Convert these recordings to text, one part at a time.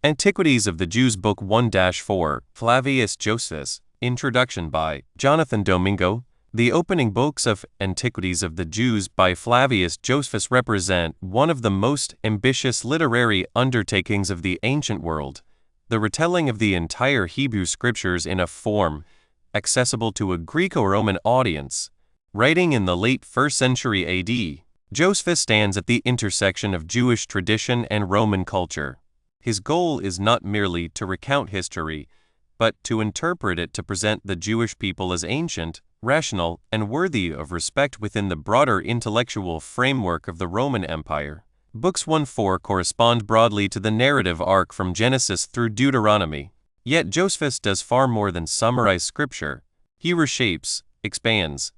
Antiquities of the Jews Book 1-4, Flavius Josephus, Introduction by Jonathan Domingo. The opening books of Antiquities of the Jews by Flavius Josephus represent one of the most ambitious literary undertakings of the ancient world, the retelling of the entire Hebrew Scriptures in a form accessible to a Greco-Roman audience. Writing in the late 1st century AD, Josephus stands at the intersection of Jewish tradition and Roman culture. His goal is not merely to recount history, but to interpret it to present the Jewish people as ancient, rational, and worthy of respect within the broader intellectual framework of the Roman Empire. Books 1-4 correspond broadly to the narrative arc from Genesis through Deuteronomy. Yet Josephus does far more than summarize Scripture. He reshapes, expands,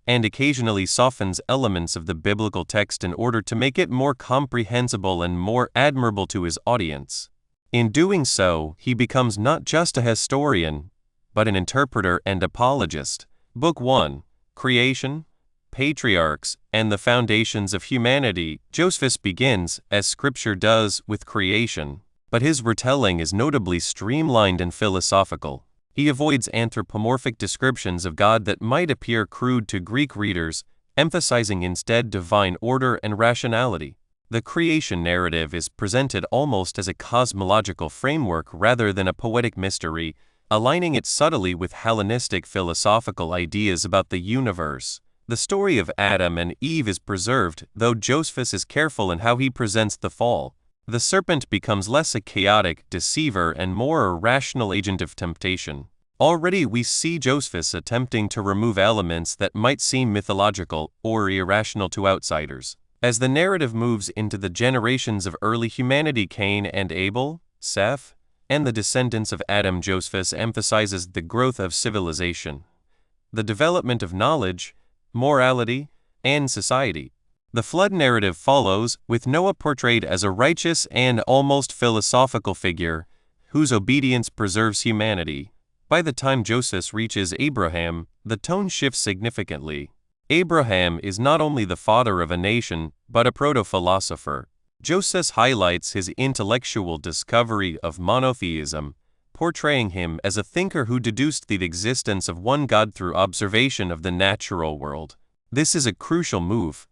and occasionally softens elements of the biblical text in order to make it more comprehensible and more admirable to his audience. In doing so, he becomes not just a historian, but an interpreter and apologist. Book 1, Creation, Patriarchs, and the Foundations of Humanity. Josephus begins, as Scripture does, with creation, but his retelling is notably streamlined and philosophical. He avoids anthropomorphic descriptions of God that might appear crude to Greek readers, emphasizing instead divine order and rationality. The creation narrative is presented almost as a cosmological framework rather than a poetic mystery, aligning it subtly with Hellenistic philosophical ideas about the universe. The story of Adam and Eve is preserved, though Josephus is careful in how he presents the fall. The serpent becomes less a chaotic deceiver and more a rational agent of temptation. Already we see Josephus attempting to remove elements that might seem mythological or irrational to outsiders. As the narrative moves into the generations of early humanity, Cain and Abel, Seth, and the descendants of Adam, Josephus emphasizes the growth of civilization, the development of knowledge, morality, and society. The flood narrative follows, with Noah portrayed as a righteous and almost philosophical figure, whose obedience preserves humanity. By the time Josephus reaches Abraham, the tone shifts significantly. Abraham is not only the father of a nation, but a proto-philosopher. Josephus highlights his intellectual discovery of monotheism, portraying him as a thinker who deduced the existence of one God through observation of the natural world. This is a crucial move.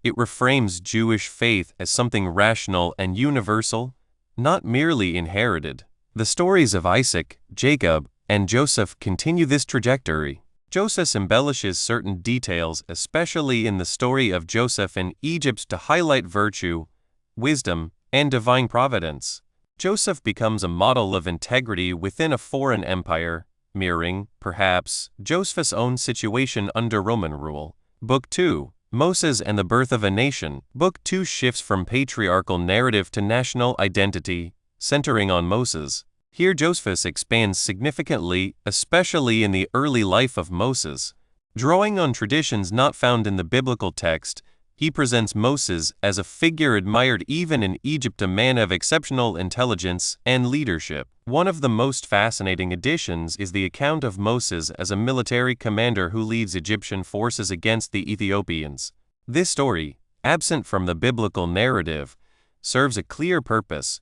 It reframes Jewish faith as something rational and universal, not merely inherited. The stories of Isaac, Jacob, and Joseph continue this trajectory. Josephus embellishes certain details, especially in the story of Joseph in Egypt, to highlight virtue, wisdom, and divine providence. Joseph becomes a model of integrity within a foreign empire, mirroring, perhaps, Josephus' own situation under Roman rule. Book 2, Moses and the Birth of a Nation. Book 2 shifts from patriarchal narrative to national identity, centering on Moses. Here Josephus expands significantly, especially in the early life of Moses. Drawing on traditions not found in the biblical text, he presents Moses as a figure admired even in Egypt, a man of exceptional intelligence and leadership. One of the most fascinating additions is the account of Moses as a military commander who leads Egyptian forces against the Ethiopians. This story, absent from the biblical narrative, serves a clear purpose.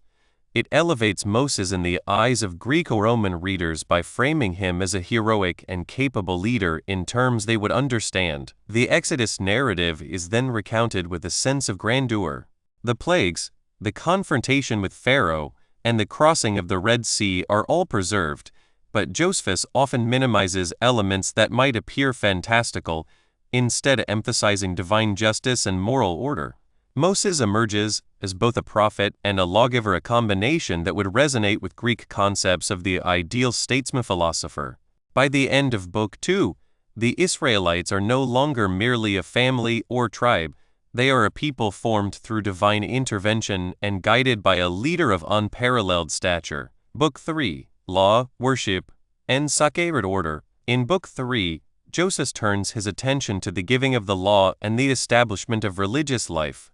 It elevates Moses in the eyes of Greco-Roman readers by framing him as a heroic and capable leader in terms they would understand. The Exodus narrative is then recounted with a sense of grandeur. The plagues, the confrontation with Pharaoh, and the crossing of the Red Sea are all preserved, but Josephus often minimizes elements that might appear fantastical, instead emphasizing divine justice and moral order. Moses emerges as both a prophet and a lawgiver, a combination that would resonate with Greek concepts of the ideal statesman-philosopher. By the end of Book 2, the Israelites are no longer merely a family or tribe. They are a people formed through divine intervention and guided by a leader of unparalleled stature. Book 3, Law, Worship, and Sacred Order. In Book 3, Josephus turns his attention to the giving of the law and the establishment of religious life.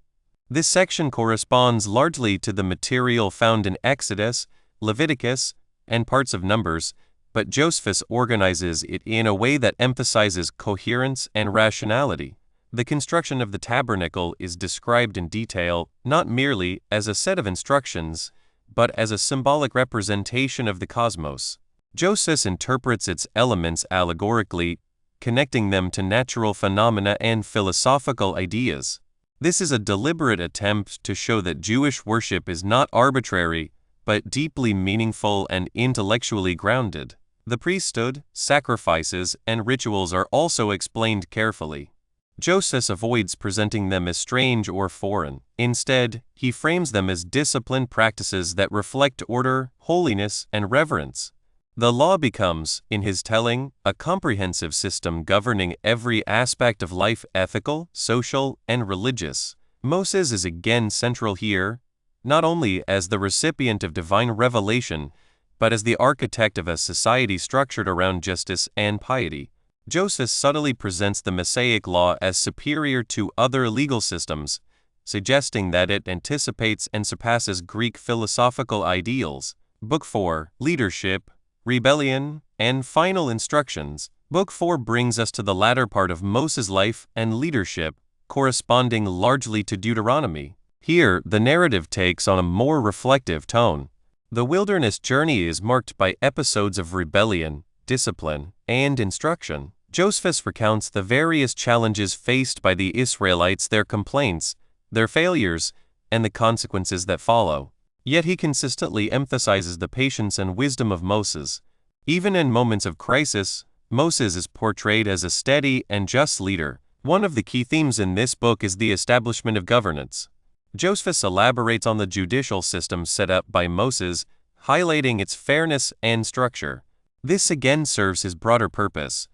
This section corresponds largely to the material found in Exodus, Leviticus, and parts of Numbers, but Josephus organizes it in a way that emphasizes coherence and rationality. The construction of the tabernacle is described in detail, not merely as a set of instructions, but as a symbolic representation of the cosmos. Joseph interprets its elements allegorically, connecting them to natural phenomena and philosophical ideas. This is a deliberate attempt to show that Jewish worship is not arbitrary, but deeply meaningful and intellectually grounded. The priesthood, sacrifices, and rituals are also explained carefully. Joseph avoids presenting them as strange or foreign. Instead, he frames them as disciplined practices that reflect order, holiness, and reverence. The law becomes, in his telling, a comprehensive system governing every aspect of life, ethical, social, and religious. Moses is again central here, not only as the recipient of divine revelation, but as the architect of a society structured around justice and piety. Joseph subtly presents the Mosaic law as superior to other legal systems, suggesting that it anticipates and surpasses Greek philosophical ideals. Book 4, Leadership, Rebellion, and Final Instructions. Book 4 brings us to the latter part of Moses' life and leadership, corresponding largely to Deuteronomy. Here, the narrative takes on a more reflective tone. The wilderness journey is marked by episodes of rebellion, discipline, and instruction. Joseph recounts the various challenges faced by the Israelites, their complaints, their failures, and the consequences that follow. Yet he consistently emphasizes the patience and wisdom of Moses. Even in moments of crisis, Moses is portrayed as a steady and just leader. One of the key themes in this book is the establishment of governance. Joseph elaborates on the judicial system set up by Moses, highlighting its fairness and structure. This again serves his broader purpose,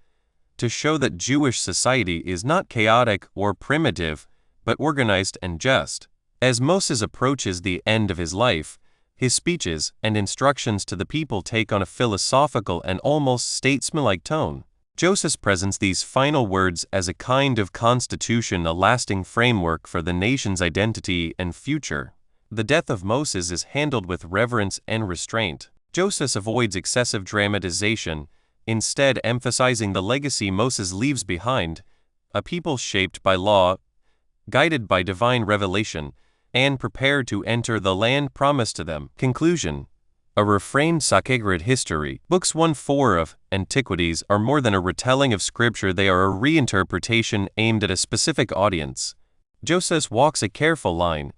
to show that Jewish society is not chaotic or primitive, but organized and just. As Moses approaches the end of his life, his speeches and instructions to the people take on a philosophical and almost statesmanlike tone. Joseph presents these final words as a kind of constitution, a lasting framework for the nation's identity and future. The death of Moses is handled with reverence and restraint. Joseph avoids excessive dramatization, instead emphasizing the legacy Moses leaves behind, a people shaped by law, guided by divine revelation, and prepared to enter the land promised to them. Conclusion: a refrained sacred history. Books 1-4 of Antiquities are more than a retelling of Scripture, they are a reinterpretation aimed at a specific audience. Joseph walks a careful line.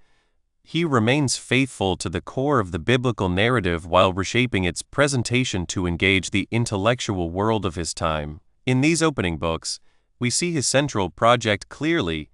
He remains faithful to the core of the biblical narrative while reshaping its presentation to engage the intellectual world of his time. In these opening books, we see his central project clearly: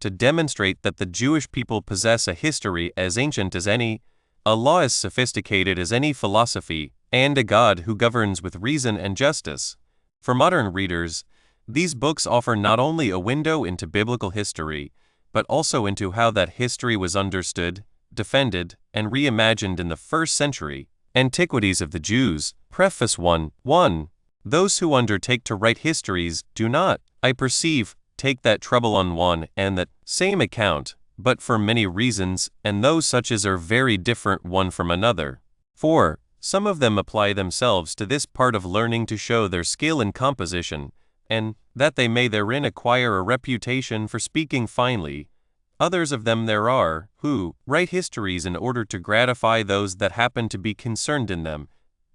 to demonstrate that the Jewish people possess a history as ancient as any, a law as sophisticated as any philosophy, and a God who governs with reason and justice. For modern readers, these books offer not only a window into biblical history, but also into how that history was understood, defended, and reimagined in the first century. Antiquities of the Jews. Preface 1:1. Those who undertake to write histories do not, I perceive, take that trouble on one and that same account, but for many reasons, and those such as are very different one from another. 4. Some of them apply themselves to this part of learning to show their skill in composition, and that they may therein acquire a reputation for speaking finely. Others of them there are, who write histories in order to gratify those that happen to be concerned in them,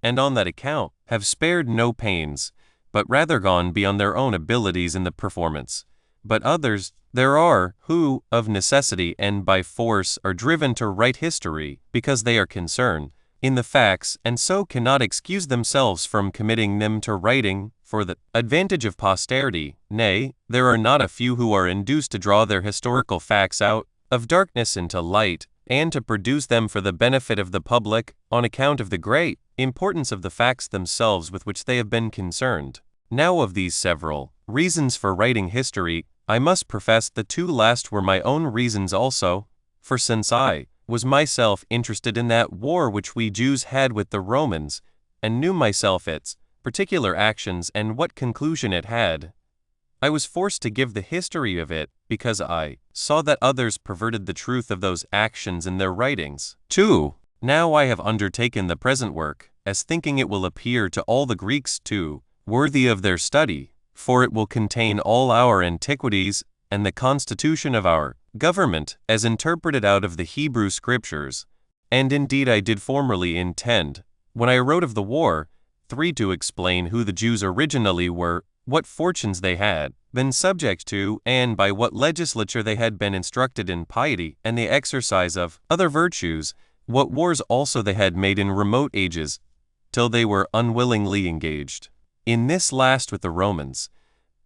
and on that account have spared no pains, but rather gone beyond their own abilities in the performance. But others there are, who, of necessity and by force, are driven to write history, because they are concerned in the facts, and so cannot excuse themselves from committing them to writing for the advantage of posterity. Nay, there are not a few who are induced to draw their historical facts out of darkness into light, and to produce them for the benefit of the public, on account of the great importance of the facts themselves with which they have been concerned. Now, of these several reasons for writing history, I must profess the two last were my own reasons also, for since I was myself interested in that war which we Jews had with the Romans, and knew myself its particular actions and what conclusion it had, I was forced to give the history of it, because I saw that others perverted the truth of those actions in their writings. 2. Now I have undertaken the present work, as thinking it will appear to all the Greeks too worthy of their study, for it will contain all our antiquities, and the constitution of our government, as interpreted out of the Hebrew Scriptures. And indeed I did formerly intend, when I wrote of the war, 3 to explain who the Jews originally were, what fortunes they had been subject to, and by what legislature they had been instructed in piety and the exercise of other virtues, what wars also they had made in remote ages, till they were unwillingly engaged in this last with the Romans.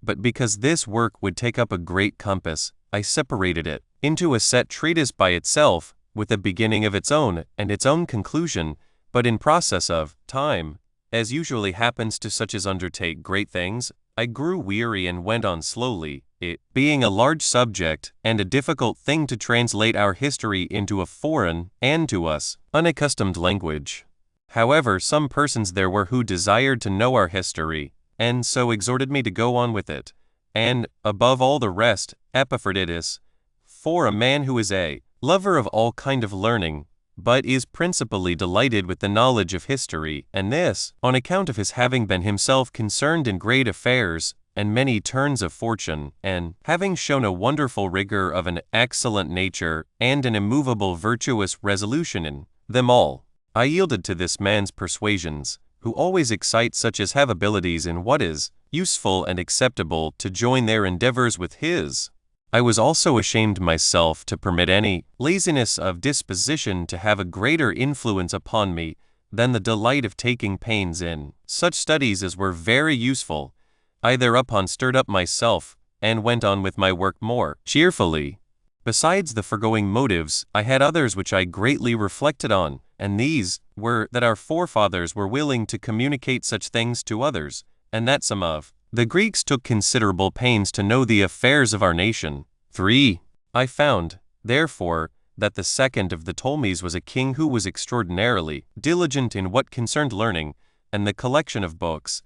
But because this work would take up a great compass, I separated it into a set treatise by itself, with a beginning of its own and its own conclusion, but in process of time, as usually happens to such as undertake great things, I grew weary and went on slowly, it being a large subject and a difficult thing to translate our history into a foreign, and to us, unaccustomed language. However, some persons there were who desired to know our history, and so exhorted me to go on with it, and, above all the rest, Epaphroditus, for a man who is a lover of all kind of learning, but is principally delighted with the knowledge of history, and this, on account of his having been himself concerned in great affairs, and many turns of fortune, and having shown a wonderful rigor of an excellent nature, and an immovable virtuous resolution in them all. I yielded to this man's persuasions, who always excite such as have abilities in what is useful and acceptable to join their endeavors with his. I was also ashamed myself to permit any laziness of disposition to have a greater influence upon me than the delight of taking pains in such studies as were very useful. I thereupon stirred up myself, and went on with my work more cheerfully. Besides the foregoing motives, I had others which I greatly reflected on, and these were that our forefathers were willing to communicate such things to others, and that some of the Greeks took considerable pains to know the affairs of our nation. 3. I found, therefore, that the second of the Ptolemies was a king who was extraordinarily diligent in what concerned learning and the collection of books,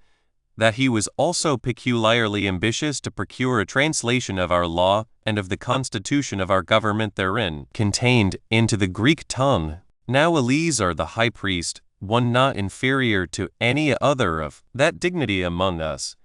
that he was also peculiarly ambitious to procure a translation of our law and of the constitution of our government therein contained into the Greek tongue. Now Eleazar the high priest, one not inferior to any other of that dignity among us,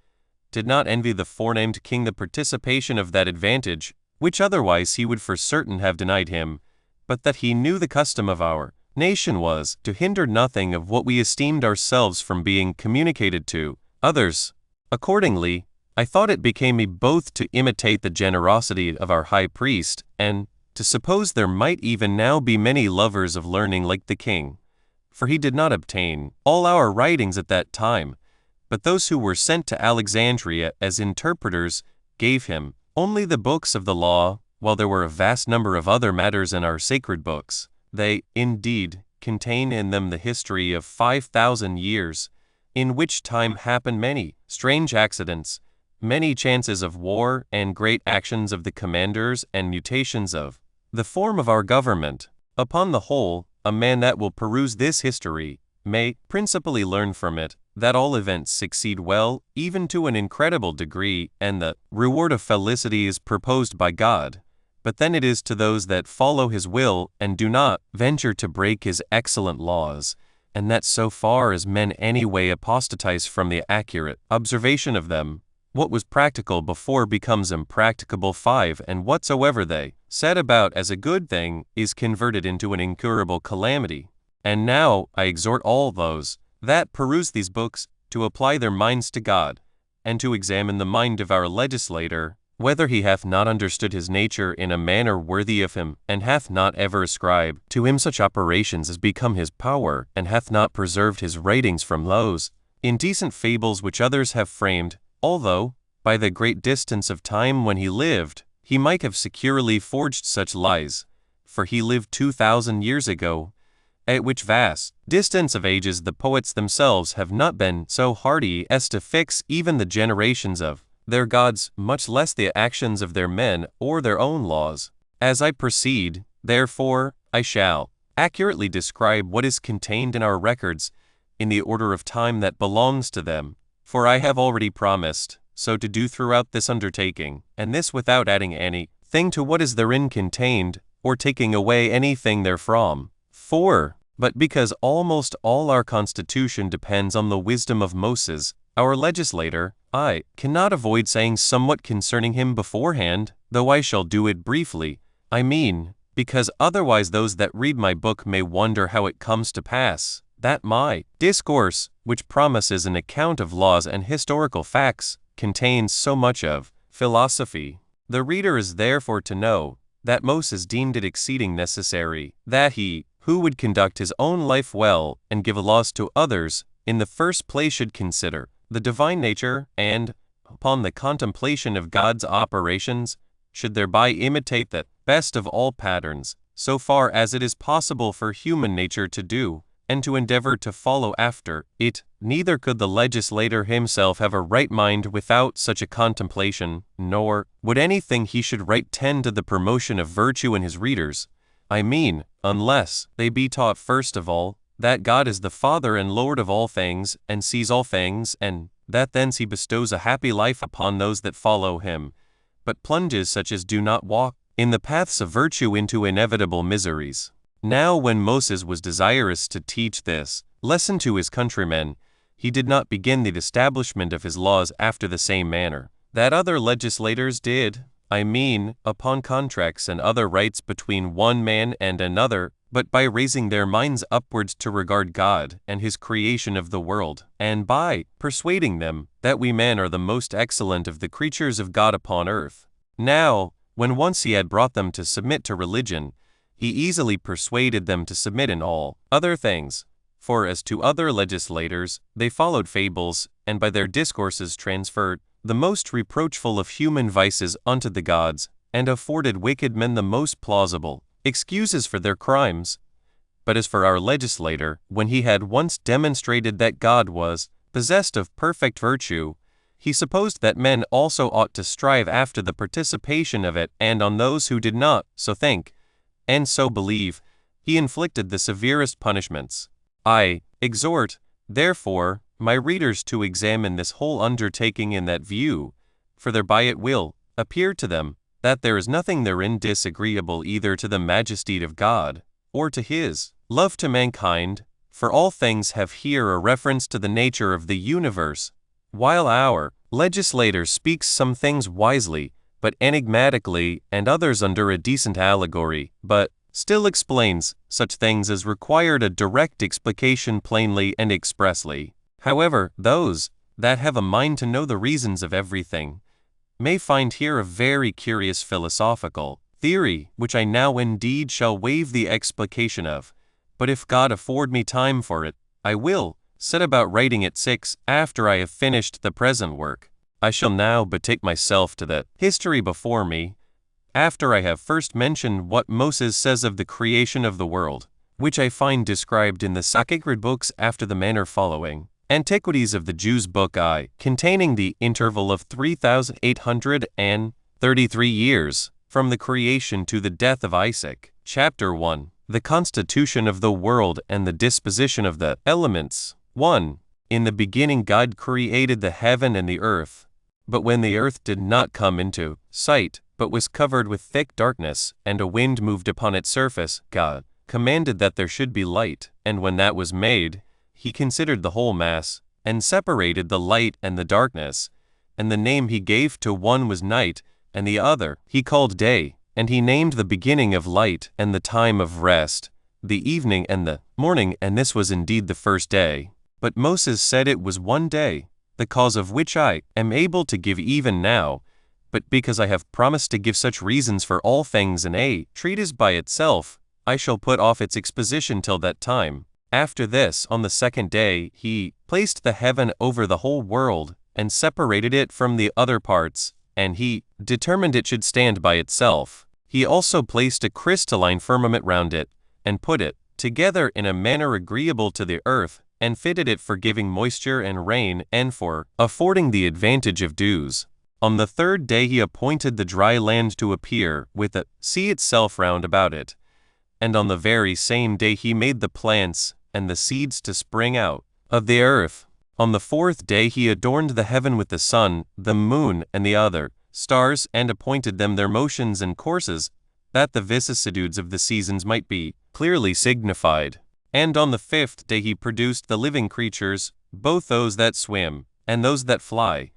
did not envy the forenamed king the participation of that advantage, which otherwise he would for certain have denied him, but that he knew the custom of our nation was to hinder nothing of what we esteemed ourselves from being communicated to others. Accordingly, I thought it became me both to imitate the generosity of our high priest, and to suppose there might even now be many lovers of learning like the king, for he did not obtain all our writings at that time, but those who were sent to Alexandria as interpreters gave him only the books of the law, while there were a vast number of other matters in our sacred books. They, indeed, contain in them the history of 5,000 years, in which time happened many strange accidents, many chances of war, and great actions of the commanders, and mutations of the form of our government. Upon the whole, a man that will peruse this history may principally learn from it that all events succeed well, even to an incredible degree, and the reward of felicity is proposed by God. But then it is to those that follow his will and do not venture to break his excellent laws, and that so far as men anyway apostatize from the accurate observation of them, what was practical before becomes impracticable. 5. And whatsoever they set about as a good thing is converted into an incurable calamity. And now I exhort all those that peruse these books to apply their minds to God, and to examine the mind of our legislator, whether he hath not understood his nature in a manner worthy of him, and hath not ever ascribed to him such operations as become his power, and hath not preserved his writings from those indecent fables which others have framed, although, by the great distance of time when he lived, he might have securely forged such lies, for he lived 2,000 years ago, at which vast distance of ages the poets themselves have not been so hardy as to fix even the generations of their gods, much less the actions of their men or their own laws. As I proceed, therefore, I shall accurately describe what is contained in our records in the order of time that belongs to them, for I have already promised so to do throughout this undertaking, and this without adding any thing to what is therein contained, or taking away anything therefrom. 4. But because almost all our constitution depends on the wisdom of Moses, our legislator, I cannot avoid saying somewhat concerning him beforehand, though I shall do it briefly. I mean, because otherwise those that read my book may wonder how it comes to pass that my discourse, which promises an account of laws and historical facts, contains so much of philosophy. The reader is therefore to know that Moses deemed it exceeding necessary that he, who would conduct his own life well and give laws to others, in the first place should consider the divine nature and, upon the contemplation of God's operations, should thereby imitate that best of all patterns, so far as it is possible for human nature to do, and to endeavor to follow after it. Neither could the legislator himself have a right mind without such a contemplation, nor would anything he should write tend to the promotion of virtue in his readers. I mean, unless they be taught first of all, that God is the Father and Lord of all things, and sees all things, and that thence he bestows a happy life upon those that follow him, but plunges such as do not walk in the paths of virtue into inevitable miseries. Now when Moses was desirous to teach this lesson to his countrymen, he did not begin the establishment of his laws after the same manner that other legislators did, I mean, upon contracts and other rights between one man and another, but by raising their minds upwards to regard God and his creation of the world, and by persuading them that we men are the most excellent of the creatures of God upon earth. Now, when once he had brought them to submit to religion, he easily persuaded them to submit in all other things. For as to other legislators, they followed fables, and by their discourses transferred the most reproachful of human vices unto the gods, and afforded wicked men the most plausible excuses for their crimes. But as for our legislator, when he had once demonstrated that God was possessed of perfect virtue, he supposed that men also ought to strive after the participation of it, and on those who did not so think and so believe, he inflicted the severest punishments. I exhort, therefore, my readers to examine this whole undertaking in that view, for thereby it will appear to them that there is nothing therein disagreeable either to the majesty of God, or to his love to mankind, for all things have here a reference to the nature of the universe, while our legislator speaks some things wisely, but enigmatically, and others under a decent allegory, but still explains such things as required a direct explication plainly and expressly. However, those that have a mind to know the reasons of everything may find here a very curious philosophical theory, which I now indeed shall waive the explication of, but if God afford me time for it, I will set about writing it after I have finished the present work. I shall now betake myself to the history before me, after I have first mentioned what Moses says of the creation of the world, which I find described in the sacred books after the manner following. Antiquities of the Jews Book I, containing the interval of 3,833 years, from the creation to the death of Isaac. Chapter 1. The constitution of the world and the disposition of the elements. 1. In the beginning God created the heaven and the earth. But when the earth did not come into sight, but was covered with thick darkness, and a wind moved upon its surface, God commanded that there should be light, and when that was made, he considered the whole mass, and separated the light and the darkness, and the name he gave to one was night, and the other he called day, and he named the beginning of light and the time of rest, the evening and the morning, and this was indeed the first day. But Moses said it was one day, the cause of which I am able to give even now, but because I have promised to give such reasons for all things in a treatise by itself, I shall put off its exposition till that time. After this, on the second day, he placed the heaven over the whole world, and separated it from the other parts, and he determined it should stand by itself. He also placed a crystalline firmament round it, and put it together in a manner agreeable to the earth, and fitted it for giving moisture and rain, and for affording the advantage of dews. On the third day he appointed the dry land to appear, with the sea itself round about it. And on the very same day he made the plants and the seeds to spring out of the earth. On the fourth day he adorned the heaven with the sun, the moon, and the other stars, and appointed them their motions and courses, that the vicissitudes of the seasons might be clearly signified. And on the fifth day he produced the living creatures, both those that swim, and those that fly,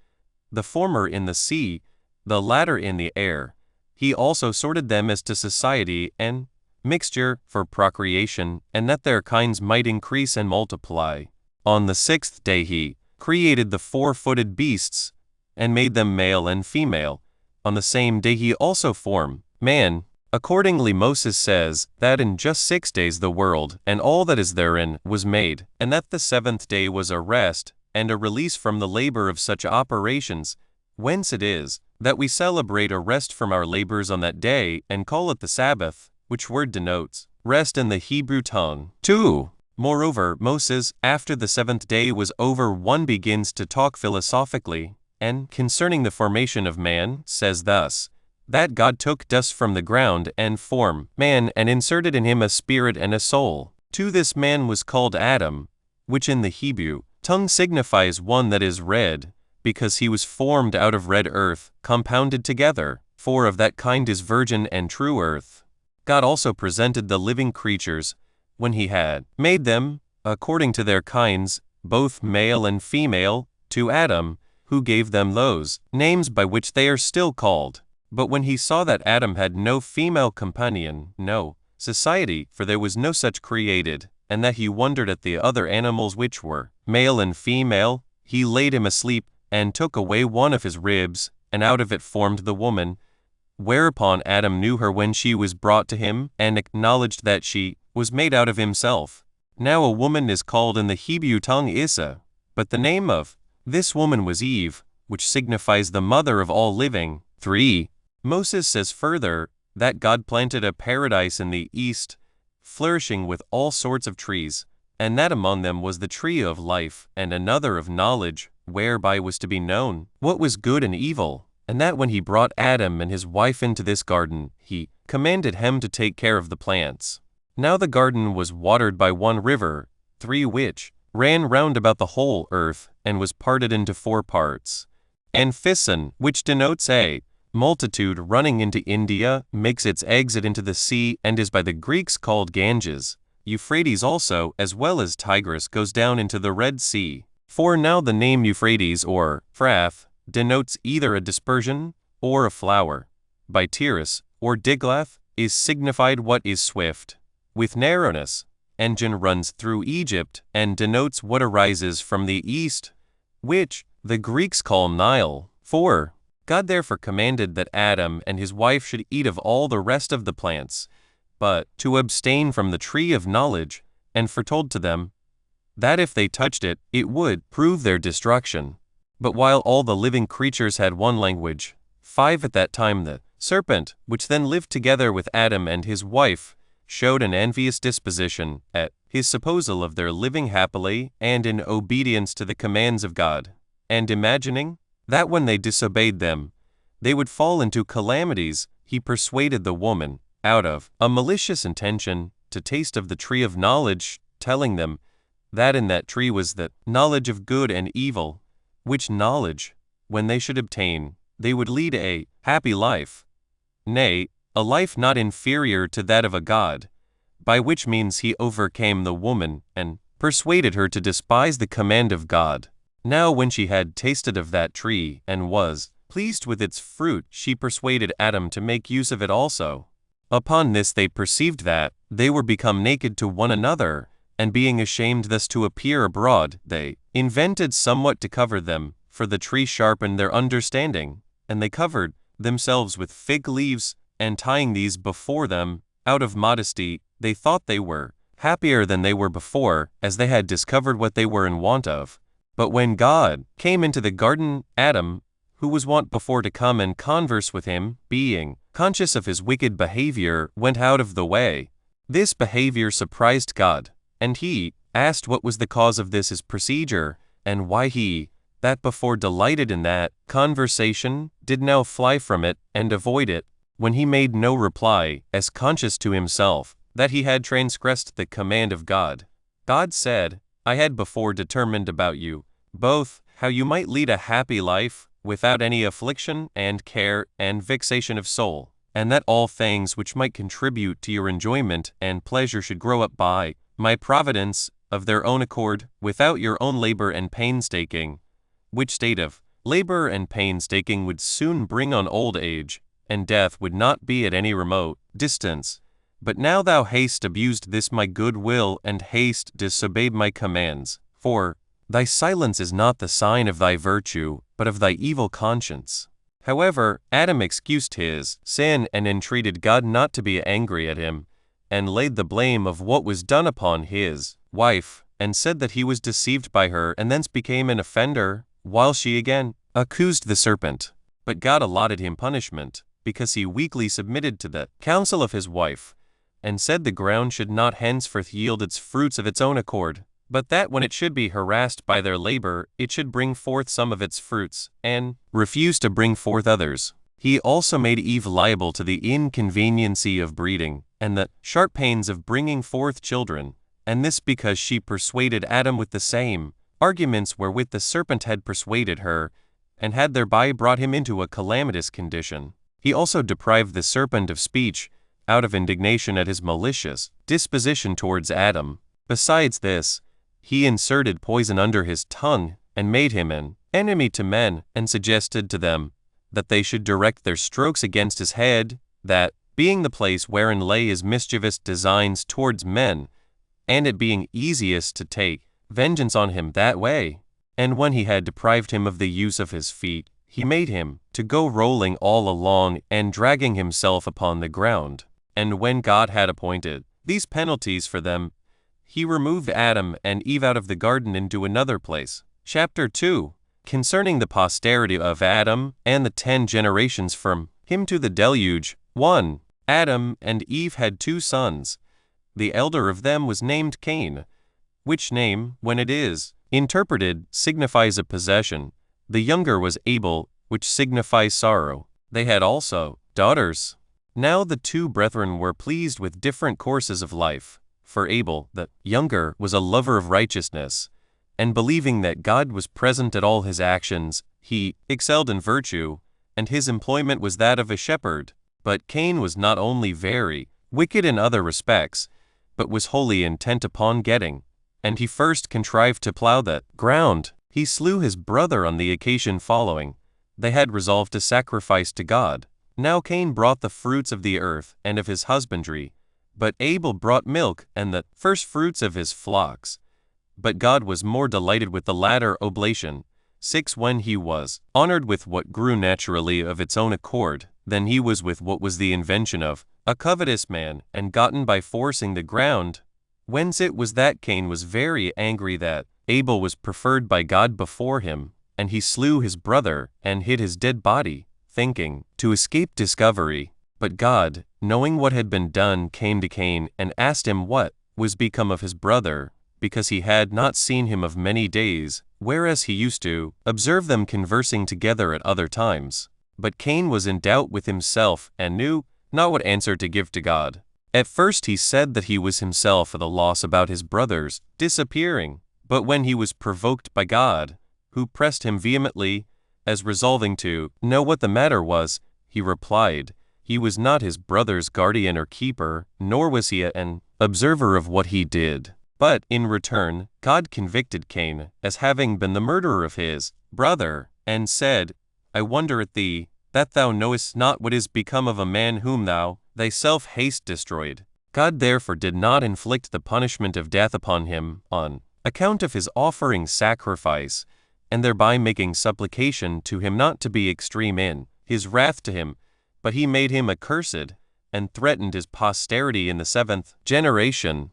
the former in the sea, the latter in the air. He also sorted them as to society, and mixture, for procreation, and that their kinds might increase and multiply. On the sixth day he created the four-footed beasts, and made them male and female. On the same day he also formed man. Accordingly Moses says that in just 6 days the world and all that is therein was made, and that the seventh day was a rest and a release from the labor of such operations, whence it is that we celebrate a rest from our labors on that day and call it the Sabbath, which word denotes rest in the Hebrew tongue. 2. Moreover, Moses, after the seventh day was over, begins to talk philosophically, and concerning the formation of man, says thus, that God took dust from the ground and formed man and inserted in him a spirit and a soul. To this man was called Adam, which in the Hebrew tongue signifies one that is red, because he was formed out of red earth, compounded together, for of that kind is virgin and true earth. God also presented the living creatures, when he had made them, according to their kinds, both male and female, to Adam, who gave them those names by which they are still called. But when he saw that Adam had no female companion, no society, for there was no such created, and that he wondered at the other animals which were male and female, he laid him asleep, and took away one of his ribs, and out of it formed the woman. Whereupon Adam knew her when she was brought to him, and acknowledged that she was made out of himself. Now a woman is called in the Hebrew tongue Issa, but the name of this woman was Eve, which signifies the mother of all living. 3. Moses says further that God planted a paradise in the east, flourishing with all sorts of trees, and that among them was the tree of life, and another of knowledge, whereby was to be known what was good and evil, and that when he brought Adam and his wife into this garden, he commanded him to take care of the plants. Now the garden was watered by one river, 3 which ran round about the whole earth, and was parted into 4 parts. And Phison, which denotes a multitude running into India, makes its exit into the sea, and is by the Greeks called Ganges. Euphrates also, as well as Tigris, goes down into the Red Sea. For now the name Euphrates or Phrath denotes either a dispersion or a flower. By Tiris or Diglath is signified what is swift. With narrowness, engine runs through Egypt, and denotes what arises from the east, which the Greeks call Nile. 4. God therefore commanded that Adam and his wife should eat of all the rest of the plants, but to abstain from the tree of knowledge, and foretold to them that if they touched it, it would prove their destruction. But while all the living creatures had one language, 5 at that time the serpent, which then lived together with Adam and his wife, showed an envious disposition at his supposal of their living happily and in obedience to the commands of God, and imagining that when they disobeyed them, they would fall into calamities, he persuaded the woman, out of a malicious intention, to taste of the tree of knowledge, telling them that in that tree was the knowledge of good and evil, which knowledge, when they should obtain, they would lead a happy life, nay, a life not inferior to that of a god, by which means he overcame the woman, and persuaded her to despise the command of God. Now when she had tasted of that tree, and was pleased with its fruit, she persuaded Adam to make use of it also. Upon this they perceived that they were become naked to one another, and being ashamed thus to appear abroad, they invented somewhat to cover them, for the tree sharpened their understanding, and they covered themselves with fig leaves, and tying these before them, out of modesty, they thought they were happier than they were before, as they had discovered what they were in want of. But when God came into the garden, Adam, who was wont before to come and converse with him, being conscious of his wicked behavior, went out of the way. This behavior surprised God, and he asked what was the cause of this his procedure, and why he, that before delighted in that conversation, did now fly from it and avoid it, when he made no reply, as conscious to himself that he had transgressed the command of God. God said, I had before determined about you, both how you might lead a happy life, without any affliction and care and vexation of soul, and that all things which might contribute to your enjoyment and pleasure should grow up by my providence of their own accord, without your own labor and painstaking, which state of labor and painstaking would soon bring on old age, and death would not be at any remote distance, But now thou hast abused this my good will, and hast disobeyed my commands. For thy silence is not the sign of thy virtue, but of thy evil conscience. However, Adam excused his sin and entreated God not to be angry at him, and laid the blame of what was done upon his wife, and said that he was deceived by her, and thence became an offender, while she again accused the serpent. But God allotted him punishment, because he weakly submitted to the counsel of his wife, and said the ground should not henceforth yield its fruits of its own accord, but that when it should be harassed by their labor, it should bring forth some of its fruits, and refuse to bring forth others. He also made Eve liable to the inconveniency of breeding, and the sharp pains of bringing forth children, and this because she persuaded Adam with the same arguments wherewith the serpent had persuaded her, and had thereby brought him into a calamitous condition. He also deprived the serpent of speech, out of indignation at his malicious disposition towards Adam. Besides this, he inserted poison under his tongue, and made him an enemy to men, and suggested to them that they should direct their strokes against his head, that, being the place wherein lay his mischievous designs towards men, and it being easiest to take vengeance on him that way, and when he had deprived him of the use of his feet, he made him to go rolling all along and dragging himself upon the ground. And when God had appointed these penalties for them, he removed Adam and Eve out of the garden into another place. Chapter 2. Concerning the posterity of Adam and the 10 generations from him to the deluge. 1. Adam and Eve had 2 sons. The elder of them was named Cain, which name, when it is interpreted, signifies a possession. The younger was Abel, which signifies sorrow. They had also daughters. Now the 2 brethren were pleased with different courses of life. For Abel, the younger, was a lover of righteousness, and believing that God was present at all his actions, he excelled in virtue, and his employment was that of a shepherd. But Cain was not only very wicked in other respects, but was wholly intent upon getting, and he first contrived to plow the ground. He slew his brother on the occasion following. They had resolved to sacrifice to God. Now Cain brought the fruits of the earth and of his husbandry, but Abel brought milk and the first fruits of his flocks. But God was more delighted with the latter oblation, 6 when he was honored with what grew naturally of its own accord, than he was with what was the invention of a covetous man, and gotten by forcing the ground. Whence it was that Cain was very angry that Abel was preferred by God before him, and he slew his brother, and hid his dead body, thinking to escape discovery. But God, knowing what had been done, came to Cain, and asked him what was become of his brother, because he had not seen him of many days, whereas he used to observe them conversing together at other times. But Cain was in doubt with himself, and knew not what answer to give to God. At first he said that he was himself at a loss about his brother's disappearing, but when he was provoked by God, who pressed him vehemently, as resolving to know what the matter was, he replied, he was not his brother's guardian or keeper, nor was he an observer of what he did. But, in return, God convicted Cain as having been the murderer of his brother, and said, I wonder at thee, that thou knowest not what is become of a man whom thou thyself hast destroyed. God therefore did not inflict the punishment of death upon him, on account of his offering sacrifice, and thereby making supplication to him not to be extreme in his wrath to him, but he made him accursed, and threatened his posterity in the 7th generation.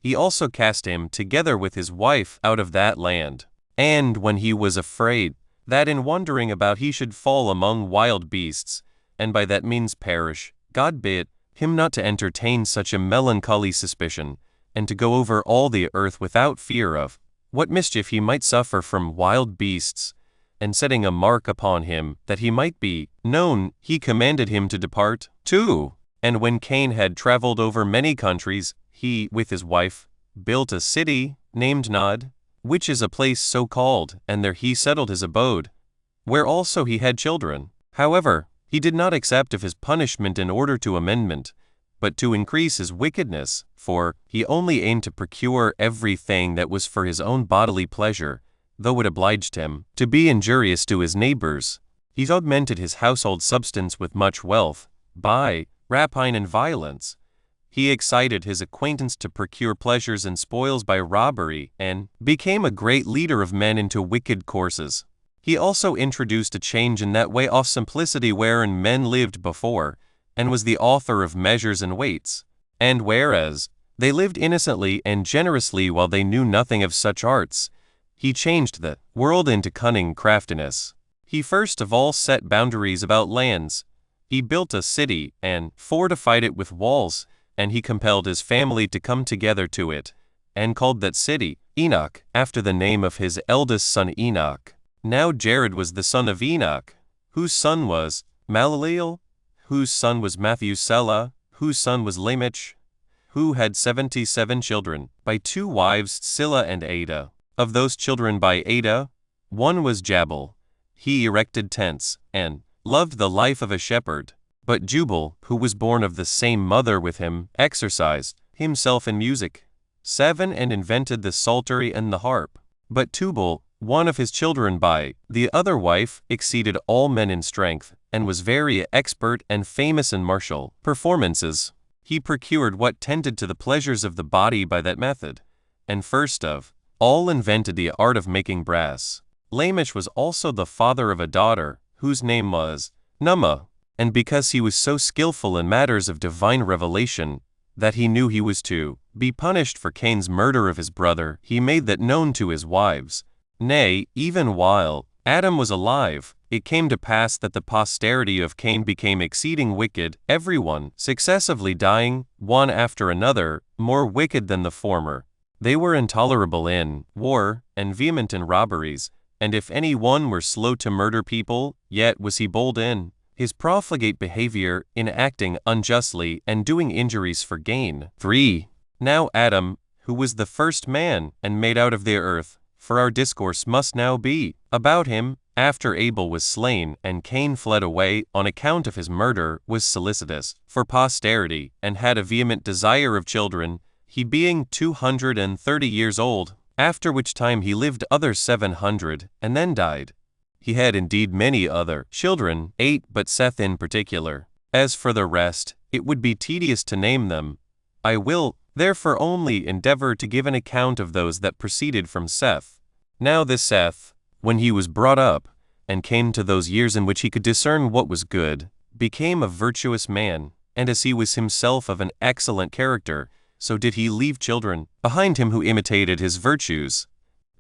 He also cast him together with his wife out of that land. And when he was afraid that in wandering about he should fall among wild beasts, and by that means perish, God bid him not to entertain such a melancholy suspicion, and to go over all the earth without fear of what mischief he might suffer from wild beasts. And setting a mark upon him, that he might be known, he commanded him to depart. 2. And when Cain had traveled over many countries, he, with his wife, built a city named Nod, which is a place so called, and there he settled his abode, where also he had children. However, he did not accept of his punishment in order to amendment, but to increase his wickedness, for he only aimed to procure everything that was for his own bodily pleasure, though it obliged him to be injurious to his neighbors. He augmented his household substance with much wealth, by rapine and violence. He excited his acquaintance to procure pleasures and spoils by robbery, and became a great leader of men into wicked courses. He also introduced a change in that way off simplicity wherein men lived before, and was the author of measures and weights. And whereas they lived innocently and generously while they knew nothing of such arts, he changed the world into cunning craftiness. He first of all set boundaries about lands. He built a city and fortified it with walls, and he compelled his family to come together to it, and called that city Enoch, after the name of his eldest son Enoch. Now Jared was the son of Enoch, whose son was Malaleel, whose son was Methuselah, whose son was Lamech, who had 77 children, by 2 wives, Silla and Ada. Of those children by Ada, one was Jabal. He erected tents, and loved the life of a shepherd. But Jubal, who was born of the same mother with him, exercised himself in music. 7 and invented the psaltery and the harp. But Tubal, one of his children by the other wife, exceeded all men in strength, and was very expert and famous in martial performances. He procured what tended to the pleasures of the body by that method, and first of all invented the art of making brass. Lamech was also the father of a daughter, whose name was Nummah. And because he was so skillful in matters of divine revelation, that he knew he was to be punished for Cain's murder of his brother, he made that known to his wives. Nay, even while Adam was alive, it came to pass that the posterity of Cain became exceeding wicked, every one successively dying, one after another, more wicked than the former. They were intolerable in war, and vehement in robberies, and if any one were slow to murder people, yet was he bold in his profligate behavior, in acting unjustly and doing injuries for gain. 3. Now Adam, who was the first man, and made out of the earth, for our discourse must now be about him, after Abel was slain and Cain fled away on account of his murder, was solicitous for posterity, and had a vehement desire of children, he being 230 years old, after which time he lived other 700, and then died. He had indeed many other children, 8, but Seth in particular. As for the rest, it would be tedious to name them. I will, therefore, only endeavor to give an account of those that proceeded from Seth. Now this Seth, when he was brought up, and came to those years in which he could discern what was good, became a virtuous man, and as he was himself of an excellent character, so did he leave children behind him who imitated his virtues.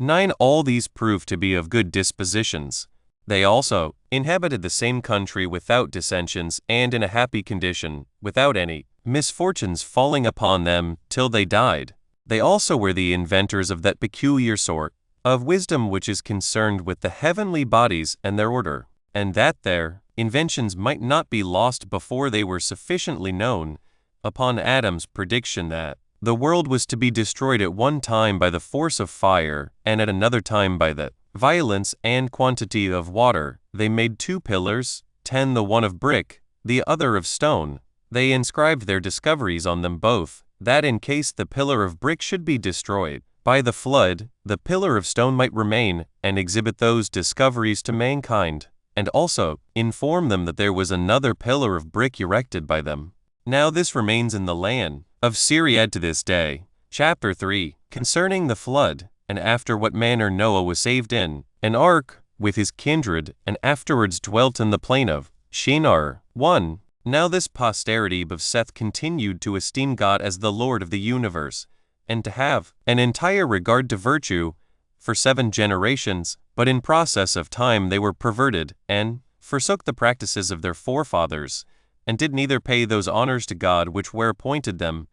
9. All these proved to be of good dispositions. They also inhabited the same country without dissensions and in a happy condition, without any misfortunes falling upon them till they died. They also were the inventors of that peculiar sort of wisdom which is concerned with the heavenly bodies and their order, and that their inventions might not be lost before they were sufficiently known, upon Adam's prediction that the world was to be destroyed at one time by the force of fire, and at another time by the violence and quantity of water. They made 2 pillars, 10, the one of brick, the other of stone. They inscribed their discoveries on them both, that in case the pillar of brick should be destroyed by the flood, the pillar of stone might remain, and exhibit those discoveries to mankind, and also inform them that there was another pillar of brick erected by them. Now this remains in the land of Syriad to this day. Chapter 3. Concerning the flood, and after what manner Noah was saved in an ark with his kindred, and afterwards dwelt in the plain of Shinar. 1. Now this posterity of Seth continued to esteem God as the Lord of the universe, and to have an entire regard to virtue, for 7 generations, but in process of time they were perverted, and forsook the practices of their forefathers, and did neither pay those honors to God which were appointed them,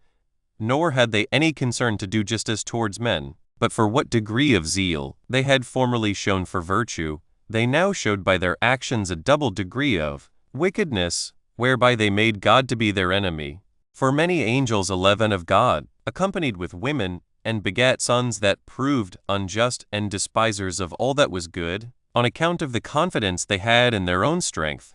nor had they any concern to do justice towards men. But for what degree of zeal they had formerly shown for virtue, they now showed by their actions a double degree of wickedness, whereby they made God to be their enemy. For many angels 11 of God, accompanied with women, and begat sons that proved unjust and despisers of all that was good, on account of the confidence they had in their own strength.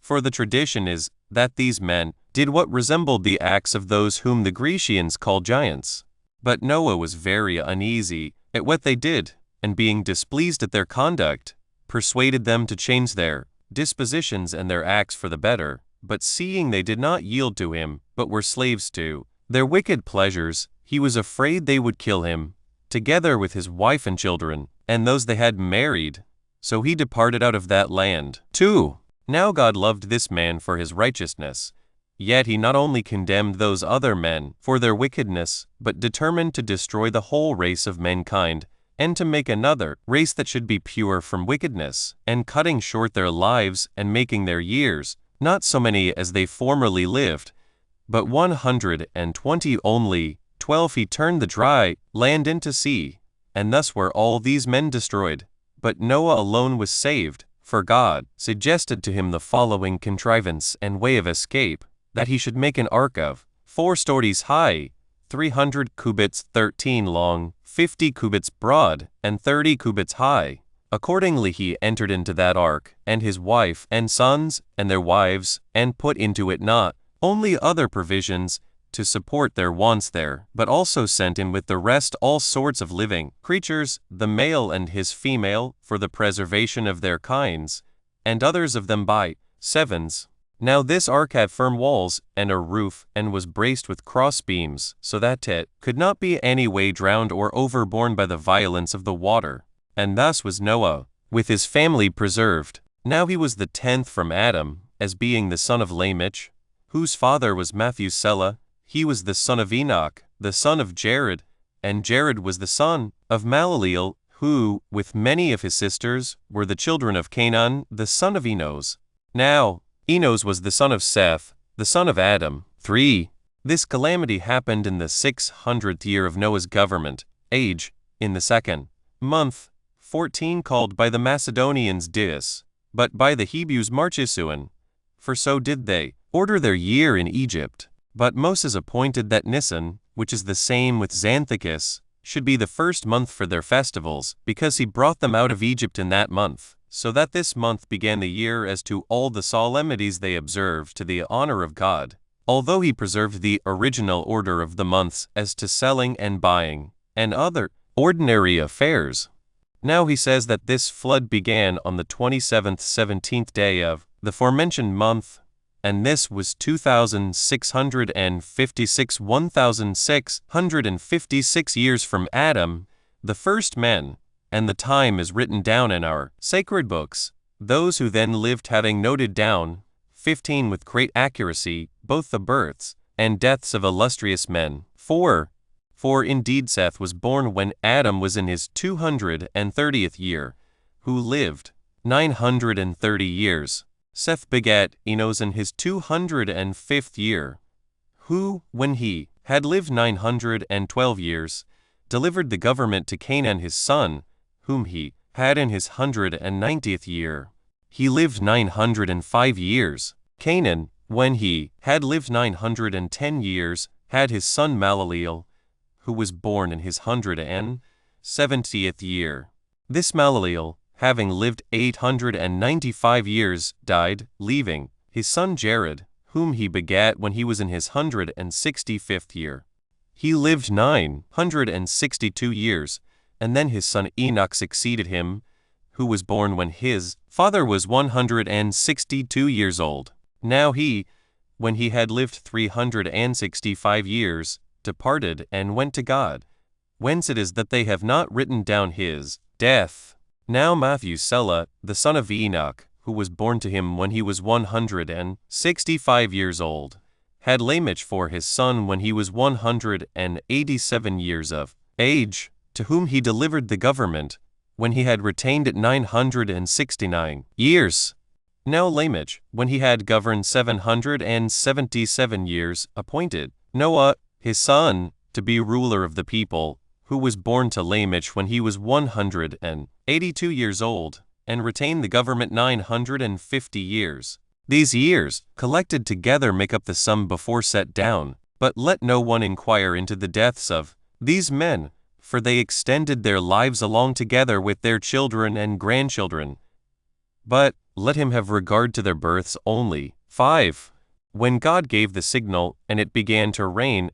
For the tradition is that these men did what resembled the acts of those whom the Grecians call giants. But Noah was very uneasy at what they did, and being displeased at their conduct, persuaded them to change their dispositions and their acts for the better. But seeing they did not yield to him, but were slaves to their wicked pleasures, he was afraid they would kill him, together with his wife and children, and those they had married. So he departed out of that land. 2. Now God loved this man for his righteousness. Yet he not only condemned those other men for their wickedness, but determined to destroy the whole race of mankind, and to make another race that should be pure from wickedness, and cutting short their lives and making their years, not so many as they formerly lived, but 120 only. 12 He turned the dry land into sea, and thus were all these men destroyed. But Noah alone was saved, for God suggested to him the following contrivance and way of escape, that he should make an ark of 4 stories high, 300 cubits 13 long, 50 cubits broad, and 30 cubits high. Accordingly he entered into that ark, and his wife and sons and their wives, and put into it not only other provisions to support their wants there, but also sent in with the rest all sorts of living creatures, the male and his female, for the preservation of their kinds, and others of them by 7s. Now this ark had firm walls and a roof, and was braced with cross beams, so that it could not be any way drowned or overborne by the violence of the water. And thus was Noah, with his family, preserved. Now he was the 10th from Adam, as being the son of Lamech, whose father was Methuselah. He was the son of Enoch, the son of Jared, and Jared was the son of Malaleel, who, with many of his sisters, were the children of Canaan, the son of Enos. Now Enos was the son of Seth, the son of Adam. 3. This calamity happened in the 600th year of Noah's government, age, in the 2nd month, 14, called by the Macedonians Dis, but by the Hebrews Marchisuan, for so did they order their year in Egypt. But Moses appointed that Nisan, which is the same with Xanthicus, should be the 1st month for their festivals, because he brought them out of Egypt in that month, so that this month began the year as to all the solemnities they observed to the honor of God, although he preserved the original order of the months as to selling and buying, and other ordinary affairs. Now he says that this flood began on the 17th day of the forementioned month, and this was 1656 years from Adam, the first men, and the time is written down in our sacred books, those who then lived having noted down, 15, with great accuracy, both the births and deaths of illustrious men. 4. For indeed Seth was born when Adam was in his 230th year, who lived 930 years. Seth begat Enos in his 205th year, who, when he had lived 912 years, delivered the government to Canaan his son, whom he had in his 190th year. He lived 905 years. Canaan, when he had lived 910 years, had his son Malaleel, who was born in his 170th year. This Malaleel, having lived 895 years, died, leaving his son Jared, whom he begat when he was in his 165th year. He lived 962 years, and then his son Enoch succeeded him, who was born when his father was 162 years old. Now he, when he had lived 365 years, departed and went to God, whence it is that they have not written down his death. Now Methuselah, the son of Enoch, who was born to him when he was 165 years old, had Lamech for his son when he was 187 years of age, to whom he delivered the government, when he had retained it 969 years. Now Lamech, when he had governed 777 years, appointed Noah, his son, to be ruler of the people, who was born to Lamech when he was 182 years old, and retained the government 950 years. These years, collected together, make up the sum before set down, but let no one inquire into the deaths of these men, for they extended their lives along together with their children and grandchildren. But let him have regard to their births only. 5. When God gave the signal, and it began to rain,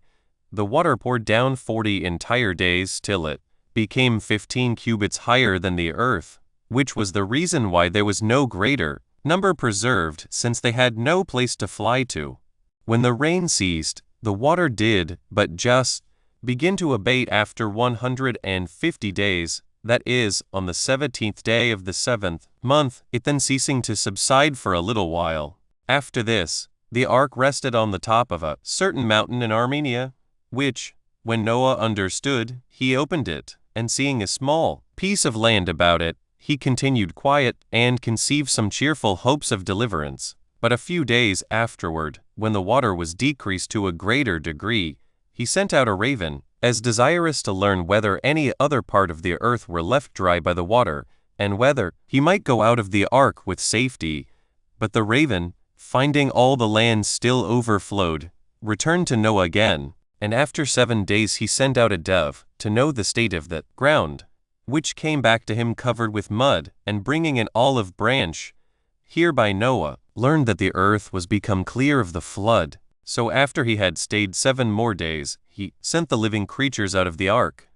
the water poured down 40 entire days till it became 15 cubits higher than the earth, which was the reason why there was no greater number preserved, since they had no place to fly to. When the rain ceased, The water did but just begin to abate after 150 days, that is, on the 17th day of the 7th month, it then ceasing to subside for a little while. After this, the ark rested on the top of a certain mountain in Armenia, which, when Noah understood, he opened it, and seeing a small piece of land about it, he continued quiet and conceived some cheerful hopes of deliverance. But a few days afterward, when the water was decreased to a greater degree, he sent out a raven, as desirous to learn whether any other part of the earth were left dry by the water, and whether he might go out of the ark with safety. But the raven, finding all the land still overflowed, returned to Noah again, and after 7 days he sent out a dove, to know the state of the ground, which came back to him covered with mud, and bringing an olive branch. Hereby Noah learned that the earth was become clear of the flood. So after he had stayed 7 more days, he sent the living creatures out of the ark.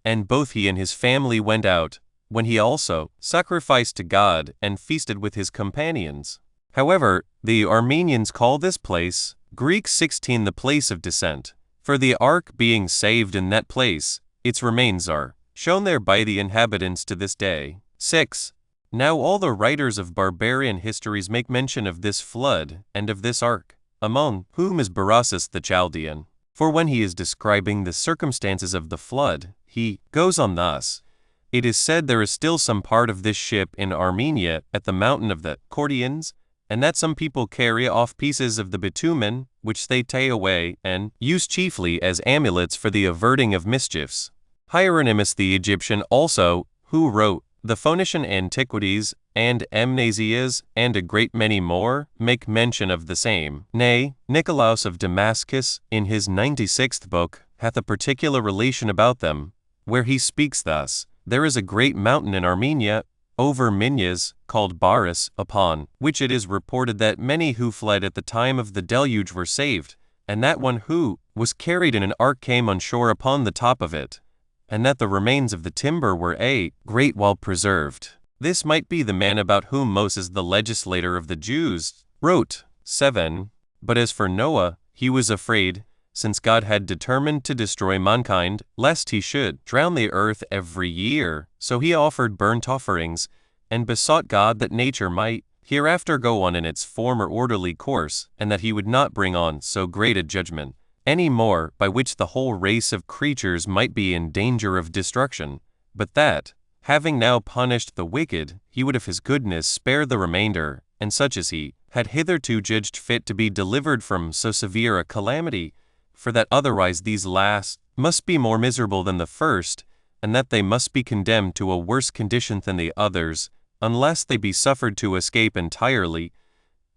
And both he and his family went out, when he also sacrificed to God and feasted with his companions. However, the Armenians call this place, Greek 16, the place of descent. For the ark being saved in that place, its remains are shown there by the inhabitants to this day. 6. Now all the writers of barbarian histories make mention of this flood and of this ark, among whom is Berossus the Chaldean. For when he is describing the circumstances of the flood, he goes on thus: It is said there is still some part of this ship in Armenia at the mountain of the Cordians, and that some people carry off pieces of the bitumen, which they take away, and use chiefly as amulets for the averting of mischiefs. Hieronymus the Egyptian also, who wrote the Phoenician Antiquities and Amnesias, and a great many more, make mention of the same. Nay, Nicolaus of Damascus, in his 96th book, hath a particular relation about them, where he speaks thus: There is a great mountain in Armenia, over Minyas, called Baris, upon which it is reported that many who fled at the time of the deluge were saved, and that one who was carried in an ark came on shore upon the top of it, and that the remains of the timber were a great while preserved. This might be the man about whom Moses, the legislator of the Jews, wrote. 7. But as for Noah, he was afraid, since God had determined to destroy mankind, lest he should drown the earth every year. So he offered burnt offerings, and besought God that nature might hereafter go on in its former orderly course, and that he would not bring on so great a judgment any more, by which the whole race of creatures might be in danger of destruction, but that, having now punished the wicked, he would of his goodness spare the remainder, and such as he had hitherto judged fit to be delivered from so severe a calamity, for that otherwise these last must be more miserable than the first, and that they must be condemned to a worse condition than the others, unless they be suffered to escape entirely,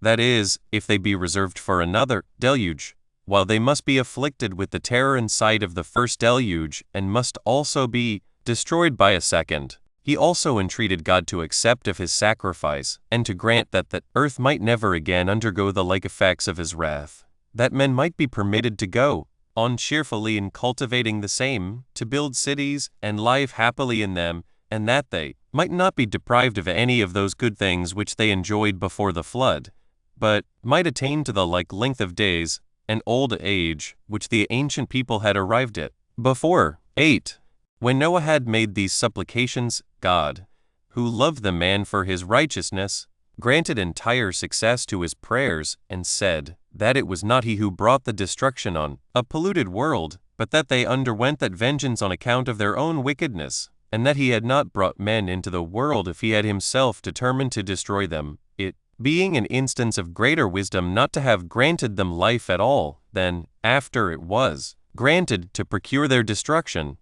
that is, if they be reserved for another deluge, while they must be afflicted with the terror and sight of the first deluge, and must also be destroyed by a second. He also entreated God to accept of his sacrifice, and to grant that the earth might never again undergo the like effects of his wrath, that men might be permitted to go on cheerfully in cultivating the same, to build cities and live happily in them, and that they might not be deprived of any of those good things which they enjoyed before the flood, but might attain to the like length of days and old age which the ancient people had arrived at before. 8. When Noah had made these supplications, God, who loved the man for his righteousness, granted entire success to his prayers, and said that it was not he who brought the destruction on a polluted world, but that they underwent that vengeance on account of their own wickedness, and that he had not brought men into the world if he had himself determined to destroy them, it being an instance of greater wisdom not to have granted them life at all, than, after it was granted, to procure their destruction.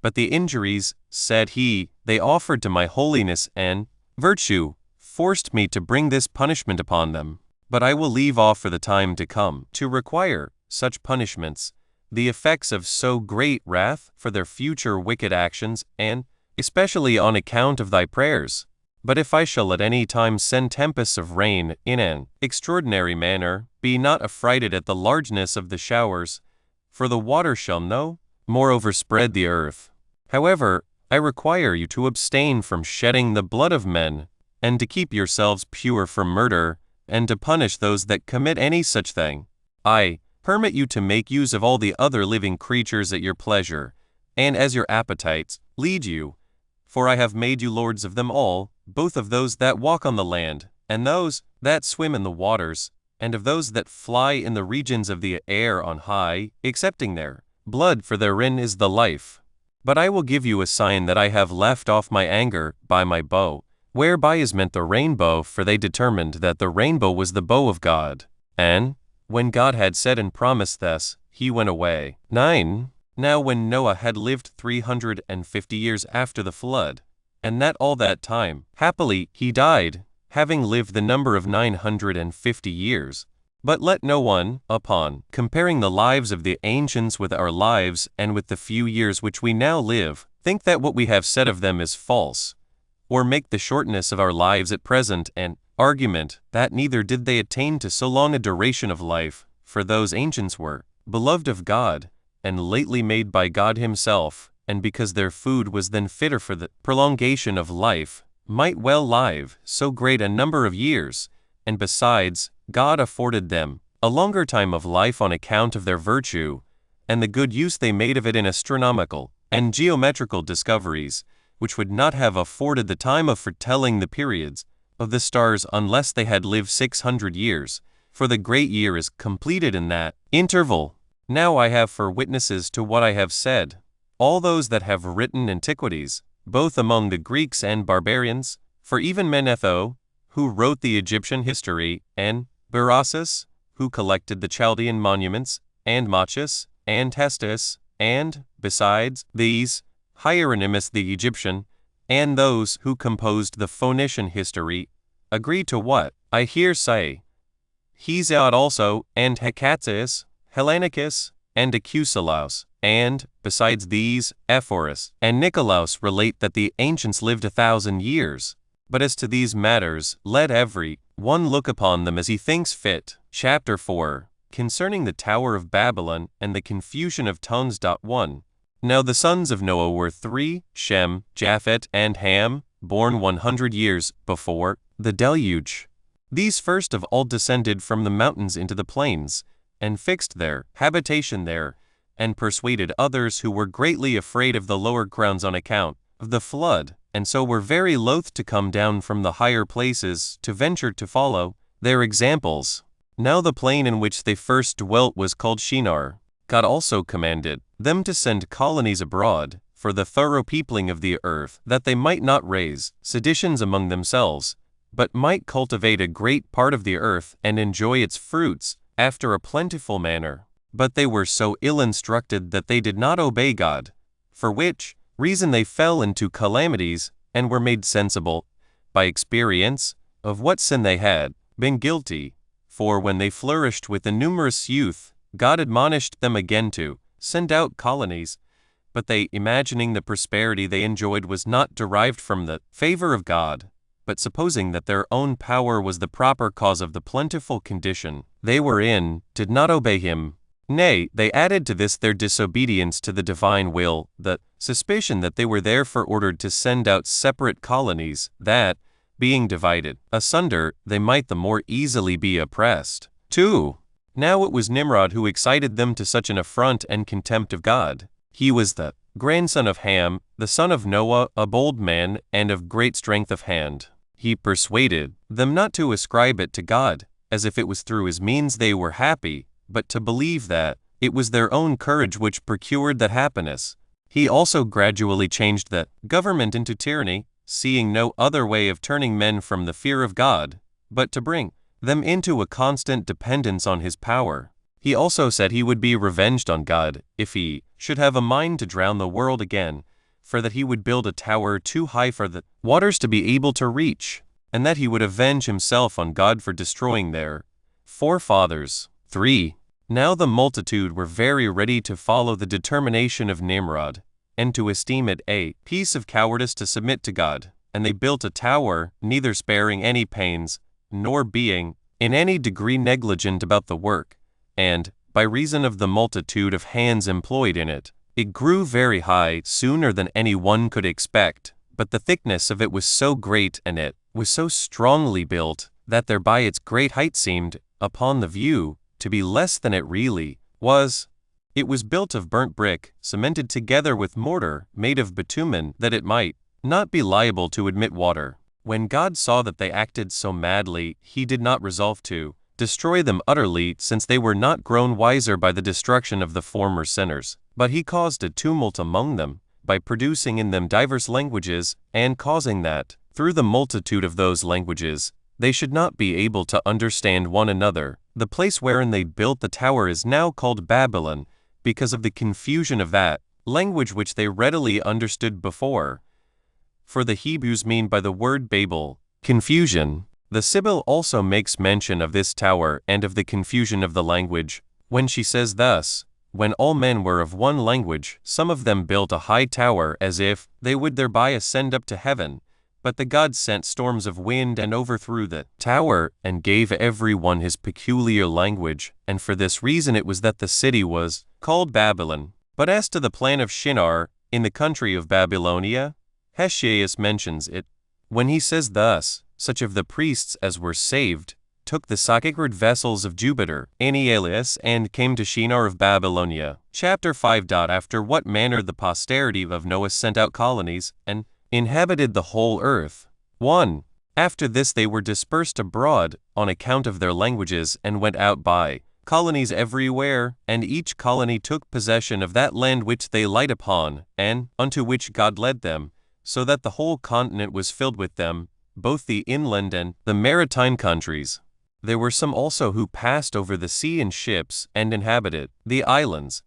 But the injuries, said he, they offered to my holiness and virtue, forced me to bring this punishment upon them. But I will leave off for the time to come to require such punishments, the effects of so great wrath, for their future wicked actions, and especially on account of thy prayers. But if I shall at any time send tempests of rain in an extraordinary manner, be not affrighted at the largeness of the showers, for the water shall no more overspread the earth. However, I require you to abstain from shedding the blood of men, and to keep yourselves pure from murder, and to punish those that commit any such thing. I, permit you to make use of all the other living creatures at your pleasure, and as your appetites lead you. For I have made you lords of them all, both of those that walk on the land, and those that swim in the waters, and of those that fly in the regions of the air on high, excepting their blood, for therein is the life. But I will give you a sign that I have left off my anger by my bow, whereby is meant the rainbow, for they determined that the rainbow was the bow of God. And, when God had said and promised this, he went away. 9. Now when Noah had lived 350 years after the flood, and that all that time, happily, he died, having lived the number of 950 years. But let no one, upon comparing the lives of the ancients with our lives and with the few years which we now live, think that what we have said of them is false, or make the shortness of our lives at present an argument that neither did they attain to so long a duration of life, for those ancients were beloved of God, and lately made by God himself, and because their food was then fitter for the prolongation of life, might well live so great a number of years, and besides, God afforded them a longer time of life on account of their virtue, and the good use they made of it in astronomical and geometrical discoveries, which would not have afforded the time of foretelling the periods of the stars unless they had lived 600 years, for the great year is completed in that interval. Now I have for witnesses to what I have said all those that have written Antiquities, both among the Greeks and barbarians, for even Manetho, who wrote the Egyptian history, and Berossus, who collected the Chaldean monuments, and Machus, and Testus, and, besides these, Hieronymus the Egyptian, and those who composed the Phoenician history, agree to what I here say. Hesiod also, and Hecataeus, Hellenicus, and Acusilaus, and, besides these, Ephorus and Nicolaus relate that the ancients lived 1,000 years. But as to these matters, let every one look upon them as he thinks fit. Chapter 4. Concerning the Tower of Babylon and the confusion of tongues. 1. Now the sons of Noah were 3, Shem, Japhet, and Ham, born 100 years before the deluge. These first of all descended from the mountains into the plains, and fixed their habitation there, and persuaded others who were greatly afraid of the lower grounds on account of the flood, and so were very loath to come down from the higher places to venture to follow their examples. Now the plain in which they first dwelt was called Shinar. God also commanded them to send colonies abroad for the thorough peopling of the earth, that they might not raise seditions among themselves, but might cultivate a great part of the earth and enjoy its fruits after a plentiful manner. But they were so ill instructed that they did not obey God, for which reason they fell into calamities, and were made sensible, by experience, of what sin they had been guilty. For when they flourished with a numerous youth, God admonished them again to send out colonies, but they, imagining the prosperity they enjoyed was not derived from the favor of God, but supposing that their own power was the proper cause of the plentiful condition they were in, did not obey him. Nay, they added to this their disobedience to the divine will, the suspicion that they were therefore ordered to send out separate colonies, that, being divided asunder, they might the more easily be oppressed. 2. Now it was Nimrod who excited them to such an affront and contempt of God. He was the grandson of Ham, the son of Noah, a bold man, and of great strength of hand. He persuaded them not to ascribe it to God, as if it was through his means they were happy, but to believe that it was their own courage which procured that happiness. He also gradually changed the government into tyranny, seeing no other way of turning men from the fear of God, but to bring them into a constant dependence on his power. He also said he would be revenged on God if he should have a mind to drown the world again, for that he would build a tower too high for the waters to be able to reach, and that he would avenge himself on God for destroying their forefathers. 3. Now the multitude were very ready to follow the determination of Nimrod, and to esteem it a piece of cowardice to submit to God, and they built a tower, neither sparing any pains, nor being in any degree negligent about the work, and, by reason of the multitude of hands employed in it, it grew very high sooner than any one could expect, but the thickness of it was so great and it was so strongly built, that thereby its great height seemed, upon the view, to be less than it really was. It was built of burnt brick, cemented together with mortar, made of bitumen, that it might not be liable to admit water. When God saw that they acted so madly, he did not resolve to destroy them utterly, since they were not grown wiser by the destruction of the former sinners. But he caused a tumult among them, by producing in them divers languages, and causing that, through the multitude of those languages, they should not be able to understand one another. The place wherein they built the tower is now called Babylon, because of the confusion of that language which they readily understood before. For the Hebrews mean by the word Babel, confusion. The Sibyl also makes mention of this tower and of the confusion of the language, when she says thus, when all men were of one language, some of them built a high tower as if they would thereby ascend up to heaven. But the gods sent storms of wind and overthrew the tower, and gave every one his peculiar language, and for this reason it was that the city was called Babylon. But as to the plan of Shinar, in the country of Babylonia, Hesychius mentions it, when he says thus, such of the priests as were saved, took the sacred vessels of Jupiter, Anielius, and came to Shinar of Babylonia. Chapter 5. After what manner the posterity of Noah sent out colonies, and inhabited the whole earth. 1. After this they were dispersed abroad, on account of their languages, and went out by colonies everywhere, and each colony took possession of that land which they light upon, and unto which God led them, so that the whole continent was filled with them, both the inland and the maritime countries. There were some also who passed over the sea in ships, and inhabited the islands.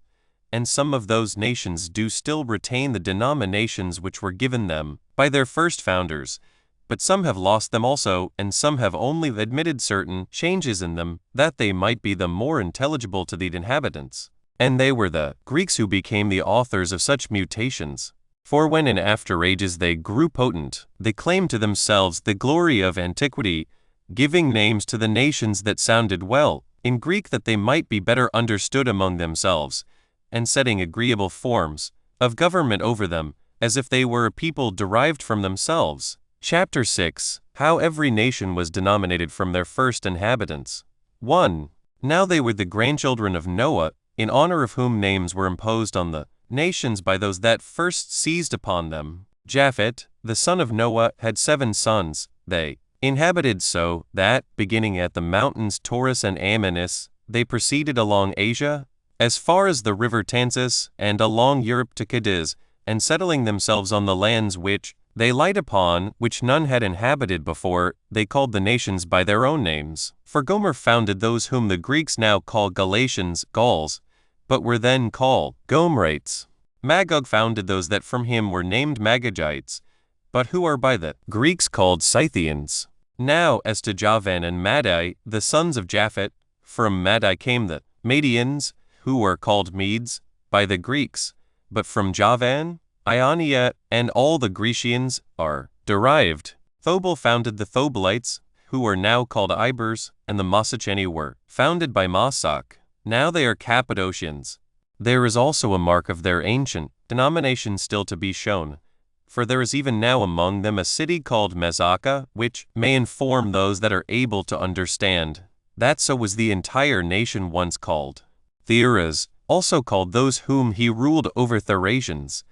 And some of those nations do still retain the denominations which were given them by their first founders, but some have lost them also, and some have only admitted certain changes in them, that they might be the more intelligible to the inhabitants. And they were the Greeks who became the authors of such mutations. For when in after ages they grew potent, they claimed to themselves the glory of antiquity, giving names to the nations that sounded well in Greek, that they might be better understood among themselves, and setting agreeable forms of government over them, as if they were a people derived from themselves. Chapter 6. How every nation was denominated from their first inhabitants. 1. Now they were the grandchildren of Noah, in honor of whom names were imposed on the nations by those that first seized upon them. Japhet, the son of Noah, had 7 sons. They inhabited so that, beginning at the mountains Taurus and Amanus, they proceeded along Asia, as far as the river Tansis, and along Europe to Cadiz, and settling themselves on the lands which they light upon, which none had inhabited before, they called the nations by their own names. For Gomer founded those whom the Greeks now call Galatians, Gauls, but were then called Gomerites. Magog founded those that from him were named Magagites, but who are by the Greeks called Scythians. Now as to Javan and Madai, the sons of Japhet, from Madai came the Medians, who were called Medes, by the Greeks, but from Javan, Ionia, and all the Grecians are derived. Thobal founded the Thobalites, who are now called Ibers, and the Masacheni were founded by Masak. Now they are Cappadocians. There is also a mark of their ancient denomination still to be shown, for there is even now among them a city called Mesaka, which may inform those that are able to understand, that so was the entire nation once called. Theras also called those whom he ruled over Thracians,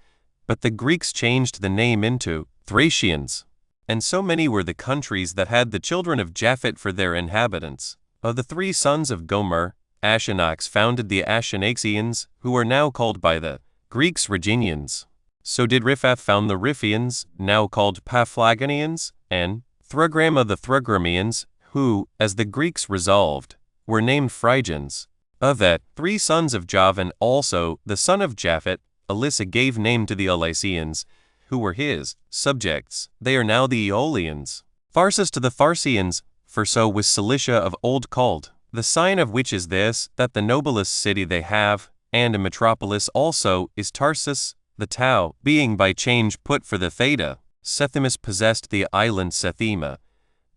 but the Greeks changed the name into Thracians. And so many were the countries that had the children of Japhet for their inhabitants. Of the 3 sons of Gomer, Astyanax founded the Astyanaxians, who are now called by the Greeks Rhaginians. So did Riphath found the Riphians, now called Paphlagonians, and Thragrama the Thragramians, who, as the Greeks resolved, were named Phrygians. Of that 3 sons of Javan also, the son of Japhet, Elissa gave name to the Elysians, who were his subjects. They are now the Aeolians. Pharsis to the Pharsians, for so was Cilicia of old called. The sign of which is this, that the noblest city they have, and a metropolis also, is Tarsus, the Tau, being by change put for the Theta. Sethimus possessed the island Sethima.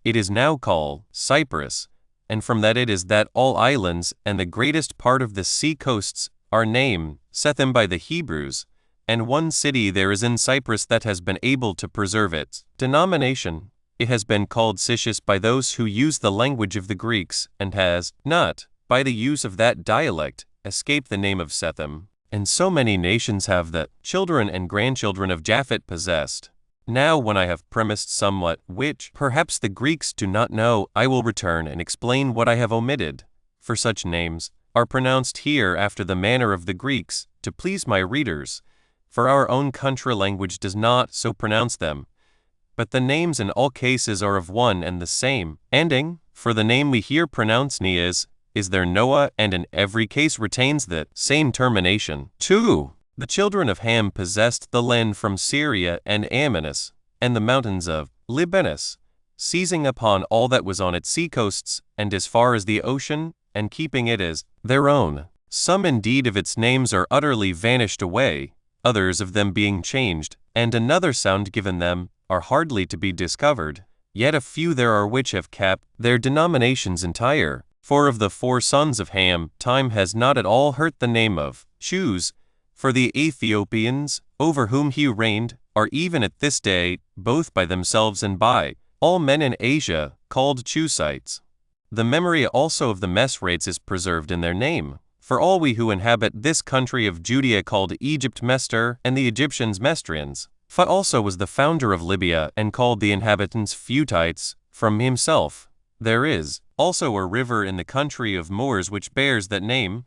It is now called Cyprus, and from that it is that all islands and the greatest part of the sea coasts are named Sethim by the Hebrews, and one city there is in Cyprus that has been able to preserve its denomination. It has been called Sicus by those who use the language of the Greeks, and has not by the use of that dialect, escaped the name of Setham, and so many nations have the children and grandchildren of Japhet possessed. Now when I have premised somewhat, which perhaps the Greeks do not know, I will return and explain what I have omitted. For such names are pronounced here after the manner of the Greeks, to please my readers, for our own country language does not so pronounce them. But the names in all cases are of one and the same ending, for the name we here pronounce ni is there Noah, and in every case retains the same termination. 2. The children of Ham possessed the land from Syria and Ammonius, and the mountains of Libanus, seizing upon all that was on its seacoasts, and as far as the ocean, and keeping it as their own. Some indeed of its names are utterly vanished away, others of them being changed, and another sound given them, are hardly to be discovered. Yet a few there are which have kept their denominations entire. For of the 4 sons of Ham, time has not at all hurt the name of Chus, for the Ethiopians, over whom he reigned, are even at this day, both by themselves and by all men in Asia, called Chusites. The memory also of the Mesrates is preserved in their name. For all we who inhabit this country of Judea called Egypt Mestor, and the Egyptians Mestrians. Phut also was the founder of Libya, and called the inhabitants Phutites, from himself. There is also a river in the country of Moors which bears that name,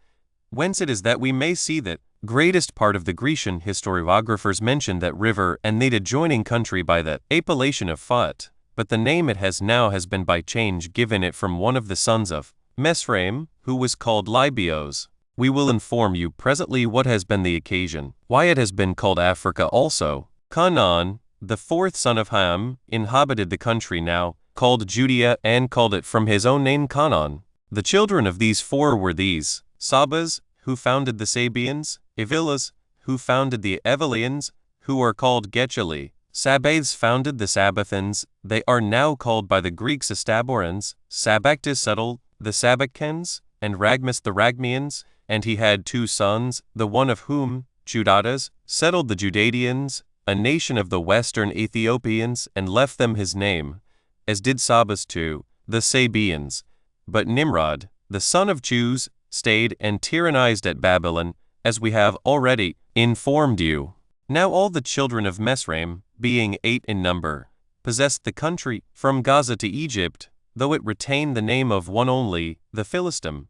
whence it is that we may see that greatest part of the Grecian historiographers mention that river and that adjoining country by the appellation of Phut, but the name it has now has been by change given it from one of the sons of Mesraim, who was called Libios. We will inform you presently what has been the occasion, why it has been called Africa also. Canaan, the 4th son of Ham, inhabited the country now called Judea, and called it from his own name Canaan. The children of these 4 were these: Sabas, who founded the Sabians; Evilas, who founded the Evelians, who are called Gechali; Sabaths founded the Sabathans, they are now called by the Greeks Astaborans; Sabactus settled the Sabacans, and Ragmus the Ragmians, and he had 2 sons, the one of whom, Judatas, settled the Judadians, a nation of the western Ethiopians, and left them his name, as did Sabas too, the Sabians. But Nimrod, the son of Chus, stayed and tyrannized at Babylon, as we have already informed you. Now all the children of Mesraim, being 8 in number, possessed the country from Gaza to Egypt, though it retained the name of one only, the Philistim,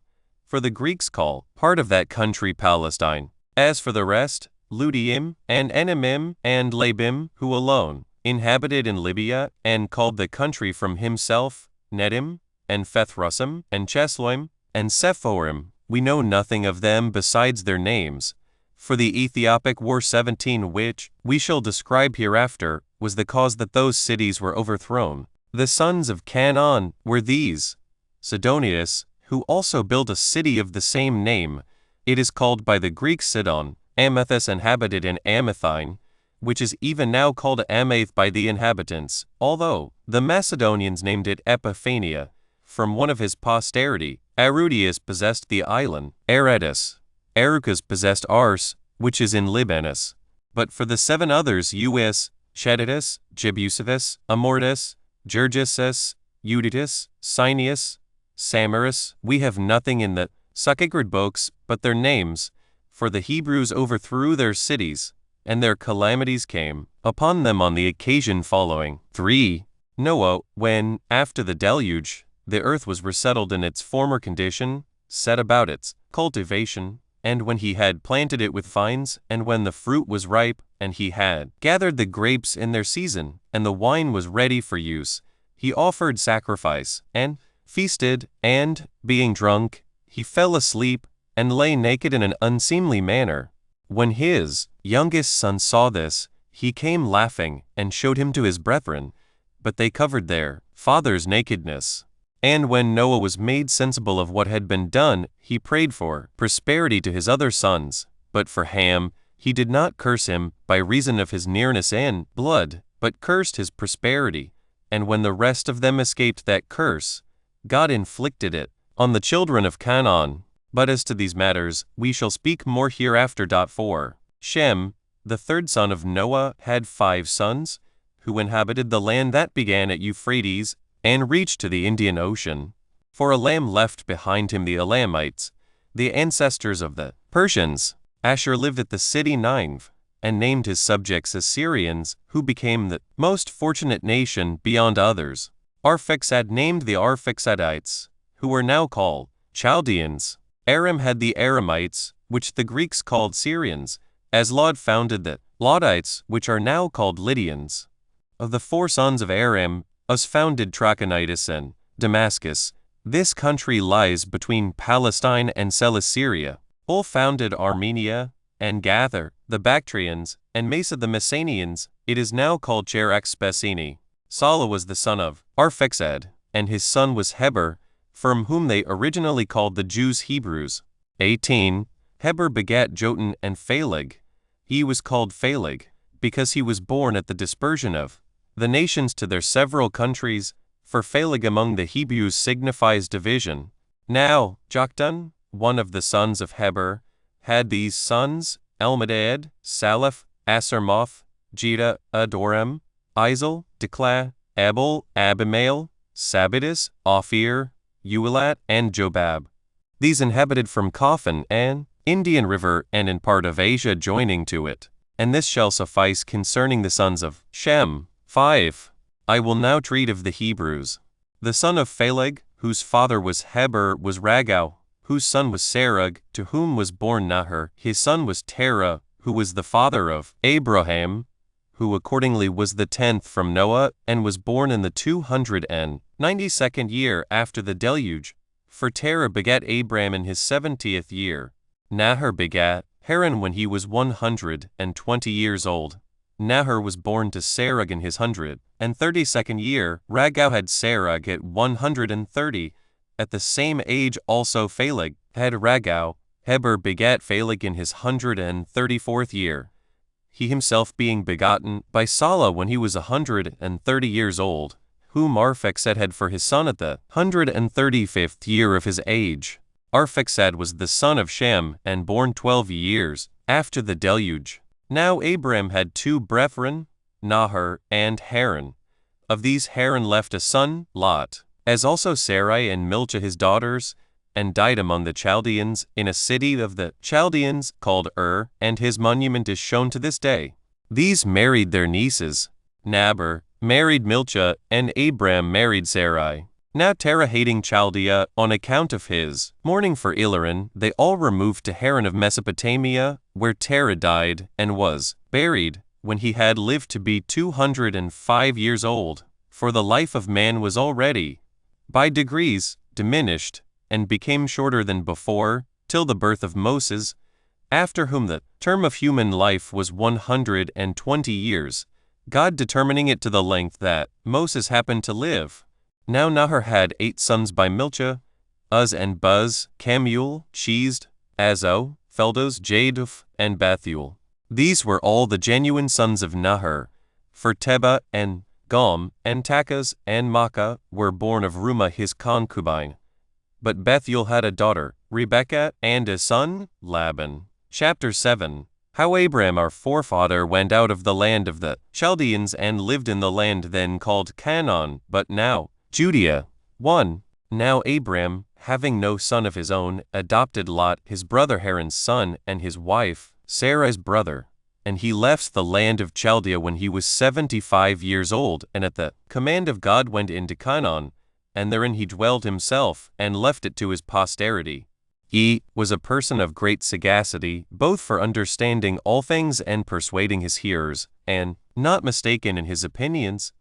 for the Greeks call part of that country Palestine. As for the rest, Ludiim, and Enamim, and Labim, who alone inhabited in Libya, and called the country from himself Nedim, and Phethrusim, and Chesloim, and Sephorim, we know nothing of them besides their names. For the Ethiopic War 17, which we shall describe hereafter, was the cause that those cities were overthrown. The sons of Canaan were these: Sidonius, who also built a city of the same name. It is called by the Greeks Sidon. Amathus inhabited in Amathine, which is even now called Amath by the inhabitants, although the Macedonians named it Epiphania, from one of his posterity. Arudius possessed the island Aretus. Arucus possessed Ars, which is in Libanus. But for the 7 others, Uis, Cheditus, Jebusitis, Amortus, Gergisus, Euditus, Cynius, Samaris, we have nothing in the sacred books but their names, for the Hebrews overthrew their cities, and their calamities came upon them on the occasion following. 3. Noah, when, after the deluge, the earth was resettled in its former condition, set about its cultivation, and when he had planted it with vines, and when the fruit was ripe, and he had gathered the grapes in their season, and the wine was ready for use, he offered sacrifice, and feasted, and, being drunk, he fell asleep, and lay naked in an unseemly manner. When his youngest son saw this, he came laughing, and showed him to his brethren, but they covered their father's nakedness. And when Noah was made sensible of what had been done, he prayed for prosperity to his other sons. But for Ham, he did not curse him by reason of his nearness and blood, but cursed his prosperity. And when the rest of them escaped that curse, God inflicted it on the children of Canaan. But as to these matters, we shall speak more hereafter. 4. Shem, the 3rd son of Noah, had 5 sons, who inhabited the land that began at Euphrates, and reached to the Indian Ocean. For Elam left behind him the Elamites, the ancestors of the Persians. Ashur lived at the city Nineveh, and named his subjects Assyrians, who became the most fortunate nation beyond others. Arphaxad named the Arphaxadites, who were now called Chaldeans. Aram had the Aramites, which the Greeks called Syrians, as Lod founded the Lodites, which are now called Lydians. Of the 4 sons of Aram, Uz founded Trachonitis and Damascus. This country lies between Palestine and Cilicia. Ul founded Armenia, and Gather, the Bactrians, and Mesa the Messenians. It is now called Charax-Spessini. Sala was the son of Arphaxad, and his son was Heber, from whom they originally called the Jews Hebrews. 18. Heber begat Jotan and Phaleg. He was called Phaleg, because he was born at the dispersion of the nations to their several countries, for Phaleg among the Hebrews signifies division. Now, Joktan, one of the sons of Heber, had these sons, Elmadad, Salaph, Asarmoth, Jeda, Adoram, Izel, Diklah, Abel, Abimael, Sabidus, Ophir, Uelat, and Jobab. These inhabited from Cophan and Indian River and in part of Asia joining to it. And this shall suffice concerning the sons of Shem. 5. I will now treat of the Hebrews. The son of Phaleg, whose father was Heber, was Ragau, whose son was Serug, to whom was born Nahor. His son was Terah, who was the father of Abraham, who accordingly was the 10th from Noah, and was born in the 292nd year after the deluge. For Terah begat Abram in his 70th year. Nahor begat Haran when he was 120 years old. Nahor was born to Serug in his 132nd year. Ragau had Serug at 130. At the same age also Phaleg had Ragau. Heber begat Phaleg in his 134th year, he himself being begotten by Sala when he was 130 years old, whom Arphaxad had for his son at the 135th year of his age. Arphaxad was the son of Shem, and born 12 years after the deluge. Now Abram had 2 brethren, Nahor and Haran. Of these Haran left a son, Lot, as also Sarai and Milcah his daughters, and died among the Chaldeans in a city of the Chaldeans called and his monument is shown to this day. These married their nieces. Nabor married Milcah, and Abram married Sarai. Now Terah hating Chaldea on account of his mourning for Ilaran, they all removed to Haran of Mesopotamia, where Terah died and was buried, when he had lived to be 205 years old. For the life of man was already, by degrees, diminished, and became shorter than before, till the birth of Moses, after whom the term of human life was 120 years, God determining it to the length that Moses happened to live. Now Nahor had 8 sons by Milcah, Uz and Buz, Kemuel, Chizd, Azo, Feldos, Jaduf, and Bethuel. These were all the genuine sons of Nahor, for Teba and Gom and Takaz and Makkah were born of Rumah his concubine. But Bethuel had a daughter, Rebekah, and a son, Laban. Chapter 7. How Abram our forefather went out of the land of the Chaldeans and lived in the land then called Canaan, but now Judea. 1. Now Abram, having no son of his own, adopted Lot his brother Haran's son and his wife, Sarai's brother. And he left the land of Chaldea when he was 75 years old, and at the command of God went into Canaan, and therein he dwelled himself, and left it to his posterity. He was a person of great sagacity, both for understanding all things and persuading his hearers, and not mistaken in his opinions,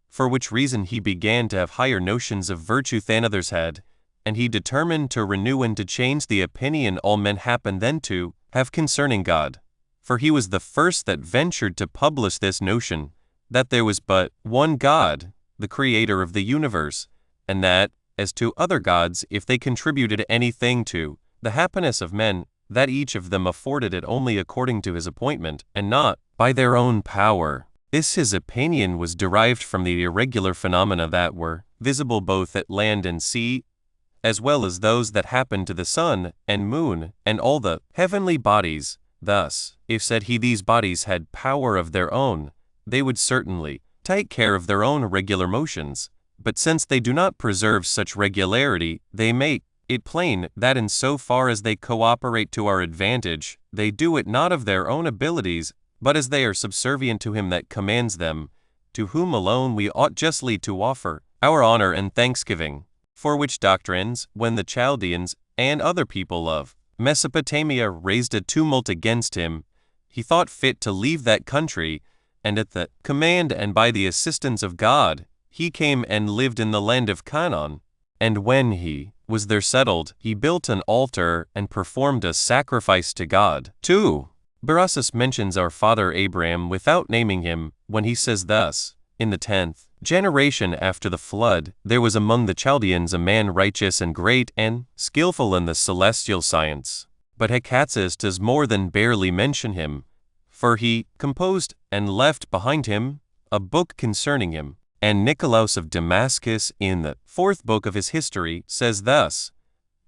for which reason he began to have higher notions of virtue than others had, and he determined to renew and to change the opinion all men happen then to have concerning God. For he was the first that ventured to publish this notion, that there was but one God, the creator of the universe, and that, as to other gods, if they contributed anything to the happiness of men, that each of them afforded it only according to his appointment, and not by their own power. This his opinion was derived from the irregular phenomena that were visible both at land and sea, as well as those that happened to the sun and moon and all the heavenly bodies. Thus, if said he these bodies had power of their own, they would certainly take care of their own regular motions, But since they do not preserve such regularity, they make it plain that in so far as they cooperate to our advantage, they do it not of their own abilities, but as they are subservient to him that commands them, to whom alone we ought justly to offer our honor and thanksgiving. For which doctrines, when the Chaldeans and other people of Mesopotamia raised a tumult against him, he thought fit to leave that country, and at the command and by the assistance of God, he came and lived in the land of Canaan. And when he was there settled, he built an altar and performed a sacrifice to God. 2. Berossus mentions our father Abraham without naming him, when he says thus, in the 10th generation after the flood, there was among the Chaldeans a man righteous and great and skillful in the celestial science. But Hecatsis does more than barely mention him, for he composed and left behind him a book concerning him. And Nicolaus of Damascus, in the 4th book of his history, says thus,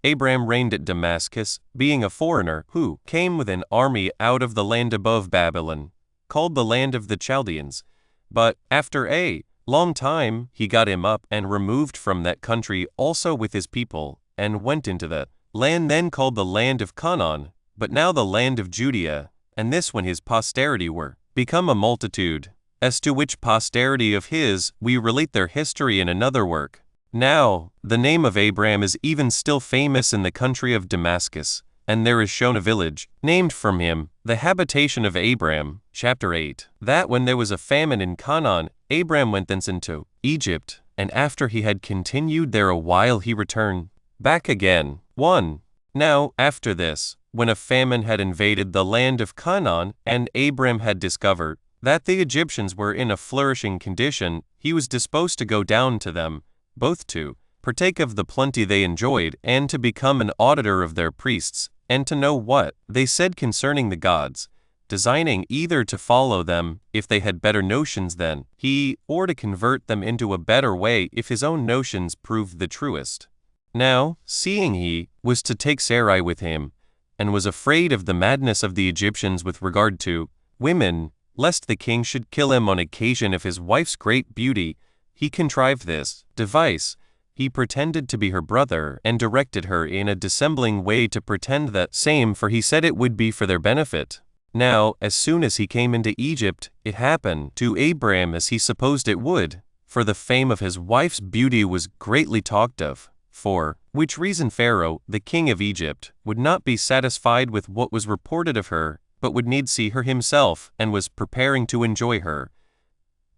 Abraham reigned at Damascus, being a foreigner, who came with an army out of the land above Babylon, called the land of the Chaldeans. But after a long time he got him up and removed from that country also with his people, and went into the land then called the land of Canaan, but now the land of Judea, and this when his posterity were become a multitude, as to which posterity of his we relate their history in another work. Now, the name of Abraham is even still famous in the country of Damascus, and there is shown a village, named from him, the habitation of Abraham, chapter 8, that when there was a famine in Canaan, Abraham went thence into Egypt, and after he had continued there a while he returned back again. 1. Now, after this, when a famine had invaded the land of Canaan, and Abraham had discovered that the Egyptians were in a flourishing condition, he was disposed to go down to them, both to partake of the plenty they enjoyed, and to become an auditor of their priests, and to know what they said concerning the gods, designing either to follow them, if they had better notions than he, or to convert them into a better way if his own notions proved the truest. Now, seeing he was to take Sarai with him, and was afraid of the madness of the Egyptians with regard to women, lest the king should kill him on occasion of his wife's great beauty, he contrived this device. He pretended to be her brother, and directed her in a dissembling way to pretend that same, for he said it would be for their benefit. Now, as soon as he came into Egypt, it happened to Abraham as he supposed it would, for the fame of his wife's beauty was greatly talked of, for which reason Pharaoh, the king of Egypt, would not be satisfied with what was reported of her, but would needs see her himself, and was preparing to enjoy her.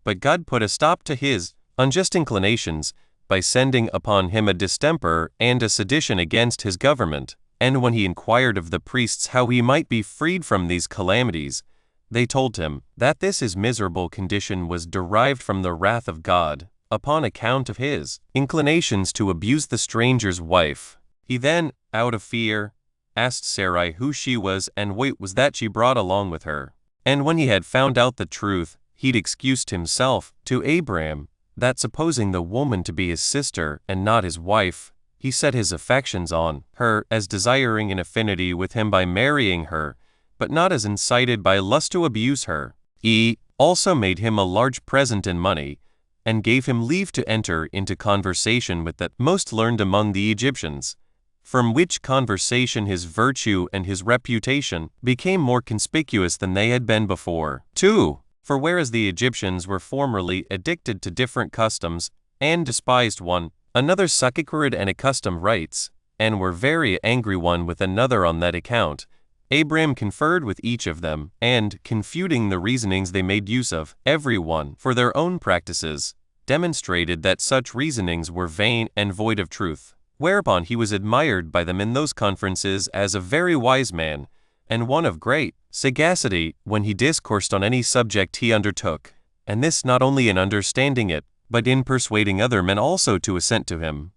But God put a stop to his unjust inclinations, by sending upon him a distemper and a sedition against his government. And when he inquired of the priests how he might be freed from these calamities, they told him that this his miserable condition was derived from the wrath of God, upon account of his inclinations to abuse the stranger's wife. He then, out of fear, asked Sarai who she was and what was that she brought along with her. And when he had found out the truth, he'd excused himself to Abraham, that supposing the woman to be his sister and not his wife, he set his affections on her, as desiring an affinity with him by marrying her, but not as incited by lust to abuse her. He also made him a large present in money, and gave him leave to enter into conversation with the most learned among the Egyptians, from which conversation his virtue and his reputation became more conspicuous than they had been before. 2. For whereas the Egyptians were formerly addicted to different customs, and despised one another's sacred and accustomed rites, and were very angry one with another on that account, Abraham conferred with each of them, and, confuting the reasonings they made use of, every one for their own practices, demonstrated that such reasonings were vain and void of truth. Whereupon he was admired by them in those conferences as a very wise man, and one of great sagacity when he discoursed on any subject he undertook, and this not only in understanding it, but in persuading other men also to assent to him.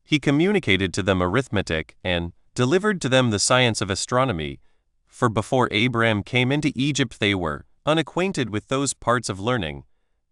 He communicated to them arithmetic, and delivered to them the science of astronomy, for before Abraham came into Egypt they were unacquainted with those parts of learning,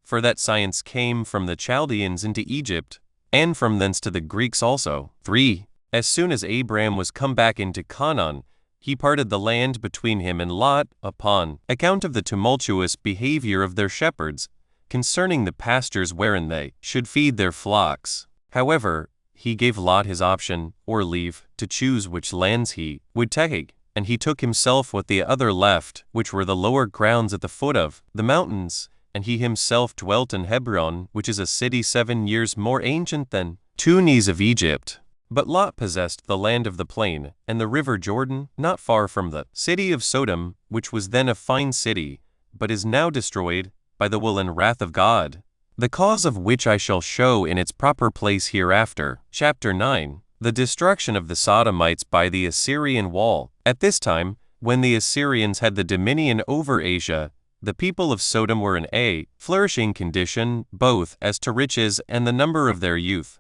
for that science came from the Chaldeans into Egypt, and from thence to the Greeks also. 3. As soon as Abraham was come back into Canaan, he parted the land between him and Lot, upon account of the tumultuous behavior of their shepherds, concerning the pastures wherein they should feed their flocks. However, he gave Lot his option, or leave, to choose which lands he would take, and he took himself what the other left, which were the lower grounds at the foot of the mountains, and he himself dwelt in Hebron, which is a city 7 years more ancient than Tunis of Egypt. But Lot possessed the land of the plain, and the river Jordan, not far from the city of Sodom, which was then a fine city, but is now destroyed by the will and wrath of God, the cause of which I shall show in its proper place hereafter. Chapter 9. The destruction of the Sodomites by the Assyrian wall. At this time, when the Assyrians had the dominion over Asia, the people of Sodom were in a flourishing condition, both as to riches and the number of their youth.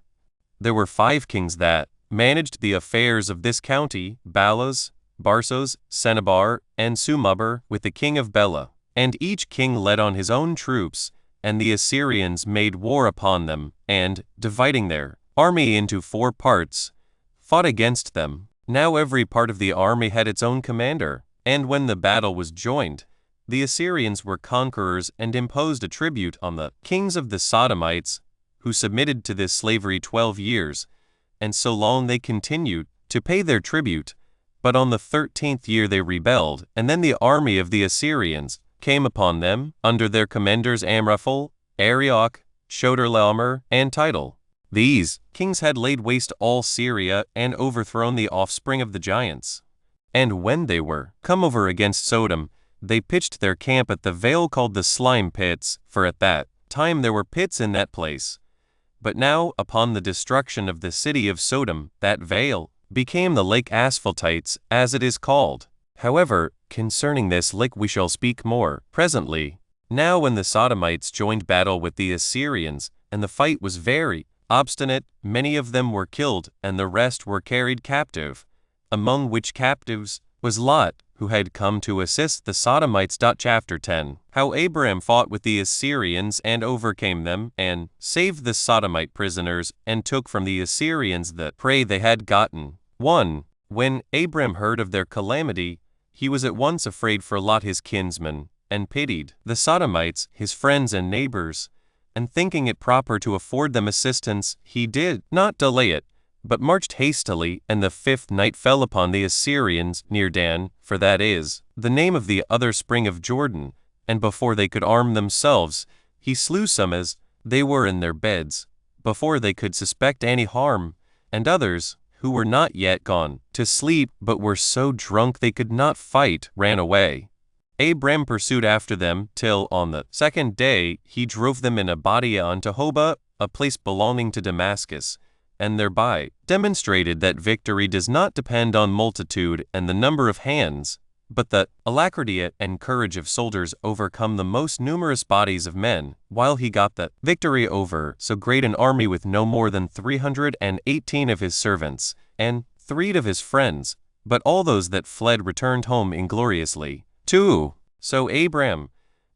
There were 5 kings that managed the affairs of this county, Balas, Barsos, Sennabar, and Sumabber, with the king of Bela. And each king led on his own troops, and the Assyrians made war upon them, and, dividing their army into 4 parts, fought against them. Now every part of the army had its own commander, and when the battle was joined, the Assyrians were conquerors and imposed a tribute on the kings of the Sodomites, who submitted to this slavery 12 years, and so long they continued to pay their tribute. But on the 13th year they rebelled, and then the army of the Assyrians came upon them, under their commanders Amraphel, Arioch, Chedorlaomer, and Tidal. These kings had laid waste all Syria and overthrown the offspring of the giants. And when they were come over against Sodom, they pitched their camp at the vale called the Slime Pits, for at that time there were pits in that place. But now, upon the destruction of the city of Sodom, that vale became the lake Asphaltites, as it is called. However, concerning this lake we shall speak more presently. Now when the Sodomites joined battle with the Assyrians, and the fight was very obstinate, many of them were killed, and the rest were carried captive, among which captives was Lot, who had come to assist the Sodomites. Chapter 10. How Abraham fought with the Assyrians and overcame them, and saved the Sodomite prisoners, and took from the Assyrians the prey they had gotten. 1. When Abraham heard of their calamity, he was at once afraid for Lot his kinsman, and pitied the Sodomites, his friends and neighbors, and thinking it proper to afford them assistance, he did not delay it, but marched hastily, and the 5th night fell upon the Assyrians near Dan, for that is the name of the other spring of Jordan, and before they could arm themselves, he slew some as they were in their beds, before they could suspect any harm, and others, who were not yet gone to sleep, but were so drunk they could not fight, ran away. Abram pursued after them, till on the 2nd day he drove them in a body unto Hobah, a place belonging to Damascus, and thereby demonstrated that victory does not depend on multitude and the number of hands, but that alacrity and courage of soldiers overcome the most numerous bodies of men, while he got the victory over so great an army with no more than 318 of his servants, and 3 of his friends, but all those that fled returned home ingloriously. 2. So Abram,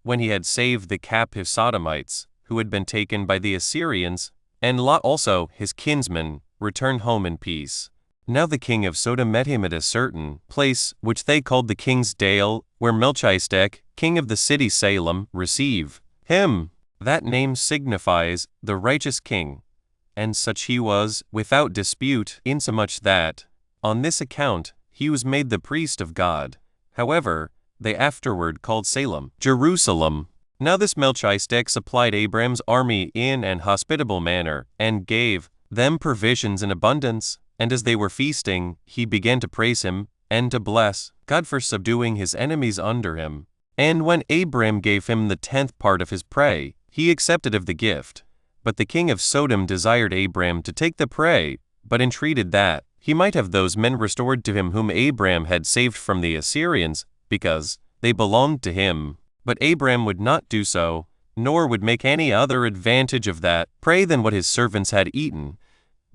when he had saved the captive Sodomites, who had been taken by the Assyrians, and Lot also, his kinsman, returned home in peace. Now the king of Sodom met him at a certain place, which they called the King's Dale, where Melchizedek, king of the city Salem, received him. That name signifies the righteous king, and such he was, without dispute, insomuch that, on this account, he was made the priest of God. However, they afterward called Salem Jerusalem. Now this Melchizedek supplied Abram's army in an hospitable manner, and gave them provisions in abundance. And as they were feasting, he began to praise him, and to bless God for subduing his enemies under him. And when Abram gave him the 10th part of his prey, he accepted of the gift. But the king of Sodom desired Abram to take the prey, but entreated that he might have those men restored to him whom Abram had saved from the Assyrians, because they belonged to him. But Abram would not do so, nor would make any other advantage of that prey than what his servants had eaten,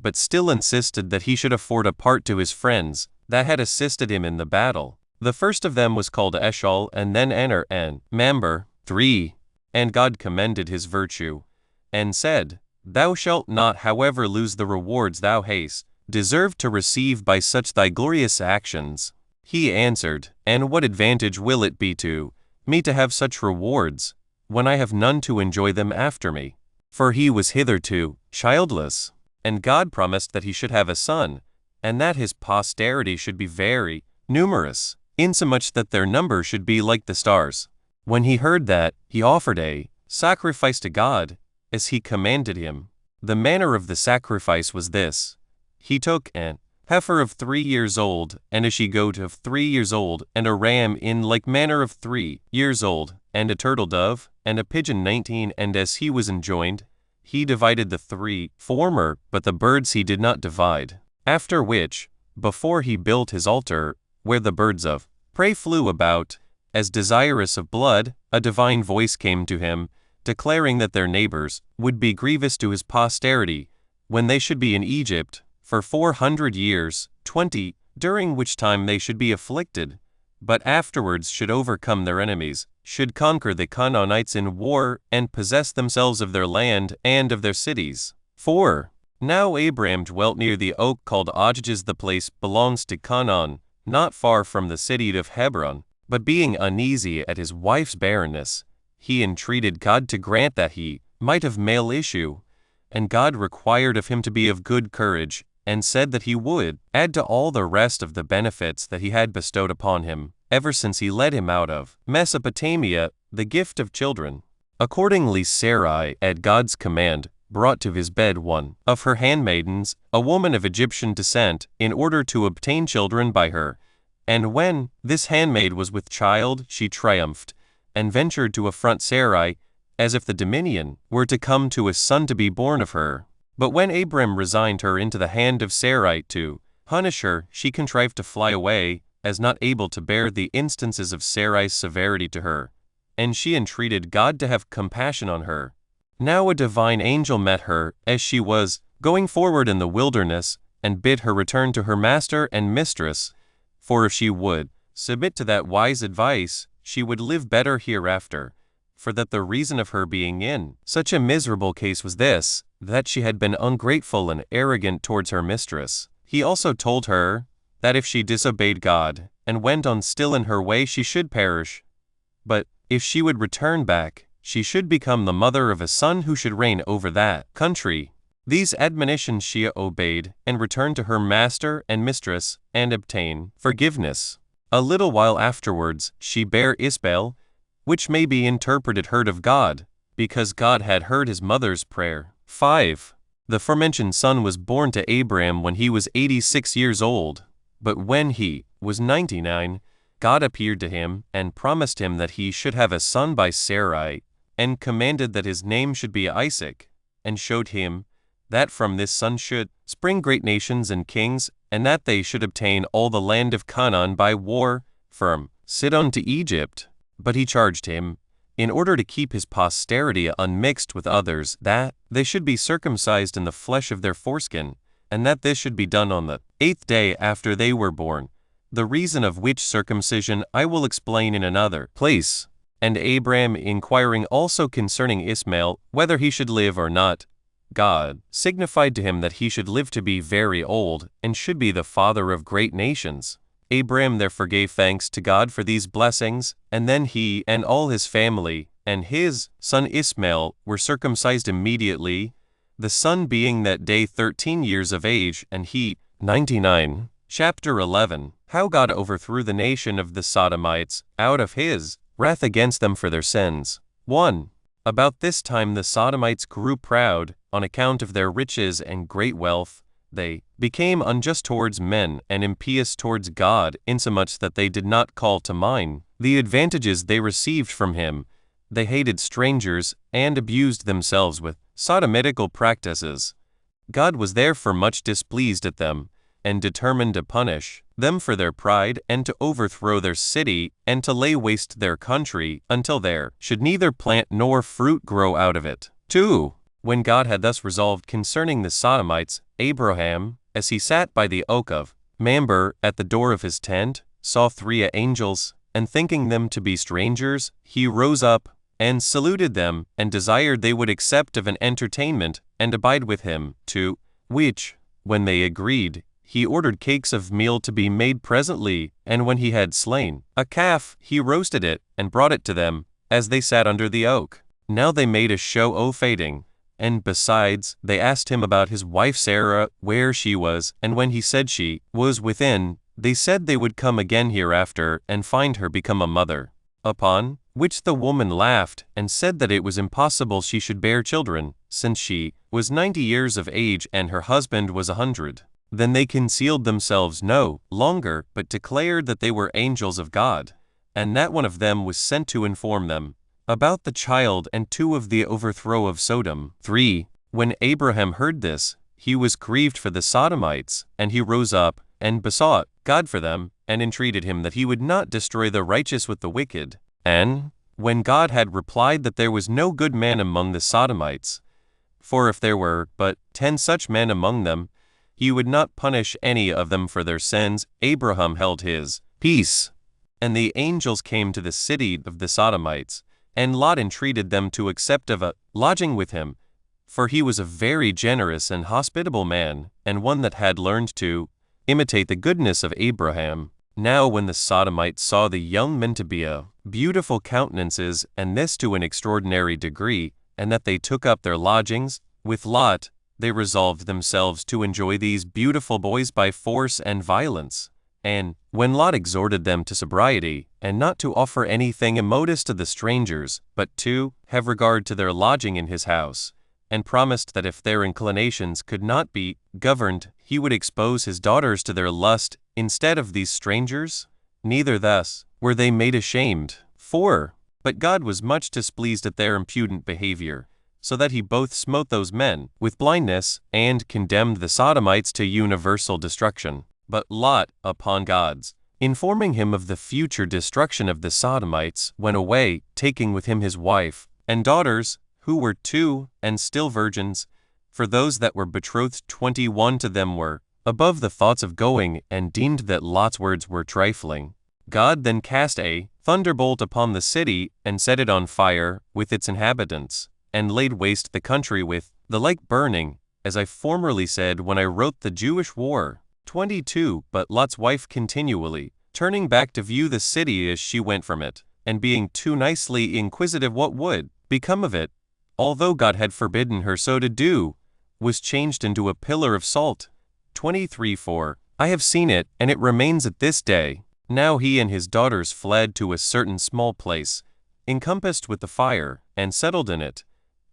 but still insisted that he should afford a part to his friends that had assisted him in the battle. The first of them was called Eshol, and then Aner and Mamber. 3. And God commended his virtue, and said, Thou shalt not however lose the rewards thou hast deserved to receive by such thy glorious actions. He answered, And what advantage will it be to me to have such rewards, when I have none to enjoy them after me? For he was hitherto childless, and God promised that he should have a son, and that his posterity should be very numerous, insomuch that their number should be like the stars. When he heard that, he offered a sacrifice to God, as he commanded him. The manner of the sacrifice was this: he took an heifer of 3 years old, and a she-goat of 3 years old, and a ram in like manner of 3 years old, and a turtle-dove, and a pigeon 19, and as he was enjoined, he divided the 3 former, but the birds he did not divide. After which, before he built his altar, where the birds of prey flew about, as desirous of blood, a divine voice came to him, declaring that their neighbors would be grievous to his posterity, when they should be in Egypt, for 400 years, 20, during which time they should be afflicted, but afterwards should overcome their enemies, should conquer the Canaanites in war, and possess themselves of their land and of their cities. 4. Now Abram dwelt near the oak called Ojges. The place belongs to Canaan, not far from the city of Hebron. But being uneasy at his wife's barrenness, he entreated God to grant that he might have male issue. And God required of him to be of good courage, and said that he would add to all the rest of the benefits that he had bestowed upon him, ever since he led him out of Mesopotamia, the gift of children. Accordingly Sarai, at God's command, brought to his bed one of her handmaidens, a woman of Egyptian descent, in order to obtain children by her. And when this handmaid was with child, she triumphed, and ventured to affront Sarai, as if the dominion were to come to a son to be born of her. But when Abram resigned her into the hand of Sarai to punish her, she contrived to fly away, as not able to bear the instances of Sarai's severity to her. And she entreated God to have compassion on her. Now a divine angel met her, as she was going forward in the wilderness, and bid her return to her master and mistress. For if she would submit to that wise advice, she would live better hereafter. For that the reason of her being in such a miserable case was this, that she had been ungrateful and arrogant towards her mistress. He also told her that if she disobeyed God, and went on still in her way, she should perish. But if she would return back, she should become the mother of a son who should reign over that country. These admonitions she obeyed, and returned to her master and mistress, and obtained forgiveness. A little while afterwards she bare Isbel, which may be interpreted heard of God, because God had heard his mother's prayer. 5. The forementioned son was born to Abram when he was 86 years old, but when he was 99, God appeared to him, and promised him that he should have a son by Sarai, and commanded that his name should be Isaac, and showed him that from this son should spring great nations and kings, and that they should obtain all the land of Canaan by war, from Sidon to Egypt. But he charged him, in order to keep his posterity unmixed with others, that they should be circumcised in the flesh of their foreskin, and that this should be done on the 8th day after they were born. The reason of which circumcision I will explain in another place. And Abram, inquiring also concerning Ishmael, whether he should live or not, God signified to him that he should live to be very old, and should be the father of great nations. Abram therefore gave thanks to God for these blessings, and then he and all his family, and his son Ishmael, were circumcised immediately, the son being that day 13 years of age, and he 99. Chapter 11. How God overthrew the nation of the Sodomites, out of his wrath against them for their sins. 1. About this time the Sodomites grew proud, on account of their riches and great wealth. They became unjust towards men, and impious towards God, insomuch that they did not call to mind the advantages they received from him. They hated strangers, and abused themselves with sodomitical practices. God was therefore much displeased at them, and determined to punish them for their pride, and to overthrow their city, and to lay waste their country, until there should neither plant nor fruit grow out of it. 2. When God had thus resolved concerning the Sodomites, Abraham, as he sat by the oak of Mamre at the door of his tent, saw 3 angels, and thinking them to be strangers, he rose up, and saluted them, and desired they would accept of an entertainment, and abide with him. 2. Which, when they agreed, he ordered cakes of meal to be made presently, and when he had slain a calf, he roasted it, and brought it to them, as they sat under the oak. Now they made a show o' fading, and besides, they asked him about his wife Sarah, where she was, and when he said she was within, they said they would come again hereafter and find her become a mother. Upon which the woman laughed, and said that it was impossible she should bear children, since she was 90 years of age and her husband was 100. Then they concealed themselves no longer, but declared that they were angels of God, and that one of them was sent to inform them about the child, and 2 of the overthrow of Sodom. 3. When Abraham heard this, he was grieved for the Sodomites, and he rose up and besought God for them, and entreated him that he would not destroy the righteous with the wicked. And when God had replied that there was no good man among the Sodomites, for if there were but 10 such men among them, he would not punish any of them for their sins, Abraham held his peace. And the angels came to the city of the Sodomites, and Lot entreated them to accept of a lodging with him, for he was a very generous and hospitable man, and one that had learned to imitate the goodness of Abraham. Now when the Sodomites saw the young men to be of beautiful countenances, and this to an extraordinary degree, and that they took up their lodgings with Lot, they resolved themselves to enjoy these beautiful boys by force and violence. And when Lot exhorted them to sobriety, and not to offer anything immodest to the strangers, but to have regard to their lodging in his house, and promised that if their inclinations could not be governed, he would expose his daughters to their lust instead of these strangers, neither thus were they made ashamed. 4. But God was much displeased at their impudent behavior, so that he both smote those men with blindness, and condemned the Sodomites to universal destruction. But Lot, upon God's informing him of the future destruction of the Sodomites, went away, taking with him his wife and daughters, who were 2 and still virgins, for those that were betrothed 21 to them were above the thoughts of going, and deemed that Lot's words were trifling. God then cast a thunderbolt upon the city, and set it on fire with its inhabitants, and laid waste the country with the like burning, as I formerly said when I wrote the Jewish war. 22. But Lot's wife continually turning back to view the city as she went from it, and being too nicely inquisitive what would become of it, although God had forbidden her so to do, was changed into a pillar of salt. 23. For I have seen it, and it remains at this day. Now he and his daughters fled to a certain small place, encompassed with the fire, and settled in it.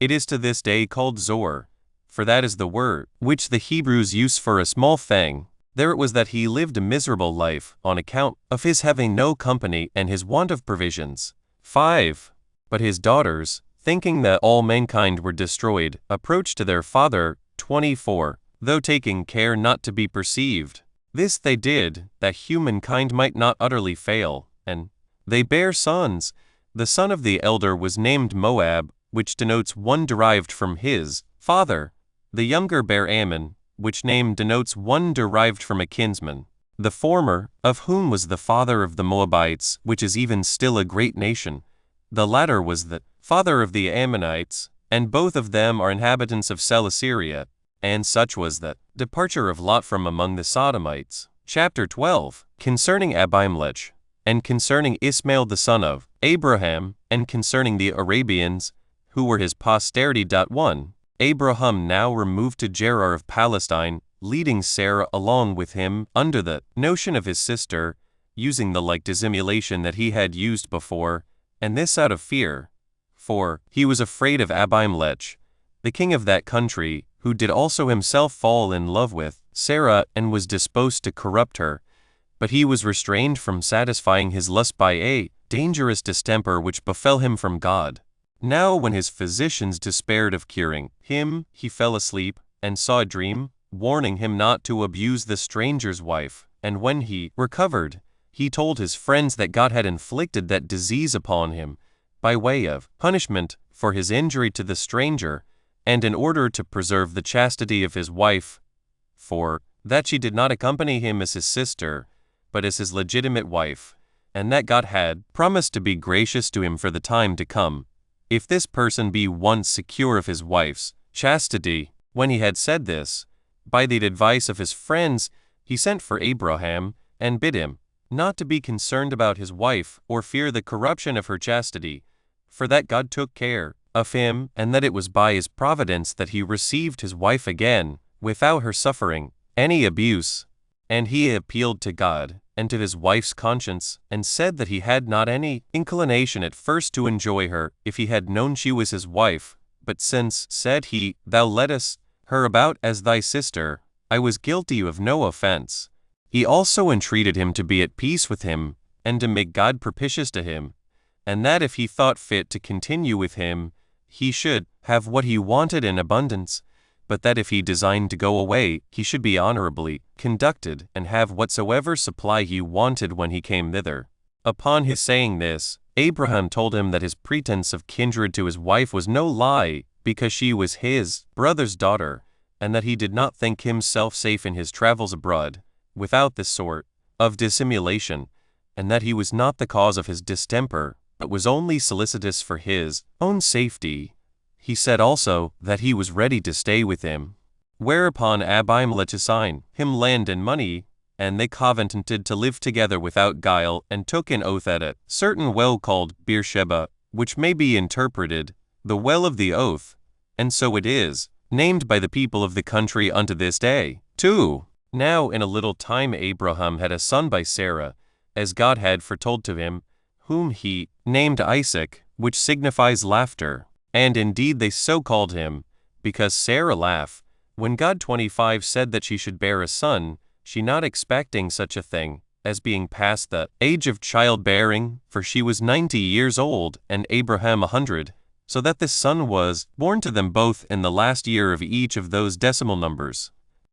It is to this day called Zor, for that is the word which the Hebrews use for a small thing. There it was that he lived a miserable life, on account of his having no company and his want of provisions. 5. But his daughters, thinking that all mankind were destroyed, approached to their father. 24. Though taking care not to be perceived. This they did, that humankind might not utterly fail, and they bare sons. The son of the elder was named Moab, which denotes one derived from his father. The younger bare Ammon, which name denotes one derived from a kinsman. The former, of whom was the father of the Moabites, which is even still a great nation. The latter was the father of the Ammonites, and both of them are inhabitants of Celesyria. And such was the departure of Lot from among the Sodomites. Chapter 12. Concerning Abimelech, and concerning Ismail the son of Abraham, and concerning the Arabians, who were his posterity. 1. Abraham now removed to Gerar of Palestine, leading Sarah along with him under the notion of his sister, using the like dissimulation that he had used before, and this out of fear. For he was afraid of Abimelech, the king of that country, who did also himself fall in love with Sarah, and was disposed to corrupt her. But he was restrained from satisfying his lust by a dangerous distemper which befell him from God. Now when his physicians despaired of curing him, he fell asleep, and saw a dream, warning him not to abuse the stranger's wife. And when he recovered, he told his friends that God had inflicted that disease upon him, by way of punishment for his injury to the stranger, and in order to preserve the chastity of his wife, for that she did not accompany him as his sister, but as his legitimate wife, and that God had promised to be gracious to him for the time to come, if this person be once secure of his wife's chastity. When he had said this, by the advice of his friends, he sent for Abraham, and bid him not to be concerned about his wife, or fear the corruption of her chastity, for that God took care of him, and that it was by his providence that he received his wife again, without her suffering any abuse. And he appealed to God and to his wife's conscience, and said that he had not any inclination at first to enjoy her, if he had known she was his wife. But since, said he, thou leddest her about as thy sister, I was guilty of no offense. He also entreated him to be at peace with him, and to make God propitious to him, and that if he thought fit to continue with him, he should have what he wanted in abundance, but that if he designed to go away, he should be honorably conducted, and have whatsoever supply he wanted when he came thither. Upon his saying this, Abraham told him that his pretense of kindred to his wife was no lie, because she was his brother's daughter, and that he did not think himself safe in his travels abroad, without this sort of dissimulation, and that he was not the cause of his distemper, but was only solicitous for his own safety. He said also that he was ready to stay with him. Whereupon Abimelech assigned him land and money, and they covenanted to live together without guile, and took an oath at a certain well called Beersheba, which may be interpreted, the well of the oath, and so it is, named by the people of the country unto this day. 2. Now in a little time Abraham had a son by Sarah, as God had foretold to him, whom he named Isaac, which signifies laughter. And indeed they so called him, because Sarah laughed, when God 25 said that she should bear a son, she not expecting such a thing, as being past the age of childbearing, for she was 90 years old, and Abraham 100, so that this son was born to them both in the last year of each of those decimal numbers.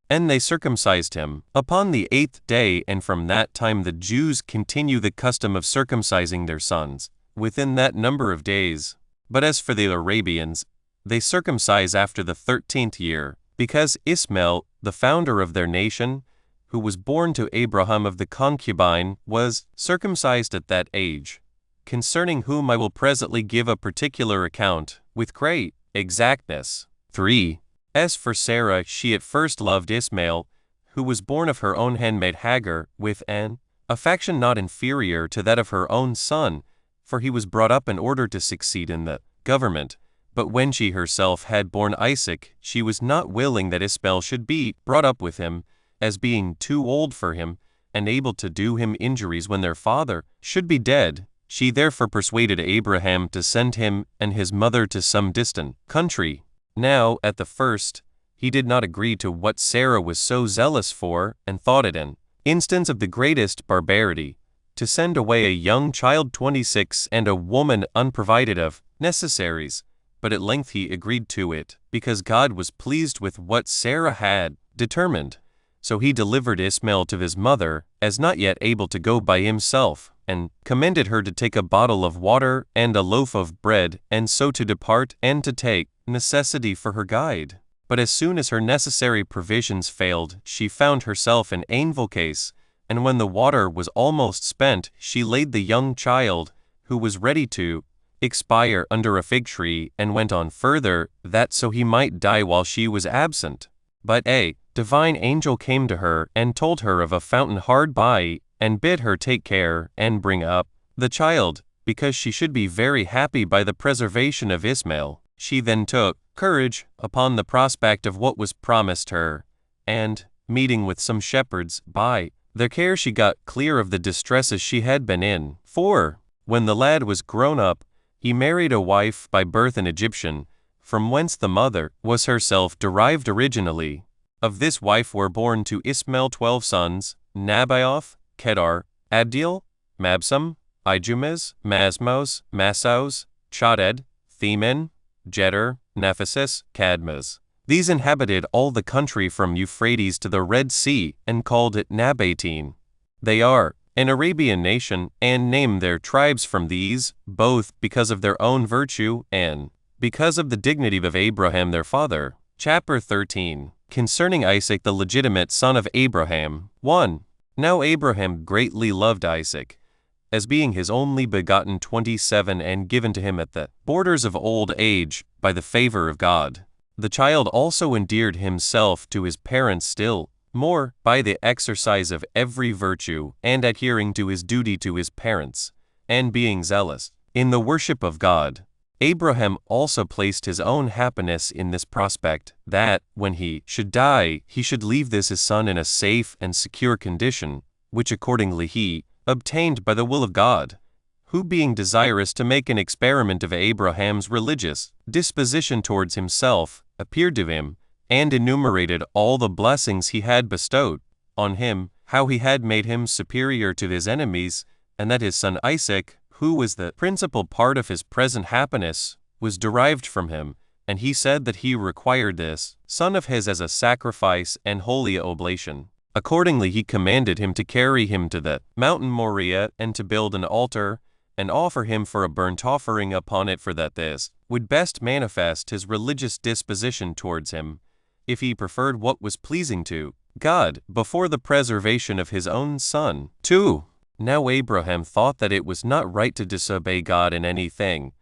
And they circumcised him upon the 8th day, and from that time the Jews continue the custom of circumcising their sons within that number of days. But as for the Arabians, they circumcise after the 13th year, because Ishmael, the founder of their nation, who was born to Abraham of the concubine, was circumcised at that age, concerning whom I will presently give a particular account, with great exactness. 3. As for Sarah, she at first loved Ishmael, who was born of her own handmaid Hagar, with an affection not inferior to that of her own son, for he was brought up in order to succeed in the government. But when she herself had borne Isaac, she was not willing that Ishmael should be brought up with him, as being too old for him, and able to do him injuries when their father should be dead. She therefore persuaded Abraham to send him and his mother to some distant country. Now, at the first, he did not agree to what Sarah was so zealous for, and thought it an instance of the greatest barbarity, to send away a young child 26 and a woman unprovided of necessaries. But at length he agreed to it, because God was pleased with what Sarah had determined. So he delivered Ishmael to his mother, as not yet able to go by himself, and commended her to take a bottle of water and a loaf of bread, and so to depart, and to take necessity for her guide. But as soon as her necessary provisions failed, she found herself in anvil case, and when the water was almost spent, she laid the young child, who was ready to expire, under a fig tree, and went on further, that so he might die while she was absent. But a divine angel came to her, and told her of a fountain hard by, and bid her take care, and bring up the child, because she should be very happy by the preservation of Ishmael. She then took courage upon the prospect of what was promised her, and, meeting with some shepherds, by their care she got clear of the distresses she had been in. 4. When the lad was grown up, he married a wife by birth an Egyptian, from whence the mother was herself derived originally. Of this wife were born to Ishmael 12 sons, Nabaioth, Kedar, Abdil, Mabsam, Ijumes, Masmos, Masaus, Chaded, Theman, Jeter, Nephasis, Cadmas. These inhabited all the country from Euphrates to the Red Sea, and called it Nabatean. They are an Arabian nation, and name their tribes from these, both because of their own virtue, and because of the dignity of Abraham their father. Chapter 13. Concerning Isaac the legitimate son of Abraham. 1. Now Abraham greatly loved Isaac, as being his only begotten 27, and given to him at the borders of old age, by the favor of God. The child also endeared himself to his parents still more, by the exercise of every virtue, and adhering to his duty to his parents, and being zealous in the worship of God. Abraham also placed his own happiness in this prospect, that, when he should die, he should leave this his son in a safe and secure condition, which accordingly he obtained by the will of God, who being desirous to make an experiment of Abraham's religious disposition towards himself, appeared to him, and enumerated all the blessings he had bestowed on him, how he had made him superior to his enemies, and that his son Isaac, who was the principal part of his present happiness, was derived from him, and he said that he required this son of his as a sacrifice and holy oblation. Accordingly he commanded him to carry him to the mountain Moriah, and to build an altar, and offer him for a burnt offering upon it, for that this would best manifest his religious disposition towards him, if he preferred what was pleasing to God before the preservation of his own son. 2. Now Abraham thought that it was not right to disobey God in anything,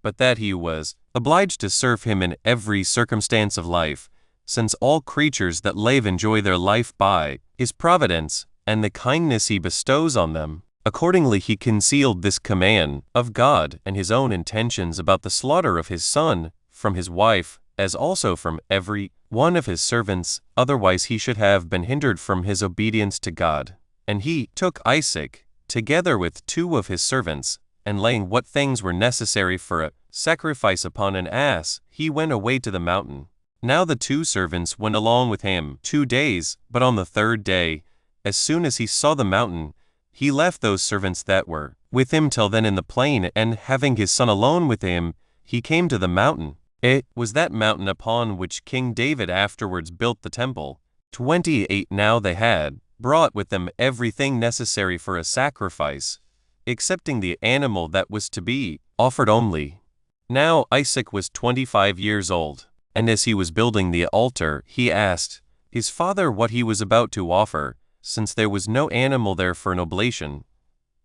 but that he was obliged to serve him in every circumstance of life, since all creatures that live enjoy their life by his providence and the kindness he bestows on them. Accordingly he concealed this command of God and his own intentions about the slaughter of his son from his wife, as also from every one of his servants, otherwise he should have been hindered from his obedience to God. And he took Isaac, together with 2 of his servants, and laying what things were necessary for a sacrifice upon an ass, he went away to the mountain. Now the 2 servants went along with him 2 days, but on the 3rd day, as soon as he saw the mountain, he left those servants that were with him till then in the plain, and having his son alone with him, he came to the mountain. It was that mountain upon which King David afterwards built the temple. 28 Now they had brought with them everything necessary for a sacrifice, excepting the animal that was to be offered only. Now Isaac was 25 years old, and as he was building the altar, he asked his father what he was about to offer, since there was no animal there for an oblation.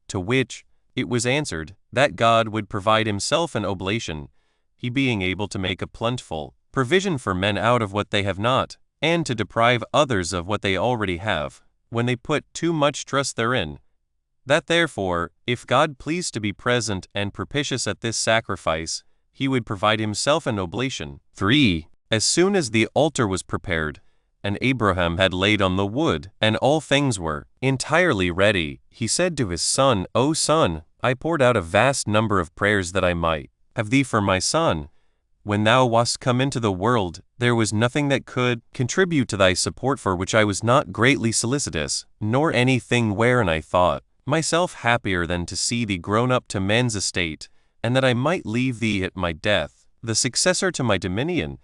To which it was answered, that God would provide himself an oblation, he being able to make a plentiful provision for men out of what they have not, and to deprive others of what they already have, when they put too much trust therein. That therefore, if God pleased to be present and propitious at this sacrifice, he would provide himself an oblation. 3. As soon as the altar was prepared, and Abraham had laid on the wood, and all things were entirely ready, he said to his son, O son, I poured out a vast number of prayers that I might have thee for my son. When thou wast come into the world, there was nothing that could contribute to thy support, for which I was not greatly solicitous, nor anything wherein I thought myself happier than to see thee grown up to man's estate, and that I might leave thee at my death, the successor to my dominion.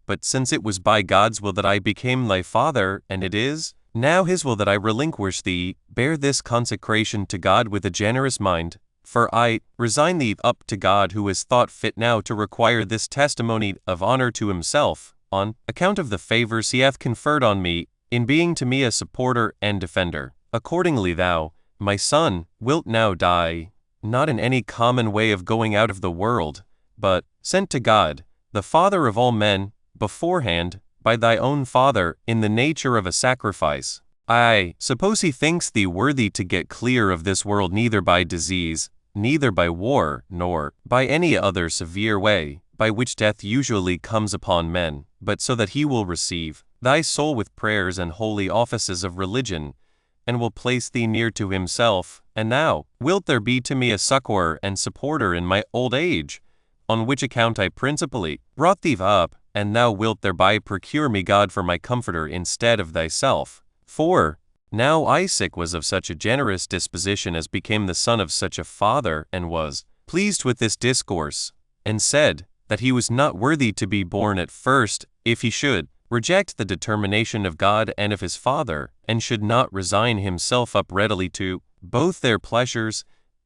But since it was by God's will that I became thy father, and it is now his will that I relinquish thee, bear this consecration to God with a generous mind, for I resign thee up to God, who has thought fit now to require this testimony of honor to himself, on account of the favors he hath conferred on me, in being to me a supporter and defender. Accordingly thou, my son, wilt now die, not in any common way of going out of the world, but sent to God, the Father of all men, beforehand, by thy own father, in the nature of a sacrifice. I suppose he thinks thee worthy to get clear of this world, neither by disease, neither by war, nor by any other severe way, by which death usually comes upon men, but so that he will receive thy soul with prayers and holy offices of religion, and will place thee near to himself. And thou wilt there be to me a succorer and supporter in my old age, on which account I principally brought thee up, and thou wilt thereby procure me God for my comforter instead of thyself. 4. Now Isaac was of such a generous disposition as became the son of such a father, and was pleased with this discourse, and said that he was not worthy to be born at first, if he should reject the determination of God and of his father, and should not resign himself up readily to both their pleasures,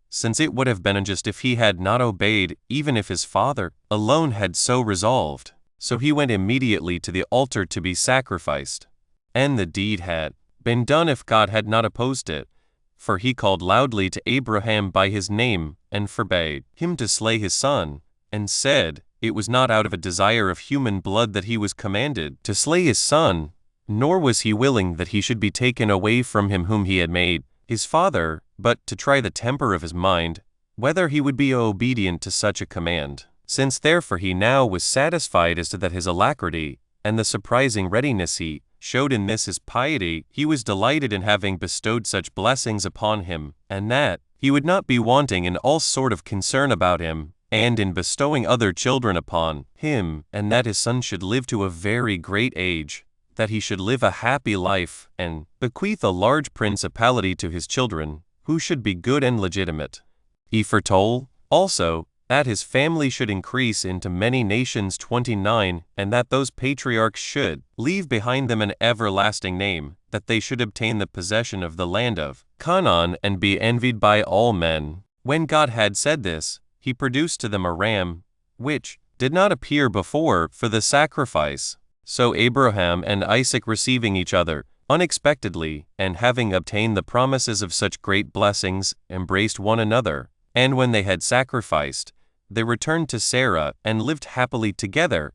since it would have been unjust if he had not obeyed, even if his father alone had so resolved. So he went immediately to the altar to be sacrificed. And the deed had been done if God had not opposed it, for he called loudly to Abraham by his name, and forbade him to slay his son, and said, it was not out of a desire of human blood that he was commanded to slay his son, nor was he willing that he should be taken away from him whom he had made his father, but to try the temper of his mind, whether he would be obedient to such a command. Since therefore he now was satisfied as to that his alacrity, and the surprising readiness he showed in this his piety, he was delighted in having bestowed such blessings upon him, and that he would not be wanting in all sort of concern about him, and in bestowing other children upon him, and that his son should live to a very great age, that he should live a happy life, and bequeath a large principality to his children, who should be good and legitimate. He foretold, also, that his family should increase into many nations 29, and that those patriarchs should leave behind them an everlasting name, that they should obtain the possession of the land of Canaan and be envied by all men. When God had said this, he produced to them a ram, which did not appear before for the sacrifice. So Abraham and Isaac receiving each other unexpectedly, and having obtained the promises of such great blessings, embraced one another. And when they had sacrificed, they returned to Sarah and lived happily together,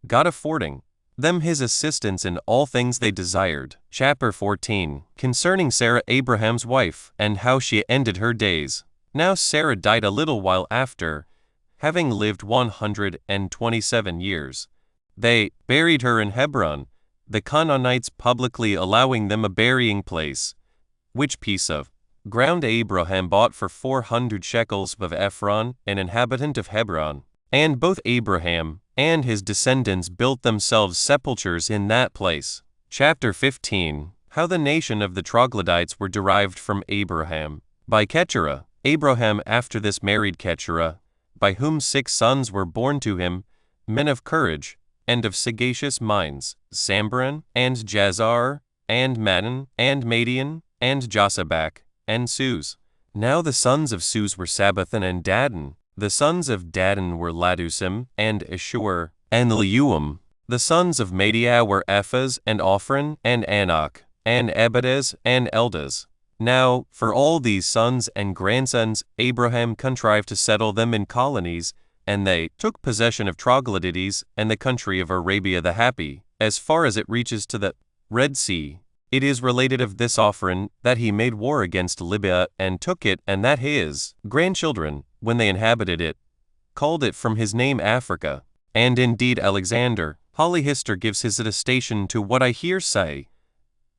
God affording them his assistance in all things they desired. Chapter 14. Concerning Sarah Abraham's wife, and how she ended her days. Now Sarah died a little while after, having lived 127 years. They buried her in Hebron, the Canaanites publicly allowing them a burying place, which piece of ground Abraham bought for 400 shekels of Ephron, an inhabitant of Hebron. And both Abraham and his descendants built themselves sepulchres in that place. Chapter 15. How the nation of the troglodytes were derived from Abraham. By Keturah. Abraham after this married Keturah, by whom 6 sons were born to him, men of courage, and of sagacious minds, Sambran, and Jazar, and Maddan, and Madian, and Josabak, and Suz. Now the sons of Suz were Sabbathan and Dadon. The sons of Dadon were Ladusim, and Ashur, and Leuam. The sons of Madiah were Ephaz, and Ophran, and Anak, and Ebedez, and Eldaz. Now, for all these sons and grandsons, Abraham contrived to settle them in colonies, and they took possession of Troglodytes and the country of Arabia the Happy, as far as it reaches to the Red Sea. It is related of this Ophran that he made war against Libya and took it, and that his grandchildren, when they inhabited it, called it from his name Africa. And indeed Alexander, Polyhistor gives his attestation to what I here say.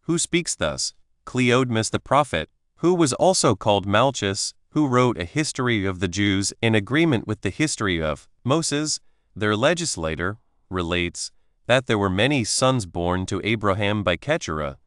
Who speaks thus? Cleodemus the prophet, who was also called Malchus, who wrote a history of the Jews in agreement with the history of Moses, their legislator, relates that there were many sons born to Abraham by Keturah.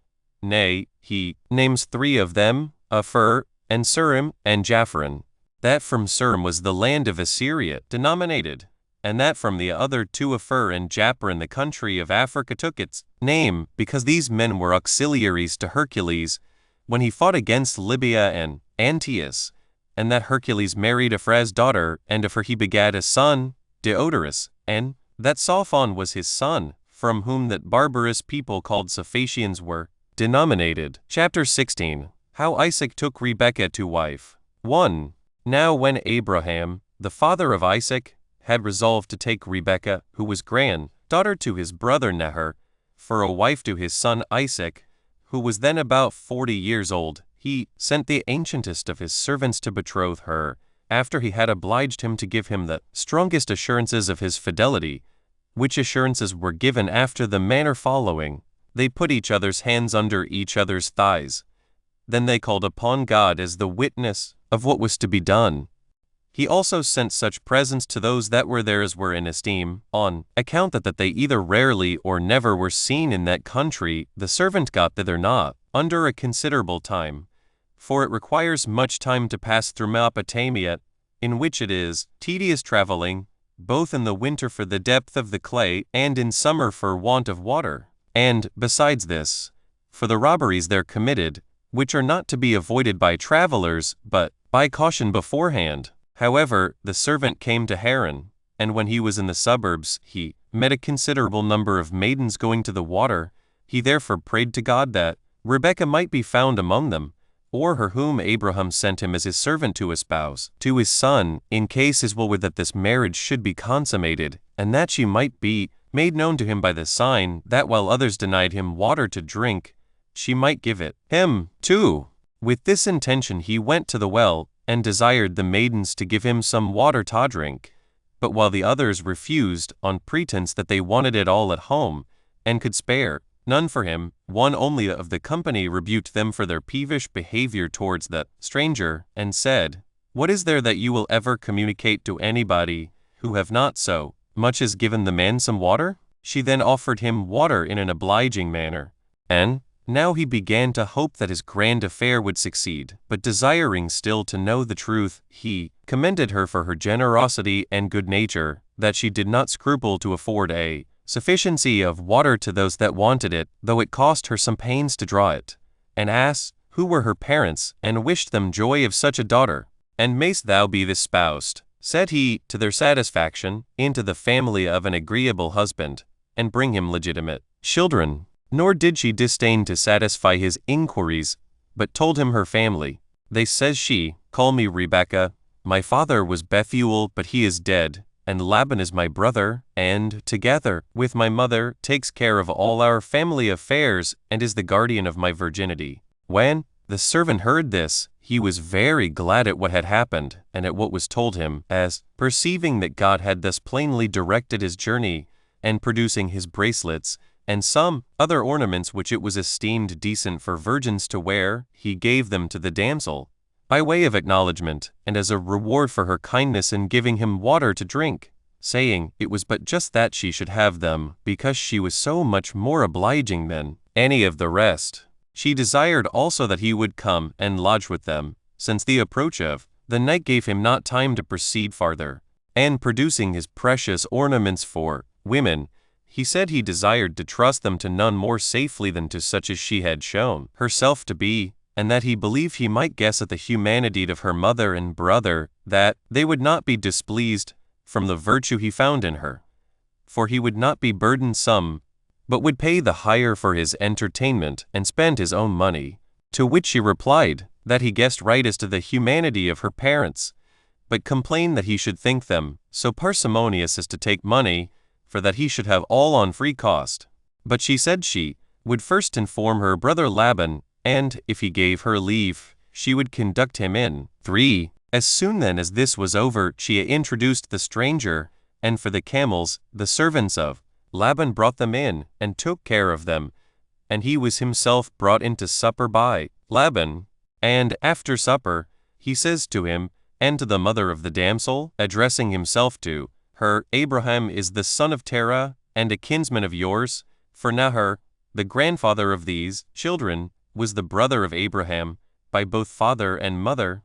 Nay, he names 3 of them, Aphur, and Surim, and Japhran. That from Surim was the land of Assyria denominated, and that from the other 2 Aphur and Japhran the country of Africa took its name, because these men were auxiliaries to Hercules when he fought against Libya and Antiochus, and that Hercules married Ephra's daughter, and of her he begat a son, Diodorus, and that Sophon was his son, from whom that barbarous people called Sephacians were denominated. Chapter 16. How Isaac took Rebekah to wife. 1. Now when Abraham, the father of Isaac, had resolved to take Rebekah, who was granddaughter to his brother Nahor, for a wife to his son Isaac, who was then about 40 years old, he sent the ancientest of his servants to betroth her, after he had obliged him to give him the strongest assurances of his fidelity, which assurances were given after the manner following. They put each other's hands under each other's thighs. Then they called upon God as the witness of what was to be done. He also sent such presents to those that were there as were in esteem, on account that they either rarely or never were seen in that country. The servant got thither not under a considerable time, for it requires much time to pass through Mesopotamia, in which it is tedious traveling, both in the winter for the depth of the clay, and in summer for want of water. And, besides this, for the robberies there committed, which are not to be avoided by travelers, but by caution beforehand. However, the servant came to Haran, and when he was in the suburbs, he met a considerable number of maidens going to the water. He therefore prayed to God that Rebekah might be found among them, or her whom Abraham sent him as his servant to espouse to his son, in case his will were that this marriage should be consummated, and that she might be made known to him by the sign, that while others denied him water to drink, she might give it him too. With this intention he went to the well, and desired the maidens to give him some water to drink. But while the others refused on pretense that they wanted it all at home, and could spare none for him, one only of the company rebuked them for their peevish behavior towards the stranger, and said, "What is there that you will ever communicate to anybody, who have not so much as given the man some water?" She then offered him water in an obliging manner, and now he began to hope that his grand affair would succeed, but desiring still to know the truth, he commended her for her generosity and good nature, that she did not scruple to afford a sufficiency of water to those that wanted it, though it cost her some pains to draw it, and asked who were her parents, and wished them joy of such a daughter. "And mayst thou be espoused," said he, "to their satisfaction, into the family of an agreeable husband, and bring him legitimate children." Nor did she disdain to satisfy his inquiries, but told him her family. "They," says she, "call me Rebekah. My father was Bethuel, but he is dead, and Laban is my brother, and, together with my mother, takes care of all our family affairs, and is the guardian of my virginity." When the servant heard this, he was very glad at what had happened, and at what was told him, as, perceiving that God had thus plainly directed his journey, and producing his bracelets, and some other ornaments which it was esteemed decent for virgins to wear, he gave them to the damsel, by way of acknowledgment, and as a reward for her kindness in giving him water to drink, saying it was but just that she should have them, because she was so much more obliging than any of the rest. She desired also that he would come and lodge with them, since the approach of the night gave him not time to proceed farther, and producing his precious ornaments for women, he said he desired to trust them to none more safely than to such as she had shown herself to be, and that he believed he might guess at the humanity of her mother and brother, that they would not be displeased from the virtue he found in her. For he would not be burdensome, but would pay the hire for his entertainment, and spend his own money. To which she replied, that he guessed right as to the humanity of her parents, but complained that he should think them so parsimonious as to take money, for that he should have all on free cost. But she said she would first inform her brother Laban, and, if he gave her leave, she would conduct him in. 3. As soon then as this was over, she introduced the stranger, and for the camels, the servants of Laban brought them in, and took care of them, and he was himself brought into supper by Laban. And after supper, he says to him, and to the mother of the damsel, addressing himself to her, "Abraham is the son of Terah, and a kinsman of yours, for Nahor, the grandfather of these children, was the brother of Abraham, by both father and mother,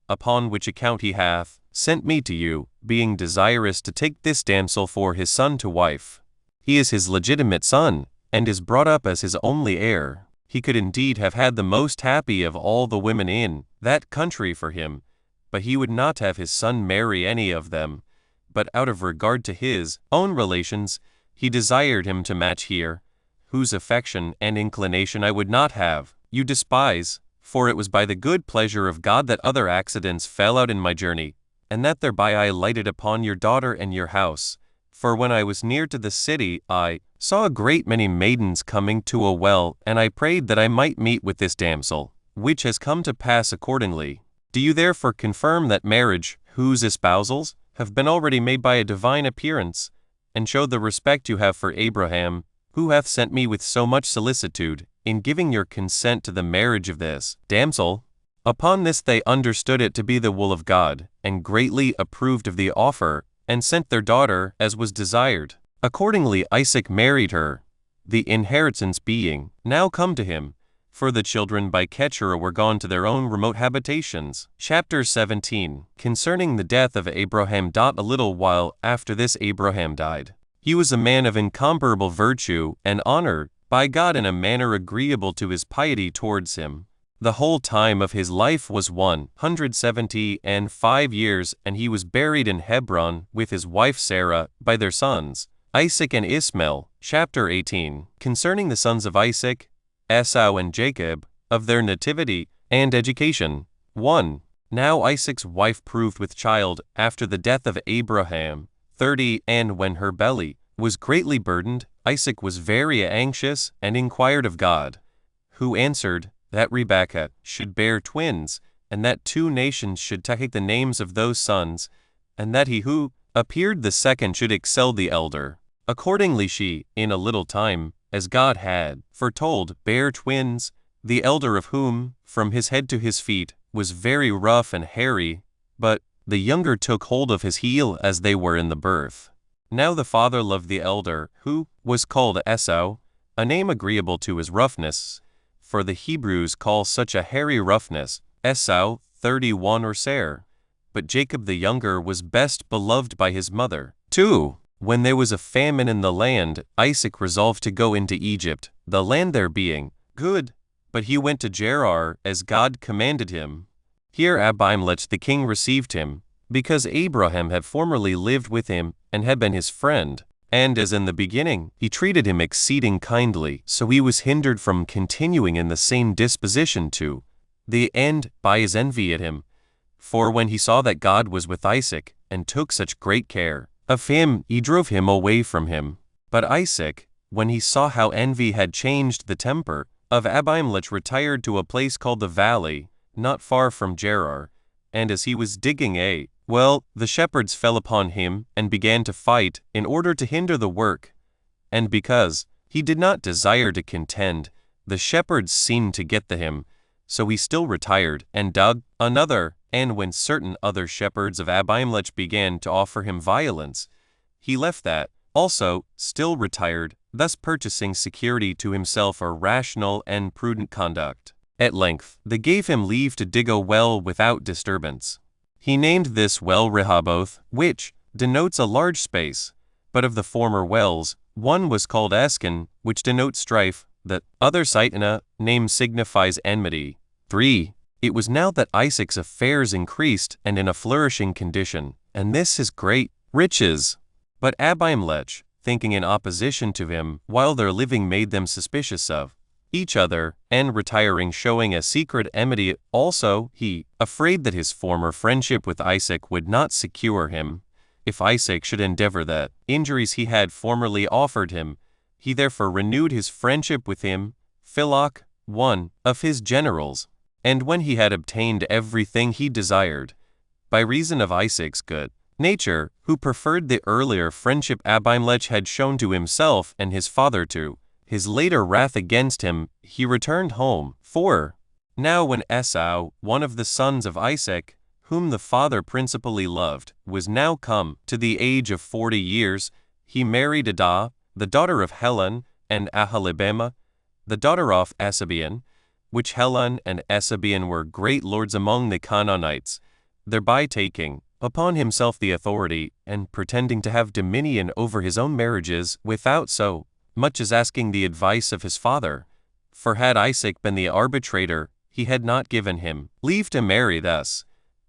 upon which account he hath sent me to you, being desirous to take this damsel for his son to wife. He is his legitimate son, and is brought up as his only heir. He could indeed have had the most happy of all the women in that country for him, but he would not have his son marry any of them, but out of regard to his own relations, he desired him to match here, whose affection and inclination I would not have you despise, for it was by the good pleasure of God that other accidents fell out in my journey, and that thereby I lighted upon your daughter and your house. For when I was near to the city, I saw a great many maidens coming to a well, and I prayed that I might meet with this damsel, which has come to pass accordingly. Do you therefore confirm that marriage, whose espousals have been already made by a divine appearance, and show the respect you have for Abraham, who hath sent me with so much solicitude, in giving your consent to the marriage of this damsel?" Upon this they understood it to be the will of God, and greatly approved of the offer, and sent their daughter as was desired. Accordingly Isaac married her, the inheritance being now come to him, for the children by Keturah were gone to their own remote habitations. Chapter 17. Concerning the death of Abraham. A little while after this Abraham died. He was a man of incomparable virtue, and honored by God in a manner agreeable to his piety towards him. The whole time of his life was 175 years, and he was buried in Hebron with his wife Sarah, by their sons, Isaac and Ishmael. Chapter 18. Concerning the sons of Isaac, Esau and Jacob, of their nativity and education. 1. Now Isaac's wife proved with child after the death of Abraham, 30, and when her belly was greatly burdened, Isaac was very anxious, and inquired of God, who answered, that Rebekah should bear twins, and that 2 nations should take the names of those sons, and that he who appeared the second should excel the elder. Accordingly she, in a little time, as God had foretold, bare twins, the elder of whom, from his head to his feet, was very rough and hairy, but the younger took hold of his heel as they were in the birth. Now the father loved the elder, who was called Esau, a name agreeable to his roughness, for the Hebrews call such a hairy roughness Esau 31 or Seir. But Jacob the younger was best beloved by his mother. 2. When there was a famine in the land, Isaac resolved to go into Egypt, the land there being good. But he went to Gerar, as God commanded him. Here Abimelech the king received him, because Abraham had formerly lived with him and had been his friend. And as in the beginning, he treated him exceeding kindly, so he was hindered from continuing in the same disposition to the end by his envy at him. For when he saw that God was with Isaac, and took such great care of him, he drove him away from him. But Isaac, when he saw how envy had changed the temper of Abimelech, retired to a place called the valley, not far from Gerar. And as he was digging a well, the shepherds fell upon him and began to fight in order to hinder the work. And because he did not desire to contend, the shepherds seemed to get to him. So he still retired and dug another. And when certain other shepherds of Abimelech began to offer him violence, he left that, also, still retired, thus purchasing security to himself a rational and prudent conduct. At length, they gave him leave to dig a well without disturbance. He named this well Rehoboth, which denotes a large space. But of the former wells, one was called Esken, which denotes strife. The other Sitna name signifies enmity. 3. It was now that Isaac's affairs increased and in a flourishing condition, and this his great riches. But Abimelech, thinking in opposition to him, while their living made them suspicious of each other, and retiring showing a secret enmity also, he, afraid that his former friendship with Isaac would not secure him, if Isaac should endeavor that injuries he had formerly offered him, he therefore renewed his friendship with him, Philok, one of his generals. And when he had obtained everything he desired, by reason of Isaac's good nature, who preferred the earlier friendship Abimelech had shown to himself and his father to his later wrath against him, he returned home. 4. Now when Esau, one of the sons of Isaac, whom the father principally loved, was now come to the age of 40 years, he married Adah, the daughter of Helon, and Aholibamah, the daughter of Esabean, which Helon and Esabean were great lords among the Canaanites, thereby taking upon himself the authority, and pretending to have dominion over his own marriages, without so much as asking the advice of his father. For had Isaac been the arbitrator, he had not given him leave to marry thus,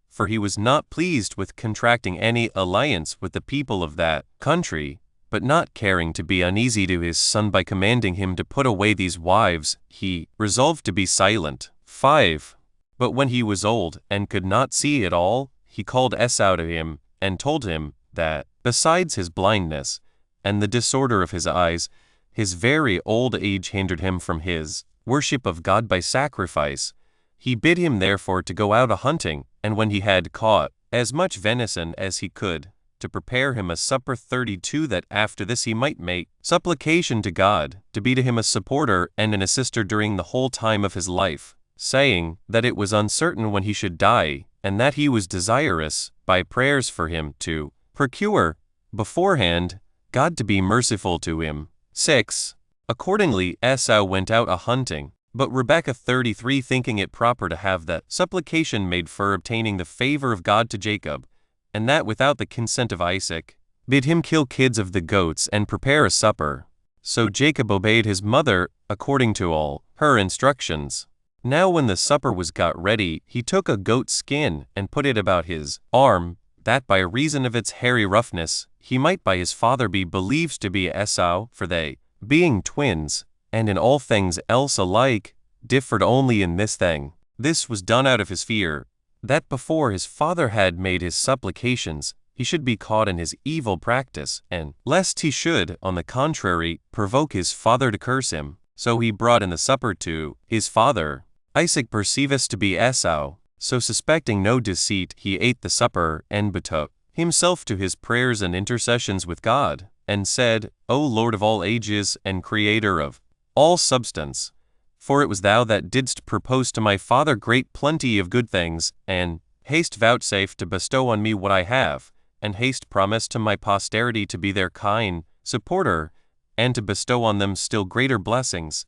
for he was not pleased with contracting any alliance with the people of that country. But not caring to be uneasy to his son by commanding him to put away these wives, he resolved to be silent. 5. But when he was old, and could not see at all, he called Esau to him, and told him that, besides his blindness, and the disorder of his eyes, his very old age hindered him from his worship of God by sacrifice. He bid him therefore to go out a-hunting, and when he had caught as much venison as he could, to prepare him a supper 32, that after this he might make supplication to God, to be to him a supporter and an assister during the whole time of his life, saying that it was uncertain when he should die, and that he was desirous, by prayers for him, to procure beforehand God to be merciful to him. 6. Accordingly Esau went out a-hunting, but Rebekah 33, thinking it proper to have that supplication made for obtaining the favor of God to Jacob, and that without the consent of Isaac, bid him kill kids of the goats and prepare a supper. So Jacob obeyed his mother according to all her instructions. Now when the supper was got ready, he took a goat's skin and put it about his arm, that by reason of its hairy roughness, he might by his father be believed to be Esau, for they, being twins, and in all things else alike, differed only in this thing. This was done out of his fear, that before his father had made his supplications, he should be caught in his evil practice, and lest he should, on the contrary, provoke his father to curse him. So he brought in the supper to his father. Isaac perceiveth to be Esau, so suspecting no deceit, he ate the supper, and betook himself to his prayers and intercessions with God, and said, O Lord of all ages and Creator of all substance, for it was thou that didst propose to my father great plenty of good things, and haste vouchsafe to bestow on me what I have, and haste promise to my posterity to be their kind supporter, and to bestow on them still greater blessings.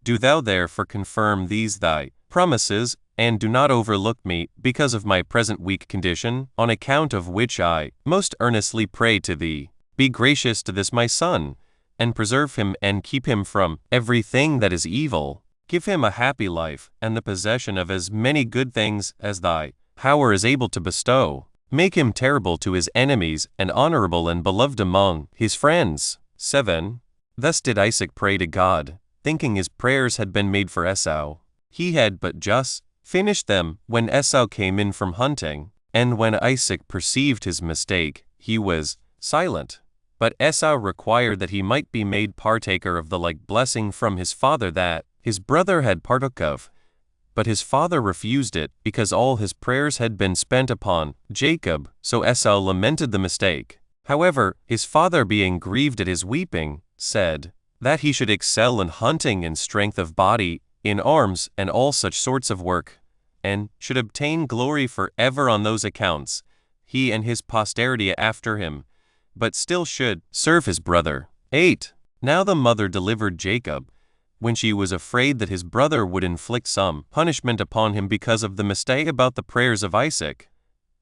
Do thou therefore confirm these thy promises, and do not overlook me because of my present weak condition, on account of which I most earnestly pray to thee. Be gracious to this my son, and preserve him and keep him from everything that is evil. Give him a happy life and the possession of as many good things as thy power is able to bestow. Make him terrible to his enemies and honorable and beloved among his friends. 7. Thus did Isaac pray to God, thinking his prayers had been made for Esau. He had but just finished them when Esau came in from hunting, and when Isaac perceived his mistake, he was silent. But Esau required that he might be made partaker of the like blessing from his father that his brother had partook of. But his father refused it, because all his prayers had been spent upon Jacob, so Esau lamented the mistake. However, his father, being grieved at his weeping, said that he should excel in hunting and strength of body, in arms, and all such sorts of work, and should obtain glory for ever on those accounts, he and his posterity after him, but still should serve his brother. 8. Now the mother delivered Jacob, when she was afraid that his brother would inflict some punishment upon him because of the mistake about the prayers of Isaac.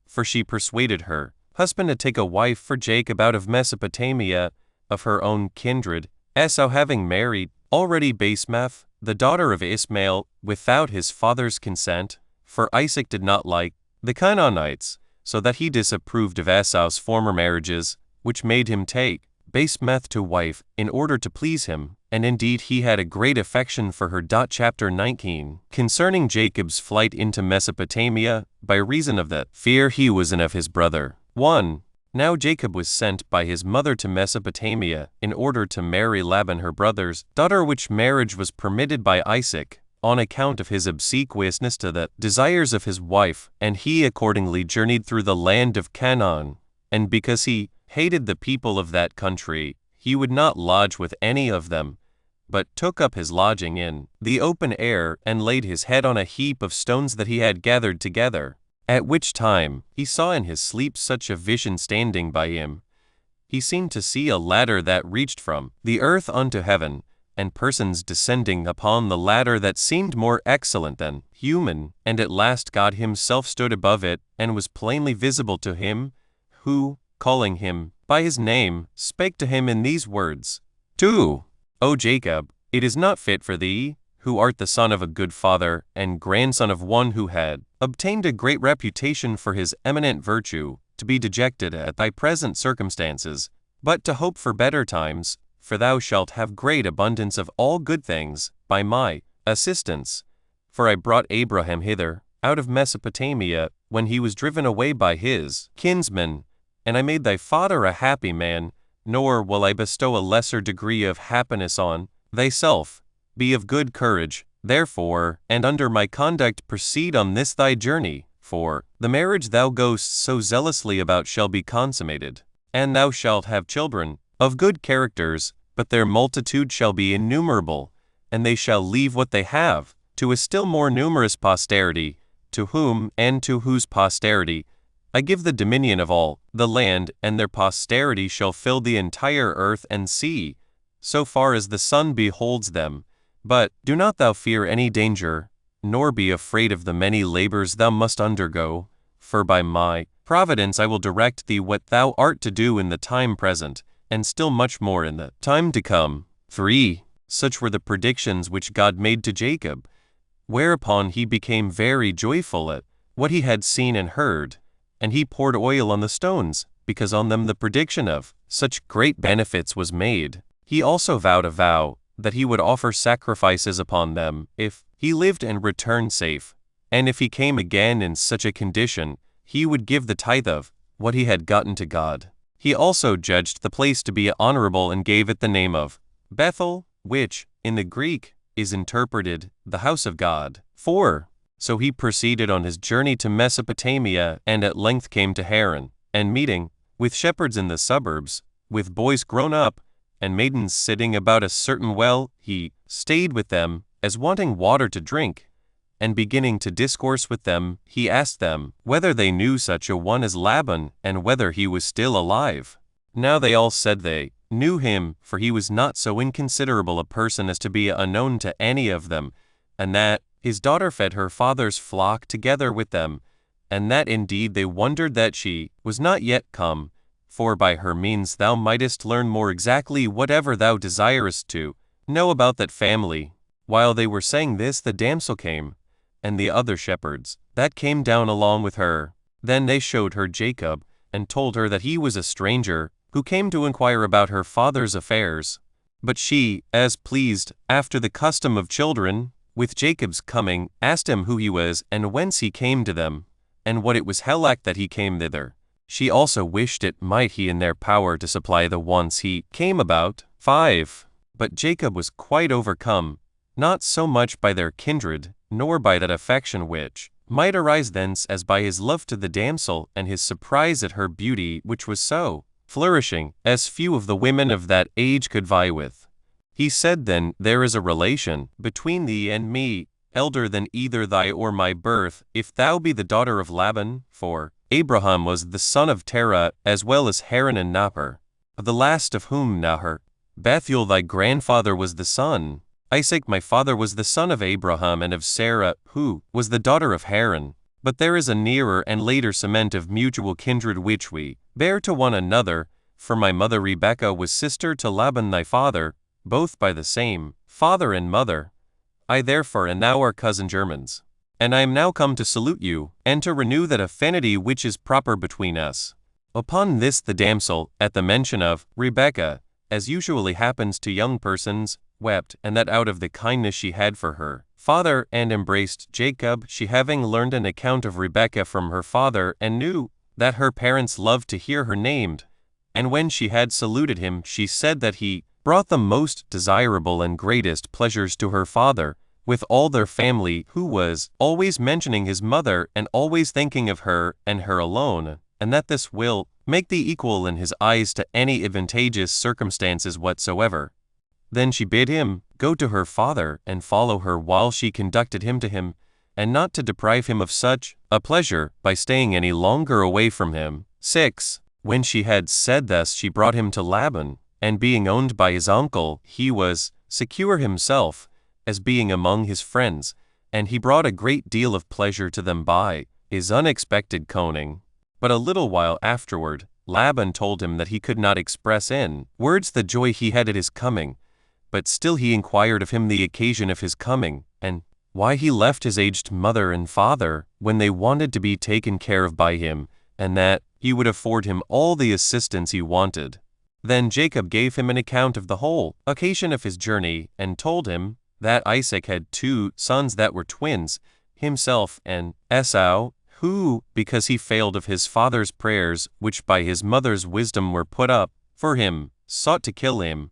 For she persuaded her husband to take a wife for Jacob out of Mesopotamia, of her own kindred, Esau having married already Basemath, the daughter of Ishmael, without his father's consent, for Isaac did not like the Canaanites, so that he disapproved of Esau's former marriages, which made him take Basemath to wife in order to please him, and indeed he had a great affection for her. Chapter 19. Concerning Jacob's flight into Mesopotamia, by reason of the fear he was in of his brother. 1. Now Jacob was sent by his mother to Mesopotamia in order to marry Laban her brother's daughter, which marriage was permitted by Isaac, on account of his obsequiousness to the desires of his wife, and he accordingly journeyed through the land of Canaan. And because he hated the people of that country, he would not lodge with any of them, but took up his lodging in the open air, and laid his head on a heap of stones that he had gathered together. At which time he saw in his sleep such a vision standing by him. He seemed to see a ladder that reached from the earth unto heaven, and persons descending upon the ladder that seemed more excellent than human, and at last God himself stood above it, and was plainly visible to him, who, calling him by his name, spake to him in these words, 2. O Jacob, it is not fit for thee, who art the son of a good father, and grandson of one who had obtained a great reputation for his eminent virtue, to be dejected at thy present circumstances, but to hope for better times, for thou shalt have great abundance of all good things, by my assistance. For I brought Abraham hither, out of Mesopotamia, when he was driven away by his kinsmen, and I made thy father a happy man, nor will I bestow a lesser degree of happiness on thyself. Be of good courage, therefore, and under my conduct proceed on this thy journey, for the marriage thou goest so zealously about shall be consummated, and thou shalt have children, of good characters, but their multitude shall be innumerable, and they shall leave what they have, to a still more numerous posterity, to whom and to whose posterity I give the dominion of all the land, and their posterity shall fill the entire earth and sea, so far as the sun beholds them. But do not thou fear any danger, nor be afraid of the many labors thou must undergo, for by my providence I will direct thee what thou art to do in the time present, and still much more in the time to come. 3. Such were the predictions which God made to Jacob, whereupon he became very joyful at what he had seen and heard, and he poured oil on the stones, because on them the prediction of such great benefits was made. He also vowed a vow that he would offer sacrifices upon them if he lived and returned safe, and if he came again in such a condition, he would give the tithe of what he had gotten to God. He also judged the place to be honorable and gave it the name of Bethel, which, in the Greek, is interpreted the house of God. 4. So he proceeded on his journey to Mesopotamia, and at length came to Haran. and meeting with shepherds in the suburbs, with boys grown up, and maidens sitting about a certain well, he stayed with them, as wanting water to drink. And beginning to discourse with them, he asked them whether they knew such a one as Laban, and whether he was still alive. Now they all said they knew him, for he was not so inconsiderable a person as to be unknown to any of them, and that his daughter fed her father's flock together with them, and that indeed they wondered that she was not yet come, for by her means thou mightest learn more exactly whatever thou desirest to know about that family. While they were saying this, the damsel came, and the other shepherds that came down along with her. Then they showed her Jacob, and told her that he was a stranger, who came to inquire about her father's affairs. But she, as pleased, after the custom of children, with Jacob's coming, asked him who he was, and whence he came to them, and what it was helack that he came thither. She also wished it might he in their power to supply the wants he came about. 5. But Jacob was quite overcome, not so much by their kindred, nor by that affection which might arise thence, as by his love to the damsel, and his surprise at her beauty, which was so flourishing, as few of the women of that age could vie with. He said then, there is a relation between thee and me, elder than either thy or my birth, if thou be the daughter of Laban, for Abraham was the son of Terah, as well as Haran and Nahor, of the last of whom Nahor, Bethuel thy grandfather was the son. Isaac my father was the son of Abraham and of Sarah, who was the daughter of Haran. But there is a nearer and later cement of mutual kindred which we bear to one another, for my mother Rebekah was sister to Laban thy father, both by the same father and mother. I therefore and thou are cousin germans. And I am now come to salute you, and to renew that affinity which is proper between us. Upon this the damsel, at the mention of Rebekah, as usually happens to young persons, wept, and that out of the kindness she had for her father, and embraced Jacob, she having learned an account of Rebekah from her father, and knew that her parents loved to hear her named. And when she had saluted him, she said that he brought the most desirable and greatest pleasures to her father, with all their family, who was always mentioning his mother, and always thinking of her, and her alone, and that this will make thee equal in his eyes to any advantageous circumstances whatsoever. Then she bid him go to her father, and follow her while she conducted him to him, and not to deprive him of such a pleasure by staying any longer away from him. 6. When she had said thus, she brought him to Laban, and being owned by his uncle, he was secure himself, as being among his friends, and he brought a great deal of pleasure to them by his unexpected coming. But a little while afterward, Laban told him that he could not express in words the joy he had at his coming, but still he inquired of him the occasion of his coming, and why he left his aged mother and father, when they wanted to be taken care of by him, and that he would afford him all the assistance he wanted. Then Jacob gave him an account of the whole occasion of his journey, and told him that Isaac had 2 sons that were twins, himself and Esau, who, because he failed of his father's prayers, which by his mother's wisdom were put up for him, sought to kill him,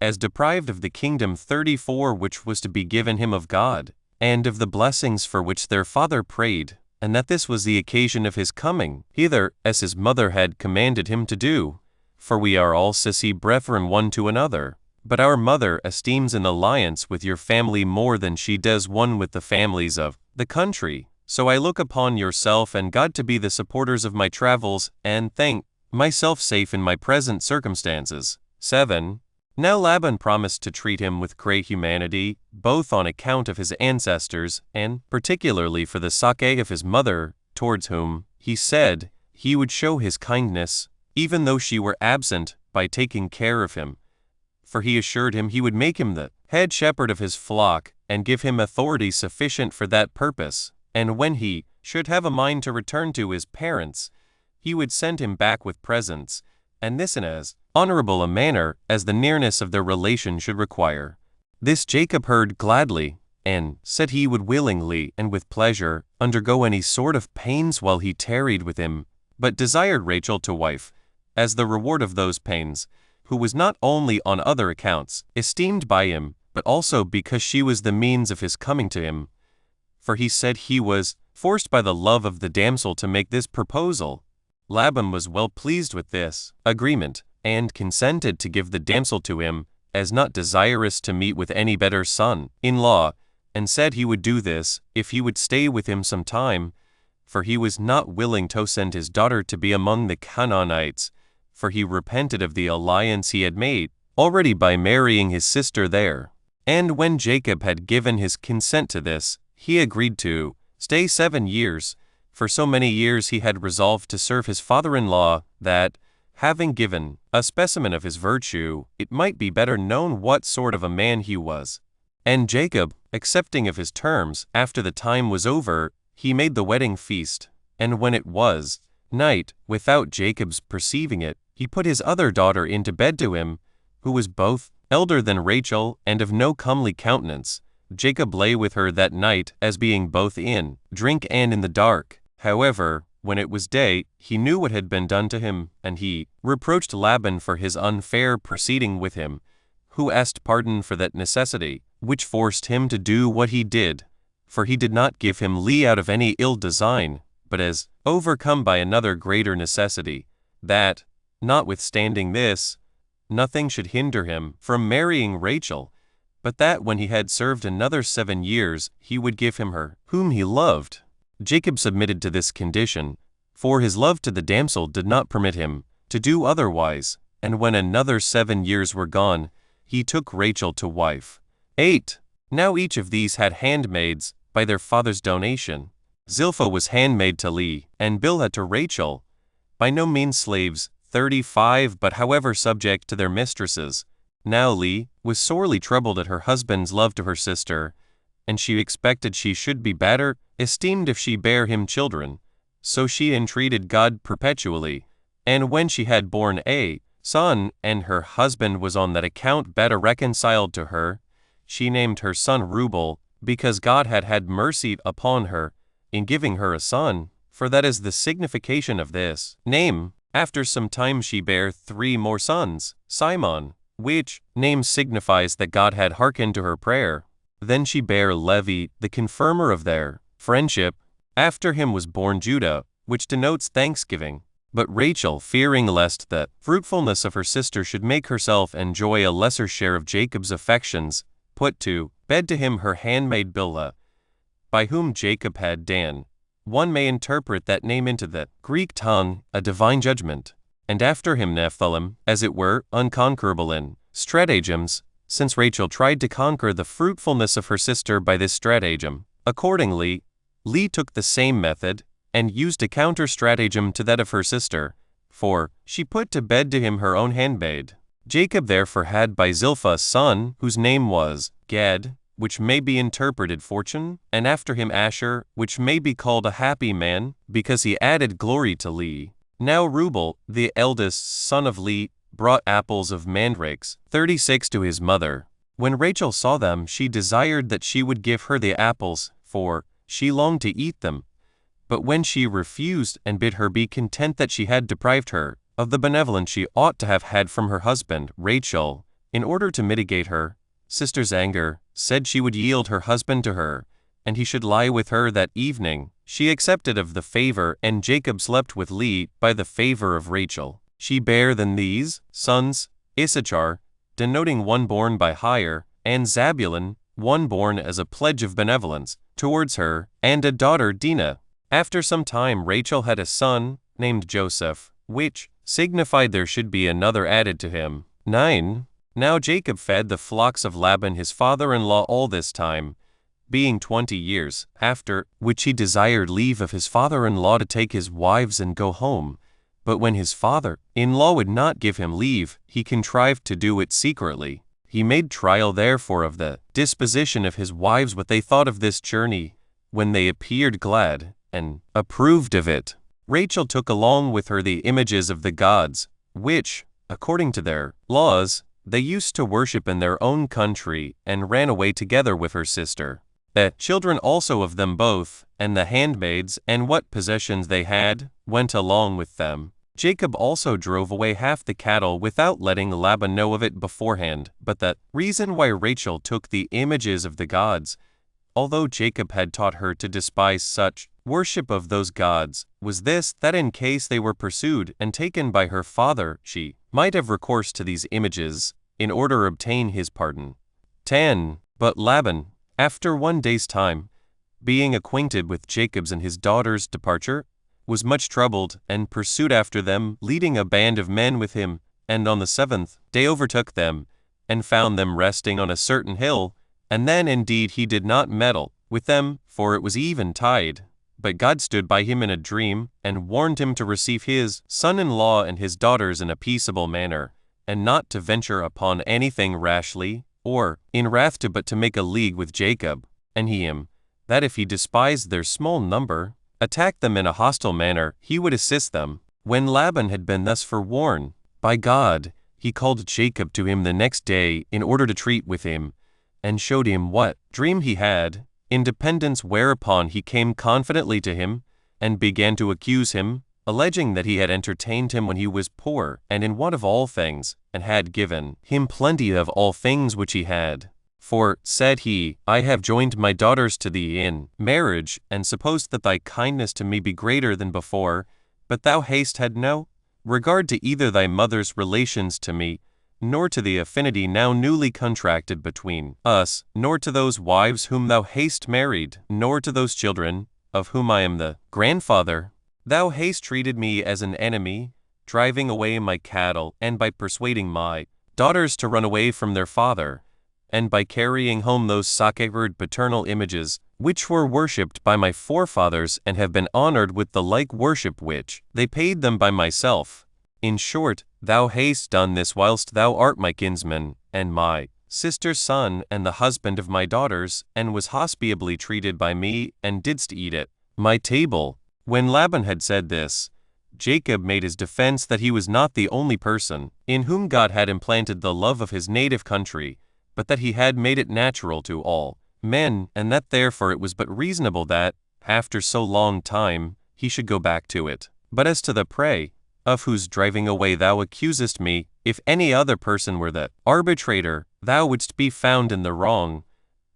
as deprived of the kingdom 34 which was to be given him of God, and of the blessings for which their father prayed, and that this was the occasion of his coming hither, as his mother had commanded him to do. For we are all sissy brethren one to another, but our mother esteems an alliance with your family more than she does one with the families of the country. So I look upon yourself and God to be the supporters of my travels, and think myself safe in my present circumstances. 7. Now Laban promised to treat him with great humanity, both on account of his ancestors, and particularly for the sake of his mother, towards whom, he said, he would show his kindness, even though she were absent, by taking care of him. For he assured him he would make him the head shepherd of his flock, and give him authority sufficient for that purpose, and when he should have a mind to return to his parents, he would send him back with presents, and this in as honorable a manner as the nearness of their relation should require. This Jacob heard gladly, and said he would willingly and with pleasure undergo any sort of pains while he tarried with him, but desired Rachel to wife, as the reward of those pains, who was not only on other accounts esteemed by him, but also because she was the means of his coming to him. For he said he was forced by the love of the damsel to make this proposal. Laban was well pleased with this agreement, and consented to give the damsel to him, as not desirous to meet with any better son-in-law, and said he would do this if he would stay with him some time, for he was not willing to send his daughter to be among the Canaanites, for he repented of the alliance he had made already by marrying his sister there. And when Jacob had given his consent to this, he agreed to stay 7 years, for so many years he had resolved to serve his father-in-law, that, having given a specimen of his virtue, it might be better known what sort of a man he was. And Jacob, accepting of his terms, after the time was over, he made the wedding feast. And when it was night, without Jacob's perceiving it, he put his other daughter into bed to him, who was both elder than Rachel and of no comely countenance. Jacob lay with her that night, as being both in drink and in the dark. However, when it was day, he knew what had been done to him, and he reproached Laban for his unfair proceeding with him, who asked pardon for that necessity, which forced him to do what he did. For he did not give him Leah out of any ill design, but as overcome by another greater necessity, that, notwithstanding this, nothing should hinder him from marrying Rachel, but that when he had served another 7 years, he would give him her, whom he loved. Jacob submitted to this condition, for his love to the damsel did not permit him to do otherwise, and when another 7 years were gone, he took Rachel to wife. 8. Now each of these had handmaids by their father's donation. Zilpah was handmaid to Leah, and Bilhah to Rachel, by no means slaves, 35, but however subject to their mistresses. Now Leah was sorely troubled at her husband's love to her sister, and she expected she should be better esteemed if she bare him children. So she entreated God perpetually, and when she had borne a son, and her husband was on that account better reconciled to her, she named her son Reuben, because God had had mercy upon her in giving her a son, for that is the signification of this name. After some time she bare 3 more sons, Simon, which name signifies that God had hearkened to her prayer. Then she bare Levi, the confirmer of their friendship. After him was born Judah, which denotes thanksgiving. But Rachel, fearing lest the fruitfulness of her sister should make herself enjoy a lesser share of Jacob's affections, put to bed to him her handmaid Bilhah, by whom Jacob had Dan. One may interpret that name into the Greek tongue, a divine judgment. And after him Nephthalim, as it were, unconquerable in stratagems, since Rachel tried to conquer the fruitfulness of her sister by this stratagem. Accordingly, Leah took the same method, and used a counter-stratagem to that of her sister, for she put to bed to him her own handmaid. Jacob therefore had by Zilpah a son, whose name was Gad, which may be interpreted fortune, and after him Asher, which may be called a happy man, because he added glory to Leah. Now Reuben, the eldest son of Leah, brought apples of mandrakes, 36 to his mother. When Rachel saw them, she desired that she would give her the apples, for she longed to eat them. But when she refused and bid her be content that she had deprived her of the benevolence she ought to have had from her husband, Rachel, in order to mitigate her sister's anger, said she would yield her husband to her, and he should lie with her that evening. She accepted of the favor, and Jacob slept with Leah by the favor of Rachel. She bare then these sons, Issachar, denoting one born by hire, and Zabulon, one born as a pledge of benevolence towards her, and a daughter Dinah. After some time Rachel had a son, named Joseph, which signified there should be another added to him. 9. Now Jacob fed the flocks of Laban his father-in-law all this time, being 20 years, after which he desired leave of his father-in-law to take his wives and go home. But when his father-in-law would not give him leave, he contrived to do it secretly. He made trial therefore of the disposition of his wives what they thought of this journey, when they appeared glad, and approved of it. Rachel took along with her the images of the gods, which, according to their laws, they used to worship in their own country, and ran away together with her sister. The children also of them both, and the handmaids, and what possessions they had, went along with them. Jacob also drove away half the cattle without letting Laban know of it beforehand. But the reason why Rachel took the images of the gods, although Jacob had taught her to despise such, worship of those gods was this, that in case they were pursued and taken by her father, she might have recourse to these images, in order to obtain his pardon. 10. But Laban, after 1 day's time, being acquainted with Jacob's and his daughter's departure, was much troubled, and pursued after them, leading a band of men with him, and on the 7th day overtook them, and found them resting on a certain hill, and then indeed he did not meddle with them, for it was eventide. But God stood by him in a dream, and warned him to receive his son-in-law and his daughters in a peaceable manner, and not to venture upon anything rashly, or in wrath but to make a league with Jacob, and him, that if he despised their small number, attacked them in a hostile manner, he would assist them. When Laban had been thus forewarned by God, he called Jacob to him the next day in order to treat with him, and showed him what dream he had, in dependence, whereupon he came confidently to him, and began to accuse him, alleging that he had entertained him when he was poor and in want of all things, and had given him plenty of all things which he had. For, said he, I have joined my daughters to thee in marriage, and supposed that thy kindness to me be greater than before, but thou had no regard to either thy mother's relations to me, nor to the affinity now newly contracted between us, nor to those wives whom thou hast married, nor to those children, of whom I am the grandfather. Thou hast treated me as an enemy, driving away my cattle, and by persuading my daughters to run away from their father, and by carrying home those sacred paternal images, which were worshipped by my forefathers and have been honored with the like worship which they paid them by myself. In short, thou hast done this whilst thou art my kinsman, and my sister's son, and the husband of my daughters, and was hospitably treated by me, and didst eat at my table. When Laban had said this, Jacob made his defense that he was not the only person in whom God had implanted the love of his native country, but that he had made it natural to all men, and that therefore it was but reasonable that, after so long time, he should go back to it. But as to the prey, of whose driving away thou accusest me, if any other person were the arbitrator, thou wouldst be found in the wrong.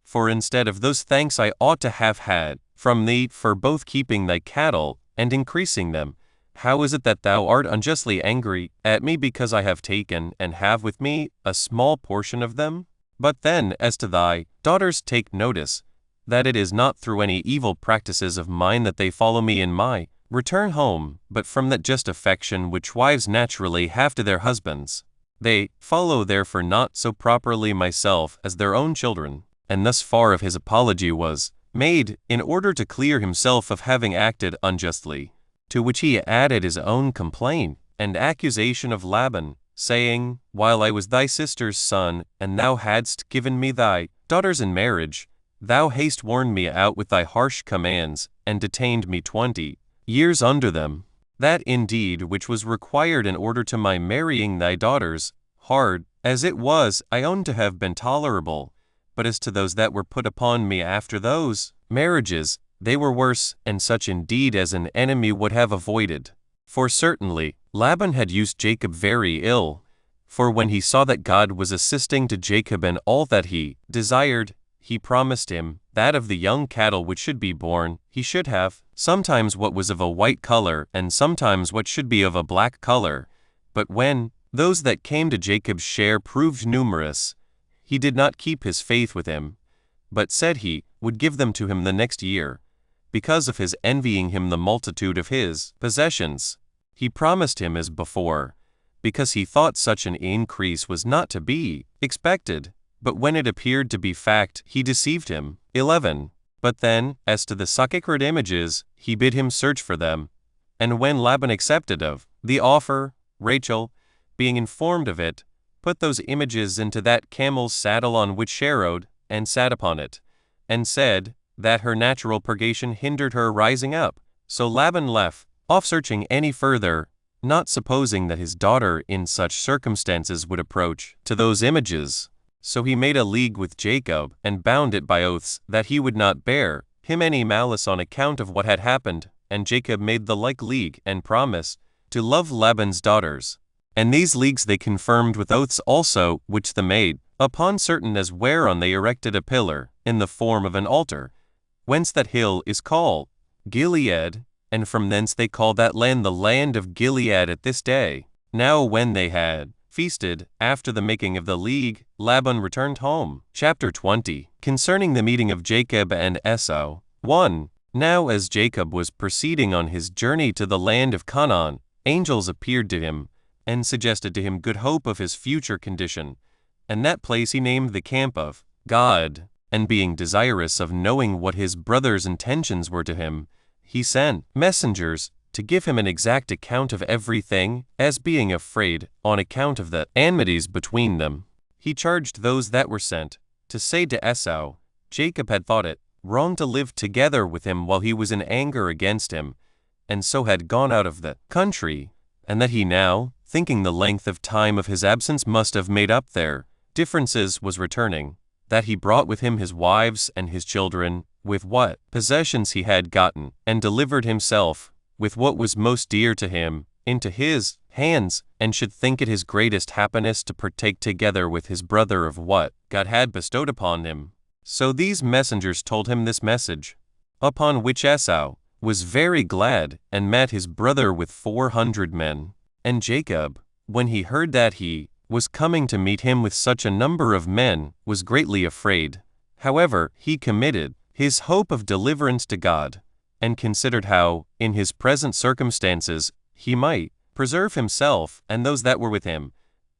For instead of those thanks I ought to have had from thee for both keeping thy cattle and increasing them, how is it that thou art unjustly angry at me because I have taken and have with me a small portion of them? But then, as to thy daughters, take notice that it is not through any evil practices of mine that they follow me in my return home, but from that just affection which wives naturally have to their husbands. They follow therefore not so properly myself as their own children. And thus far of his apology was made, in order to clear himself of having acted unjustly. To which he added his own complaint and accusation of Laban, saying, While I was thy sister's son, and thou hadst given me thy daughters in marriage, thou hast worn me out with thy harsh commands, and detained me 20 years under them. That indeed which was required in order to my marrying thy daughters, hard as it was, I own to have been tolerable, but as to those that were put upon me after those marriages, they were worse, and such indeed as an enemy would have avoided. For certainly Laban had used Jacob very ill, for when he saw that God was assisting to Jacob in all that he desired, he promised him that of the young cattle which should be born, he should have sometimes what was of a white color, and sometimes what should be of a black color. But when those that came to Jacob's share proved numerous, he did not keep his faith with him, but said he would give them to him the next year, because of his envying him the multitude of his possessions. He promised him as before, because he thought such an increase was not to be expected, but when it appeared to be fact, he deceived him. 11. But then, as to the sacred images, he bid him search for them. And when Laban accepted of the offer, Rachel, being informed of it, put those images into that camel's saddle on which she rode, and sat upon it, and said that her natural purgation hindered her rising up. So Laban left off searching any further, not supposing that his daughter in such circumstances would approach to those images. So he made a league with Jacob, and bound it by oaths that he would not bear him any malice on account of what had happened. And Jacob made the like league and promise to love Laban's daughters. And these leagues they confirmed with oaths also, which they made upon certain as whereon they erected a pillar in the form of an altar, whence that hill is called Gilead, and from thence they call that land the land of Gilead at this day. Now when they had feasted, after the making of the league, Laban returned home. Chapter 20. Concerning the meeting of Jacob and Esau. 1. Now as Jacob was proceeding on his journey to the land of Canaan, angels appeared to him, and suggested to him good hope of his future condition, and that place he named the camp of God. And being desirous of knowing what his brother's intentions were to him, he sent messengers to give him an exact account of everything, as being afraid, on account of the enmities between them. He charged those that were sent to say to Esau, Jacob had thought it wrong to live together with him while he was in anger against him, and so had gone out of the country, and that he now, thinking the length of time of his absence must have made up their differences, was returning, that he brought with him his wives and his children, with what possessions he had gotten, and delivered himself, with what was most dear to him, into his hands, and should think it his greatest happiness to partake together with his brother of what God had bestowed upon him. So these messengers told him this message, upon which Esau was very glad, and met his brother with 400 men. And Jacob, when he heard that he was coming to meet him with such a number of men, was greatly afraid. However, he committed his hope of deliverance to God, and considered how, in his present circumstances, he might preserve himself and those that were with him,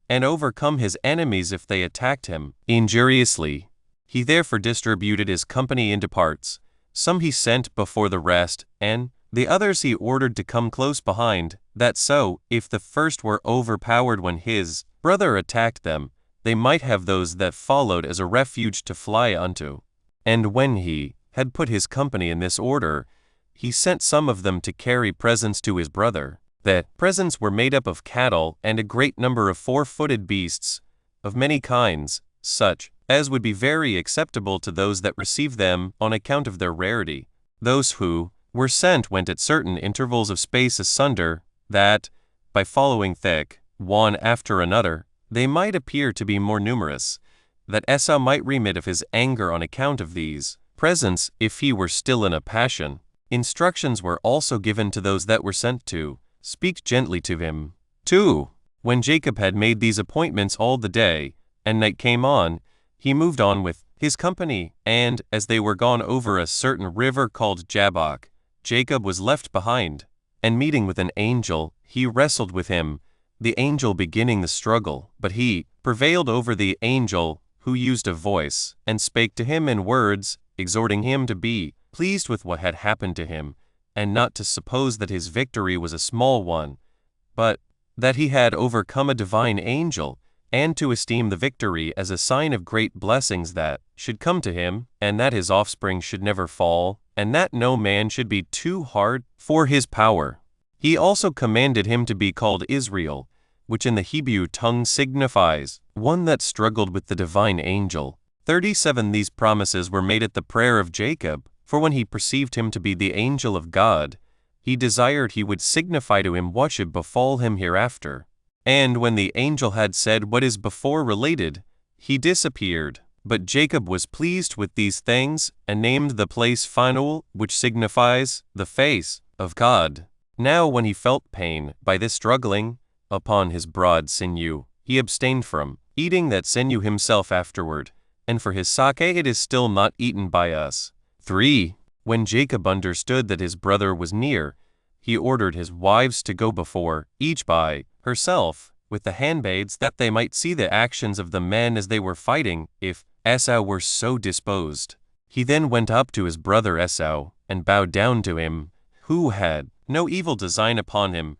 and overcome his enemies if they attacked him injuriously. He therefore distributed his company into parts. Some he sent before the rest, and the others he ordered to come close behind, that so, if the first were overpowered when his brother attacked them, they might have those that followed as a refuge to fly unto. And when he had put his company in this order, he sent some of them to carry presents to his brother. The presents were made up of cattle and a great number of 4-footed beasts, of many kinds, such as would be very acceptable to those that received them on account of their rarity. Those who were sent went at certain intervals of space asunder, that, by following thick, one after another, they might appear to be more numerous, that Esau might remit of his anger on account of these presents if he were still in a passion. Instructions were also given to those that were sent to speak gently to him. 2. When Jacob had made these appointments all the day, and night came on, he moved on with his company, and, as they were gone over a certain river called Jabbok, Jacob was left behind, and meeting with an angel, he wrestled with him, the angel beginning the struggle, but he prevailed over the angel, who used a voice, and spake to him in words, exhorting him to be pleased with what had happened to him, and not to suppose that his victory was a small one, but that he had overcome a divine angel, and to esteem the victory as a sign of great blessings that should come to him, and that his offspring should never fall, and that no man should be too hard for his power. He also commanded him to be called Israel, which in the Hebrew tongue signifies one that struggled with the divine angel. 37 These promises were made at the prayer of Jacob, for when he perceived him to be the angel of God, he desired he would signify to him what should befall him hereafter. And when the angel had said what is before related, he disappeared. But Jacob was pleased with these things, and named the place Phanuel, which signifies the face of God. Now when he felt pain by this struggling upon his broad sinew, he abstained from eating that sinew himself afterward, and for his sake it is still not eaten by us. 3. When Jacob understood that his brother was near, he ordered his wives to go before, each by herself, with the handmaids, that they might see the actions of the men as they were fighting, if Esau were so disposed. He then went up to his brother Esau, and bowed down to him, who had no evil design upon him,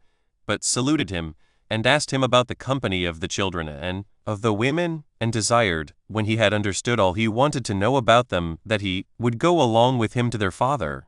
but saluted him, and asked him about the company of the children and of the women, and desired, when he had understood all he wanted to know about them, that he would go along with him to their father.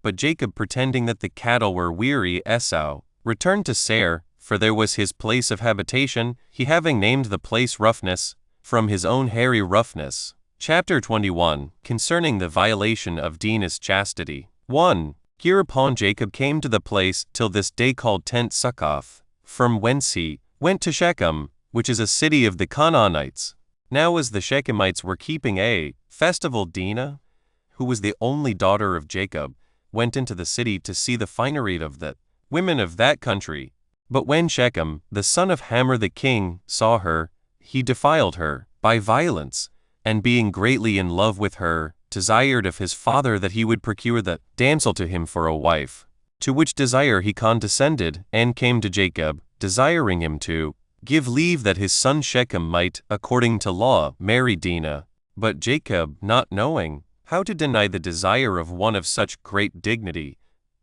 But Jacob, pretending that the cattle were weary Esau, returned to Seir, for there was his place of habitation, he having named the place Roughness, from his own hairy roughness. Chapter 21. Concerning the violation of Dinah's chastity. 1. Hereupon Jacob came to the place till this day called Tent Succoth, from whence he went to Shechem, which is a city of the Canaanites. Now as the Shechemites were keeping a festival, Dinah, who was the only daughter of Jacob, went into the city to see the finery of the women of that country. But when Shechem, the son of Hamor the king, saw her, he defiled her by violence, and being greatly in love with her, desired of his father that he would procure the damsel to him for a wife. To which desire he condescended, and came to Jacob, desiring him to give leave that his son Shechem might, according to law, marry Dinah. But Jacob, not knowing how to deny the desire of one of such great dignity,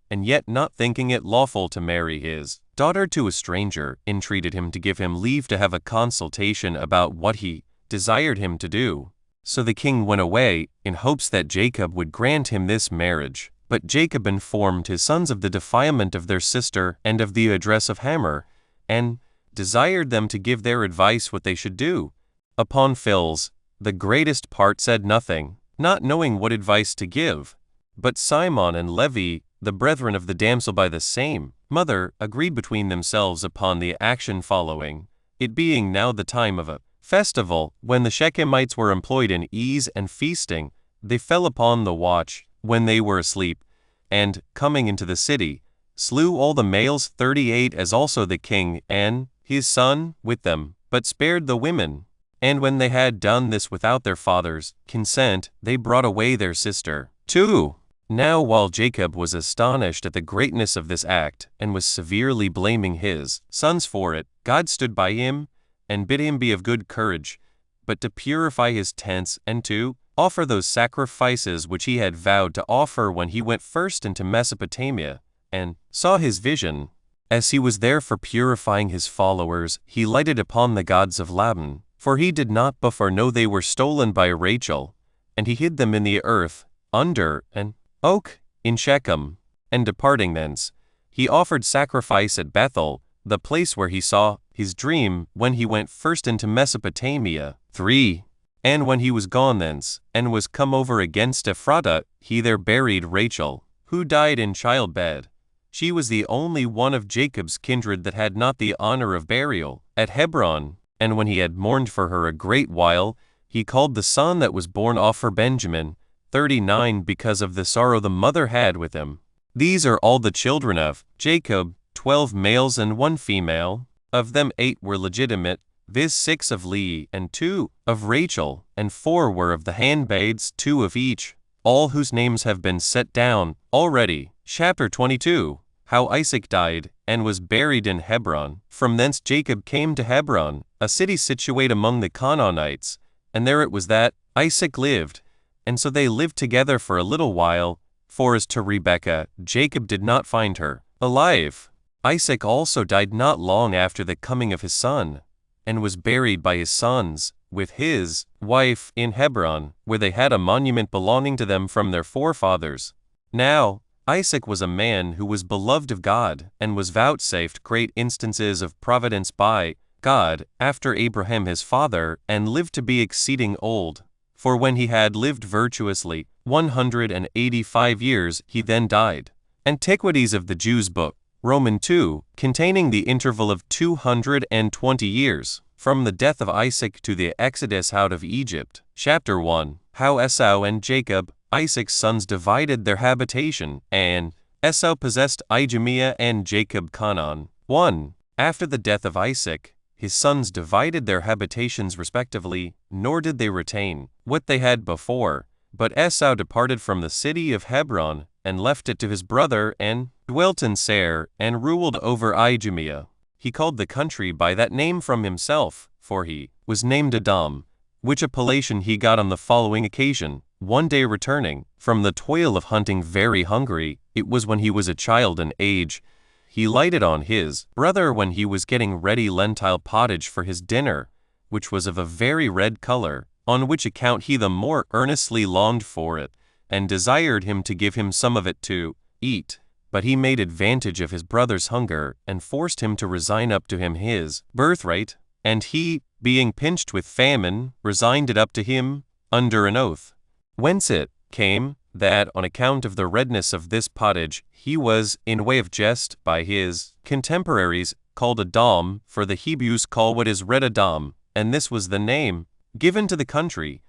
and yet not thinking it lawful to marry his daughter to a stranger, entreated him to give him leave to have a consultation about what he desired him to do. So the king went away, in hopes that Jacob would grant him this marriage. But Jacob informed his sons of the defilement of their sister and of the address of Hamor, and desired them to give their advice what they should do. Upon Phil's, the greatest part said nothing, not knowing what advice to give. But Simon and Levi, the brethren of the damsel by the same mother, agreed between themselves upon the action following, it being now the time of a festival, when the Shechemites were employed in ease and feasting, they fell upon the watch when they were asleep, and, coming into the city, slew all the males 38, as also the king and his son with them, but spared the women. And when they had done this without their father's consent, they brought away their sister. 2. Now while Jacob was astonished at the greatness of this act, and was severely blaming his sons for it, God stood by him, and bid him be of good courage, but to purify his tents, and to offer those sacrifices which he had vowed to offer when he went first into Mesopotamia, and saw his vision. As he was there for purifying his followers, he lighted upon the gods of Laban, for he did not before know they were stolen by Rachel, and he hid them in the earth, under an oak, in Shechem. And departing thence, he offered sacrifice at Bethel, the place where he saw his dream when he went first into Mesopotamia. 3. And when he was gone thence, and was come over against Ephrata, he there buried Rachel, who died in childbed. She was the only one of Jacob's kindred that had not the honor of burial, at Hebron. And when he had mourned for her a great while, he called the son that was born off for Benjamin. 39, because of the sorrow the mother had with him. These are all the children of Jacob, 12 males and 1 female. Of them 8 were legitimate, viz. 6 of Leah, and 2 of Rachel, and 4 were of the handmaids, 2 of each, all whose names have been set down already. Chapter 22. How Isaac died, and was buried in Hebron. From thence Jacob came to Hebron, a city situate among the Canaanites, and there it was that Isaac lived. And so they lived together for a little while, for as to Rebekah, Jacob did not find her alive. Isaac also died not long after the coming of his son, and was buried by his sons, with his wife, in Hebron, where they had a monument belonging to them from their forefathers. Now Isaac was a man who was beloved of God, and was vouchsafed great instances of providence by God, after Abraham his father, and lived to be exceeding old. For when he had lived virtuously 185 years, he then died. Antiquities of the Jews book, Roman 2, containing the interval of 220 years, from the death of Isaac to the exodus out of Egypt. Chapter 1. How Esau and Jacob, Isaac's sons, divided their habitation, and Esau possessed Idumea and Jacob Canaan. 1. After the death of Isaac, his sons divided their habitations respectively, nor did they retain what they had before. But Esau departed from the city of Hebron, and left it to his brother, and dwelt in Seir, and ruled over Idumea. He called the country by that name from himself, for he was named Edom, which appellation he got on the following occasion. One day returning from the toil of hunting very hungry, it was when he was a child in age, he lighted on his brother when he was getting ready lentil pottage for his dinner, which was of a very red color, on which account he the more earnestly longed for it, and desired him to give him some of it to eat. But he made advantage of his brother's hunger, and forced him to resign up to him his birthright, and he, being pinched with famine, resigned it up to him under an oath. Whence it came that, on account of the redness of this pottage, he was, in way of jest, by his contemporaries, called Edom, for the Hebrews call what is red Edom, and this was the name given to the country.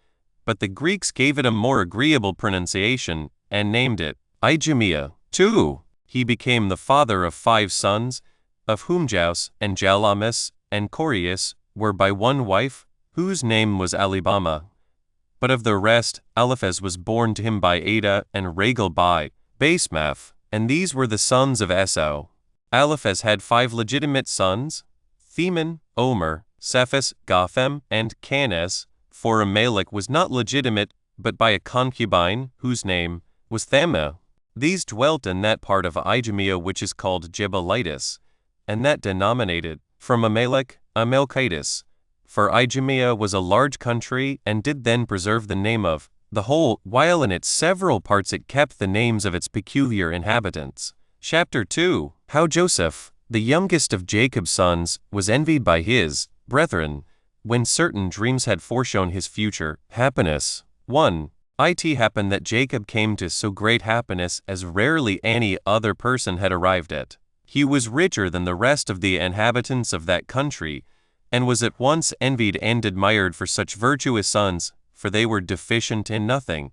But the Greeks gave it a more agreeable pronunciation, and named it Idumea. 2. He became the father of 5 sons, of whom Jaus and Jalamis and Coreus were by one wife, whose name was Alibama. But of the rest, Eliphaz was born to him by Ada, and Ragal by Basemath, and these were the sons of Esau. Eliphaz had 5 legitimate sons, Theman, Omer, Cephas, Gothem, and Canes, for Amalek was not legitimate, but by a concubine, whose name was Thamah. These dwelt in that part of Idumea which is called Jebelitis, and that denominated from Amalek, Amalkitis. For Idumea was a large country, and did then preserve the name of the whole, while in its several parts it kept the names of its peculiar inhabitants. Chapter 2. How Joseph, the youngest of Jacob's sons, was envied by his brethren, when certain dreams had foreshown his future happiness. 1. It happened that Jacob came to so great happiness as rarely any other person had arrived at. He was richer than the rest of the inhabitants of that country, and was at once envied and admired for such virtuous sons, for they were deficient in nothing,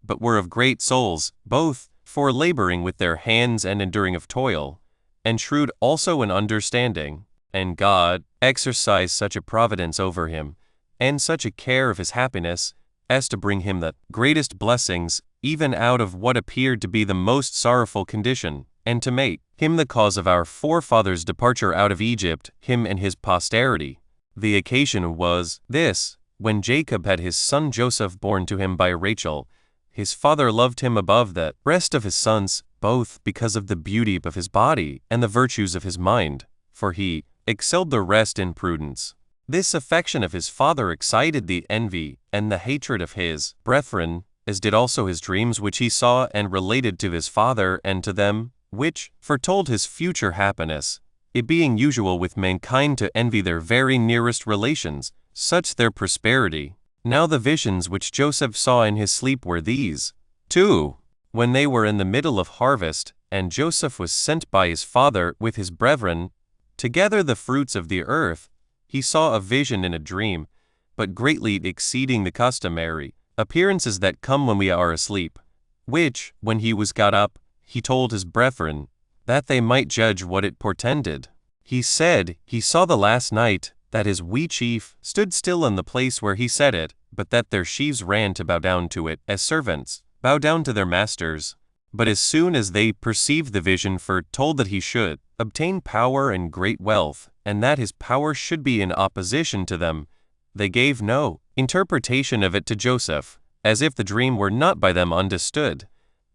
but were of great souls, both for laboring with their hands and enduring of toil, and shrewd also in understanding. And God exercised such a providence over him, and such a care of his happiness, as to bring him the greatest blessings, even out of what appeared to be the most sorrowful condition, and to make him the cause of our forefathers' departure out of Egypt, him and his posterity. The occasion was this: when Jacob had his son Joseph born to him by Rachel, his father loved him above the rest of his sons, both because of the beauty of his body and the virtues of his mind, for he excelled the rest in prudence. This affection of his father excited the envy and the hatred of his brethren, as did also his dreams which he saw and related to his father and to them, which foretold his future happiness, it being usual with mankind to envy their very nearest relations, such their prosperity. Now the visions which Joseph saw in his sleep were these. 2. When they were in the middle of harvest, and Joseph was sent by his father with his brethren, to gather the fruits of the earth, he saw a vision in a dream, but greatly exceeding the customary appearances that come when we are asleep, which, when he was got up, he told his brethren, that they might judge what it portended. He said he saw the last night, that his wheat sheaf stood still in the place where he said it, but that their sheaves ran to bow down to it, as servants bow down to their masters. But as soon as they perceived the vision, foretold that he should obtain power and great wealth, and that his power should be in opposition to them, they gave no interpretation of it to Joseph, as if the dream were not by them understood.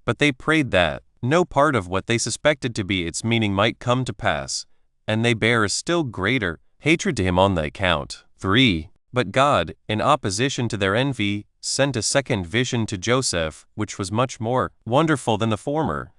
But they prayed that no part of what they suspected to be its meaning might come to pass, and they bare a still greater hatred to him on the account. 3. But God, in opposition to their envy, sent a second vision to Joseph, which was much more wonderful than the former.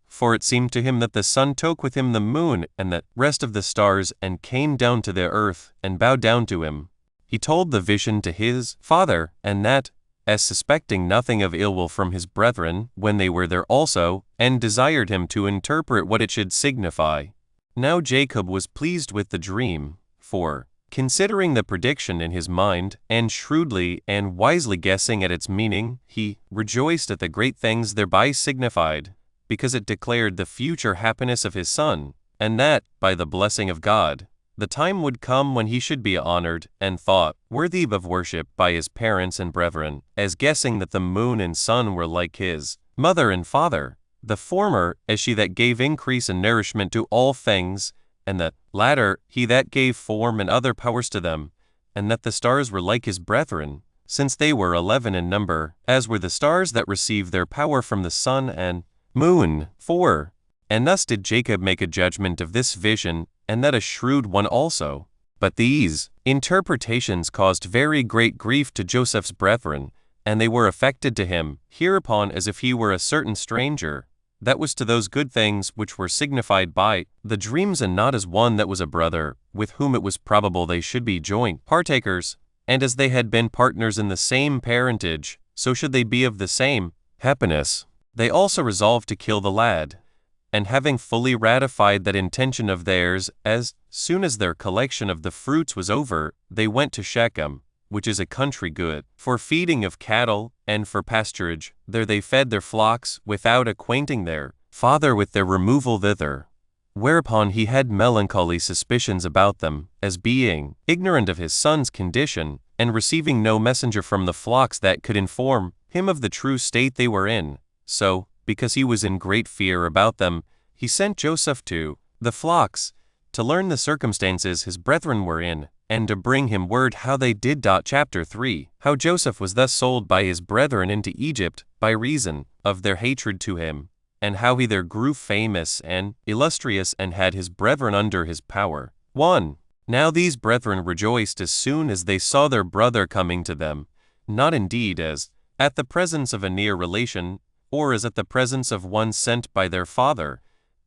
For it seemed to him that the sun took with him the moon and the rest of the stars, and came down to the earth, and bowed down to him. He told the vision to his father, and that, as suspecting nothing of ill will from his brethren, when they were there also, and desired him to interpret what it should signify. Now Jacob was pleased with the dream, for, considering the prediction in his mind, and shrewdly and wisely guessing at its meaning, he rejoiced at the great things thereby signified, because it declared the future happiness of his son, and that, by the blessing of God, the time would come when he should be honored and thought worthy of worship by his parents and brethren, as guessing that the moon and sun were like his mother and father, the former as she that gave increase and nourishment to all things, and the latter he that gave form and other powers to them, and that the stars were like his brethren, since they were 11 in number, as were the stars that received their power from the sun and moon. 4. And thus did Jacob make a judgment of this vision, and that a shrewd one also. But these interpretations caused very great grief to Joseph's brethren, and they were affected to him hereupon as if he were a certain stranger, that was to those good things which were signified by the dreams, and not as one that was a brother, with whom it was probable they should be joint partakers, and as they had been partners in the same parentage, so should they be of the same happiness. They also resolved to kill the lad. And having fully ratified that intention of theirs, as soon as their collection of the fruits was over, they went to Shechem, which is a country good, for feeding of cattle, and for pasturage. There they fed their flocks, without acquainting their father with their removal thither. Whereupon he had melancholy suspicions about them, as being ignorant of his son's condition, and receiving no messenger from the flocks that could inform him of the true state they were in. So, because he was in great fear about them, he sent Joseph to the flocks, to learn the circumstances his brethren were in, and to bring him word how they did. Chapter 3. How Joseph was thus sold by his brethren into Egypt, by reason of their hatred to him, and how he there grew famous and illustrious, and had his brethren under his power. 1. Now these brethren rejoiced as soon as they saw their brother coming to them, not indeed as at the presence of a near relation, or as at the presence of one sent by their father,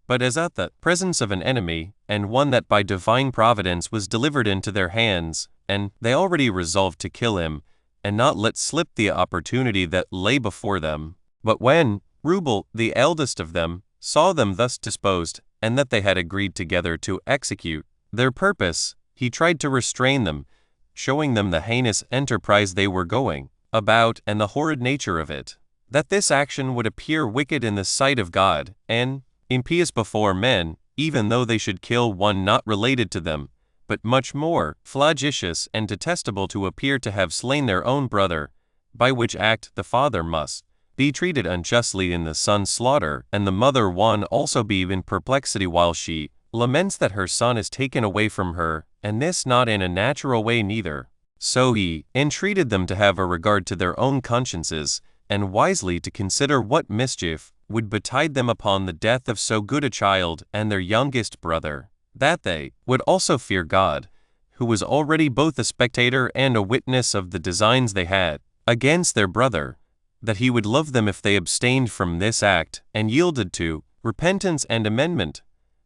but as at the presence of an enemy, and one that by divine providence was delivered into their hands, and they already resolved to kill him, and not let slip the opportunity that lay before them. But when Reuben, the eldest of them, saw them thus disposed, and that they had agreed together to execute their purpose, he tried to restrain them, showing them the heinous enterprise they were going about, and the horrid nature of it, that this action would appear wicked in the sight of God, and impious before men, even though they should kill one not related to them, but much more flagitious and detestable to appear to have slain their own brother, by which act the father must be treated unjustly in the son's slaughter, and the mother one also be in perplexity while she laments that her son is taken away from her, and this not in a natural way neither. So he entreated them to have a regard to their own consciences, and wisely to consider what mischief would betide them upon the death of so good a child and their youngest brother, that they would also fear God, who was already both a spectator and a witness of the designs they had against their brother, that he would love them if they abstained from this act, and yielded to repentance and amendment.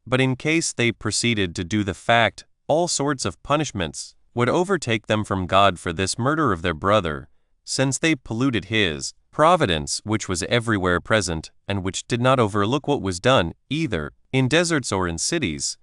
But in case they proceeded to do the fact, all sorts of punishments would overtake them from God for this murder of their brother, since they polluted his providence, which was everywhere present, and which did not overlook what was done, either in deserts or in cities.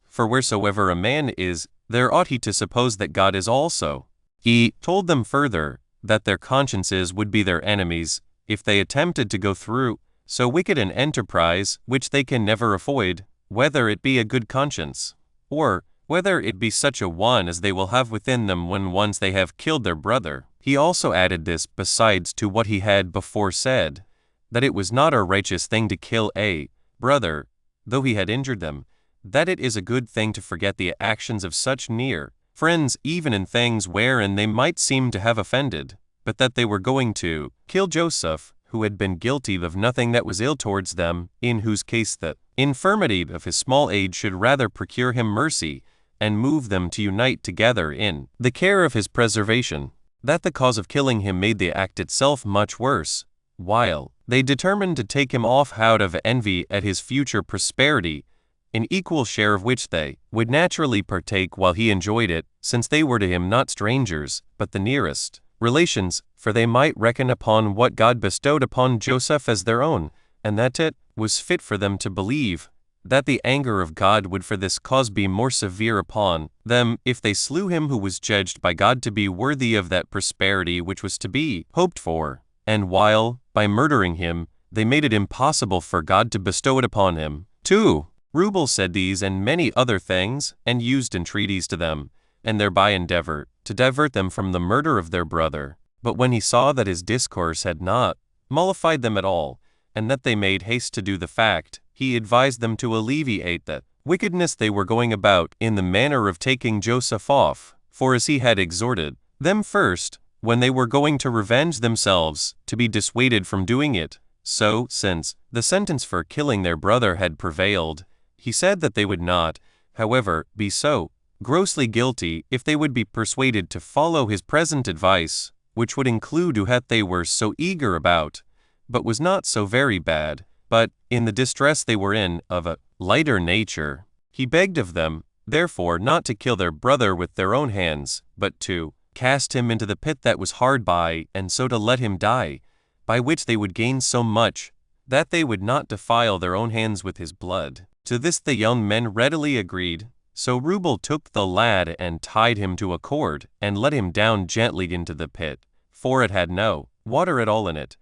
For wheresoever a man is, there ought he to suppose that God is also. He told them further, that their consciences would be their enemies, if they attempted to go through so wicked an enterprise, which they can never avoid, whether it be a good conscience, or whether it be such a one as they will have within them when once they have killed their brother. He also added this besides to what he had before said, that it was not a righteous thing to kill a brother, though he had injured them, that it is a good thing to forget the actions of such near friends even in things wherein they might seem to have offended, but that they were going to kill Joseph, who had been guilty of nothing that was ill towards them, in whose case the infirmity of his small age should rather procure him mercy, and move them to unite together in the care of his preservation, that the cause of killing him made the act itself much worse, while they determined to take him off out of envy at his future prosperity, an equal share of which they would naturally partake while he enjoyed it, since they were to him not strangers, but the nearest relations, for they might reckon upon what God bestowed upon Joseph as their own, and that it was fit for them to believe that the anger of God would for this cause be more severe upon them if they slew him who was judged by God to be worthy of that prosperity which was to be hoped for, and while, by murdering him, they made it impossible for God to bestow it upon him. 2. Reuben said these and many other things, and used entreaties to them, and thereby endeavored to divert them from the murder of their brother. But when he saw that his discourse had not mollified them at all, and that they made haste to do the fact, he advised them to alleviate that wickedness they were going about in the manner of taking Joseph off, for as he had exhorted them first, when they were going to revenge themselves, to be dissuaded from doing it, so, since the sentence for killing their brother had prevailed, he said that they would not, however, be so grossly guilty if they would be persuaded to follow his present advice, which would include what they were so eager about, but was not so very bad, but, in the distress they were in, of a lighter nature. He begged of them, therefore, not to kill their brother with their own hands, but to cast him into the pit that was hard by, and so to let him die, by which they would gain so much, that they would not defile their own hands with his blood. To this the young men readily agreed. So Reuben took the lad and tied him to a cord, and let him down gently into the pit, for it had no water at all in it,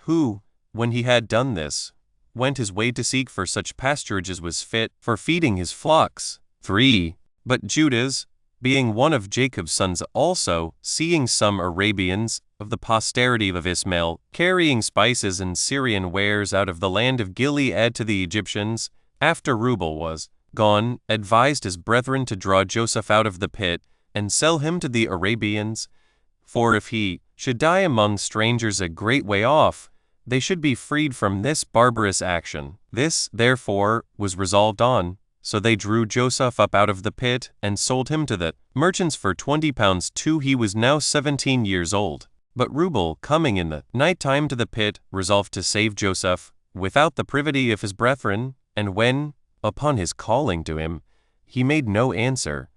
who, when he had done this, went his way to seek for such pasturage as was fit for feeding his flocks. 3. But Judas, being one of Jacob's sons also, seeing some Arabians, of the posterity of Ismael, carrying spices and Syrian wares out of the land of Gilead to the Egyptians, after Reuben was gone, advised his brethren to draw Joseph out of the pit, and sell him to the Arabians. For if he should die among strangers a great way off, they should be freed from this barbarous action. This, therefore, was resolved on. So they drew Joseph up out of the pit, and sold him to the merchants for 20 pounds too. He was now 17 years old. But Reuben, coming in the night time to the pit, resolved to save Joseph, without the privity of his brethren. And when, upon his calling to him, he made no answer,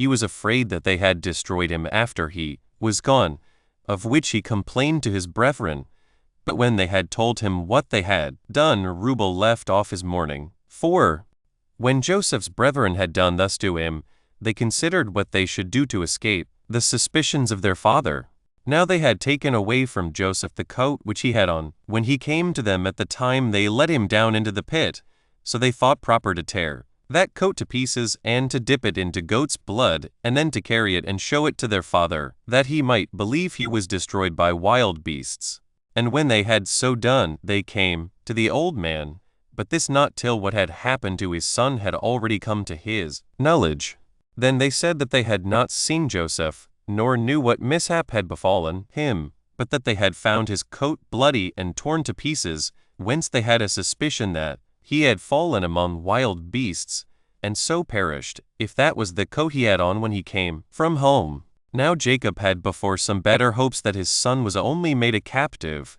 he was afraid that they had destroyed him after he was gone, of which he complained to his brethren. But when they had told him what they had done, Reuben left off his mourning. 4. When Joseph's brethren had done thus to him, they considered what they should do to escape the suspicions of their father. Now they had taken away from Joseph the coat which he had on. When he came to them at the time, they let him down into the pit. So they thought proper to tear that coat to pieces, and to dip it into goat's blood, and then to carry it and show it to their father, that he might believe he was destroyed by wild beasts. And when they had so done, they came to the old man, but this not till what had happened to his son had already come to his knowledge. Then they said that they had not seen Joseph, nor knew what mishap had befallen him, but that they had found his coat bloody and torn to pieces, whence they had a suspicion that he had fallen among wild beasts, and so perished, if that was the coat he had on when he came from home. Now Jacob had before some better hopes that his son was only made a captive,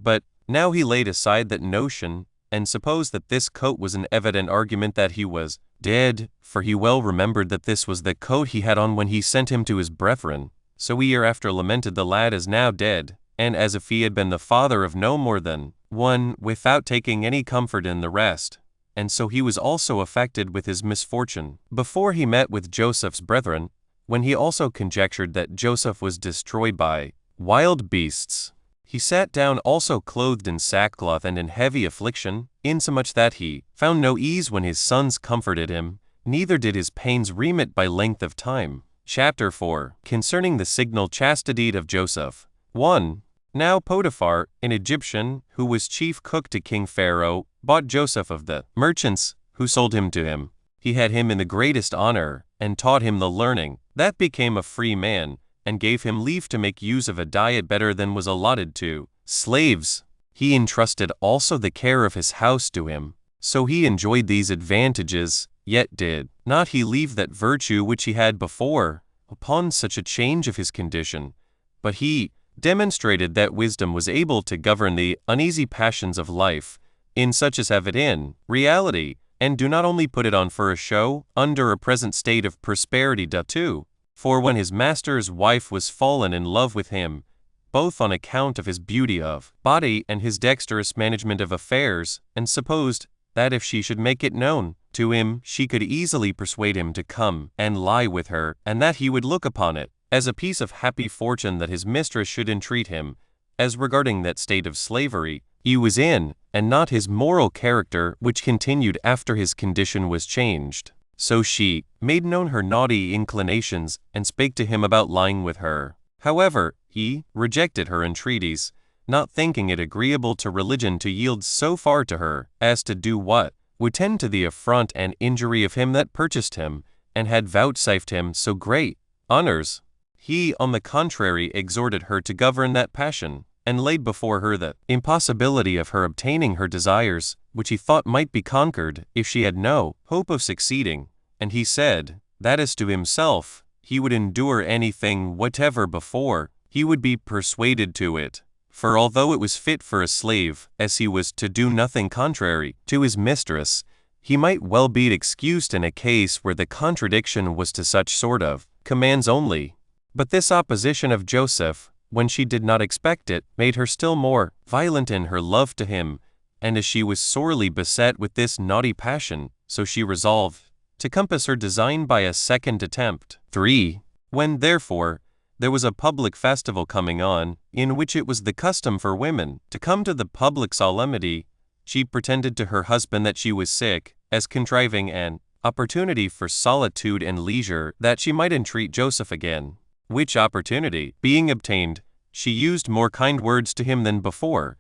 but now he laid aside that notion, and supposed that this coat was an evident argument that he was dead, for he well remembered that this was the coat he had on when he sent him to his brethren. So he hereafter lamented the lad as now dead, and as if he had been the father of no more than one, without taking any comfort in the rest. And so he was also affected with his misfortune before he met with Joseph's brethren, when he also conjectured that Joseph was destroyed by wild beasts. He sat down also clothed in sackcloth and in heavy affliction, insomuch that he found no ease when his sons comforted him, neither did his pains remit by length of time. Chapter 4. Concerning the signal chastity of Joseph. 1. Now Potiphar, an Egyptian, who was chief cook to King Pharaoh, bought Joseph of the merchants, who sold him to him. He had him in the greatest honor, and taught him the learning that became a free man, and gave him leave to make use of a diet better than was allotted to slaves. He entrusted also the care of his house to him. So he enjoyed these advantages, yet did not he leave that virtue which he had before, upon such a change of his condition, but he demonstrated that wisdom was able to govern the uneasy passions of life, in such as have it in reality, and do not only put it on for a show, under a present state of prosperity too. For when his master's wife was fallen in love with him, both on account of his beauty of body and his dexterous management of affairs, and supposed that if she should make it known to him, she could easily persuade him to come and lie with her, and that he would look upon it as a piece of happy fortune that his mistress should entreat him, as regarding that state of slavery he was in, and not his moral character which continued after his condition was changed. So she made known her naughty inclinations, and spake to him about lying with her. However, he rejected her entreaties, not thinking it agreeable to religion to yield so far to her, as to do what would tend to the affront and injury of him that purchased him, and had vouchsafed him so great honors. He, on the contrary, exhorted her to govern that passion, and laid before her the impossibility of her obtaining her desires, which he thought might be conquered, if she had no hope of succeeding. And he said, that as to himself, he would endure anything whatever before he would be persuaded to it. For although it was fit for a slave, as he was to do nothing contrary to his mistress, he might well be excused in a case where the contradiction was to such sort of commands only. But this opposition of Joseph, when she did not expect it, made her still more violent in her love to him, and as she was sorely beset with this naughty passion, so she resolved to compass her design by a second attempt. 3. When, therefore, there was a public festival coming on, in which it was the custom for women to come to the public solemnity, she pretended to her husband that she was sick, as contriving an opportunity for solitude and leisure that she might entreat Joseph again. Which opportunity, being obtained, she used more kind words to him than before,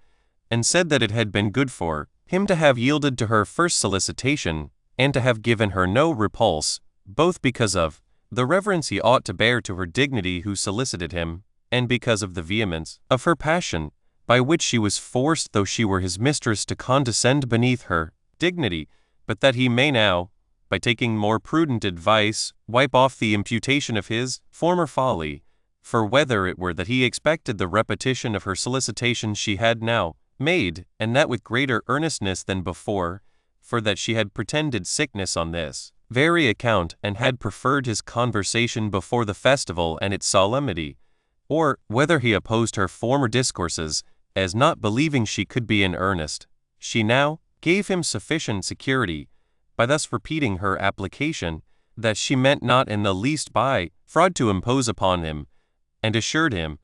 and said that it had been good for him to have yielded to her first solicitation, and to have given her no repulse, both because of the reverence he ought to bear to her dignity who solicited him, and because of the vehemence of her passion, by which she was forced, though she were his mistress, to condescend beneath her dignity, but that he may now, by taking more prudent advice, wipe off the imputation of his former folly. For whether it were that he expected the repetition of her solicitations she had now made, and that with greater earnestness than before, for that she had pretended sickness on this very account, and had preferred his conversation before the festival and its solemnity, or whether he opposed her former discourses, as not believing she could be in earnest, she now gave him sufficient security, by thus repeating her application, that she meant not in the least by fraud to impose upon him, and assured him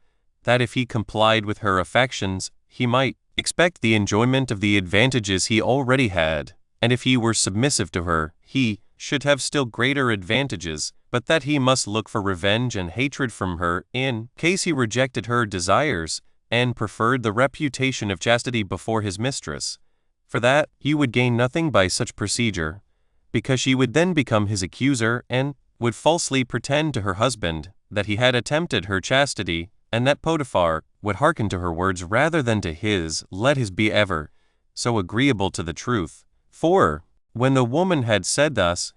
that if he complied with her affections, he might expect the enjoyment of the advantages he already had, and if he were submissive to her, he should have still greater advantages, but that he must look for revenge and hatred from her in case he rejected her desires, and preferred the reputation of chastity before his mistress. For that he would gain nothing by such procedure, because she would then become his accuser, and would falsely pretend to her husband that he had attempted her chastity, and that Potiphar would hearken to her words rather than to his. Let his be ever so agreeable to the truth. For when the woman had said thus,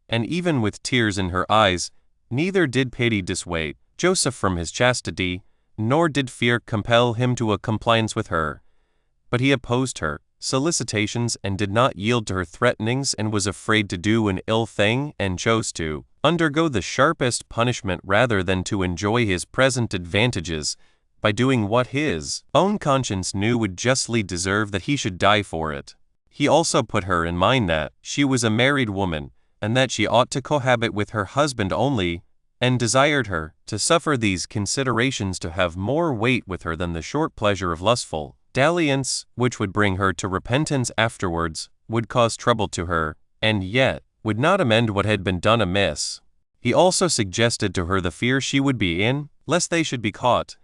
and even with tears in her eyes, neither did pity dissuade Joseph from his chastity, nor did fear compel him to a compliance with her. But he opposed her solicitations, and did not yield to her threatenings, and was afraid to do an ill thing, and chose to undergo the sharpest punishment rather than to enjoy his present advantages, by doing what his own conscience knew would justly deserve that he should die for it. He also put her in mind that she was a married woman, and that she ought to cohabit with her husband only, and desired her to suffer these considerations to have more weight with her than the short pleasure of lustful dalliance, which would bring her to repentance afterwards, would cause trouble to her, and yet would not amend what had been done amiss. He also suggested to her the fear she would be in, lest they should be caught,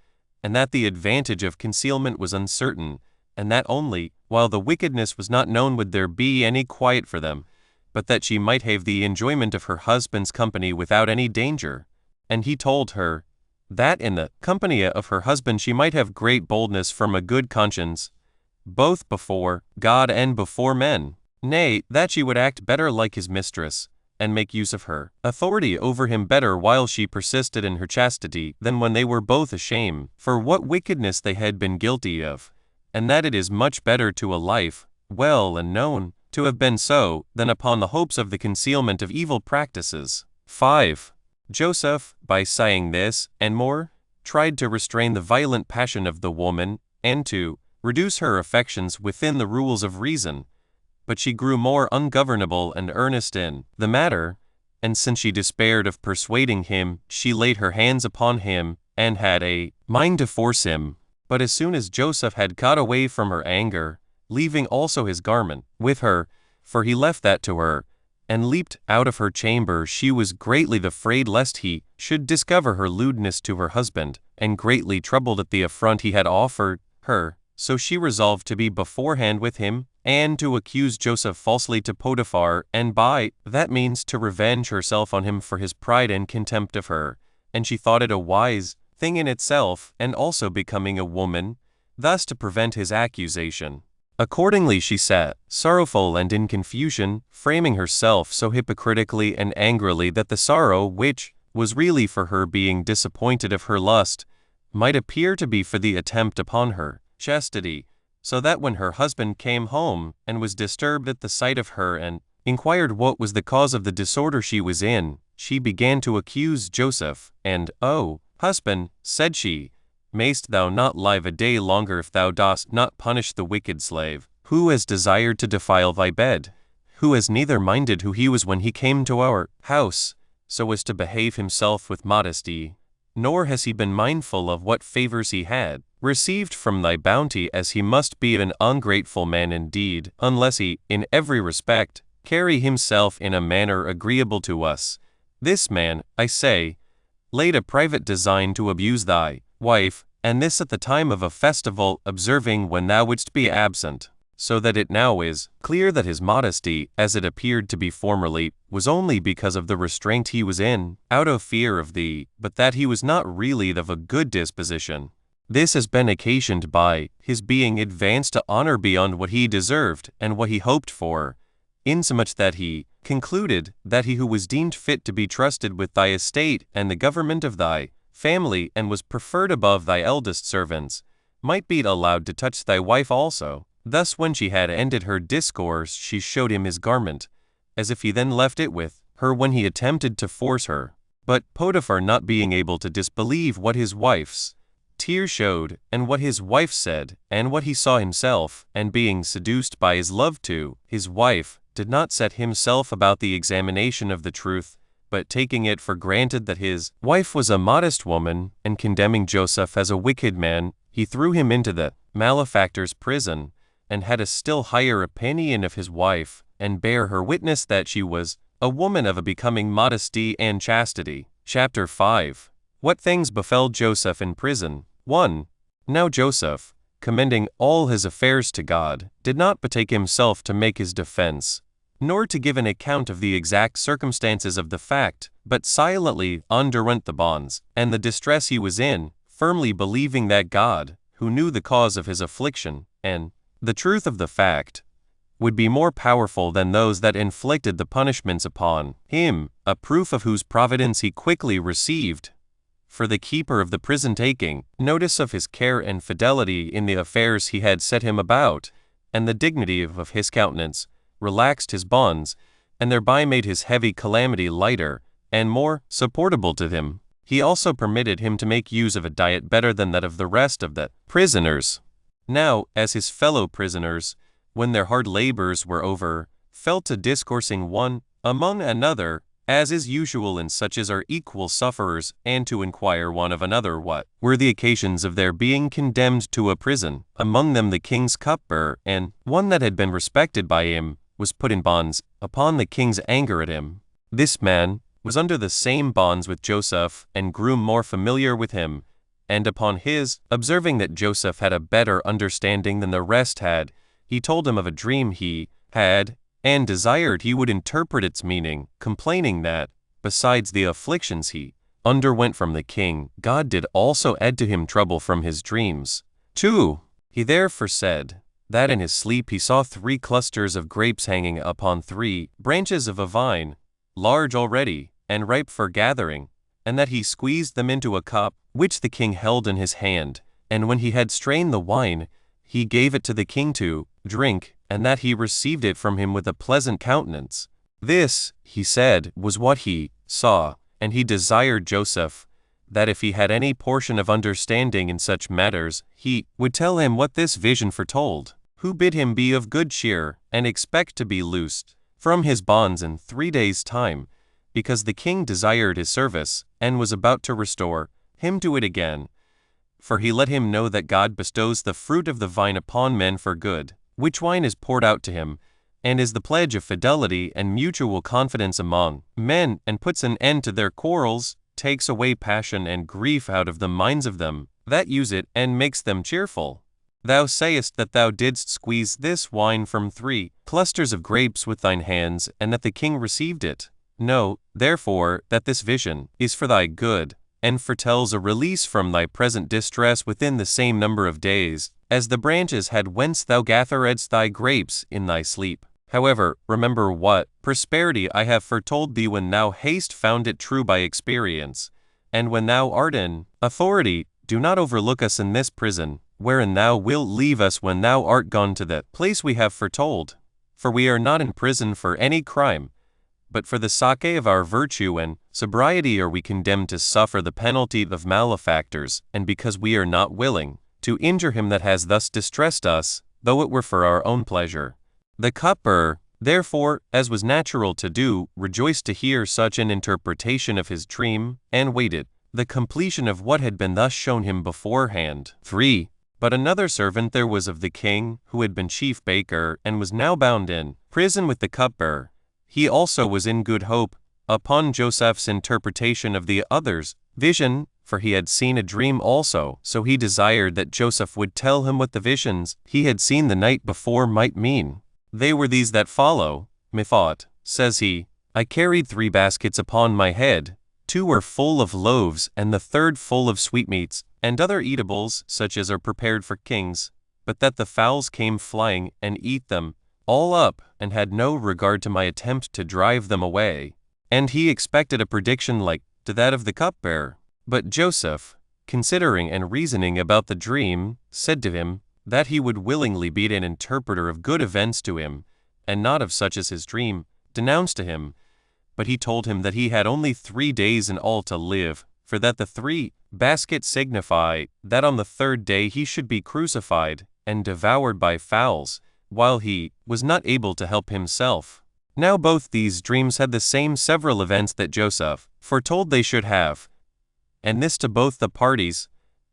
and that the advantage of concealment was uncertain, and that only while the wickedness was not known would there be any quiet for them, but that she might have the enjoyment of her husband's company without any danger. And he told her that in the company of her husband she might have great boldness from a good conscience, both before God and before men. Nay, that she would act better like his mistress, and make use of her authority over him better while she persisted in her chastity than when they were both ashamed for what wickedness they had been guilty of, and that it is much better to a life, well and known, to have been so, than upon the hopes of the concealment of evil practices. 5. Joseph, by saying this, and more, tried to restrain the violent passion of the woman, and to reduce her affections within the rules of reason. But she grew more ungovernable and earnest in the matter, and since she despaired of persuading him, she laid her hands upon him, and had a mind to force him. But as soon as Joseph had got away from her anger, leaving also his garment with her, for he left that to her, and leaped out of her chamber, she was greatly afraid lest he should discover her lewdness to her husband, and greatly troubled at the affront he had offered her. So she resolved to be beforehand with him, and to accuse Joseph falsely to Potiphar, and by that means to revenge herself on him for his pride and contempt of her. And she thought it a wise thing in itself, and also becoming a woman, thus to prevent his accusation. Accordingly she sat, sorrowful and in confusion, framing herself so hypocritically and angrily that the sorrow which was really for her being disappointed of her lust might appear to be for the attempt upon her chastity, so that when her husband came home and was disturbed at the sight of her and inquired what was the cause of the disorder she was in, she began to accuse Joseph, and, "O husband," said she, "mayst thou not live a day longer if thou dost not punish the wicked slave, who has desired to defile thy bed, who has neither minded who he was when he came to our house, so as to behave himself with modesty, nor has he been mindful of what favors he had received from thy bounty, as he must be an ungrateful man indeed, unless he, in every respect, carry himself in a manner agreeable to us. This man, I say, laid a private design to abuse thy wife, and this at the time of a festival, observing when thou wouldst be absent. So that it now is clear that his modesty, as it appeared to be formerly, was only because of the restraint he was in, out of fear of thee, but that he was not really of a good disposition. This has been occasioned by his being advanced to honor beyond what he deserved and what he hoped for, insomuch that he concluded that he who was deemed fit to be trusted with thy estate and the government of thy family, and was preferred above thy eldest servants, might be allowed to touch thy wife also. Thus when she had ended her discourse, she showed him his garment, as if he then left it with her when he attempted to force her. But Potiphar, not being able to disbelieve what his wife's tears showed, and what his wife said, and what he saw himself, and being seduced by his love to his wife, did not set himself about the examination of the truth, but taking it for granted that his wife was a modest woman, and condemning Joseph as a wicked man, he threw him into the malefactor's prison, and had a still higher opinion of his wife, and bare her witness that she was a woman of a becoming modesty and chastity. Chapter 5. What things befell Joseph in prison. 1. Now Joseph, commending all his affairs to God, did not betake himself to make his defense, nor to give an account of the exact circumstances of the fact, but silently underwent the bonds, and the distress he was in, firmly believing that God, who knew the cause of his affliction, and the truth of the fact, would be more powerful than those that inflicted the punishments upon him, a proof of whose providence he quickly received. For the keeper of the prison, taking notice of his care and fidelity in the affairs he had set him about, and the dignity of his countenance, relaxed his bonds, and thereby made his heavy calamity lighter and more supportable to him. He also permitted him to make use of a diet better than that of the rest of the prisoners. Now, as his fellow prisoners, when their hard labors were over, fell to discoursing one among another, as is usual in such as are equal sufferers, and to inquire one of another what were the occasions of their being condemned to a prison. Among them the king's cupbearer, and one that had been respected by him, was put in bonds upon the king's anger at him. This man was under the same bonds with Joseph, and grew more familiar with him, and upon his observing that Joseph had a better understanding than the rest had, he told him of a dream he had, and desired he would interpret its meaning, complaining that, besides the afflictions he underwent from the king, God did also add to him trouble from his dreams. 2. He therefore said that in his sleep he saw 3 clusters of grapes hanging upon 3 branches of a vine, large already, and ripe for gathering, and that he squeezed them into a cup, which the king held in his hand, and when he had strained the wine, he gave it to the king to drink, and that he received it from him with a pleasant countenance. This, he said, was what he saw, and he desired Joseph, that if he had any portion of understanding in such matters, he would tell him what this vision foretold, who bid him be of good cheer, and expect to be loosed from his bonds in 3 days' time, because the king desired his service, and was about to restore him to it again. For he let him know that God bestows the fruit of the vine upon men for good, which wine is poured out to him, and is the pledge of fidelity and mutual confidence among men, and puts an end to their quarrels, takes away passion and grief out of the minds of them that use it, and makes them cheerful. Thou sayest that thou didst squeeze this wine from 3 clusters of grapes with thine hands, and that the king received it. Know, therefore, that this vision is for thy good, and foretells a release from thy present distress within the same number of days, as the branches had whence thou gatheredst thy grapes in thy sleep. However, remember what prosperity I have foretold thee when thou hast found it true by experience, and when thou art in authority, do not overlook us in this prison, wherein thou wilt leave us when thou art gone to the place we have foretold. For we are not in prison for any crime, but for the sake of our virtue and sobriety are we condemned to suffer the penalty of malefactors, and because we are not willing to injure him that has thus distressed us, though it were for our own pleasure. The cupbearer, therefore, as was natural to do, rejoiced to hear such an interpretation of his dream, and waited the completion of what had been thus shown him beforehand. 3. But another servant there was of the king, who had been chief baker, and was now bound in prison with the cupbearer. He also was in good hope, upon Joseph's interpretation of the other's vision, for he had seen a dream also. So he desired that Joseph would tell him what the visions he had seen the night before might mean. They were these that follow. Methought, says he, I carried 3 baskets upon my head. 2 were full of loaves, and the third full of sweetmeats, and other eatables, such as are prepared for kings, but that the fowls came flying, and eat them all up, and had no regard to my attempt to drive them away. And he expected a prediction like to that of the cupbearer. But Joseph, considering and reasoning about the dream, said to him, that he would willingly be an interpreter of good events to him, and not of such as his dream denounced to him. But he told him that he had only 3 days in all to live, for that the 3 baskets signify that on the 3rd day he should be crucified and devoured by fowls, while he was not able to help himself. Now both these dreams had the same several events that Joseph foretold they should have, and this to both the parties.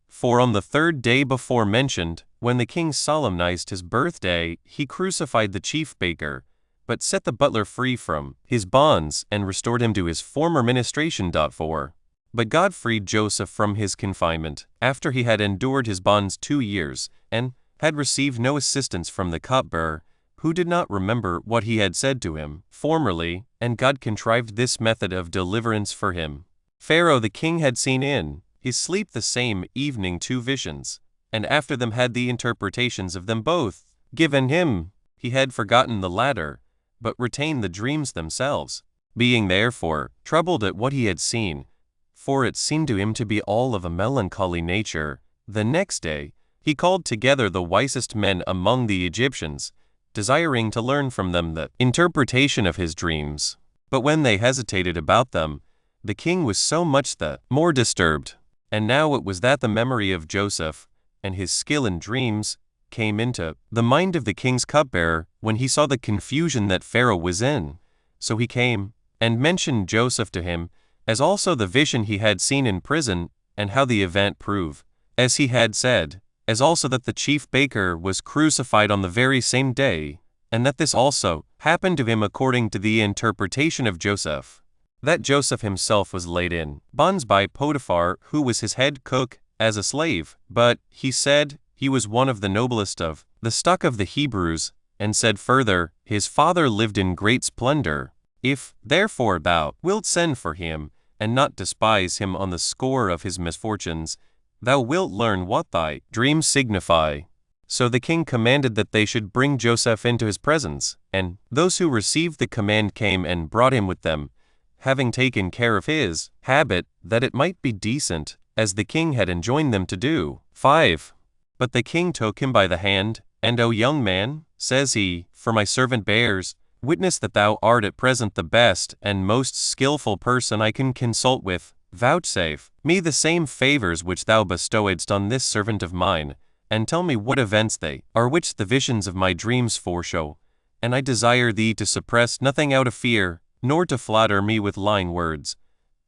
For on the 3rd day before mentioned, when the king solemnized his birthday, he crucified the chief baker, but set the butler free from his bonds, and restored him to his former ministration. 4. But God freed Joseph from his confinement, after he had endured his bonds 2 years, and had received no assistance from the cupbearer, who did not remember what he had said to him formerly, and God contrived this method of deliverance for him. Pharaoh the king had seen in his sleep the same evening 2 visions, and after them had the interpretations of them both given him. He had forgotten the latter, but retained the dreams themselves, being therefore troubled at what he had seen, for it seemed to him to be all of a melancholy nature. The next day he called together the wisest men among the Egyptians, desiring to learn from them the interpretation of his dreams. But when they hesitated about them, the king was so much the more disturbed. And now it was that the memory of Joseph, and his skill in dreams, came into the mind of the king's cupbearer, when he saw the confusion that Pharaoh was in. So he came, and mentioned Joseph to him, as also the vision he had seen in prison, and how the event proved, as he had said, as also that the chief baker was crucified on the very same day, and that this also happened to him according to the interpretation of Joseph. That Joseph himself was laid in bonds by Potiphar, who was his head cook, as a slave, but he said he was one of the noblest of the stock of the Hebrews, and said further, his father lived in great splendor. If, therefore, thou wilt send for him, and not despise him on the score of his misfortunes, thou wilt learn what thy dreams signify. So the king commanded that they should bring Joseph into his presence, and those who received the command came and brought him with them, having taken care of his habit, that it might be decent, as the king had enjoined them to do. 5. But the king took him by the hand, and, O young man, says he, for my servant bears witness that thou art at present the best and most skillful person I can consult with. Vouchsafe me the same favors which thou bestowedst on this servant of mine, and tell me what events they are which the visions of my dreams foreshow. And I desire thee to suppress nothing out of fear, nor to flatter me with lying words,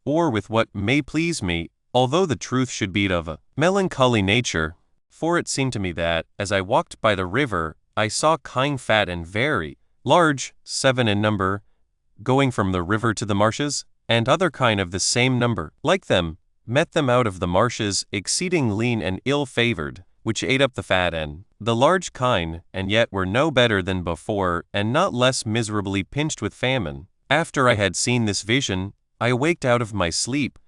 or with what may please me, although the truth should be of a melancholy nature. For it seemed to me that, as I walked by the river, I saw kine fat and very large, 7 in number, going from the river to the marshes, and other kine of the same number, like them, met them out of the marshes, exceeding lean and ill-favored, which ate up the fat and the large kine, and yet were no better than before, and not less miserably pinched with famine. After I had seen this vision, I awaked out of my sleep,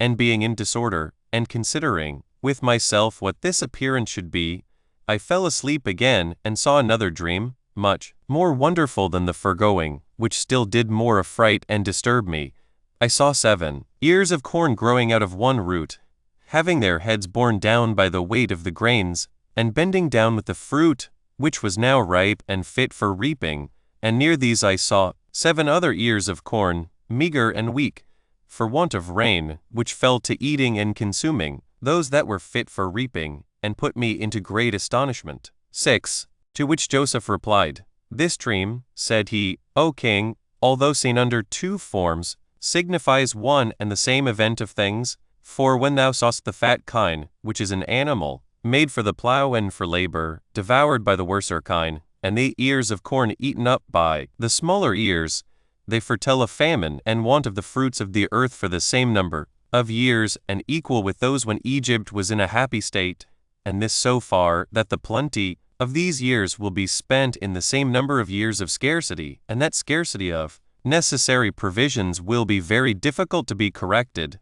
and being in disorder, and considering with myself what this appearance should be, I fell asleep again, and saw another dream, much more wonderful than the foregoing, which still did more affright and disturb me. I saw 7 ears of corn growing out of one root, having their heads borne down by the weight of the grains, and bending down with the fruit, which was now ripe and fit for reaping. And near these I saw 7 other ears of corn, meager and weak, for want of rain, which fell to eating and consuming those that were fit for reaping, and put me into great astonishment. 6. To which Joseph replied, This dream, said he, O king, although seen under 2 forms, signifies one and the same event of things. For when thou sawest the fat kine, which is an animal, made for the plough and for labor, devoured by the worser kine, and the ears of corn eaten up by the smaller ears. They foretell a famine and want of the fruits of the earth for the same number of years, and equal with those when Egypt was in a happy state, and this so far that the plenty of these years will be spent in the same number of years of scarcity, and that scarcity of necessary provisions will be very difficult to be corrected,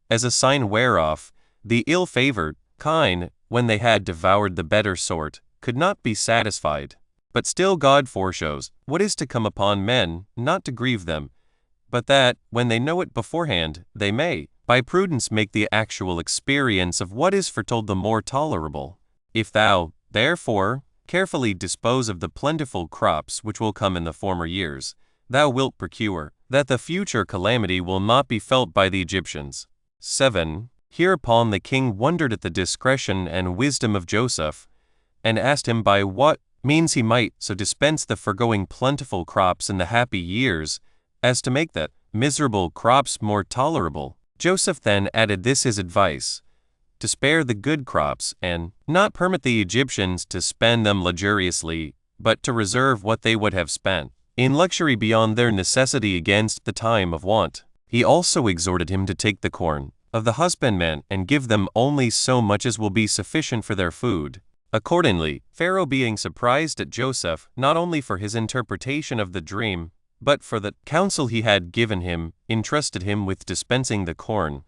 as a sign whereof the ill-favored kine, when they had devoured the better sort, could not be satisfied. But still God foreshows what is to come upon men, not to grieve them, but that, when they know it beforehand, they may, by prudence, make the actual experience of what is foretold the more tolerable. If thou, therefore, carefully dispose of the plentiful crops which will come in the former years, thou wilt procure that the future calamity will not be felt by the Egyptians. 7. Hereupon the king wondered at the discretion and wisdom of Joseph, and asked him by what means he might so dispense the foregoing plentiful crops in the happy years, as to make the miserable crops more tolerable. Joseph then added this his advice: to spare the good crops, and not permit the Egyptians to spend them luxuriously, but to reserve what they would have spent in luxury beyond their necessity against the time of want. He also exhorted him to take the corn of the husbandmen and give them only so much as will be sufficient for their food. Accordingly, Pharaoh, being surprised at Joseph, not only for his interpretation of the dream, but for the counsel he had given him, entrusted him with dispensing the corn,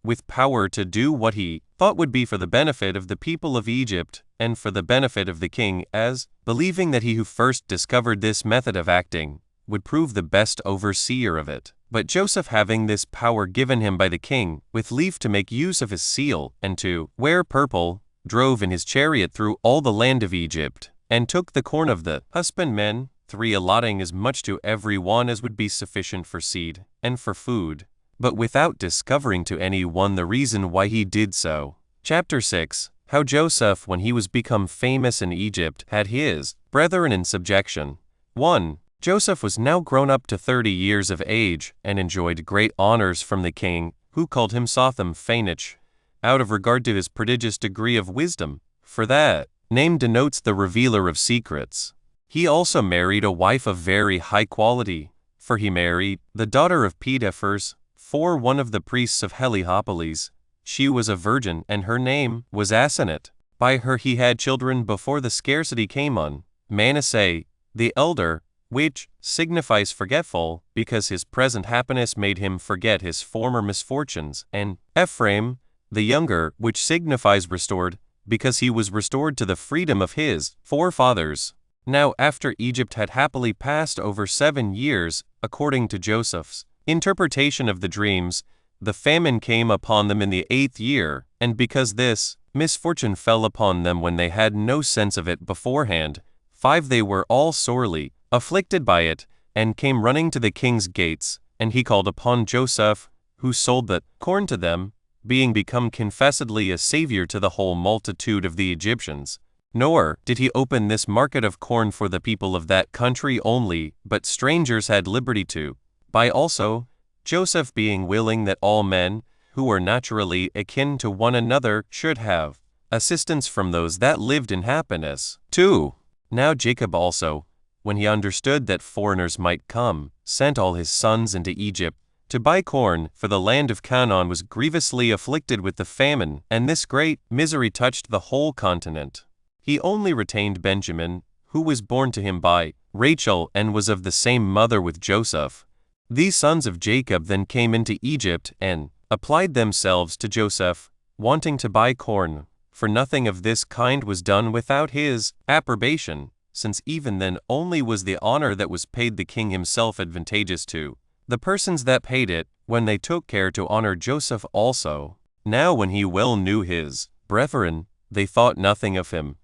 with power to do what he thought would be for the benefit of the people of Egypt and for the benefit of the king, as, believing that he who first discovered this method of acting would prove the best overseer of it. But Joseph, having this power given him by the king, with leave to make use of his seal and to wear purple, drove in his chariot through all the land of Egypt, and took the corn of the husbandmen, 3 allotting as much to every one as would be sufficient for seed and for food, but without discovering to any one the reason why he did so. Chapter 6. How Joseph, when he was become famous in Egypt, had his brethren in subjection. 1. Joseph was now grown up to 30 years of age, and enjoyed great honors from the king, who called him Sothom-Phainich, out of regard to his prodigious degree of wisdom, for that name denotes the revealer of secrets. He also married a wife of very high quality, for he married the daughter of Ptiphers, one of the priests of Heliopolis. She was a virgin, and her name was Asenath. By her he had children before the scarcity came on: Manasseh, the elder, which signifies forgetful, because his present happiness made him forget his former misfortunes, and Ephraim, the younger, which signifies restored, because he was restored to the freedom of his forefathers. Now after Egypt had happily passed over 7 years, according to Joseph's interpretation of the dreams, the famine came upon them in the 8th year, and because this misfortune fell upon them when they had no sense of it beforehand, 5 they were all sorely afflicted by it, and came running to the king's gates, and he called upon Joseph, who sold the corn to them, being become confessedly a savior to the whole multitude of the Egyptians. Nor did he open this market of corn for the people of that country only, but strangers had liberty to buy also, Joseph being willing that all men, who were naturally akin to one another, should have assistance from those that lived in happiness. 2. Now Jacob also, when he understood that foreigners might come, sent all his sons into Egypt to buy corn, for the land of Canaan was grievously afflicted with the famine, and this great misery touched the whole continent. He only retained Benjamin, who was born to him by Rachel and was of the same mother with Joseph. These sons of Jacob then came into Egypt and applied themselves to Joseph, wanting to buy corn, for nothing of this kind was done without his approbation, since even then only was the honor that was paid the king himself advantageous to the persons that paid it, when they took care to honor Joseph also. Now when he well knew his brethren, they thought nothing of him,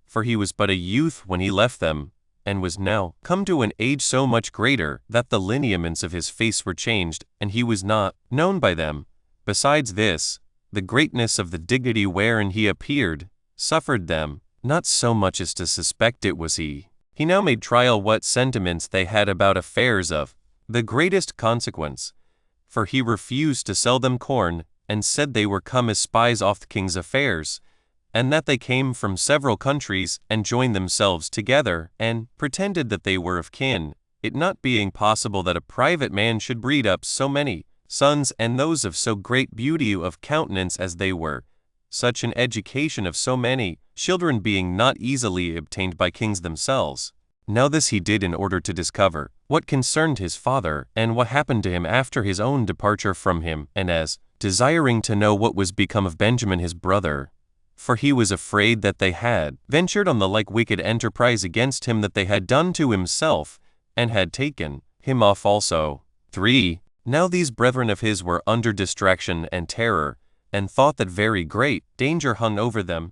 for he was but a youth when he left them, and was now come to an age so much greater that the lineaments of his face were changed, and he was not known by them. Besides this, the greatness of the dignity wherein he appeared suffered them not so much as to suspect it was he. He now made trial what sentiments they had about affairs of the greatest consequence, for he refused to sell them corn, and said they were come as spies off the king's affairs, and that they came from several countries, and joined themselves together, and pretended that they were of kin, it not being possible that a private man should breed up so many sons, and those of so great beauty of countenance as they were, such an education of so many children being not easily obtained by kings themselves. Now this he did in order to discover what concerned his father, and what happened to him after his own departure from him, and as desiring to know what was become of Benjamin his brother. For he was afraid that they had ventured on the like wicked enterprise against him that they had done to himself, and had taken him off also. 3. Now these brethren of his were under distraction and terror, and thought that very great danger hung over them,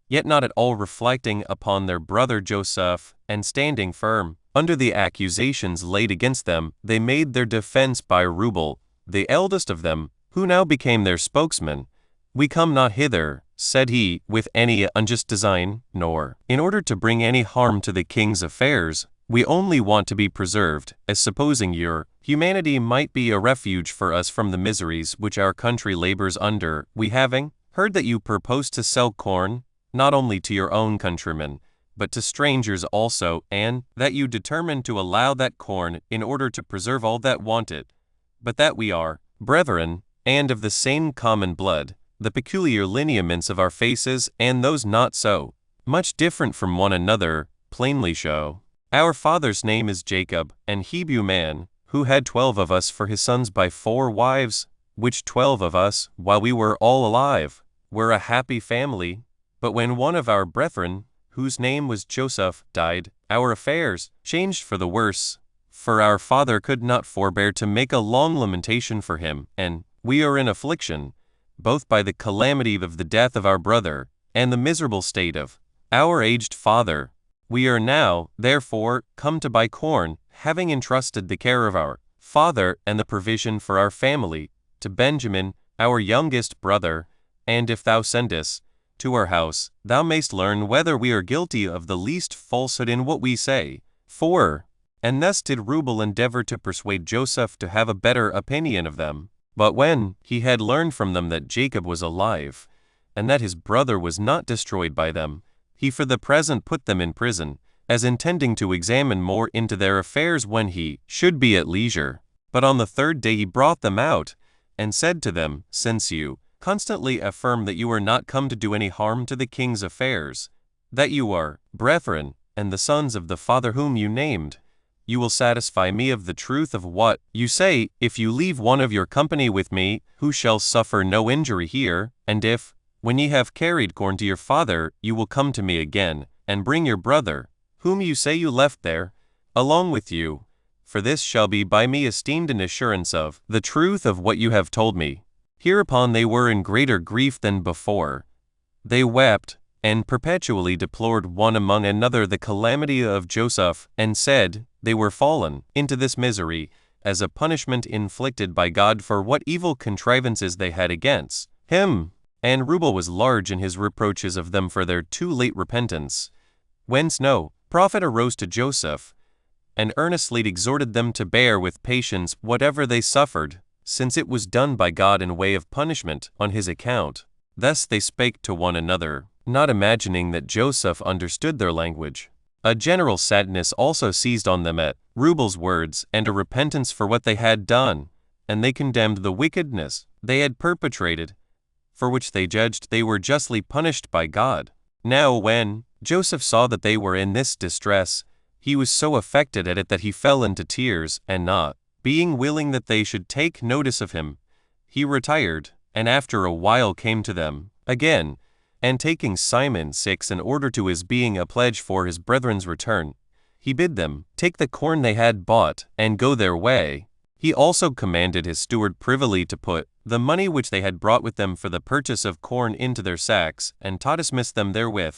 yet not at all reflecting upon their brother Joseph, and standing firm under the accusations laid against them, they made their defense by Reuben, the eldest of them, who now became their spokesman. We come not hither, said he, with any unjust design, nor in order to bring any harm to the king's affairs. We only want to be preserved, as supposing your humanity might be a refuge for us from the miseries which our country labors under, we having heard that you purpose to sell corn, not only to your own countrymen, but to strangers also, and that you determine to allow that corn in order to preserve all that want it, but that we are brethren, and of the same common blood, the peculiar lineaments of our faces, and those not so much different from one another, plainly show. Our father's name is Jacob, an Hebrew man, who had 12 of us for his sons by 4 wives, which 12 of us, while we were all alive, were a happy family. But when one of our brethren, whose name was Joseph, died, our affairs changed for the worse, for our father could not forbear to make a long lamentation for him, and we are in affliction, both by the calamity of the death of our brother, and the miserable state of our aged father. We are now, therefore, come to buy corn, having entrusted the care of our father and the provision for our family to Benjamin, our youngest brother, and if thou sendest to our house, thou mayst learn whether we are guilty of the least falsehood in what we say. 4. And thus did Reuben endeavor to persuade Joseph to have a better opinion of them. But when he had learned from them that Jacob was alive, and that his brother was not destroyed by them, he for the present put them in prison, as intending to examine more into their affairs when he should be at leisure. But on the 3rd day he brought them out, and said to them, Since you constantly affirm that you are not come to do any harm to the king's affairs, that you are brethren, and the sons of the father whom you named, you will satisfy me of the truth of what you say, if you leave one of your company with me, who shall suffer no injury here, and if, when ye have carried corn to your father, you will come to me again, and bring your brother, whom you say you left there, along with you. For this shall be by me esteemed an assurance of the truth of what you have told me. Hereupon they were in greater grief than before. They wept, and perpetually deplored one among another the calamity of Joseph, and said, they were fallen into this misery, as a punishment inflicted by God for what evil contrivances they had against him. And Reuben was large in his reproaches of them for their too late repentance. Whence no prophet arose to Joseph, and earnestly exhorted them to bear with patience whatever they suffered, since it was done by God in way of punishment on his account. Thus they spake to one another, not imagining that Joseph understood their language. A general sadness also seized on them at Reuben's words, and a repentance for what they had done, and they condemned the wickedness they had perpetrated, for which they judged they were justly punished by God. Now when Joseph saw that they were in this distress, he was so affected at it that he fell into tears, and not being willing that they should take notice of him, he retired, and after a while came to them again, and taking Simon 6 in order to his being a pledge for his brethren's return, he bid them take the corn they had bought, and go their way. He also commanded his steward privily to put the money which they had brought with them for the purchase of corn into their sacks, and to dismiss them therewith,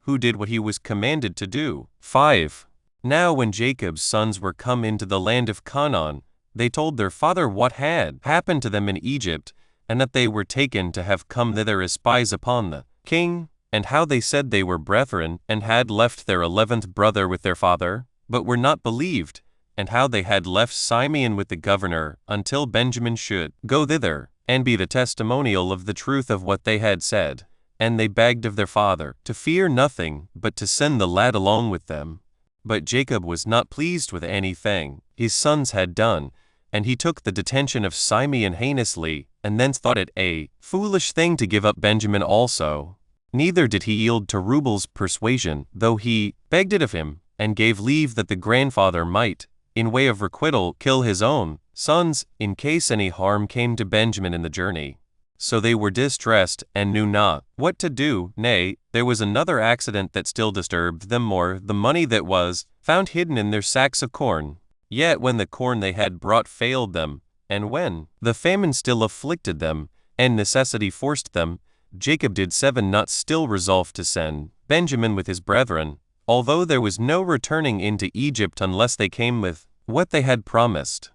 who did what he was commanded to do. 5. Now when Jacob's sons were come into the land of Canaan, they told their father what had happened to them in Egypt, and that they were taken to have come thither as spies upon the king, and how they said they were brethren, and had left their 11th brother with their father, but were not believed, and how they had left Simeon with the governor, until Benjamin should go thither, and be the testimonial of the truth of what they had said. And they begged of their father to fear nothing, but to send the lad along with them. But Jacob was not pleased with anything his sons had done, and he took the detention of Simeon heinously, and thence thought it a foolish thing to give up Benjamin also. Neither did he yield to Reuben's persuasion, though he begged it of him, and gave leave that the grandfather might, in way of requital, kill his own sons, in case any harm came to Benjamin in the journey. So they were distressed, and knew not what to do. Nay, there was another accident that still disturbed them more, the money that was found hidden in their sacks of corn. Yet when the corn they had brought failed them, and when the famine still afflicted them, and necessity forced them, Jacob did 7 not still resolve to send Benjamin with his brethren, although there was no returning into Egypt unless they came with what they had promised.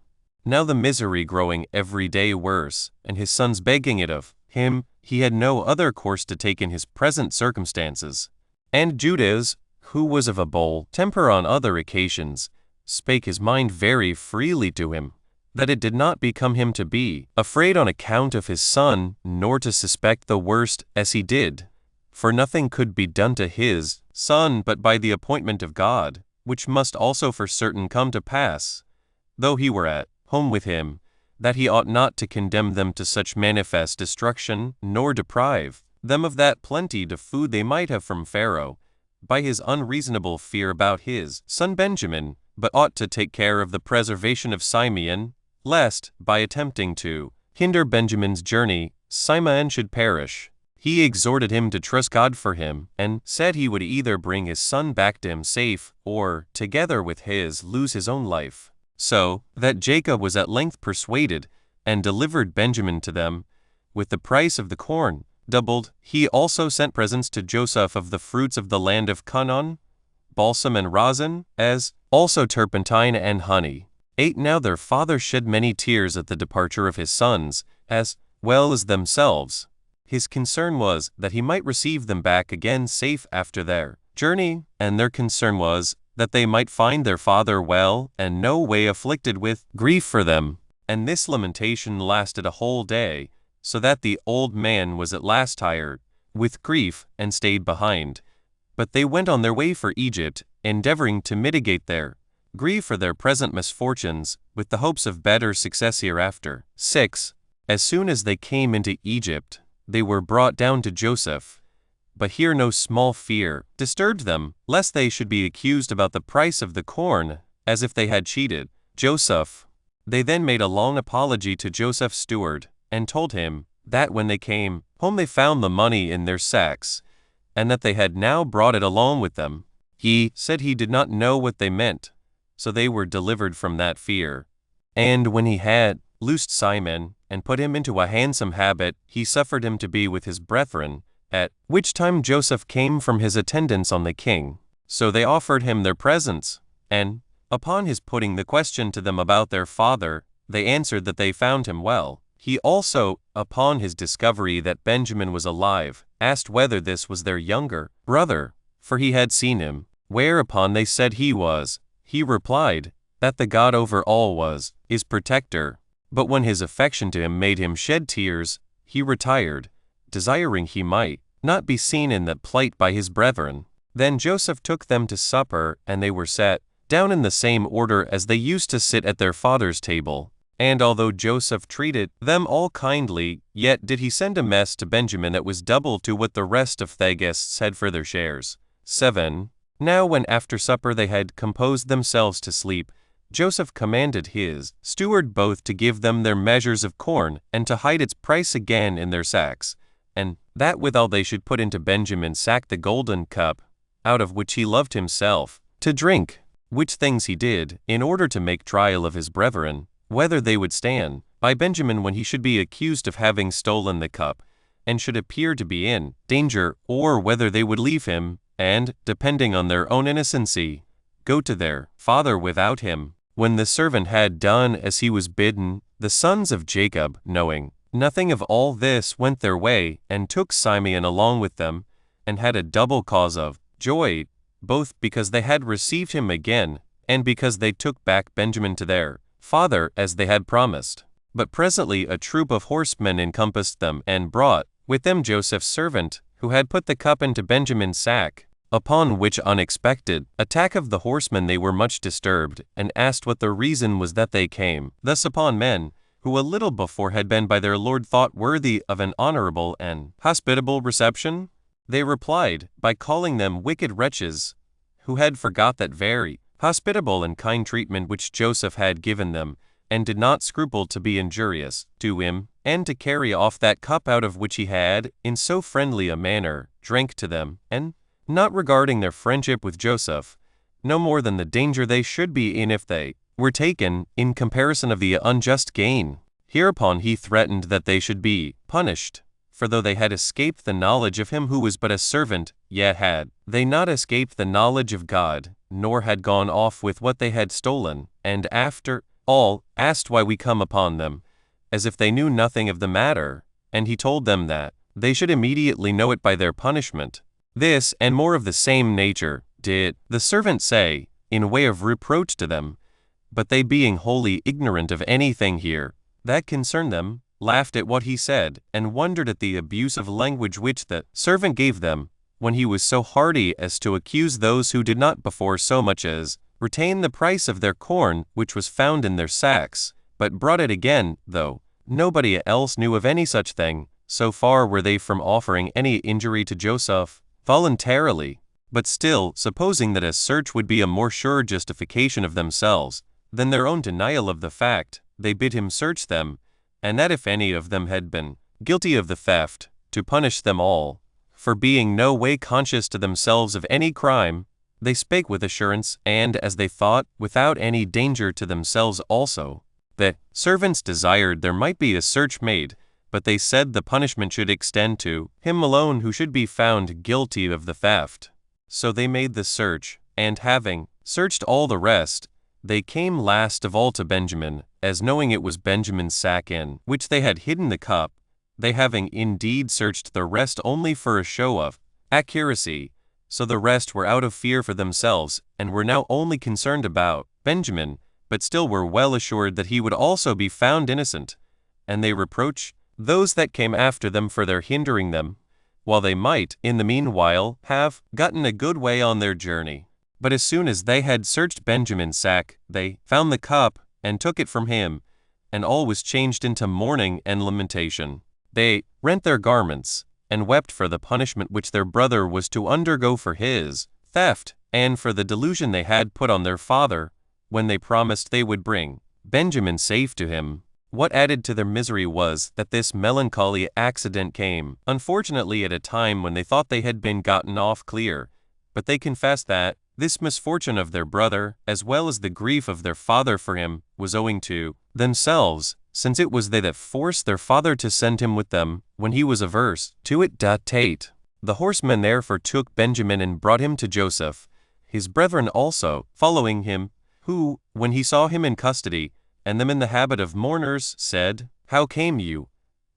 Now the misery growing every day worse, and his sons begging it of him, he had no other course to take in his present circumstances. And Judas, who was of a bold temper on other occasions, spake his mind very freely to him, that it did not become him to be afraid on account of his son, nor to suspect the worst as he did. For nothing could be done to his son but by the appointment of God, which must also for certain come to pass, though he were at home with him, that he ought not to condemn them to such manifest destruction, nor deprive them of that plenty of food they might have from Pharaoh, by his unreasonable fear about his son Benjamin, but ought to take care of the preservation of Simeon, lest, by attempting to hinder Benjamin's journey, Simeon should perish. He exhorted him to trust God for him, and said he would either bring his son back to him safe, or, together with his, lose his own life. So that Jacob was at length persuaded, and delivered Benjamin to them, with the price of the corn doubled. He also sent presents to Joseph of the fruits of the land of Canaan, balsam and rosin, as also turpentine and honey. 8 Now their father shed many tears at the departure of his sons, as well as themselves. His concern was that he might receive them back again safe after their journey, and their concern was that they might find their father well, and no way afflicted with grief for them. And this lamentation lasted a whole day, so that the old man was at last tired with grief, and stayed behind. But they went on their way for Egypt, endeavoring to mitigate their grieve for their present misfortunes, with the hopes of better success hereafter. 6 As soon as they came into Egypt, they were brought down to Joseph. But here no small fear disturbed them, lest they should be accused about the price of the corn, as if they had cheated Joseph. They then made a long apology to Joseph's steward, and told him that when they came home they found the money in their sacks, and that they had now brought it along with them. He said he did not know what they meant, so they were delivered from that fear. And when he had loosed Simon, and put him into a handsome habit, he suffered him to be with his brethren, at which time Joseph came from his attendance on the king. So they offered him their presents, and, upon his putting the question to them about their father, they answered that they found him well. He also, upon his discovery that Benjamin was alive, asked whether this was their younger brother, for he had seen him, whereupon they said he was. He replied, that the God over all was his protector. But when his affection to him made him shed tears, he retired, desiring he might not be seen in that plight by his brethren. Then Joseph took them to supper, and they were set down in the same order as they used to sit at their father's table. And although Joseph treated them all kindly, yet did he send a mess to Benjamin that was double to what the rest of the guests had for their shares. 7 Now when after supper they had composed themselves to sleep, Joseph commanded his steward both to give them their measures of corn, and to hide its price again in their sacks, and that withal they should put into Benjamin's sack the golden cup, out of which he loved himself to drink, which things he did, in order to make trial of his brethren, whether they would stand by Benjamin when he should be accused of having stolen the cup, and should appear to be in danger, or whether they would leave him, and, depending on their own innocency, go to their father without him. When the servant had done as he was bidden, the sons of Jacob, knowing nothing of all this, went their way, and took Simeon along with them, and had a double cause of joy, both because they had received him again, and because they took back Benjamin to their father as they had promised. But presently a troop of horsemen encompassed them, and brought with them Joseph's servant, who had put the cup into Benjamin's sack. Upon which unexpected attack of the horsemen they were much disturbed, and asked what the reason was that they came thus upon men, who a little before had been by their Lord thought worthy of an honorable and hospitable reception? They replied, by calling them wicked wretches, who had forgot that very hospitable and kind treatment which Joseph had given them, and did not scruple to be injurious to him, and to carry off that cup out of which he had, in so friendly a manner, drank to them, and not regarding their friendship with Joseph, no more than the danger they should be in if they were taken, in comparison of the unjust gain. Hereupon he threatened that they should be punished, for though they had escaped the knowledge of him who was but a servant, yet had they not escaped the knowledge of God, nor had gone off with what they had stolen, and after all asked why we come upon them, as if they knew nothing of the matter, and he told them that they should immediately know it by their punishment. This, and more of the same nature, did the servant say, in way of reproach to them, but they being wholly ignorant of anything here that concerned them, laughed at what he said, and wondered at the abusive language which the servant gave them, when he was so hardy as to accuse those who did not before so much as retain the price of their corn which was found in their sacks, but brought it again, though nobody else knew of any such thing, so far were they from offering any injury to Joseph voluntarily. But still, supposing that a search would be a more sure justification of themselves than their own denial of the fact, they bid him search them, and that if any of them had been guilty of the theft, to punish them all, for being no way conscious to themselves of any crime. They spake with assurance, and, as they thought, without any danger to themselves also. The servants desired there might be a search made, but they said the punishment should extend to him alone who should be found guilty of the theft. So they made the search, and having searched all the rest, they came last of all to Benjamin, as knowing it was Benjamin's sack in which they had hidden the cup, they having indeed searched the rest only for a show of accuracy, so the rest were out of fear for themselves, and were now only concerned about Benjamin, but still were well assured that he would also be found innocent, and they reproach those that came after them for their hindering them, while they might, in the meanwhile, have gotten a good way on their journey. But as soon as they had searched Benjamin's sack, they found the cup, and took it from him, and all was changed into mourning and lamentation. They rent their garments, and wept for the punishment which their brother was to undergo for his theft, and for the delusion they had put on their father, when they promised they would bring Benjamin safe to him. What added to their misery was that this melancholy accident came, unfortunately, at a time when they thought they had been gotten off clear. But they confessed that this misfortune of their brother, as well as the grief of their father for him, was owing to themselves, since it was they that forced their father to send him with them, when he was averse to it. Tate. The horsemen therefore took Benjamin and brought him to Joseph, his brethren also, following him, who, when he saw him in custody, and them in the habit of mourners, said, How came you,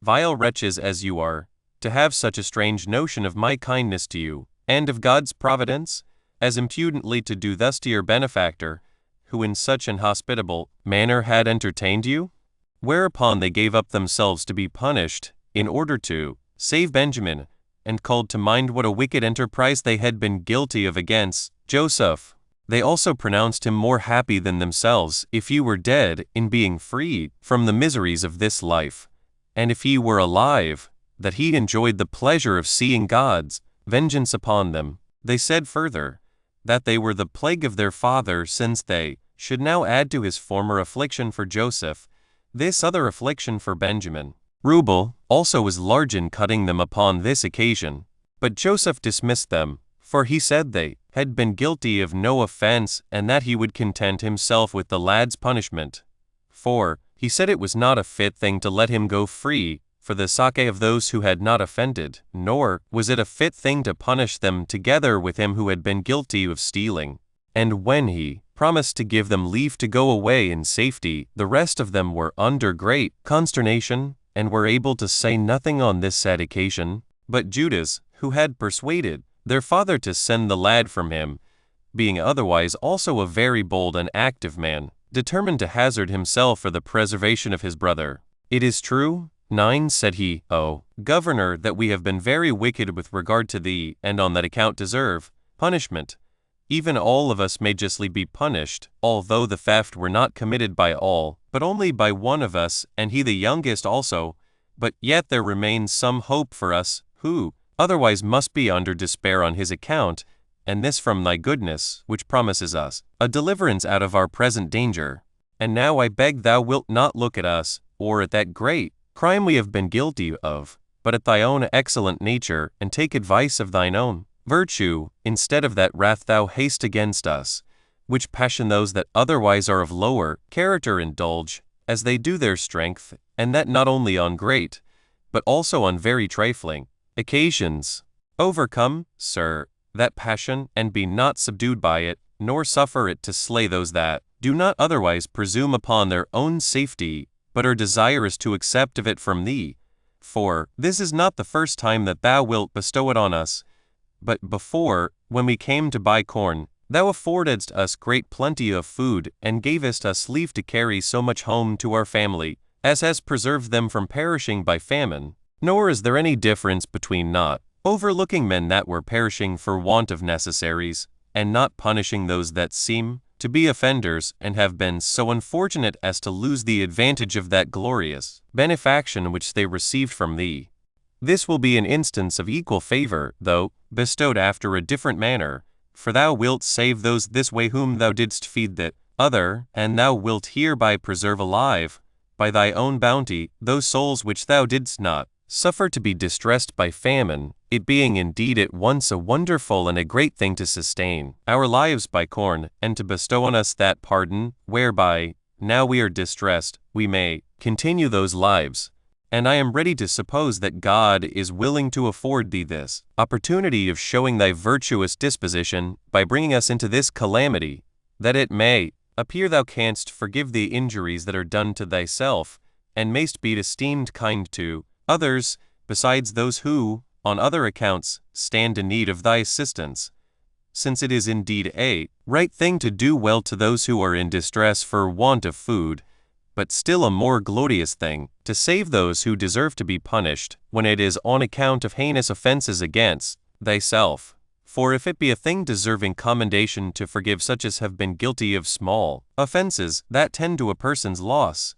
vile wretches as you are, to have such a strange notion of my kindness to you, and of God's providence, as impudently to do thus to your benefactor, who in such an hospitable manner had entertained you? Whereupon they gave up themselves to be punished, in order to save Benjamin, and called to mind what a wicked enterprise they had been guilty of against Joseph. They also pronounced him more happy than themselves, if he were dead, in being freed from the miseries of this life, and if he were alive, that he enjoyed the pleasure of seeing God's vengeance upon them. They said further, that they were the plague of their father, since they should now add to his former affliction for Joseph this other affliction for Benjamin. Rubel also was large in cutting them upon this occasion, but Joseph dismissed them, for he said they had been guilty of no offense, and that he would content himself with the lad's punishment. For he said it was not a fit thing to let him go free for the sake of those who had not offended, nor was it a fit thing to punish them together with him who had been guilty of stealing. And when he promised to give them leave to go away in safety, the rest of them were under great consternation, and were able to say nothing on this sad occasion. But Judas, who had persuaded their father to send the lad from him, being otherwise also a very bold and active man, determined to hazard himself for the preservation of his brother. It is true, 9 Said he, O governor, that we have been very wicked with regard to thee, and on that account deserve punishment. Even all of us may justly be punished, although the theft were not committed by all, but only by one of us, and he the youngest also. But yet there remains some hope for us, who otherwise must be under despair on his account, and this from thy goodness, which promises us a deliverance out of our present danger. And now I beg thou wilt not look at us, or at that great crime we have been guilty of, but at thy own excellent nature, and take advice of thine own virtue, instead of that wrath thou hast against us, which passion those that otherwise are of lower character indulge, as they do their strength, and that not only on great, but also on very trifling occasions. Overcome, sir, that passion, and be not subdued by it, nor suffer it to slay those that do not otherwise presume upon their own safety, but are desirous to accept of it from thee. For this is not the first time that thou wilt bestow it on us, but before, when we came to buy corn, thou affordedst us great plenty of food, and gavest us leave to carry so much home to our family, as has preserved them from perishing by famine. Nor is there any difference between not overlooking men that were perishing for want of necessaries, and not punishing those that seem to be offenders, and have been so unfortunate as to lose the advantage of that glorious benefaction which they received from thee. This will be an instance of equal favor, though bestowed after a different manner, for thou wilt save those this way whom thou didst feed that other, and thou wilt hereby preserve alive, by thy own bounty, those souls which thou didst not suffer to be distressed by famine, it being indeed at once a wonderful and a great thing to sustain our lives by corn, and to bestow on us that pardon, whereby, now we are distressed, we may continue those lives. And I am ready to suppose that God is willing to afford thee this opportunity of showing thy virtuous disposition by bringing us into this calamity, that it may appear thou canst forgive the injuries that are done to thyself, and mayst be esteemed kind to others, besides those who, on other accounts, stand in need of thy assistance. Since it is indeed a right thing to do well to those who are in distress for want of food, but still a more glorious thing to save those who deserve to be punished, when it is on account of heinous offenses against thyself. For if it be a thing deserving commendation to forgive such as have been guilty of small offenses that tend to a person's loss,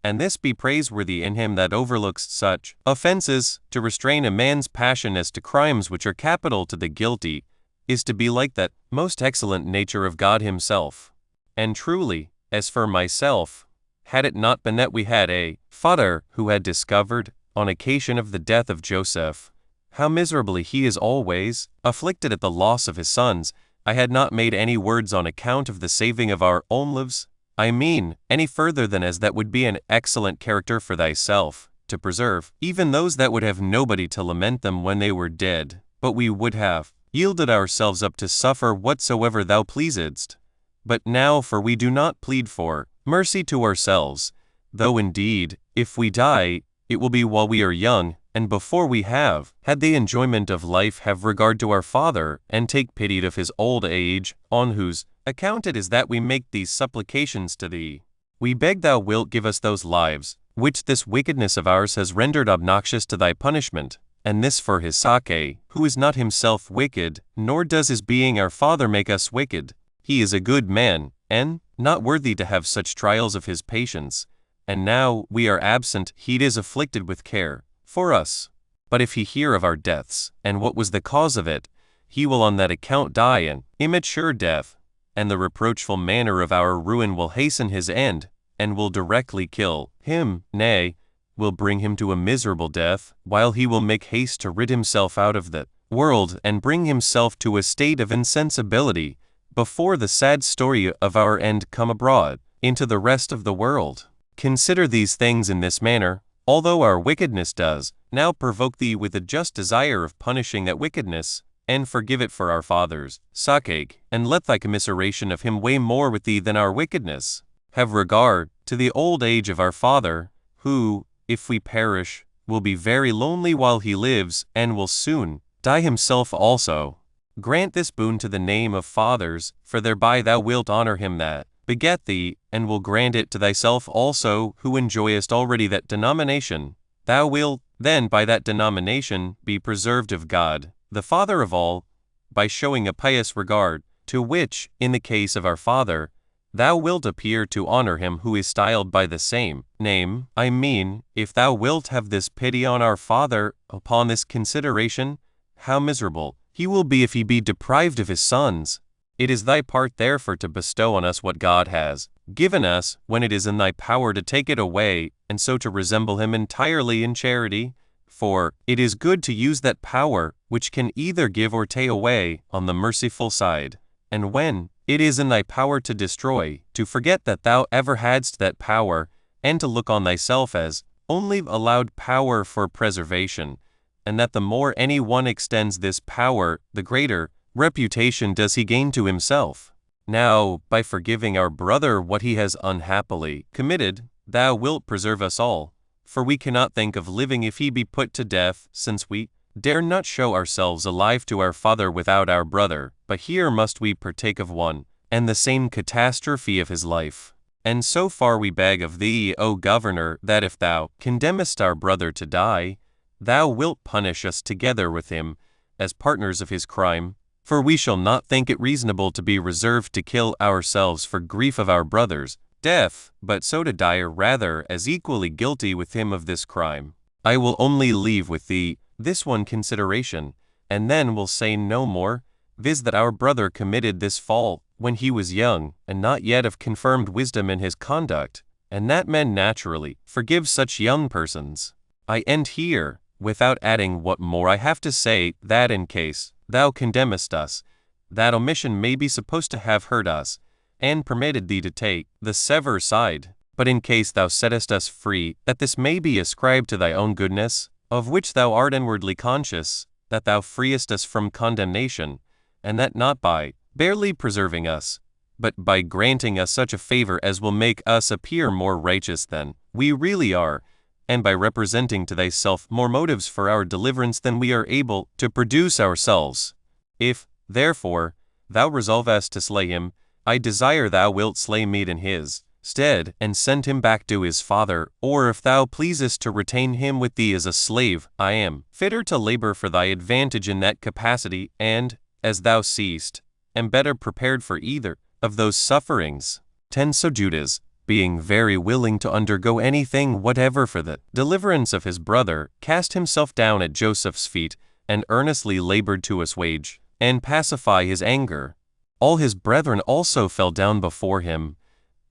and this be praiseworthy in him that overlooks such offenses, to restrain a man's passion as to crimes which are capital to the guilty, is to be like that most excellent nature of God himself. And truly, as for myself, had it not been that we had a father who had discovered, on occasion of the death of Joseph, how miserably he is always afflicted at the loss of his sons, I had not made any words on account of the saving of our own lives, I mean, any further than as that would be an excellent character for thyself, to preserve even those that would have nobody to lament them when they were dead, but we would have yielded ourselves up to suffer whatsoever thou pleasedst. But now, for we do not plead for mercy to ourselves, though indeed, if we die, it will be while we are young, and before we have had the enjoyment of life, have regard to our Father, and take pity of his old age, on whose account it is that we make these supplications to thee. We beg thou wilt give us those lives, which this wickedness of ours has rendered obnoxious to thy punishment, and this for his sake, who is not himself wicked, nor does his being our Father make us wicked. He is a good man, and not worthy to have such trials of his patience, and now we are absent, he is afflicted with care for us. But if he hear of our deaths, and what was the cause of it, he will on that account die an immature death, and the reproachful manner of our ruin will hasten his end, and will directly kill him, nay, will bring him to a miserable death, while he will make haste to rid himself out of the world, and bring himself to a state of insensibility, before the sad story of our end come abroad into the rest of the world. Consider these things in this manner, although our wickedness does now provoke thee with a just desire of punishing that wickedness, and forgive it for our Father's sake, and let thy commiseration of him weigh more with thee than our wickedness. Have regard to the old age of our Father, who, if we perish, will be very lonely while he lives, and will soon die himself also. Grant this boon to the name of fathers, for thereby thou wilt honor him that begat thee, and will grant it to thyself also, who enjoyest already that denomination, thou wilt then by that denomination be preserved of God, the Father of all, by showing a pious regard, to which, in the case of our Father, thou wilt appear to honor him who is styled by the same name. I mean, if thou wilt have this pity on our Father upon this consideration, how miserable he will be if he be deprived of his sons. It is thy part therefore to bestow on us what God has given us, when it is in thy power to take it away, and so to resemble him entirely in charity. For it is good to use that power which can either give or take away on the merciful side. And when it is in thy power to destroy, to forget that thou ever hadst that power, and to look on thyself as only allowed power for preservation, and that the more any one extends this power, the greater reputation does he gain to himself. Now, by forgiving our brother what he has unhappily committed, thou wilt preserve us all. For we cannot think of living if he be put to death, since we dare not show ourselves alive to our Father without our brother, but here must we partake of one and the same catastrophe of his life. And so far we beg of thee, O Governor, that if thou condemnest our brother to die, thou wilt punish us together with him, as partners of his crime. For we shall not think it reasonable to be reserved to kill ourselves for grief of our brother's death, but so to die rather as equally guilty with him of this crime. I will only leave with thee this one consideration, and then will say no more, viz. That our brother committed this fault when he was young, and not yet of confirmed wisdom in his conduct, and that men naturally forgive such young persons. I end here, without adding what more I have to say, that in case thou condemnest us, that omission may be supposed to have hurt us, and permitted thee to take the sever side. But in case thou settest us free, that this may be ascribed to thy own goodness, of which thou art inwardly conscious, that thou freest us from condemnation, and that not by barely preserving us, but by granting us such a favor as will make us appear more righteous than we really are, and by representing to thyself more motives for our deliverance than we are able to produce ourselves. If, therefore, thou resolvest to slay him, I desire thou wilt slay me in his stead, and send him back to his father, or if thou pleasest to retain him with thee as a slave, I am fitter to labor for thy advantage in that capacity, and, as thou seest, am better prepared for either of those sufferings. 10 So Judas, being very willing to undergo anything whatever for the deliverance of his brother, cast himself down at Joseph's feet, and earnestly labored to assuage and pacify his anger. All his brethren also fell down before him,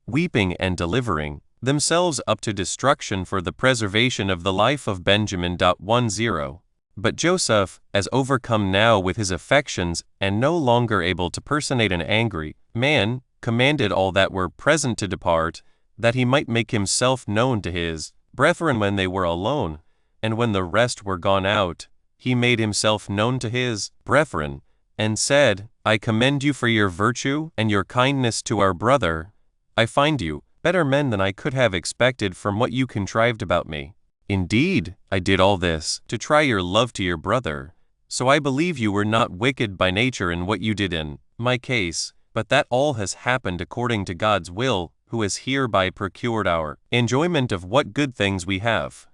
weeping and delivering themselves up to destruction for the preservation of the life of Benjamin. 10 But Joseph, as overcome now with his affections, and no longer able to personate an angry man, commanded all that were present to depart, that he might make himself known to his brethren when they were alone. And when the rest were gone out, he made himself known to his brethren, and said, I commend you for your virtue and your kindness to our brother. I find you better men than I could have expected from what you contrived about me. Indeed, I did all this to try your love to your brother. So I believe you were not wicked by nature in what you did in my case, but that all has happened according to God's will, who has hereby procured our enjoyment of what good things we have.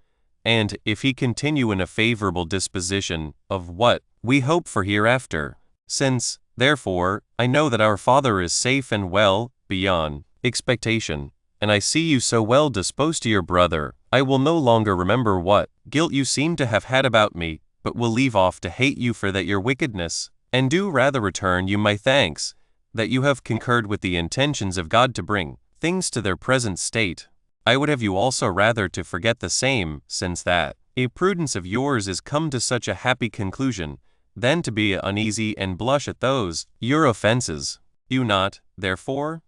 And if he continue in a favorable disposition, of what we hope for hereafter. Since, therefore, I know that our Father is safe and well, beyond expectation, and I see you so well disposed to your brother, I will no longer remember what guilt you seem to have had about me, but will leave off to hate you for that your wickedness, and do rather return you my thanks, that you have concurred with the intentions of God to bring things to their present state. I would have you also rather to forget the same, since that a prudence of yours is come to such a happy conclusion, than to be uneasy and blush at those your offenses. Do not, therefore,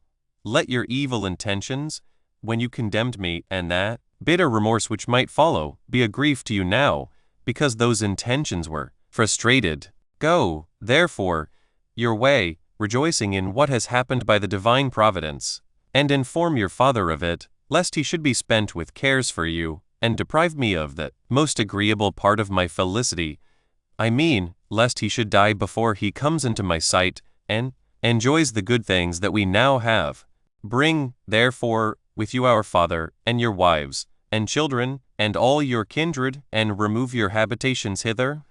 let your evil intentions, when you condemned me, and that bitter remorse which might follow, be a grief to you now, because those intentions were frustrated. Go, therefore, your way, rejoicing in what has happened by the divine providence, and inform your father of it, lest he should be spent with cares for you, and deprive me of that most agreeable part of my felicity. I mean, lest he should die before he comes into my sight, and enjoys the good things that we now have. Bring, therefore, with you our father, and your wives, and children, and all your kindred, and remove your habitations hither?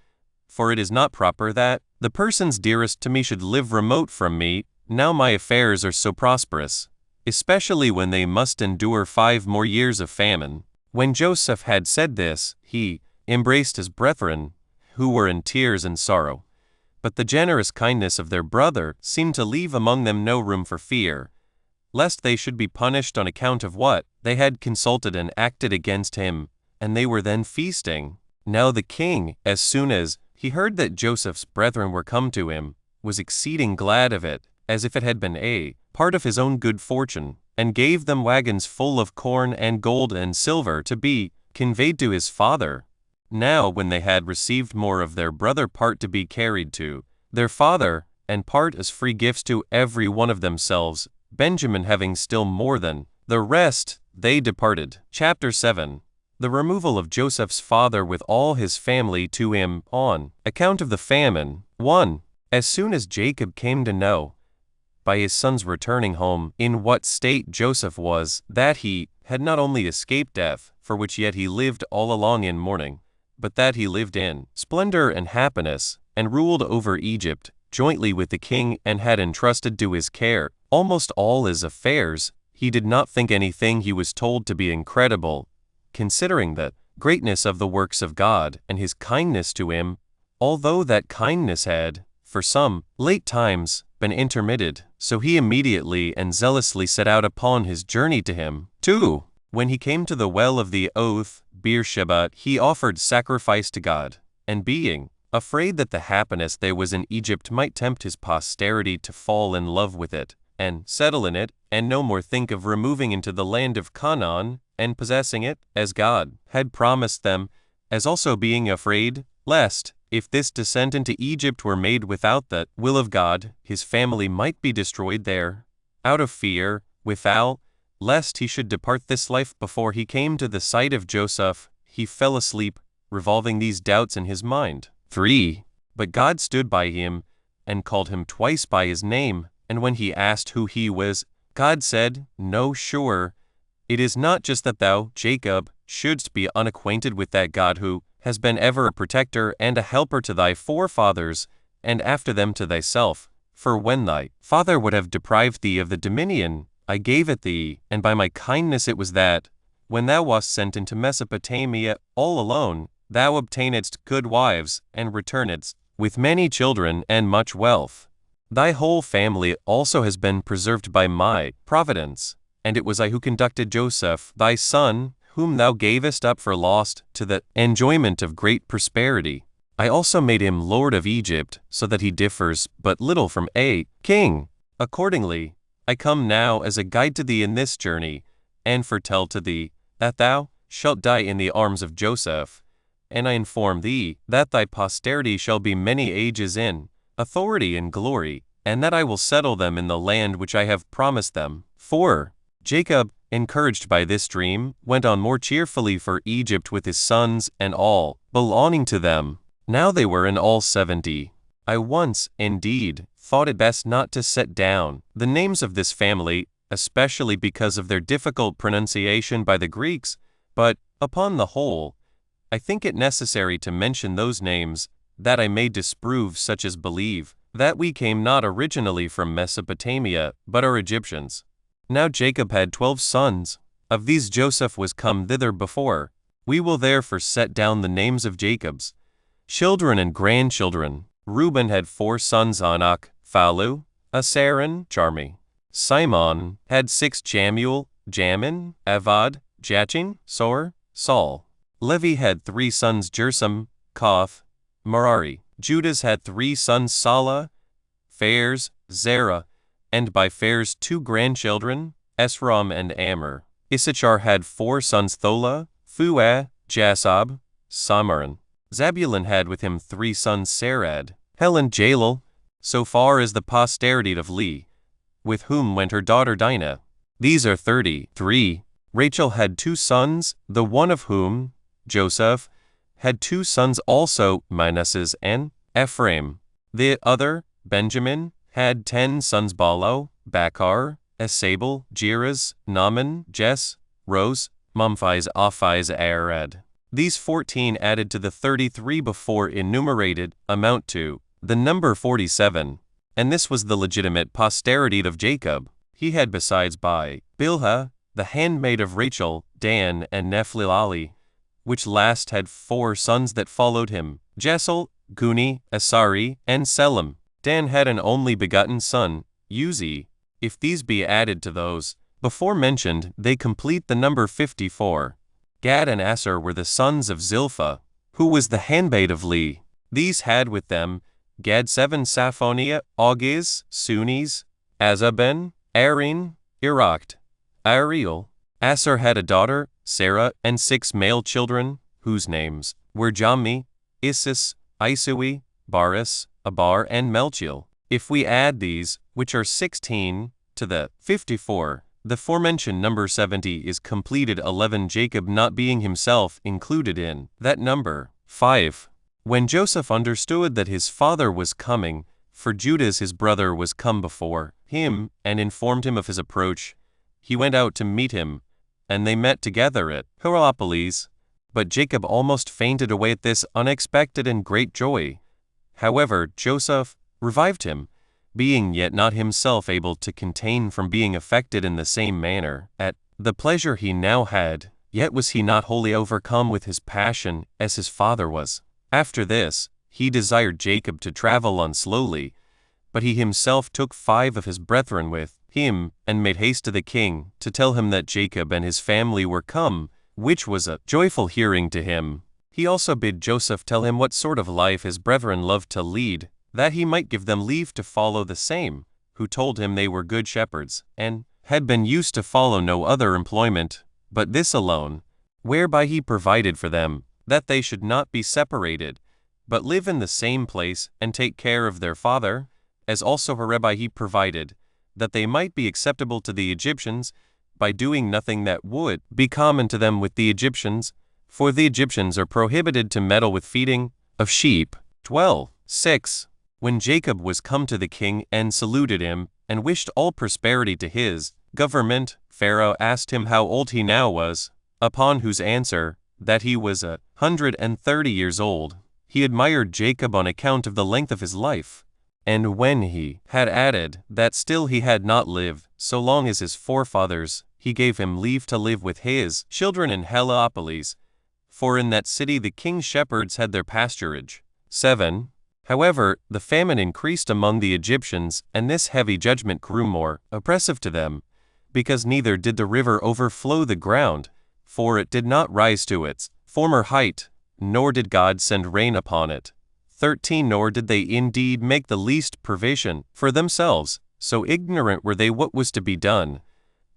For it is not proper that the persons dearest to me should live remote from me, now my affairs are so prosperous, especially when they must endure 5 more years of famine. When Joseph had said this, he embraced his brethren, who were in tears and sorrow. But the generous kindness of their brother seemed to leave among them no room for fear, lest they should be punished on account of what they had consulted and acted against him, and they were then feasting. Now the king, as soon as he heard that Joseph's brethren were come to him, was exceeding glad of it, as if it had been a part of his own good fortune, and gave them wagons full of corn and gold and silver to be conveyed to his father. Now when they had received more of their brother part to be carried to their father, and part as free gifts to every one of themselves, Benjamin having still more than the rest, they departed. Chapter 7. The removal of Joseph's father with all his family to him on account of the famine. 1. As soon as Jacob came to know, by his sons returning home, in what state Joseph was, that he had not only escaped death, for which yet he lived all along in mourning, but that he lived in splendor and happiness, and ruled over Egypt, jointly with the king, and had entrusted to his care almost all his affairs, he did not think anything he was told to be incredible, considering the greatness of the works of God and his kindness to him, although that kindness had, for some late times, been intermitted. So he immediately and zealously set out upon his journey to him. 2. When he came to the well of the oath, Beersheba, he offered sacrifice to God, and being afraid that the happiness there was in Egypt might tempt his posterity to fall in love with it, and settle in it, and no more think of removing into the land of Canaan, and possessing it, as God had promised them, as also being afraid, lest, if this descent into Egypt were made without the will of God, his family might be destroyed there, out of fear, without, lest he should depart this life before he came to the sight of Joseph, he fell asleep, revolving these doubts in his mind. 3. But God stood by him, and called him twice by his name, and when he asked who he was, God said, No, sure, it is not just that thou, Jacob, shouldst be unacquainted with that God who has been ever a protector and a helper to thy forefathers, and after them to thyself. For when thy father would have deprived thee of the dominion, I gave it thee, and by my kindness it was that, when thou wast sent into Mesopotamia all alone, thou obtainedst good wives, and returnedst with many children and much wealth. Thy whole family also has been preserved by my providence, and it was I who conducted Joseph, thy son, whom thou gavest up for lost, to the enjoyment of great prosperity. I also made him lord of Egypt, so that he differs but little from a king. Accordingly, I come now as a guide to thee in this journey, and foretell to thee that thou shalt die in the arms of Joseph, and I inform thee that thy posterity shall be many ages in authority and glory, and that I will settle them in the land which I have promised them. 4. Jacob, encouraged by this dream, went on more cheerfully for Egypt with his sons and all belonging to them. Now they were in all 70. I once, indeed, thought it best not to set down the names of this family, especially because of their difficult pronunciation by the Greeks, but, upon the whole, I think it necessary to mention those names, that I may disprove such as believe that we came not originally from Mesopotamia, but are Egyptians. Now Jacob had 12 sons. Of these Joseph was come thither before. We will therefore set down the names of Jacob's children and grandchildren. Reuben had 4 sons, Anak, Phalu, Asaran, Charmi. Simon had 6, Jamuel, Jamin, Avad, Jachin, Sor, Saul. Levi had 3 sons, Jersam, Koth, Merari. Judas had 3 sons, Sala, Phares, Zerah, and by Phares 2 grandchildren, Esrom and Amer. Issachar had 4 sons, Thola, Phuah, Jasab, Samaran. Zabulon had with him 3 sons, Sarad, Helen, Jalel, so far as the posterity of Leah, with whom went her daughter Dinah. These are 33. Rachel had 2 sons, the one of whom, Joseph, had 2 sons also, Manasseh and Ephraim. The other, Benjamin, had 10 sons, Balo, Bakar, Esabel, Jeraz, Naaman, Jess, Rose, Mumphis, Ophis, Arad. These 14 added to the 33 before enumerated amount to the number 47, and this was the legitimate posterity of Jacob. He had besides by Bilhah, the handmaid of Rachel, Dan and Nephtali, which last had 4 sons that followed him, Jesel, Guni, Asari, and Selim. Dan had an only begotten son, Uzi. If these be added to those before mentioned, they complete the number 54. Gad and Aser were the sons of Zilpah, who was the handmaid of Lee. These had with them Gad 7 Saphonia, Augis, Sunis, Azaben, Arin, Iracht, Ariel. Aser had a daughter, Sarah, and 6 male children, whose names were Jammi, Isis, Isui, Baris, Abar, and Melchiel. If we add these, which are 16, to the 54, the forementioned number 70 is completed, 11 Jacob not being himself included in that number. 5. When Joseph understood that his father was coming, for Judas his brother was come before him, and informed him of his approach, he went out to meet him, and they met together at Heliopolis. But Jacob almost fainted away at this unexpected and great joy. However, Joseph revived him, being yet not himself able to contain from being affected in the same manner at the pleasure he now had, yet was he not wholly overcome with his passion as his father was. After this, he desired Jacob to travel on slowly, but he himself took 5 of his brethren with him, and made haste to the king, to tell him that Jacob and his family were come, which was a joyful hearing to him. He also bid Joseph tell him what sort of life his brethren loved to lead, that he might give them leave to follow the same, who told him they were good shepherds, and had been used to follow no other employment, but this alone, whereby he provided for them, that they should not be separated, but live in the same place, and take care of their father, as also whereby he provided, that they might be acceptable to the Egyptians, by doing nothing that would be common to them with the Egyptians, for the Egyptians are prohibited to meddle with feeding of sheep. 12. 6. When Jacob was come to the king and saluted him, and wished all prosperity to his government, Pharaoh asked him how old he now was, upon whose answer, that he was 130 years old. He admired Jacob on account of the length of his life. And when he had added that still he had not lived so long as his forefathers, he gave him leave to live with his children in Heliopolis, for in that city the king's shepherds had their pasturage. 7. However, the famine increased among the Egyptians, and this heavy judgment grew more oppressive to them, because neither did the river overflow the ground, for it did not rise to its former height, nor did God send rain upon it. 13. Nor did they indeed make the least provision for themselves, so ignorant were they what was to be done.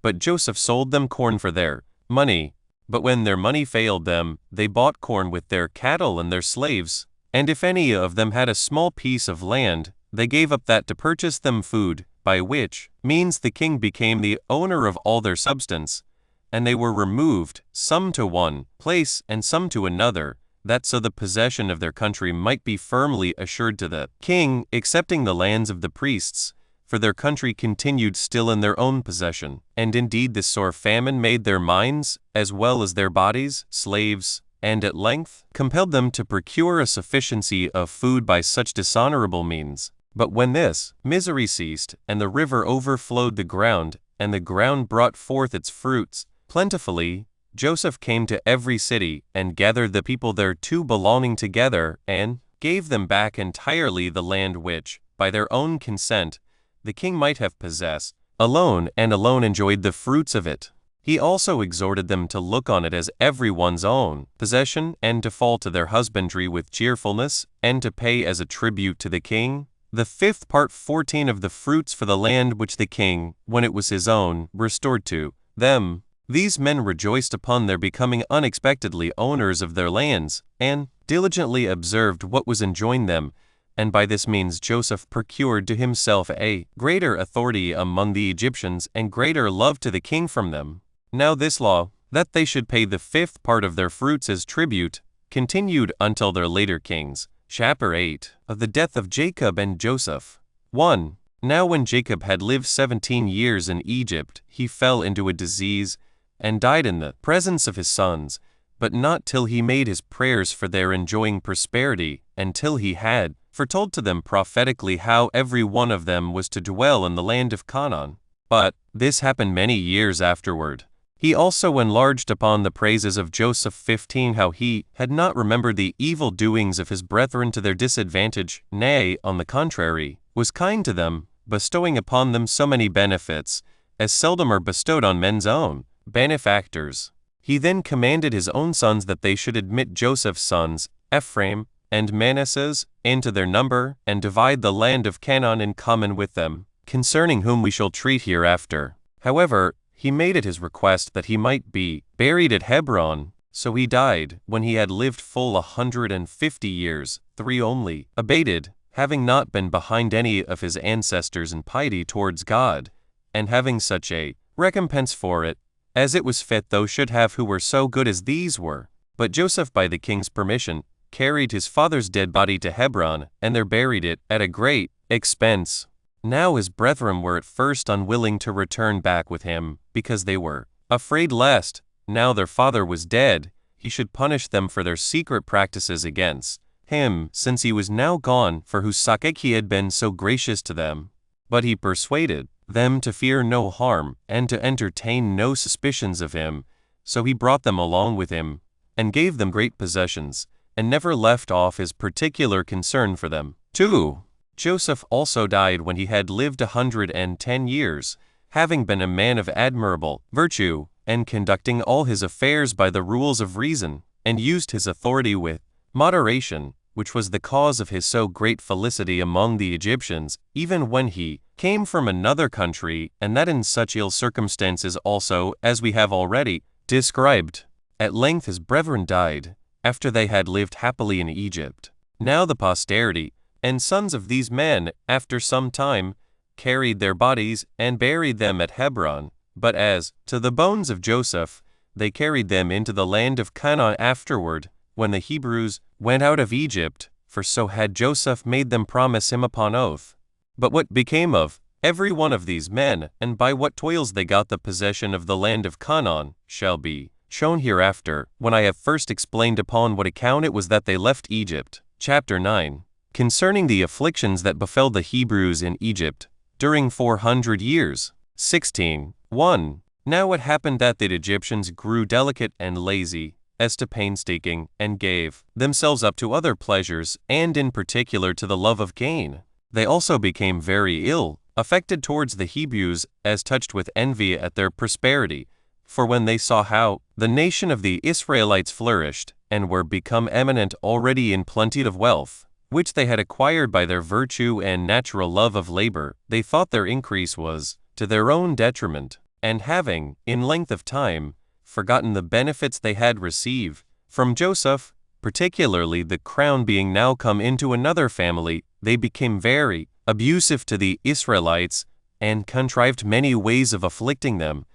But Joseph sold them corn for their money. But when their money failed them, they bought corn with their cattle and their slaves. And if any of them had a small piece of land, they gave up that to purchase them food, by which means the king became the owner of all their substance. And they were removed, some to one place and some to another, that so the possession of their country might be firmly assured to the king, excepting the lands of the priests, for their country continued still in their own possession. And indeed this sore famine made their minds, as well as their bodies, slaves, and at length compelled them to procure a sufficiency of food by such dishonorable means. But when this misery ceased, and the river overflowed the ground, and the ground brought forth its fruits plentifully, Joseph came to every city, and gathered the people thereto belonging together, and gave them back entirely the land which, by their own consent, the king might have possessed, alone enjoyed the fruits of it. He also exhorted them to look on it as every one's own possession, and to fall to their husbandry with cheerfulness, and to pay as a tribute to the king the 5th part 14 of the fruits for the land which the king, when it was his own, restored to them. These men rejoiced upon their becoming unexpectedly owners of their lands, and diligently observed what was enjoined them, and by this means Joseph procured to himself a greater authority among the Egyptians and greater love to the king from them. Now this law, that they should pay the 5th part of their fruits as tribute, continued until their later kings. Chapter 8. Of the death of Jacob and Joseph. 1. Now when Jacob had lived 17 years in Egypt, he fell into a disease, and died in the presence of his sons, but not till he made his prayers for their enjoying prosperity, and till he had foretold to them prophetically how every one of them was to dwell in the land of Canaan. But this happened many years afterward. He also enlarged upon the praises of Joseph 15, how he had not remembered the evil doings of his brethren to their disadvantage, nay, on the contrary, was kind to them, bestowing upon them so many benefits, as seldom are bestowed on men's own benefactors. He then commanded his own sons that they should admit Joseph's sons, Ephraim and Manasseh, into their number, and divide the land of Canaan in common with them, concerning whom we shall treat hereafter. However, he made it his request that he might be buried at Hebron, so he died when he had lived full 150 years, 3 only, abated, having not been behind any of his ancestors in piety towards God, and having such a recompense for it, as it was fit those should have who were so good as these were. But Joseph, by the king's permission, carried his father's dead body to Hebron, and there buried it at a great expense. Now his brethren were at first unwilling to return back with him, because they were afraid lest, now their father was dead, he should punish them for their secret practices against him, since he was now gone, for whose sake he had been so gracious to them. But he persuaded them to fear no harm, and to entertain no suspicions of him. So he brought them along with him, and gave them great possessions, and never left off his particular concern for them. 2. Joseph also died when he had lived 110 years, having been a man of admirable virtue, and conducting all his affairs by the rules of reason, and used his authority with moderation, which was the cause of his so great felicity among the Egyptians, even when he came from another country, and that in such ill circumstances also, as we have already described. At length his brethren died, after they had lived happily in Egypt. Now the posterity and sons of these men, after some time, carried their bodies and buried them at Hebron. But as to the bones of Joseph, they carried them into the land of Canaan afterward, when the Hebrews went out of Egypt, for so had Joseph made them promise him upon oath. But what became of every one of these men, and by what toils they got the possession of the land of Canaan, shall be shown hereafter, when I have first explained upon what account it was that they left Egypt. Chapter 9. Concerning the afflictions that befell the Hebrews in Egypt during 400 years. 16. 1. Now it happened that the Egyptians grew delicate and lazy, as to painstaking, and gave themselves up to other pleasures, and in particular to the love of gain. They also became very ill, affected towards the Hebrews, as touched with envy at their prosperity. For when they saw how the nation of the Israelites flourished, and were become eminent already in plenty of wealth, which they had acquired by their virtue and natural love of labor, they thought their increase was to their own detriment, and having, in length of time, forgotten the benefits they had received from Joseph, particularly the crown being now come into another family, they became very abusive to the Israelites, and contrived many ways of afflicting them,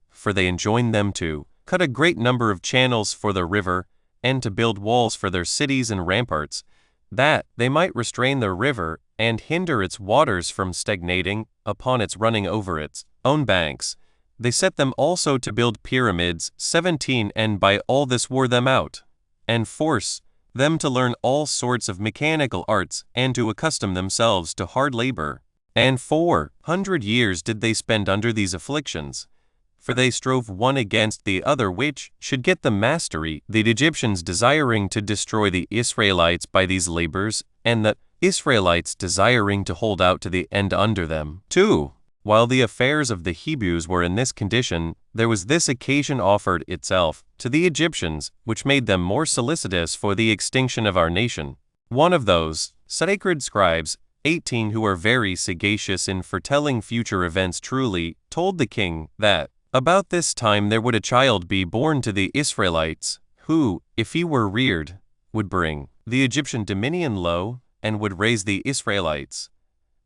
for they enjoined them to cut a great number of channels for the river, and to build walls for their cities and ramparts, that they might restrain the river, and hinder its waters from stagnating upon its running over its own banks. They set them also to build pyramids, 17, and by all this wore them out, and force them to learn all sorts of mechanical arts, and to accustom themselves to hard labor. And 400 years did they spend under these afflictions, for they strove one against the other which should get the mastery, the Egyptians desiring to destroy the Israelites by these labors, and the Israelites desiring to hold out to the end under them. 2. While the affairs of the Hebrews were in this condition, there was this occasion offered itself to the Egyptians, which made them more solicitous for the extinction of our nation. One of those sacred scribes, 18, who are very sagacious in foretelling future events, truly told the king that about this time there would a child be born to the Israelites, who, if he were reared, would bring the Egyptian dominion low, and would raise the Israelites,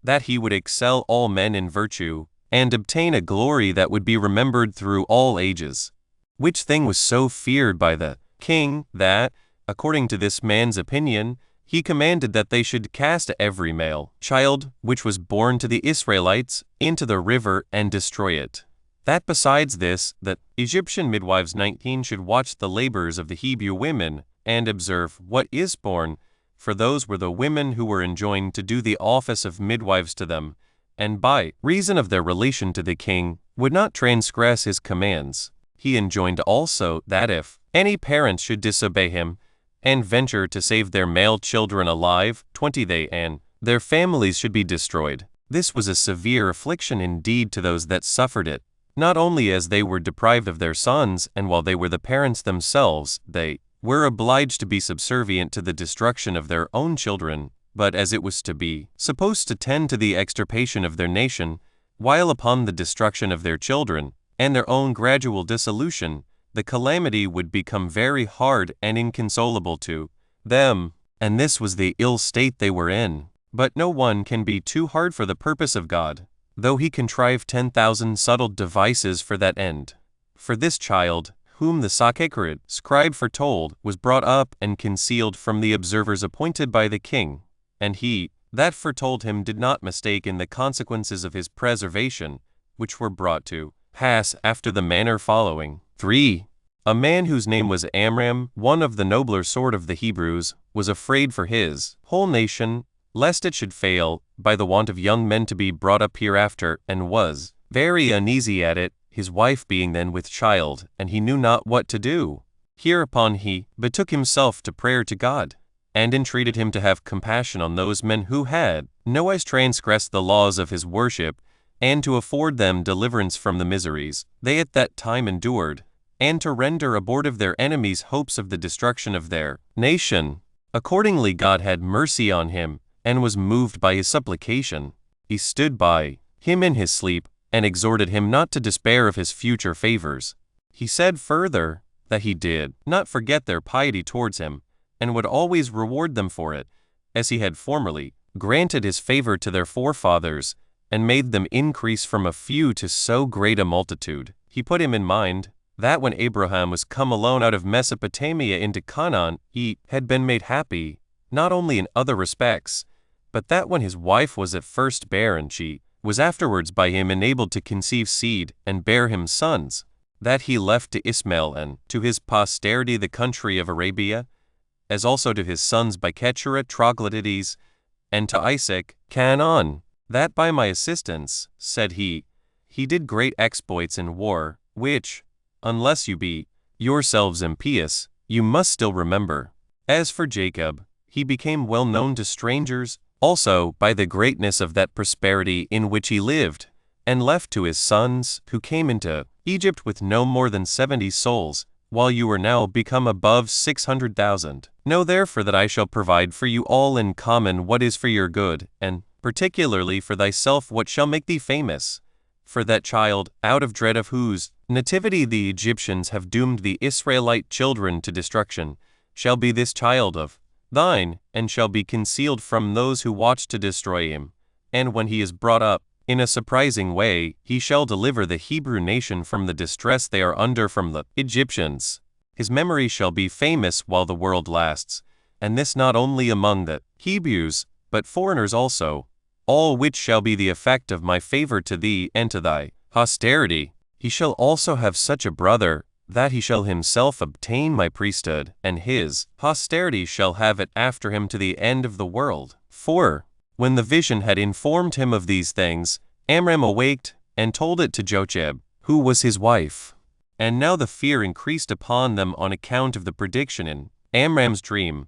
that he would excel all men in virtue, and obtain a glory that would be remembered through all ages. Which thing was so feared by the king, that, according to this man's opinion, he commanded that they should cast every male child, which was born to the Israelites, into the river, and destroy it. that besides this, the Egyptian midwives 19 should watch the labors of the Hebrew women, and observe what is born, for those were the women who were enjoined to do the office of midwives to them, and by reason of their relation to the king, would not transgress his commands. He enjoined also that if any parents should disobey him, and venture to save their male children alive, 20 they and their families should be destroyed. This was a severe affliction indeed to those that suffered it, not only as they were deprived of their sons, and while they were the parents themselves, they were obliged to be subservient to the destruction of their own children, but as it was to be supposed to tend to the extirpation of their nation, while upon the destruction of their children, and their own gradual dissolution, the calamity would become very hard and inconsolable to them, and this was the ill state they were in. But no one can be too hard for the purpose of God, though he contrive 10,000 subtle devices for that end. For this child, whom the Sacred scribe foretold, was brought up and concealed from the observers appointed by the king, and he that foretold him did not mistake in the consequences of his preservation, which were brought to pass after the manner following. 3. A man whose name was Amram, one of the nobler sort of the Hebrews, was afraid for his whole nation, lest it should fail, by the want of young men to be brought up hereafter, and was very uneasy at it, his wife being then with child, and he knew not what to do. Hereupon he betook himself to prayer to God, and entreated him to have compassion on those men who had nowise transgressed the laws of his worship, and to afford them deliverance from the miseries they at that time endured, and to render abortive their enemies' hopes of the destruction of their nation. Accordingly God had mercy on him, and was moved by his supplication. He stood by him in his sleep, and exhorted him not to despair of his future favors. He said further, that he did not forget their piety towards him, and would always reward them for it, as he had formerly granted his favor to their forefathers, and made them increase from a few to so great a multitude. He put him in mind that when Abraham was come alone out of Mesopotamia into Canaan, he had been made happy, not only in other respects, but that when his wife was at first barren, she was afterwards by him enabled to conceive seed, and bear him sons, that he left to Ishmael and to his posterity the country of Arabia, as also to his sons by Keturah Troglodytes, and to Isaac Canaan, that by my assistance, said he did great exploits in war, which, unless you be yourselves impious, you must still remember. As for Jacob, he became well known to strangers, also by the greatness of that prosperity in which he lived, and left to his sons, who came into Egypt with no more than 70 souls, while you are now become above 600,000. Know therefore that I shall provide for you all in common what is for your good, and particularly for thyself what shall make thee famous. For that child, out of dread of whose nativity the Egyptians have doomed the Israelite children to destruction, shall be this child of thine, and shall be concealed from those who watch to destroy him. And when he is brought up, in a surprising way, he shall deliver the Hebrew nation from the distress they are under from the Egyptians. His memory shall be famous while the world lasts, and this not only among the Hebrews, but foreigners also, all which shall be the effect of my favor to thee and to thy posterity. He shall also have such a brother, that he shall himself obtain my priesthood, and his posterity shall have it after him to the end of the world. 4. When the vision had informed him of these things, Amram awaked, and told it to Jocheb, who was his wife. And now the fear increased upon them on account of the prediction in Amram's dream,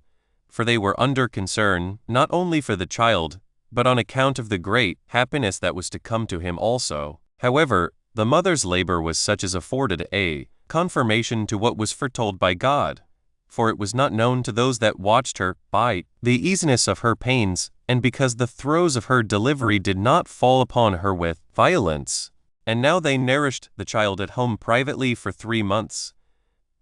for they were under concern, not only for the child, but on account of the great happiness that was to come to him also. However, the mother's labor was such as afforded a confirmation to what was foretold by God, for it was not known to those that watched her, by the easiness of her pains, and because the throes of her delivery did not fall upon her with violence. And now they nourished the child at home privately for 3 months.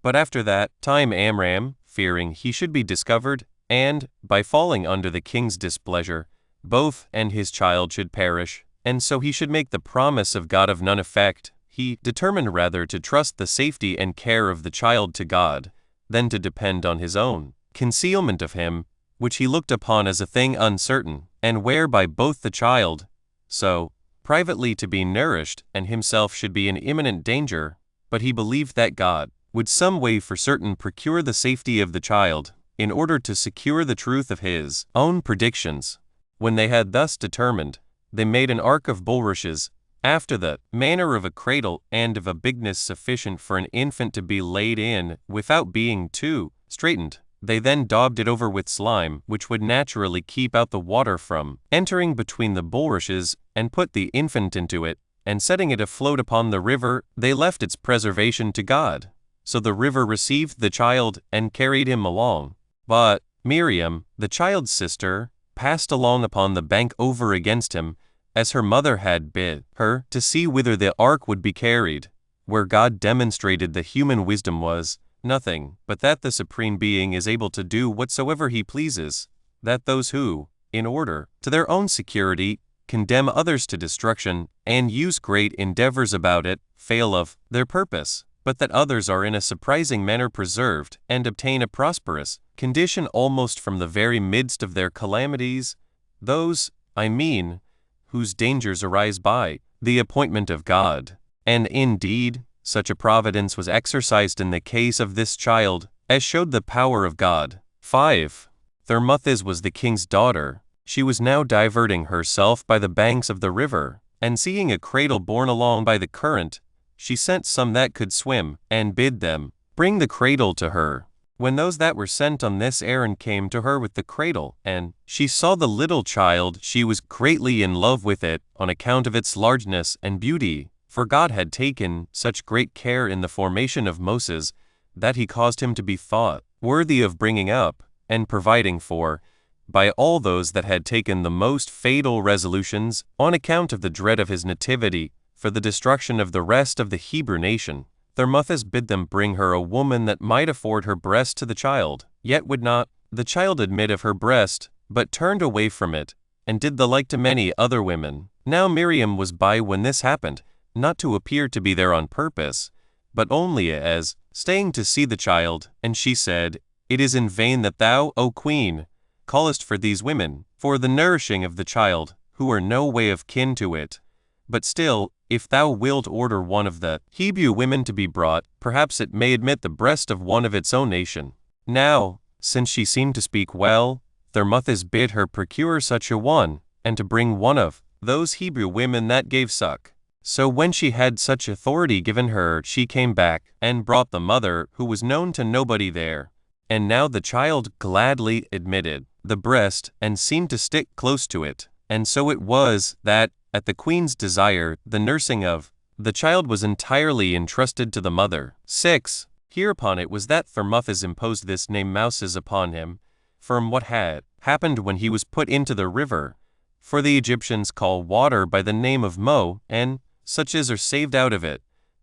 But after that time Amram, fearing he should be discovered, and, by falling under the king's displeasure, both and his child should perish, and so he should make the promise of God of none effect, he determined rather to trust the safety and care of the child to God, than to depend on his own concealment of him, which he looked upon as a thing uncertain, and whereby both the child, so privately to be nourished, and himself should be in imminent danger, but he believed that God would some way for certain procure the safety of the child, in order to secure the truth of his own predictions. When they had thus determined, they made an ark of bulrushes, after the manner of a cradle, and of a bigness sufficient for an infant to be laid in, without being too straitened. They then daubed it over with slime, which would naturally keep out the water from entering between the bulrushes, and put the infant into it, and setting it afloat upon the river, they left its preservation to God. So the river received the child, and carried him along. But Miriam, the child's sister, passed along upon the bank over against him, as her mother had bid her, to see whither the ark would be carried, where God demonstrated the human wisdom was nothing, but that the Supreme Being is able to do whatsoever he pleases, that those who, in order to their own security, condemn others to destruction, and use great endeavors about it, fail of their purpose, but that others are in a surprising manner preserved, and obtain a prosperous condition almost from the very midst of their calamities, those, I mean, whose dangers arise by the appointment of God. And indeed, such a providence was exercised in the case of this child, as showed the power of God. 5. Thermuthis was the king's daughter. She was now diverting herself by the banks of the river, and seeing a cradle borne along by the current, she sent some that could swim, and bid them bring the cradle to her. When those that were sent on this errand came to her with the cradle, and she saw the little child, she was greatly in love with it, on account of its largeness and beauty. For God had taken such great care in the formation of Moses, that he caused him to be thought worthy of bringing up, and providing for, by all those that had taken the most fatal resolutions, on account of the dread of his nativity, for the destruction of the rest of the Hebrew nation. Thermuthis bid them bring her a woman that might afford her breast to the child, yet would not the child admit of her breast, but turned away from it, and did the like to many other women. Now Miriam was by when this happened, not to appear to be there on purpose, but only as staying to see the child, and she said, It is in vain that thou, O queen, callest for these women, for the nourishing of the child, who are no way of kin to it. But still, if thou wilt order one of the Hebrew women to be brought, perhaps it may admit the breast of one of its own nation. Now, since she seemed to speak well, Thermuthis bid her procure such a one, and to bring one of those Hebrew women that gave suck. So when she had such authority given her, she came back, and brought the mother, who was known to nobody there. And now the child gladly admitted the breast, and seemed to stick close to it. And so it was, that, at the queen's desire, the nursing of the child was entirely entrusted to the mother. 6. Hereupon it was that Thermuthis imposed this name Mouses upon him, from what had happened when he was put into the river. For the Egyptians call water by the name of Mo, and such as are saved out of it,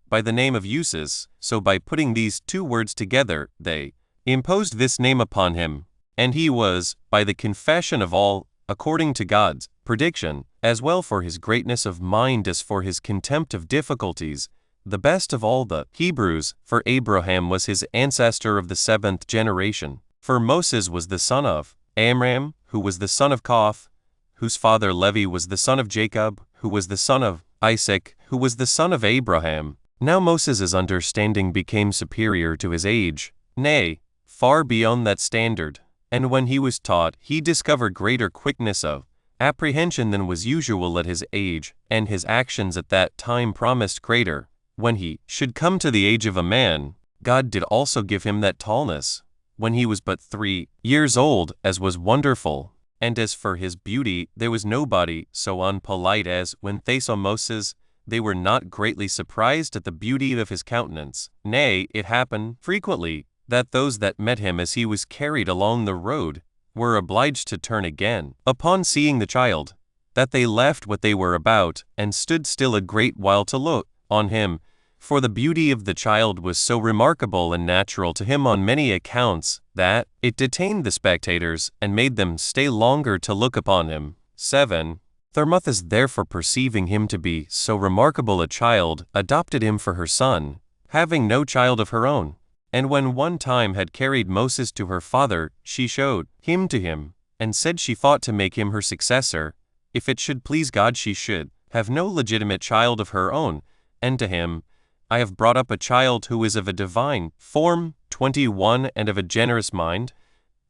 by the name of Uses. So by putting these two words together, they imposed this name upon him. And he was, by the confession of all, according to God's prediction, as well for his greatness of mind as for his contempt of difficulties, the best of all the Hebrews, for Abraham was his ancestor of the 7th generation. For Moses was the son of Amram, who was the son of Koth, whose father Levi was the son of Jacob, who was the son of Isaac, who was the son of Abraham. Now Moses' understanding became superior to his age, nay, far beyond that standard. And when he was taught, he discovered greater quickness of apprehension than was usual at his age, and his actions at that time promised greater. When he should come to the age of a man, God did also give him that tallness, when he was but 3 years old, as was wonderful. And as for his beauty, there was nobody so unpolite as, when they saw Moses, they were not greatly surprised at the beauty of his countenance. Nay, it happened frequently that those that met him as he was carried along the road were obliged to turn again, upon seeing the child, that they left what they were about, and stood still a great while to look on him, for the beauty of the child was so remarkable and natural to him on many accounts, that it detained the spectators, and made them stay longer to look upon him. 7. Thermuthis therefore perceiving him to be so remarkable a child, adopted him for her son, having no child of her own. And when one time had carried Moses to her father, she showed him to him, and said she thought to make him her successor, if it should please God she should have no legitimate child of her own, and to him I have brought up a child who is of a divine form, 21, and of a generous mind,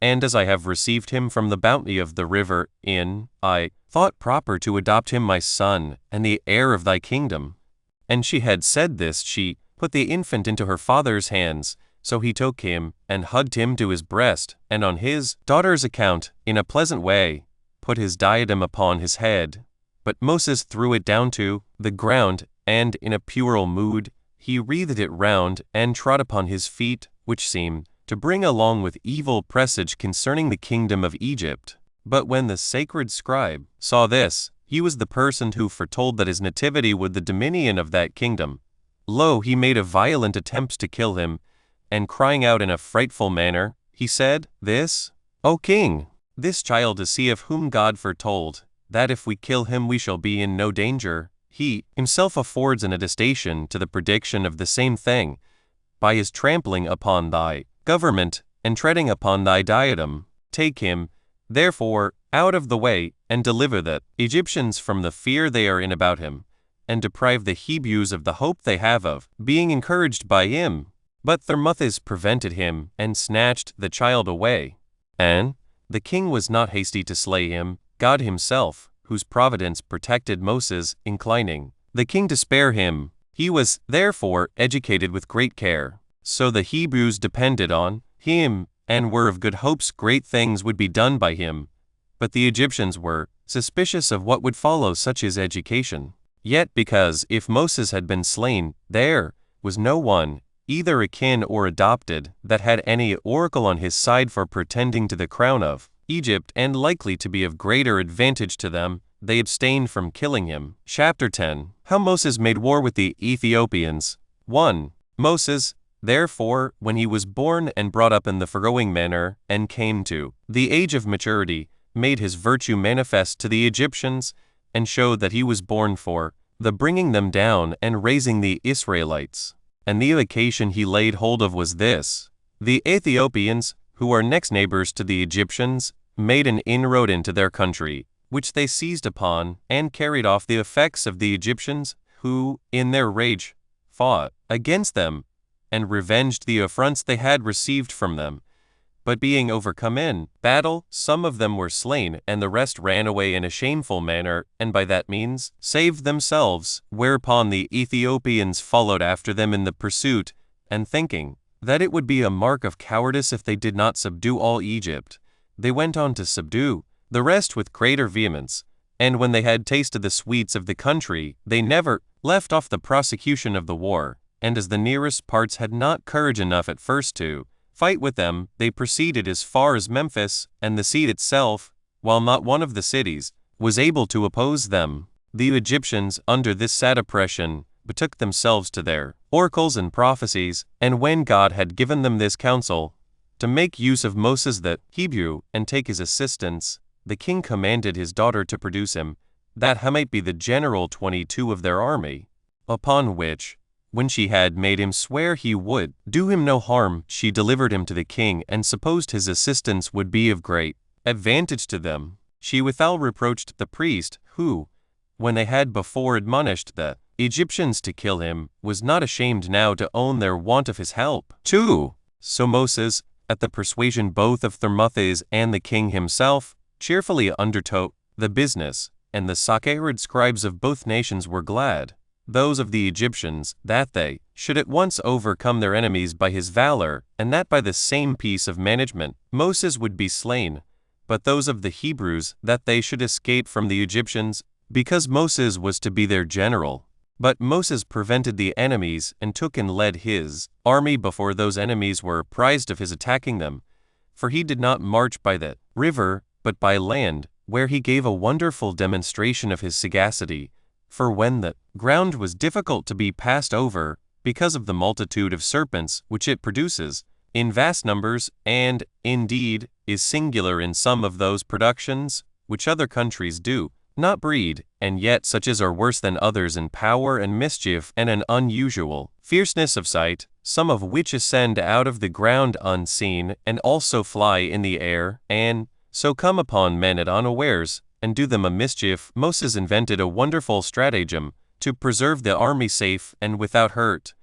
and as I have received him from the bounty of the river Inn, I thought proper to adopt him my son, and the heir of thy kingdom. And she had said this, she put the infant into her father's hands, so he took him, and hugged him to his breast, and on his daughter's account, in a pleasant way, put his diadem upon his head. But Moses threw it down to the ground, and in a puerile mood, he wreathed it round, and trod upon his feet, which seemed to bring along with evil presage concerning the kingdom of Egypt. But when the sacred scribe saw this, he was the person who foretold that his nativity would the dominion of that kingdom. Lo, he made a violent attempt to kill him, and crying out in a frightful manner, he said, This, O king, this child is he of whom God foretold, that if we kill him we shall be in no danger. He himself affords an attestation to the prediction of the same thing, by his trampling upon thy government, and treading upon thy diadem. Take him, therefore, out of the way, and deliver the Egyptians from the fear they are in about him, and deprive the Hebrews of the hope they have of being encouraged by him. But Thermuthis prevented him, and snatched the child away. And the king was not hasty to slay him, God himself, whose providence protected Moses, inclining the king to spare him. He was, therefore, educated with great care. So the Hebrews depended on him, and were of good hopes great things would be done by him. But the Egyptians were suspicious of what would follow such his education. Yet because if Moses had been slain, there was no one, either akin or adopted, that had any oracle on his side for pretending to the crown of Egypt, and likely to be of greater advantage to them, they abstained from killing him. Chapter 10. How Moses made war with the Ethiopians. 1. Moses, therefore, when he was born and brought up in the foregoing manner, and came to the age of maturity, made his virtue manifest to the Egyptians, and showed that he was born for the bringing them down and raising the Israelites. And the occasion he laid hold of was this: the Ethiopians, who are next neighbors to the Egyptians, made an inroad into their country, which they seized upon, and carried off the effects of the Egyptians, who, in their rage, fought against them, and revenged the affronts they had received from them. But being overcome in battle, some of them were slain, and the rest ran away in a shameful manner, and by that means saved themselves. Whereupon the Ethiopians followed after them in the pursuit, and thinking that it would be a mark of cowardice if they did not subdue all Egypt, they went on to subdue the rest with greater vehemence. And when they had tasted the sweets of the country, they never left off the prosecution of the war. And as the nearest parts had not courage enough at first to fight with them, they proceeded as far as Memphis and the seat itself, while not one of the cities was able to oppose them. The Egyptians, under this sad oppression, betook themselves to their oracles and prophecies, and when God had given them this counsel, to make use of Moses the Hebrew, and take his assistance, the king commanded his daughter to produce him, that he might be the general 22 of their army. Upon which, when she had made him swear he would do him no harm, she delivered him to the king, and supposed his assistance would be of great advantage to them. She withal reproached the priest, who, when they had before admonished the Egyptians to kill him, was not ashamed now to own their want of his help. 2. So Moses, at the persuasion both of Thermuthis and the king himself, cheerfully undertook the business, and the sacred scribes of both nations were glad, those of the Egyptians, that they should at once overcome their enemies by his valor, and that by the same piece of management Moses would be slain, but those of the Hebrews, that they should escape from the Egyptians, because Moses was to be their general. But Moses prevented the enemies, and took and led his army before those enemies were apprised of his attacking them. For he did not march by the river, but by land, where he gave a wonderful demonstration of his sagacity. For when the ground was difficult to be passed over, because of the multitude of serpents which it produces, in vast numbers, and, indeed, is singular in some of those productions, which other countries do not breed, and yet such as are worse than others in power and mischief, and an unusual fierceness of sight, some of which ascend out of the ground unseen, and also fly in the air, and so come upon men at unawares, and do them a mischief, Moses invented a wonderful stratagem to preserve the army safe and without hurt.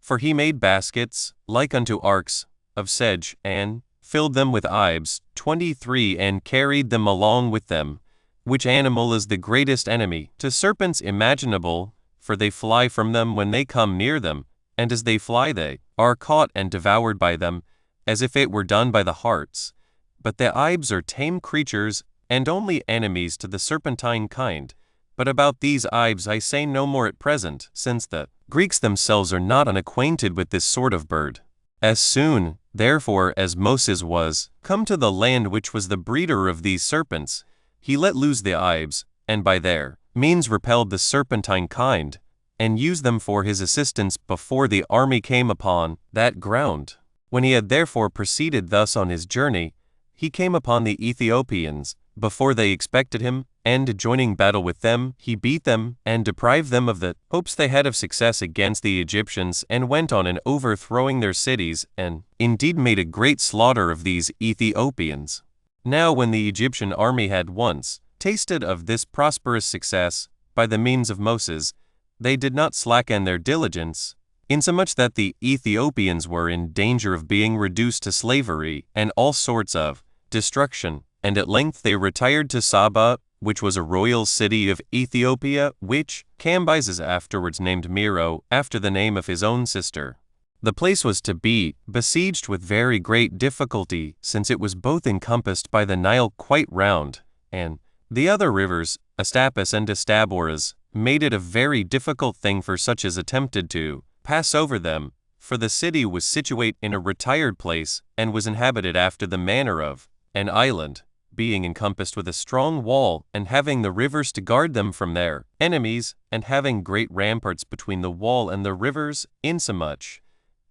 For he made baskets, like unto arks, of sedge, and filled them with ibes, 23, and carried them along with them, which animal is the greatest enemy to serpents imaginable, for they fly from them when they come near them, and as they fly they are caught and devoured by them, as if it were done by the hearts. But the ibes are tame creatures, and only enemies to the serpentine kind. But about these ibes I say no more at present, since the Greeks themselves are not unacquainted with this sort of bird. As soon, therefore, as Moses was come to the land which was the breeder of these serpents, he let loose the ibes, and by their means repelled the serpentine kind, and used them for his assistance before the army came upon that ground. When he had therefore proceeded thus on his journey, he came upon the Ethiopians, before they expected him, and joining battle with them, he beat them, and deprived them of the hopes they had of success against the Egyptians, and went on in overthrowing their cities, and indeed made a great slaughter of these Ethiopians. Now when the Egyptian army had once tasted of this prosperous success, by the means of Moses, they did not slacken their diligence, insomuch that the Ethiopians were in danger of being reduced to slavery and all sorts of destruction, and at length they retired to Saba, which was a royal city of Ethiopia, which Cambyses afterwards named Mero, after the name of his own sister. The place was to be besieged with very great difficulty, since it was both encompassed by the Nile quite round, and the other rivers, Astapus and Astaboras, made it a very difficult thing for such as attempted to pass over them, for the city was situate in a retired place, and was inhabited after the manner of an island, being encompassed with a strong wall, and having the rivers to guard them from their enemies, and having great ramparts between the wall and the rivers, insomuch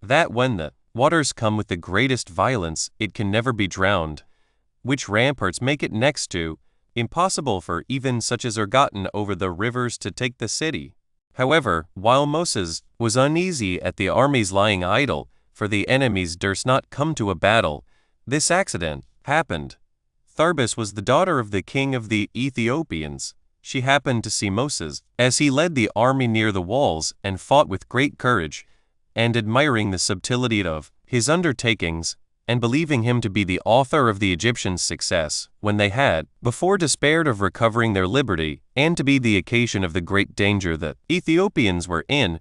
that when the waters come with the greatest violence, it can never be drowned, which ramparts make it next to impossible for even such as are gotten over the rivers to take the city. However, while Moses was uneasy at the armies lying idle, for the enemies durst not come to a battle, this accident happened. Tharbis was the daughter of the king of the Ethiopians. She happened to see Moses, as he led the army near the walls, and fought with great courage, and admiring the subtlety of his undertakings, and believing him to be the author of the Egyptians' success, when they had before despaired of recovering their liberty, and to be the occasion of the great danger the Ethiopians were in,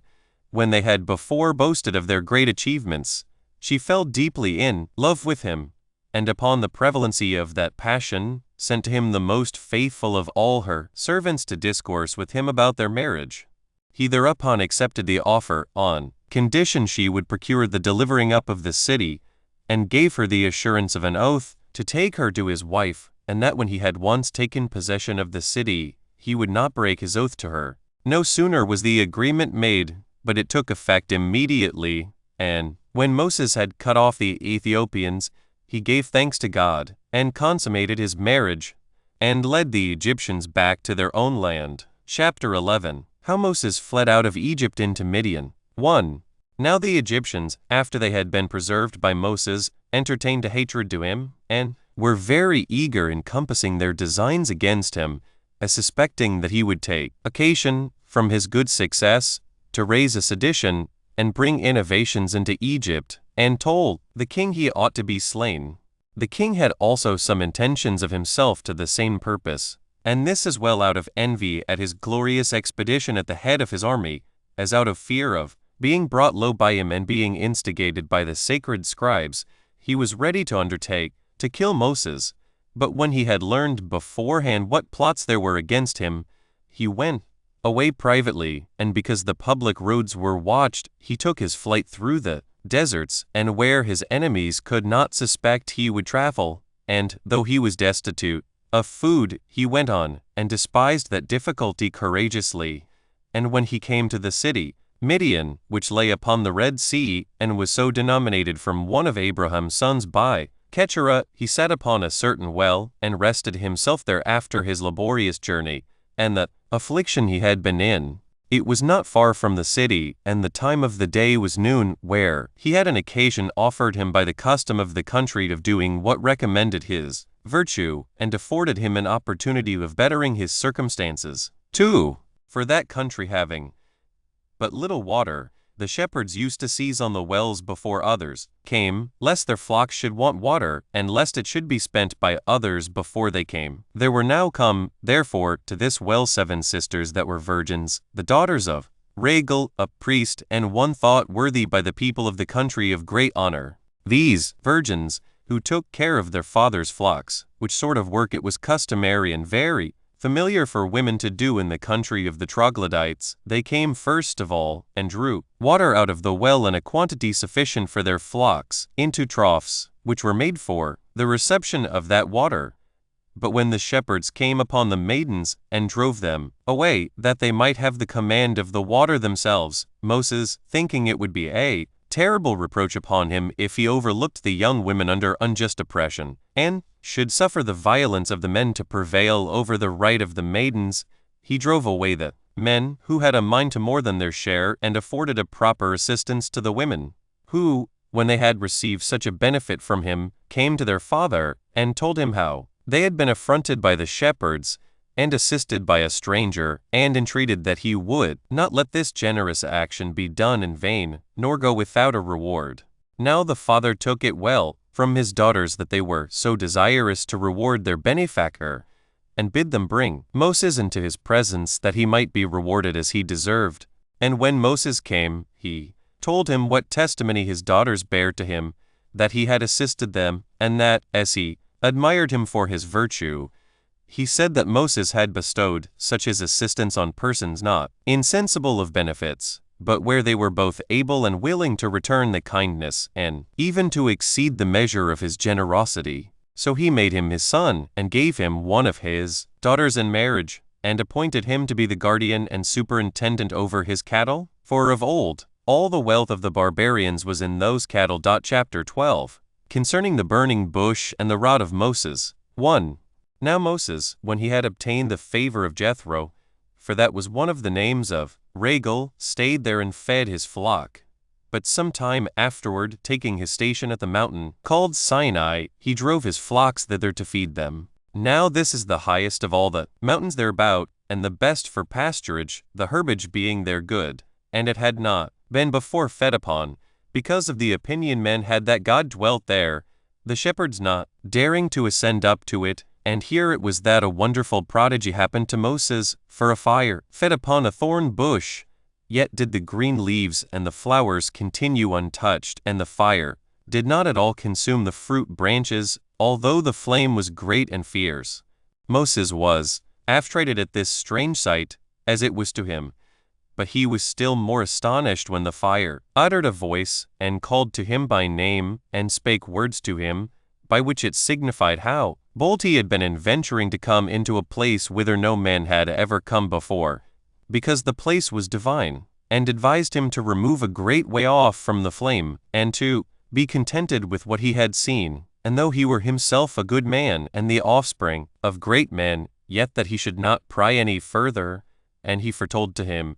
when they had before boasted of their great achievements, she fell deeply in love with him, and upon the prevalency of that passion, sent to him the most faithful of all her servants to discourse with him about their marriage. He thereupon accepted the offer, on condition she would procure the delivering up of the city, and gave her the assurance of an oath to take her to his wife, and that when he had once taken possession of the city, he would not break his oath to her. No sooner was the agreement made, but it took effect immediately, and when Moses had cut off the Ethiopians, he gave thanks to God, and consummated his marriage, and led the Egyptians back to their own land. Chapter 11. How Moses fled out of Egypt into Midian. 1. Now the Egyptians, after they had been preserved by Moses, entertained a hatred to him, and were very eager in compassing their designs against him, as suspecting that he would take occasion, from his good success, to raise a sedition, and bring innovations into Egypt, and told the king he ought to be slain. The king had also some intentions of himself to the same purpose, and this as well out of envy at his glorious expedition at the head of his army, as out of fear of being brought low by him, and being instigated by the sacred scribes, he was ready to undertake to kill Moses. But when he had learned beforehand what plots there were against him, he went away privately, and because the public roads were watched, he took his flight through the deserts, and where his enemies could not suspect he would travel, and, though he was destitute of food, he went on, and despised that difficulty courageously. And when he came to the city, Midian, which lay upon the Red Sea, and was so denominated from one of Abraham's sons by Keturah, he sat upon a certain well, and rested himself there after his laborious journey, and the affliction he had been in. It was not far from the city, and the time of the day was noon, where he had an occasion offered him by the custom of the country of doing what recommended his virtue, and afforded him an opportunity of bettering his circumstances. 2. For that country having but little water, the shepherds used to seize on the wells before others came, lest their flocks should want water, and lest it should be spent by others before they came. There were now come, therefore, to this well 7 sisters that were virgins, the daughters of Raguel, a priest, and one thought worthy by the people of the country of great honor. These virgins, who took care of their father's flocks, which sort of work it was customary and very familiar for women to do in the country of the troglodytes, they came first of all, and drew water out of the well in a quantity sufficient for their flocks, into troughs, which were made for the reception of that water. But when the shepherds came upon the maidens, and drove them away, that they might have the command of the water themselves, Moses, thinking it would be a terrible reproach upon him if he overlooked the young women under unjust oppression, and should suffer the violence of the men to prevail over the right of the maidens, he drove away the men who had a mind to more than their share, and afforded a proper assistance to the women, who, when they had received such a benefit from him, came to their father, and told him how they had been affronted by the shepherds, and assisted by a stranger, and entreated that he would not let this generous action be done in vain, nor go without a reward. Now the father took it well from his daughters that they were so desirous to reward their benefactor, and bid them bring Moses into his presence, that he might be rewarded as he deserved. And when Moses came, he told him what testimony his daughters bare to him, that he had assisted them, and that, as he admired him for his virtue, he said that Moses had bestowed such his assistance on persons not insensible of benefits, but where they were both able and willing to return the kindness, and even to exceed the measure of his generosity. So he made him his son, and gave him one of his daughters in marriage, and appointed him to be the guardian and superintendent over his cattle. For of old, all the wealth of the barbarians was in those cattle. Chapter 12. Concerning the burning bush and the rod of Moses. 1. Now Moses, when he had obtained the favor of Jethro, for that was one of the names of Raguel, stayed there and fed his flock. But some time afterward, taking his station at the mountain called Sinai, he drove his flocks thither to feed them. Now this is the highest of all the mountains thereabout, and the best for pasturage, the herbage being there good, and it had not been before fed upon, because of the opinion men had that God dwelt there, the shepherds not daring to ascend up to it. And here it was that a wonderful prodigy happened to Moses, for a fire fed upon a thorn bush, yet did the green leaves and the flowers continue untouched, and the fire did not at all consume the fruit branches, although the flame was great and fierce. Moses was affrighted at this strange sight, as it was to him, but he was still more astonished when the fire uttered a voice, and called to him by name, and spake words to him, by which it signified how bold he had been in venturing to come into a place whither no man had ever come before, because the place was divine, and advised him to remove a great way off from the flame, and to be contented with what he had seen. And though he were himself a good man, and the offspring of great men, yet that he should not pry any further. And he foretold to him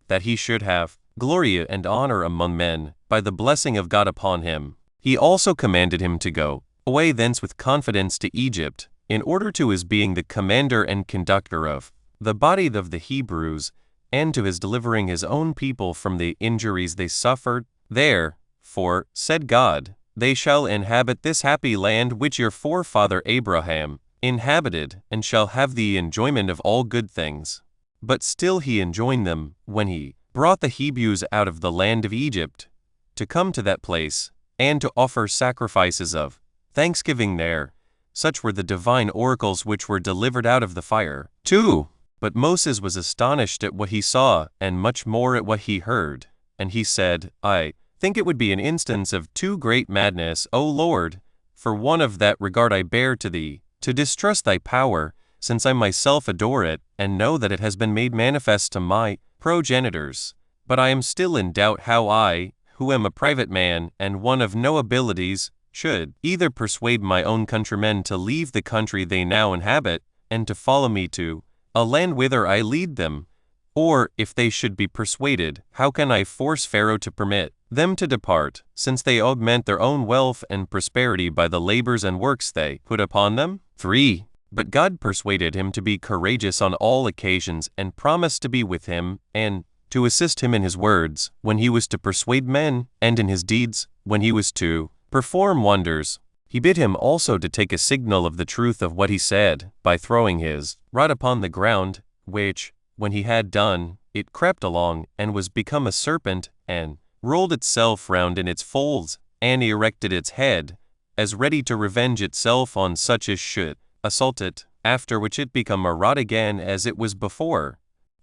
that he should have glory and honor among men, by the blessing of God upon him. He also commanded him to go away thence with confidence to Egypt, in order to his being the commander and conductor of the body of the Hebrews, and to his delivering his own people from the injuries they suffered there. For, said God, they shall inhabit this happy land which your forefather Abraham inhabited, and shall have the enjoyment of all good things. But still he enjoined them, when he brought the Hebrews out of the land of Egypt, to come to that place, and to offer sacrifices of thanksgiving there. Such were the divine oracles which were delivered out of the fire. 2. But Moses was astonished at what he saw, and much more at what he heard. And he said, I think it would be an instance of too great madness, O Lord, for one of that regard I bear to thee, to distrust thy power, since I myself adore it, and know that it has been made manifest to my progenitors. But I am still in doubt how I, who am a private man, and one of no abilities, should either persuade my own countrymen to leave the country they now inhabit, and to follow me to a land whither I lead them, or, if they should be persuaded, how can I force Pharaoh to permit them to depart, since they augment their own wealth and prosperity by the labors and works they put upon them. 3. But God persuaded him to be courageous on all occasions and promised to be with him and to assist him in his words when he was to persuade men, and in his deeds when he was to perform wonders. He bid him also to take a signal of the truth of what he said by throwing his rod upon the ground, which, when he had done, it crept along and was become a serpent, and rolled itself round in its folds, and erected its head, as ready to revenge itself on such as should assault it, after which it become a rod again as it was before.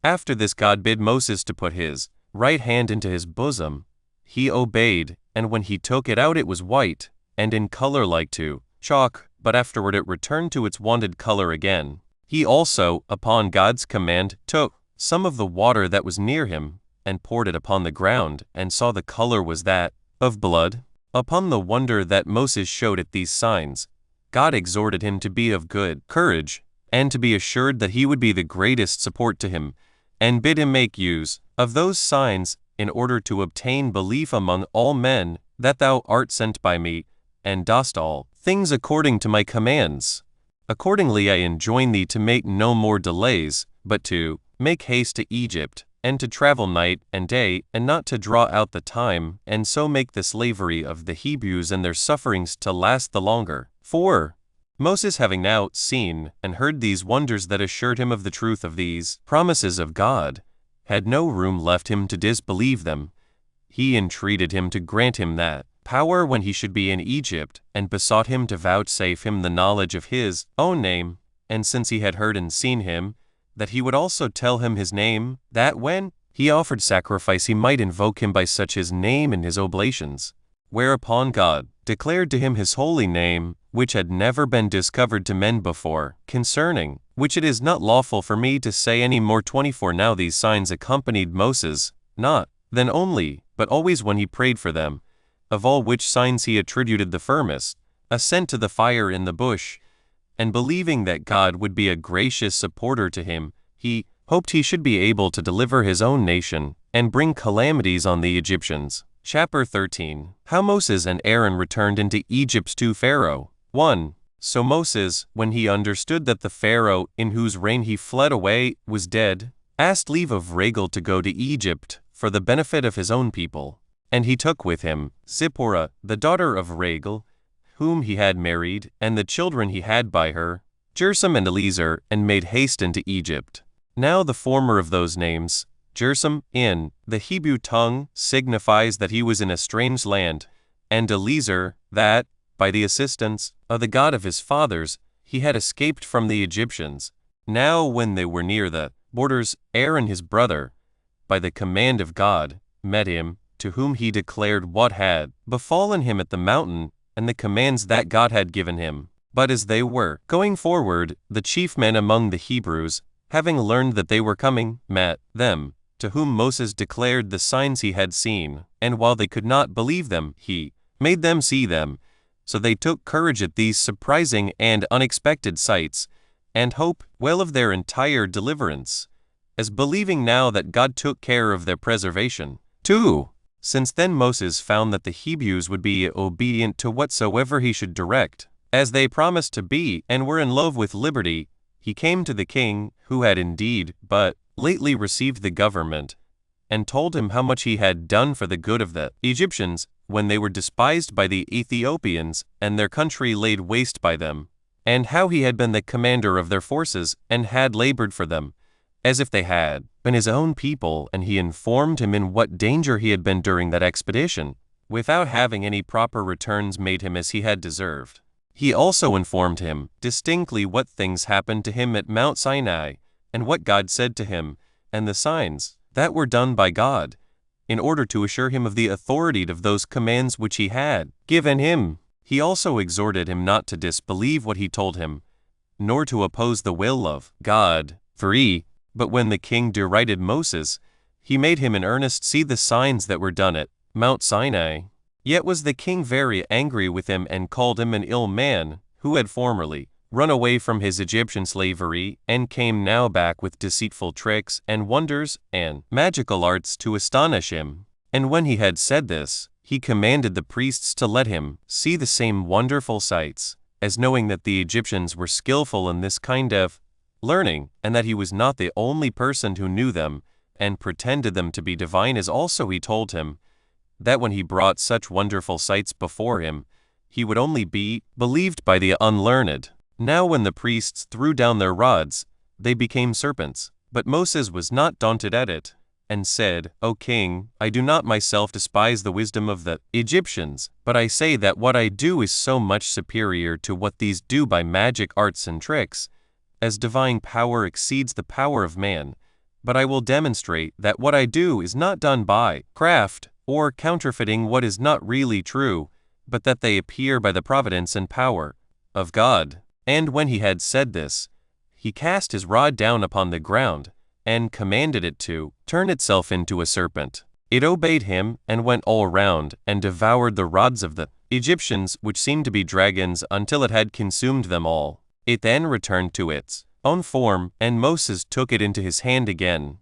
After this God bid Moses to put his right hand into his bosom. He obeyed, and when he took it out it was white, and in color like to chalk, but afterward it returned to its wonted color again. He also, upon God's command, took some of the water that was near him, and poured it upon the ground, and saw the color was that of blood. Upon the wonder that Moses showed at these signs, God exhorted him to be of good courage, and to be assured that he would be the greatest support to him, and bid him make use of those signs in order to obtain belief among all men that thou art sent by me, and dost all things according to my commands. Accordingly I enjoin thee to make no more delays, but to make haste to Egypt, and to travel night and day, and not to draw out the time, and so make the slavery of the Hebrews and their sufferings to last the longer. 4. Moses, having now seen and heard these wonders that assured him of the truth of these promises of God, had no room left him to disbelieve them. He entreated him to grant him that power when he should be in Egypt, and besought him to vouchsafe him the knowledge of his own name, and since he had heard and seen him, that he would also tell him his name, that when he offered sacrifice he might invoke him by such his name in his oblations. Whereupon God declared to him his holy name, which had never been discovered to men before, concerning which it is not lawful for me to say any more. 24. Now these signs accompanied Moses, not then only, but always when he prayed for them, of all which signs he attributed the firmest ascent to the fire in the bush, and believing that God would be a gracious supporter to him, he hoped he should be able to deliver his own nation and bring calamities on the Egyptians. Chapter 13. How Moses and Aaron returned into Egypt to Pharaoh. 1. So Moses, when he understood that the Pharaoh in whose reign he fled away was dead, asked leave of Rachel to go to Egypt for the benefit of his own people. And he took with him Zipporah, the daughter of Rachel, whom he had married, and the children he had by her, Gershom and Eliezer, and made haste into Egypt. Now the former of those names, Gershom, in the Hebrew tongue, signifies that he was in a strange land, and Eliezer, that, by the assistance of the God of his fathers, he had escaped from the Egyptians. Now when they were near the borders, Aaron his brother, by the command of God, met him, to whom he declared what had befallen him at the mountain, and the commands that God had given him. But as they were going forward, the chief men among the Hebrews, having learned that they were coming, met them, to whom Moses declared the signs he had seen, and while they could not believe them, he made them see them. So they took courage at these surprising and unexpected sights, and hope well of their entire deliverance, as believing now that God took care of their preservation. 2. Since then Moses found that the Hebrews would be obedient to whatsoever he should direct, as they promised to be, and were in love with liberty, he came to the king, who had indeed but lately received the government, and told him how much he had done for the good of the Egyptians, when they were despised by the Ethiopians, and their country laid waste by them, and how he had been the commander of their forces, and had labored for them, as if they had been his own people, and he informed him in what danger he had been during that expedition, without having any proper returns made him as he had deserved. He also informed him distinctly what things happened to him at Mount Sinai, and what God said to him, and the signs that were done by God, in order to assure him of the authority of those commands which he had given him. He also exhorted him not to disbelieve what he told him, nor to oppose the will of God. 3. But when the king derided Moses, he made him in earnest see the signs that were done at Mount Sinai. Yet was the king very angry with him, and called him an ill man, who had formerly run away from his Egyptian slavery, and came now back with deceitful tricks, and wonders, and magical arts to astonish him. And when he had said this, he commanded the priests to let him see the same wonderful sights, as knowing that the Egyptians were skillful in this kind of learning, and that he was not the only person who knew them, and pretended them to be divine, as also he told him, that when he brought such wonderful sights before him, he would only be believed by the unlearned. Now when the priests threw down their rods, they became serpents. But Moses was not daunted at it, and said, O king, I do not myself despise the wisdom of the Egyptians, but I say that what I do is so much superior to what these do by magic arts and tricks, as divine power exceeds the power of man. But I will demonstrate that what I do is not done by craft, or counterfeiting what is not really true, but that they appear by the providence and power of God. And when he had said this, he cast his rod down upon the ground, and commanded it to turn itself into a serpent. It obeyed him, and went all round, and devoured the rods of the Egyptians, which seemed to be dragons, until it had consumed them all. It then returned to its own form, and Moses took it into his hand again.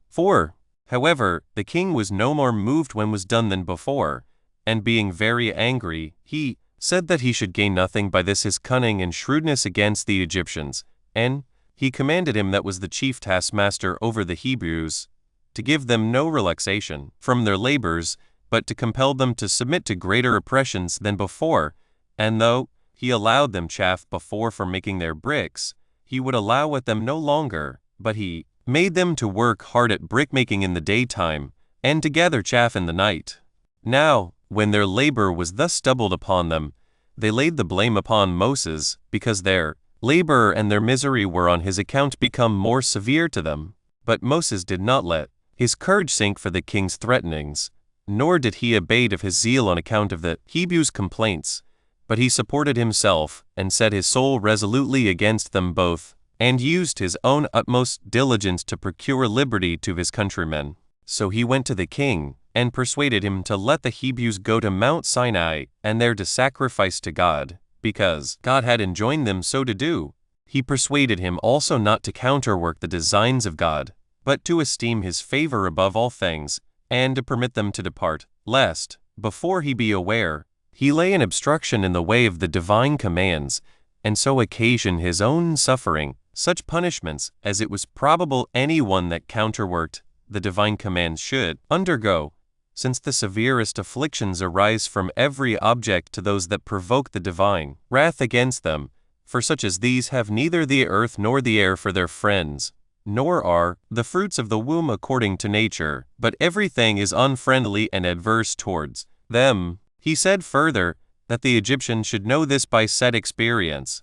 However, the king was no more moved when was done than before, and being very angry, he said that he should gain nothing by this his cunning and shrewdness against the Egyptians, and he commanded him that was the chief taskmaster over the Hebrews, to give them no relaxation from their labors, but to compel them to submit to greater oppressions than before, and though he allowed them chaff before for making their bricks, he would allow it them no longer, but he made them to work hard at brickmaking in the daytime, and to gather chaff in the night. Now, when their labor was thus doubled upon them, they laid the blame upon Moses, because their labor and their misery were on his account become more severe to them. But Moses did not let his courage sink for the king's threatenings, nor did he abate of his zeal on account of the Hebrews' complaints, but he supported himself, and set his soul resolutely against them both, and used his own utmost diligence to procure liberty to his countrymen. So he went to the king, and persuaded him to let the Hebrews go to Mount Sinai, and there to sacrifice to God, because God had enjoined them so to do. He persuaded him also not to counterwork the designs of God, but to esteem his favor above all things, and to permit them to depart, lest, before he be aware, he lay an obstruction in the way of the divine commands, and so occasion his own suffering such punishments as it was probable any one that counterworked the divine commands should undergo, since the severest afflictions arise from every object to those that provoke the divine wrath against them, for such as these have neither the earth nor the air for their friends, nor are the fruits of the womb according to nature, but everything is unfriendly and adverse towards them. He said further, that the Egyptians should know this by set experience,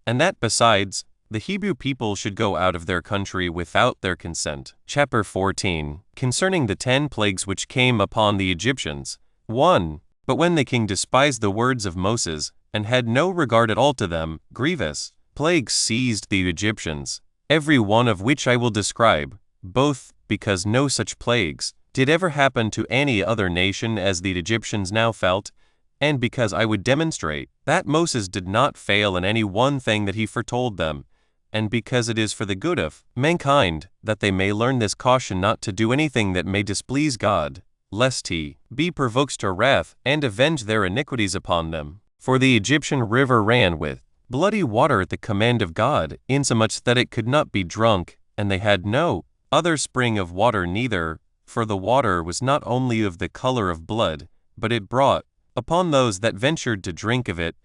and that besides, the Hebrew people should go out of their country without their consent. Chapter 14. Concerning the 10 plagues which came upon the Egyptians. 1. But when the king despised the words of Moses, and had no regard at all to them, grievous plagues seized the Egyptians, every one of which I will describe, both because no such plagues did ever happen to any other nation as the Egyptians now felt, and because I would demonstrate that Moses did not fail in any one thing that he foretold them, and because it is for the good of mankind that they may learn this caution not to do anything that may displease God, lest he be provoked to wrath and avenge their iniquities upon them. For the Egyptian river ran with bloody water at the command of God, insomuch that it could not be drunk, and they had no other spring of water neither, for the water was not only of the color of blood, but it brought upon those that ventured to drink of it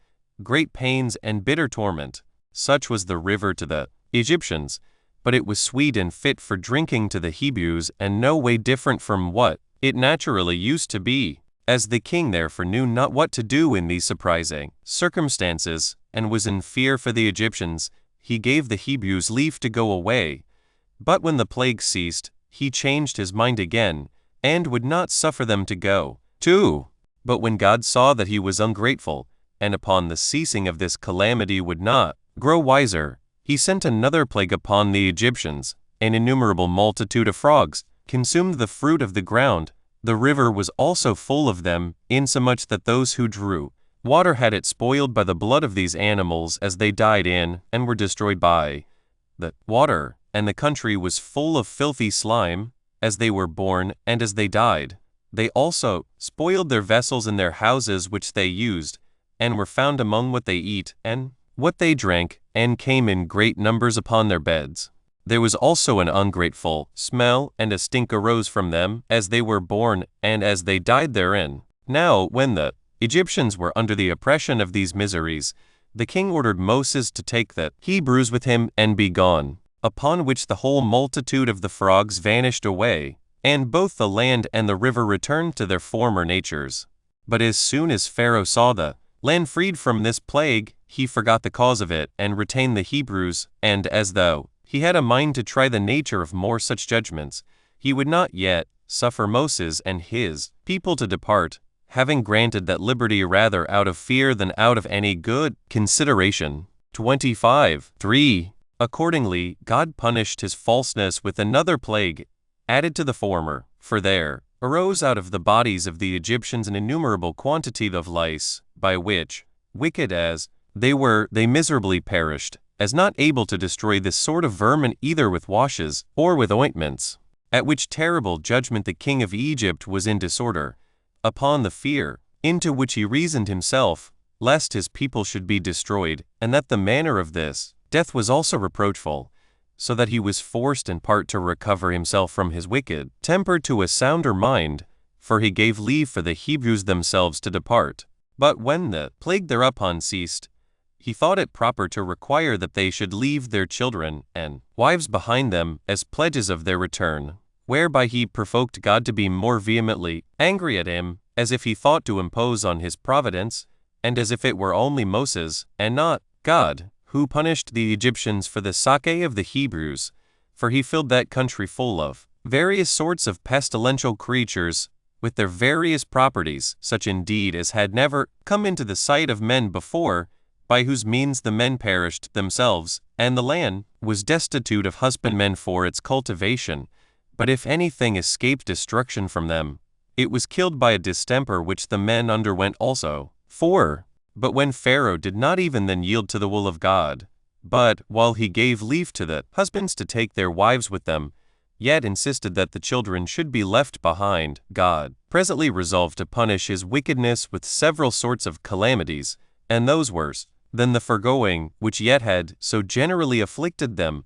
great pains and bitter torment. Such was the river to the Egyptians, but it was sweet and fit for drinking to the Hebrews, and no way different from what it naturally used to be. As the king therefore knew not what to do in these surprising circumstances, and was in fear for the Egyptians, he gave the Hebrews leave to go away. But when the plague ceased, he changed his mind again, and would not suffer them to go. 2. But when God saw that he was ungrateful, and upon the ceasing of this calamity would not grow wiser, he sent another plague upon the Egyptians. An innumerable multitude of frogs consumed the fruit of the ground. The river was also full of them, insomuch that those who drew water had it spoiled by the blood of these animals as they died in, and were destroyed by the water, and the country was full of filthy slime, as they were born and as they died. They also spoiled their vessels in their houses which they used, and were found among what they eat, and what they drank, and came in great numbers upon their beds. There was also an ungrateful smell, and a stink arose from them, as they were born, and as they died therein. Now, when the Egyptians were under the oppression of these miseries, the king ordered Moses to take the Hebrews with him and be gone, upon which the whole multitude of the frogs vanished away, and both the land and the river returned to their former natures. But as soon as Pharaoh saw the land freed from this plague, he forgot the cause of it, and retained the Hebrews, and as though he had a mind to try the nature of more such judgments, he would not yet suffer Moses and his people to depart, having granted that liberty rather out of fear than out of any good consideration. 25:3. Accordingly, God punished his falseness with another plague, added to the former, for there arose out of the bodies of the Egyptians an innumerable quantity of lice, by which, wicked as they were, they miserably perished, as not able to destroy this sort of vermin either with washes or with ointments. At which terrible judgment the king of Egypt was in disorder, upon the fear, into which he reasoned himself, lest his people should be destroyed, and that the manner of this death was also reproachful, so that he was forced in part to recover himself from his wicked temper to a sounder mind, for he gave leave for the Hebrews themselves to depart. But when the plague thereupon ceased, he thought it proper to require that they should leave their children and wives behind them as pledges of their return, whereby he provoked God to be more vehemently angry at him, as if he thought to impose on his providence, and as if it were only Moses, and not God, who punished the Egyptians for the sake of the Hebrews, for he filled that country full of various sorts of pestilential creatures, with their various properties, such indeed as had never come into the sight of men before, by whose means the men perished themselves, and the land was destitute of husbandmen for its cultivation. But if anything escaped destruction from them, it was killed by a distemper which the men underwent also. 4. But when Pharaoh did not even then yield to the will of God, but, while he gave leave to the husbands to take their wives with them, yet insisted that the children should be left behind, God presently resolved to punish his wickedness with several sorts of calamities, and those worse than the foregoing, which yet had so generally afflicted them,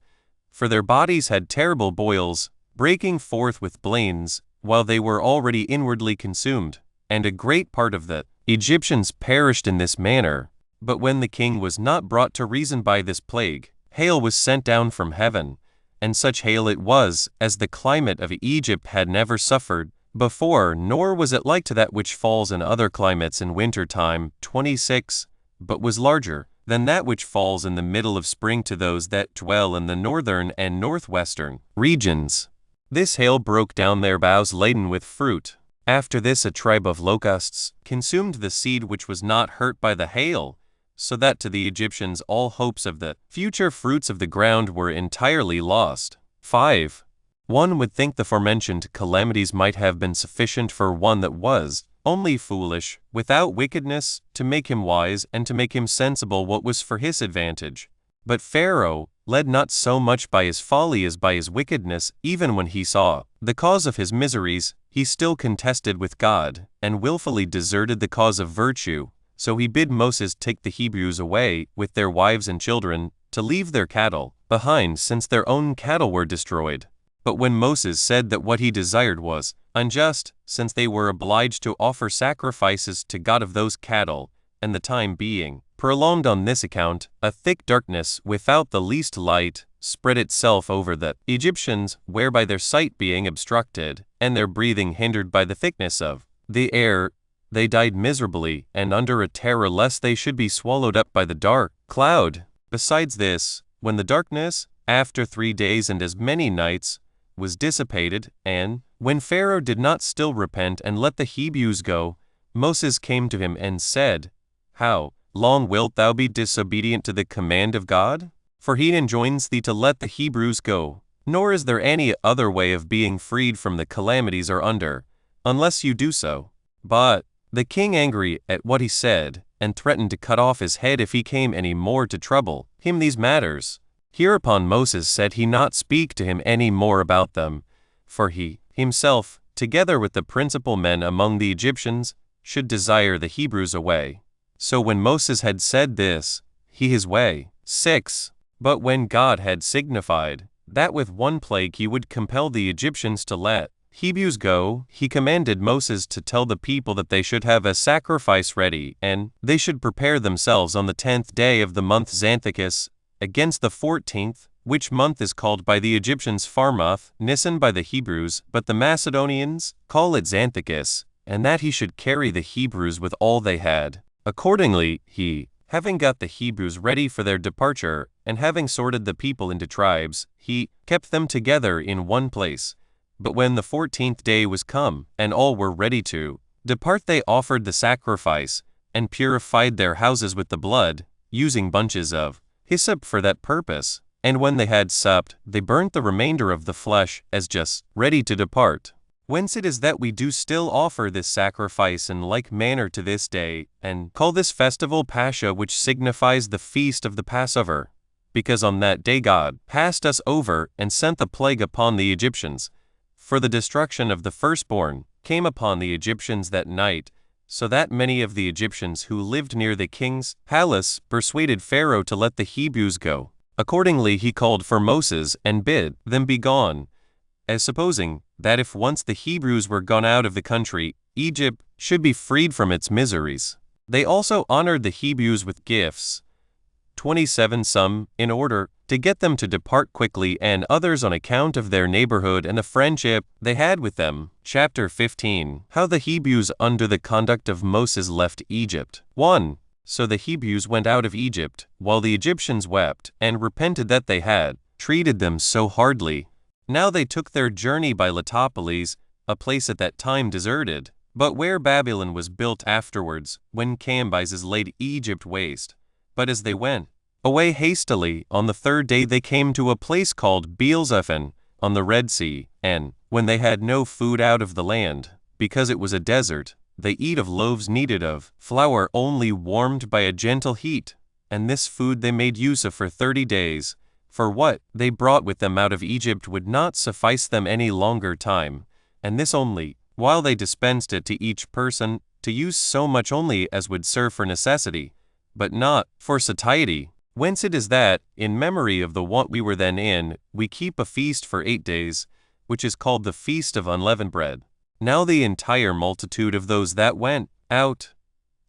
for their bodies had terrible boils, breaking forth with blains, while they were already inwardly consumed, and a great part of the Egyptians perished in this manner. But when the king was not brought to reason by this plague, hail was sent down from heaven, and such hail it was as the climate of Egypt had never suffered before, nor was it like to that which falls in other climates in winter time. 26. But was larger than that which falls in the middle of spring to those that dwell in the northern and northwestern regions. This hail broke down their boughs laden with fruit. After this a tribe of locusts consumed the seed which was not hurt by the hail, so that to the Egyptians all hopes of the future fruits of the ground were entirely lost. 5. One would think the forementioned calamities might have been sufficient for one that was only foolish, without wickedness, to make him wise and to make him sensible what was for his advantage. But Pharaoh, led not so much by his folly as by his wickedness, even when he saw the cause of his miseries, he still contested with God, and willfully deserted the cause of virtue. So he bid Moses take the Hebrews away, with their wives and children, to leave their cattle behind, since their own cattle were destroyed. But when Moses said that what he desired was unjust, since they were obliged to offer sacrifices to God of those cattle, and the time being prolonged on this account, a thick darkness without the least light spread itself over the Egyptians, whereby their sight being obstructed, and their breathing hindered by the thickness of the air, they died miserably, and under a terror lest they should be swallowed up by the dark cloud. Besides this, when the darkness, after 3 days and as many nights, was dissipated, and when Pharaoh did not still repent and let the Hebrews go, Moses came to him and said, How long wilt thou be disobedient to the command of God? For he enjoins thee to let the Hebrews go, nor is there any other way of being freed from the calamities are under, unless you do so. But the king, angry at what he said, and threatened to cut off his head if he came any more to trouble him these matters. Hereupon Moses said he not speak to him any more about them, for he himself together with the principal men among the Egyptians, should desire the Hebrews away. So when Moses had said this, he his way. 6. But when God had signified that with one plague he would compel the Egyptians to let Hebrews go, he commanded Moses to tell the people that they should have a sacrifice ready, and they should prepare themselves on the 10th day of the month Xanthicus, against the 14th, which month is called by the Egyptians Pharmoth, Nisan by the Hebrews, but the Macedonians call it Xanthicus, and that he should carry the Hebrews with all they had. Accordingly, he, having got the Hebrews ready for their departure, and having sorted the people into tribes, he kept them together in one place. But when the 14th day was come, and all were ready to depart, they offered the sacrifice, and purified their houses with the blood, using bunches of hyssop for that purpose. And when they had supped, they burnt the remainder of the flesh as just ready to depart. Whence it is that we do still offer this sacrifice in like manner to this day, and call this festival Pascha, which signifies the feast of the Passover, because on that day God passed us over and sent the plague upon the Egyptians. For the destruction of the firstborn came upon the Egyptians that night, so that many of the Egyptians who lived near the king's palace persuaded Pharaoh to let the Hebrews go. Accordingly he called for Moses and bid them be gone, as supposing that if once the Hebrews were gone out of the country, Egypt should be freed from its miseries. They also honored the Hebrews with gifts, 27 some, in order to get them to depart quickly, and others on account of their neighborhood and the friendship they had with them. Chapter 15. How the Hebrews under the conduct of Moses left Egypt. 1. So the Hebrews went out of Egypt, while the Egyptians wept, and repented that they had treated them so hardly. Now they took their journey by Letopolis, a place at that time deserted, but where Babylon was built afterwards, when Cambyses laid Egypt waste. But as they went away hastily, on the 3rd day they came to a place called Beelzephan, on the Red Sea, and when they had no food out of the land, because it was a desert, they eat of loaves kneaded of flour only warmed by a gentle heat, and this food they made use of for 30 days, for what they brought with them out of Egypt would not suffice them any longer time, and this only, while they dispensed it to each person, to use so much only as would serve for necessity, but not for satiety. Whence it is that, in memory of the want we were then in, we keep a feast for 8 days, which is called the Feast of Unleavened Bread. Now the entire multitude of those that went out,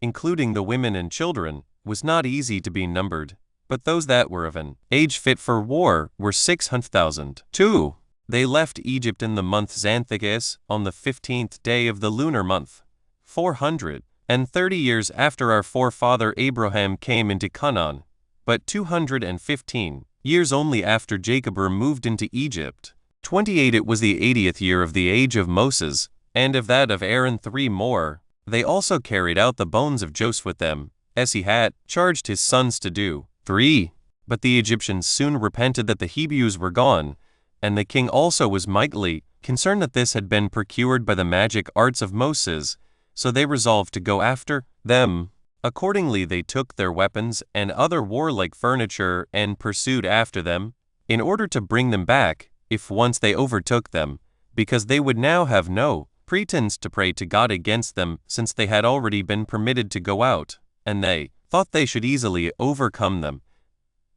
including the women and children, was not easy to be numbered, but those that were of an age fit for war were 600,000. 2. They left Egypt in the month Xanthicus, on the 15th day of the lunar month, 430 years after our forefather Abraham came into Canaan, but 215 years only after Jacob removed into Egypt. 28. It was the 80th year of the age of Moses, and of that of Aaron 3 more. They also carried out the bones of Joseph with them, as he had charged his sons to do. 3. But the Egyptians soon repented that the Hebrews were gone, and the king also was mightily concerned that this had been procured by the magic arts of Moses, so they resolved to go after them. Accordingly they took their weapons and other warlike furniture and pursued after them, in order to bring them back, if once they overtook them, because they would now have no pretense to pray to God against them, since they had already been permitted to go out, and they thought they should easily overcome them,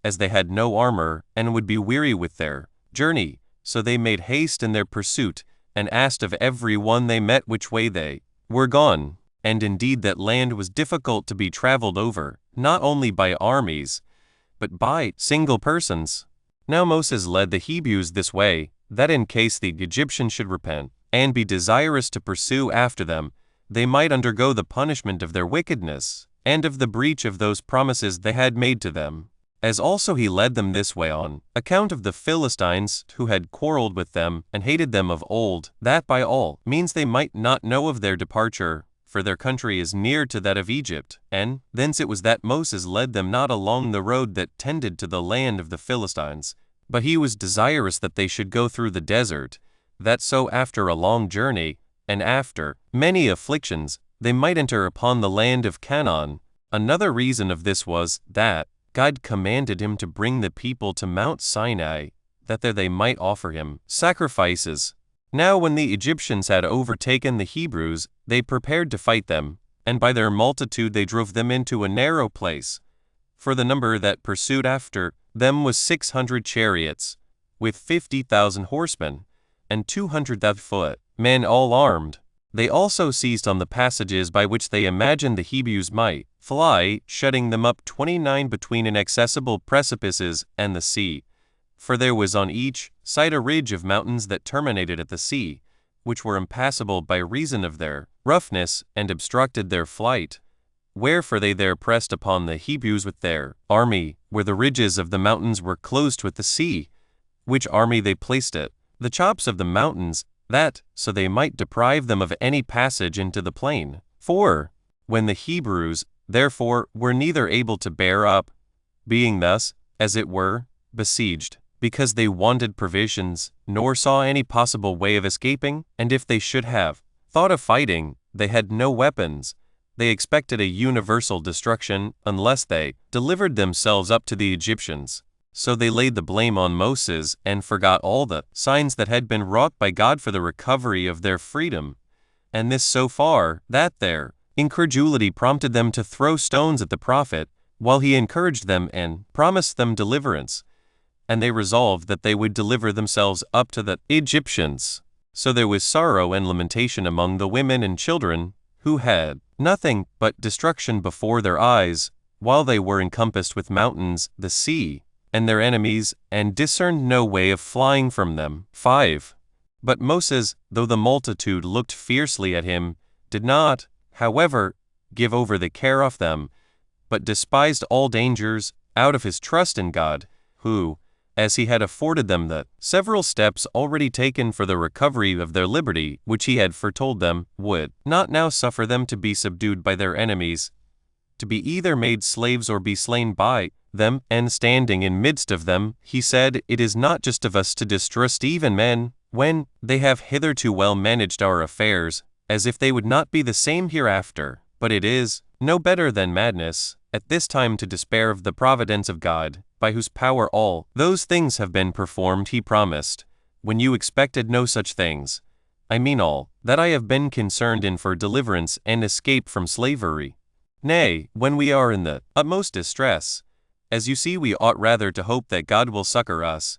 as they had no armor, and would be weary with their journey. So they made haste in their pursuit, and asked of every one they met which way they were gone. And indeed that land was difficult to be traveled over, not only by armies, but by single persons. Now Moses led the Hebrews this way, that in case the Egyptians should repent, and be desirous to pursue after them, they might undergo the punishment of their wickedness, and of the breach of those promises they had made to them. As also he led them this way on account of the Philistines, who had quarreled with them, and hated them of old, that by all means they might not know of their departure, for their country is near to that of Egypt, and thence it was that Moses led them not along the road that tended to the land of the Philistines, but he was desirous that they should go through the desert, that so after a long journey, and after many afflictions, they might enter upon the land of Canaan. Another reason of this was, that God commanded him to bring the people to Mount Sinai, that there they might offer him sacrifices. Now when the Egyptians had overtaken the Hebrews, they prepared to fight them, and by their multitude they drove them into a narrow place. For the number that pursued after them was 600 chariots, with 50,000 horsemen, and 200,000 foot, men all armed. They also seized on the passages by which they imagined the Hebrews might fly, shutting them up 29 between inaccessible precipices and the sea. For there was on each side a ridge of mountains that terminated at the sea, which were impassable by reason of their roughness, and obstructed their flight. Wherefore they there pressed upon the Hebrews with their army, where the ridges of the mountains were closed with the sea, which army they placed at the chops of the mountains, that so they might deprive them of any passage into the plain. For when the Hebrews, therefore, were neither able to bear up, being thus, as it were, besieged, because they wanted provisions, nor saw any possible way of escaping, and if they should have thought of fighting, they had no weapons, they expected a universal destruction unless they delivered themselves up to the Egyptians. So they laid the blame on Moses and forgot all the signs that had been wrought by God for the recovery of their freedom, and this so far that their incredulity prompted them to throw stones at the prophet, while he encouraged them and promised them deliverance. And they resolved that they would deliver themselves up to the Egyptians. So there was sorrow and lamentation among the women and children, who had nothing but destruction before their eyes, while they were encompassed with mountains, the sea, and their enemies, and discerned no way of flying from them. 5. But Moses, though the multitude looked fiercely at him, did not, however, give over the care of them, but despised all dangers, out of his trust in God, who, as he had afforded them the several steps already taken for the recovery of their liberty, which he had foretold them, would not now suffer them to be subdued by their enemies, to be either made slaves or be slain by them. And standing in midst of them, he said, It is not just of us to distrust even men, when they have hitherto well managed our affairs, as if they would not be the same hereafter. But it is no better than madness, at this time to despair of the providence of God, by whose power all those things have been performed he promised, when you expected no such things. I mean all that I have been concerned in for deliverance and escape from slavery. Nay, when we are in the utmost distress, as you see, we ought rather to hope that God will succor us,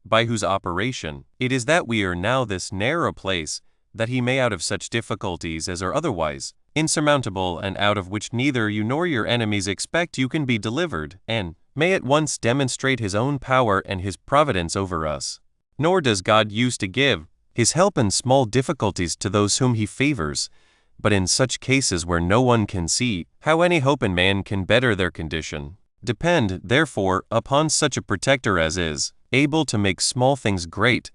by whose operation it is that we are now this narrow place, that he may out of such difficulties as are otherwise insurmountable, and out of which neither you nor your enemies expect you can be delivered, and may at once demonstrate his own power and his providence over us. Nor does God use to give his help in small difficulties to those whom he favors, but in such cases where no one can see how any hope in man can better their condition. Depend, therefore, upon such a protector as is able to make small things great,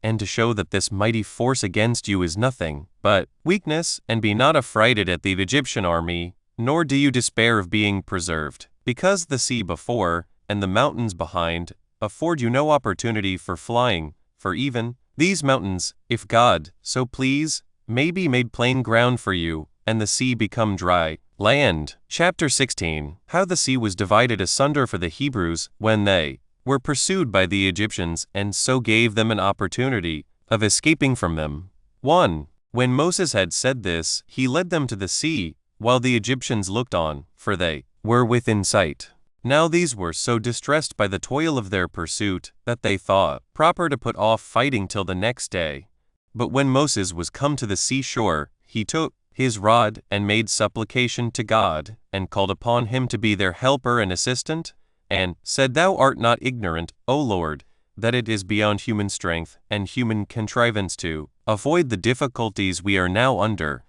and to show that this mighty force against you is nothing but weakness, and be not affrighted at the Egyptian army, nor do you despair of being preserved, because the sea before, and the mountains behind, afford you no opportunity for flying, for even these mountains, if God so please, may be made plain ground for you, and the sea become dry land. Chapter 16. How the sea was divided asunder for the Hebrews, when they were pursued by the Egyptians, and so gave them an opportunity of escaping from them. 1. When Moses had said this, he led them to the sea, while the Egyptians looked on, for they were within sight. Now these were so distressed by the toil of their pursuit, that they thought proper to put off fighting till the next day. But when Moses was come to the seashore, he took his rod, and made supplication to God, and called upon him to be their helper and assistant, and said, Thou art not ignorant, O Lord, that it is beyond human strength and human contrivance to avoid the difficulties we are now under,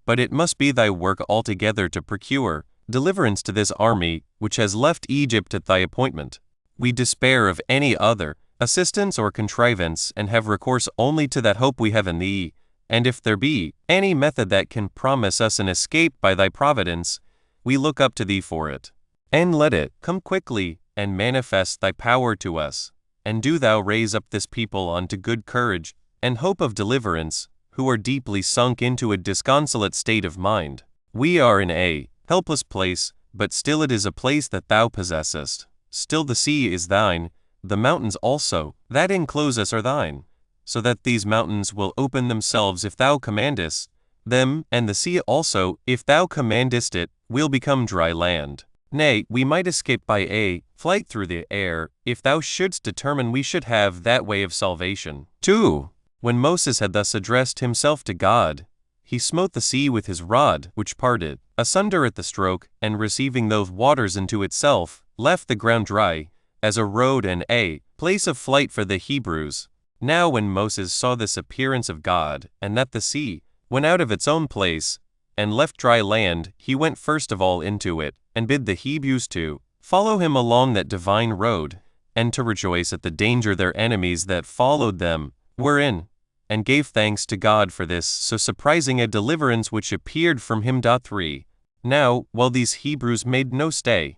but it must be thy work altogether to procure deliverance to this army which has left Egypt at thy appointment. We despair of any other assistance or contrivance, and have recourse only to that hope we have in thee, and if there be any method that can promise us an escape by thy providence, we look up to thee for it. And let it come quickly, and manifest thy power to us, and do thou raise up this people unto good courage, and hope of deliverance, who are deeply sunk into a disconsolate state of mind. We are in a helpless place, but still it is a place that thou possessest. Still the sea is thine, the mountains also, that enclose us are thine. so that these mountains will open themselves if thou commandest them, and the sea also, if thou commandest it, will become dry land. Nay, we might escape by a flight through the air, if thou shouldst determine we should have that way of salvation. 2. When Moses had thus addressed himself to God, he smote the sea with his rod, which parted asunder at the stroke, and receiving those waters into itself, left the ground dry, as a road and a place of flight for the Hebrews. Now when Moses saw this appearance of God, and that the sea went out of its own place, and left dry land, he went first of all into it, and bid the Hebrews to follow him along that divine road, and to rejoice at the danger their enemies that followed them were in, and gave thanks to God for this so surprising a deliverance which appeared from him. 3. Now, while these Hebrews made no stay,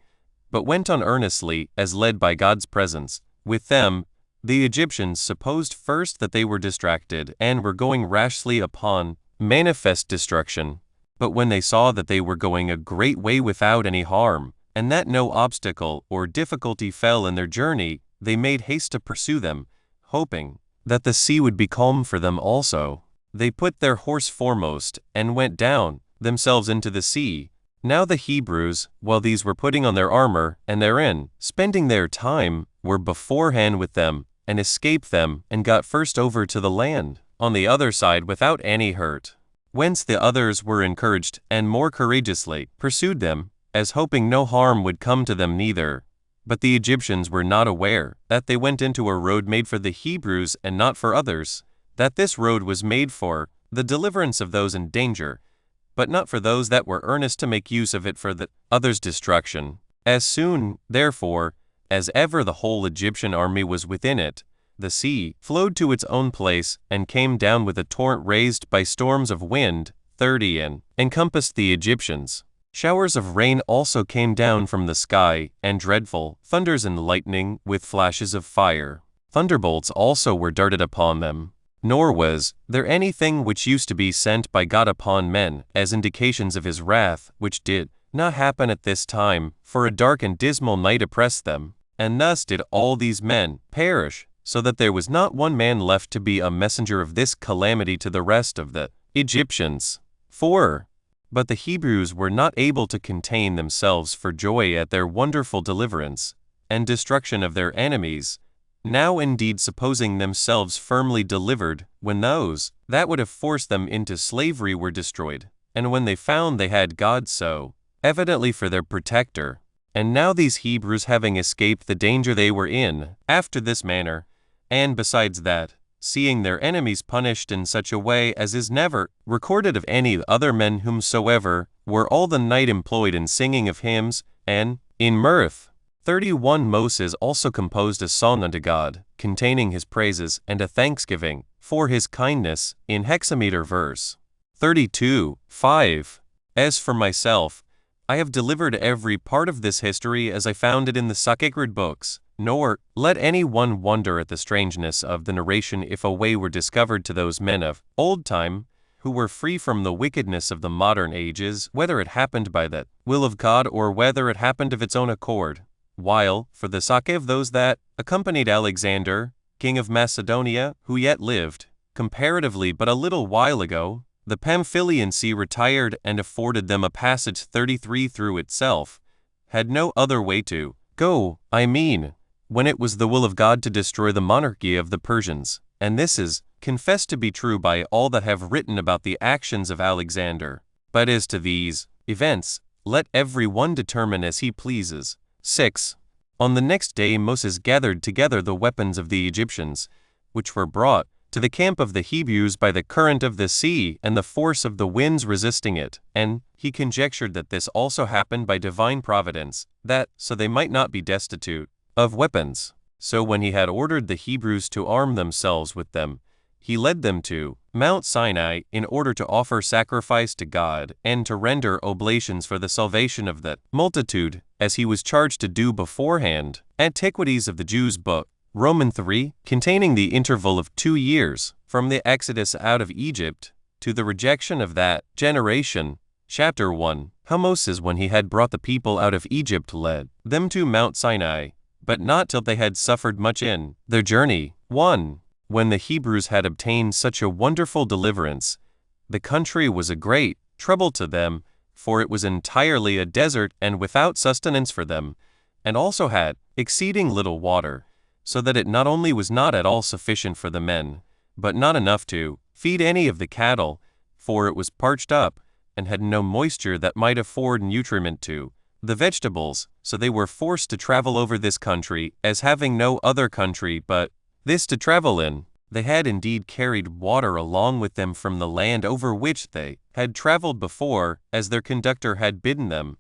but went on earnestly, as led by God's presence with them, the Egyptians supposed first that they were distracted, and were going rashly upon manifest destruction. But when they saw that they were going a great way without any harm, and that no obstacle or difficulty fell in their journey, they made haste to pursue them, hoping that the sea would be calm for them also. They put their horse foremost, and went down themselves into the sea. Now the Hebrews, while these were putting on their armor, and therein spending their time, were beforehand with them, and escaped them, and got first over to the land on the other side without any hurt. Whence the others were encouraged, and more courageously pursued them, as hoping no harm would come to them neither. But the Egyptians were not aware that they went into a road made for the Hebrews and not for others, that this road was made for the deliverance of those in danger, but not for those that were earnest to make use of it for the others' destruction. As soon, therefore, as ever the whole Egyptian army was within it, the sea flowed to its own place, and came down with a torrent raised by storms of wind, 30, and encompassed the Egyptians. Showers of rain also came down from the sky, and dreadful thunders and lightning with flashes of fire. Thunderbolts also were darted upon them. Nor was there anything which used to be sent by God upon men, as indications of his wrath, which did not happen at this time, for a dark and dismal night oppressed them. And thus did all these men perish, so that there was not one man left to be a messenger of this calamity to the rest of the Egyptians. 4. But the Hebrews were not able to contain themselves for joy at their wonderful deliverance, and destruction of their enemies, now indeed supposing themselves firmly delivered, when those that would have forced them into slavery were destroyed, and when they found they had God so evidently for their protector. And now these Hebrews, having escaped the danger they were in, after this manner, and besides that, seeing their enemies punished in such a way as is never recorded of any other men whomsoever, were all the night employed in singing of hymns, and in mirth. 31. Moses also composed a song unto God, containing his praises and a thanksgiving for his kindness, in hexameter verse. 32. 5. As for myself, I have delivered every part of this history as I found it in the sacred books, nor let any one wonder at the strangeness of the narration if a way were discovered to those men of old time, who were free from the wickedness of the modern ages, whether it happened by the will of God or whether it happened of its own accord. While, for the sake of those that accompanied Alexander, king of Macedonia, who yet lived, comparatively but a little while ago, the Pamphylian sea retired and afforded them a passage 33 through itself, had no other way to go, I mean, when it was the will of God to destroy the monarchy of the Persians, and this is confessed to be true by all that have written about the actions of Alexander. But as to these events, let every one determine as he pleases. 6. On the next day Moses gathered together the weapons of the Egyptians, which were brought to the camp of the Hebrews by the current of the sea and the force of the winds resisting it, and he conjectured that this also happened by divine providence, that so they might not be destitute of weapons. So when he had ordered the Hebrews to arm themselves with them, he led them to Mount Sinai in order to offer sacrifice to God and to render oblations for the salvation of the multitude, as he was charged to do beforehand. Antiquities of the Jews book, Roman 3, containing the interval of 2 years, from the exodus out of Egypt to the rejection of that generation. Chapter 1. How Moses, when he had brought the people out of Egypt, led them to Mount Sinai, but not till they had suffered much in their journey. 1. when the Hebrews had obtained such a wonderful deliverance, the country was a great trouble to them, for it was entirely a desert and without sustenance for them, and also had exceeding little water, so that it not only was not at all sufficient for the men, but not enough to feed any of the cattle, for it was parched up, and had no moisture that might afford nutriment to the vegetables, so they were forced to travel over this country, as having no other country but this to travel in. They had indeed carried water along with them from the land over which they had traveled before, as their conductor had bidden them,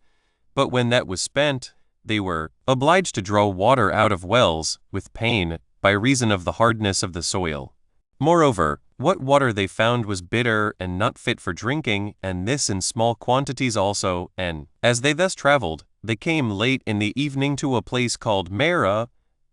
but when that was spent, they were obliged to draw water out of wells, with pain, by reason of the hardness of the soil. Moreover, what water they found was bitter and not fit for drinking, and this in small quantities also, and, as they thus traveled, they came late in the evening to a place called Marah,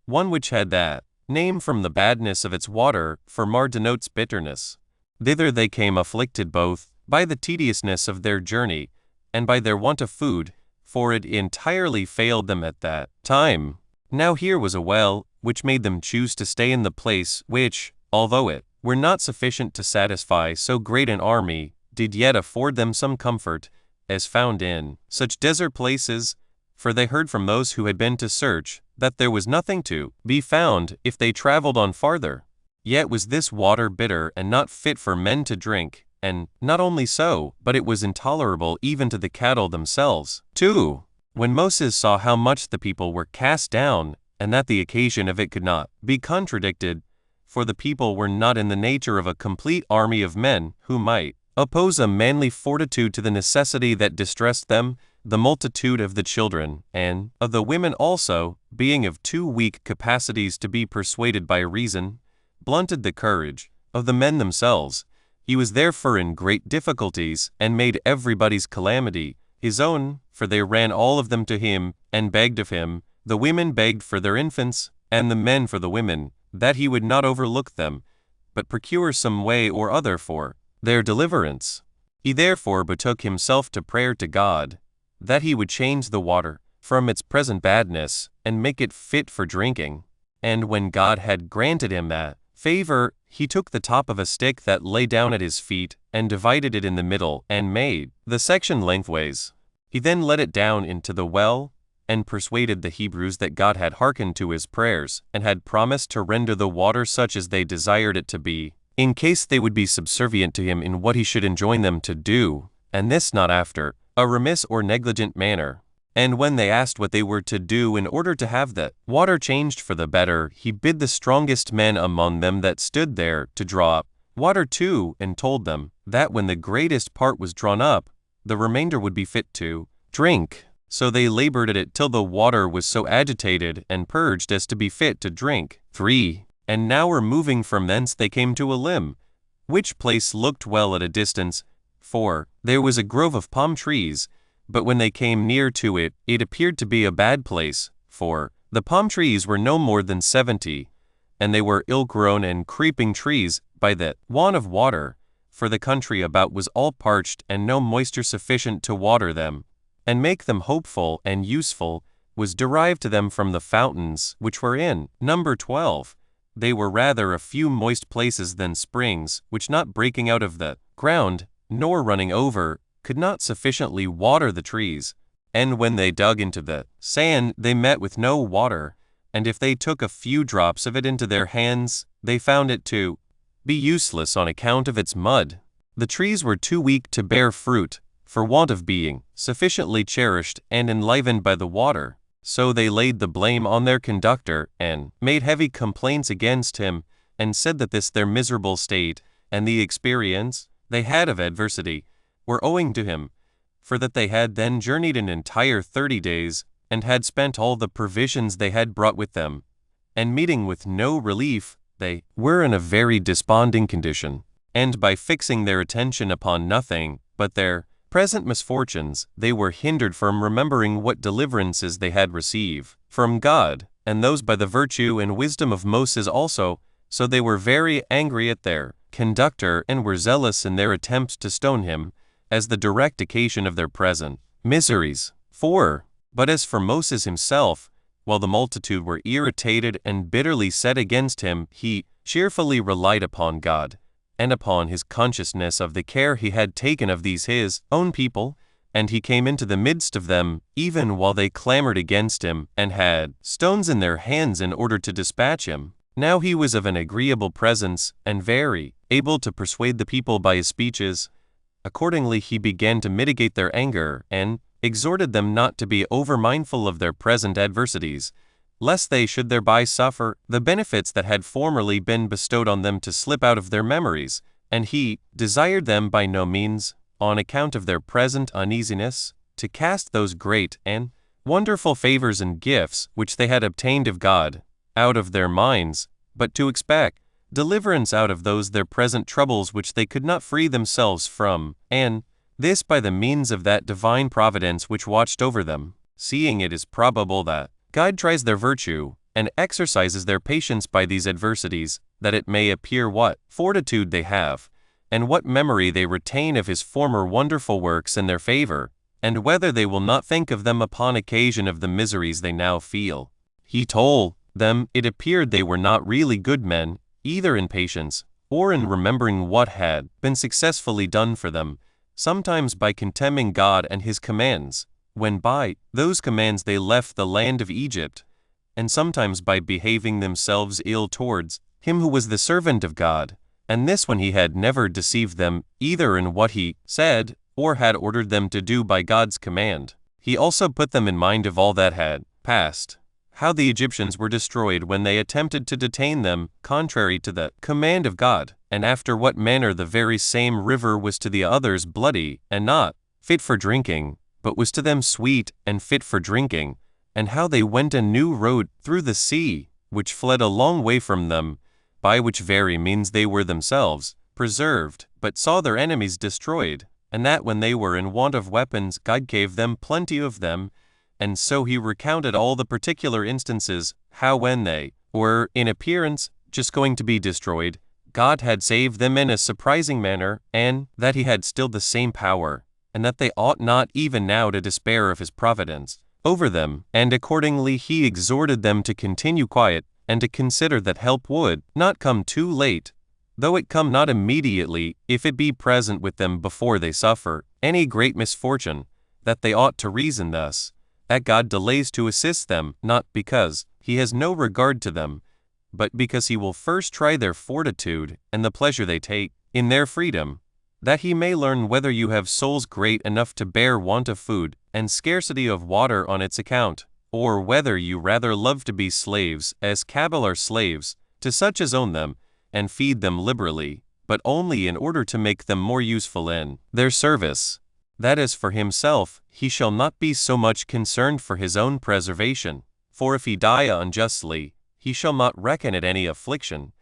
one which had that name from the badness of its water, for Mar denotes bitterness. Thither they came afflicted both by the tediousness of their journey, and by their want of food, for it entirely failed them at that time. Now here was a well, which made them choose to stay in the place which, although it were not sufficient to satisfy so great an army, did yet afford them some comfort, as found in such desert places, for they heard from those who had been to search, that there was nothing to be found if they traveled on farther. Yet was this water bitter and not fit for men to drink, and not only so, but it was intolerable even to the cattle themselves. 2. When Moses saw how much the people were cast down, and that the occasion of it could not be contradicted, for the people were not in the nature of a complete army of men who might oppose a manly fortitude to the necessity that distressed them, the multitude of the children, and of the women also, being of too weak capacities to be persuaded by reason, blunted the courage of the men themselves. He was therefore in great difficulties, and made everybody's calamity his own, for they ran all of them to him, and begged of him. The women begged for their infants, and the men for the women, that he would not overlook them, but procure some way or other for their deliverance. He therefore betook himself to prayer to God, that he would change the water from its present badness, and make it fit for drinking. And when God had granted him that favor, he took the top of a stick that lay down at his feet, and divided it in the middle, and made the section lengthways. He then let it down into the well, and persuaded the Hebrews that God had hearkened to his prayers, and had promised to render the water such as they desired it to be, in case they would be subservient to him in what he should enjoin them to do, and this not after a remiss or negligent manner. And when they asked what they were to do in order to have the water changed for the better, he bid the strongest men among them that stood there to draw up water too, and told them that when the greatest part was drawn up, the remainder would be fit to drink. So they labored at it till the water was so agitated and purged as to be fit to drink. 3. And now removing from thence they came to a limb, which place looked well at a distance, for there was a grove of palm trees, but when they came near to it, it appeared to be a bad place, for the palm trees were no more than 70, and they were ill-grown and creeping trees by the want of water, for the country about was all parched and no moisture sufficient to water them, and make them hopeful and useful, was derived to them from the fountains which were in number 12. They were rather a few moist places than springs, which not breaking out of the ground, nor running over, could not sufficiently water the trees. And when they dug into the sand, they met with no water, and if they took a few drops of it into their hands, they found it to be useless on account of its mud. The trees were too weak to bear fruit, for want of being sufficiently cherished and enlivened by the water. So they laid the blame on their conductor, and made heavy complaints against him, and said that this their miserable state, and the experience they had of adversity, were owing to him, for that they had then journeyed an entire 30 days, and had spent all the provisions they had brought with them, and meeting with no relief, they were in a very desponding condition, and by fixing their attention upon nothing but their present misfortunes, they were hindered from remembering what deliverances they had received from God, and those by the virtue and wisdom of Moses also. So they were very angry at their conductor, and were zealous in their attempts to stone him, as the direct occasion of their present miseries. 4. But as for Moses himself, while the multitude were irritated and bitterly set against him, he cheerfully relied upon God, and upon his consciousness of the care he had taken of these his own people, and he came into the midst of them, even while they clamored against him, and had stones in their hands in order to dispatch him. Now he was of an agreeable presence, and very able to persuade the people by his speeches. Accordingly he began to mitigate their anger, and exhorted them not to be over-mindful of their present adversities, lest they should thereby suffer the benefits that had formerly been bestowed on them to slip out of their memories, and he desired them by no means, on account of their present uneasiness, to cast those great and wonderful favors and gifts which they had obtained of God out of their minds, but to expect deliverance out of those their present troubles which they could not free themselves from, and this by the means of that divine providence which watched over them, seeing it is probable that God tries their virtue, and exercises their patience by these adversities, that it may appear what fortitude they have, and what memory they retain of his former wonderful works in their favor, and whether they will not think of them upon occasion of the miseries they now feel. He told them it appeared they were not really good men, either in patience, or in remembering what had been successfully done for them, sometimes by contemning God and his commands, when by those commands they left the land of Egypt, and sometimes by behaving themselves ill towards him who was the servant of God, and this when he had never deceived them either in what he said or had ordered them to do by God's command. He also put them in mind of all that had passed, how the Egyptians were destroyed when they attempted to detain them contrary to the command of God, and after what manner the very same river was to the others bloody and not fit for drinking, but was to them sweet and fit for drinking, and how they went a new road through the sea, which fled a long way from them, by which very means they were themselves preserved, but saw their enemies destroyed, and that when they were in want of weapons God gave them plenty of them. And so he recounted all the particular instances, how when they were, in appearance, just going to be destroyed, God had saved them in a surprising manner, and that he had still the same power, and that they ought not even now to despair of his providence over them, and accordingly he exhorted them to continue quiet, and to consider that help would not come too late, though it come not immediately, if it be present with them before they suffer any great misfortune, that they ought to reason thus, that God delays to assist them, not because he has no regard to them, but because he will first try their fortitude and the pleasure they take in their freedom, that he may learn whether you have souls great enough to bear want of food and scarcity of water on its account, or whether you rather love to be slaves, as cattle are slaves, to such as own them, and feed them liberally, but only in order to make them more useful in their service. That as for himself, he shall not be so much concerned for his own preservation, for if he die unjustly, he shall not reckon it any affliction,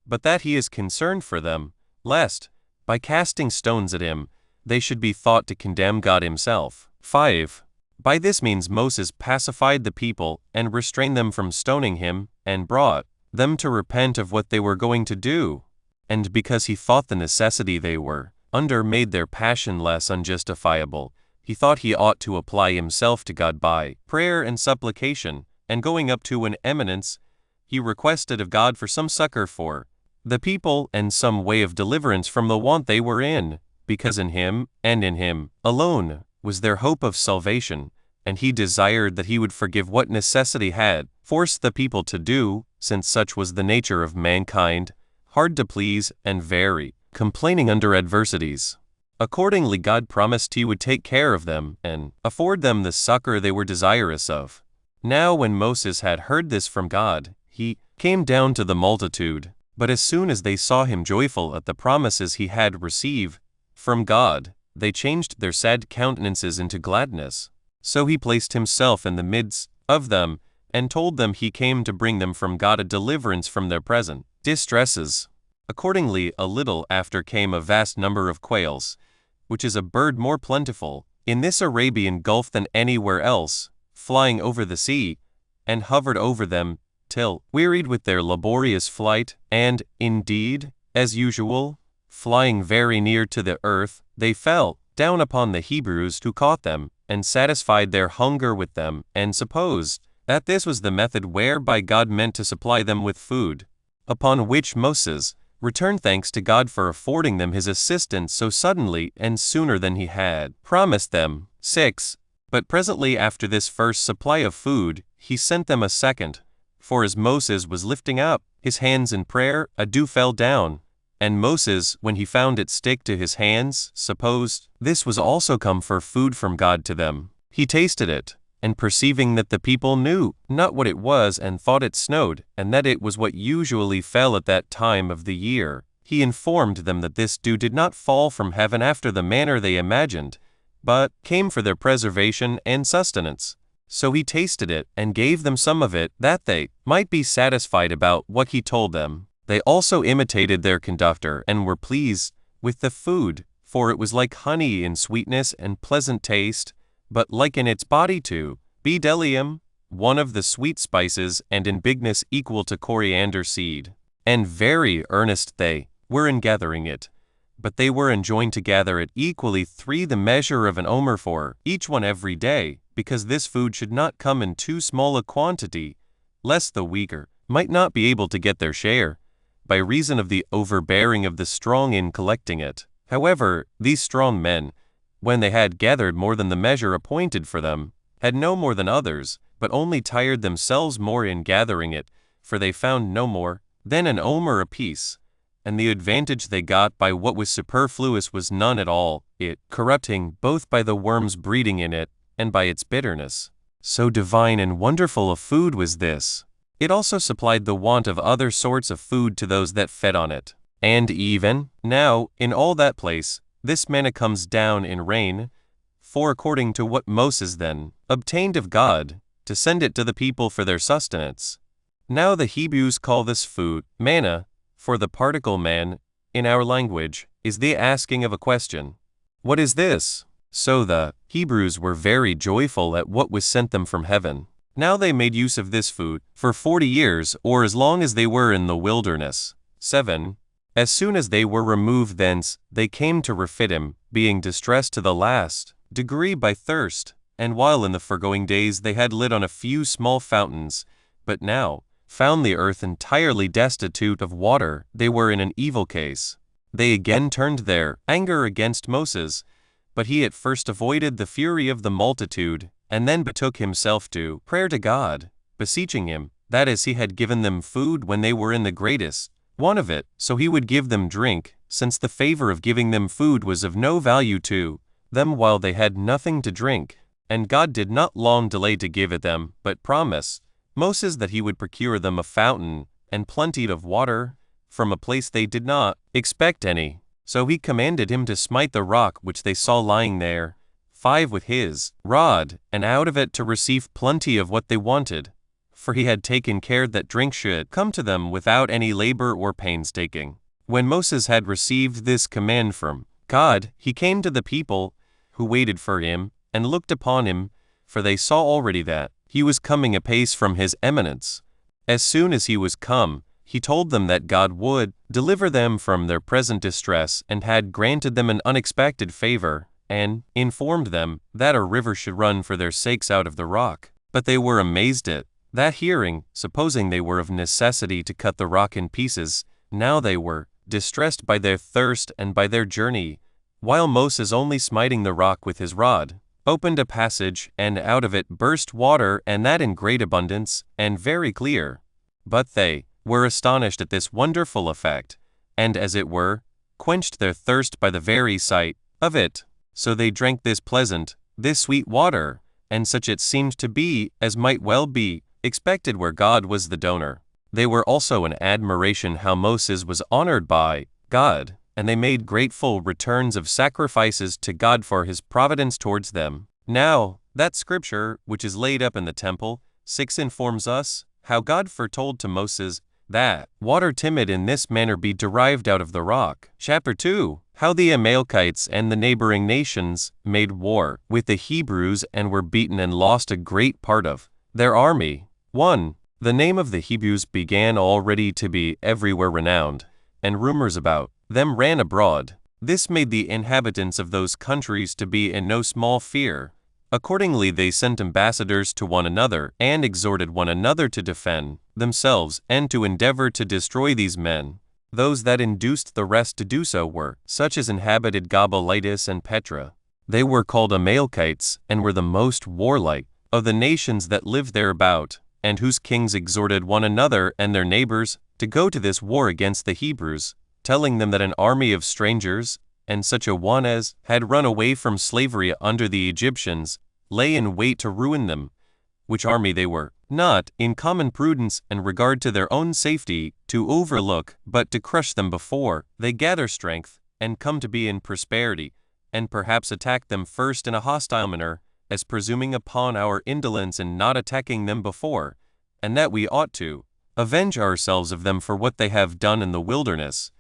but that he is concerned for them, lest, by casting stones at him, they should be thought to condemn God himself. 5. By this means Moses pacified the people, and restrained them from stoning him, and brought them to repent of what they were going to do, and because he thought the necessity they were under made their passion less unjustifiable, he thought he ought to apply himself to God by prayer and supplication, and going up to an eminence, he requested of God for some succor for the people, and some way of deliverance from the want they were in, because in him, and in him alone, was their hope of salvation, and he desired that he would forgive what necessity had forced the people to do, since such was the nature of mankind, hard to please, and very complaining under adversities. Accordingly God promised he would take care of them, and afford them the succor they were desirous of. Now when Moses had heard this from God, he came down to the multitude, but as soon as they saw him joyful at the promises he had received from God, they changed their sad countenances into gladness. So he placed himself in the midst of them, and told them he came to bring them from God a deliverance from their present distresses. Accordingly a little after came a vast number of quails, which is a bird more plentiful in this Arabian Gulf than anywhere else, flying over the sea, and hovered over them, till, wearied with their laborious flight, and, indeed, as usual, flying very near to the earth, they fell down upon the Hebrews who caught them, and satisfied their hunger with them, and supposed that this was the method whereby God meant to supply them with food. Upon which Moses returned thanks to God for affording them his assistance so suddenly and sooner than he had promised them. 6. But presently after this first supply of food, he sent them a second. For as Moses was lifting up his hands in prayer, a dew fell down. And Moses, when he found it stick to his hands, supposed this was also come for food from God to them. He tasted it, and perceiving that the people knew not what it was, and thought it snowed, and that it was what usually fell at that time of the year, he informed them that this dew did not fall from heaven after the manner they imagined, but came for their preservation and sustenance. So he tasted it, and gave them some of it, that they might be satisfied about what he told them. They also imitated their conductor, and were pleased with the food, for it was like honey in sweetness and pleasant taste, but like in its body to bdellium, one of the sweet spices, and in bigness equal to coriander seed. And very earnest they were in gathering it. But they were enjoined to gather it equally 3 the measure of an omer for each one every day, because this food should not come in too small a quantity, lest the weaker might not be able to get their share, by reason of the overbearing of the strong in collecting it. However, these strong men, when they had gathered more than the measure appointed for them, had no more than others, but only tired themselves more in gathering it, for they found no more than an omer apiece, and the advantage they got by what was superfluous was none at all, it corrupting both by the worms breeding in it, and by its bitterness. So divine and wonderful a food was this. It also supplied the want of other sorts of food to those that fed on it. And even now, in all that place, this manna comes down in rain, for according to what Moses then obtained of God, to send it to the people for their sustenance. Now the Hebrews call this food manna, for the particle man, in our language, is the asking of a question. What is this? So the Hebrews were very joyful at what was sent them from heaven. Now they made use of this food for 40 years, or as long as they were in the wilderness. 7. As soon as they were removed thence, they came to Rephidim, being distressed to the last degree by thirst. And while in the foregoing days they had lit on a few small fountains, but now found the earth entirely destitute of water, they were in an evil case. They again turned their anger against Moses, but he at first avoided the fury of the multitude, and then betook himself to prayer to God, beseeching him, that as he had given them food when they were in the greatest want of it, so he would give them drink, since the favor of giving them food was of no value to them while they had nothing to drink. And God did not long delay to give it them, but promised Moses that he would procure them a fountain and plenty of water from a place they did not expect any. So he commanded him to smite the rock which they saw lying there, 5 with his rod, and out of it to receive plenty of what they wanted. For he had taken care that drink should come to them without any labor or painstaking. When Moses had received this command from God, he came to the people, who waited for him, and looked upon him, for they saw already that he was coming apace from his eminence. As soon as he was come, he told them that God would deliver them from their present distress, and had granted them an unexpected favor, and informed them that a river should run for their sakes out of the rock. But they were amazed at that hearing, supposing they were of necessity to cut the rock in pieces. Now they were distressed by their thirst and by their journey, while Moses, only smiting the rock with his rod, opened a passage, and out of it burst water, and that in great abundance, and very clear. But they were astonished at this wonderful effect, and as it were, quenched their thirst by the very sight of it. So they drank this pleasant, this sweet water, and such it seemed to be as might well be expected where God was the donor. They were also in admiration how Moses was honored by God, and they made grateful returns of sacrifices to God for his providence towards them. Now, that scripture, which is laid up in the temple, 6 informs us how God foretold to Moses that water timid in this manner be derived out of the rock. Chapter 2. How the Amalekites and the neighboring nations made war with the Hebrews and were beaten and lost a great part of their army. 1. The name of the Hebrews began already to be everywhere renowned, and rumors about them ran abroad. This made the inhabitants of those countries to be in no small fear. Accordingly they sent ambassadors to one another, and exhorted one another to defend themselves, and to endeavor to destroy these men. Those that induced the rest to do so were such as inhabited Gabalitis and Petra. They were called Amalekites, and were the most warlike of the nations that lived thereabout, and whose kings exhorted one another and their neighbors to go to this war against the Hebrews, telling them that an army of strangers, and such a one as had run away from slavery under the Egyptians, lay in wait to ruin them, which army they were not, in common prudence and regard to their own safety, to overlook, but to crush them before they gather strength, and come to be in prosperity, and perhaps attack them first in a hostile manner, as presuming upon our indolence in not attacking them before, and that we ought to avenge ourselves of them for what they have done in the wilderness,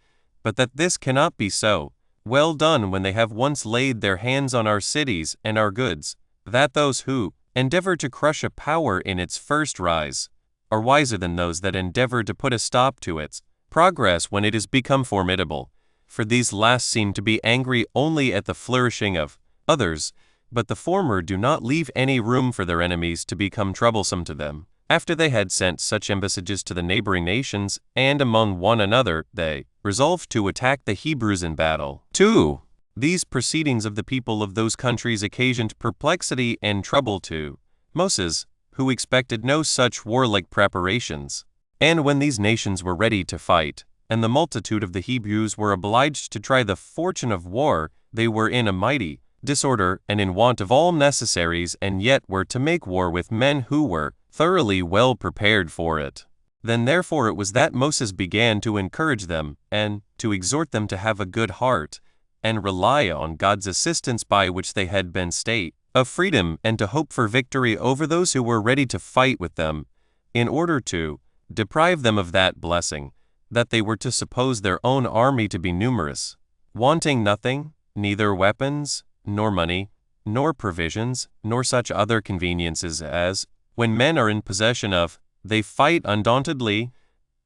but that this cannot be so well done when they have once laid their hands on our cities and our goods, that those who endeavor to crush a power in its first rise are wiser than those that endeavor to put a stop to its progress when it is become formidable. For these last seem to be angry only at the flourishing of others, but the former do not leave any room for their enemies to become troublesome to them. After they had sent such embassiges to the neighboring nations, and among one another, they resolved to attack the Hebrews in battle. 2. These proceedings of the people of those countries occasioned perplexity and trouble to Moses, who expected no such warlike preparations. And when these nations were ready to fight, and the multitude of the Hebrews were obliged to try the fortune of war, they were in a mighty disorder and in want of all necessaries, and yet were to make war with men who were thoroughly well prepared for it. Then therefore it was that Moses began to encourage them, and to exhort them to have a good heart, and rely on God's assistance, by which they had been state of freedom, and to hope for victory over those who were ready to fight with them, in order to deprive them of that blessing, that they were to suppose their own army to be numerous, wanting nothing, neither weapons, nor money, nor provisions, nor such other conveniences as, when men are in possession of, they fight undauntedly,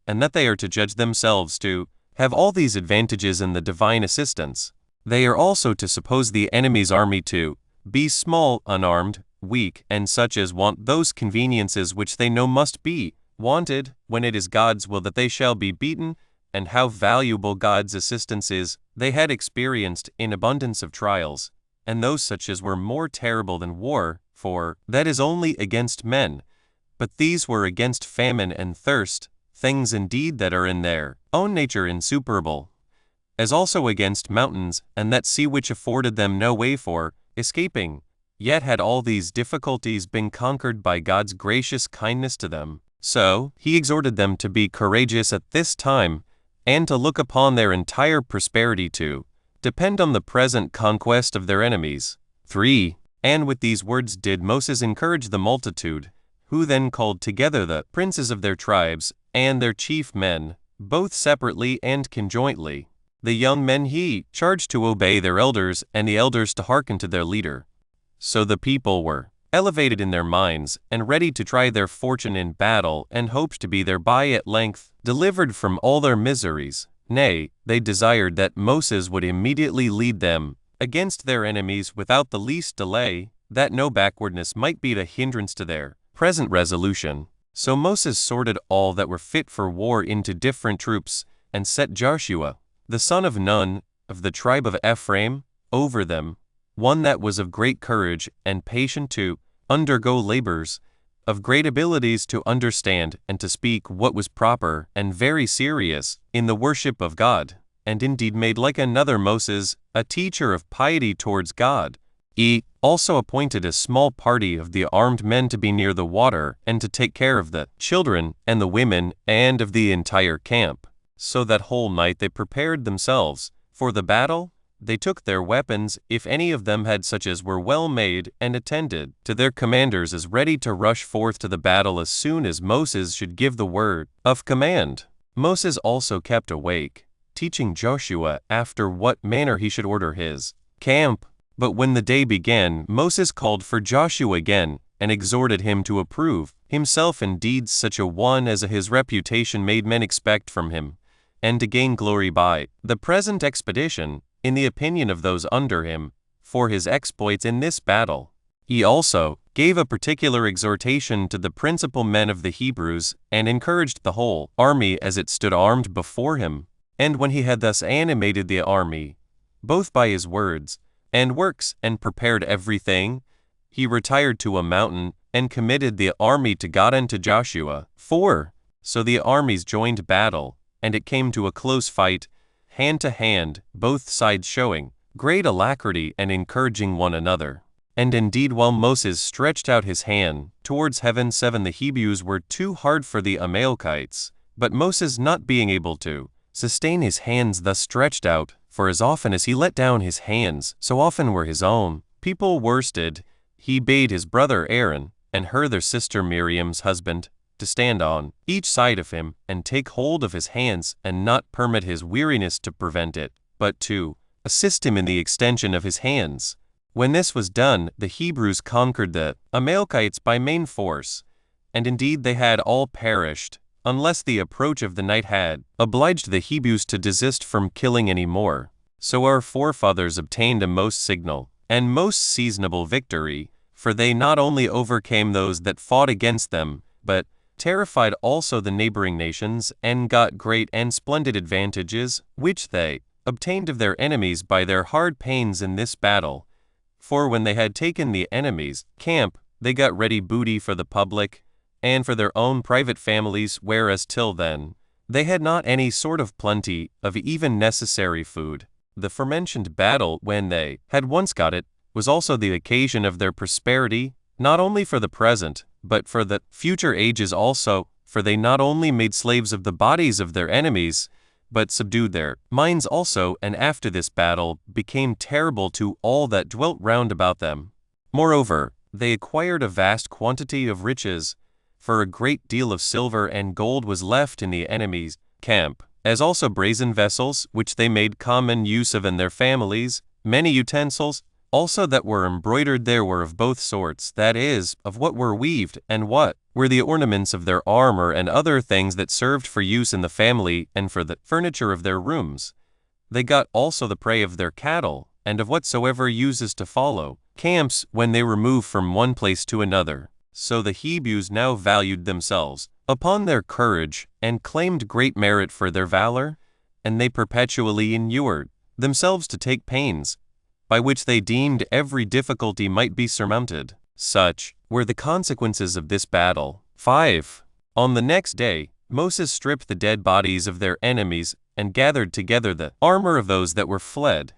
and that they are to judge themselves to have all these advantages in the divine assistance. They are also to suppose the enemy's army to be small, unarmed, weak, and such as want those conveniences which they know must be wanted, when it is God's will that they shall be beaten, and how valuable God's assistance is, they had experienced in abundance of trials, and those such as were more terrible than war, for that is only against men, but these were against famine and thirst, things indeed that are in their own nature insuperable, as also against mountains, and that sea which afforded them no way for escaping. Yet had all these difficulties been conquered by God's gracious kindness to them. So he exhorted them to be courageous at this time, and to look upon their entire prosperity to depend on the present conquest of their enemies. 3. And with these words did Moses encourage the multitude, who then called together the princes of their tribes, and their chief men, both separately and conjointly. The young men he charged to obey their elders, and the elders to hearken to their leader. So the people were elevated in their minds, and ready to try their fortune in battle, and hoped to be thereby at length delivered from all their miseries. Nay, they desired that Moses would immediately lead them against their enemies without the least delay, that no backwardness might be a hindrance to their present resolution. So Moses sorted all that were fit for war into different troops, and set Joshua, the son of Nun, of the tribe of Ephraim, over them, one that was of great courage, and patient to undergo labors, of great abilities to understand and to speak what was proper, and very serious in the worship of God, and indeed made like another Moses, a teacher of piety towards God. He also appointed a small party of the armed men to be near the water, and to take care of the children and the women, and of the entire camp. So that whole night they prepared themselves for the battle. They took their weapons, if any of them had such as were well made, and attended to their commanders as ready to rush forth to the battle as soon as Moses should give the word of command. Moses also kept awake, teaching Joshua after what manner he should order his camp. But when the day began, Moses called for Joshua again, and exhorted him to approve himself in deeds such a one as his reputation made men expect from him, and to gain glory by the present expedition, in the opinion of those under him, for his exploits in this battle. He also gave a particular exhortation to the principal men of the Hebrews, and encouraged the whole army as it stood armed before him. And when he had thus animated the army, both by his words and works, and prepared everything, he retired to a mountain, and committed the army to God and to Joshua. 4. So the armies joined battle, and it came to a close fight, hand to hand, both sides showing great alacrity and encouraging one another. And indeed, while Moses stretched out his hand towards heaven, 7, the Hebrews were too hard for the Amalekites, but Moses, not being able to sustain his hands thus stretched out, for as often as he let down his hands, so often were his own people worsted, he bade his brother Aaron, and Hur their sister Miriam's husband, to stand on each side of him, and take hold of his hands, and not permit his weariness to prevent it, but to assist him in the extension of his hands. When this was done, the Hebrews conquered the Amalekites by main force, and indeed they had all perished, unless the approach of the night had obliged the Hebrews to desist from killing any more. So our forefathers obtained a most signal and most seasonable victory, for they not only overcame those that fought against them, but terrified also the neighboring nations, and got great and splendid advantages, which they obtained of their enemies by their hard pains in this battle. For when they had taken the enemy's camp, they got ready booty for the public, and for their own private families, whereas till then they had not any sort of plenty of even necessary food. The forementioned battle, when they had once got it, was also the occasion of their prosperity, not only for the present, but for the future ages also, for they not only made slaves of the bodies of their enemies, but subdued their minds also, and after this battle became terrible to all that dwelt round about them. Moreover, they acquired a vast quantity of riches, for a great deal of silver and gold was left in the enemy's camp, as also brazen vessels, which they made common use of in their families, many utensils also that were embroidered there were of both sorts, that is, of what were weaved, and what were the ornaments of their armor, and other things that served for use in the family, and for the furniture of their rooms. They got also the prey of their cattle, and of whatsoever uses to follow camps when they remove from one place to another. So the Hebrews now valued themselves upon their courage, and claimed great merit for their valor, and they perpetually inured themselves to take pains, by which they deemed every difficulty might be surmounted. Such were the consequences of this battle. 5. On the next day, Moses stripped the dead bodies of their enemies, and gathered together the armor of those that were fled,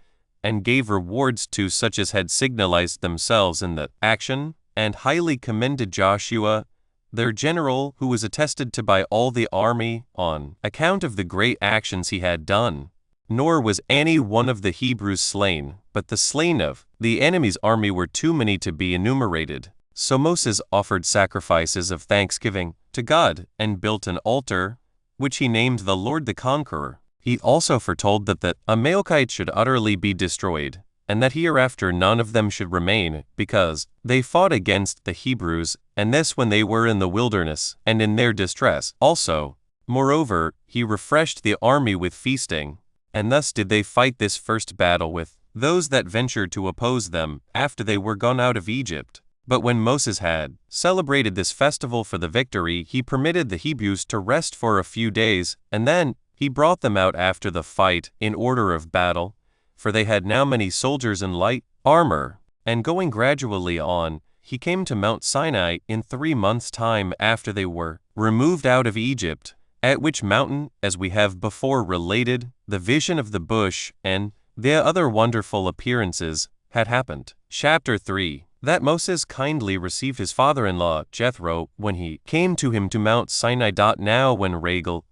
and gave rewards to such as had signalized themselves in the action, and highly commended Joshua, their general, who was attested to by all the army, on account of the great actions he had done. Nor was any one of the Hebrews slain, but the slain of the enemy's army were too many to be enumerated. So Moses offered sacrifices of thanksgiving to God, and built an altar, which he named the Lord the Conqueror. He also foretold that the Amalekites should utterly be destroyed, and that hereafter none of them should remain, because they fought against the Hebrews, and this when they were in the wilderness, and in their distress also. Moreover, he refreshed the army with feasting. And thus did they fight this first battle with those that ventured to oppose them after they were gone out of Egypt. But when Moses had celebrated this festival for the victory, he permitted the Hebrews to rest for a few days, and then he brought them out after the fight in order of battle, for they had now many soldiers in light armor. And going gradually on, he came to Mount Sinai in 3 months' time after they were removed out of Egypt, at which mountain, as we have before related, the vision of the bush and the other wonderful appearances had happened. Chapter 3. That Moses kindly received his father-in-law, Jethro, when he came to him to Mount Sinai. Now when Rachel,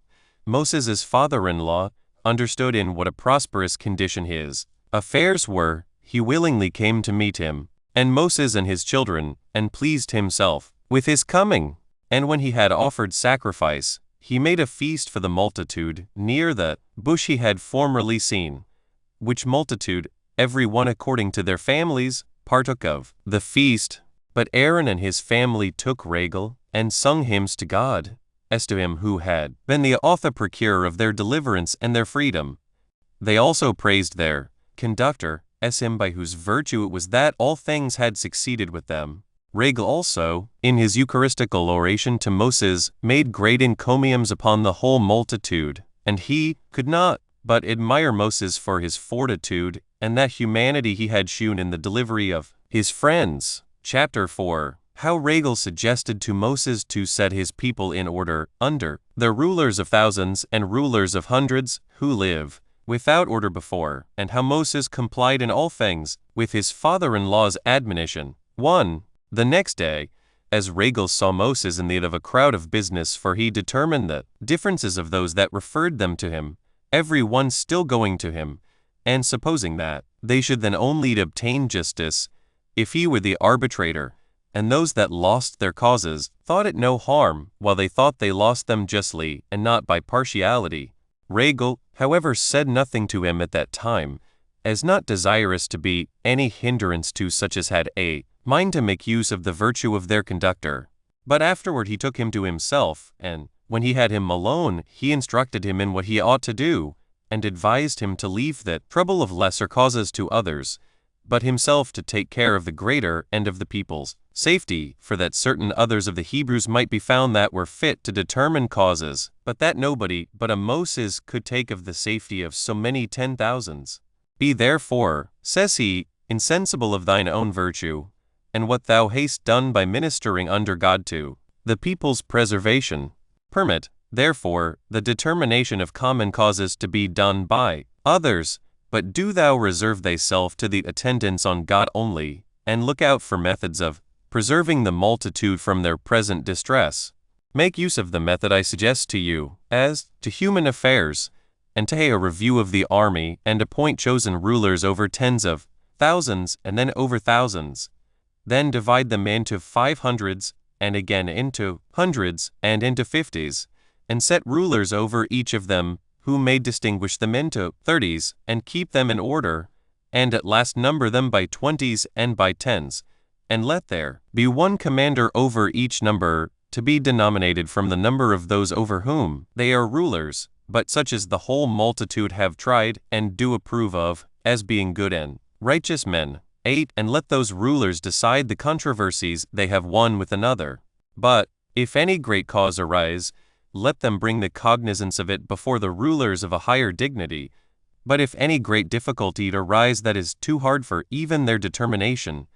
Moses' father-in-law, understood in what a prosperous condition his affairs were, he willingly came to meet him, and Moses and his children, and pleased himself with his coming. And when he had offered sacrifice, he made a feast for the multitude near the bush he had formerly seen, which multitude, every one according to their families, partook of the feast. But Aaron and his family took regal, and sung hymns to God, as to him who had been the author procurer of their deliverance and their freedom. They also praised their conductor, as him by whose virtue it was that all things had succeeded with them. Regel also, in his Eucharistical oration to Moses, made great encomiums upon the whole multitude, and he could not but admire Moses for his fortitude, and that humanity he had shewn in the delivery of his friends. Chapter 4. How Regel suggested to Moses to set his people in order, under the rulers of thousands and rulers of hundreds, who live without order before, and how Moses complied in all things with his father-in-law's admonition. 1. The next day, as Regel saw Moses in need of a crowd of business, for he determined the differences of those that referred them to him, every one still going to him, and supposing that they should then only obtain justice, if he were the arbitrator, and those that lost their causes thought it no harm, while they thought they lost them justly, and not by partiality. Regel, however, said nothing to him at that time, as not desirous to be any hindrance to such as had a mind to make use of the virtue of their conductor. But afterward he took him to himself, and when he had him alone, he instructed him in what he ought to do, and advised him to leave that trouble of lesser causes to others, but himself to take care of the greater and of the people's safety, for that certain others of the Hebrews might be found that were fit to determine causes, but that nobody but a Moses could take of the safety of so many 10,000s. Be therefore, says he, insensible of thine own virtue, and what thou hast done by ministering under God to the people's preservation. Permit, therefore, the determination of common causes to be done by others, but do thou reserve thyself to the attendance on God only, and look out for methods of preserving the multitude from their present distress. Make use of the method I suggest to you, as to human affairs, and take a review of the army, and appoint chosen rulers over tens of thousands, and then over thousands. Then divide them into 500s, and again into hundreds, and into 50s, and set rulers over each of them, who may distinguish them into 30s, and keep them in order, and at last number them by 20s and by 10s, and let there be one commander over each number, to be denominated from the number of those over whom they are rulers, but such as the whole multitude have tried and do approve of, as being good and righteous men. 8. And let those rulers decide the controversies they have one with another. But, if any great cause arise, let them bring the cognizance of it before the rulers of a higher dignity. But if any great difficulty arise that is too hard for even their determination,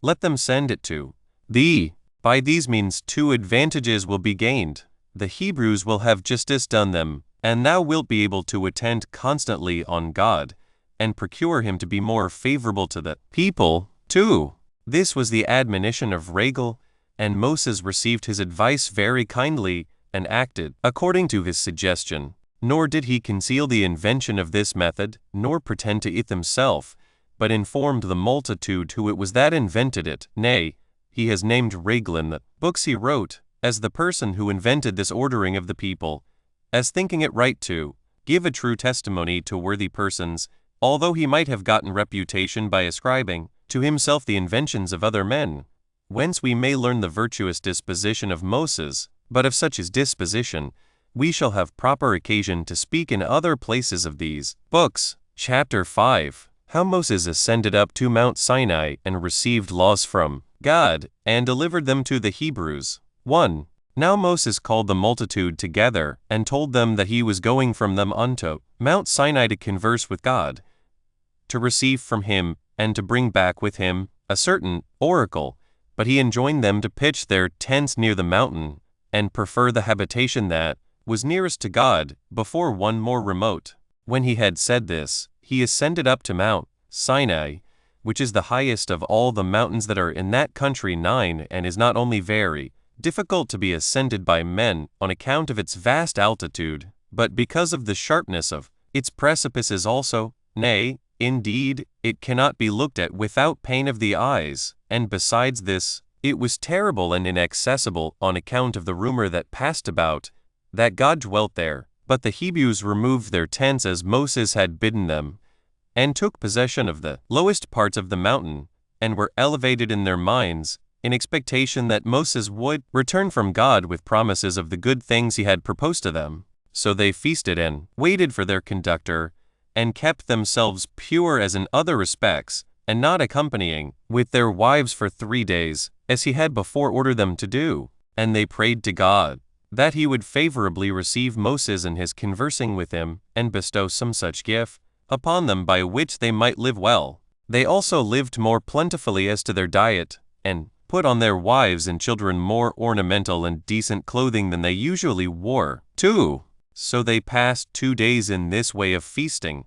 let them send it to thee. By these means 2 advantages will be gained. The Hebrews will have justice done them, and thou wilt be able to attend constantly on God, and procure him to be more favorable to the people. 2. This was the admonition of Regel, and Moses received his advice very kindly, and acted according to his suggestion. Nor did he conceal the invention of this method, nor pretend to it himself, but informed the multitude who it was that invented it. Nay, he has named Regel in the books he wrote, as the person who invented this ordering of the people, as thinking it right to give a true testimony to worthy persons, although he might have gotten reputation by ascribing to himself the inventions of other men. Whence we may learn the virtuous disposition of Moses, but of such his disposition, we shall have proper occasion to speak in other places of these books. Chapter 5. How Moses ascended up to Mount Sinai and received laws from God, and delivered them to the Hebrews. 1. Now Moses called the multitude together, and told them that he was going from them unto Mount Sinai to converse with God, to receive from him, and to bring back with him a certain oracle. But he enjoined them to pitch their tents near the mountain, and prefer the habitation that was nearest to God, before one more remote. When he had said this, he ascended up to Mount Sinai, which is the highest of all the mountains that are in that country 9, and is not only very difficult to be ascended by men on account of its vast altitude, but because of the sharpness of its precipices also. Nay, indeed, it cannot be looked at without pain of the eyes, and besides this, it was terrible and inaccessible on account of the rumor that passed about, that God dwelt there. But the Hebrews removed their tents as Moses had bidden them, and took possession of the lowest parts of the mountain, and were elevated in their minds, in expectation that Moses would return from God with promises of the good things he had proposed to them. So they feasted and waited for their conductor, and kept themselves pure as in other respects, and not accompanying with their wives for 3 days, as he had before ordered them to do. And they prayed to God, that he would favorably receive Moses and his conversing with him, and bestow some such gift upon them by which they might live well. They also lived more plentifully as to their diet, and put on their wives and children more ornamental and decent clothing than they usually wore, too. So they passed 2 days in this way of feasting.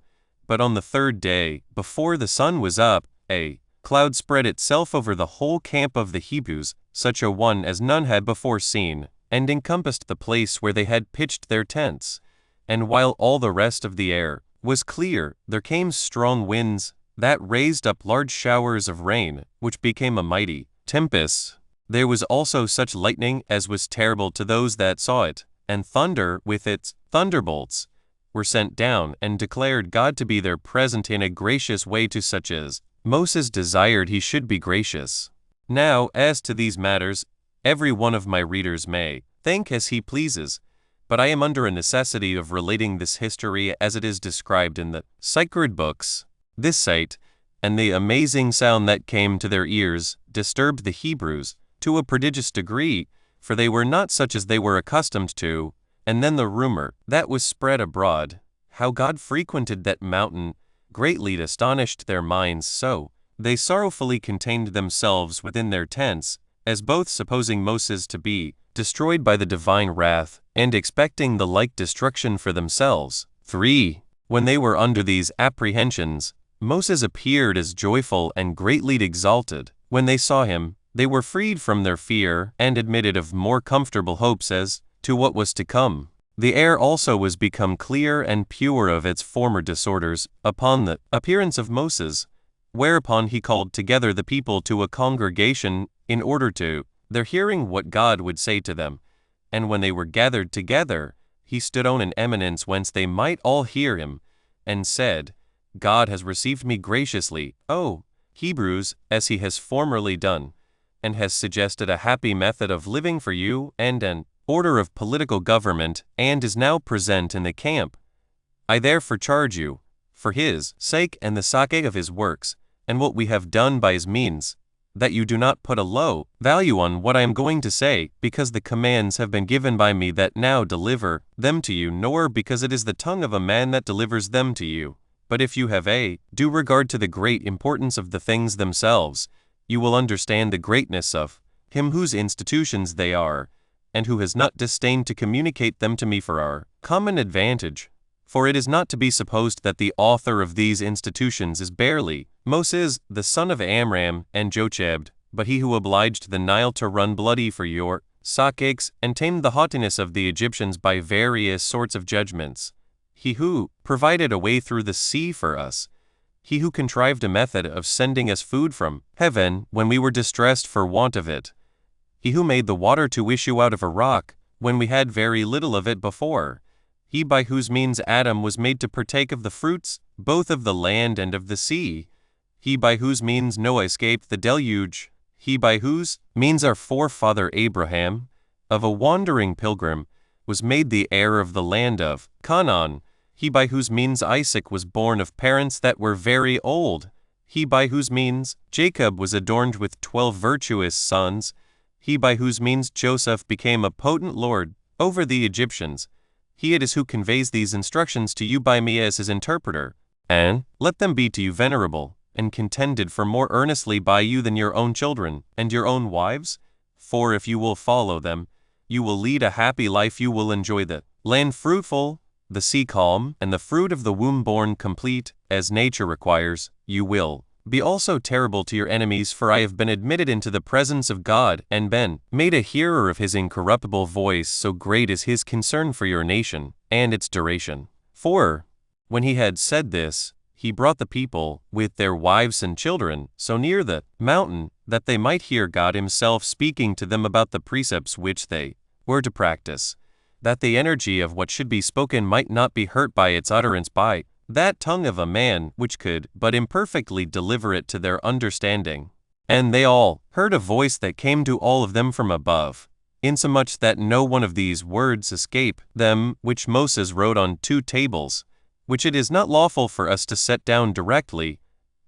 But on the 3rd day, before the sun was up, a cloud spread itself over the whole camp of the Hebrews, such a one as none had before seen, and encompassed the place where they had pitched their tents. And while all the rest of the air was clear, there came strong winds, that raised up large showers of rain, which became a mighty tempest. There was also such lightning as was terrible to those that saw it, and thunder with its thunderbolts were sent down, and declared God to be there present in a gracious way to such as Moses desired he should be gracious. Now, as to these matters, every one of my readers may think as he pleases, but I am under a necessity of relating this history as it is described in the sacred books. This sight, and the amazing sound that came to their ears, disturbed the Hebrews to a prodigious degree, for they were not such as they were accustomed to. And then the rumor that was spread abroad, how God frequented that mountain, greatly astonished their minds, so they sorrowfully contained themselves within their tents, as both supposing Moses to be destroyed by the divine wrath, and expecting the like destruction for themselves. 3. When they were under these apprehensions, Moses appeared as joyful and greatly exalted. When they saw him, they were freed from their fear, and admitted of more comfortable hopes as to what was to come. The air also was become clear and pure of its former disorders, upon the appearance of Moses, whereupon he called together the people to a congregation, in order to their hearing what God would say to them. And when they were gathered together, he stood on an eminence whence they might all hear him, and said, God has received me graciously, O Hebrews, as he has formerly done, and has suggested a happy method of living for you, and an order of political government, and is now present in the camp. I therefore charge you, for his sake and the sake of his works, and what we have done by his means, that you do not put a low value on what I am going to say, because the commands have been given by me that now deliver them to you, nor because it is the tongue of a man that delivers them to you. But if you have a due regard to the great importance of the things themselves, you will understand the greatness of him whose institutions they are, and who has not disdained to communicate them to me for our common advantage. For it is not to be supposed that the author of these institutions is barely Moses, the son of Amram and Jochebed, but he who obliged the Nile to run bloody for your sakes, and tamed the haughtiness of the Egyptians by various sorts of judgments. He who provided a way through the sea for us, he who contrived a method of sending us food from heaven when we were distressed for want of it, he who made the water to issue out of a rock when we had very little of it before, he by whose means Adam was made to partake of the fruits both of the land and of the sea, he by whose means Noah escaped the deluge, he by whose means our forefather Abraham, of a wandering pilgrim, was made the heir of the land of Canaan, he by whose means Isaac was born of parents that were very old, he by whose means Jacob was adorned with 12 virtuous sons, he by whose means Joseph became a potent lord over the Egyptians. He it is who conveys these instructions to you by me as his interpreter, and let them be to you venerable, and contended for more earnestly by you than your own children, and your own wives. For if you will follow them, you will lead a happy life, you will enjoy the land fruitful, the sea calm, and the fruit of the womb born complete, as nature requires. You will be also terrible to your enemies, for I have been admitted into the presence of God, and been made a hearer of his incorruptible voice, so great is his concern for your nation, and its duration. 4. When he had said this, he brought the people, with their wives and children, so near the mountain, that they might hear God himself speaking to them about the precepts which they were to practice, that the energy of what should be spoken might not be hurt by its utterance by that tongue of a man which could but imperfectly deliver it to their understanding. And they all heard a voice that came to all of them from above, insomuch that no one of these words escaped them, which Moses wrote on 2 tables, which it is not lawful for us to set down directly,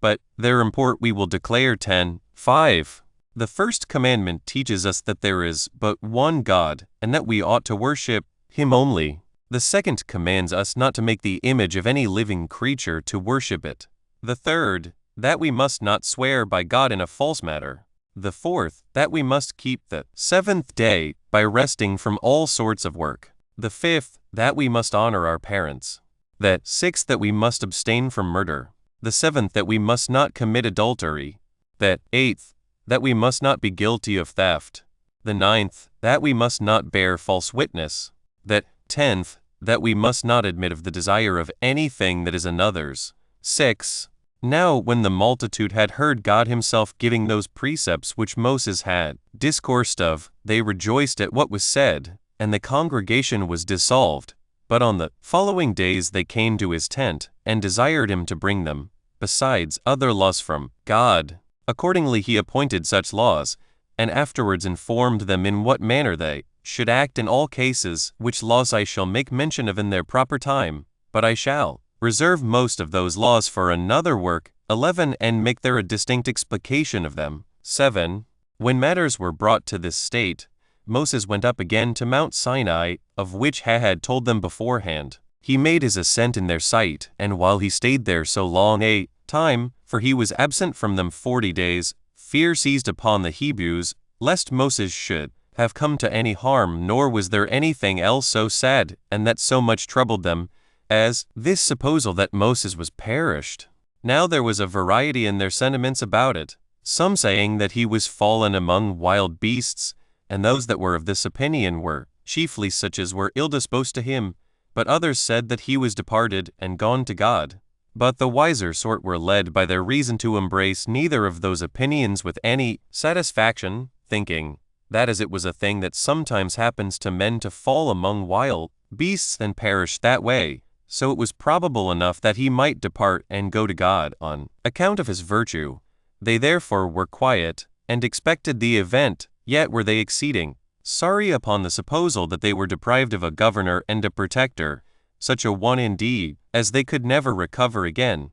but their import we will declare. 10:5. The first commandment teaches us that there is but one God, and that we ought to worship Him only. The second commands us not to make the image of any living creature to worship it. The third, that we must not swear by God in a false matter. The fourth, that we must keep the seventh day by resting from all sorts of work. The fifth, that we must honor our parents. The sixth, that we must abstain from murder. The seventh, that we must not commit adultery. The eighth, that we must not be guilty of theft. The ninth, that we must not bear false witness. The 10th, that we must not admit of the desire of anything that is another's. 6. Now when the multitude had heard God himself giving those precepts which Moses had discoursed of, they rejoiced at what was said, and the congregation was dissolved. But on the following days they came to his tent, and desired him to bring them, besides other laws from God. Accordingly he appointed such laws, and afterwards informed them in what manner they should act in all cases, which laws I shall make mention of in their proper time, but I shall reserve most of those laws for another work. 11. And make there a distinct explication of them. 7. When matters were brought to this state, Moses went up again to Mount Sinai, of which He had told them beforehand. He made his ascent in their sight, and while he stayed there so long a time, for he was absent from them 40 days, fear seized upon the Hebrews, lest Moses should have come to any harm, nor was there anything else so sad, and that so much troubled them, as this supposal that Moses was perished. Now there was a variety in their sentiments about it, some saying that he was fallen among wild beasts, and those that were of this opinion were chiefly such as were ill-disposed to him, but others said that he was departed and gone to God. But the wiser sort were led by their reason to embrace neither of those opinions with any satisfaction, thinking that as it was a thing that sometimes happens to men to fall among wild beasts and perish that way, so it was probable enough that he might depart and go to God on account of his virtue. They therefore were quiet, and expected the event, yet were they exceeding sorry upon the supposal that they were deprived of a governor and a protector, such a one indeed, as they could never recover again.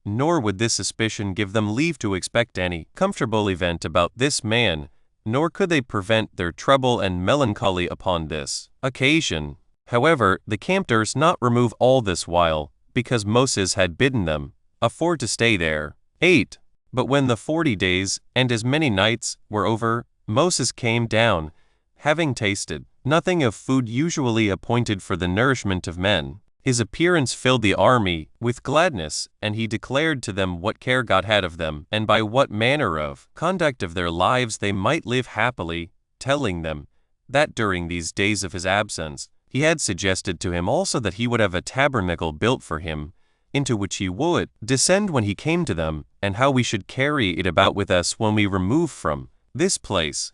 Nor would this suspicion give them leave to expect any comfortable event about this man, nor could they prevent their trouble and melancholy upon this occasion. However, the camp durst not remove all this while, because Moses had bidden them afore to stay there. 8. But when the 40 days, and as many nights, were over, Moses came down, having tasted nothing of food usually appointed for the nourishment of men. His appearance filled the army with gladness, and he declared to them what care God had of them, and by what manner of conduct of their lives they might live happily, telling them that during these days of his absence, he had suggested to him also that he would have a tabernacle built for him, into which he would descend when he came to them, and how we should carry it about with us when we remove from this place,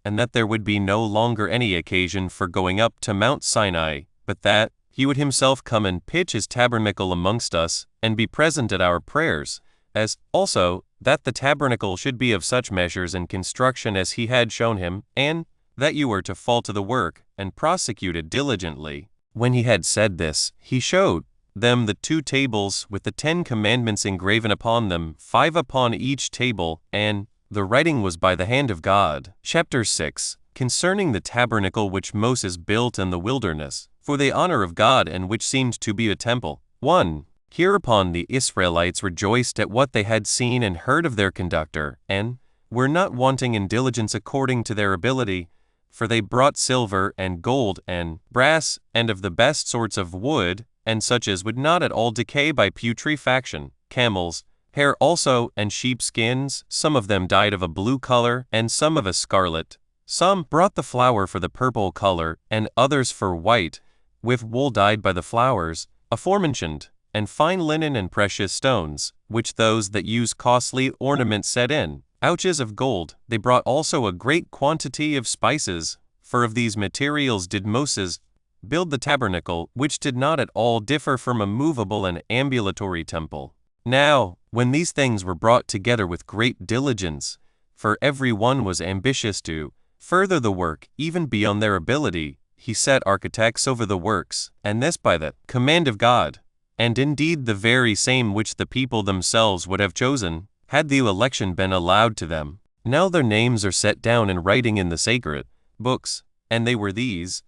and that there would be no longer any occasion for going up to Mount Sinai, but that he would himself come and pitch his tabernacle amongst us, and be present at our prayers, as also that the tabernacle should be of such measures and construction as he had shown him, and that you were to fall to the work, and prosecute it diligently. When he had said this, he showed them the 2 tables with the 10 commandments engraven upon them, 5 upon each table, and the writing was by the hand of God. Chapter 6. Concerning the tabernacle which Moses built in the wilderness, for the honor of God, and which seemed to be a temple. 1. Hereupon the Israelites rejoiced at what they had seen and heard of their conductor, and were not wanting in diligence according to their ability, for they brought silver and gold and brass, and of the best sorts of wood, and such as would not at all decay by putrefaction, camels, hair also, and sheepskins. Some of them dyed of a blue color, and some of a scarlet. Some brought the flour for the purple color, and others for white, with wool dyed by the flowers, aforementioned, and fine linen and precious stones, which those that use costly ornaments set in. Ouches of gold. They brought also a great quantity of spices, for of these materials did Moses build the tabernacle, which did not at all differ from a movable and ambulatory temple. Now, when these things were brought together with great diligence, for every one was ambitious to further the work even beyond their ability, he set architects over the works, and this by the command of God. and indeed the very same which the people themselves would have chosen, had the election been allowed to them. Now their names are set down in writing in the sacred books, and they were these: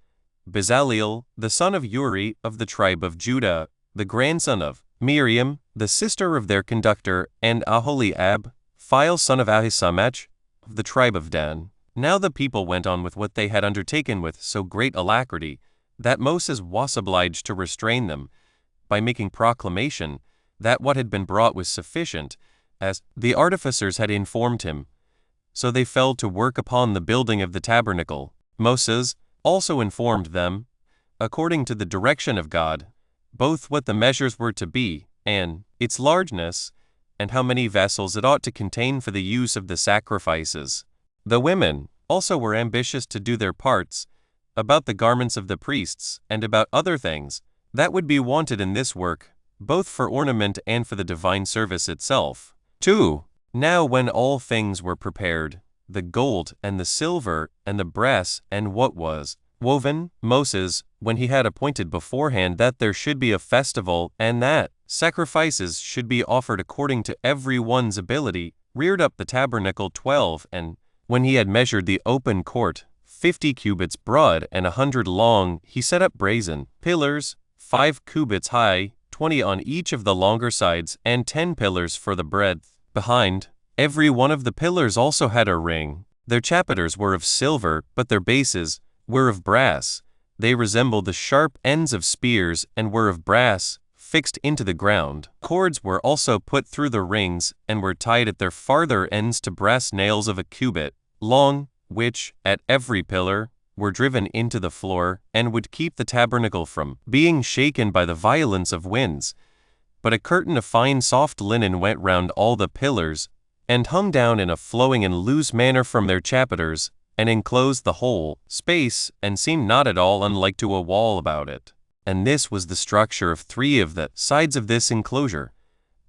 Bezaleel, the son of Uri of the tribe of Judah, the grandson of Miriam, the sister of their conductor, and Aholiab, Phile son of Ahisamach, of the tribe of Dan. Now the people went on with what they had undertaken with so great alacrity, that Moses was obliged to restrain them, by making proclamation that what had been brought was sufficient, as the artificers had informed him. So they fell to work upon the building of the tabernacle. Moses also informed them, according to the direction of God, both what the measures were to be, and its largeness, and how many vessels it ought to contain for the use of the sacrifices. The women also were ambitious to do their parts, about the garments of the priests, and about other things that would be wanted in this work, both for ornament and for the divine service itself. 2. Now when all things were prepared, the gold and the silver and the brass and what was woven, Moses, when he had appointed beforehand that there should be a festival and that sacrifices should be offered according to every one's ability, reared up the tabernacle 12, and when he had measured the open court 50 cubits broad and 100 long, he set up brazen pillars, 5 cubits high, 20 on each of the longer sides, and 10 pillars for the breadth. Behind every one of the pillars also had a ring. Their chapiters were of silver, but their bases were of brass. They resembled the sharp ends of spears, and were of brass, fixed into the ground. Cords were also put through the rings, and were tied at their farther ends to brass nails of a cubit long, which, at every pillar, were driven into the floor, and would keep the tabernacle from being shaken by the violence of winds. But a curtain of fine soft linen went round all the pillars, and hung down in a flowing and loose manner from their chapiters, and enclosed the whole space, and seemed not at all unlike to a wall about it. And this was the structure of 3 of the sides of this enclosure.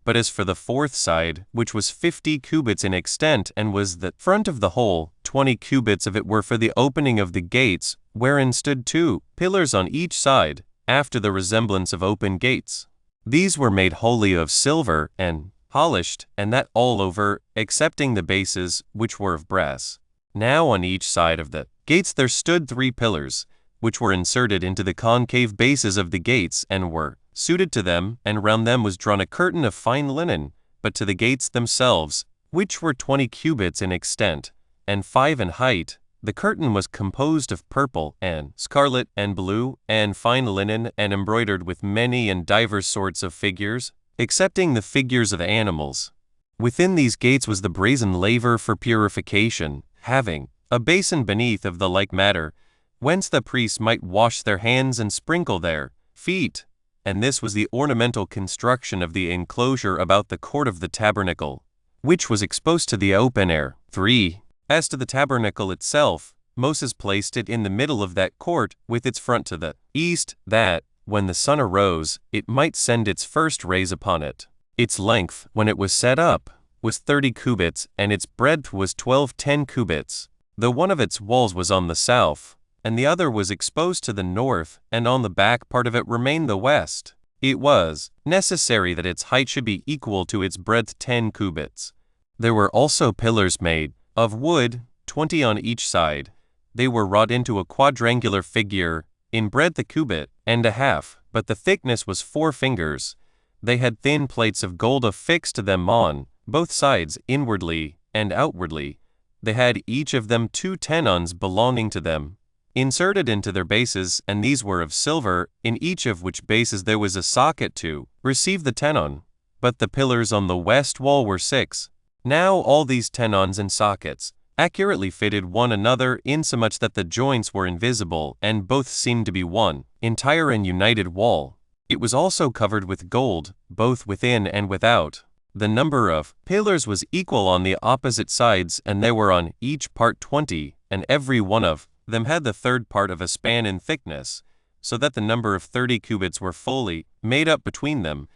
But as for the 4th side, which was 50 cubits in extent, and was the front of the whole, 20 cubits of it were for the opening of the gates, wherein stood 2 pillars on each side, after the resemblance of open gates. These were made wholly of silver, and polished, and that all over, excepting the bases, which were of brass. Now on each side of the gates there stood 3 pillars, which were inserted into the concave bases of the gates, and were suited to them, and round them was drawn a curtain of fine linen. But to the gates themselves, which were 20 cubits in extent, and 5 in height, the curtain was composed of purple, and scarlet, and blue, and fine linen, and embroidered with many and divers sorts of figures, excepting the figures of animals. Within these gates was the brazen laver for purification, having a basin beneath of the like matter, whence the priests might wash their hands and sprinkle their feet. And this was the ornamental construction of the enclosure about the court of the tabernacle, which was exposed to the open air. 3. As to the tabernacle itself, Moses placed it in the middle of that court, with its front to the east, that, when the sun arose, it might send its first rays upon it. Its length, when it was set up, was 30 cubits, and its breadth was 10 cubits. Though one of its walls was on the south, and the other was exposed to the north, and on the back part of it remained the west, it was necessary that its height should be equal to its breadth 10 cubits. There were also pillars made of wood, 20 on each side. They were wrought into a quadrangular figure, in breadth a cubit and a half, but the thickness was 4 fingers. They had thin plates of gold affixed to them on both sides, inwardly and outwardly. They had each of them 2 tenons belonging to them, inserted into their bases, and these were of silver, in each of which bases there was a socket to receive the tenon. But the pillars on the west wall were 6. Now all these tenons and sockets accurately fitted one another, insomuch that the joints were invisible, and both seemed to be one entire and united wall. It was also covered with gold, both within and without. The number of pillars was equal on the opposite sides, and there were on each part 20, and every one of them had the third part of a span in thickness, so that the number of 30 cubits were fully made up between them.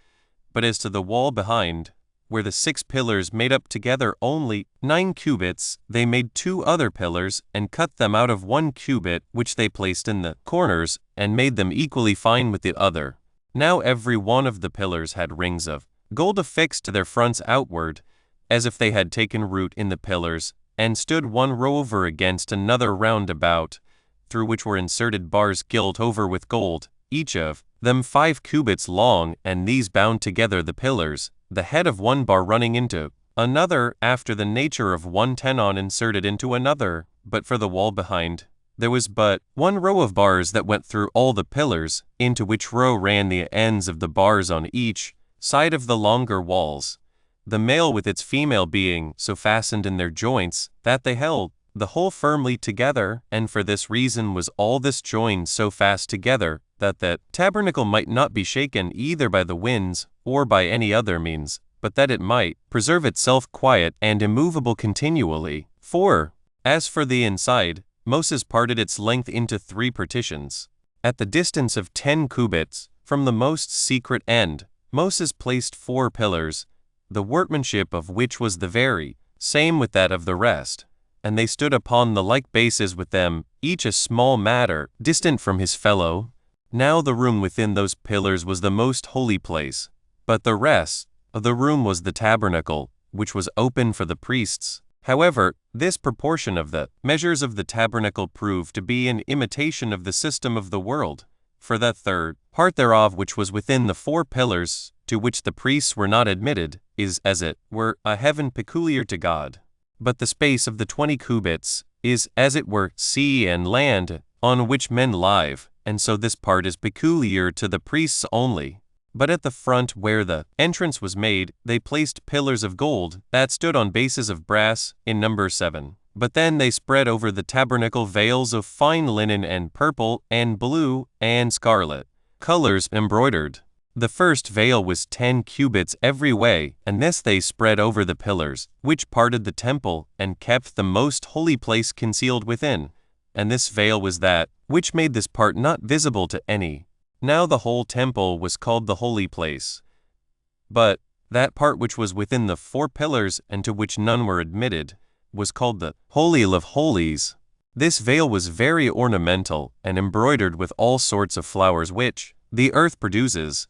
But as to the wall behind, where the 6 pillars made up together only 9 cubits, they made 2 other pillars, and cut them out of 1 cubit, which they placed in the corners, and made them equally fine with the other. Now every one of the pillars had rings of gold affixed to their fronts outward, as if they had taken root in the pillars, and stood one row over against another round about, through which were inserted bars gilt over with gold, each of them 5 cubits long, and these bound together the pillars, the head of one bar running into another, after the nature of one tenon inserted into another. But for the wall behind, there was but one row of bars that went through all the pillars, into which row ran the ends of the bars on each side of the longer walls, the male with its female being so fastened in their joints that they held the whole firmly together. And for this reason was all this joined so fast together, that the tabernacle might not be shaken either by the winds or by any other means, but that it might preserve itself quiet and immovable continually. 4. As for the inside, Moses parted its length into 3 partitions. At the distance of 10 cubits from the most secret end, Moses placed 4 pillars, the workmanship of which was the very same with that of the rest, and they stood upon the like bases with them, each a small matter distant from his fellow. Now the room within those pillars was the most holy place, but the rest of the room was the tabernacle, which was open for the priests. However, this proportion of the measures of the tabernacle proved to be an imitation of the system of the world, for that third part thereof which was within the 4 pillars, to which the priests were not admitted, is, as it were, a heaven peculiar to God. But the space of the 20 cubits is, as it were, sea and land, on which men live, and so this part is peculiar to the priests only. But at the front where the entrance was made, they placed pillars of gold that stood on bases of brass, in number 7. But then they spread over the tabernacle veils of fine linen and purple and blue and scarlet, colors embroidered. The first veil was 10 cubits every way, and this they spread over the pillars, which parted the temple, and kept the most holy place concealed within. And this veil was that which made this part not visible to any. Now the whole temple was called the holy place. But that part which was within the 4 pillars, and to which none were admitted, was called the Holy of Holies. This veil was very ornamental, and embroidered with all sorts of flowers which the earth produces,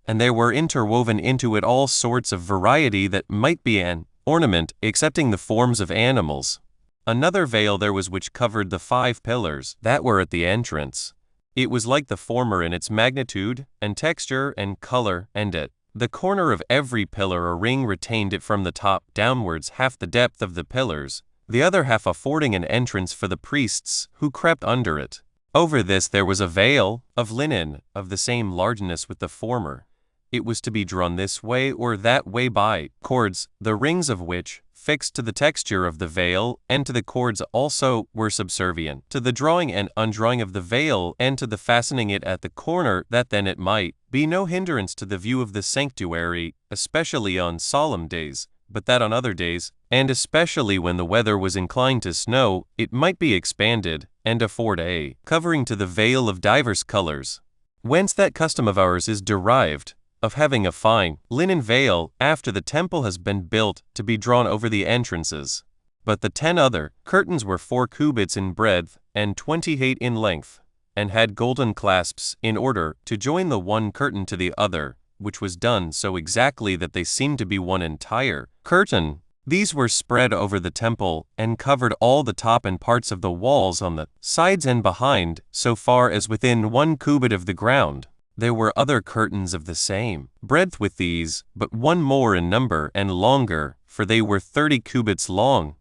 and there were interwoven into it all sorts of variety that might be an ornament, excepting the forms of animals. Another veil there was which covered the 5 pillars that were at the entrance. It was like the former in its magnitude, and texture, and color, and at the corner of every pillar a ring retained it from the top downwards half the depth of the pillars, the other half affording an entrance for the priests who crept under it. Over this there was a veil of linen, of the same largeness with the former. It was to be drawn this way or that way by cords, the rings of which, fixed to the texture of the veil and to the cords also, were subservient to the drawing and undrawing of the veil and to the fastening it at the corner, that then it might be no hindrance to the view of the sanctuary, especially on solemn days, but that on other days, and especially when the weather was inclined to snow, it might be expanded, and afford a covering to the veil of divers colors. Whence that custom of ours is derived, of having a fine linen veil after the temple has been built to be drawn over the entrances. But the 10 other curtains were 4 cubits in breadth and 28 in length, and had golden clasps in order to join the one curtain to the other, which was done so exactly that they seemed to be one entire curtain. These were spread over the temple, and covered all the top and parts of the walls on the sides and behind, so far as within 1 cubit of the ground. There were other curtains of the same breadth with these, but 1 more in number and longer, for they were 30 cubits long.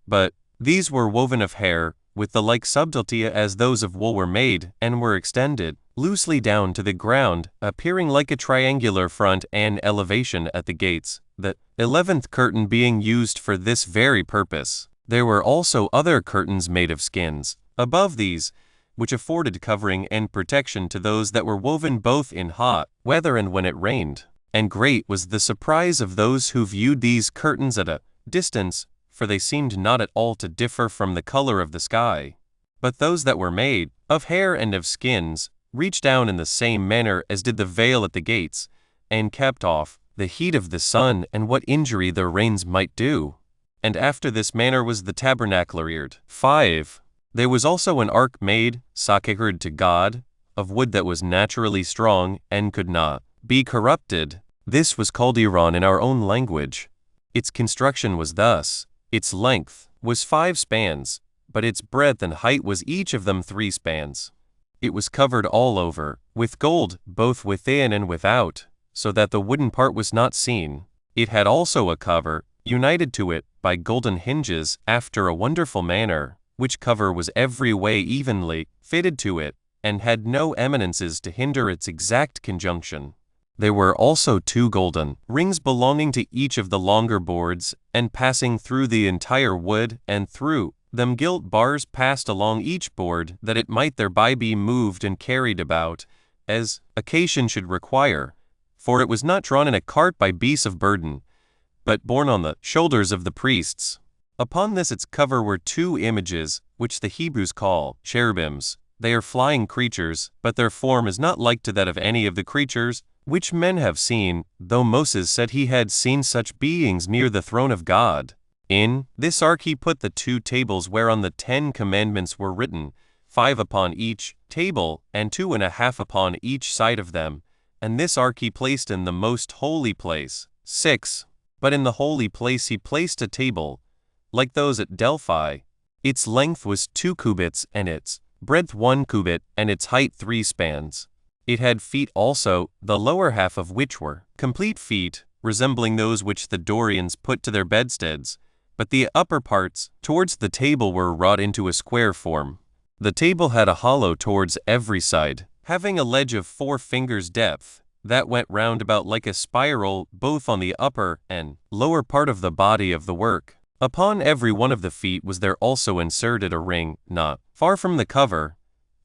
But these were woven of hair, with the like subtlety as those of wool were made, and were extended loosely down to the ground, appearing like a triangular front and elevation at the gates, the 11th curtain being used for this very purpose. There were also other curtains made of skins above these, which afforded covering and protection to those that were woven both in hot weather and when it rained. And great was the surprise of those who viewed these curtains at a distance, for they seemed not at all to differ from the color of the sky. But those that were made of hair and of skins reached down in the same manner as did the veil at the gates, and kept off the heat of the sun and what injury the rains might do. And after this manner was the tabernacle reared. 5. There was also an ark made, sacred to God, of wood that was naturally strong and could not be corrupted. This was called Iran in our own language. Its construction was thus: its length was 5 spans, but its breadth and height was each of them 3 spans. It was covered all over with gold, both within and without, so that the wooden part was not seen. It had also a cover, united to it by golden hinges after a wonderful manner, which cover was every way evenly fitted to it, and had no eminences to hinder its exact conjunction. There were also 2 golden rings belonging to each of the longer boards, and passing through the entire wood, and through them gilt bars passed along each board, that it might thereby be moved and carried about, as occasion should require. For it was not drawn in a cart by beasts of burden, but borne on the shoulders of the priests. Upon this its cover were 2 images, which the Hebrews call cherubims. They are flying creatures, but their form is not like to that of any of the creatures which men have seen, though Moses said he had seen such beings near the throne of God. In this ark he put the 2 tables whereon the 10 commandments were written, 5 upon each table, and 2.5 upon each side of them. And this ark he placed in the most holy place. 6. But in the holy place he placed a table, like those at Delphi. Its length was 2 cubits, and its breadth 1 cubit, and its height 3 spans. It had feet also, the lower half of which were complete feet, resembling those which the Dorians put to their bedsteads, but the upper parts towards the table were wrought into a square form. The table had a hollow towards every side, having a ledge of 4 fingers' depth, that went round about like a spiral both on the upper and lower part of the body of the work. Upon every one of the feet was there also inserted a ring, not far from the cover,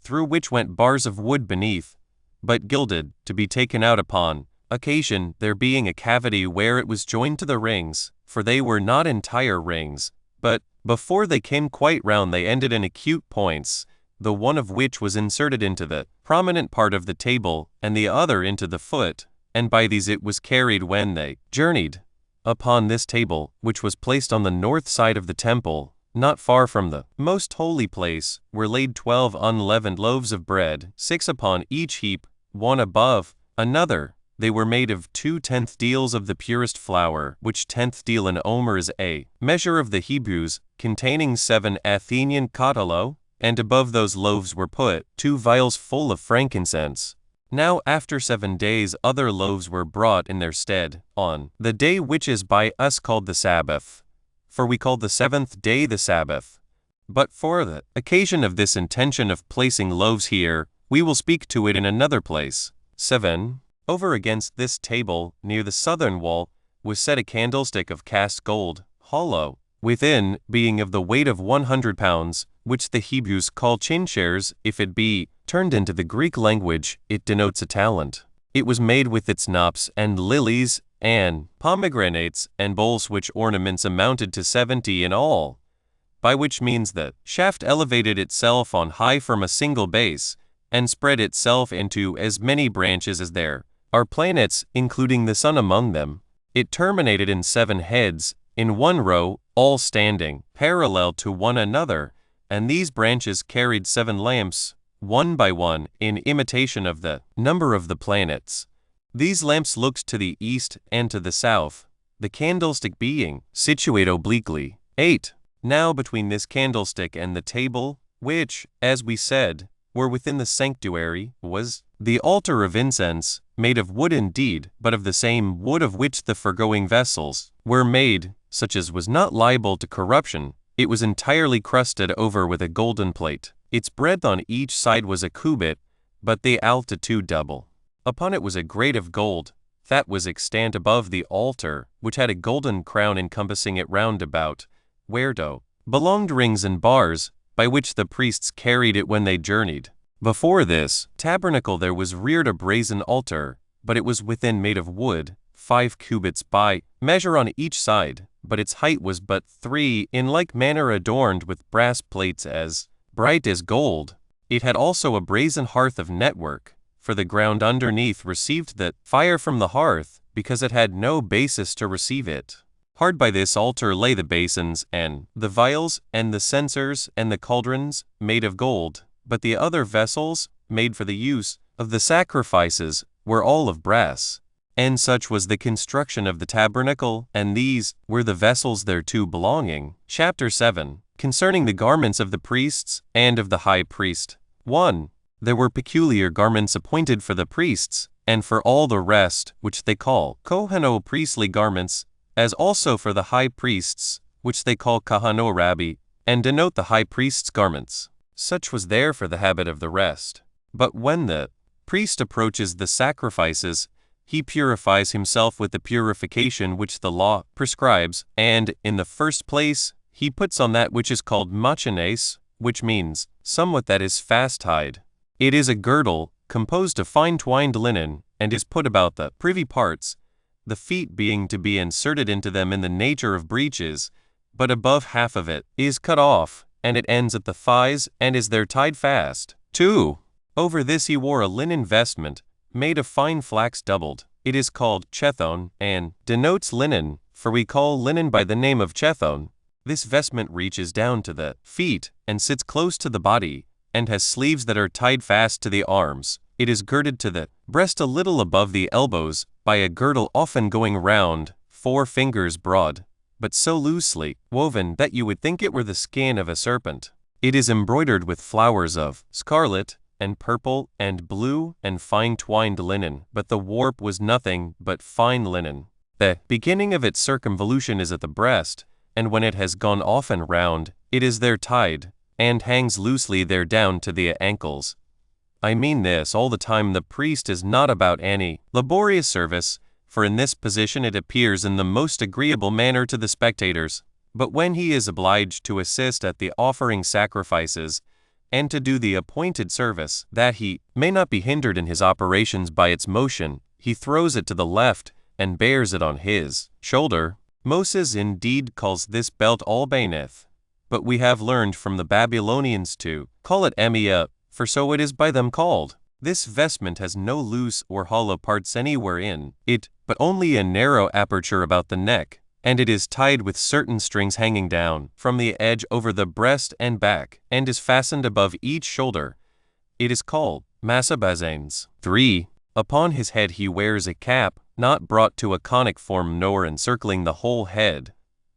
through which went bars of wood beneath, but gilded, to be taken out upon occasion, there being a cavity where it was joined to the rings, for they were not entire rings, but before they came quite round they ended in acute points, the one of which was inserted into the prominent part of the table, and the other into the foot, and by these it was carried when they journeyed. Upon this table, which was placed on the north side of the temple, not far from the most holy place, were laid 12 unleavened loaves of bread, 6 upon each heap, one above another. They were made of 2/10 deals of the purest flour, which 10th deal in omer is a measure of the Hebrews, containing 7 Athenian catalo, and above those loaves were put 2 vials full of frankincense. Now after 7 days other loaves were brought in their stead, on the day which is by us called the Sabbath. For we call the 7th day the Sabbath. But for the occasion of this intention of placing loaves here, we will speak to it in another place. 7. Over against this table, near the southern wall, was set a candlestick of cast gold, hollow, within, being of the weight of 100 pounds, which the Hebrews call chinchers. If it be turned into the Greek language, it denotes a talent. It was made with its knops and lilies, and pomegranates, and bowls which ornaments amounted to 70 in all, by which means the shaft elevated itself on high from a single base, and spread itself into as many branches as there are planets, including the sun among them. It terminated in 7 heads, in one row, all standing parallel to one another, and these branches carried 7 lamps, one by one, in imitation of the number of the planets. These lamps looked to the east and to the south, the candlestick being situate obliquely. 8. Now between this candlestick and the table, which, as we said, were within the sanctuary, was the altar of incense, made of wood indeed, but of the same wood of which the foregoing vessels were made, such as was not liable to corruption. It was entirely crusted over with a golden plate. Its breadth on each side was a cubit, but the altitude double. Upon it was a grate of gold, that was extant above the altar, which had a golden crown encompassing it round about, whereto belonged rings and bars, by which the priests carried it when they journeyed. Before this tabernacle there was reared a brazen altar, but it was within made of wood, 5 cubits by measure on each side, but its height was but 3, in like manner adorned with brass plates as bright as gold. It had also a brazen hearth of network, for the ground underneath received the fire from the hearth, because it had no basis to receive it. Hard by this altar lay the basins, and the vials, and the censers, and the cauldrons, made of gold, but the other vessels made for the use of the sacrifices, were all of brass. And such was the construction of the tabernacle, and these were the vessels thereto belonging. Chapter 7. Concerning the garments of the priests and of the high priest. 1. There were peculiar garments appointed for the priests, and for all the rest, which they call Kohano priestly garments, as also for the high priests, which they call Kahano Rabbi, and denote the high priest's garments. Such was there for the habit of the rest. But when the priest approaches the sacrifices, he purifies himself with the purification which the law prescribes, and, in the first place, he puts on that which is called machines, which means somewhat that is fast-tied. It is a girdle, composed of fine twined linen, and is put about the privy parts, the feet being to be inserted into them in the nature of breeches, but above half of it is cut off, and it ends at the thighs, and is there tied fast. 2. Over this he wore a linen vestment, made of fine flax doubled. It is called chethon, and denotes linen, for we call linen by the name of chethon. This vestment reaches down to the feet, and sits close to the body, and has sleeves that are tied fast to the arms. It is girded to the breast a little above the elbows, by a girdle often going round, 4 fingers broad, but so loosely woven that you would think it were the skin of a serpent. It is embroidered with flowers of scarlet, and purple, and blue, and fine twined linen, but the warp was nothing but fine linen. The beginning of its circumvolution is at the breast, and when it has gone often round, it is there tied, and hangs loosely there down to the ankles. I mean this all the time the priest is not about any laborious service, for in this position it appears in the most agreeable manner to the spectators. But when he is obliged to assist at the offering sacrifices, and to do the appointed service, that he may not be hindered in his operations by its motion, he throws it to the left, and bears it on his shoulder. Moses indeed calls this belt albaneth, but we have learned from the Babylonians to call it emia, for so it is by them called. This vestment has no loose or hollow parts anywhere in it, but only a narrow aperture about the neck, and it is tied with certain strings hanging down from the edge over the breast and back, and is fastened above each shoulder. It is called massabazanes. 3. Upon his head he wears a cap, not brought to a conic form nor encircling the whole head,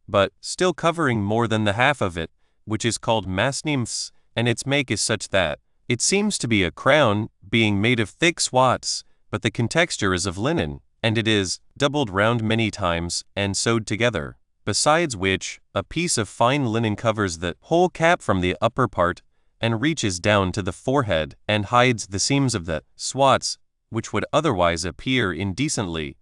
but still covering more than the half of it, which is called masnimphs, and its make is such that it seems to be a crown, being made of thick swats, but the contexture is of linen, and it is doubled round many times, and sewed together. Besides which, a piece of fine linen covers the whole cap from the upper part, and reaches down to the forehead, and hides the seams of the swats, which would otherwise appear indecently.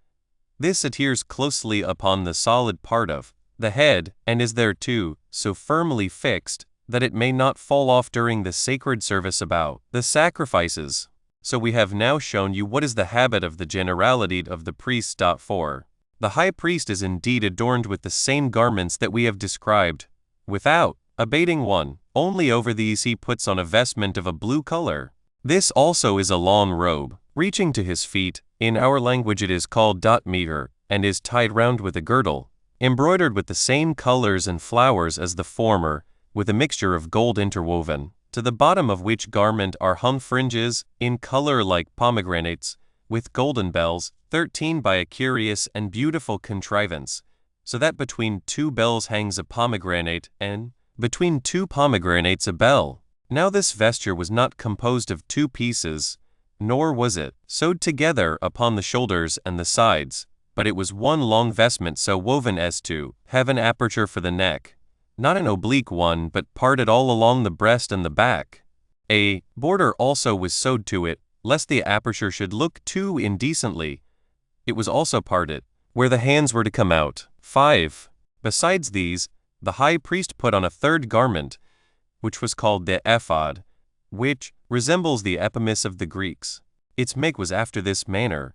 This adheres closely upon the solid part of the head, and is there too so firmly fixed, that it may not fall off during the sacred service about the sacrifices. So we have now shown you what is the habit of the generality of the priests. 4. The high priest is indeed adorned with the same garments that we have described, without abating one, only over these he puts on a vestment of a blue color. This also is a long robe, reaching to his feet. In our language it is called meter, and is tied round with a girdle, embroidered with the same colors and flowers as the former, with a mixture of gold interwoven, to the bottom of which garment are hung fringes, in color like pomegranates, with golden bells, 13 by a curious and beautiful contrivance, so that between 2 bells hangs a pomegranate, and between 2 pomegranates a bell. Now this vesture was not composed of 2 pieces, nor was it sewed together upon the shoulders and the sides, but it was one long vestment so woven as to have an aperture for the neck, not an oblique one, but parted all along the breast and the back. A border also was sewed to it, lest the aperture should look too indecently. It was also parted, where the hands were to come out. 5. Besides these, the high priest put on a third garment, which was called the ephod, which resembles the epimis of the Greeks. Its make was after this manner.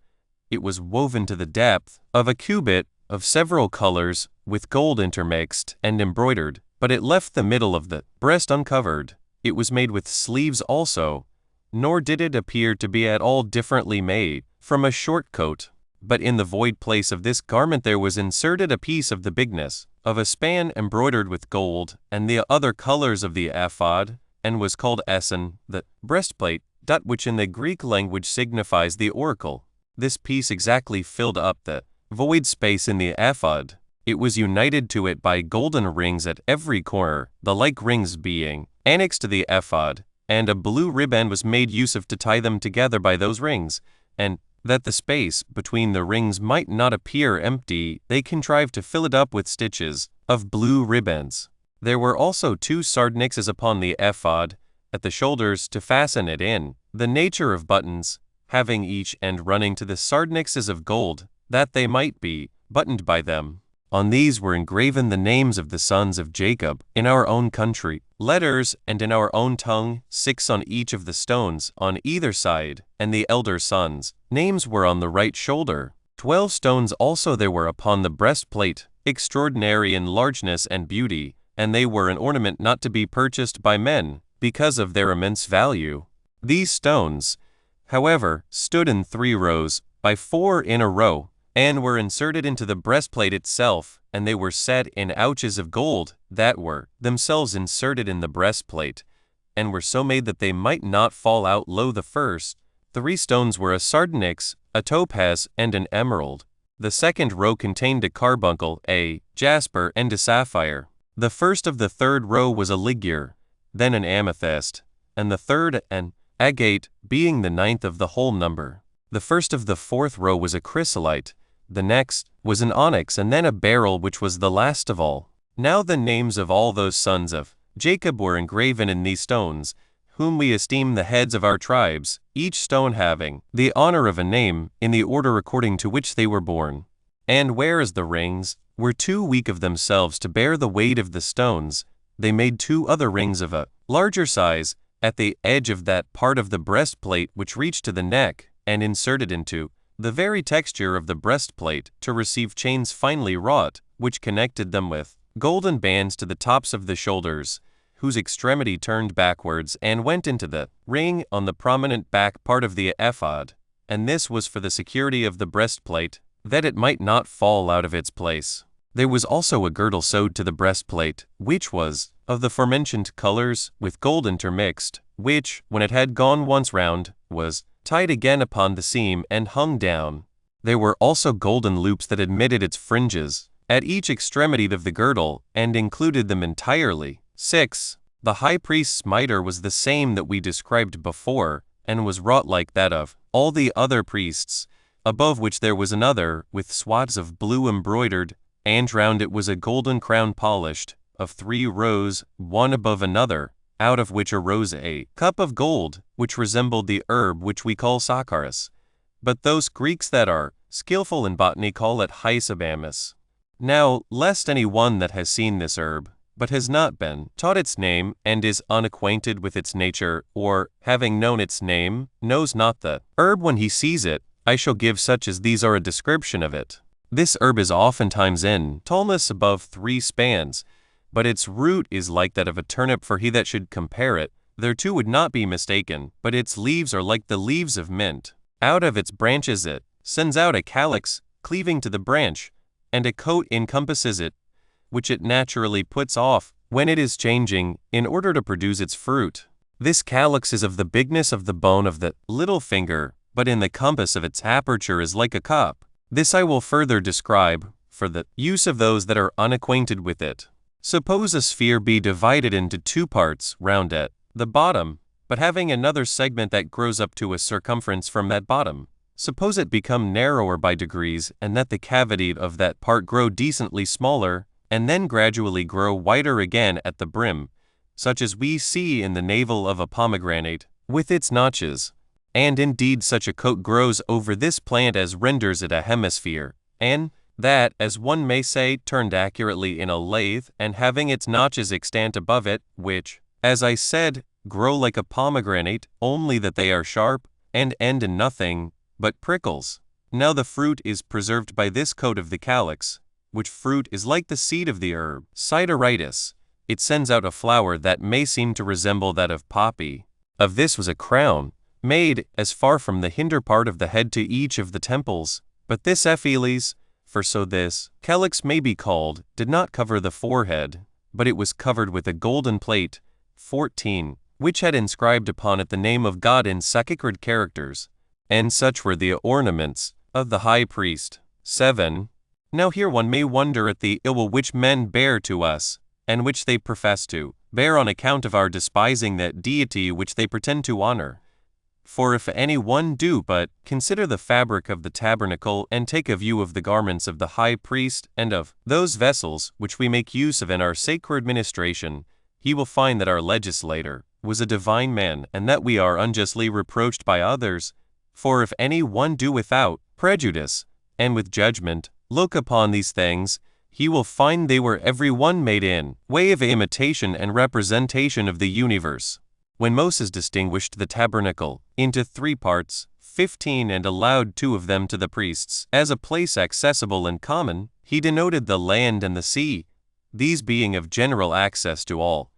It was woven to the depth of a cubit, of several colors, with gold intermixed and embroidered, but it left the middle of the breast uncovered. It was made with sleeves also, nor did it appear to be at all differently made from a short coat. But in the void place of this garment there was inserted a piece of the bigness of a span embroidered with gold, and the other colors of the ephod, and was called essen, the breastplate. which in the Greek language signifies the oracle. This piece exactly filled up the void space in the ephod. It was united to it by golden rings at every corner, the like rings being annexed to the ephod, and a blue ribbon was made use of to tie them together by those rings, and that the space between the rings might not appear empty, they contrived to fill it up with stitches of blue ribbons. There were also 2 sardonyxes upon the ephod, at the shoulders to fasten it in, the nature of buttons, having each end running to the sardonyxes of gold, that they might be buttoned by them. On these were engraven the names of the sons of Jacob in our own country, letters and in our own tongue, 6 on each of the stones on either side, and the elder sons' names were on the right shoulder. 12 stones also there were upon the breastplate, extraordinary in largeness and beauty, and they were an ornament not to be purchased by men, because of their immense value. These stones, however, stood in 3 rows, by 4 in a row, and were inserted into the breastplate itself, and they were set in ouches of gold, that were themselves inserted in the breastplate, and were so made that they might not fall out. Lo, the first 3 stones were a sardonyx, a topaz, and an emerald. The second row contained a carbuncle, a jasper, and a sapphire. The first of the 3rd row was a ligure, then an amethyst, and the 3rd an agate, being the 9th of the whole number. The first of the 4th row was a chrysolite, the next was an onyx, and then a beryl, which was the last of all. Now the names of all those sons of Jacob were engraven in these stones, whom we esteem the heads of our tribes, each stone having the honor of a name, in the order according to which they were born. And whereas the rings were too weak of themselves to bear the weight of the stones, they made 2 other rings of a larger size, at the edge of that part of the breastplate which reached to the neck, and inserted into the very texture of the breastplate, to receive chains finely wrought, which connected them with golden bands to the tops of the shoulders, whose extremity turned backwards and went into the ring on the prominent back part of the ephod, and this was for the security of the breastplate, that it might not fall out of its place. There was also a girdle sewed to the breastplate, which was of the forementioned colors, with gold intermixed, which, when it had gone once round, was tied again upon the seam and hung down. There were also golden loops that admitted its fringes at each extremity of the girdle, and included them entirely. 6. The high priest's mitre was the same that we described before, and was wrought like that of all the other priests, above which there was another, with swaths of blue embroidered, and round it was a golden crown polished, of 3 rows, one above another, out of which arose a cup of gold, which resembled the herb which we call saccharis, but those Greeks that are skillful in botany call it hysobamus. Now, lest any one that has seen this herb, but has not been taught its name, and is unacquainted with its nature, or, having known its name, knows not the herb when he sees it, I shall give such as these are a description of it. This herb is oftentimes in tallness above 3 spans, but its root is like that of a turnip, for he that should compare it thereto would not be mistaken, but its leaves are like the leaves of mint. Out of its branches it sends out a calyx, cleaving to the branch, and a coat encompasses it, which it naturally puts off when it is changing, in order to produce its fruit. This calyx is of the bigness of the bone of the little finger, but in the compass of its aperture is like a cup. This I will further describe, for the use of those that are unacquainted with it. Suppose a sphere be divided into 2 parts round at the bottom, but having another segment that grows up to a circumference from that bottom. Suppose it become narrower by degrees, and that the cavity of that part grow decently smaller, and then gradually grow wider again at the brim, such as we see in the navel of a pomegranate, with its notches. And indeed such a coat grows over this plant as renders it a hemisphere, and that, as one may say, turned accurately in a lathe, and having its notches extant above it, which, as I said, grow like a pomegranate, only that they are sharp, and end in nothing but prickles. Now the fruit is preserved by this coat of the calyx, which fruit is like the seed of the herb sideritis. It sends out a flower that may seem to resemble that of poppy. Of this was a crown, made as far from the hinder part of the head to each of the temples, but this ephilis, for so this calyx may be called, did not cover the forehead, but it was covered with a golden plate. 14. which had inscribed upon it the name of God in sacred characters, and such were the ornaments of the high priest. 7. Now here one may wonder at the ill will which men bear to us, and which they profess to bear on account of our despising that deity which they pretend to honor. For if any one do but consider the fabric of the tabernacle and take a view of the garments of the high priest and of those vessels which we make use of in our sacred ministration, he will find that our legislator was a divine man, and that we are unjustly reproached by others. For if any one do without prejudice and with judgment look upon these things, he will find they were every one made in way of imitation and representation of the universe. When Moses distinguished the tabernacle into 3 parts, 15, and allowed 2 of them to the priests as a place accessible and common, he denoted the land and the sea, these being of general access to all.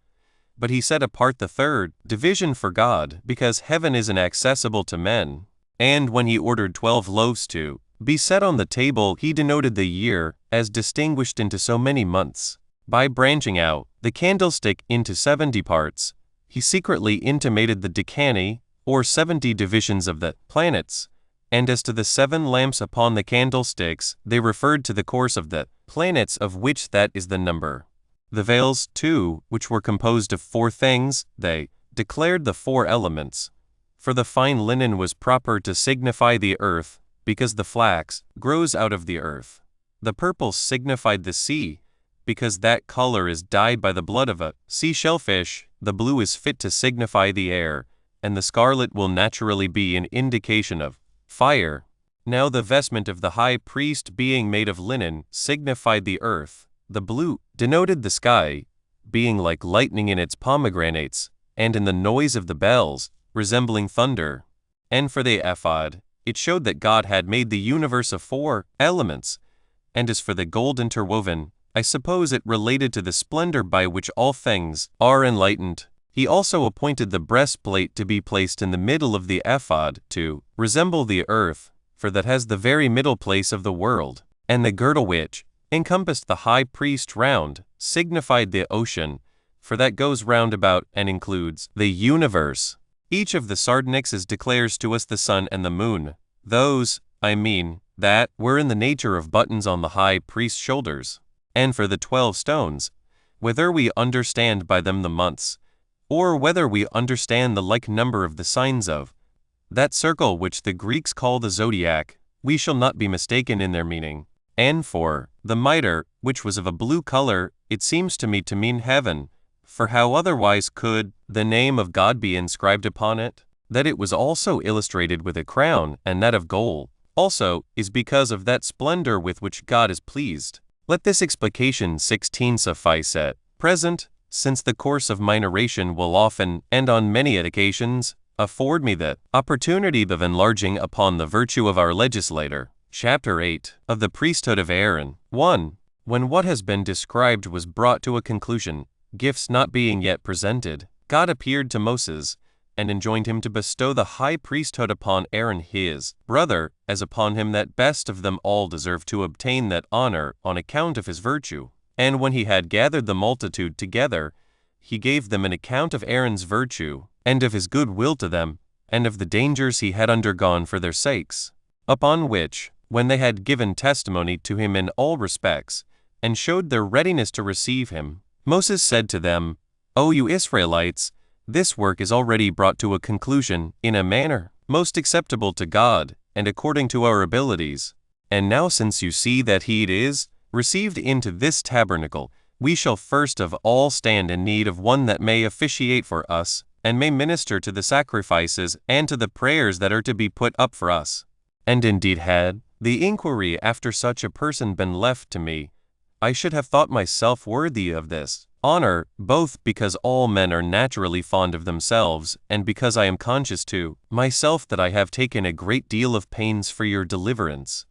But he set apart the 3rd division for God, because heaven is inaccessible to men. And when he ordered 12 loaves to be set on the table, he denoted the year as distinguished into so many months. By branching out the candlestick into 70 parts, he secretly intimated the decani, or 70 divisions of the planets, and as to the 7 lamps upon the candlesticks, they referred to the course of the planets, of which that is the number. The veils, too, which were composed of 4 things, they declared the 4 elements. For the fine linen was proper to signify the earth, because the flax grows out of the earth. The purple signified the sea, because that color is dyed by the blood of a sea shellfish. The blue is fit to signify the air, and the scarlet will naturally be an indication of fire. Now the vestment of the high priest, being made of linen, signified the earth. The blue denoted the sky, being like lightning in its pomegranates, and in the noise of the bells, resembling thunder. And for the ephod, it showed that God had made the universe of 4 elements. And as for the gold interwoven, I suppose it related to the splendor by which all things are enlightened. He also appointed the breastplate to be placed in the middle of the ephod, to resemble the earth, for that has the very middle place of the world. And the girdle which encompassed the high priest round signified the ocean, for that goes round about and includes the universe. Each of the sardonyxes declares to us the sun and the moon, those, I mean, that were in the nature of buttons on the high priest's shoulders. And for the 12 stones, whether we understand by them the months, or whether we understand the like number of the signs of that circle which the Greeks call the zodiac, we shall not be mistaken in their meaning. And for the mitre, which was of a blue color, it seems to me to mean heaven, for how otherwise could the name of God be inscribed upon it? That it was also illustrated with a crown, and that of gold, also, is because of that splendor with which God is pleased. Let this explication 16 suffice at present, since the course of my narration will often, and on many occasions, afford me the opportunity of enlarging upon the virtue of our legislator. Chapter 8 of the Priesthood of Aaron. 1. When what has been described was brought to a conclusion, gifts not being yet presented, God appeared to Moses, and enjoined him to bestow the high priesthood upon Aaron his brother, as upon him that best of them all deserved to obtain that honor on account of his virtue. And when he had gathered the multitude together, he gave them an account of Aaron's virtue, and of his good will to them, and of the dangers he had undergone for their sakes. Upon which, when they had given testimony to him in all respects, and showed their readiness to receive him, Moses said to them, O you Israelites, this work is already brought to a conclusion in a manner most acceptable to God, and according to our abilities. And now since you see that he it is received into this tabernacle, we shall first of all stand in need of one that may officiate for us, and may minister to the sacrifices and to the prayers that are to be put up for us. And indeed had the inquiry after such a person been left to me, I should have thought myself worthy of this honor, both because all men are naturally fond of themselves, and because I am conscious to myself that I have taken a great deal of pains for your deliverance.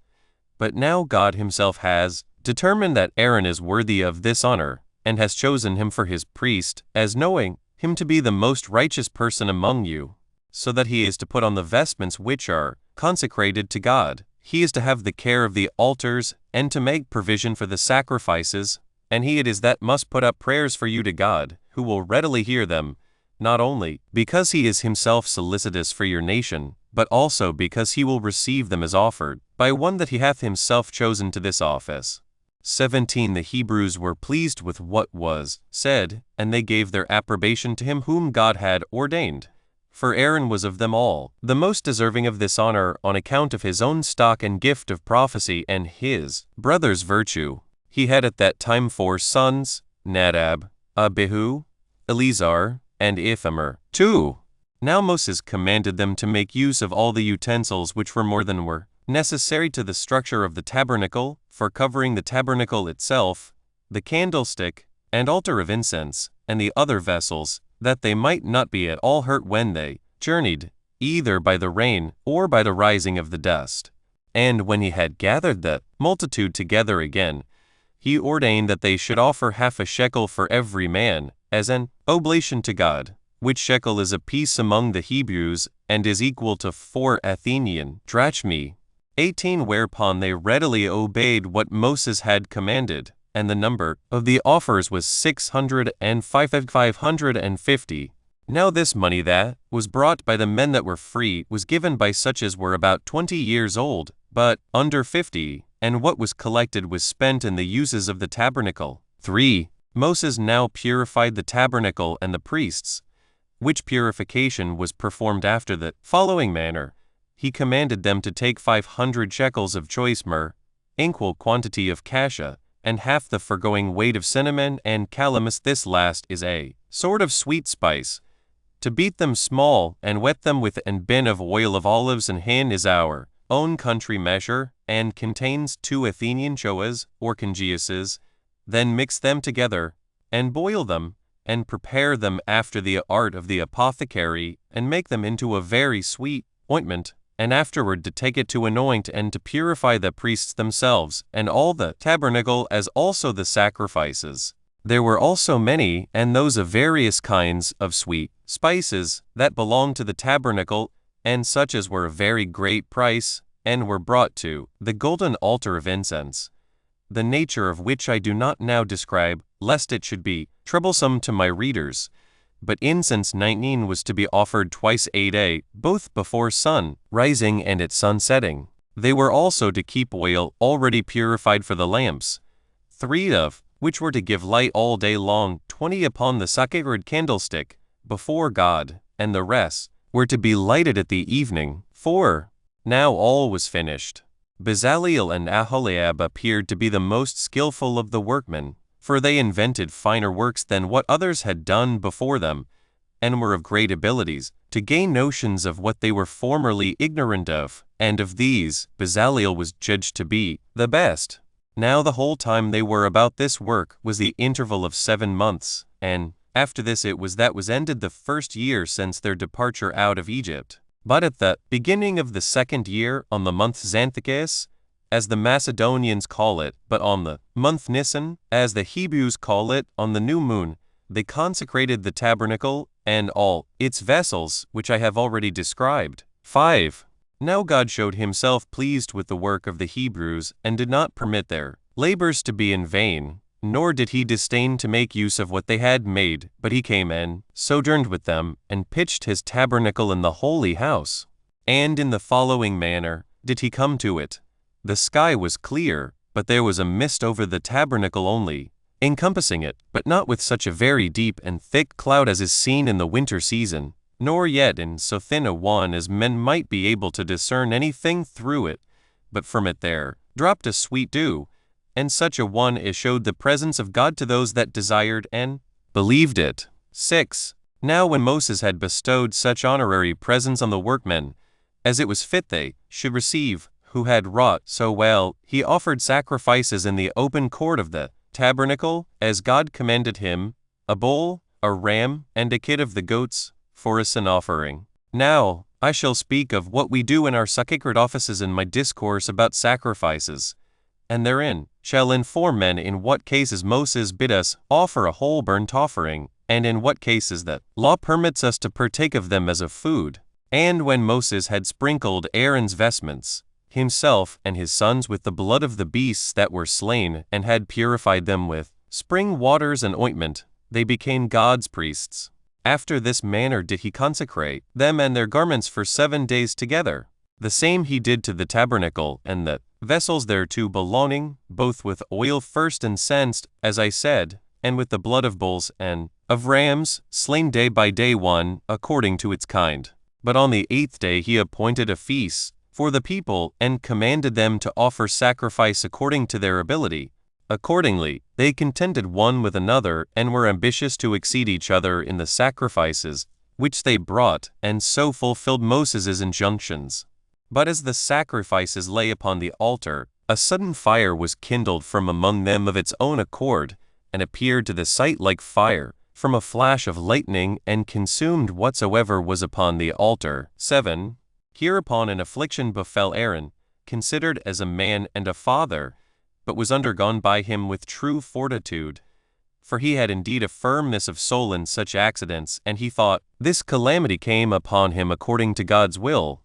But now God himself has determined that Aaron is worthy of this honor, and has chosen him for his priest, as knowing him to be the most righteous person among you, so that he is to put on the vestments which are consecrated to God. He is to have the care of the altars, and to make provision for the sacrifices, and he it is that must put up prayers for you to God, who will readily hear them, not only because he is himself solicitous for your nation, but also because he will receive them as offered, by one that he hath himself chosen to this office. 17 The Hebrews were pleased with what was said, and they gave their approbation to him whom God had ordained. For Aaron was of them all the most deserving of this honor on account of his own stock and gift of prophecy and his brother's virtue. He had at that time 4 sons, Nadab, Abihu, Eleazar, and Ithamar. 2. Now Moses commanded them to make use of all the utensils which were more than were necessary to the structure of the tabernacle, for covering the tabernacle itself, the candlestick, and altar of incense, and the other vessels, that they might not be at all hurt when they journeyed, either by the rain or by the rising of the dust. And when he had gathered the multitude together again, he ordained that they should offer half a shekel for every man, as an oblation to God, which shekel is a piece among the Hebrews, and is equal to 4 Athenian drachmae. 18 Whereupon they readily obeyed what Moses had commanded, and the number of the offers was 605,550. Now this money that was brought by the men that were free was given by such as were about 20 years old, but under 50, and what was collected was spent in the uses of the tabernacle. 3. Moses now purified the tabernacle and the priests, which purification was performed after the following manner. He commanded them to take 500 shekels of choice myrrh, equal quantity of cassia, and half the foregoing weight of cinnamon and calamus. This last is a sort of sweet spice. To beat them small, and wet them with an bin of oil of olives, and hin is our own country measure, and contains 2 Athenian choas, or congiuses. Then mix them together, and boil them, and prepare them after the art of the apothecary, and make them into a very sweet ointment, and afterward to take it to anoint and to purify the priests themselves, and all the tabernacle, as also the sacrifices. There were also many, and those of various kinds of sweet spices, that belonged to the tabernacle, and such as were of very great price, and were brought to the golden altar of incense, the nature of which I do not now describe, lest it should be troublesome to my readers. But incense 19 was to be offered twice a day, both before sun rising and at sun setting. They were also to keep oil already purified for the lamps, 3 of which were to give light all day long, 20 upon the sacred candlestick before God, and the rest were to be lighted at the evening. 4. Now all was finished. Bezaleel and Aholiab appeared to be the most skillful of the workmen, for they invented finer works than what others had done before them, and were of great abilities to gain notions of what they were formerly ignorant of, and of these Bezaleel was judged to be the best. Now the whole time they were about this work was the interval of 7 months, and after this it was that was ended the first year since their departure out of Egypt. But at the beginning of the 2nd year, on the month Xanthicus, as the Macedonians call it, but on the month Nisan, as the Hebrews call it, on the new moon, they consecrated the tabernacle and all its vessels, which I have already described. 5. Now God showed himself pleased with the work of the Hebrews, and did not permit their labors to be in vain, nor did he disdain to make use of what they had made, but he came and sojourned with them, and pitched his tabernacle in the holy house. And in the following manner did he come to it. The sky was clear, but there was a mist over the tabernacle only, encompassing it, but not with such a very deep and thick cloud as is seen in the winter season, nor yet in so thin a one as men might be able to discern anything through it, but from it there dropped a sweet dew, and such a one as showed the presence of God to those that desired and believed it. 6. Now when Moses had bestowed such honorary presents on the workmen, as it was fit they should receive, who had wrought so well, he offered sacrifices in the open court of the tabernacle, as God commanded him, a bull, a ram, and a kid of the goats, for a sin offering. Now I shall speak of what we do in our sacred offices in my discourse about sacrifices, and therein shall inform men in what cases Moses bid us offer a whole burnt offering, and in what cases the law permits us to partake of them as of food. And when Moses had sprinkled Aaron's vestments, himself and his sons, with the blood of the beasts that were slain, and had purified them with spring waters and ointment, they became God's priests. After this manner did he consecrate them and their garments for 7 days together. The same he did to the tabernacle and the vessels thereto belonging, both with oil first incensed, as I said, and with the blood of bulls and of rams, slain day by day one, according to its kind. But on the 8th day he appointed a feast for the people, and commanded them to offer sacrifice according to their ability. Accordingly, they contended one with another, and were ambitious to exceed each other in the sacrifices which they brought, and so fulfilled Moses' injunctions. But as the sacrifices lay upon the altar, a sudden fire was kindled from among them of its own accord, and appeared to the sight like fire from a flash of lightning, and consumed whatsoever was upon the altar. 7. Hereupon an affliction befell Aaron, considered as a man and a father, but was undergone by him with true fortitude. For he had indeed a firmness of soul in such accidents, and he thought, this calamity came upon him according to God's will.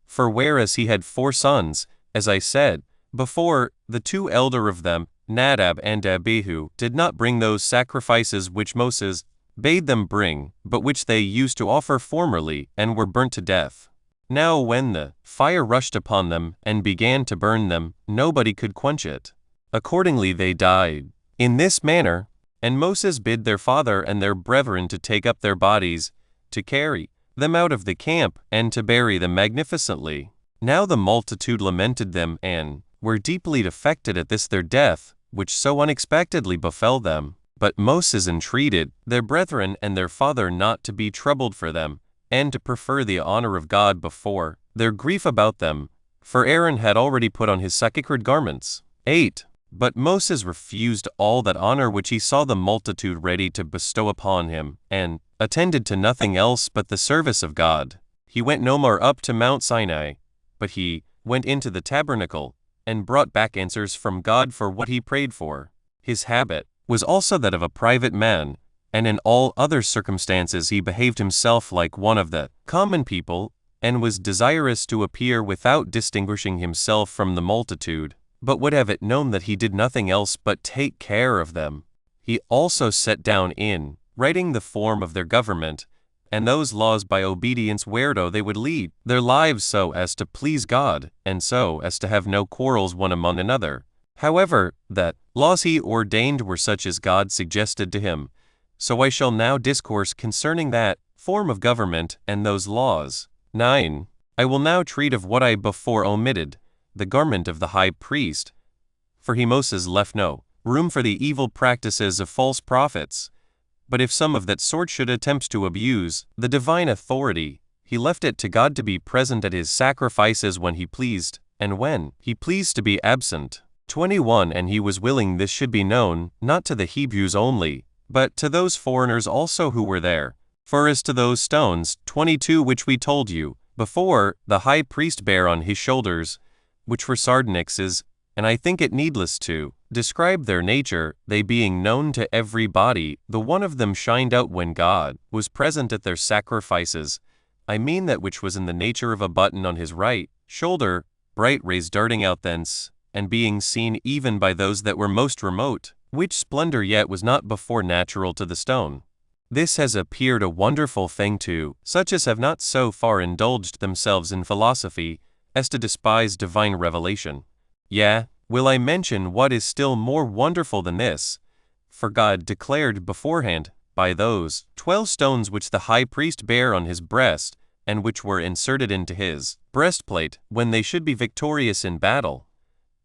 For whereas he had 4 sons, as I said before, the 2 elder of them, Nadab and Abihu, did not bring those sacrifices which Moses bade them bring, but which they used to offer formerly, and were burnt to death. Now when the fire rushed upon them, and began to burn them, nobody could quench it. Accordingly they died in this manner, and Moses bid their father and their brethren to take up their bodies, to carry them out of the camp, and to bury them magnificently. Now the multitude lamented them, and were deeply affected at this their death, which so unexpectedly befell them. But Moses entreated their brethren and their father not to be troubled for them, and to prefer the honor of God before their grief about them, for Aaron had already put on his sacred garments. 8. But Moses refused all that honor which he saw the multitude ready to bestow upon him, and attended to nothing else but the service of God. He went no more up to Mount Sinai, but he went into the tabernacle, and brought back answers from God for what he prayed for. His habit was also that of a private man, and in all other circumstances he behaved himself like one of the common people, and was desirous to appear without distinguishing himself from the multitude, but would have it known that he did nothing else but take care of them. He also set down in writing the form of their government, and those laws by obedience whereto they would lead their lives so as to please God, and so as to have no quarrels one among another. However, that laws he ordained were such as God suggested to him. So I shall now discourse concerning that form of government and those laws. 9. I will now treat of what I before omitted, the garment of the high priest. For he Moses left no room for the evil practices of false prophets. But if some of that sort should attempt to abuse the divine authority, he left it to God to be present at his sacrifices when he pleased, and when he pleased to be absent. 21. And he was willing this should be known, not to the Hebrews only, but to those foreigners also who were there. For as to those stones, 22, which we told you before, the high priest bare on his shoulders, which were sardonyxes, and I think it needless to describe their nature, they being known to every body, the one of them shined out when God was present at their sacrifices. I mean that which was in the nature of a button on his right shoulder, bright rays darting out thence, and being seen even by those that were most remote, which splendor yet was not before natural to the stone. This has appeared a wonderful thing to such as have not so far indulged themselves in philosophy as to despise divine revelation. Yea, will I mention what is still more wonderful than this? For God declared beforehand, by those 12 stones which the high priest bare on his breast, and which were inserted into his breastplate, when they should be victorious in battle.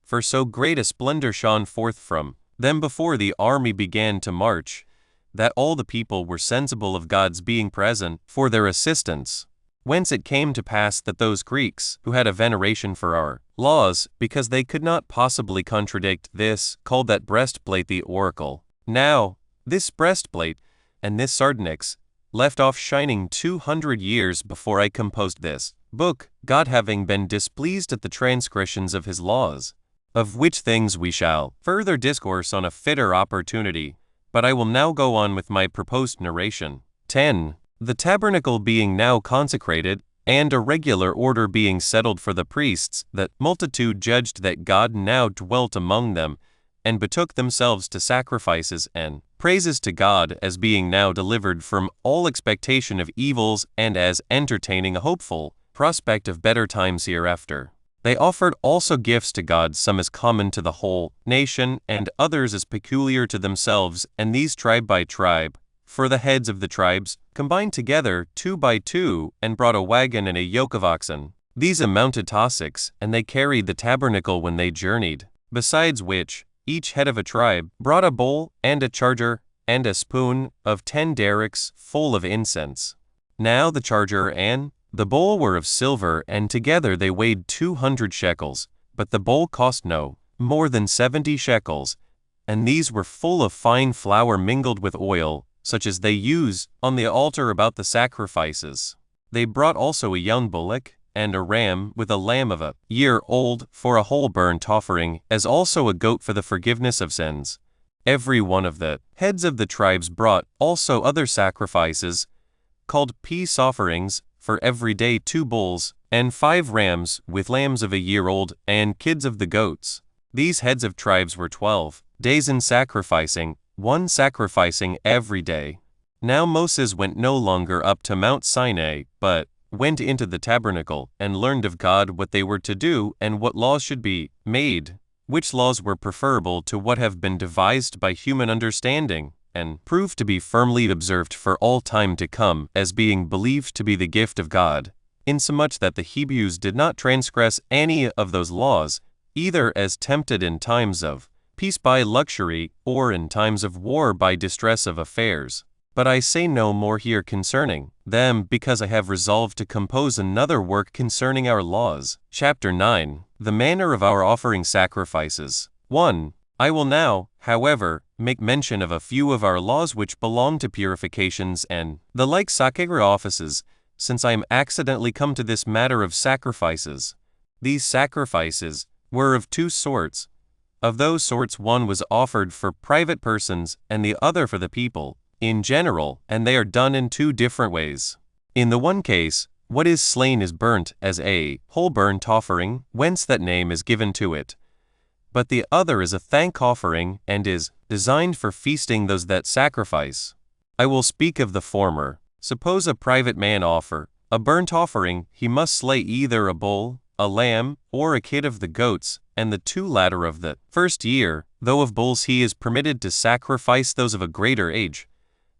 For so great a splendor shone forth from them before the army began to march, that all the people were sensible of God's being present for their assistance. Whence it came to pass that those Greeks, who had a veneration for our laws, because they could not possibly contradict this, called that breastplate the oracle. Now, this breastplate, and this sardonyx, left off shining 200 years before I composed this book, God having been displeased at the transgressions of his laws, of which things we shall further discourse on a fitter opportunity, but I will now go on with my proposed narration. 10. The tabernacle being now consecrated, and a regular order being settled for the priests, the multitude judged that God now dwelt among them, and betook themselves to sacrifices and praises to God as being now delivered from all expectation of evils and as entertaining a hopeful prospect of better times hereafter. They offered also gifts to God, some as common to the whole nation, and others as peculiar to themselves, and these tribe by tribe. For the heads of the tribes combined together 2 by 2, and brought a wagon and a yoke of oxen. These amounted to 6, and they carried the tabernacle when they journeyed. Besides which, each head of a tribe brought a bowl, and a charger, and a spoon of 10 derricks full of incense. Now the charger and the bowl were of silver, and together they weighed 200 shekels, but the bowl cost no more than 70 shekels, and these were full of fine flour mingled with oil, such as they use on the altar about the sacrifices. They brought also a young bullock, and a ram with a lamb of a year old for a whole burnt offering, as also a goat for the forgiveness of sins. Every one of the heads of the tribes brought also other sacrifices, called peace offerings, for every day 2 bulls, and 5 rams with lambs of a year old, and kids of the goats. These heads of tribes were 12 days in sacrificing, one sacrificing every day. Now Moses went no longer up to Mount Sinai, but went into the tabernacle, and learned of God what they were to do, and what laws should be made, which laws were preferable to what have been devised by human understanding, and proved to be firmly observed for all time to come, as being believed to be the gift of God, insomuch that the Hebrews did not transgress any of those laws, either as tempted in times of peace by luxury, or in times of war by distress of affairs. But I say no more here concerning them, because I have resolved to compose another work concerning our laws. Chapter 9. The manner of our offering sacrifices. 1. I will now, however, make mention of a few of our laws which belong to purifications and the like sacred offices, since I am accidentally come to this matter of sacrifices. These sacrifices were of 2 sorts. Of those sorts, one was offered for private persons, and the other for the people in general, and they are done in 2 different ways. In the one case, what is slain is burnt as a whole burnt offering, whence that name is given to it. But the other is a thank offering, and is designed for feasting those that sacrifice. I will speak of the former. Suppose a private man offer a burnt offering, he must slay either a bull, a lamb, or a kid of the goats, and the 2 latter of the first year, though of bulls he is permitted to sacrifice those of a greater age.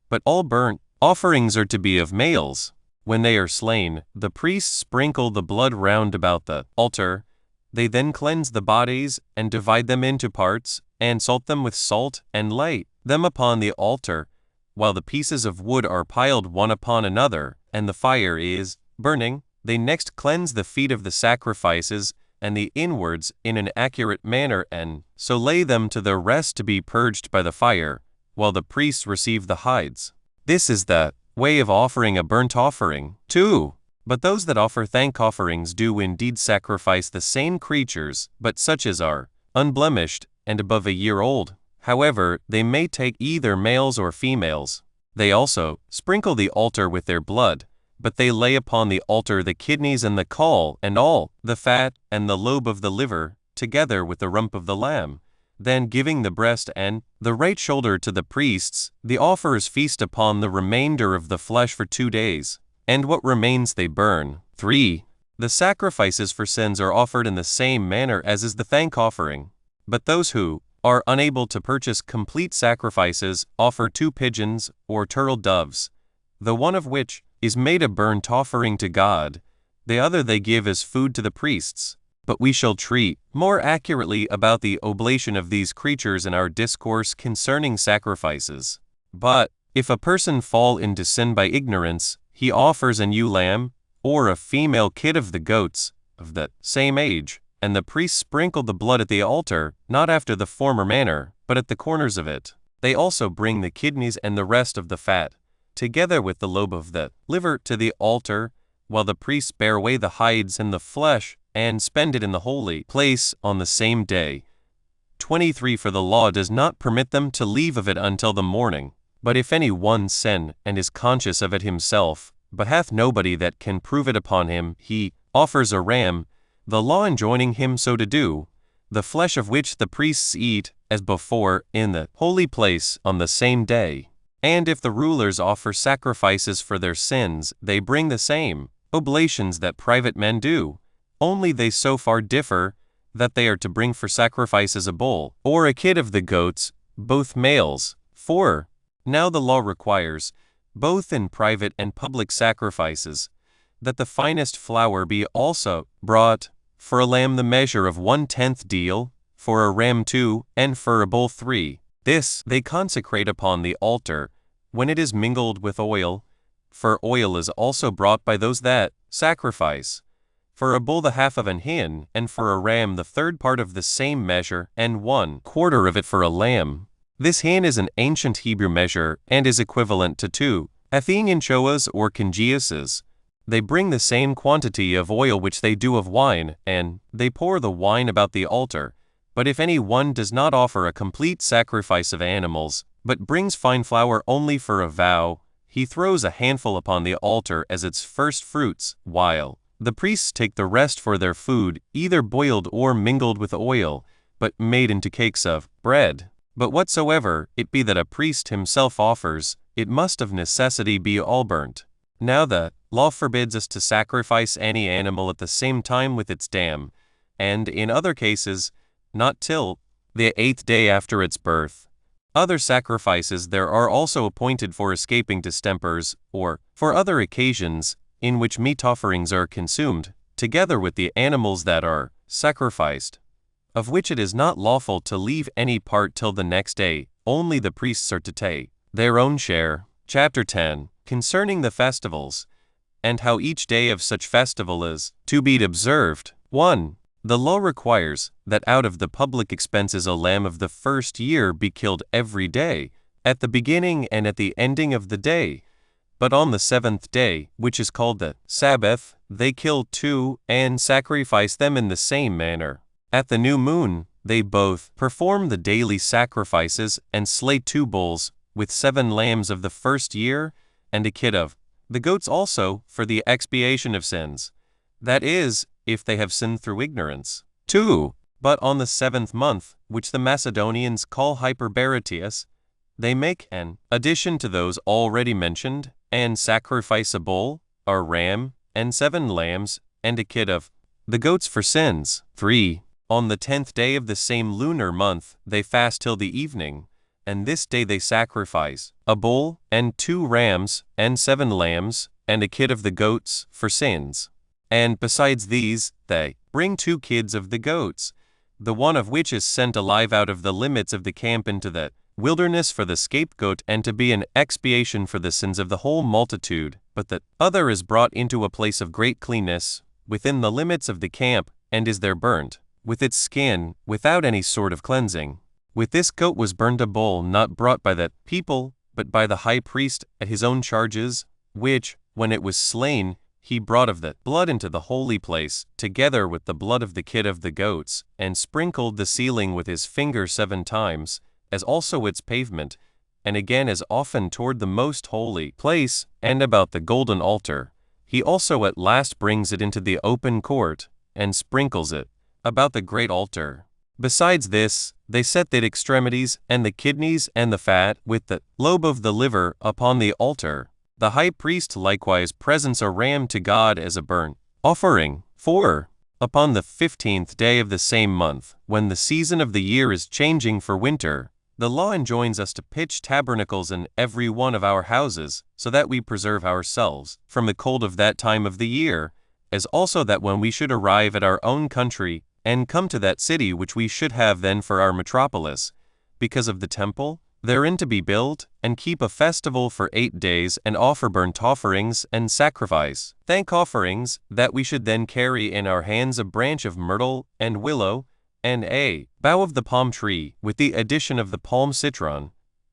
But all burnt offerings are to be of males. When they are slain, the priests sprinkle the blood round about the altar. They then cleanse the bodies, and divide them into parts, and salt them with salt, and lay them upon the altar, while the pieces of wood are piled one upon another, and the fire is burning. They next cleanse the feet of the sacrifices, and the inwards in an accurate manner, and so lay them to their rest to be purged by the fire, while the priests receive the hides. This is the way of offering a burnt offering. 2. But those that offer thank offerings do indeed sacrifice the same creatures, but such as are unblemished, and above a year old. However, they may take either males or females. They also sprinkle the altar with their blood, but they lay upon the altar the kidneys and the caul, and all the fat, and the lobe of the liver, together with the rump of the lamb. Then, giving the breast and the right shoulder to the priests, the offerers feast upon the remainder of the flesh for 2 days, and what remains they burn. 3. The sacrifices for sins are offered in the same manner as is the thank offering. But those who are unable to purchase complete sacrifices offer 2 pigeons or turtle doves, the one of which is made a burnt offering to God, the other they give as food to the priests. But we shall treat more accurately about the oblation of these creatures in our discourse concerning sacrifices. But if a person fall into sin by ignorance, he offers an ewe lamb, or a female kid of the goats, of the same age, and the priests sprinkle the blood at the altar, not after the former manner, but at the corners of it. They also bring the kidneys and the rest of the fat, together with the lobe of the liver, to the altar, while the priests bear away the hides and the flesh, and spend it in the holy place on the same day. 23. For the law does not permit them to leave of it until the morning. But if any one sin, and is conscious of it himself, but hath nobody that can prove it upon him, he offers a ram, the law enjoining him so to do. the flesh of which the priests eat, as before, in the holy place on the same day. And if the rulers offer sacrifices for their sins, they bring the same oblations that private men do, only they so far differ that they are to bring for sacrifices a bull, or a kid of the goats, both males. 4. Now the law requires, both in private and public sacrifices, that the finest flour be also brought, for a lamb the measure of 1/10 deal, for a ram 2, and for a bull 3. This they consecrate upon the altar, when it is mingled with oil, for oil is also brought by those that sacrifice. For a bull the half of an hin, and for a ram the third part of the same measure, and 1/4 of it for a lamb. This hin is an ancient Hebrew measure, and is equivalent to 2 Athenian choas or congiuses. They bring the same quantity of oil which they do of wine, and they pour the wine about the altar. But if any one does not offer a complete sacrifice of animals, but brings fine flour only for a vow, he throws a handful upon the altar as its first fruits, while the priests take the rest for their food, either boiled or mingled with oil, but made into cakes of bread. But whatsoever it be that a priest himself offers, it must of necessity be all burnt. Now the law forbids us to sacrifice any animal at the same time with its dam, and in other cases, not till the 8th day after its birth. Other sacrifices there are also appointed for escaping distempers, or for other occasions, in which meat offerings are consumed, together with the animals that are sacrificed, of which it is not lawful to leave any part till the next day, only the priests are to take their own share. Chapter 10. Concerning the festivals, and how each day of such festival is to be observed. 1. The law requires that out of the public expenses a lamb of the first year be killed every day, at the beginning and at the ending of the day. But on the 7th day, which is called the Sabbath, they kill 2 and sacrifice them in the same manner. At the new moon, they both perform the daily sacrifices and slay 2 bulls, with 7 lambs of the first year, and a kid of the goats also, for the expiation of sins. That is, if they have sinned through ignorance. 2. But on the 7th month, which the Macedonians call Hyperberetius, they make an addition to those already mentioned, and sacrifice a bull, a ram, and 7 lambs, and a kid of the goats for sins. 3. On the 10th day of the same lunar month, they fast till the evening, and this day they sacrifice a bull, and 2 rams, and 7 lambs, and a kid of the goats for sins. And besides these, they bring 2 kids of the goats, the one of which is sent alive out of the limits of the camp into the wilderness for the scapegoat and to be an expiation for the sins of the whole multitude, but the other is brought into a place of great cleanness, within the limits of the camp, and is there burnt, with its skin, without any sort of cleansing. With this goat was burned a bull not brought by the people, but by the high priest at his own charges, which, when it was slain, he brought of the blood into the holy place, together with the blood of the kid of the goats, and sprinkled the ceiling with his finger 7 times, as also its pavement, and again as often toward the most holy place, and about the golden altar. He also at last brings it into the open court, and sprinkles it about the great altar. Besides this, they set the extremities, and the kidneys, and the fat, with the lobe of the liver, upon the altar. The high priest likewise presents a ram to God as a burnt offering. 4. Upon the 15th day of the same month, when the season of the year is changing for winter, the law enjoins us to pitch tabernacles in every one of our houses, so that we preserve ourselves from the cold of that time of the year, as also that when we should arrive at our own country, and come to that city which we should have then for our metropolis, because of the temple, therein to be built, and keep a festival for 8 days, and offer burnt offerings, and sacrifice thank offerings, that we should then carry in our hands a branch of myrtle, and willow, and a bough of the palm tree, with the addition of the palm citron,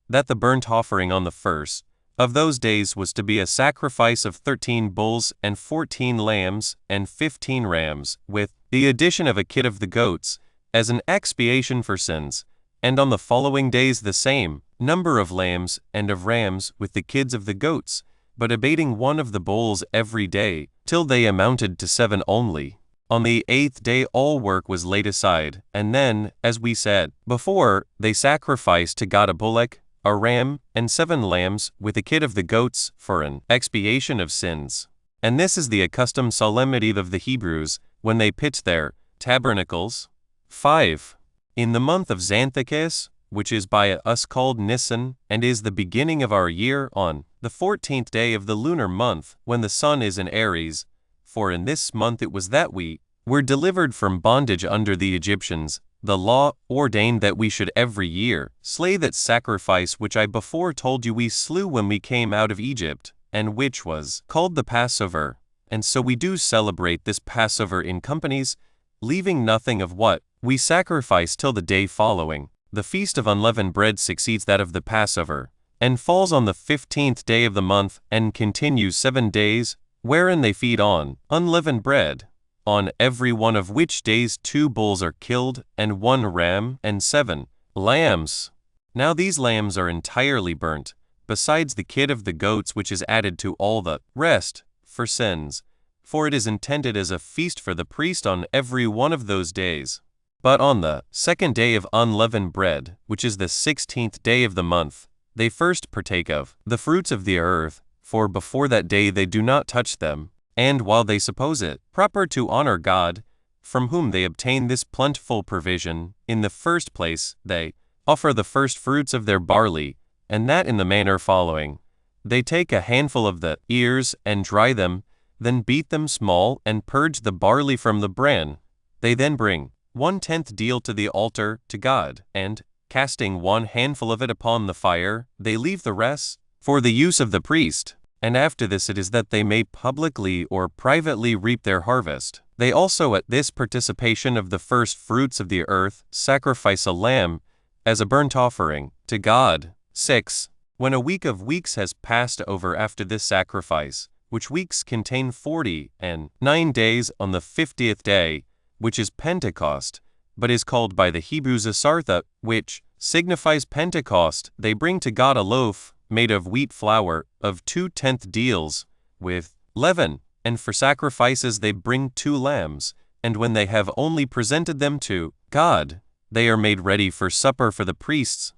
that the burnt offering on the first of those days was to be a sacrifice of 13 bulls, and 14 lambs, and 15 rams, with the addition of a kid of the goats, as an expiation for sins, and on the following days the same number of lambs and of rams with the kids of the goats, but abating 1 of the bulls every day, till they amounted to 7 only. On the 8th day all work was laid aside, and then, as we said before, they sacrificed to God a bullock, a ram, and 7 lambs, with a kid of the goats, for an expiation of sins. And this is the accustomed solemnity of the Hebrews, when they pitch their tabernacles. 5. In the month of Xanthicus, which is by us called Nisan, and is the beginning of our year, on the 14th day of the lunar month, when the sun is in Aries, for in this month it was that we were delivered from bondage under the Egyptians, the law ordained that we should every year slay that sacrifice which I before told you we slew when we came out of Egypt, and which was called the Passover. And so we do celebrate this Passover in companies, leaving nothing of what we sacrifice till the day following. The feast of unleavened bread succeeds that of the Passover, and falls on the 15th day of the month, and continues 7 days, wherein they feed on unleavened bread, on every one of which days 2 bulls are killed, and 1 ram, and 7 lambs. Now these lambs are entirely burnt, besides the kid of the goats which is added to all the rest, for sins, for it is intended as a feast for the priest on every one of those days. But on the 2nd day of unleavened bread, which is the 16th day of the month, they first partake of the fruits of the earth, for before that day they do not touch them, and while they suppose it proper to honor God, from whom they obtain this plentiful provision, in the first place they offer the first fruits of their barley, and that in the manner following. They take a handful of the ears and dry them, then beat them small and purge the barley from the bran. They then bring 1/10 deal to the altar to God, and, casting 1 handful of it upon the fire, they leave the rest for the use of the priest. And after this it is that they may publicly or privately reap their harvest. They also at this participation of the first fruits of the earth sacrifice a lamb as a burnt offering to God. 6. When a week of weeks has passed over after this sacrifice, which weeks contain 49 days, on the 50th day, which is Pentecost, but is called by the Hebrews Asartha, which signifies Pentecost, they bring to God a loaf made of wheat flour, of 2/10 deals, with leaven, and for sacrifices they bring 2 lambs, and when they have only presented them to God, they are made ready for supper for the priests,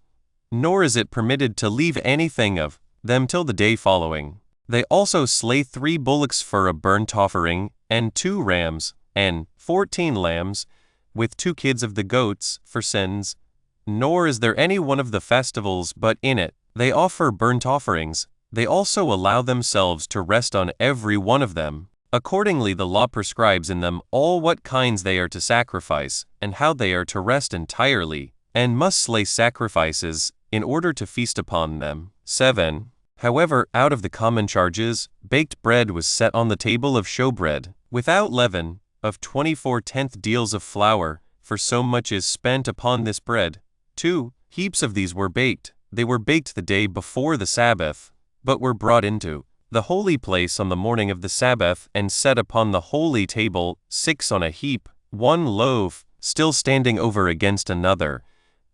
nor is it permitted to leave anything of them till the day following. They also slay 3 bullocks for a burnt offering, and 2 rams, and 14 lambs, with 2 kids of the goats, for sins, nor is there any one of the festivals but in it they offer burnt offerings. They also allow themselves to rest on every one of them. Accordingly the law prescribes in them all what kinds they are to sacrifice, and how they are to rest entirely, and must slay sacrifices, in order to feast upon them. 7. However, out of the common charges, baked bread was set on the table of showbread, without leaven, of 24/10 deals of flour, for so much is spent upon this bread. 2 heaps of these were baked. They were baked the day before the Sabbath, but were brought into the holy place on the morning of the Sabbath, and set upon the holy table, 6 on a heap, 1 loaf, still standing over against another,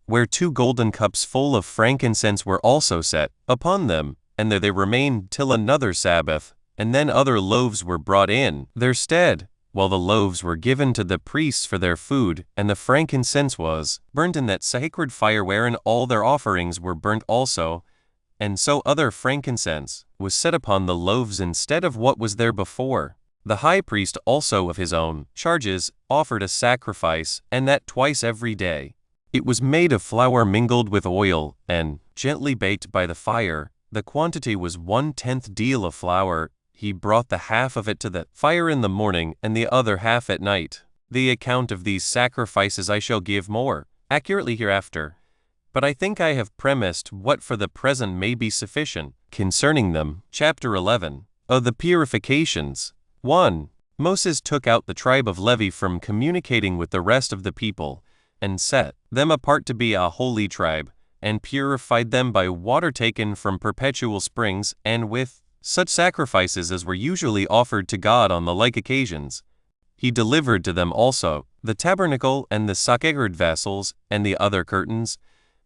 where 2 golden cups full of frankincense were also set upon them, and there they remained till another Sabbath, and then other loaves were brought in their stead, while the loaves were given to the priests for their food, and the frankincense was burnt in that sacred fire wherein all their offerings were burnt also, and so other frankincense was set upon the loaves instead of what was there before. The high priest also of his own charges offered a sacrifice, and that twice every day. It was made of flour mingled with oil, and gently baked by the fire. The quantity was 1/10 deal of flour. He brought the half of it to the fire in the morning, and the other half at night. The account of these sacrifices I shall give more accurately hereafter, but I think I have premised what for the present may be sufficient concerning them. Chapter 11. Of the purifications. 1. Moses took out the tribe of Levi from communicating with the rest of the people, and set them apart to be a holy tribe, and purified them by water taken from perpetual springs, and with such sacrifices as were usually offered to God on the like occasions. He delivered to them also the tabernacle and the sacred vessels, and the other curtains,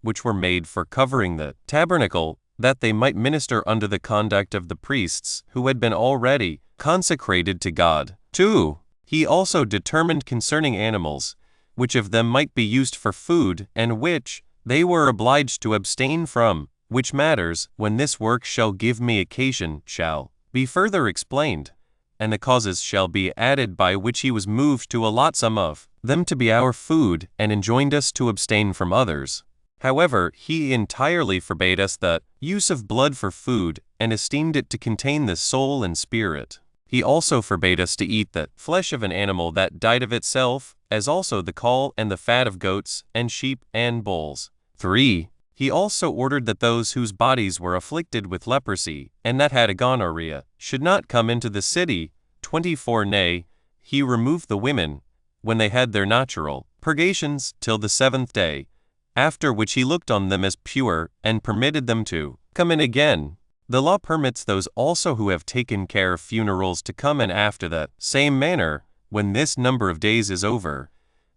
which were made for covering the tabernacle, that they might minister under the conduct of the priests, who had been already consecrated to God. 2. He also determined concerning animals, which of them might be used for food, and which they were obliged to abstain from, which matters, when this work shall give me occasion, shall be further explained, and the causes shall be added by which he was moved to allot some of them to be our food, and enjoined us to abstain from others. However, he entirely forbade us the use of blood for food, and esteemed it to contain the soul and spirit. He also forbade us to eat the flesh of an animal that died of itself, as also the caul and the fat of goats, and sheep, and bulls. 3. He also ordered that those whose bodies were afflicted with leprosy, and that had a gonorrhea, should not come into the city. 24. Nay, he removed the women, when they had their natural purgations, till the 7th day, after which he looked on them as pure, and permitted them to come in again. The law permits those also who have taken care of funerals to come in after the same manner, when this number of days is over.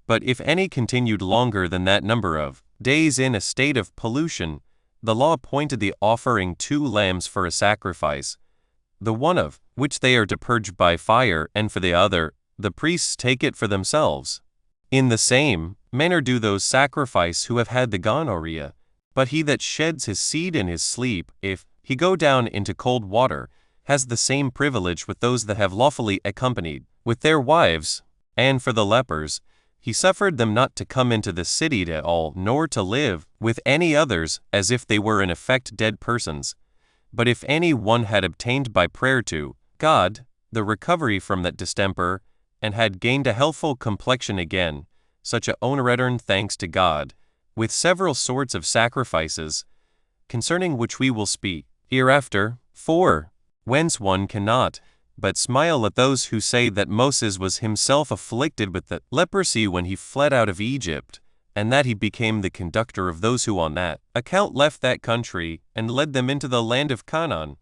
But if any continued longer than that number of days in a state of pollution, the law appointed the offering 2 lambs for a sacrifice, the one of which they are to purge by fire, and for the other, the priests take it for themselves. In the same manner do those sacrifice who have had the gonorrhea. But he that sheds his seed in his sleep, if he go down into cold water, has the same privilege with those that have lawfully accompanied with their wives. And for the lepers, he suffered them not to come into the city at all, nor to live with any others, as if they were in effect dead persons. But if any one had obtained by prayer to God the recovery from that distemper, and had gained a healthful complexion again, such a owner returned thanks to God, with several sorts of sacrifices, concerning which we will speak hereafter. 4. Whence one cannot but smile at those who say that Moses was himself afflicted with the leprosy when he fled out of Egypt, and that he became the conductor of those who on that account left that country, and led them into the land of Canaan.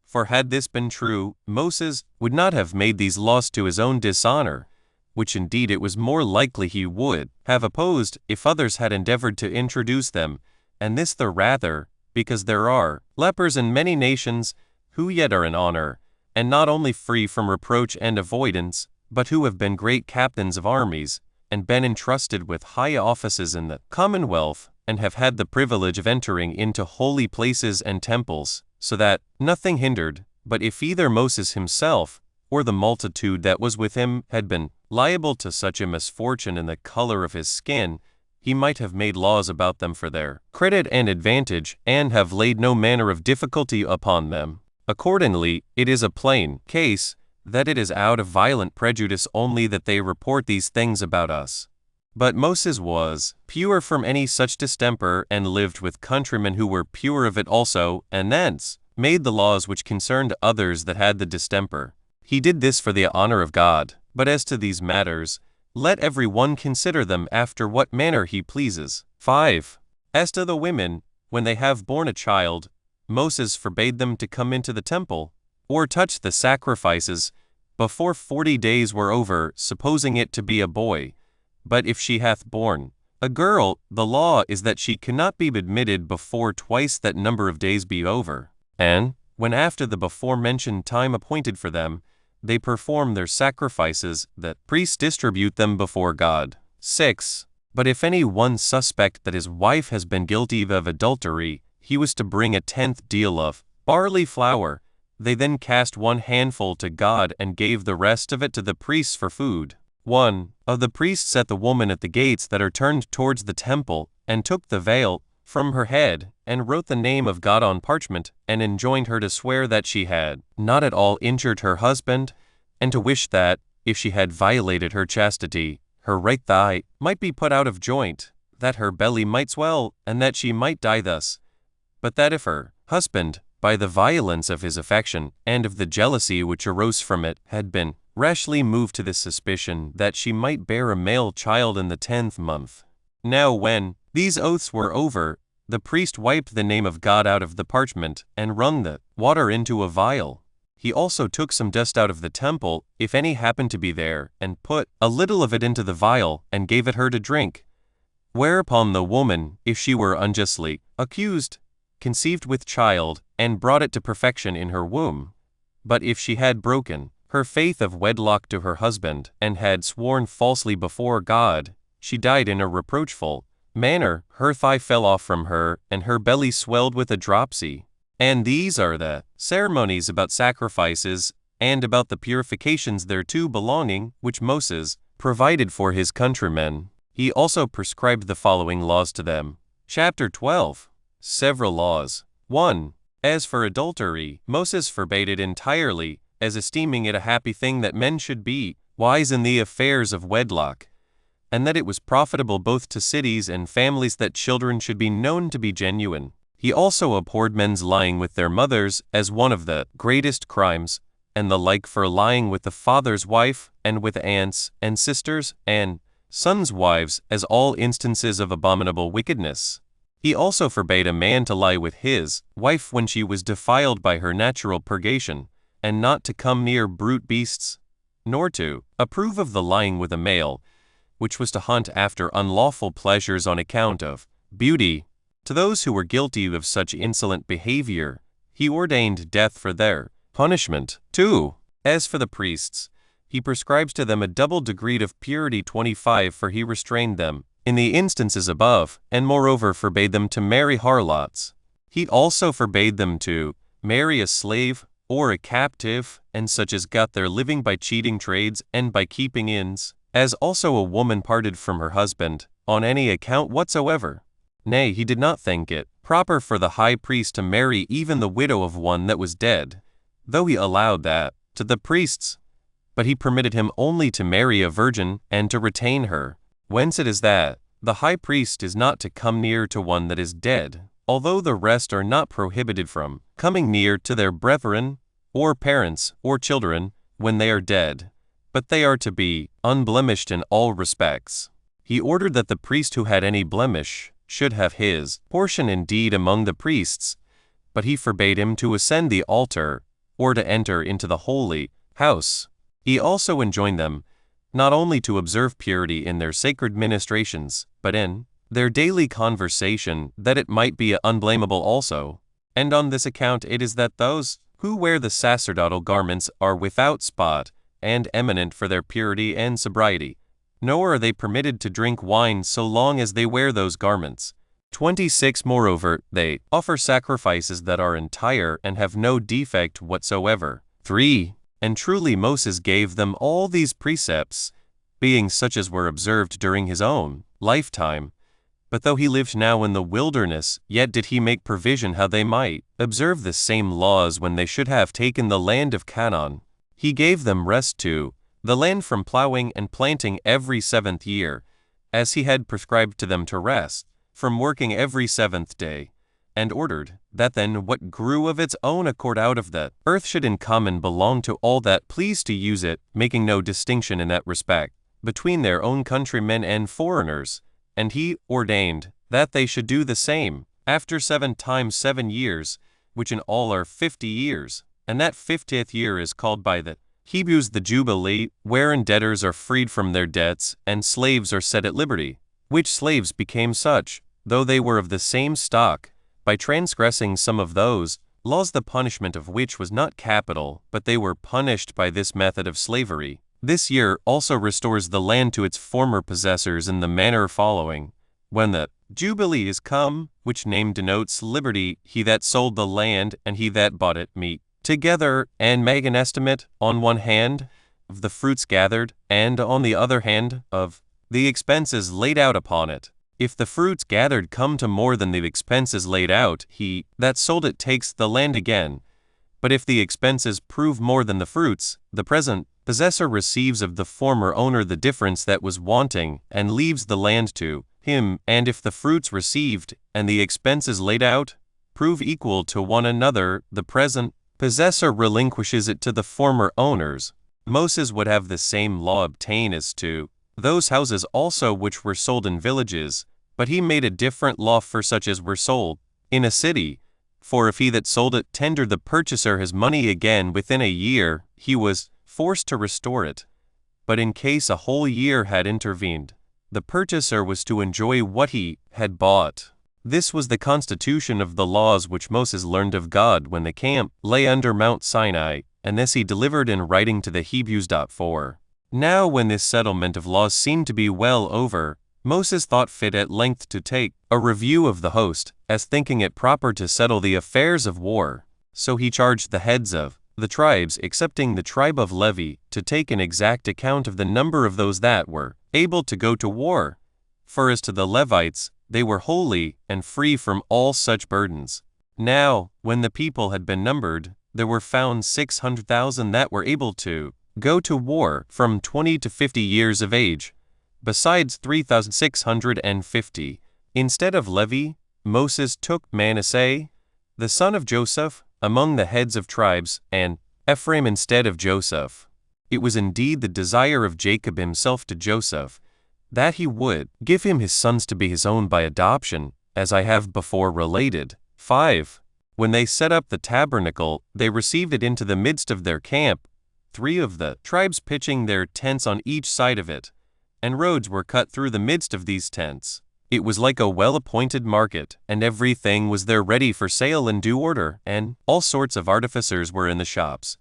For had this been true, Moses would not have made these laws to his own dishonor, which indeed it was more likely he would have opposed if others had endeavored to introduce them, and this the rather, because there are lepers in many nations who yet are in honor, and not only free from reproach and avoidance, but who have been great captains of armies, and been entrusted with high offices in the commonwealth, and have had the privilege of entering into holy places and temples, so that nothing hindered. But if either Moses himself, or the multitude that was with him, had been liable to such a misfortune in the color of his skin, he might have made laws about them for their credit and advantage, and have laid no manner of difficulty upon them. Accordingly, it is a plain case that it is out of violent prejudice only that they report these things about us. But Moses was pure from any such distemper, and lived with countrymen who were pure of it also, and thence made the laws which concerned others that had the distemper. He did this for the honor of God. But as to these matters, let every one consider them after what manner he pleases. 5. As to the women, when they have borne a child, Moses forbade them to come into the temple, or touch the sacrifices, before 40 days were over, supposing it to be a boy. But if she hath borne a girl, the law is that she cannot be admitted before twice that number of days be over. And, when after the before-mentioned time appointed for them, they perform their sacrifices, the priests distribute them before God. 6. But if any one suspect that his wife has been guilty of adultery, he was to bring 1/10 deal of barley flour. They then cast 1 handful to God, and gave the rest of it to the priests for food. 1 of the priests set the woman at the gates that are turned towards the temple, and took the veil from her head, and wrote the name of God on parchment, and enjoined her to swear that she had not at all injured her husband, and to wish that, if she had violated her chastity, her right thigh might be put out of joint, that her belly might swell, and that she might die thus. But that if her husband, by the violence of his affection, and of the jealousy which arose from it, had been rashly moved to this suspicion, that she might bear a male child in the 10th month. Now when these oaths were over, the priest wiped the name of God out of the parchment, and wrung the water into a vial. He also took some dust out of the temple, if any happened to be there, and put a little of it into the vial, and gave it her to drink. Whereupon the woman, if she were unjustly accused, conceived with child, and brought it to perfection in her womb. But if she had broken her faith of wedlock to her husband, and had sworn falsely before God, she died in a reproachful manner. Her thigh fell off from her, and her belly swelled with a dropsy. And these are the ceremonies about sacrifices, and about the purifications thereto belonging, which Moses provided for his countrymen. He also prescribed the following laws to them. Chapter 12. Several laws. 1. As for adultery, Moses forbade it entirely, as esteeming it a happy thing that men should be wise in the affairs of wedlock, and that it was profitable both to cities and families that children should be known to be genuine. He also abhorred men's lying with their mothers as one of the greatest crimes, and the like for lying with the father's wife, and with aunts, and sisters, and sons' wives, as all instances of abominable wickedness. He also forbade a man to lie with his wife when she was defiled by her natural purgation, and not to come near brute beasts, nor to approve of the lying with a male, which was to hunt after unlawful pleasures on account of beauty. To those who were guilty of such insolent behavior, he ordained death for their punishment. 2. As for the priests, he prescribes to them a double degree of purity 25, for he restrained them in the instances above, and moreover forbade them to marry harlots. He also forbade them to marry a slave or a captive, and such as got their living by cheating trades and by keeping inns, as also a woman parted from her husband, on any account whatsoever. Nay, he did not think it proper for the high priest to marry even the widow of one that was dead, though he allowed that to the priests, but he permitted him only to marry a virgin and to retain her. Whence it is that the high priest is not to come near to one that is dead, although the rest are not prohibited from coming near to their brethren, or parents, or children, when they are dead, but they are to be unblemished in all respects. He ordered that the priest who had any blemish should have his portion indeed among the priests, but he forbade him to ascend the altar, or to enter into the holy house. He also enjoined them not only to observe purity in their sacred ministrations, but in their daily conversation, that it might be unblameable also. And on this account it is that those who wear the sacerdotal garments are without spot, and eminent for their purity and sobriety, nor are they permitted to drink wine so long as they wear those garments. 26. Moreover, they offer sacrifices that are entire and have no defect whatsoever. 3. And truly Moses gave them all these precepts, being such as were observed during his own lifetime. But though he lived now in the wilderness, yet did he make provision how they might observe the same laws when they should have taken the land of Canaan. He gave them rest to the land from plowing and planting every 7th year, as he had prescribed to them to rest from working every 7th day, and ordered that then what grew of its own accord out of the earth should in common belong to all that pleased to use it, making no distinction in that respect between their own countrymen and foreigners. And he ordained that they should do the same after 7 times 7 years, which in all are 50 years, and that 50th year is called by the Hebrews the Jubilee, wherein debtors are freed from their debts, and slaves are set at liberty, which slaves became such, though they were of the same stock, by transgressing some of those laws, the punishment of which was not capital, but they were punished by this method of slavery. This year also restores the land to its former possessors in the manner following. When the Jubilee is come, which name denotes liberty, he that sold the land and he that bought it meet together, and make an estimate, on one hand, of the fruits gathered, and on the other hand, of the expenses laid out upon it. If the fruits gathered come to more than the expenses laid out, he that sold it takes the land again. But if the expenses prove more than the fruits, the present possessor receives of the former owner the difference that was wanting, and leaves the land to him. And if the fruits received, and the expenses laid out, prove equal to one another, the present possessor relinquishes it to the former owners. Moses would have the same law obtain as to those houses also which were sold in villages, but he made a different law for such as were sold in a city. For if he that sold it tendered the purchaser his money again within a year, he was forced to restore it. But in case a whole year had intervened, the purchaser was to enjoy what he had bought. This was the constitution of the laws which Moses learned of God when the camp lay under Mount Sinai, and this he delivered in writing to the Hebrews. 4. Now when this settlement of laws seemed to be well over, Moses thought fit at length to take a review of the host, as thinking it proper to settle the affairs of war. So he charged the heads of the tribes, excepting the tribe of Levi, to take an exact account of the number of those that were able to go to war. For as to the Levites, they were holy and free from all such burdens. Now, when the people had been numbered, there were found 600,000 that were able to go to war from 20 to 50 years of age, besides 3,650. Instead of Levi, Moses took Manasseh, the son of Joseph, among the heads of tribes, and Ephraim instead of Joseph. It was indeed the desire of Jacob himself to Joseph, that he would give him his sons to be his own by adoption, as I have before related. 5. When they set up the tabernacle, they received it into the midst of their camp, 3 of the tribes pitching their tents on each side of it, and roads were cut through the midst of these tents. It was like a well-appointed market, and everything was there ready for sale in due order, and all sorts of artificers were in the shops.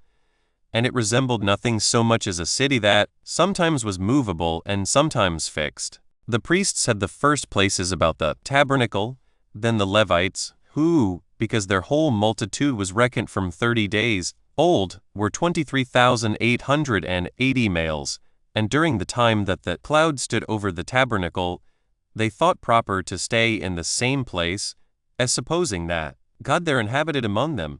And it resembled nothing so much as a city that sometimes was movable and sometimes fixed. The priests had the first places about the tabernacle, then the Levites, who, because their whole multitude was reckoned from 30 days old, were 23,880 males, and during the time that the cloud stood over the tabernacle, they thought proper to stay in the same place, as supposing that God there inhabited among them,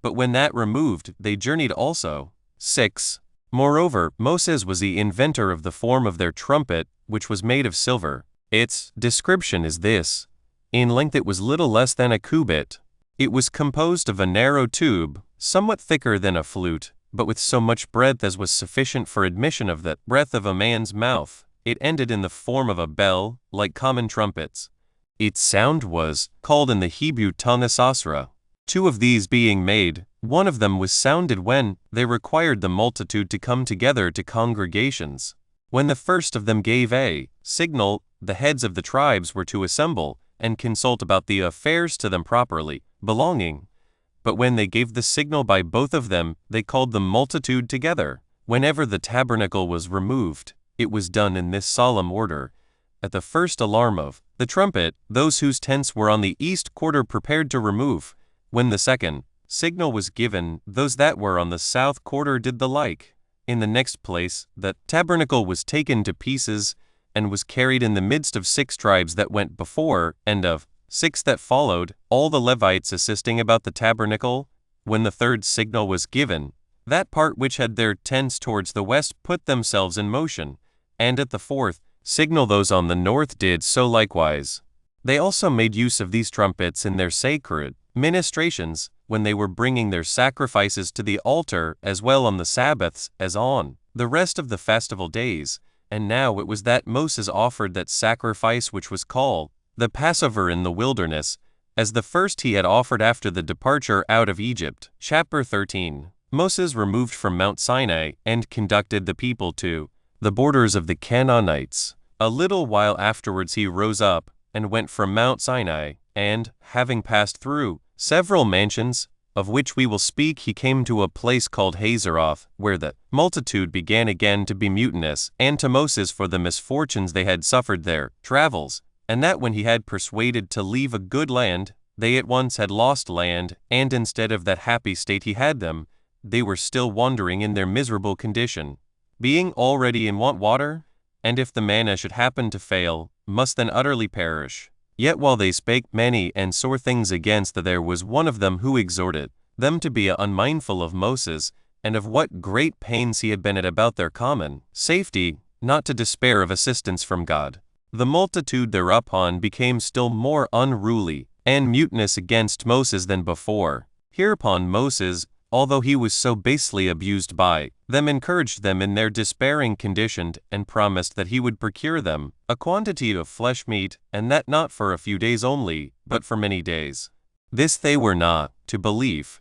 but when that removed, they journeyed also. 6. Moreover, Moses was the inventor of the form of their trumpet, which was made of silver. Its description is this. In length it was little less than a cubit. It was composed of a narrow tube, somewhat thicker than a flute, but with so much breadth as was sufficient for admission of the breath of a man's mouth. It ended in the form of a bell, like common trumpets. Its sound was called in the Hebrew tongue asasra. 2 of these being made, one of them was sounded when they required the multitude to come together to congregations. When the first of them gave a signal, the heads of the tribes were to assemble and consult about the affairs to them properly belonging. But when they gave the signal by both of them, they called the multitude together. Whenever the tabernacle was removed, it was done in this solemn order. At the first alarm of the trumpet, those whose tents were on the east quarter prepared to remove. When the second signal was given, those that were on the south quarter did the like. In the next place, the tabernacle was taken to pieces, and was carried in the midst of 6 tribes that went before, and of 6 that followed, all the Levites assisting about the tabernacle. When the third signal was given, that part which had their tents towards the west put themselves in motion, and at the fourth signal those on the north did so likewise. They also made use of these trumpets in their sacred ministrations, when they were bringing their sacrifices to the altar, as well on the Sabbaths as on the rest of the festival days. And now it was that Moses offered that sacrifice which was called the Passover in the wilderness, as the first he had offered after the departure out of Egypt. Chapter 13. Moses removed from Mount Sinai and conducted the people to the borders of the Canaanites. A little while afterwards he rose up and went from Mount Sinai, and, having passed through several mansions, of which we will speak, he came to a place called Hazeroth, where the multitude began again to be mutinous, and to Moses for the misfortunes they had suffered their travels, and that when he had persuaded to leave a good land, they at once had lost land, and instead of that happy state he had them, they were still wandering in their miserable condition, being already in want water, and if the manna should happen to fail, must then utterly perish. Yet while they spake many and sore things against, there was one of them who exhorted them to be unmindful of Moses, and of what great pains he had been at about their common safety, not to despair of assistance from God. The multitude thereupon became still more unruly and mutinous against Moses than before. Hereupon Moses, although he was so basely abused by them, encouraged them in their despairing condition, and promised that he would procure them a quantity of flesh meat, and that not for a few days only, but for many days. This they were not to believe.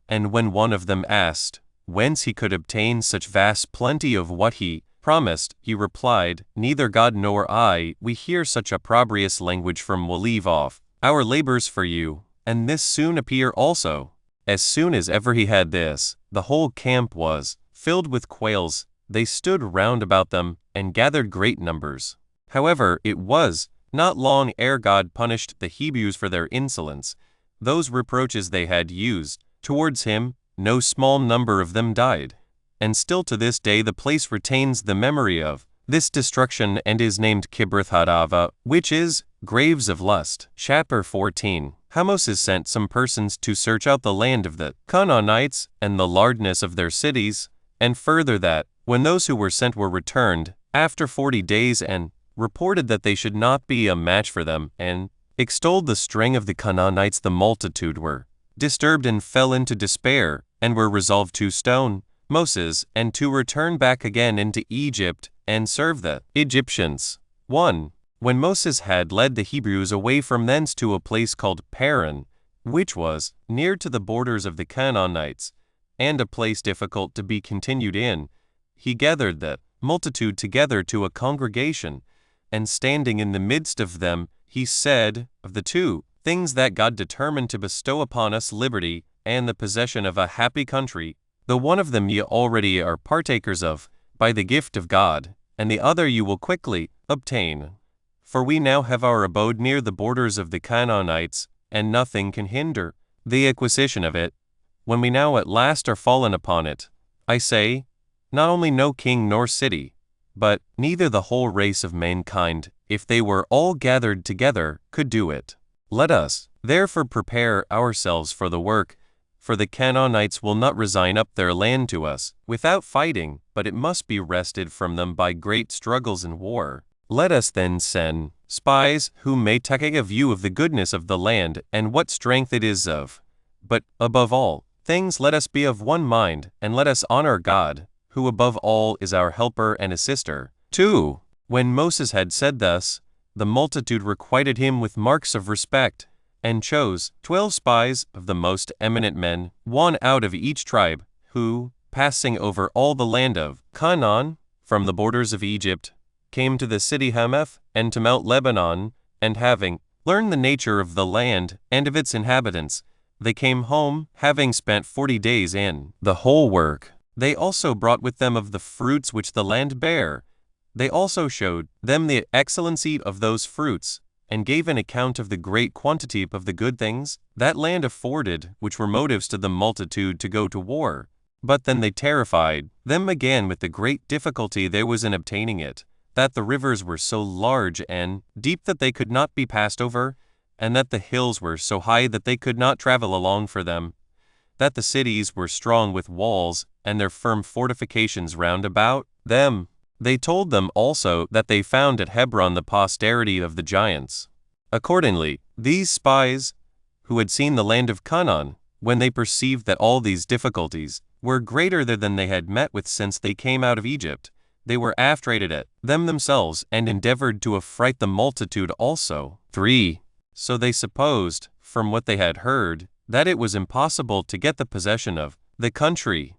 And when one of them asked whence he could obtain such vast plenty of what he promised, he replied, Neither God nor I, we hear such opprobrious language from, will leave off our labors for you, and this soon appear also. As soon as ever he had this, the whole camp was filled with quails. They stood round about them, and gathered great numbers. However, it was not long ere God punished the Hebrews for their insolence. Those reproaches they had used towards him, no small number of them died. And still to this day the place retains the memory of this destruction and is named Kibroth Hadava, which is graves of lust. Chapter 14. How Moses sent some persons to search out the land of the Canaanites and the largeness of their cities, and further that, when those who were sent were returned, after 40 days, and reported that they should not be a match for them, and extolled the strength of the Canaanites, the multitude were disturbed and fell into despair, and were resolved to stone Moses, and to return back again into Egypt, and serve the Egyptians. 1. When Moses had led the Hebrews away from thence to a place called Paran, which was near to the borders of the Canaanites, and a place difficult to be continued in, he gathered the multitude together to a congregation, and standing in the midst of them, he said, of the two things that God determined to bestow upon us, liberty and the possession of a happy country, the one of them ye already are partakers of, by the gift of God, and the other you will quickly obtain. For we now have our abode near the borders of the Canaanites, and nothing can hinder the acquisition of it. When we now at last are fallen upon it, I say, not only no king nor city, but neither the whole race of mankind, if they were all gathered together, could do it. Let us, therefore, prepare ourselves for the work, for the Canaanites will not resign up their land to us without fighting, but it must be wrested from them by great struggles and war. Let us then send spies who may take a view of the goodness of the land and what strength it is of. But above all things let us be of one mind, and let us honor God, who above all is our helper and assister. 2. When Moses had said thus, the multitude requited him with marks of respect, and chose 12 spies of the most eminent men, one out of each tribe, who, passing over all the land of Canaan, from the borders of Egypt, came to the city Hamath, and to Mount Lebanon, and having learned the nature of the land and of its inhabitants, they came home, having spent 40 days in the whole work. They also brought with them of the fruits which the land bare. They also showed them the excellency of those fruits, and gave an account of the great quantity of the good things that land afforded, which were motives to the multitude to go to war. But then they terrified them again with the great difficulty there was in obtaining it, that the rivers were so large and deep that they could not be passed over, and that the hills were so high that they could not travel along for them, that the cities were strong with walls, and their firm fortifications round about them. They told them also that they found at Hebron the posterity of the giants. Accordingly, these spies, who had seen the land of Canaan, when they perceived that all these difficulties were greater than they had met with since they came out of Egypt, they were afraid at them themselves, and endeavored to affright the multitude also. 3. So they supposed, from what they had heard, that it was impossible to get the possession of the country.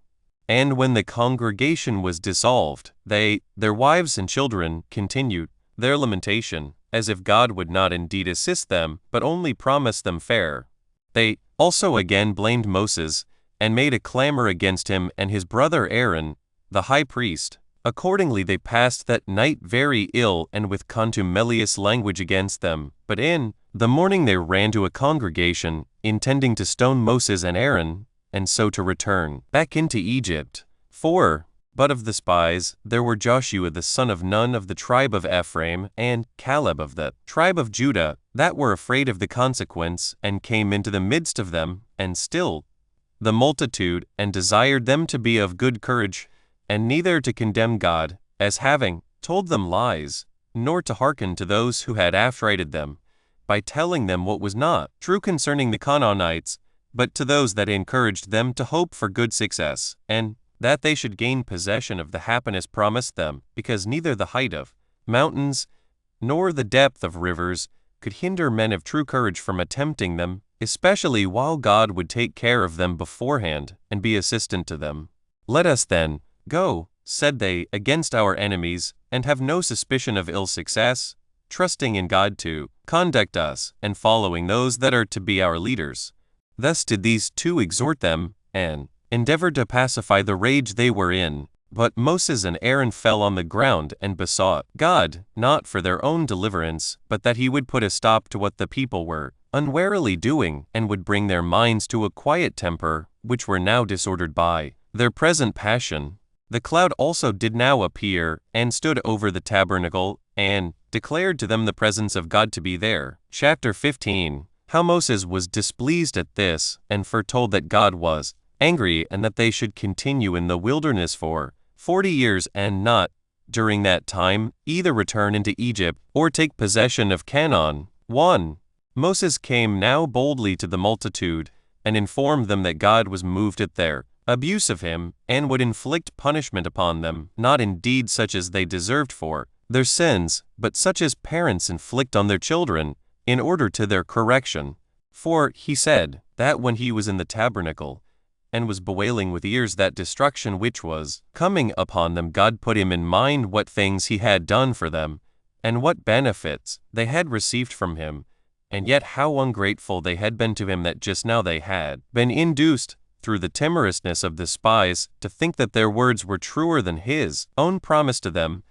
And when the congregation was dissolved, they, their wives and children, continued their lamentation, as if God would not indeed assist them, but only promise them fair. They also again blamed Moses, and made a clamor against him and his brother Aaron, the high priest. Accordingly they passed that night very ill and with contumelious language against them. But in the morning they ran to a congregation, intending to stone Moses and Aaron, and so to return back into Egypt. 4. But of the spies there were Joshua the son of Nun of the tribe of Ephraim, and Caleb of the tribe of Judah, that were afraid of the consequence, and came into the midst of them, and stilled the multitude, and desired them to be of good courage, and neither to condemn God, as having told them lies, nor to hearken to those who had affrighted them, by telling them what was not true concerning the Canaanites, but to those that encouraged them to hope for good success, and that they should gain possession of the happiness promised them, because neither the height of mountains nor the depth of rivers could hinder men of true courage from attempting them, especially while God would take care of them beforehand and be assistant to them. Let us then go, said they, against our enemies, and have no suspicion of ill success, trusting in God to conduct us, and following those that are to be our leaders. Thus did these two exhort them, and endeavored to pacify the rage they were in. But Moses and Aaron fell on the ground and besought God, not for their own deliverance, but that he would put a stop to what the people were unwarily doing, and would bring their minds to a quiet temper, which were now disordered by their present passion. The cloud also did now appear, and stood over the tabernacle, and declared to them the presence of God to be there. Chapter 15. How Moses was displeased at this, and foretold that God was angry, and that they should continue in the wilderness for 40 years, and not, during that time, either return into Egypt, or take possession of Canaan. 1. Moses came now boldly to the multitude, and informed them that God was moved at their abuse of him, and would inflict punishment upon them, not indeed such as they deserved for their sins, but such as parents inflict on their children, in order to their correction. For he said, that when he was in the tabernacle, and was bewailing with ears that destruction which was coming upon them, God put him in mind what things he had done for them, and what benefits they had received from him, and yet how ungrateful they had been to him, that just now they had been induced, through the timorousness of the spies, to think that their words were truer than his own promise to them,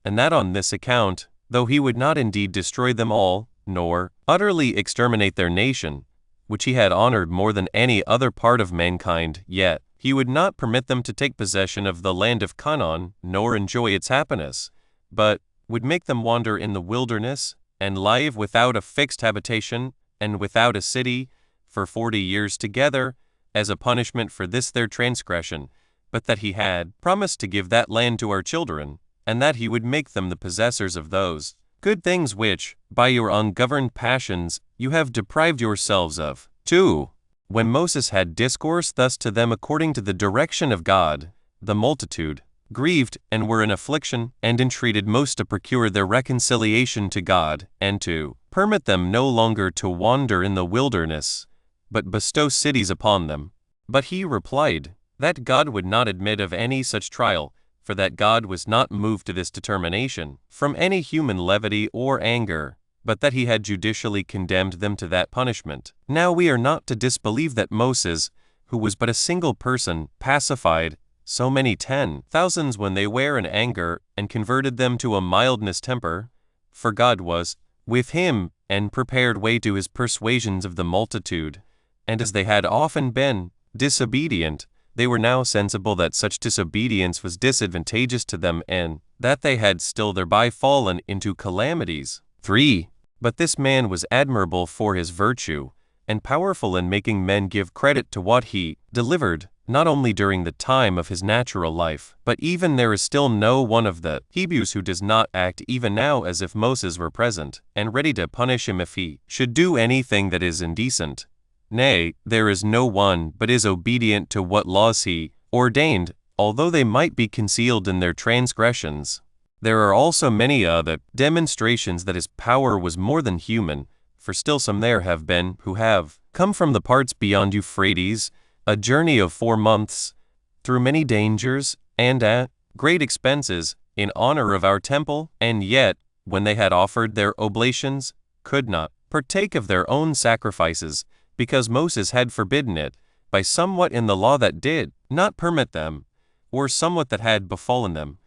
and that on this account, though he would not indeed destroy them all, nor utterly exterminate their nation, which he had honored more than any other part of mankind, yet he would not permit them to take possession of the land of Canaan, nor enjoy its happiness, but would make them wander in the wilderness, and live without a fixed habitation, and without a city, for 40 years together, as a punishment for this their transgression, but that he had promised to give that land to our children, and that he would make them the possessors of those good things which, by your ungoverned passions, you have deprived yourselves of. 2. When Moses had discoursed thus to them according to the direction of God, the multitude grieved, and were in affliction, and entreated Moses to procure their reconciliation to God, and to permit them no longer to wander in the wilderness, but bestow cities upon them. But he replied, that God would not admit of any such trial, for that God was not moved to this determination from any human levity or anger, but that he had judicially condemned them to that punishment. Now we are not to disbelieve that Moses, who was but a single person, pacified so many 10,000s when they were in anger, and converted them to a mildness temper, for God was with him, and prepared way to his persuasions of the multitude. And as they had often been disobedient, they were now sensible that such disobedience was disadvantageous to them, and that they had still thereby fallen into calamities. 3. But this man was admirable for his virtue, and powerful in making men give credit to what he delivered, not only during the time of his natural life, but even there is still no one of the Hebrews who does not act even now as if Moses were present, and ready to punish him if he should do anything that is indecent. Nay, there is no one but is obedient to what laws he ordained, although they might be concealed in their transgressions. There are also many other demonstrations that his power was more than human, for still some there have been who have come from the parts beyond Euphrates, a journey of 4 months, through many dangers, and at great expenses, in honor of our temple, and yet, when they had offered their oblations, could not partake of their own sacrifices, because Moses had forbidden it, by somewhat in the law that did not permit them, or somewhat that had befallen them,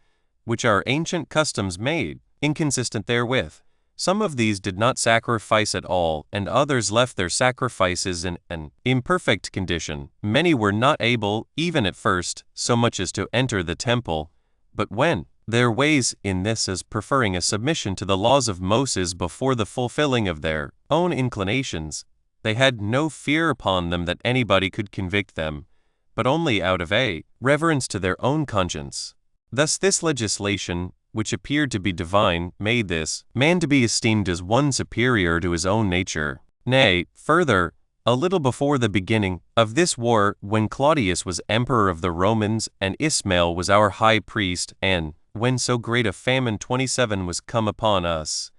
which our ancient customs made inconsistent therewith. Some of these did not sacrifice at all, and others left their sacrifices in an imperfect condition. Many were not able, even at first, so much as to enter the temple, but went their ways in this as preferring a submission to the laws of Moses before the fulfilling of their own inclinations. They had no fear upon them that anybody could convict them, but only out of a reverence to their own conscience. Thus this legislation, which appeared to be divine, made this man to be esteemed as one superior to his own nature. Nay, further, a little before the beginning of this war, when Claudius was emperor of the Romans, and Ismail was our high priest, and when so great a famine 27 was come upon us,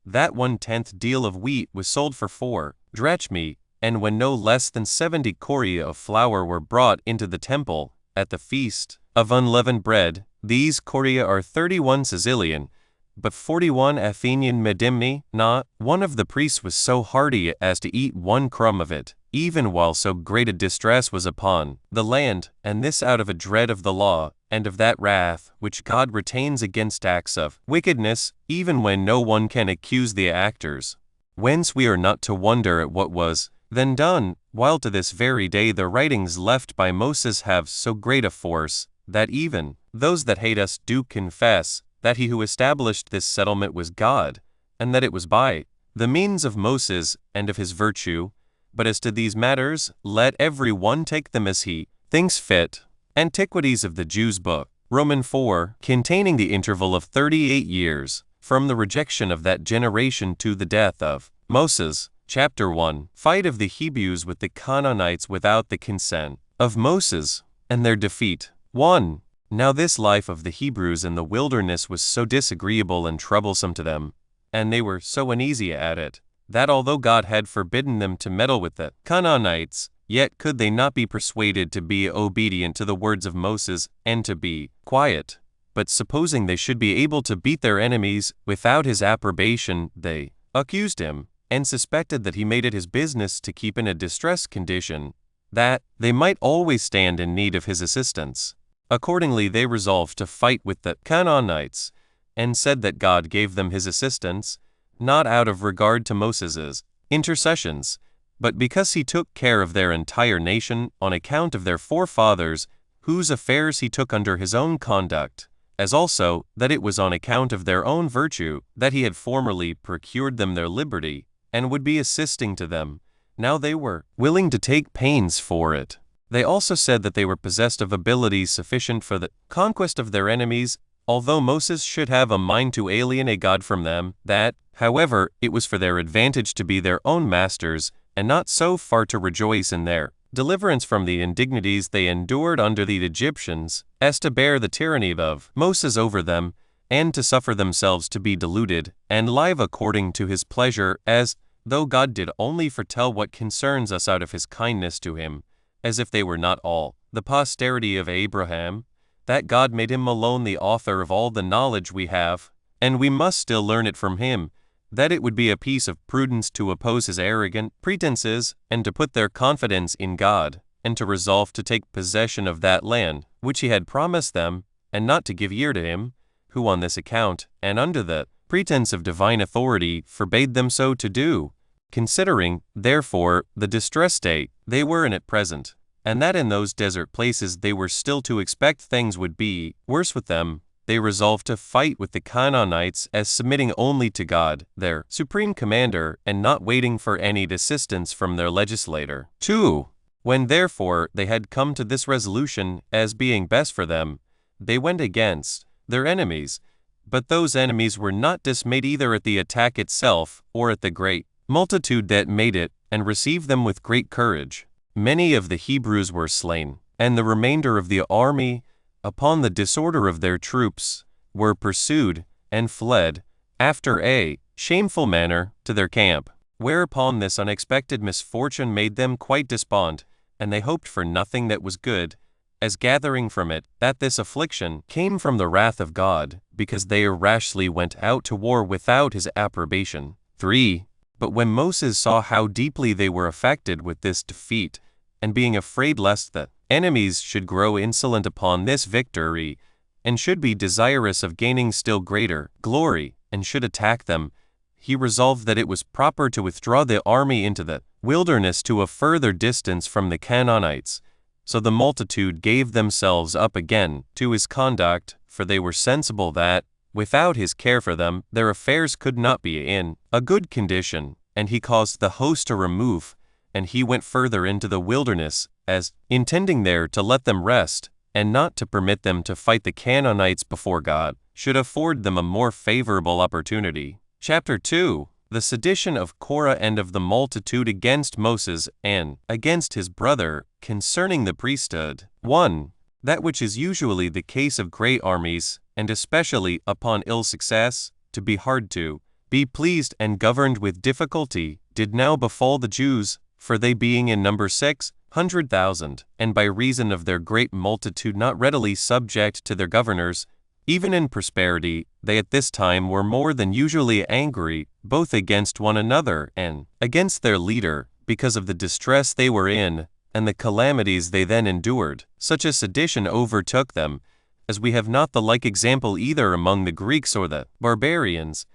that 1/10 deal of wheat was sold for 4 drachmae, and when no less than 70 chorea of flour were brought into the temple, at the feast of unleavened bread, these chorea are 31 Sicilian, but 41 Athenian medimni. Not one of the priests was so hardy as to eat 1 crumb of it. even while so great a distress was upon the land, and this out of a dread of the law, and of that wrath which God retains against acts of wickedness, even when no one can accuse the actors. Whence we are not to wonder at what was then done, while to this very day the writings left by Moses have so great a force, that even those that hate us do confess that he who established this settlement was God, and that it was by the means of Moses and of his virtue. But as to these matters, let every one take them as he thinks fit. Antiquities of the Jews book, Roman 4, containing the interval of 38 years, from the rejection of that generation to the death of Moses. Chapter 1, Fight of the Hebrews with the Canaanites without the consent of Moses, and their defeat. 1. Now this life of the Hebrews in the wilderness was so disagreeable and troublesome to them, and they were so uneasy at it, that although God had forbidden them to meddle with the Canaanites, yet could they not be persuaded to be obedient to the words of Moses and to be quiet. But supposing they should be able to beat their enemies without his approbation, they accused him, and suspected that he made it his business to keep in a distressed condition, that they might always stand in need of his assistance. Accordingly they resolved to fight with the Canaanites, and said that God gave them his assistance, not out of regard to Moses' intercessions, but because he took care of their entire nation on account of their forefathers, whose affairs he took under his own conduct, as also that it was on account of their own virtue that he had formerly procured them their liberty, and would be assisting to them. Now they were willing to take pains for it. They also said that they were possessed of abilities sufficient for the conquest of their enemies, although Moses should have a mind to alienate God from them, that, however, it was for their advantage to be their own masters, and not so far to rejoice in their deliverance from the indignities they endured under the Egyptians, as to bear the tyranny of Moses over them, and to suffer themselves to be deluded, and live according to his pleasure, as though God did only foretell what concerns us out of his kindness to him, as if they were not all the posterity of Abraham, that God made him alone the author of all the knowledge we have, and we must still learn it from him, that it would be a piece of prudence to oppose his arrogant pretenses, and to put their confidence in God, and to resolve to take possession of that land which he had promised them, and not to give ear to him, who on this account, and under the pretense of divine authority, forbade them so to do, considering, therefore, the distressed state they were in at present, and that in those desert places they were still to expect things would be worse with them. They resolved to fight with the Canaanites as submitting only to God, their supreme commander, and not waiting for any assistance from their legislator. 2. When therefore they had come to this resolution as being best for them, they went against their enemies, but those enemies were not dismayed either at the attack itself or at the great multitude that made it, and received them with great courage. Many of the Hebrews were slain, and the remainder of the army, upon the disorder of their troops, were pursued, and fled, after a shameful manner, to their camp. Whereupon this unexpected misfortune made them quite despond, and they hoped for nothing that was good, as gathering from it that this affliction came from the wrath of God, because they rashly went out to war without his approbation. 3. But when Moses saw how deeply they were affected with this defeat, and being afraid lest the enemies should grow insolent upon this victory, and should be desirous of gaining still greater glory, and should attack them, he resolved that it was proper to withdraw the army into the wilderness to a further distance from the Canaanites. So the multitude gave themselves up again to his conduct, for they were sensible that, without his care for them, their affairs could not be in a good condition, and he caused the host to remove, and he went further into the wilderness, as intending there to let them rest, and not to permit them to fight the Canaanites before God should afford them a more favorable opportunity. Chapter 2. The sedition of Korah and of the multitude against Moses and against his brother concerning the priesthood. 1. That which is usually the case of great armies, and especially upon ill success, to be hard to be pleased and governed with difficulty, did now befall the Jews, for they being in number 600,000, and by reason of their great multitude not readily subject to their governors, even in prosperity, they at this time were more than usually angry, both against one another and against their leader, because of the distress they were in, and the calamities they then endured. Such a sedition overtook them, as we have not the like example either among the Greeks or the barbarians,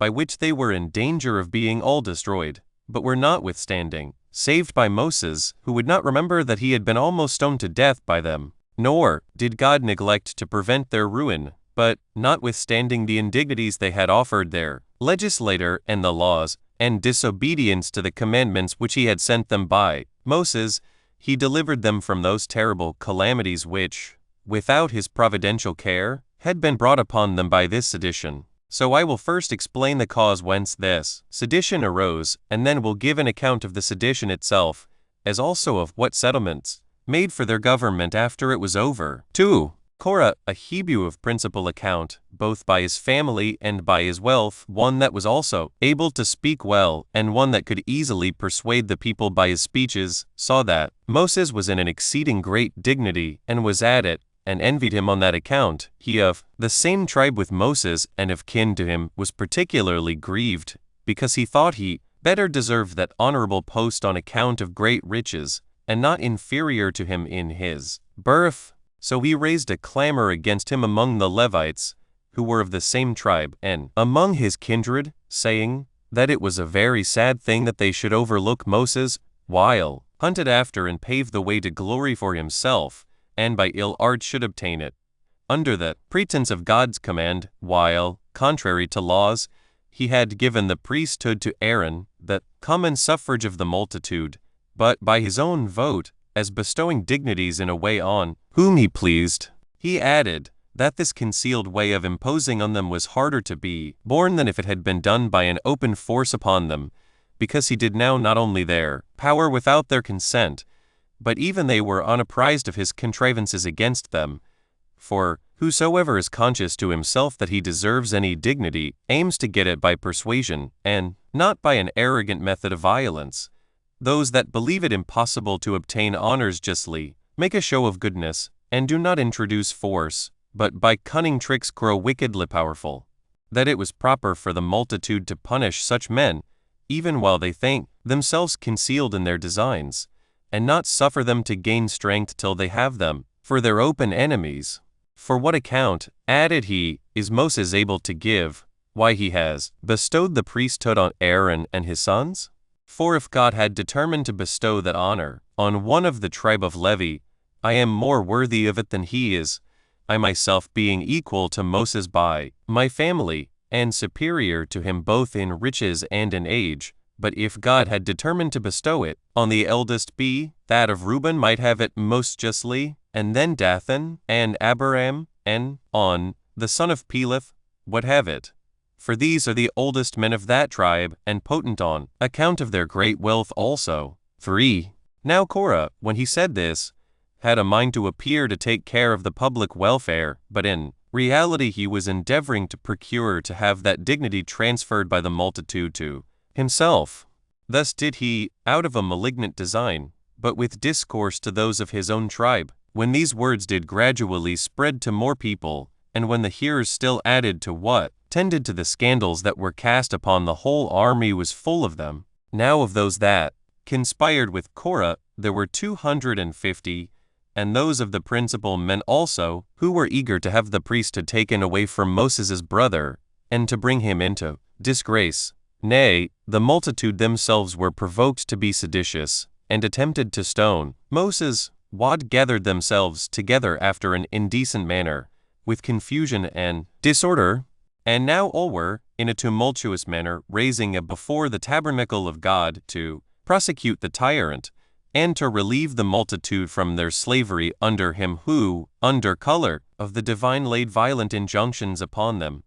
by which they were in danger of being all destroyed, but were notwithstanding saved by Moses, who would not remember that he had been almost stoned to death by them. Nor did God neglect to prevent their ruin, but, notwithstanding the indignities they had offered their legislator and the laws, and disobedience to the commandments which he had sent them by Moses, he delivered them from those terrible calamities which, without his providential care, had been brought upon them by this sedition. So I will first explain the cause whence this sedition arose, and then will give an account of the sedition itself, as also of what settlements made for their government after it was over. 2. Korah, a Hebrew of principal account, both by his family and by his wealth, one that was also able to speak well, and one that could easily persuade the people by his speeches, saw that Moses was in an exceeding great dignity, and was at it, and envied him on that account. He of the same tribe with Moses and of kin to him was particularly grieved, because he thought he better deserved that honorable post on account of great riches, and not inferior to him in his birth. So he raised a clamor against him among the Levites, who were of the same tribe, and among his kindred, saying that it was a very sad thing that they should overlook Moses, while hunted after and paved the way to glory for himself, and by ill art should obtain it, under the pretense of God's command, while, contrary to laws, he had given the priesthood to Aaron, the common suffrage of the multitude, but by his own vote, as bestowing dignities in a way on whom he pleased. He added that this concealed way of imposing on them was harder to be borne than if it had been done by an open force upon them, because he did now not only their power without their consent, but even they were unapprised of his contrivances against them. For whosoever is conscious to himself that he deserves any dignity aims to get it by persuasion, and not by an arrogant method of violence. Those that believe it impossible to obtain honors justly make a show of goodness, and do not introduce force, but by cunning tricks grow wickedly powerful. That it was proper for the multitude to punish such men, even while they think themselves concealed in their designs, and not suffer them to gain strength till they have them for their open enemies. For what account, added he, is Moses able to give, why he has bestowed the priesthood on Aaron and his sons? For if God had determined to bestow that honor on one of the tribe of Levi, I am more worthy of it than he is, I myself being equal to Moses by my family, and superior to him both in riches and in age. But if God had determined to bestow it on the eldest be, that of Reuben might have it most justly, and then Dathan, and Abiram, and On, the son of Peleth, would have it. For these are the oldest men of that tribe, and potent on account of their great wealth also. 3. Now Korah, when he said this, had a mind to appear to take care of the public welfare, but in reality he was endeavoring to procure to have that dignity transferred by the multitude to himself. Thus did he, out of a malignant design, but with discourse to those of his own tribe. When these words did gradually spread to more people, and when the hearers still added to what tended to the scandals that were cast upon the whole army was full of them. Now of those that conspired with Korah there were 250, and those of the principal men also, who were eager to have the priesthood taken away from Moses' brother, and to bring him into disgrace. Nay, the multitude themselves were provoked to be seditious, and attempted to stone Moses. Wad gathered themselves together after an indecent manner, with confusion and disorder, and now all were, in a tumultuous manner, raising up before the tabernacle of God to prosecute the tyrant, and to relieve the multitude from their slavery under him who, under color of the divine, laid violent injunctions upon them.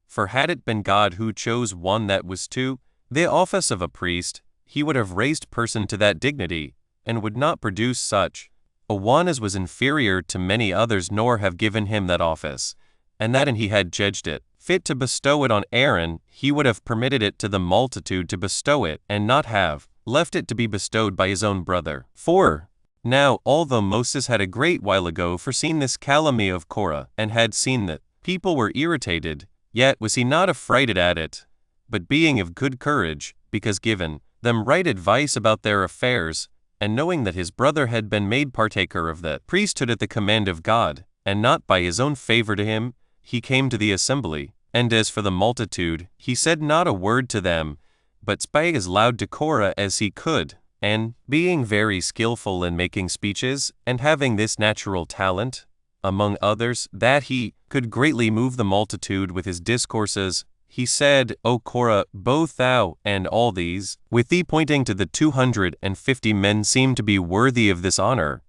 For had it been God who chose one that was to the office of a priest, he would have raised person to that dignity, and would not produce such a one as was inferior to many others, nor have given him that office, and that and he had judged it fit to bestow it on Aaron, he would have permitted it to the multitude to bestow it, and not have left it to be bestowed by his own brother. 4. Now, although Moses had a great while ago foreseen this calumny of Korah, and had seen that people were irritated, yet was he not affrighted at it, but being of good courage, because given them right advice about their affairs, and knowing that his brother had been made partaker of the priesthood at the command of God, and not by his own favor to him, he came to the assembly. And as for the multitude, he said not a word to them, but spake as loud to Korah as he could, and, being very skillful in making speeches, and having this natural talent, among others, that he could greatly move the multitude with his discourses, he said, O Korah, both thou and all these, with thee pointing to the 250 men seem to be worthy of this honor.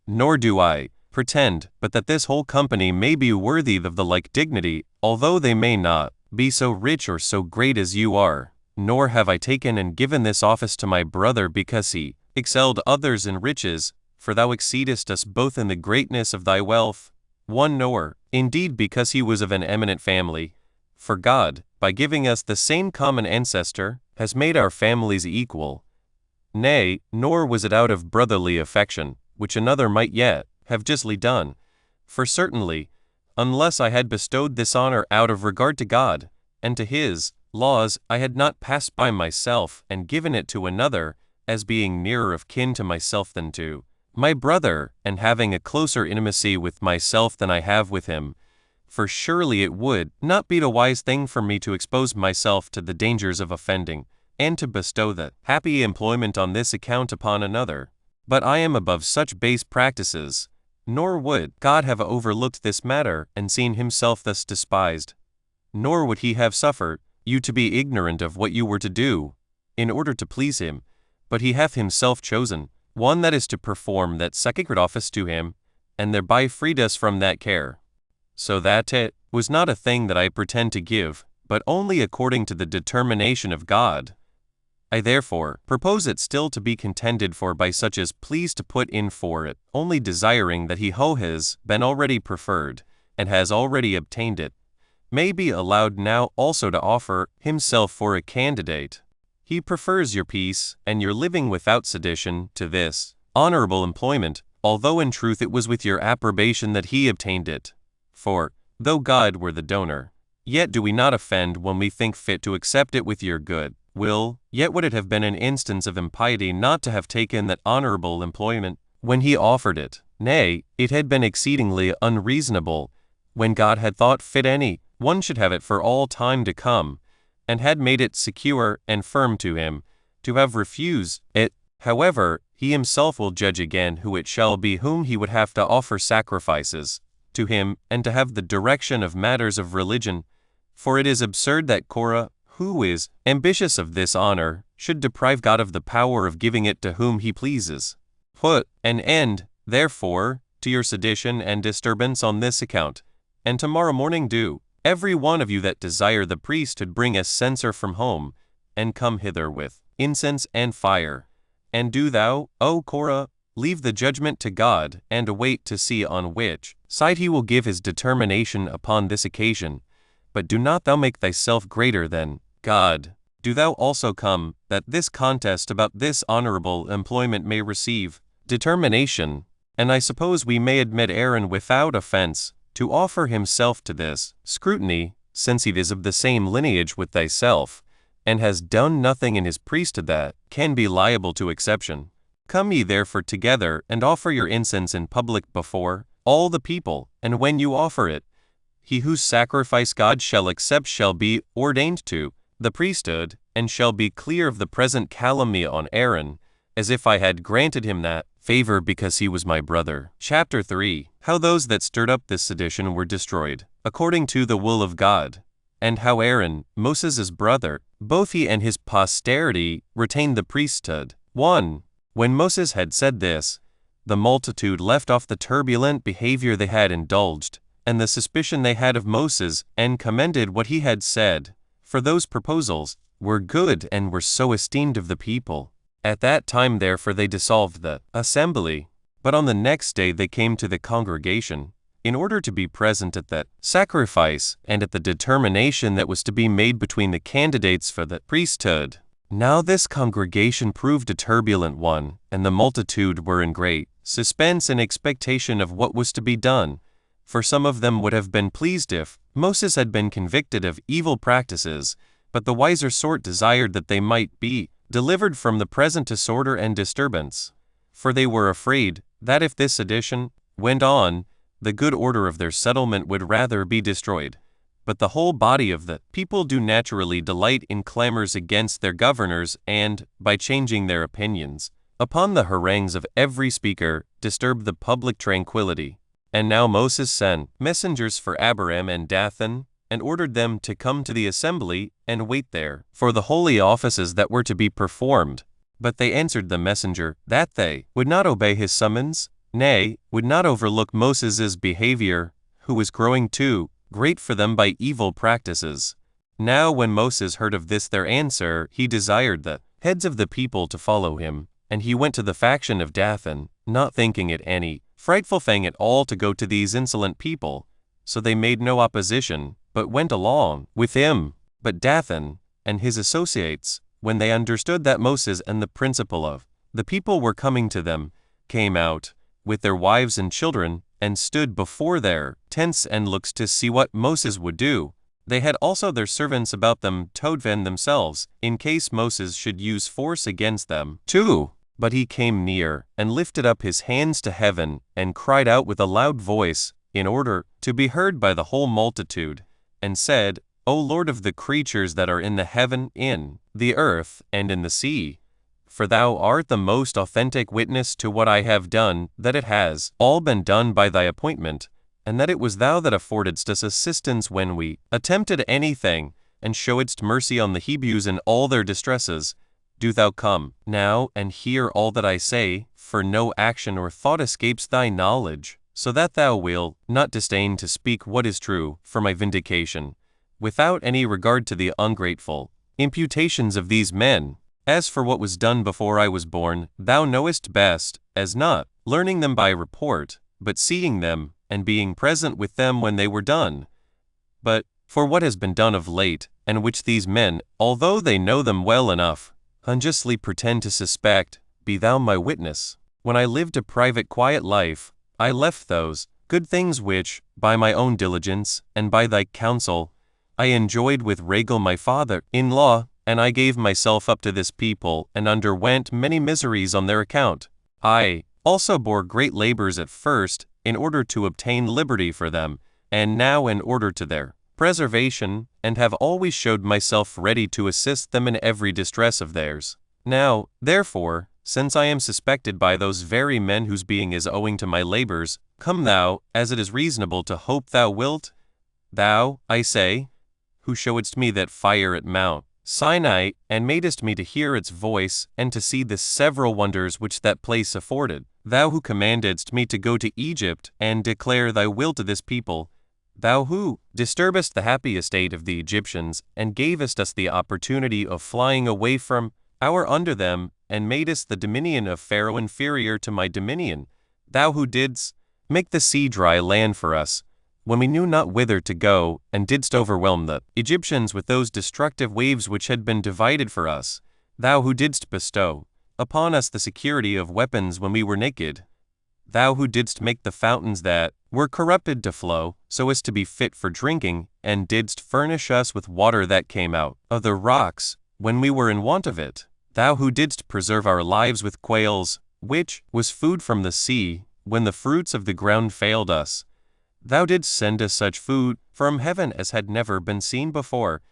Nor do I pretend, but that this whole company may be worthy of the like dignity, although they may not be so rich or so great as you are. Nor have I taken and given this office to my brother because he excelled others in riches, for thou exceedest us both in the greatness of thy wealth. Nor, indeed, because he was of an eminent family. For God, by giving us the same common ancestor, has made our families equal. Nay, nor was it out of brotherly affection, which another might yet have justly done. For certainly, unless I had bestowed this honor out of regard to God, and to his laws, I had not passed by myself and given it to another, as being nearer of kin to myself than to my brother, and having a closer intimacy with myself than I have with him. For surely it would not be the wise thing for me to expose myself to the dangers of offending, and to bestow the happy employment on this account upon another. But I am above such base practices, nor would God have overlooked this matter and seen himself thus despised. Nor would he have suffered you to be ignorant of what you were to do, in order to please him, but he hath himself chosen one that is to perform that sacred office to him, and thereby freed us from that care. So that it was not a thing that I pretend to give, but only according to the determination of God. I therefore propose it still to be contended for by such as please to put in for it, only desiring that he who has been already preferred, and has already obtained it, may be allowed now also to offer himself for a candidate. He prefers your peace, and your living without sedition, to this honorable employment, although in truth it was with your approbation that he obtained it. For, though God were the donor, yet do we not offend when we think fit to accept it with your good will, yet would it have been an instance of impiety not to have taken that honorable employment when he offered it. Nay, it had been exceedingly unreasonable, when God had thought fit any one should have it for all time to come, and had made it secure and firm to him, to have refused it. However, he himself will judge again who it shall be whom he would have to offer sacrifices to him, and to have the direction of matters of religion. For it is absurd that Korah, who is ambitious of this honor, should deprive God of the power of giving it to whom he pleases. Put an end, therefore, to your sedition and disturbance on this account, and tomorrow morning do every one of you that desire the priesthood bring a censer from home, and come hither with incense and fire. And do thou, O Korah, leave the judgment to God, and await to see on which side he will give his determination upon this occasion. But do not thou make thyself greater than God. Do thou also come, that this contest about this honorable employment may receive determination. And I suppose we may admit Aaron without offense, to offer himself to this scrutiny, since he is of the same lineage with thyself, and has done nothing in his priesthood that can be liable to exception. Come ye therefore together, and offer your incense in public before all the people, and when you offer it, he whose sacrifice God shall accept shall be ordained to the priesthood, and shall be clear of the present calumny on Aaron, as if I had granted him that favor because he was my brother. Chapter 3. How those that stirred up this sedition were destroyed, according to the will of God, and how Aaron, Moses' brother, both he and his posterity, retained the priesthood. 1. When Moses had said this, the multitude left off the turbulent behavior they had indulged, and the suspicion they had of Moses, and commended what he had said, for those proposals were good and were so esteemed of the people. At that time therefore they dissolved the assembly, but on the next day they came to the congregation, in order to be present at that sacrifice, and at the determination that was to be made between the candidates for the priesthood. Now this congregation proved a turbulent one, and the multitude were in great suspense and expectation of what was to be done. For some of them would have been pleased if Moses had been convicted of evil practices, but the wiser sort desired that they might be delivered from the present disorder and disturbance. For they were afraid that if this sedition went on, the good order of their settlement would rather be destroyed. But the whole body of the people do naturally delight in clamors against their governors and, by changing their opinions, upon the harangues of every speaker, disturb the public tranquility. And now Moses sent messengers for Abiram and Dathan, and ordered them to come to the assembly and wait there for the holy offices that were to be performed. But they answered the messenger that they would not obey his summons, nay, would not overlook Moses' behavior, who was growing too great for them by evil practices. Now when Moses heard of this their answer, he desired the heads of the people to follow him, and he went to the faction of Dathan, not thinking it any frightful thing at all to go to these insolent people. So they made no opposition, but went along with him. But Dathan and his associates, when they understood that Moses and the principal of the people were coming to them, came out with their wives and children, and stood before their tents and looked to see what Moses would do. They had also their servants about them to defend themselves, in case Moses should use force against them too. But he came near, and lifted up his hands to heaven, and cried out with a loud voice, in order to be heard by the whole multitude, and said, O Lord of the creatures that are in the heaven, in the earth, and in the sea, for thou art the most authentic witness to what I have done, that it has all been done by thy appointment, and that it was thou that affordedst us assistance when we attempted anything, and showedst mercy on the Hebrews in all their distresses. Do thou come now and hear all that I say, for no action or thought escapes thy knowledge, so that thou wilt not disdain to speak what is true for my vindication, without any regard to the ungrateful imputations of these men. As for what was done before I was born, thou knowest best, as not learning them by report, but seeing them, and being present with them when they were done. But for what has been done of late, and which these men, although they know them well enough, unjustly pretend to suspect, be thou my witness. When I lived a private quiet life, I left those good things which, by my own diligence, and by thy counsel, I enjoyed with Raguel my father-in-law, and I gave myself up to this people, and underwent many miseries on their account. I also bore great labors at first, in order to obtain liberty for them, and now in order to their preservation, and have always showed myself ready to assist them in every distress of theirs. Now, therefore, since I am suspected by those very men whose being is owing to my labors, come thou, as it is reasonable to hope thou wilt. Thou, I say, who showedst me that fire at Mount Sinai, and madest me to hear its voice, and to see the several wonders which that place afforded. Thou who commandedst me to go to Egypt, and declare thy will to this people. Thou who disturbest the happy estate of the Egyptians, and gavest us the opportunity of flying away from our under them, and madest the dominion of Pharaoh inferior to my dominion. Thou who didst make the sea dry land for us, when we knew not whither to go, and didst overwhelm the Egyptians with those destructive waves which had been divided for us. Thou who didst bestow upon us the security of weapons when we were naked. Thou who didst make the fountains that were corrupted to flow, so as to be fit for drinking, and didst furnish us with water that came out of the rocks, when we were in want of it. Thou who didst preserve our lives with quails, which was food from the sea, when the fruits of the ground failed us. Thou didst send us such food from heaven as had never been seen before.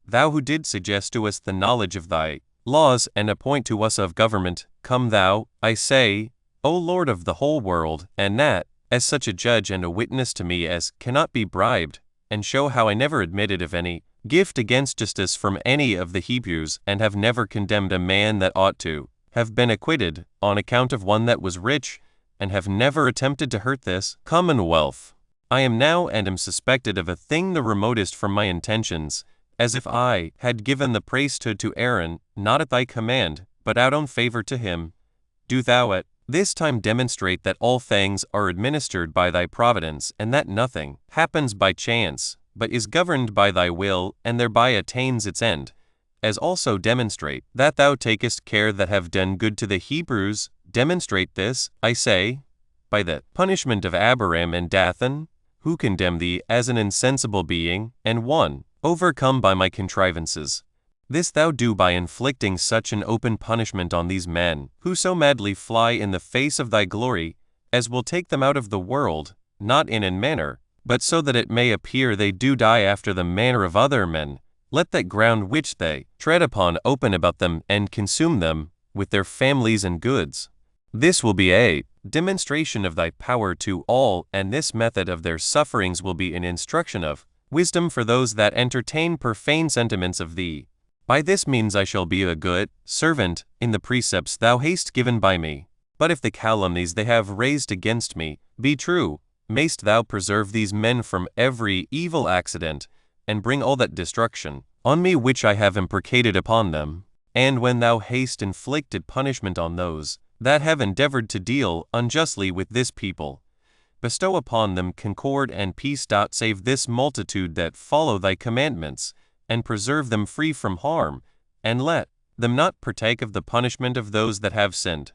Thou who didst suggest to us the knowledge of thy laws, and appoint to us of government, come thou, I say, O Lord of the whole world, and that, as such a judge and a witness to me as cannot be bribed, and show how I never admitted of any gift against justice from any of the Hebrews, and have never condemned a man that ought to have been acquitted, on account of one that was rich, and have never attempted to hurt this commonwealth. I am now and am suspected of a thing the remotest from my intentions, as if I had given the priesthood to Aaron, not at thy command, but out on favor to him. Do thou at this time demonstrate that all things are administered by thy providence, and that nothing happens by chance, but is governed by thy will, and thereby attains its end. As also demonstrate that thou takest care that have done good to the Hebrews. Demonstrate this, I say, by the punishment of Abiram and Dathan, who condemn thee as an insensible being, and one overcome by my contrivances. This thou do by inflicting such an open punishment on these men, who so madly fly in the face of thy glory, as will take them out of the world, not in an manner, but so that it may appear they do die after the manner of other men. Let that ground which they tread upon open about them and consume them, with their families and goods. This will be a demonstration of thy power to all, and this method of their sufferings will be an instruction of wisdom for those that entertain profane sentiments of thee. By this means I shall be a good servant in the precepts thou hast given by me. But if the calumnies they have raised against me be true, mayst thou preserve these men from every evil accident, and bring all that destruction on me which I have imprecated upon them. And when thou hast inflicted punishment on those that have endeavored to deal unjustly with this people, bestow upon them concord and peace. Save this multitude that follow thy commandments, and preserve them free from harm, and let them not partake of the punishment of those that have sinned.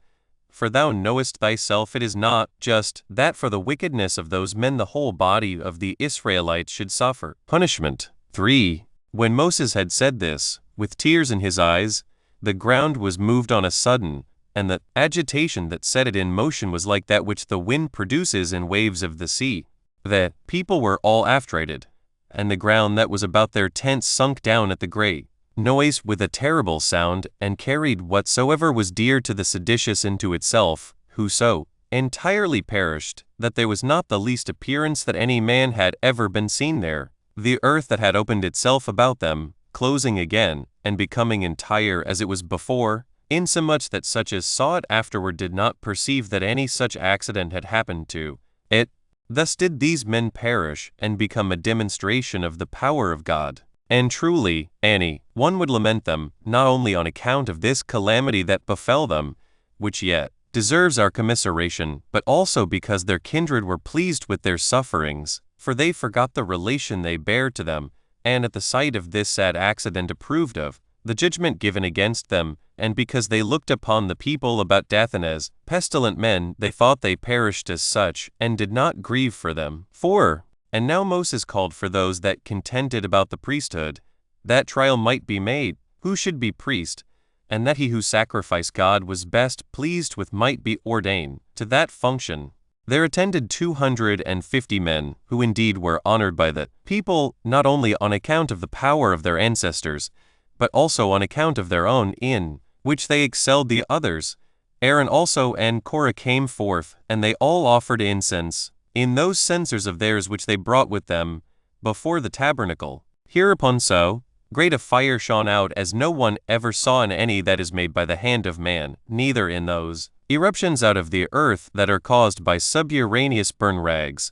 For thou knowest thyself it is not just that for the wickedness of those men the whole body of the Israelites should suffer punishment. 3. When Moses had said this, with tears in his eyes, the ground was moved on a sudden, and the agitation that set it in motion was like that which the wind produces in waves of the sea. The people were all affrighted, and the ground that was about their tents sunk down at the great noise with a terrible sound, and carried whatsoever was dear to the seditious into itself, who so entirely perished, that there was not the least appearance that any man had ever been seen there. The earth that had opened itself about them, closing again, and becoming entire as it was before, insomuch that such as saw it afterward did not perceive that any such accident had happened to it. Thus did these men perish and become a demonstration of the power of God. And truly, Annie, one would lament them, not only on account of this calamity that befell them, which yet deserves our commiseration, but also because their kindred were pleased with their sufferings, for they forgot the relation they bare to them, and at the sight of this sad accident approved of the judgment given against them, and because they looked upon the people about Dathan as pestilent men, they thought they perished as such, and did not grieve for them. 4. And now Moses called for those that contended about the priesthood, that trial might be made, who should be priest, and that he who sacrificed God was best pleased with might be ordained to that function. There attended 250 men, who indeed were honored by the people, not only on account of the power of their ancestors, but also on account of their own, in which they excelled the others. Aaron also and Korah came forth, and they all offered incense in those censers of theirs which they brought with them before the tabernacle. Hereupon so great a fire shone out as no one ever saw in any that is made by the hand of man, neither in those eruptions out of the earth that are caused by subterraneous burn rags,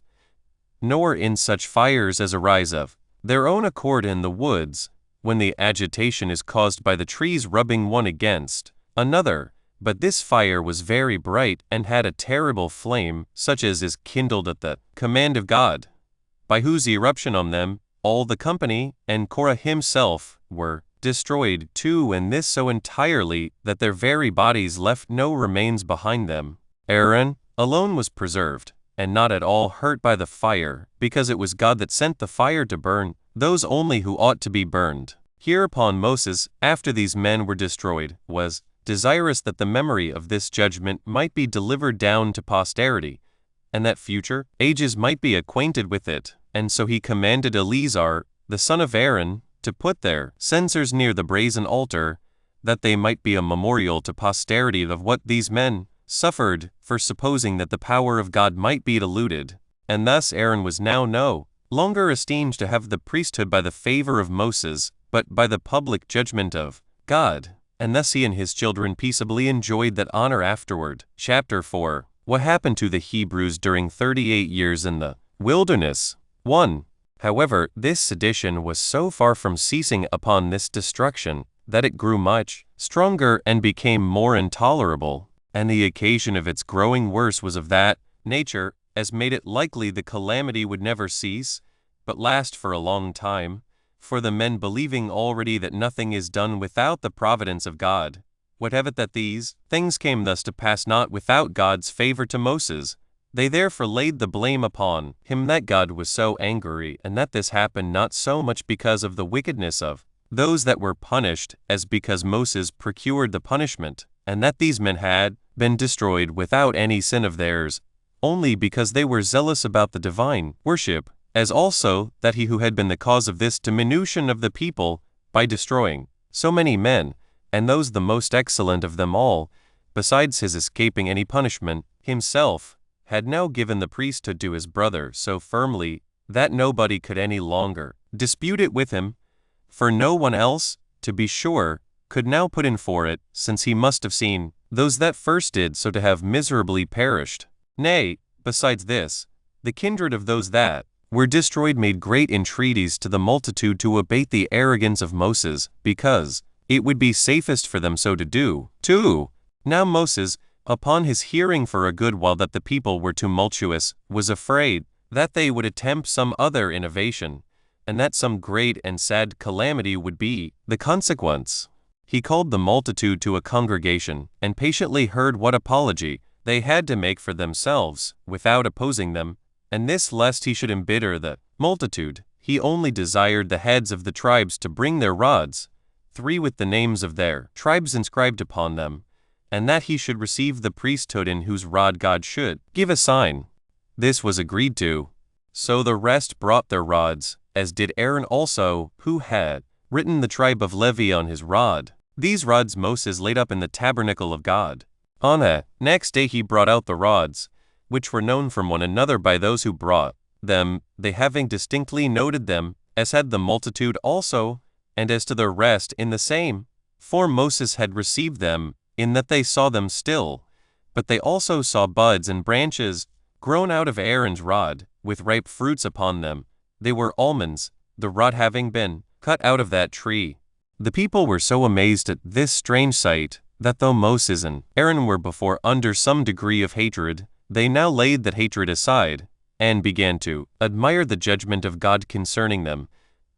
nor in such fires as arise of their own accord in the woods, when the agitation is caused by the trees rubbing one against another. But this fire was very bright, and had a terrible flame, such as is kindled at the command of God, by whose eruption on them all the company, and Korah himself, were destroyed too, and this so entirely that their very bodies left no remains behind them. Aaron alone was preserved, and not at all hurt by the fire, because it was God that sent the fire to burn those only who ought to be burned. Hereupon Moses, after these men were destroyed, was desirous that the memory of this judgment might be delivered down to posterity, and that future ages might be acquainted with it. And so he commanded Eleazar, the son of Aaron, to put their censers near the brazen altar, that they might be a memorial to posterity of what these men suffered for supposing that the power of God might be diluted. And thus Aaron was now no longer esteemed to have the priesthood by the favor of Moses, but by the public judgment of God. And thus he and his children peaceably enjoyed that honor afterward. Chapter 4. What happened to the Hebrews during 38 years in the wilderness. 1. However, this sedition was so far from ceasing upon this destruction, that it grew much stronger and became more intolerable, and the occasion of its growing worse was of that nature as made it likely the calamity would never cease, but last for a long time, for the men believing already that nothing is done without the providence of God. What have it that these things came thus to pass not without God's favor to Moses? They therefore laid the blame upon him that God was so angry, and that this happened not so much because of the wickedness of those that were punished, as because Moses procured the punishment, and that these men had been destroyed without any sin of theirs, only because they were zealous about the divine worship, as also that he who had been the cause of this diminution of the people, by destroying so many men, and those the most excellent of them all, besides his escaping any punishment, himself had now given the priesthood to his brother so firmly that nobody could any longer dispute it with him, for no one else, to be sure, could now put in for it, since he must have seen those that first did so to have miserably perished. Nay, besides this, the kindred of those that were destroyed made great entreaties to the multitude to abate the arrogance of Moses, because it would be safest for them so to do. 2. Now Moses, upon his hearing for a good while that the people were tumultuous, was afraid that they would attempt some other innovation, and that some great and sad calamity would be the consequence. He called the multitude to a congregation, and patiently heard what apology they had to make for themselves, without opposing them, and this lest he should embitter the multitude. He only desired the heads of the tribes to bring their rods, 3 with the names of their tribes inscribed upon them, and that he should receive the priesthood in whose rod God should give a sign. This was agreed to. So the rest brought their rods, as did Aaron also, who had written the tribe of Levi on his rod. These rods Moses laid up in the tabernacle of God. On the next day he brought out the rods, which were known from one another by those who brought them, they having distinctly noted them, as had the multitude also, and as to the rest in the same. For Moses had received them, in that they saw them still, but they also saw buds and branches, grown out of Aaron's rod, with ripe fruits upon them. They were almonds, the rod having been cut out of that tree. The people were so amazed at this strange sight, that though Moses and Aaron were before under some degree of hatred, they now laid that hatred aside, and began to admire the judgment of God concerning them,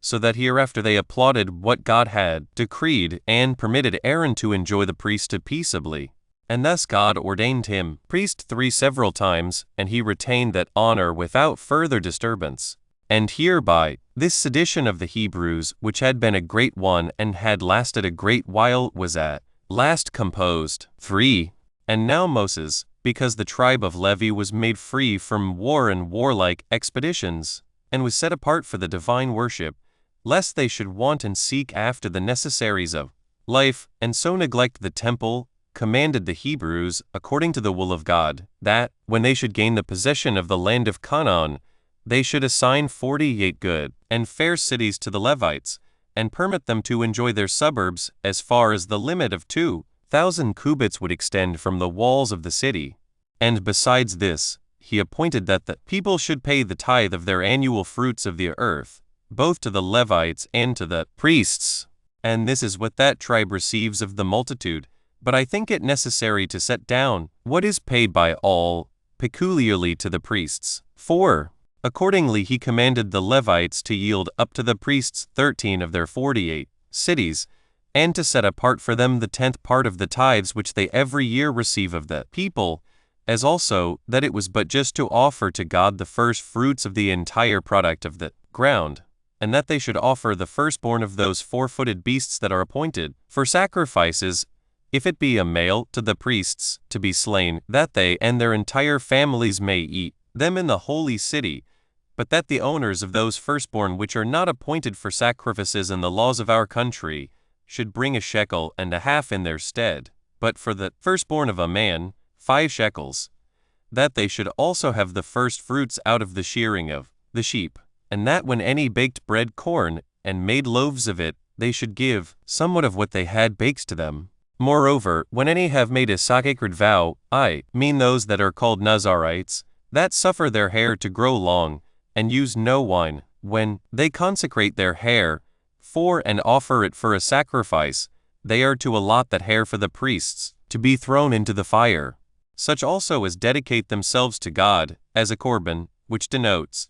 so that hereafter they applauded what God had decreed, and permitted Aaron to enjoy the priesthood peaceably. And thus God ordained him priest 3 several times, and he retained that honor without further disturbance. And hereby this sedition of the Hebrews, which had been a great one and had lasted a great while, was at last composed. 3. And now Moses, because the tribe of Levi was made free from war and warlike expeditions, and was set apart for the divine worship, lest they should want and seek after the necessaries of life, and so neglect the temple, commanded the Hebrews, according to the will of God, that, when they should gain the possession of the land of Canaan, they should assign 48 good and fair cities to the Levites, and permit them to enjoy their suburbs as far as the limit of 2,000 cubits would extend from the walls of the city. And besides this, he appointed that the people should pay the tithe of their annual fruits of the earth, both to the Levites and to the priests. And this is what that tribe receives of the multitude. But I think it necessary to set down what is paid by all, peculiarly to the priests. 4. Accordingly he commanded the Levites to yield up to the priests 13 of their 48 cities, and to set apart for them the 10th part of the tithes which they every year receive of the people, as also that it was but just to offer to God the first fruits of the entire product of the ground, and that they should offer the firstborn of those 4-footed beasts that are appointed for sacrifices, if it be a male, to the priests, to be slain, that they and their entire families may eat them in the holy city, but that the owners of those firstborn which are not appointed for sacrifices in the laws of our country should bring 1.5 shekels in their stead, but for the firstborn of a man, 5 shekels, that they should also have the first fruits out of the shearing of the sheep, and that when any baked bread corn, and made loaves of it, they should give somewhat of what they had baked to them. Moreover, when any have made a sacred vow, I mean those that are called Nazarites, that suffer their hair to grow long, and use no wine, when they consecrate their hair, for and offer it for a sacrifice, they are to allot that hair for the priests, to be thrown into the fire. Such also as dedicate themselves to God, as a korban, which denotes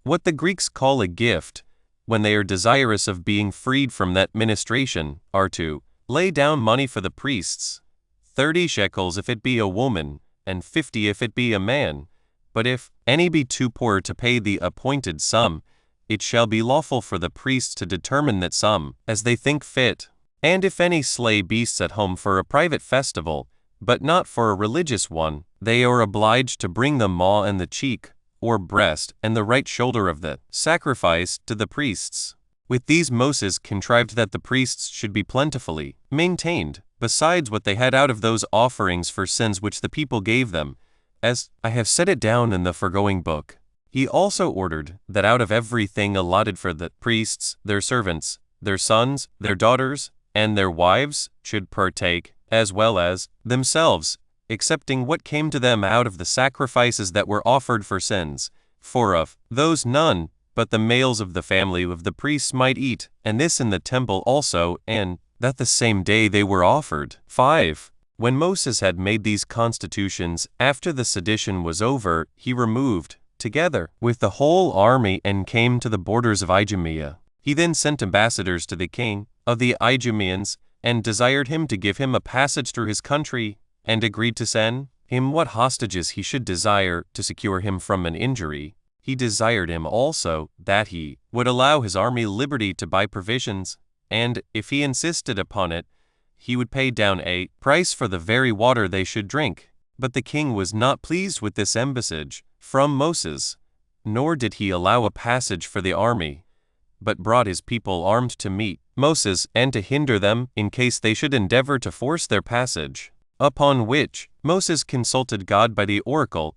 what the Greeks call a gift, when they are desirous of being freed from that ministration, are to lay down money for the priests, 30 shekels if it be a woman, and 50 if it be a man. But if any be too poor to pay the appointed sum, it shall be lawful for the priests to determine that some, as they think fit. And if any slay beasts at home for a private festival, but not for a religious one, they are obliged to bring the maw and the cheek, or breast, and the right shoulder of the sacrifice to the priests. With these Moses contrived that the priests should be plentifully maintained, besides what they had out of those offerings for sins which the people gave them, as I have set it down in the foregoing book. He also ordered that out of everything allotted for the priests, their servants, their sons, their daughters, and their wives should partake, as well as themselves, excepting what came to them out of the sacrifices that were offered for sins, for of those none but the males of the family of the priests might eat, and this in the temple also, and that the same day they were offered. 5. When Moses had made these constitutions, after the sedition was over, he removed, together with the whole army, and came to the borders of Idumea. He then sent ambassadors to the king of the Idumeans, and desired him to give him a passage through his country, and agreed to send him what hostages he should desire to secure him from an injury. He desired him also that he would allow his army liberty to buy provisions, and, if he insisted upon it, he would pay down a price for the very water they should drink. But the king was not pleased with this embassage from Moses, nor did he allow a passage for the army, but brought his people armed to meet Moses, and to hinder them in case they should endeavor to force their passage. Upon which Moses consulted God by the oracle,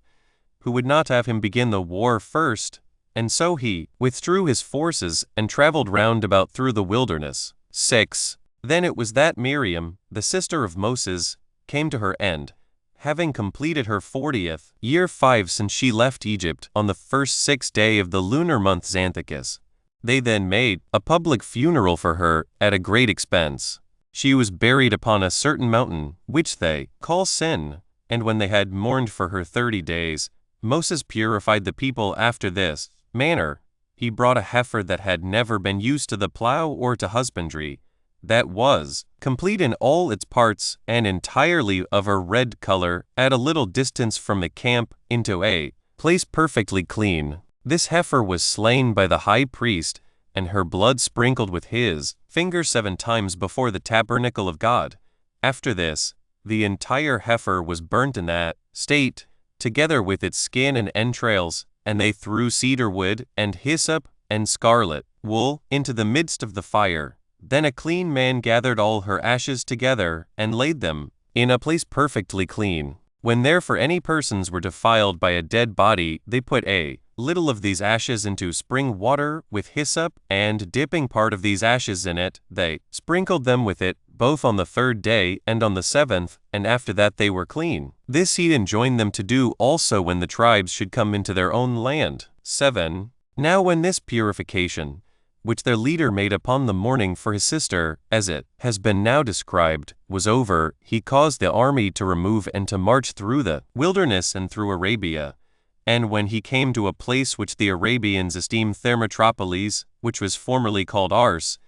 who would not have him begin the war first, and so he withdrew his forces and traveled round about through the wilderness. 6. Then it was that Miriam, the sister of Moses, came to her end, having completed her 40th year 5 since she left Egypt, on the first 6th day of the lunar month Xanthicus. They then made a public funeral for her at a great expense. She was buried upon a certain mountain, which they call Sin, and when they had mourned for her 30 days, Moses purified the people after this manner. He brought a heifer that had never been used to the plow or to husbandry, that was complete in all its parts and entirely of a red color, at a little distance from the camp, into a place perfectly clean. This heifer was slain by the high priest, and her blood sprinkled with his finger 7 times before the tabernacle of God. After this, the entire heifer was burnt in that state, together with its skin and entrails, and they threw cedar wood, and hyssop, and scarlet wool into the midst of the fire. Then a clean man gathered all her ashes together, and laid them in a place perfectly clean. When therefore any persons were defiled by a dead body, they put a little of these ashes into spring water with hyssop, and dipping part of these ashes in it, they sprinkled them with it, both on the 3rd day and on the 7th, and after that they were clean. This he enjoined them to do also when the tribes should come into their own land. 7. Now when this purification, which their leader made upon the mourning for his sister, as it has been now described, was over, he caused the army to remove and to march through the wilderness and through Arabia. And when he came to a place which the Arabians esteem Thermotropolis, which was formerly called Ars,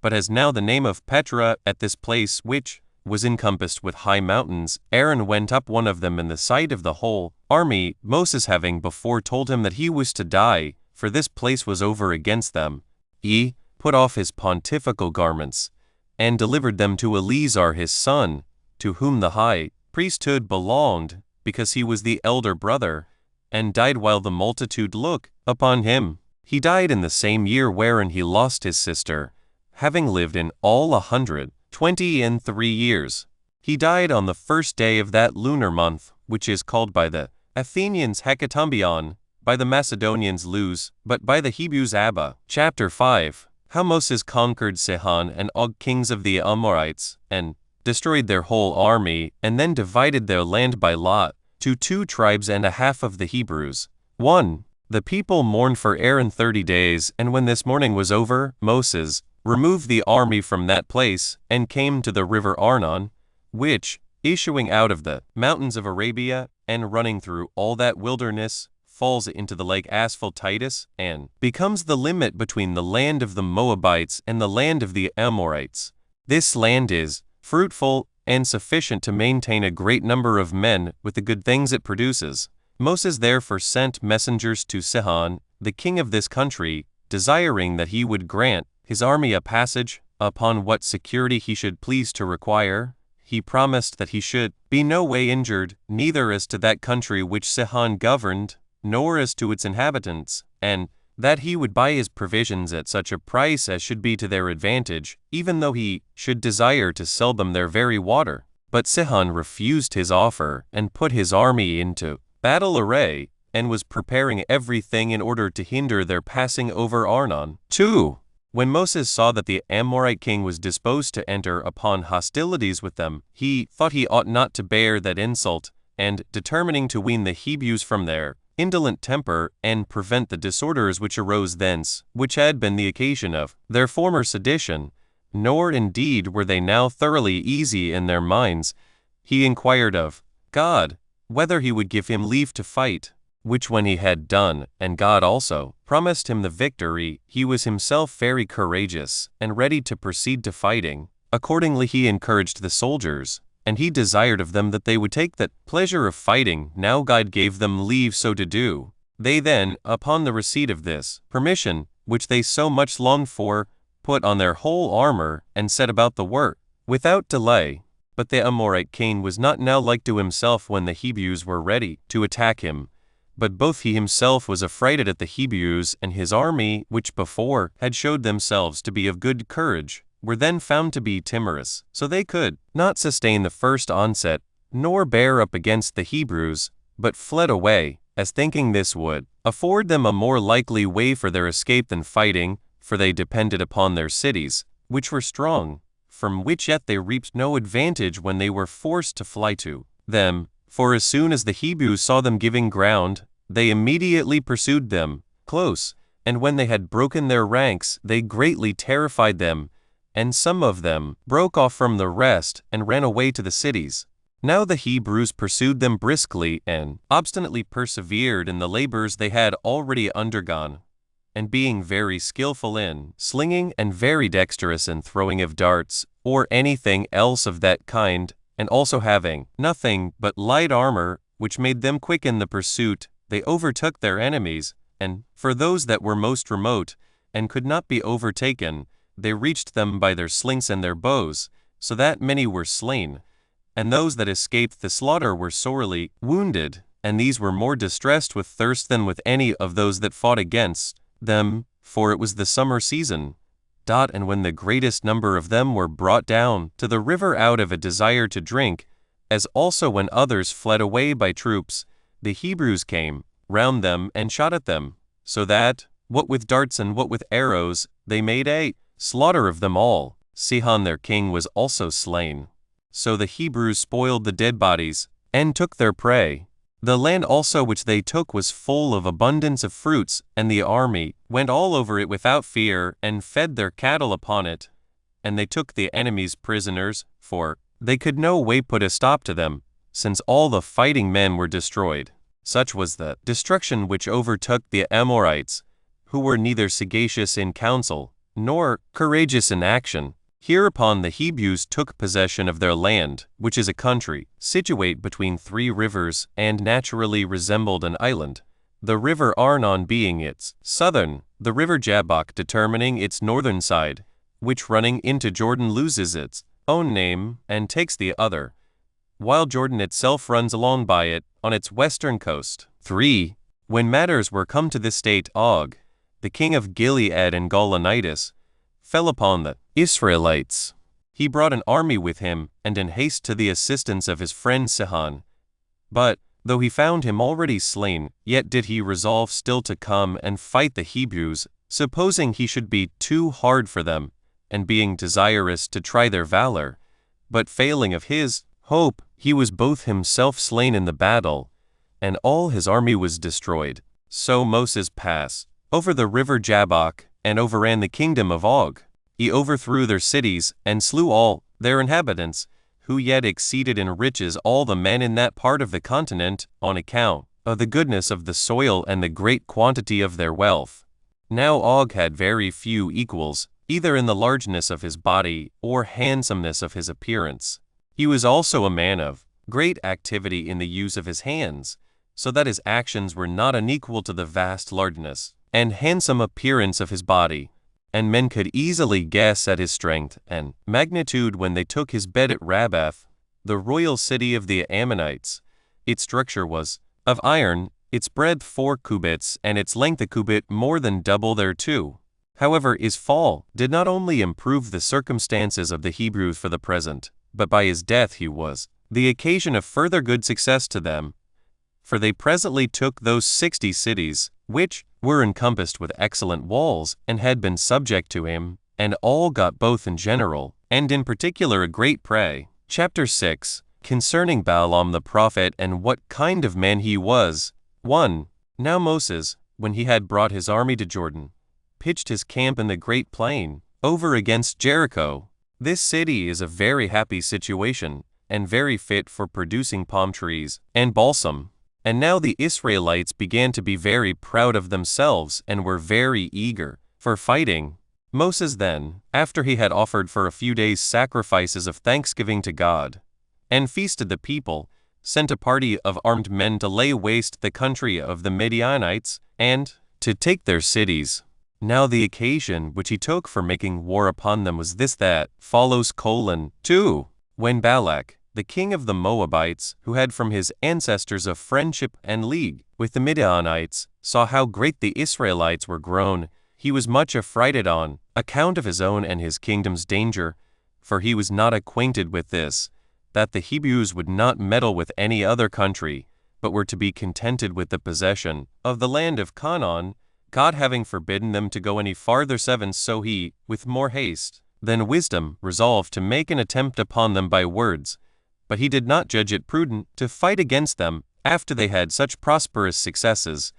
but has now the name of Petra, at this place, which was encompassed with high mountains, Aaron went up one of them in the sight of the whole army, Moses having before told him that he was to die, for this place was over against them. He put off his pontifical garments, and delivered them to Eleazar his son, to whom the high priesthood belonged, because he was the elder brother, and died while the multitude looked upon him. He died in the same year wherein he lost his sister, having lived in all 123 years. He died on the 1st day of that lunar month, which is called by the Athenians Hecatombion, by the Macedonians Luz, but by the Hebrews Abba. Chapter 5. How Moses conquered Sihon and Og, kings of the Amorites, and destroyed their whole army, and then divided their land by lot to 2 tribes and a half of the Hebrews. 1. The people mourned for Aaron 30 days, and when this mourning was over, Moses removed the army from that place, and came to the river Arnon, which, issuing out of the mountains of Arabia, and running through all that wilderness, falls into the lake Asphaltitis, and becomes the limit between the land of the Moabites and the land of the Amorites. This land is fruitful and sufficient to maintain a great number of men with the good things it produces. Moses therefore sent messengers to Sihon, the king of this country, desiring that he would grant his army a passage, upon what security he should please to require. He promised that he should be no way injured, neither as to that country which Sihon governed, nor as to its inhabitants, and that he would buy his provisions at such a price as should be to their advantage, even though he should desire to sell them their very water. But Sihon refused his offer, and put his army into battle array, and was preparing everything in order to hinder their passing over Arnon. 2. When Moses saw that the Amorite king was disposed to enter upon hostilities with them, he thought he ought not to bear that insult, and determining to wean the Hebrews from their indolent temper, and prevent the disorders which arose thence, which had been the occasion of their former sedition, nor indeed were they now thoroughly easy in their minds, he inquired of God whether he would give him leave to fight, which when he had done, and God also promised him the victory, he was himself very courageous, and ready to proceed to fighting. Accordingly he encouraged the soldiers, and he desired of them that they would take that pleasure of fighting, now God gave them leave so to do. They then, upon the receipt of this permission, which they so much longed for, put on their whole armor, and set about the work, without delay. But the Amorite king was not now like to himself when the Hebrews were ready to attack him, but both he himself was affrighted at the Hebrews, and his army, which before had showed themselves to be of good courage, were then found to be timorous, so they could not sustain the first onset, nor bear up against the Hebrews, but fled away, as thinking this would afford them a more likely way for their escape than fighting, for they depended upon their cities, which were strong, from which yet they reaped no advantage when they were forced to fly to them. For as soon as the Hebrews saw them giving ground, they immediately pursued them close, and when they had broken their ranks, they greatly terrified them, and some of them broke off from the rest, and ran away to the cities. Now the Hebrews pursued them briskly, and obstinately persevered in the labors they had already undergone. And being very skillful in slinging, and very dexterous in throwing of darts, or anything else of that kind, and also having nothing but light armor, which made them quick in the pursuit, they overtook their enemies, and for those that were most remote, and could not be overtaken, they reached them by their slings and their bows, so that many were slain, and those that escaped the slaughter were sorely wounded, and these were more distressed with thirst than with any of those that fought against them, for it was the summer season. And when the greatest number of them were brought down to the river out of a desire to drink, as also when others fled away by troops, the Hebrews came round them and shot at them, so that, what with darts and what with arrows, they made a slaughter of them all. Sihon their king was also slain. So the Hebrews spoiled the dead bodies, and took their prey. The land also which they took was full of abundance of fruits, and the army went all over it without fear, and fed their cattle upon it. And they took the enemies prisoners, for they could no way put a stop to them, since all the fighting men were destroyed. Such was the destruction which overtook the Amorites, who were neither sagacious in counsel, nor courageous in action. Hereupon the Hebrews took possession of their land, which is a country, situate between 3 rivers, and naturally resembled an island, the river Arnon being its southern, the river Jabbok determining its northern side, which running into Jordan loses its own name, and takes the other, while Jordan itself runs along by it, on its western coast. 3. When matters were come to this state, Og, the king of Gilead and Gaulonitis, fell upon the Israelites. He brought an army with him, and in haste to the assistance of his friend Sihon. But, though he found him already slain, yet did he resolve still to come and fight the Hebrews, supposing he should be too hard for them, and being desirous to try their valor. But failing of his hope, he was both himself slain in the battle, and all his army was destroyed. So Moses passed over the river Jabbok, and overran the kingdom of Og. He overthrew their cities, and slew all their inhabitants, who yet exceeded in riches all the men in that part of the continent, on account of the goodness of the soil and the great quantity of their wealth. Now Og had very few equals, either in the largeness of his body, or handsomeness of his appearance. He was also a man of great activity in the use of his hands, so that his actions were not unequal to the vast largeness and handsome appearance of his body, and men could easily guess at his strength and magnitude when they took his bed at Rabbath, the royal city of the Ammonites. Its structure was of iron, its breadth 4 cubits, and its length a cubit, more than double thereto. However, his fall did not only improve the circumstances of the Hebrews for the present, but by his death he was the occasion of further good success to them. For they presently took those 60 cities, which were encompassed with excellent walls, and had been subject to him, and all got both in general, and in particular a great prey. Chapter 6. Concerning Balaam the prophet, and what kind of man he was. 1. Now Moses, when he had brought his army to Jordan, pitched his camp in the great plain, over against Jericho. This city is a very happy situation, and very fit for producing palm trees and balsam. And now the Israelites began to be very proud of themselves, and were very eager for fighting. Moses then, after he had offered for a few days sacrifices of thanksgiving to God, and feasted the people, sent a party of armed men to lay waste the country of the Midianites, and to take their cities. Now the occasion which he took for making war upon them was this that follows: 2. When Balak, the king of the Moabites, who had from his ancestors a friendship and league with the Midianites, saw how great the Israelites were grown, he was much affrighted on account of his own and his kingdom's danger, for he was not acquainted with this, that the Hebrews would not meddle with any other country, but were to be contented with the possession of the land of Canaan, God having forbidden them to go any farther. 7. So he, with more haste than wisdom, resolved to make an attempt upon them by words, but he did not judge it prudent to fight against them after they had such prosperous successes,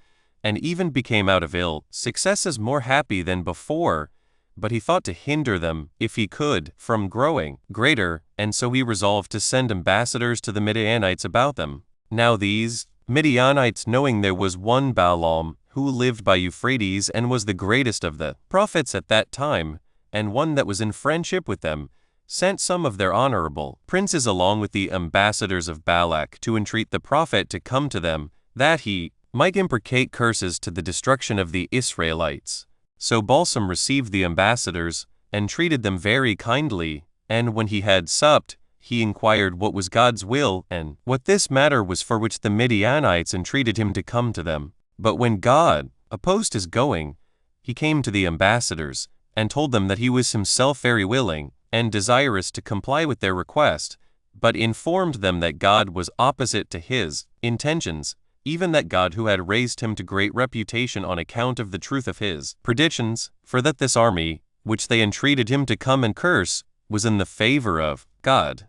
and even became out of ill successes more happy than before. But he thought to hinder them, if he could, from growing greater, and so he resolved to send ambassadors to the Midianites about them. Now these Midianites, knowing there was one Balaam, who lived by Euphrates, and was the greatest of the prophets at that time, and one that was in friendship with them, sent some of their honorable princes along with the ambassadors of Balak to entreat the prophet to come to them, that he might imprecate curses to the destruction of the Israelites. So Balsam received the ambassadors, and treated them very kindly, and when he had supped, he inquired what was God's will, and what this matter was for which the Midianites entreated him to come to them. But when God opposed his going, he came to the ambassadors, and told them that he was himself very willing, and desirous to comply with their request, but informed them that God was opposite to his intentions, even that God, who had raised him to great reputation on account of the truth of his predictions, for that this army, which they entreated him to come and curse, was in the favor of God,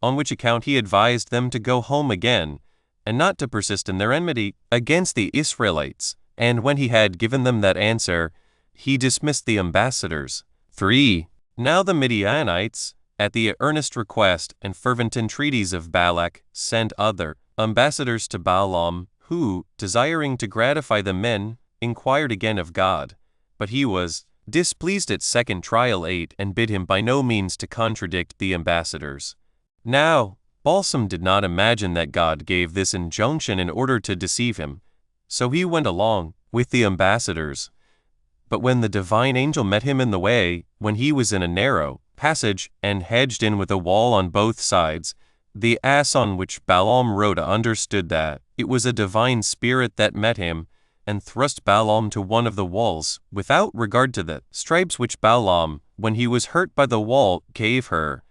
on which account he advised them to go home again, and not to persist in their enmity against the Israelites. And when he had given them that answer, he dismissed the ambassadors. 3. Now the Midianites, at the earnest request and fervent entreaties of Balak, sent other ambassadors to Balaam, who, desiring to gratify the men, inquired again of God. But he was displeased at second trial. 8. And bid him by no means to contradict the ambassadors. Now Balsam did not imagine that God gave this injunction in order to deceive him, so he went along with the ambassadors. But when the divine angel met him in the way, when he was in a narrow passage, and hedged in with a wall on both sides, the ass on which Balaam rode understood that it was a divine spirit that met him, and thrust Balaam to one of the walls, without regard to the stripes which Balaam, when he was hurt by the wall, gave her.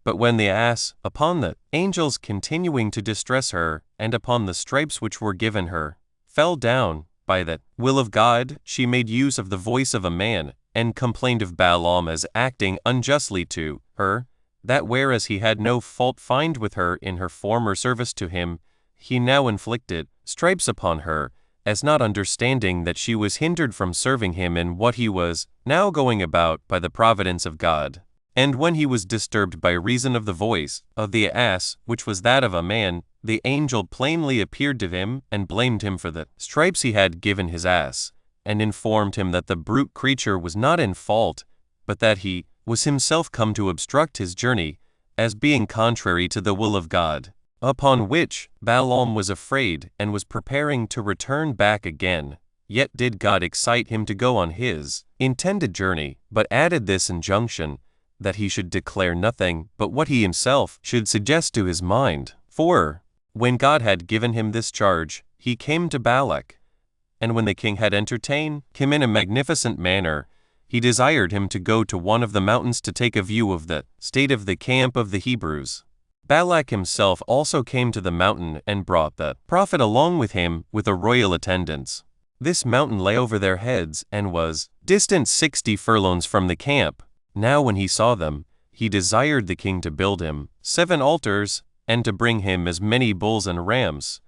But when the ass, upon the angels continuing to distress her, and upon the stripes which were given her, fell down, by the will of God, she made use of the voice of a man, and complained of Balaam as acting unjustly to her, that whereas he had no fault find with her in her former service to him, he now inflicted stripes upon her, as not understanding that she was hindered from serving him in what he was now going about by the providence of God. And when he was disturbed by reason of the voice of the ass, which was that of a man, the angel plainly appeared to him, and blamed him for the stripes he had given his ass, and informed him that the brute creature was not in fault, but that he was himself come to obstruct his journey, as being contrary to the will of God. Upon which Balaam was afraid, and was preparing to return back again. Yet did God excite him to go on his intended journey, but added this injunction, that he should declare nothing but what he himself should suggest to his mind. For when God had given him this charge, he came to Balak, and when the king had entertained him in a magnificent manner, he desired him to go to one of the mountains to take a view of the state of the camp of the Hebrews. Balak himself also came to the mountain and brought the prophet along with him with a royal attendance. This mountain lay over their heads and was distant 60 furlongs from the camp. Now when he saw them, he desired the king to build him 7 altars, and to bring him as many bulls and rams,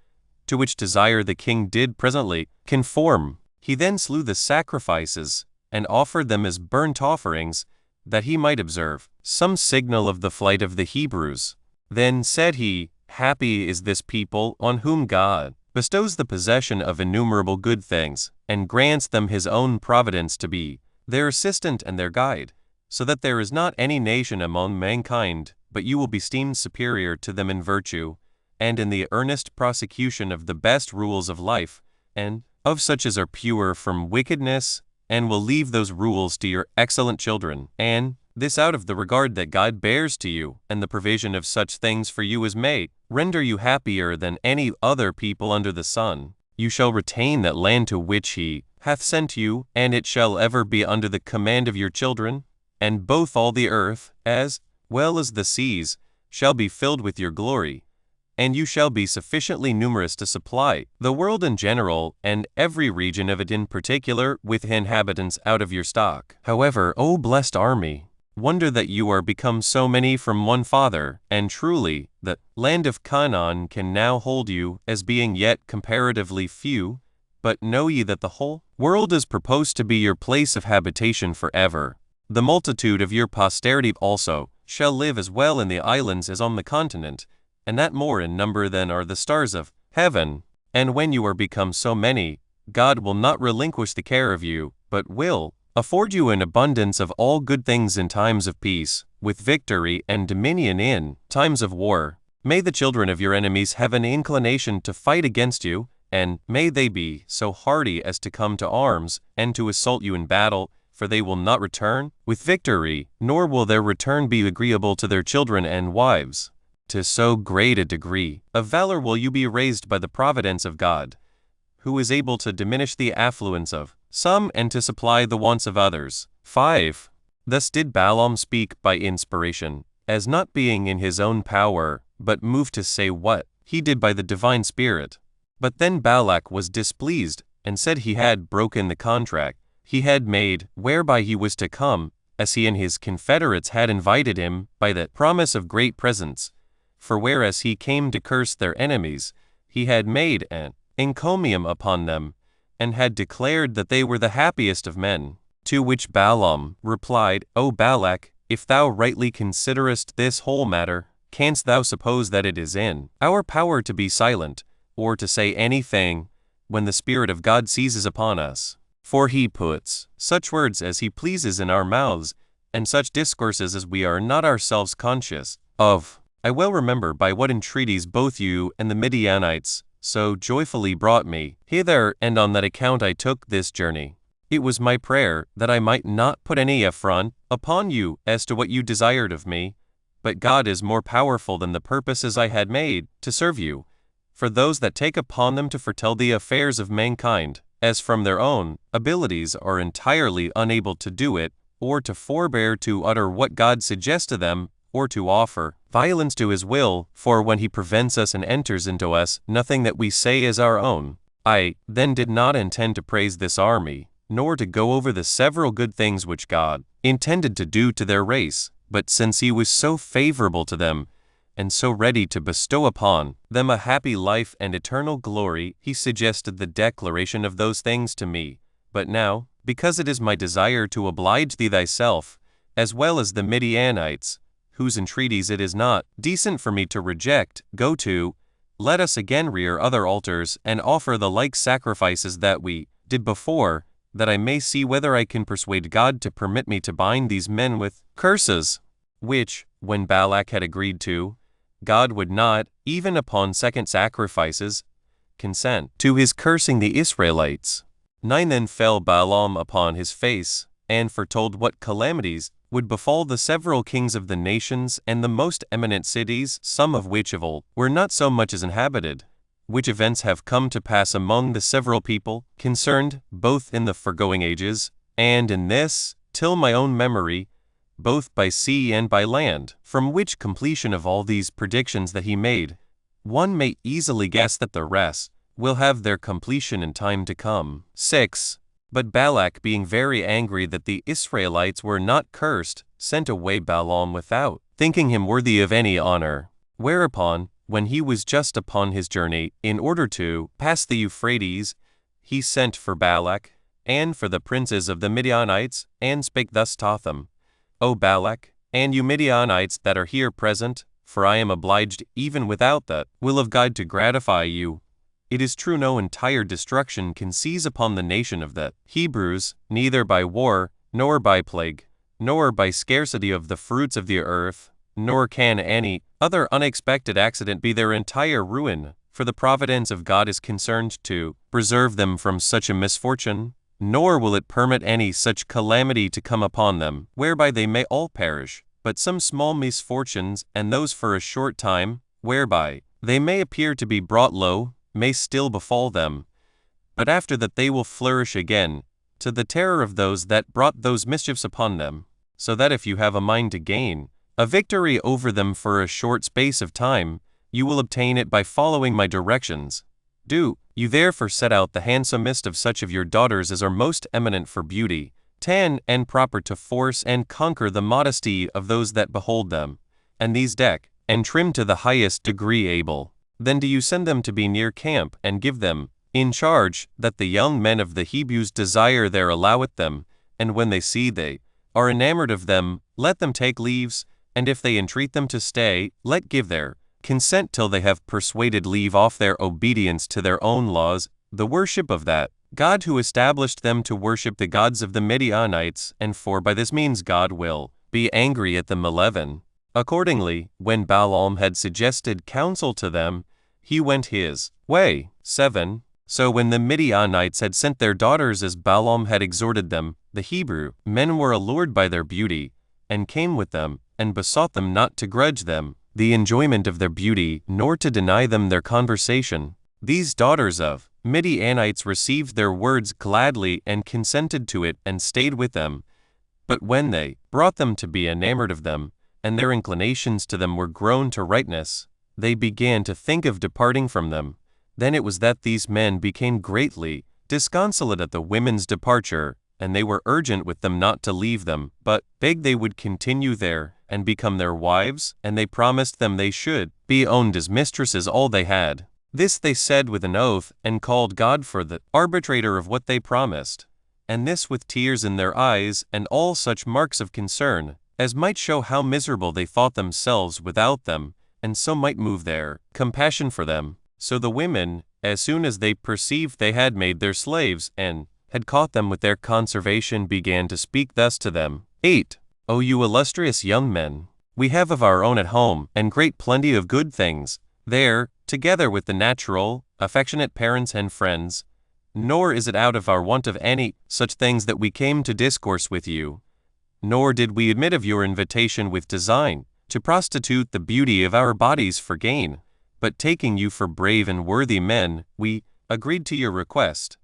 to which desire the king did presently conform. He then slew the sacrifices, and offered them as burnt offerings, that he might observe some signal of the flight of the Hebrews. Then said he, Happy is this people on whom God bestows the possession of innumerable good things, and grants them his own providence to be their assistant and their guide, so that there is not any nation among mankind, but you will be esteemed superior to them in virtue, and in the earnest prosecution of the best rules of life, and of such as are pure from wickedness, and will leave those rules to your excellent children, and this out of the regard that God bears to you, and the provision of such things for you as may render you happier than any other people under the sun. You shall retain that land to which he hath sent you, and it shall ever be under the command of your children, and both all the earth, as well as the seas, shall be filled with your glory, and you shall be sufficiently numerous to supply the world in general, and every region of it in particular, with inhabitants out of your stock. However, O blessed army, wonder that you are become so many from one father, and truly, the land of Canaan can now hold you, as being yet comparatively few, but know ye that the whole world is proposed to be your place of habitation forever. The multitude of your posterity also shall live as well in the islands as on the continent, and that more in number than are the stars of heaven. And when you are become so many, God will not relinquish the care of you, but will afford you an abundance of all good things in times of peace, with victory and dominion in times of war. May the children of your enemies have an inclination to fight against you, and may they be so hardy as to come to arms, and to assault you in battle, for they will not return with victory, nor will their return be agreeable to their children and wives. To so great a degree of valor will you be raised by the providence of God, who is able to diminish the affluence of some and to supply the wants of others. 5. Thus did Balaam speak by inspiration, as not being in his own power, but moved to say what he did by the divine Spirit. But then Balak was displeased, and said he had broken the contract he had made, whereby he was to come, as he and his confederates had invited him, by the promise of great presents. For whereas he came to curse their enemies, he had made an encomium upon them, and had declared that they were the happiest of men. To which Balaam replied, O Balak, if thou rightly considerest this whole matter, canst thou suppose that it is in our power to be silent, or to say anything, when the Spirit of God seizes upon us? For he puts such words as he pleases in our mouths, and such discourses as we are not ourselves conscious of. I well remember by what entreaties both you and the Midianites so joyfully brought me hither, and on that account I took this journey. It was my prayer that I might not put any affront upon you as to what you desired of me, but God is more powerful than the purposes I had made to serve you. For those that take upon them to foretell the affairs of mankind, as from their own abilities are entirely unable to do it, or to forbear to utter what God suggests to them, or to offer violence to his will, for when he prevents us and enters into us, nothing that we say is our own. I then did not intend to praise this army, nor to go over the several good things which God intended to do to their race, but since he was so favorable to them, and so ready to bestow upon them a happy life and eternal glory, he suggested the declaration of those things to me. But now, because it is my desire to oblige thee thyself, as well as the Midianites, whose entreaties it is not decent for me to reject, go to, let us again rear other altars, and offer the like sacrifices that we did before, that I may see whether I can persuade God to permit me to bind these men with curses. Which, when Balak had agreed to, God would not, even upon second sacrifices, consent to his cursing the Israelites. 9 Then fell Balaam upon his face, and foretold what calamities would befall the several kings of the nations and the most eminent cities, some of which of old were not so much as inhabited, which events have come to pass among the several people concerned, both in the foregoing ages, and in this, till my own memory, both by sea and by land, from which completion of all these predictions that he made, one may easily guess that the rest will have their completion in time to come. 6. But Balak, being very angry that the Israelites were not cursed, sent away Balaam without, thinking him worthy of any honor. Whereupon, when he was just upon his journey, in order to pass the Euphrates, he sent for Balak, and for the princes of the Midianites, and spake thus to them, O Balak, and you Midianites that are here present, for I am obliged even without the will of God to gratify you. It is true no entire destruction can seize upon the nation of the Hebrews, neither by war, nor by plague, nor by scarcity of the fruits of the earth, nor can any other unexpected accident be their entire ruin, for the providence of God is concerned to preserve them from such a misfortune, nor will it permit any such calamity to come upon them, whereby they may all perish, but some small misfortunes, and those for a short time, whereby they may appear to be brought low, may still befall them, but after that they will flourish again, to the terror of those that brought those mischiefs upon them, so that if you have a mind to gain a victory over them for a short space of time, you will obtain it by following my directions. Do you therefore set out the handsomest of such of your daughters as are most eminent for beauty, 10 and proper to force and conquer the modesty of those that behold them, and these deck and trim to the highest degree able. Then do you send them to be near camp, and give them in charge, that the young men of the Hebrews desire there alloweth them, and when they see they are enamored of them, let them take leaves, and if they entreat them to stay, let give their consent till they have persuaded leave off their obedience to their own laws, the worship of that God who established them to worship the gods of the Midianites, and for by this means God will be angry at them. 11. Accordingly, when Balaam had suggested counsel to them, he went his way. 7. So when the Midianites had sent their daughters as Balaam had exhorted them, the Hebrew men were allured by their beauty, and came with them, and besought them not to grudge them the enjoyment of their beauty, nor to deny them their conversation. These daughters of Midianites received their words gladly, and consented to it, and stayed with them. But when they brought them to be enamored of them, and their inclinations to them were grown to rightness, they began to think of departing from them. Then it was that these men became greatly disconsolate at the women's departure, and they were urgent with them not to leave them, but begged they would continue there, and become their wives, and they promised them they should be owned as mistresses all they had. This they said with an oath, and called God for the arbitrator of what they promised, and this with tears in their eyes, and all such marks of concern as might show how miserable they thought themselves without them, and so might move their compassion for them. So the women, as soon as they perceived they had made their slaves, and had caught them with their conservation, began to speak thus to them. 8. O you illustrious young men, we have of our own at home, and great plenty of good things there, together with the natural, affectionate parents and friends, nor is it out of our want of any such things that we came to discourse with you. Nor did we admit of your invitation with design to prostitute the beauty of our bodies for gain, but taking you for brave and worthy men, we agreed to your request,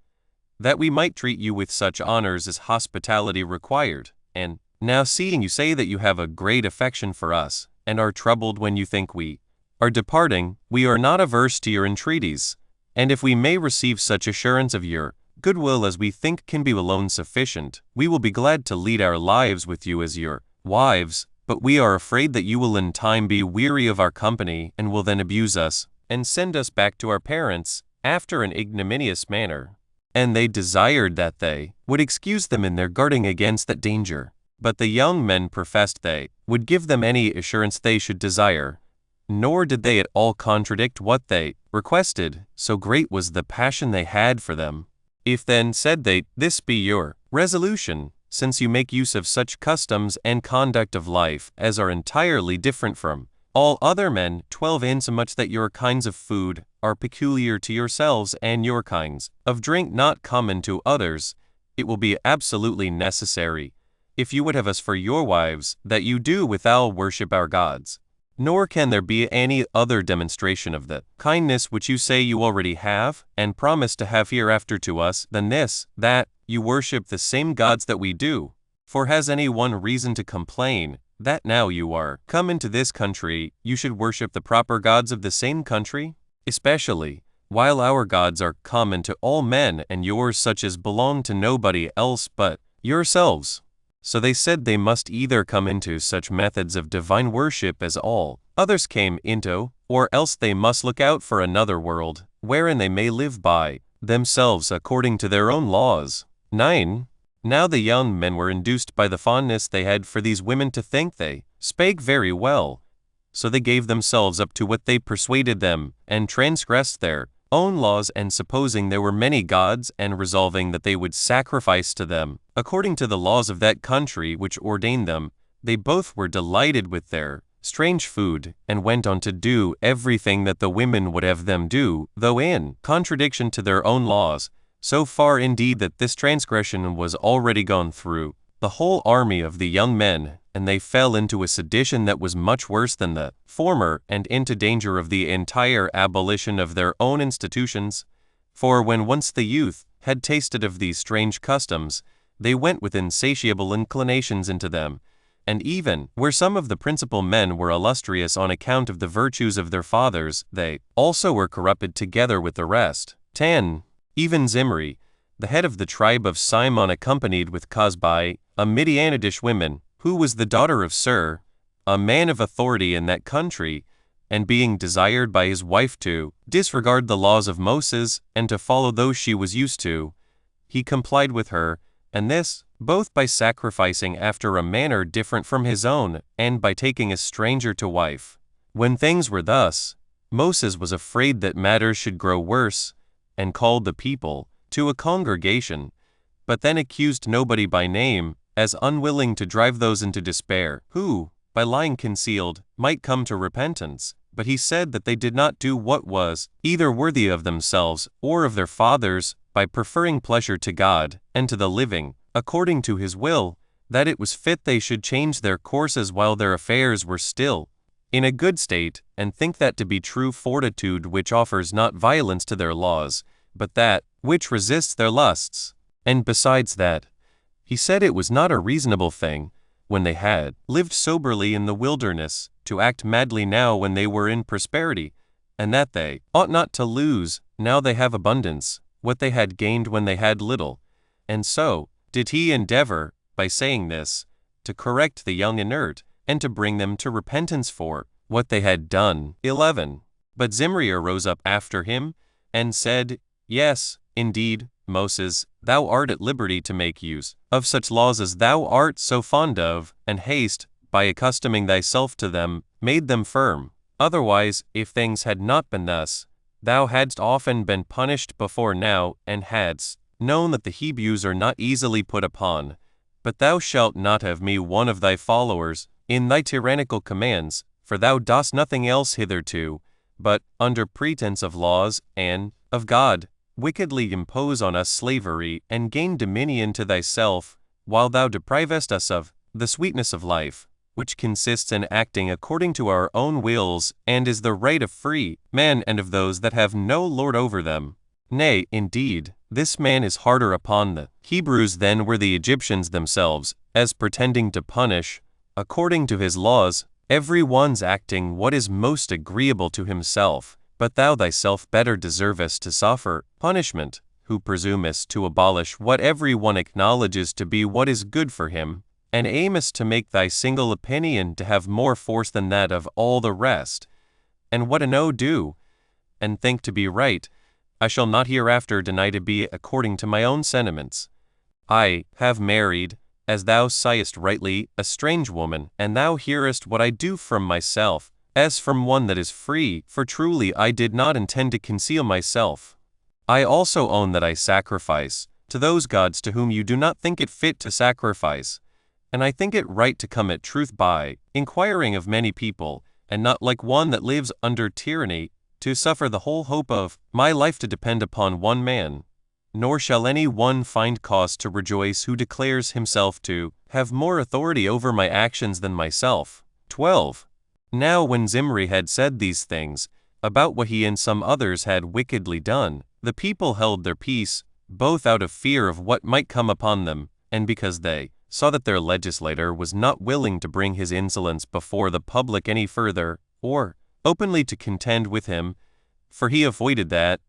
that we might treat you with such honors as hospitality required. And now seeing you say that you have a great affection for us, and are troubled when you think we are departing, we are not averse to your entreaties, and if we may receive such assurance of your goodwill as we think can be alone sufficient, we will be glad to lead our lives with you as your wives, but we are afraid that you will in time be weary of our company, and will then abuse us, and send us back to our parents, after an ignominious manner. And they desired that they would excuse them in their guarding against that danger. But the young men professed they would give them any assurance they should desire, nor did they at all contradict what they requested, so great was the passion they had for them. If then, said they, this be your resolution, since you make use of such customs and conduct of life as are entirely different from all other men, 12 Insomuch that your kinds of food are peculiar to yourselves and your kinds, of drink not common to others, it will be absolutely necessary, if you would have us for your wives, that you do withal worship our gods. Nor can there be any other demonstration of the kindness which you say you already have, and promise to have hereafter to us, than this, that you worship the same gods that we do. For has any one reason to complain, that now you are come into this country, you should worship the proper gods of the same country? Especially, while our gods are common to all men, and yours such as belong to nobody else but yourselves. So they said they must either come into such methods of divine worship as all others came into, or else they must look out for another world, wherein they may live by themselves according to their own laws. 9. Now the young men were induced by the fondness they had for these women to think they spake very well. So they gave themselves up to what they persuaded them, and transgressed their own laws, and supposing there were many gods, and resolving that they would sacrifice to them, according to the laws of that country which ordained them, they both were delighted with their strange food, and went on to do everything that the women would have them do, though in contradiction to their own laws, so far indeed that this transgression was already gone through the whole army of the young men, and they fell into a sedition that was much worse than the former, and into danger of the entire abolition of their own institutions. For when once the youth had tasted of these strange customs, they went with insatiable inclinations into them, and even where some of the principal men were illustrious on account of the virtues of their fathers, they also were corrupted together with the rest. 10. Even Zimri, the head of the tribe of Simon, accompanied with Cosbi, a Midianitish woman, who was the daughter of Sur, a man of authority in that country, and being desired by his wife to disregard the laws of Moses, and to follow those she was used to, he complied with her, and this, both by sacrificing after a manner different from his own, and by taking a stranger to wife. When things were thus, Moses was afraid that matters should grow worse, and called the people to a congregation, but then accused nobody by name, as unwilling to drive those into despair, who, by lying concealed, might come to repentance. But he said that they did not do what was either worthy of themselves or of their fathers, by preferring pleasure to God, and to the living, according to his will, that it was fit they should change their courses while their affairs were still in a good state, and think that to be true fortitude which offers not violence to their laws, but that which resists their lusts. And besides that, he said it was not a reasonable thing, when they had lived soberly in the wilderness, to act madly now when they were in prosperity, and that they ought not to lose, now they have abundance, what they had gained when they had little. And so did he endeavor, by saying this, to correct the young inert, and to bring them to repentance for what they had done. 11. But Zimri arose up after him, and said, Yes, indeed, Moses, thou art at liberty to make use of such laws as thou art so fond of, and haste, by accustoming thyself to them, made them firm. Otherwise, if things had not been thus, thou hadst often been punished before now, and hadst known that the Hebrews are not easily put upon. But thou shalt not have me one of thy followers in thy tyrannical commands, for thou dost nothing else hitherto, but, under pretense of laws and of God, wickedly impose on us slavery, and gain dominion to thyself, while thou deprivest us of the sweetness of life, which consists in acting according to our own wills, and is the right of free men and of those that have no lord over them. Nay, indeed, this man is harder upon the Hebrews than were the Egyptians themselves, as pretending to punish, according to his laws, every one's acting what is most agreeable to himself. But thou thyself better deservest to suffer punishment, who presumest to abolish what every one acknowledges to be what is good for him, and aimest to make thy single opinion to have more force than that of all the rest. And what I do, and think to be right, I shall not hereafter deny to be according to my own sentiments. I have married, as thou sayest rightly, a strange woman, and thou hearest what I do from myself, as from one that is free, for truly I did not intend to conceal myself. I also own that I sacrifice to those gods to whom you do not think it fit to sacrifice, and I think it right to come at truth by inquiring of many people, and not like one that lives under tyranny, to suffer the whole hope of my life to depend upon one man. Nor shall any one find cause to rejoice who declares himself to have more authority over my actions than myself. 12. Now when Zimri had said these things, about what he and some others had wickedly done, the people held their peace, both out of fear of what might come upon them, and because they saw that their legislator was not willing to bring his insolence before the public any further, or openly to contend with him, for he avoided that,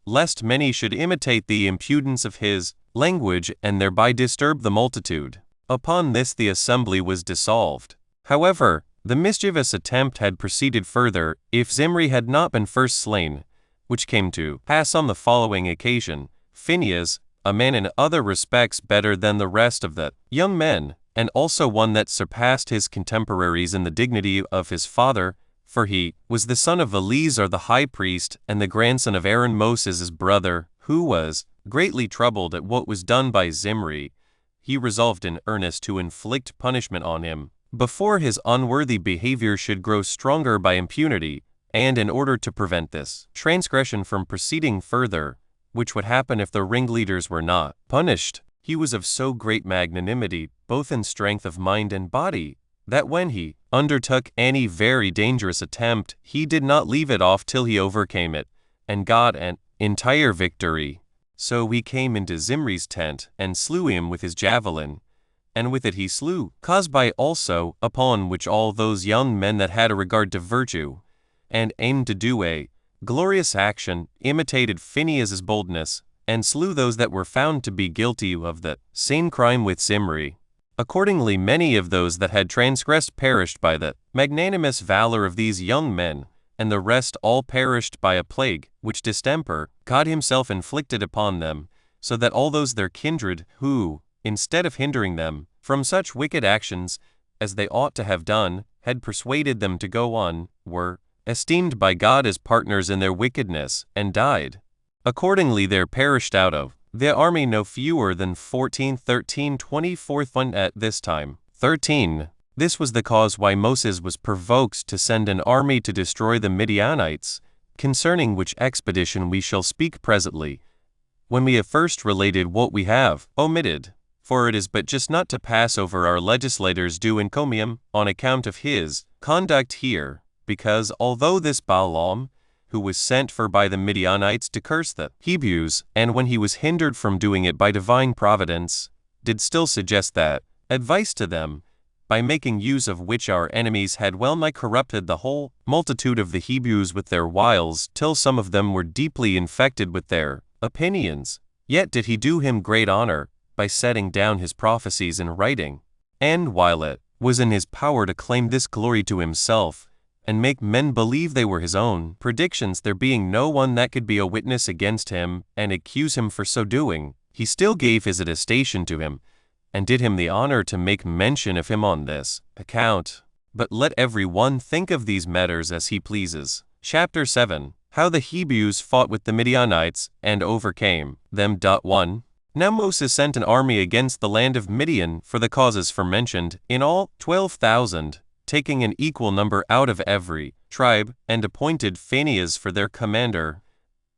lest many should imitate the impudence of his language and thereby disturb the multitude. Upon this the assembly was dissolved. However, the mischievous attempt had proceeded further, if Zimri had not been first slain, which came to pass on the following occasion. Phinehas, a man in other respects better than the rest of the young men, and also one that surpassed his contemporaries in the dignity of his father, for he was the son of Eleazar the high priest and the grandson of Aaron Moses' brother, who was greatly troubled at what was done by Zimri. He resolved in earnest to inflict punishment on him, before his unworthy behavior should grow stronger by impunity, and in order to prevent this transgression from proceeding further, which would happen if the ringleaders were not punished, he was of so great magnanimity, both in strength of mind and body, that when he undertook any very dangerous attempt, he did not leave it off till he overcame it, and got an entire victory. So he came into Zimri's tent, and slew him with his javelin, and with it he slew Cosbi also, upon which all those young men that had a regard to virtue, and aimed to do a glorious action, imitated Phinehas' boldness, and slew those that were found to be guilty of the same crime with Zimri. Accordingly many of those that had transgressed perished by the magnanimous valor of these young men, and the rest all perished by a plague, which distemper God himself inflicted upon them, so that all those their kindred who, instead of hindering them from such wicked actions as they ought to have done, had persuaded them to go on, were esteemed by God as partners in their wickedness, and died. Accordingly there perished out of the army no fewer than 24,000 at this time. 13. This was the cause why Moses was provoked to send an army to destroy the Midianites, concerning which expedition we shall speak presently, when we have first related what we have omitted. For it is but just not to pass over our legislator's due encomium on account of his conduct here, because although this Balaam, who was sent for by the Midianites to curse the Hebrews, and when he was hindered from doing it by divine providence, did still suggest that advice to them, by making use of which our enemies had well nigh corrupted the whole multitude of the Hebrews with their wiles, till some of them were deeply infected with their opinions. Yet did he do him great honor, by setting down his prophecies in writing, and while it was in his power to claim this glory to himself, and make men believe they were his own predictions, there being no one that could be a witness against him and accuse him for so doing, he still gave his attestation to him, and did him the honor to make mention of him on this account. But let every one think of these matters as he pleases. Chapter 7. How the Hebrews fought with the Midianites, and overcame them. 1. Now Moses sent an army against the land of Midian for the causes forementioned, in all 12,000, taking an equal number out of every tribe, and appointed Phinehas for their commander,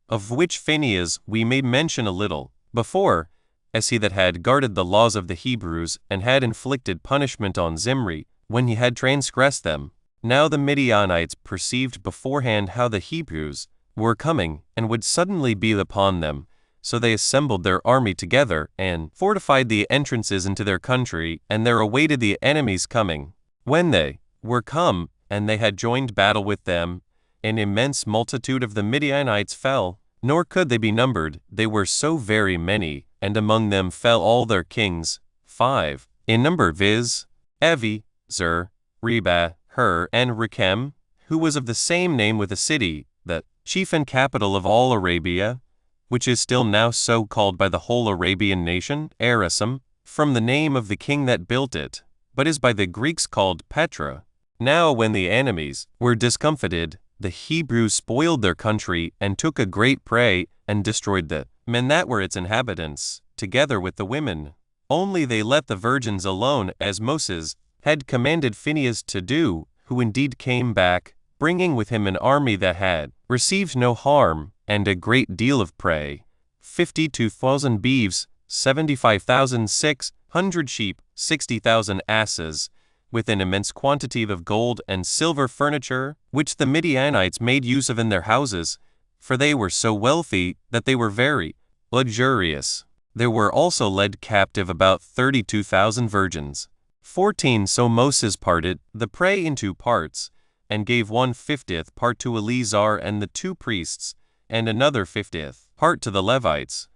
of which Phinehas we may mention a little before, as he that had guarded the laws of the Hebrews, and had inflicted punishment on Zimri, when he had transgressed them. Now the Midianites perceived beforehand how the Hebrews were coming, and would suddenly be upon them, so they assembled their army together, and fortified the entrances into their country, and there awaited the enemy's coming. When they were come, and they had joined battle with them, an immense multitude of the Midianites fell, nor could they be numbered, they were so very many, and among them fell all their kings, 5, in number, viz., Evi, Zur, Reba, Hur, and Rechem, who was of the same name with a city, the chief and capital of all Arabia, which is still now so called by the whole Arabian nation, Arisum, from the name of the king that built it, but is by the Greeks called Petra. Now when the enemies were discomfited, the Hebrews spoiled their country, and took a great prey, and destroyed the men that were its inhabitants, together with the women. Only they let the virgins alone, as Moses had commanded Phinehas to do, who indeed came back, bringing with him an army that had received no harm, and a great deal of prey, 52,000 beeves, 75,600 sheep, 60,000 asses, with an immense quantity of gold and silver furniture, which the Midianites made use of in their houses, for they were so wealthy that they were very luxurious. There were also led captive about 32,000 virgins. 14 So Moses parted the prey into parts, and gave 1/50th part to Eleazar and the 2 priests, and another 50th part to the Levites,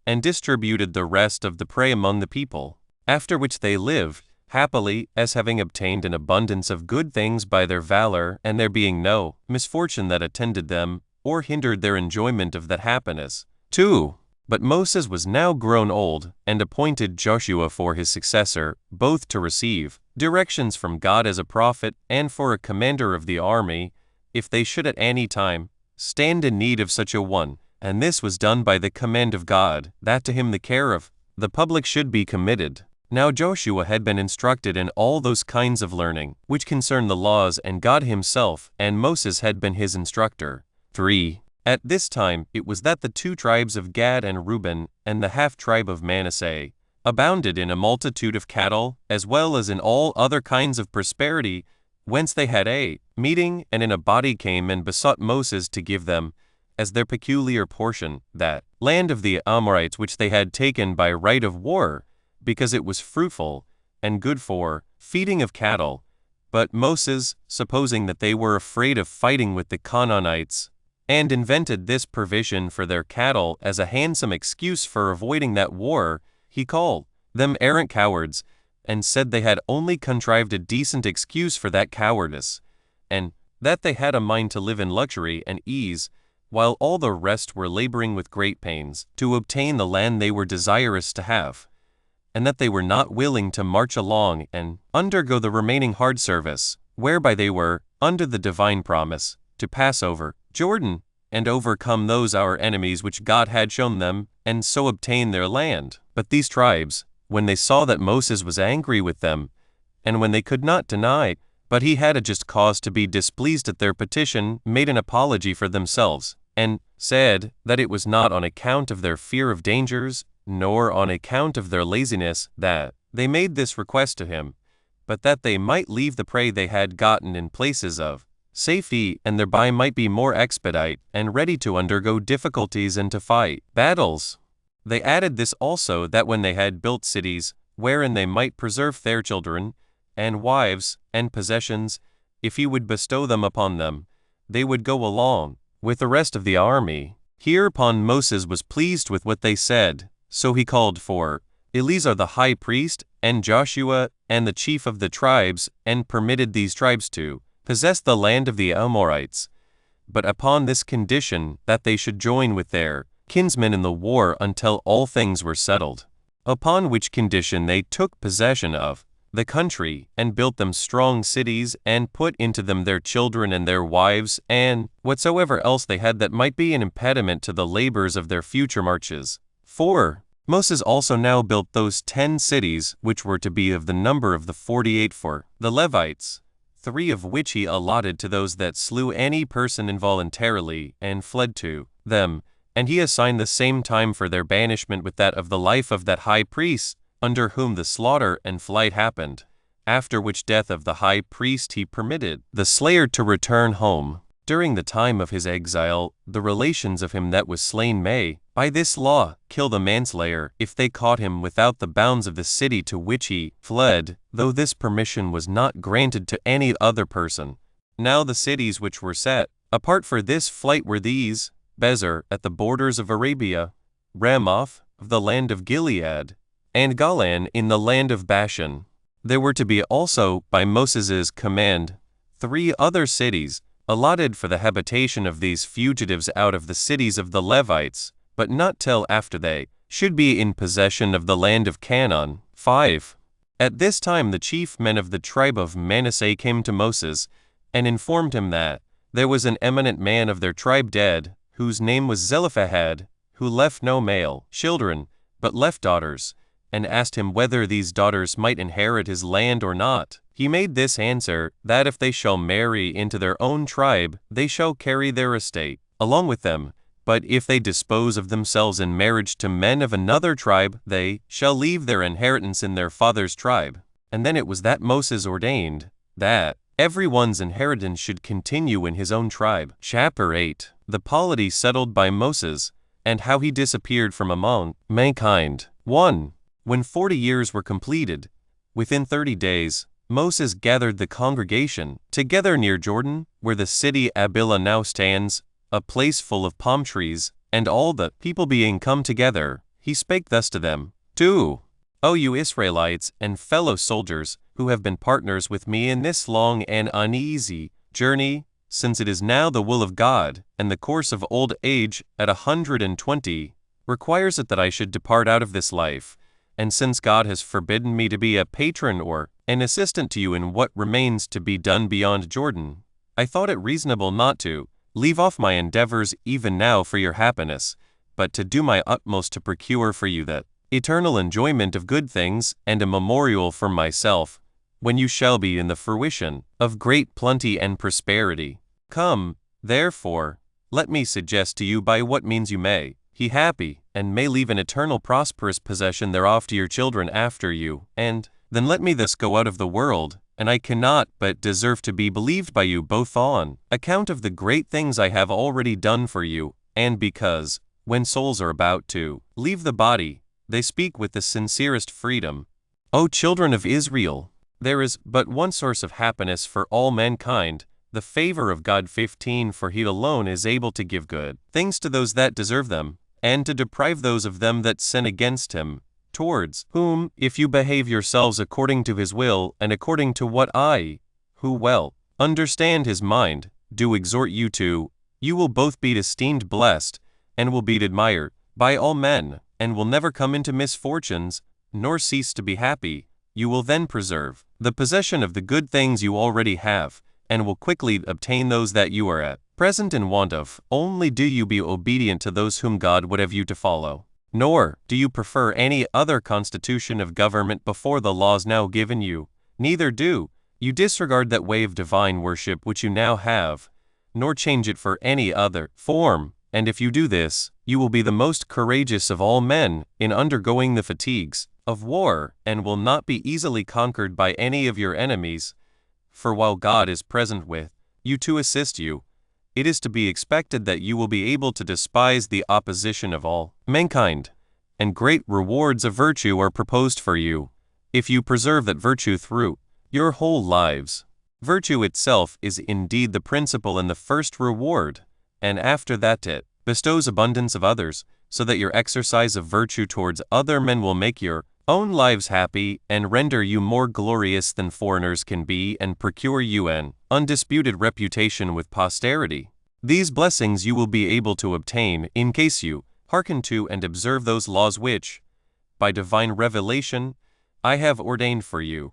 and distributed the rest of the prey among the people. After which they lived happily, as having obtained an abundance of good things by their valor, and there being no misfortune that attended them, or hindered their enjoyment of that happiness. 2. But Moses was now grown old, and appointed Joshua for his successor, both to receive directions from God as a prophet, and for a commander of the army, if they should at any time stand in need of such a one. And this was done by the command of God, that to him the care of the public should be committed. Now Joshua had been instructed in all those kinds of learning, which concern the laws and God himself, and Moses had been his instructor. 3. At this time it was that the 2 tribes of Gad and Reuben, and the half-tribe of Manasseh, abounded in a multitude of cattle, as well as in all other kinds of prosperity, whence they had a meeting, and in a body came and besought Moses to give them, as their peculiar portion, that land of the Amorites which they had taken by right of war, because it was fruitful, and good for feeding of cattle. But Moses, supposing that they were afraid of fighting with the Canaanites, and invented this provision for their cattle as a handsome excuse for avoiding that war, he called them arrant cowards, and said they had only contrived a decent excuse for that cowardice, and that they had a mind to live in luxury and ease, while all the rest were laboring with great pains to obtain the land they were desirous to have, and that they were not willing to march along and undergo the remaining hard service, whereby they were, under the divine promise, to pass over Jordan, and overcome those our enemies which God had shown them, and so obtain their land. But these tribes, when they saw that Moses was angry with them, and when they could not deny, but he had a just cause to be displeased at their petition, made an apology for themselves, and said that it was not on account of their fear of dangers, nor on account of their laziness, that they made this request to him, but that they might leave the prey they had gotten in places of safety, and thereby might be more expedite, and ready to undergo difficulties and to fight battles. They added this also, that when they had built cities, wherein they might preserve their children, and wives, and possessions, if he would bestow them upon them, they would go along with the rest of the army. Hereupon Moses was pleased with what they said, so he called for Eleazar the high priest, and Joshua, and the chief of the tribes, and permitted these tribes to possess the land of the Amorites, but upon this condition, that they should join with their kinsmen in the war until all things were settled. Upon which condition they took possession of the country, and built them strong cities, and put into them their children and their wives, and whatsoever else they had that might be an impediment to the labors of their future marches. 4. Moses also now built those 10 cities, which were to be of the number of the 48 for the Levites, 3 of which he allotted to those that slew any person involuntarily, and fled to them, and he assigned the same time for their banishment with that of the life of that high priest, under whom the slaughter and flight happened, after which death of the high priest he permitted the slayer to return home. During the time of his exile, the relations of him that was slain may, by this law, kill the manslayer, if they caught him without the bounds of the city to which he fled, though this permission was not granted to any other person. Now the cities which were set apart for this flight were these: Bezer at the borders of Arabia, Ramoth of the land of Gilead, and Golan in the land of Bashan. There were to be also, by Moses' command, 3 other cities, allotted for the habitation of these fugitives out of the cities of the Levites, but not till after they should be in possession of the land of Canaan. 5. At this time the chief men of the tribe of Manasseh came to Moses, and informed him that there was an eminent man of their tribe dead, whose name was Zelophehad, who left no male children, but left daughters, and asked him whether these daughters might inherit his land or not. He made this answer, that if they shall marry into their own tribe, they shall carry their estate. along with them. But if they dispose of themselves in marriage to men of another tribe, they shall leave their inheritance in their father's tribe. And then it was that Moses ordained that everyone's inheritance should continue in his own tribe. Chapter 8. The polity settled by Moses, and how he disappeared from among mankind. 1. When 40 years were completed, within 30 days, Moses gathered the congregation together near Jordan, where the city Abila now stands, a place full of palm trees, and all the people being come together, he spake thus to them: 2. O you Israelites and fellow soldiers, who have been partners with me in this long and uneasy journey, since it is now the will of God, and the course of old age at 120 requires it that I should depart out of this life, and since God has forbidden me to be a patron or an assistant to you in what remains to be done beyond Jordan, I thought it reasonable not to leave off my endeavors even now for your happiness, but to do my utmost to procure for you that eternal enjoyment of good things, and a memorial for myself, when you shall be in the fruition of great plenty and prosperity. Come, therefore, let me suggest to you by what means you may be happy, and may leave an eternal prosperous possession thereof to your children after you, and then let me thus go out of the world, and I cannot but deserve to be believed by you both on account of the great things I have already done for you, and because, when souls are about to leave the body, they speak with the sincerest freedom. O children of Israel, there is but one source of happiness for all mankind, the favor of God. 15. For he alone is able to give good things to those that deserve them, and to deprive those of them that sin against him, towards whom, if you behave yourselves according to his will, and according to what I, who well understand his mind, do exhort you to, you will both be esteemed blessed, and will be admired by all men, and will never come into misfortunes, nor cease to be happy. You will then preserve the possession of the good things you already have, and will quickly obtain those that you are at present in want of. Only do you be obedient to those whom God would have you to follow. Nor do you prefer any other constitution of government before the laws now given you, neither do you disregard that way of divine worship which you now have, nor change it for any other form, and if you do this, you will be the most courageous of all men in undergoing the fatigues of war, and will not be easily conquered by any of your enemies, for while God is present with you to assist you, it is to be expected that you will be able to despise the opposition of all mankind, and great rewards of virtue are proposed for you, if you preserve that virtue through your whole lives. Virtue itself is indeed the principal and the first reward, and after that it bestows abundance of others, so that your exercise of virtue towards other men will make your own lives happy, and render you more glorious than foreigners can be, and procure you an undisputed reputation with posterity. These blessings you will be able to obtain in case you hearken to and observe those laws which, by divine revelation, I have ordained for you,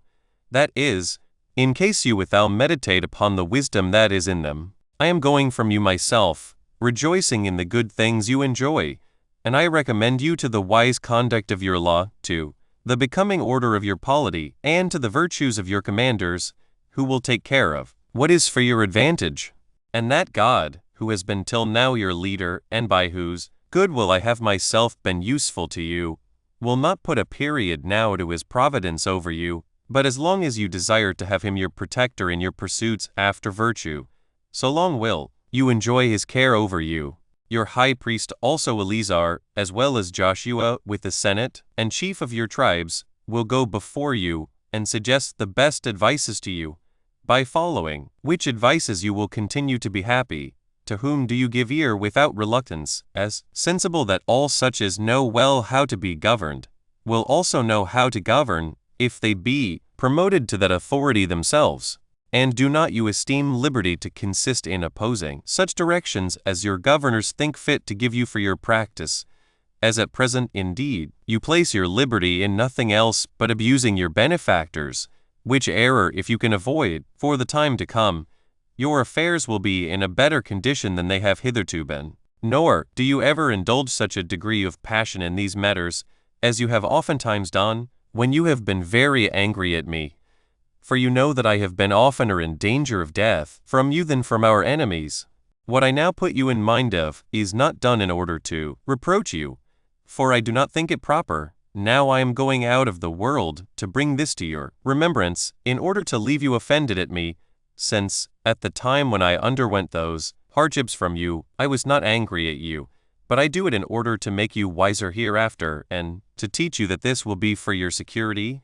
that is, in case you withal meditate upon the wisdom that is in them. I am going from you myself, rejoicing in the good things you enjoy, and I recommend you to the wise conduct of your law, to the becoming order of your polity, and to the virtues of your commanders, who will take care of what is for your advantage. And that God, who has been till now your leader, and by whose good will I have myself been useful to you, will not put a period now to his providence over you, but as long as you desire to have him your protector in your pursuits after virtue, so long will you enjoy his care over you. Your high priest also Eleazar, as well as Joshua with the senate and chief of your tribes, will go before you and suggest the best advices to you, by following which advices you will continue to be happy. To whom do you give ear without reluctance, as sensible that all such as know well how to be governed, will also know how to govern, if they be promoted to that authority themselves. And do not you esteem liberty to consist in opposing such directions as your governors think fit to give you for your practice, as at present indeed you place your liberty in nothing else but abusing your benefactors, which error if you can avoid, for the time to come, your affairs will be in a better condition than they have hitherto been. Nor do you ever indulge such a degree of passion in these matters, as you have oftentimes done, when you have been very angry at me. For you know that I have been oftener in danger of death from you than from our enemies. What I now put you in mind of is not done in order to reproach you, for I do not think it proper. Now I am going out of the world to bring this to your remembrance, in order to leave you offended at me, since, at the time when I underwent those hardships from you, I was not angry at you, but I do it in order to make you wiser hereafter, and to teach you that this will be for your security.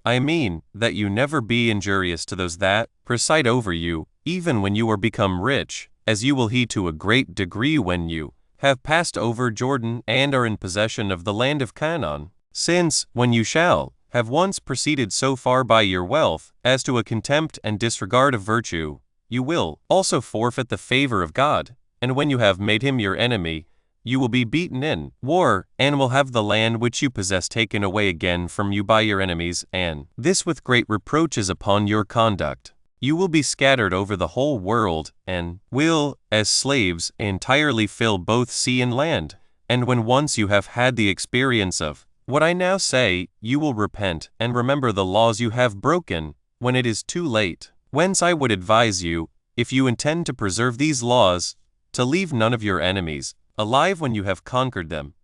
I mean, that you never be injurious to those that preside over you, even when you are become rich, as you will he to a great degree when you have passed over Jordan and are in possession of the land of Canaan. Since, when you shall have once proceeded so far by your wealth as to a contempt and disregard of virtue, you will also forfeit the favor of God, and when you have made him your enemy, you will be beaten in war, and will have the land which you possess taken away again from you by your enemies, and this with great reproaches upon your conduct. You will be scattered over the whole world, and will, as slaves, entirely fill both sea and land. And when once you have had the experience of what I now say, you will repent and remember the laws you have broken, when it is too late. Whence I would advise you, if you intend to preserve these laws, to leave none of your enemies alive when you have conquered them,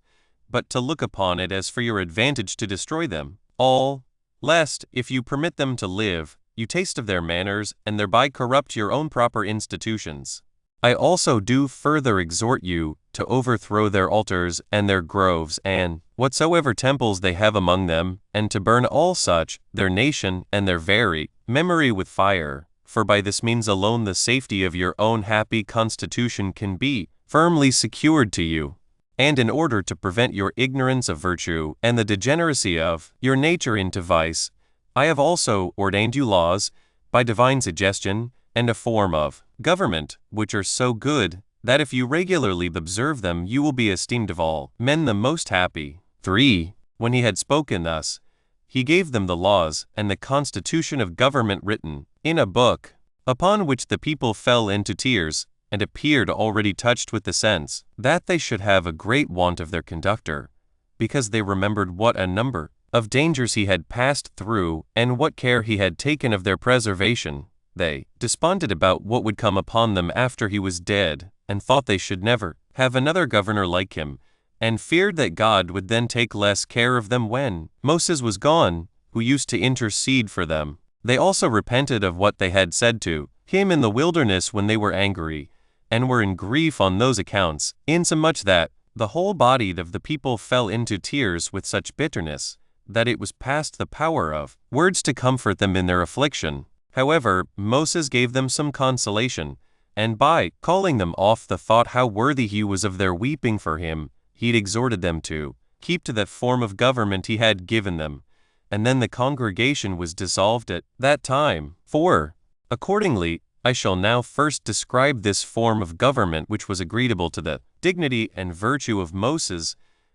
but to look upon it as for your advantage to destroy them all, lest, if you permit them to live, you taste of their manners, and thereby corrupt your own proper institutions. I also do further exhort you to overthrow their altars and their groves, and whatsoever temples they have among them, and to burn all such, their nation and their very memory with fire, for by this means alone the safety of your own happy constitution can be firmly secured to you. And in order to prevent your ignorance of virtue and the degeneracy of your nature into vice, I have also ordained you laws, by divine suggestion, and a form of government, which are so good, that if you regularly observe them you will be esteemed of all men the most happy. 3. When he had spoken thus, he gave them the laws and the constitution of government written in a book, upon which the people fell into tears, and appeared already touched with the sense that they should have a great want of their conductor, because they remembered what a number of dangers he had passed through, and what care he had taken of their preservation. They desponded about what would come upon them after he was dead, and thought they should never have another governor like him, and feared that God would then take less care of them when Moses was gone, who used to intercede for them. They also repented of what they had said to him in the wilderness when they were angry, and were in grief on those accounts, insomuch that the whole body of the people fell into tears with such bitterness, that it was past the power of words to comfort them in their affliction. However, Moses gave them some consolation, and by calling them off the thought how worthy he was of their weeping for him, he exhorted them to keep to that form of government he had given them. And then the congregation was dissolved at that time. 4. Accordingly, I shall now first describe this form of government which was agreeable to the dignity and virtue of Moses,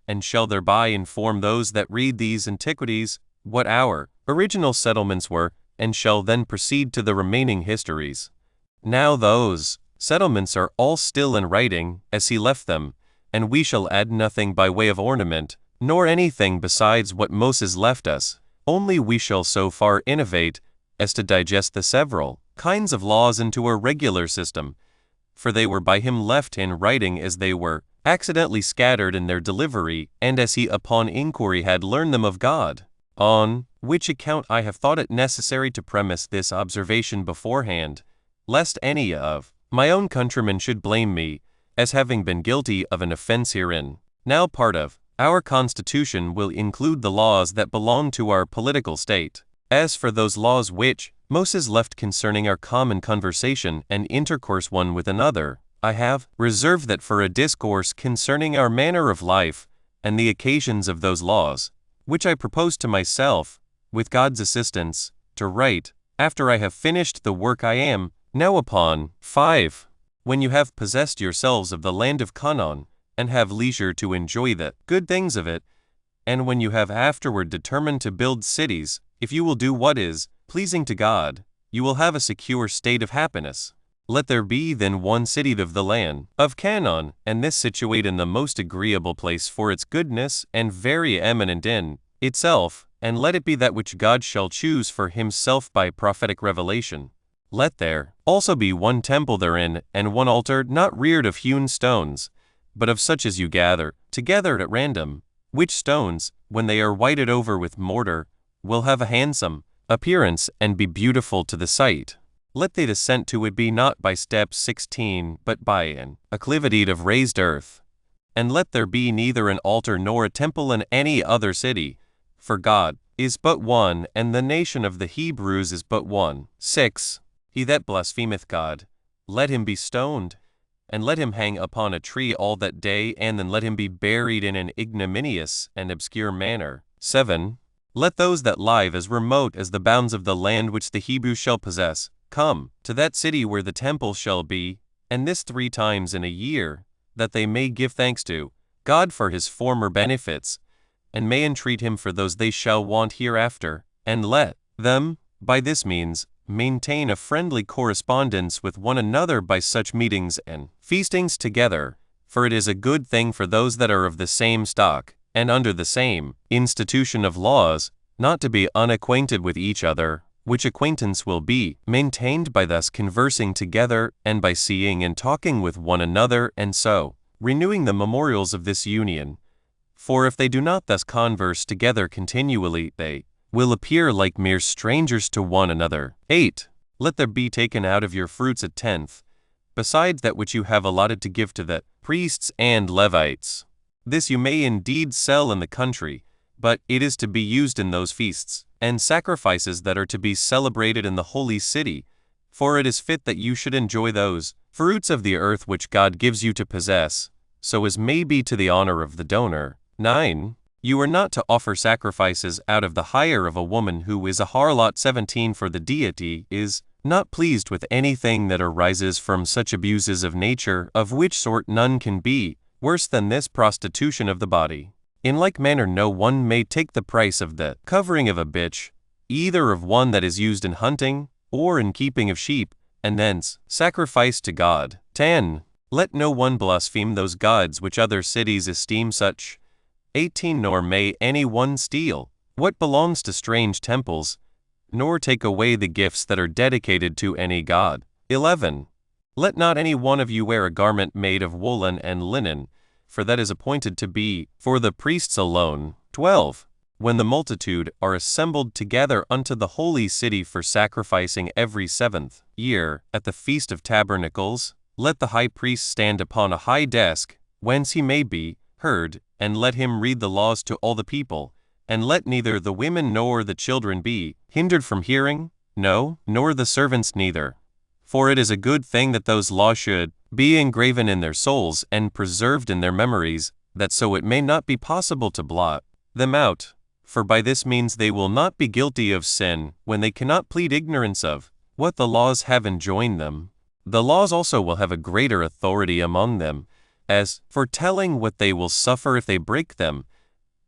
and shall thereby inform those that read these Antiquities what our original settlements were, and shall then proceed to the remaining histories. Now those settlements are all still in writing, as he left them, and we shall add nothing by way of ornament, nor anything besides what Moses left us, only we shall so far innovate as to digest the several kinds of laws into a regular system, for they were by him left in writing as they were accidentally scattered in their delivery, and as he upon inquiry had learned them of God. On which account I have thought it necessary to premise this observation beforehand, lest any of my own countrymen should blame me, as having been guilty of an offense herein. Now part of our constitution will include the laws that belong to our political state. As for those laws which Moses left concerning our common conversation and intercourse one with another, I have reserved that for a discourse concerning our manner of life, and the occasions of those laws, which I propose to myself, with God's assistance, to write, after I have finished the work I am now upon. 5. When you have possessed yourselves of the land of Canaan, and have leisure to enjoy the good things of it, and when you have afterward determined to build cities, if you will do what is pleasing to God, you will have a secure state of happiness. Let there be then one city of the land of Canaan, and this situate in the most agreeable place for its goodness, and very eminent in itself, and let it be that which God shall choose for himself by prophetic revelation. Let there also be one temple therein, and one altar not reared of hewn stones, but of such as you gather together at random, which stones, when they are whited over with mortar, will have a handsome appearance and be beautiful to the sight. Let the descent to it be not by steps 16, but by an acclivity of raised earth. And let there be neither an altar nor a temple in any other city, for God is but one, and the nation of the Hebrews is but one. 6. He that blasphemeth God, let him be stoned, and let him hang upon a tree all that day, and then let him be buried in an ignominious and obscure manner. 7. Let those that live as remote as the bounds of the land which the Hebrews shall possess, come to that city where the temple shall be, and this 3 times in a year, that they may give thanks to God for his former benefits, and may entreat him for those they shall want hereafter, and let them, by this means, maintain a friendly correspondence with one another by such meetings and feastings together, for it is a good thing for those that are of the same stock, and under the same institution of laws, not to be unacquainted with each other, which acquaintance will be maintained by thus conversing together, and by seeing and talking with one another, and so renewing the memorials of this union. For if they do not thus converse together continually, they will appear like mere strangers to one another. 8. Let there be taken out of your fruits a tenth, besides that which you have allotted to give to the priests and Levites. This you may indeed sell in the country, but it is to be used in those feasts and sacrifices that are to be celebrated in the holy city, for it is fit that you should enjoy those fruits of the earth which God gives you to possess, so as may be to the honor of the donor. 9. You are not to offer sacrifices out of the hire of a woman who is a harlot. 17. For the deity is not pleased with anything that arises from such abuses of nature, of which sort none can be worse than this prostitution of the body. In like manner no one may take the price of the covering of a bitch, either of one that is used in hunting, or in keeping of sheep, and thence sacrifice to God. 10. Let no one blaspheme those gods which other cities esteem such. 18. Nor may any one steal what belongs to strange temples, nor take away the gifts that are dedicated to any god. 11. Let not any one of you wear a garment made of woolen and linen, for that is appointed to be for the priests alone. 12. When the multitude are assembled together unto the holy city for sacrificing every 7th year at the Feast of Tabernacles, let the high priest stand upon a high desk, whence he may be heard, and let him read the laws to all the people, and let neither the women nor the children be hindered from hearing, no, nor the servants neither. For it is a good thing that those laws should be engraven in their souls and preserved in their memories, that so it may not be possible to blot them out. For by this means they will not be guilty of sin, when they cannot plead ignorance of what the laws have enjoined them. The laws also will have a greater authority among them, as for telling what they will suffer if they break them,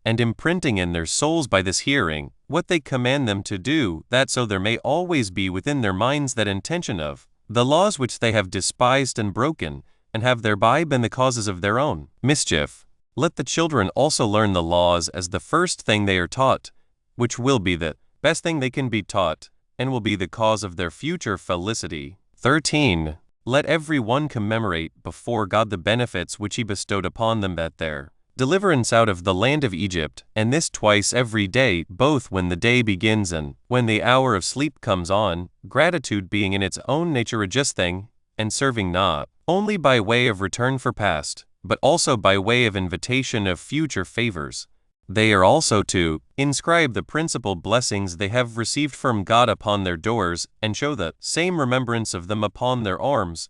and imprinting in their souls by this hearing what they command them to do, that so there may always be within their minds that intention of the laws which they have despised and broken, and have thereby been the causes of their own mischief. Let the children also learn the laws as the first thing they are taught, which will be the best thing they can be taught, and will be the cause of their future felicity. 13. Let every one commemorate before God the benefits which he bestowed upon them at their deliverance out of the land of Egypt, and this twice every day, both when the day begins and when the hour of sleep comes on, gratitude being in its own nature a just thing, and serving not only by way of return for past, but also by way of invitation of future favors. They are also to inscribe the principal blessings they have received from God upon their doors, and show the same remembrance of them upon their arms,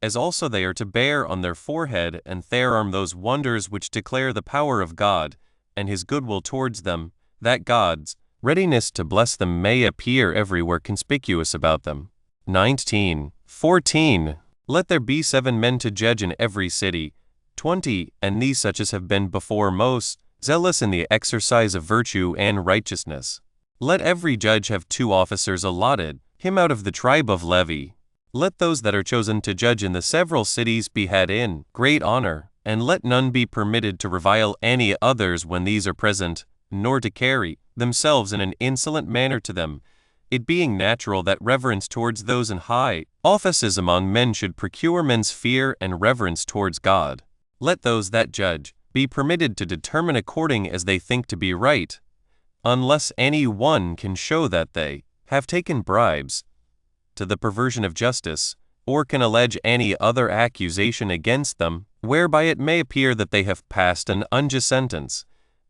as also they are to bear on their forehead and therearm those wonders which declare the power of God, and his goodwill towards them, that God's readiness to bless them may appear everywhere conspicuous about them. 19. 14. Let there be 7 men to judge in every city, 20, and these such as have been before most zealous in the exercise of virtue and righteousness. Let every judge have 2 officers allotted, him out of the tribe of Levi. Let those that are chosen to judge in the several cities be had in great honor, and let none be permitted to revile any others when these are present, nor to carry themselves in an insolent manner to them, it being natural that reverence towards those in high offices among men should procure men's fear and reverence towards God. Let those that judge be permitted to determine according as they think to be right, unless any one can show that they have taken bribes to the perversion of justice, or can allege any other accusation against them, whereby it may appear that they have passed an unjust sentence.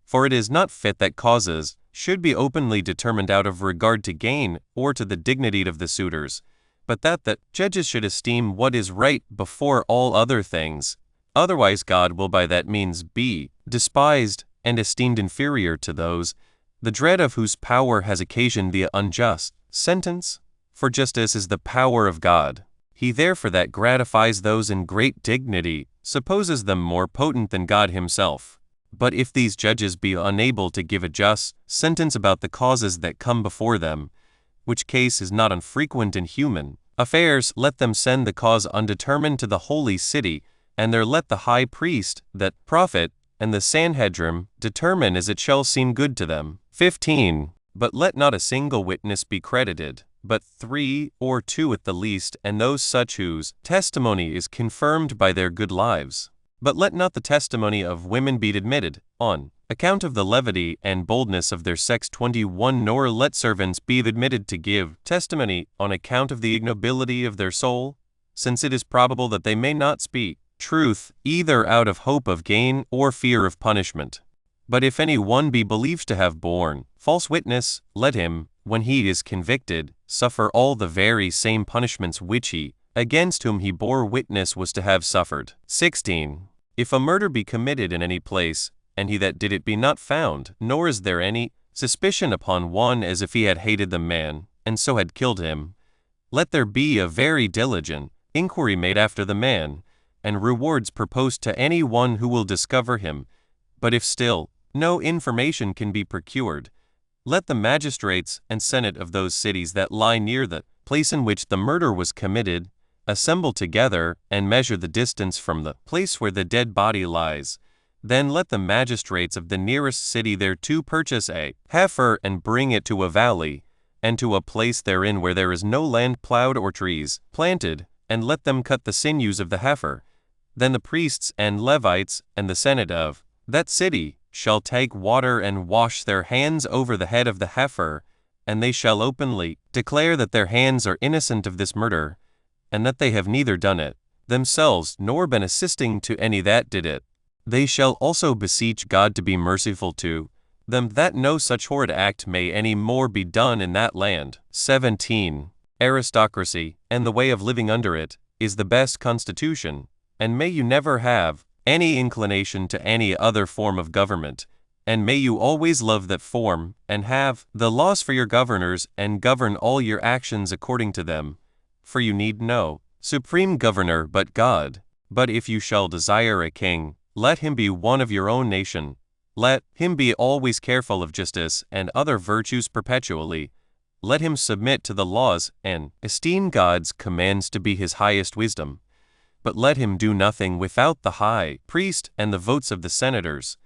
For it is not fit that causes should be openly determined out of regard to gain or to the dignity of the suitors, but that judges should esteem what is right before all other things. Otherwise God will by that means be despised and esteemed inferior to those, the dread of whose power has occasioned the unjust sentence. For justice is the power of God. He therefore that gratifies those in great dignity supposes them more potent than God himself. But if these judges be unable to give a just sentence about the causes that come before them, which case is not unfrequent in human affairs, let them send the cause undetermined to the holy city, and there let the high priest, that prophet, and the Sanhedrim determine as it shall seem good to them. 15. But let not a single witness be credited, but 3 or 2 at the least, and those such whose testimony is confirmed by their good lives. But let not the testimony of women be admitted, on account of the levity and boldness of their sex. 21. Nor let servants be admitted to give testimony on account of the ignobility of their soul, since it is probable that they may not speak truth, either out of hope of gain or fear of punishment. But if any one be believed to have borne false witness, let him, when he is convicted, suffer all the very same punishments which he, against whom he bore witness, was to have suffered. 16. If a murder be committed in any place, and he that did it be not found, nor is there any suspicion upon one as if he had hated the man, and so had killed him, let there be a very diligent inquiry made after the man, and rewards proposed to any one who will discover him. But if still no information can be procured, let the magistrates and senate of those cities that lie near the place in which the murder was committed assemble together and measure the distance from the place where the dead body lies. Then let the magistrates of the nearest city thereto purchase a heifer and bring it to a valley, and to a place therein where there is no land plowed or trees planted, and let them cut the sinews of the heifer. Then the priests and Levites and the senate of that city shall take water and wash their hands over the head of the heifer, and they shall openly declare that their hands are innocent of this murder, and that they have neither done it themselves nor been assisting to any that did it. They shall also beseech God to be merciful to them, that no such horrid act may any more be done in that land. 17. Aristocracy, and the way of living under it, is the best constitution, and may you never have any inclination to any other form of government, and may you always love that form, and have the laws for your governors, and govern all your actions according to them. For you need no supreme governor but God. But if you shall desire a king, let him be one of your own nation. Let him be always careful of justice and other virtues perpetually. Let him submit to the laws, and esteem God's commands to be his highest wisdom. But let him do nothing without the high priest and the votes of the senators.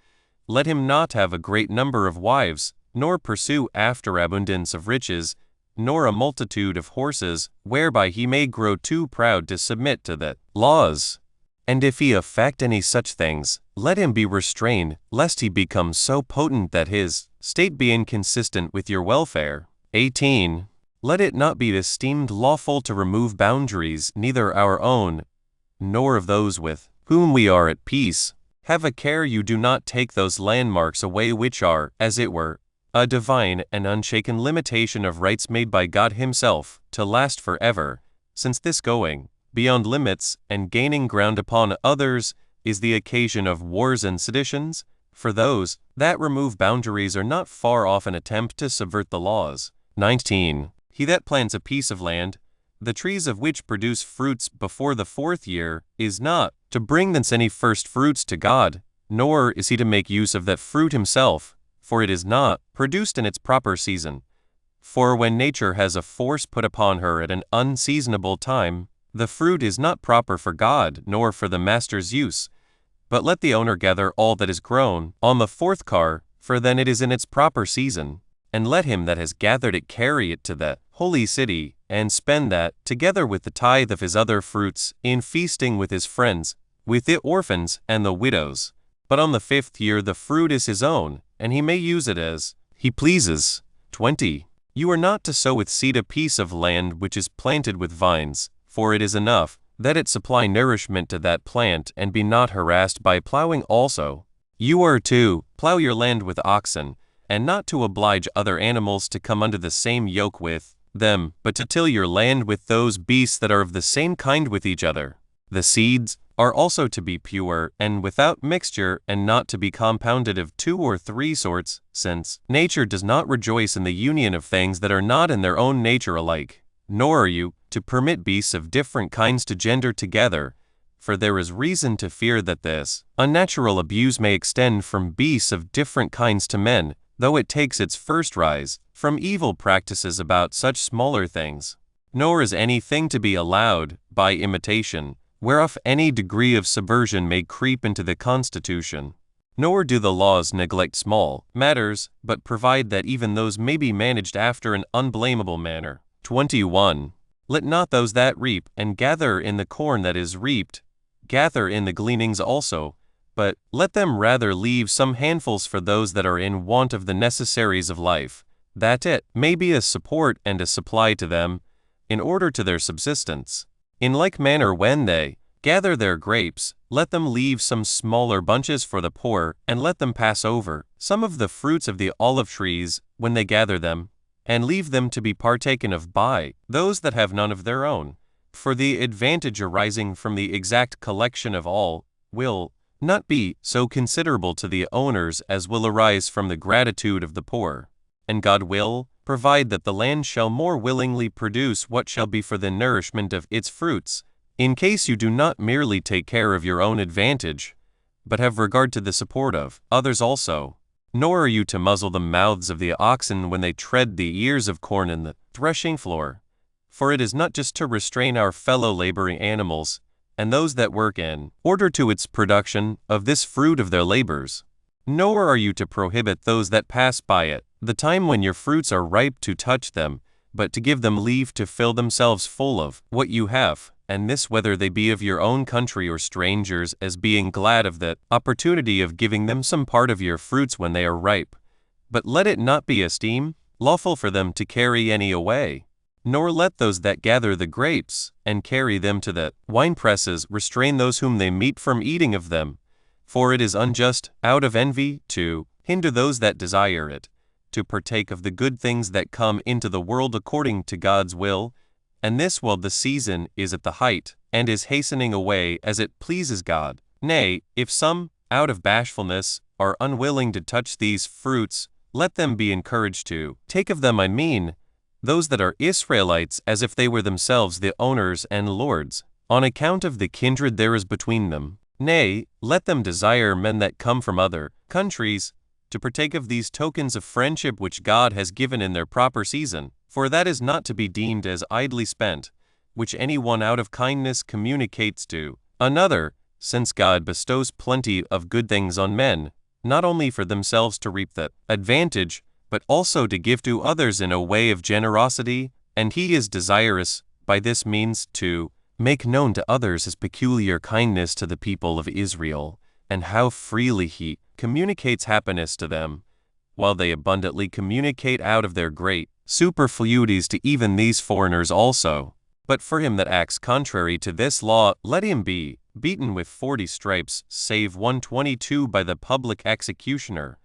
Let him not have a great number of wives, nor pursue after abundance of riches, nor a multitude of horses, whereby he may grow too proud to submit to the laws. And if he affect any such things, let him be restrained, lest he become so potent that his state be inconsistent with your welfare. 18. Let it not be esteemed lawful to remove boundaries, neither our own, nor of those with whom we are at peace. Have a care you do not take those landmarks away which are, as it were, a divine and unshaken limitation of rights made by God himself, to last forever, since this going beyond limits and gaining ground upon others is the occasion of wars and seditions. For those that remove boundaries are not far off an attempt to subvert the laws. 19. He that plants a piece of land, the trees of which produce fruits before the 4th year, is not to bring thence any first fruits to God, nor is he to make use of that fruit himself, for it is not produced in its proper season. For when nature has a force put upon her at an unseasonable time, the fruit is not proper for God nor for the master's use. But let the owner gather all that is grown on the 4th car, for then it is in its proper season, and let him that has gathered it carry it to the holy city, and spend that, together with the tithe of his other fruits, in feasting with his friends, with the orphans and the widows. But on the 5th year the fruit is his own, and he may use it as he pleases. 20. You are not to sow with seed a piece of land which is planted with vines, for it is enough that it supply nourishment to that plant and be not harassed by plowing also. You are to plow your land with oxen, and not to oblige other animals to come under the same yoke with them, but to till your land with those beasts that are of the same kind with each other. The seeds are also to be pure and without mixture, and not to be compounded of 2 or 3 sorts, since nature does not rejoice in the union of things that are not in their own nature alike. Nor are you to permit beasts of different kinds to gender together, for there is reason to fear that this unnatural abuse may extend from beasts of different kinds to men, though it takes its first rise from evil practices about such smaller things. Nor is anything to be allowed by imitation, whereof any degree of subversion may creep into the constitution. Nor do the laws neglect small matters, but provide that even those may be managed after an unblameable manner. 21. Let not those that reap and gather in the corn that is reaped gather in the gleanings also, but let them rather leave some handfuls for those that are in want of the necessaries of life, that it may be a support and a supply to them, in order to their subsistence. In like manner when they gather their grapes, let them leave some smaller bunches for the poor, and let them pass over some of the fruits of the olive trees when they gather them, and leave them to be partaken of by those that have none of their own. For the advantage arising from the exact collection of all will not be so considerable to the owners as will arise from the gratitude of the poor. And God will provide that the land shall more willingly produce what shall be for the nourishment of its fruits, in case you do not merely take care of your own advantage, but have regard to the support of others also. Nor are you to muzzle the mouths of the oxen when they tread the ears of corn in the threshing floor. For it is not just to restrain our fellow laboring animals, and those that work in order to its production of this fruit of their labors. Nor are you to prohibit those that pass by it, the time when your fruits are ripe to touch them, but to give them leave to fill themselves full of what you have, and this whether they be of your own country or strangers, as being glad of the opportunity of giving them some part of your fruits when they are ripe. But let it not be esteemed lawful for them to carry any away. Nor let those that gather the grapes, and carry them to the winepresses, restrain those whom they meet from eating of them. For it is unjust, out of envy, to hinder those that desire it, to partake of the good things that come into the world according to God's will, and this while the season is at the height, and is hastening away as it pleases God. Nay, if some, out of bashfulness, are unwilling to touch these fruits, let them be encouraged to take of them, I mean, those that are Israelites, as if they were themselves the owners and lords, on account of the kindred there is between them. Nay, let them desire men that come from other countries, to partake of these tokens of friendship which God has given in their proper season, for that is not to be deemed as idly spent, which any one out of kindness communicates to another, since God bestows plenty of good things on men, not only for themselves to reap the advantage, but also to give to others in a way of generosity, and he is desirous, by this means, to make known to others his peculiar kindness to the people of Israel, and how freely he communicates happiness to them, while they abundantly communicate out of their great superfluities to even these foreigners also. But for him that acts contrary to this law, let him be beaten with 40 stripes, save 122 by the public executioner.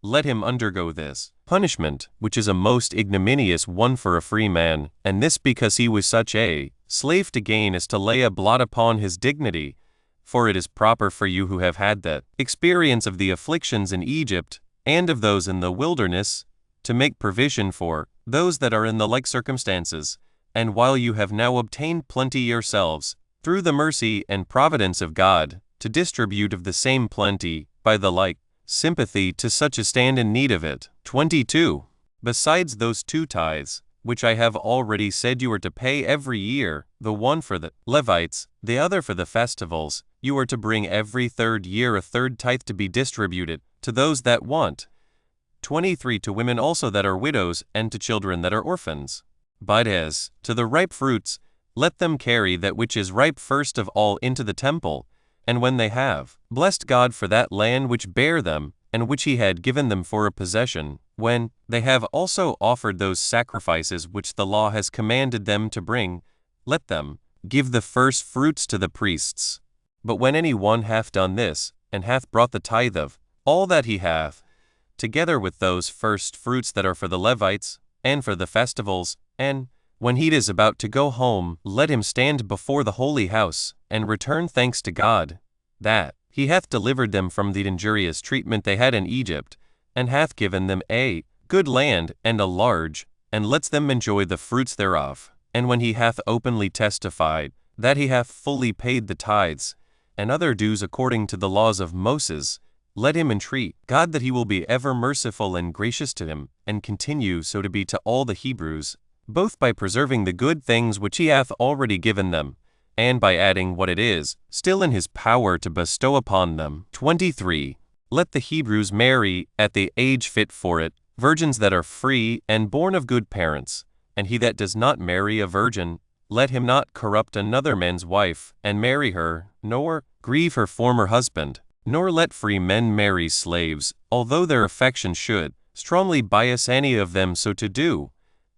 Let him undergo this punishment, which is a most ignominious one for a free man, and this because he was such a slave to gain as to lay a blot upon his dignity. For it is proper for you who have had the experience of the afflictions in Egypt, and of those in the wilderness, to make provision for those that are in the like circumstances, and while you have now obtained plenty yourselves, through the mercy and providence of God, to distribute of the same plenty, by the like sympathy to such as stand in need of it. 22. Besides those 2 tithes, which I have already said you are to pay every year, the one for the Levites, the other for the festivals, you are to bring every 3rd year a 3rd tithe to be distributed to those that want. 23. To women also that are widows, and to children that are orphans. But as to the ripe fruits, let them carry that which is ripe first of all into the temple, and when they have blessed God for that land which bare them, and which he had given them for a possession, when they have also offered those sacrifices which the law has commanded them to bring, let them give the first fruits to the priests. But when any one hath done this, and hath brought the tithe of all that he hath, together with those first fruits that are for the Levites, and for the festivals, and when he is about to go home, let him stand before the holy house, and return thanks to God, that he hath delivered them from the injurious treatment they had in Egypt, and hath given them a good land and a large, and lets them enjoy the fruits thereof. And when he hath openly testified that he hath fully paid the tithes, and other dues according to the laws of Moses, let him entreat God that he will be ever merciful and gracious to him, and continue so to be to all the Hebrews, both by preserving the good things which he hath already given them, and by adding what it is still in his power to bestow upon them. 23. Let the Hebrews marry at the age fit for it, virgins that are free and born of good parents, and he that does not marry a virgin, let him not corrupt another man's wife, and marry her, nor grieve her former husband, nor let free men marry slaves, although their affection should strongly bias any of them so to do.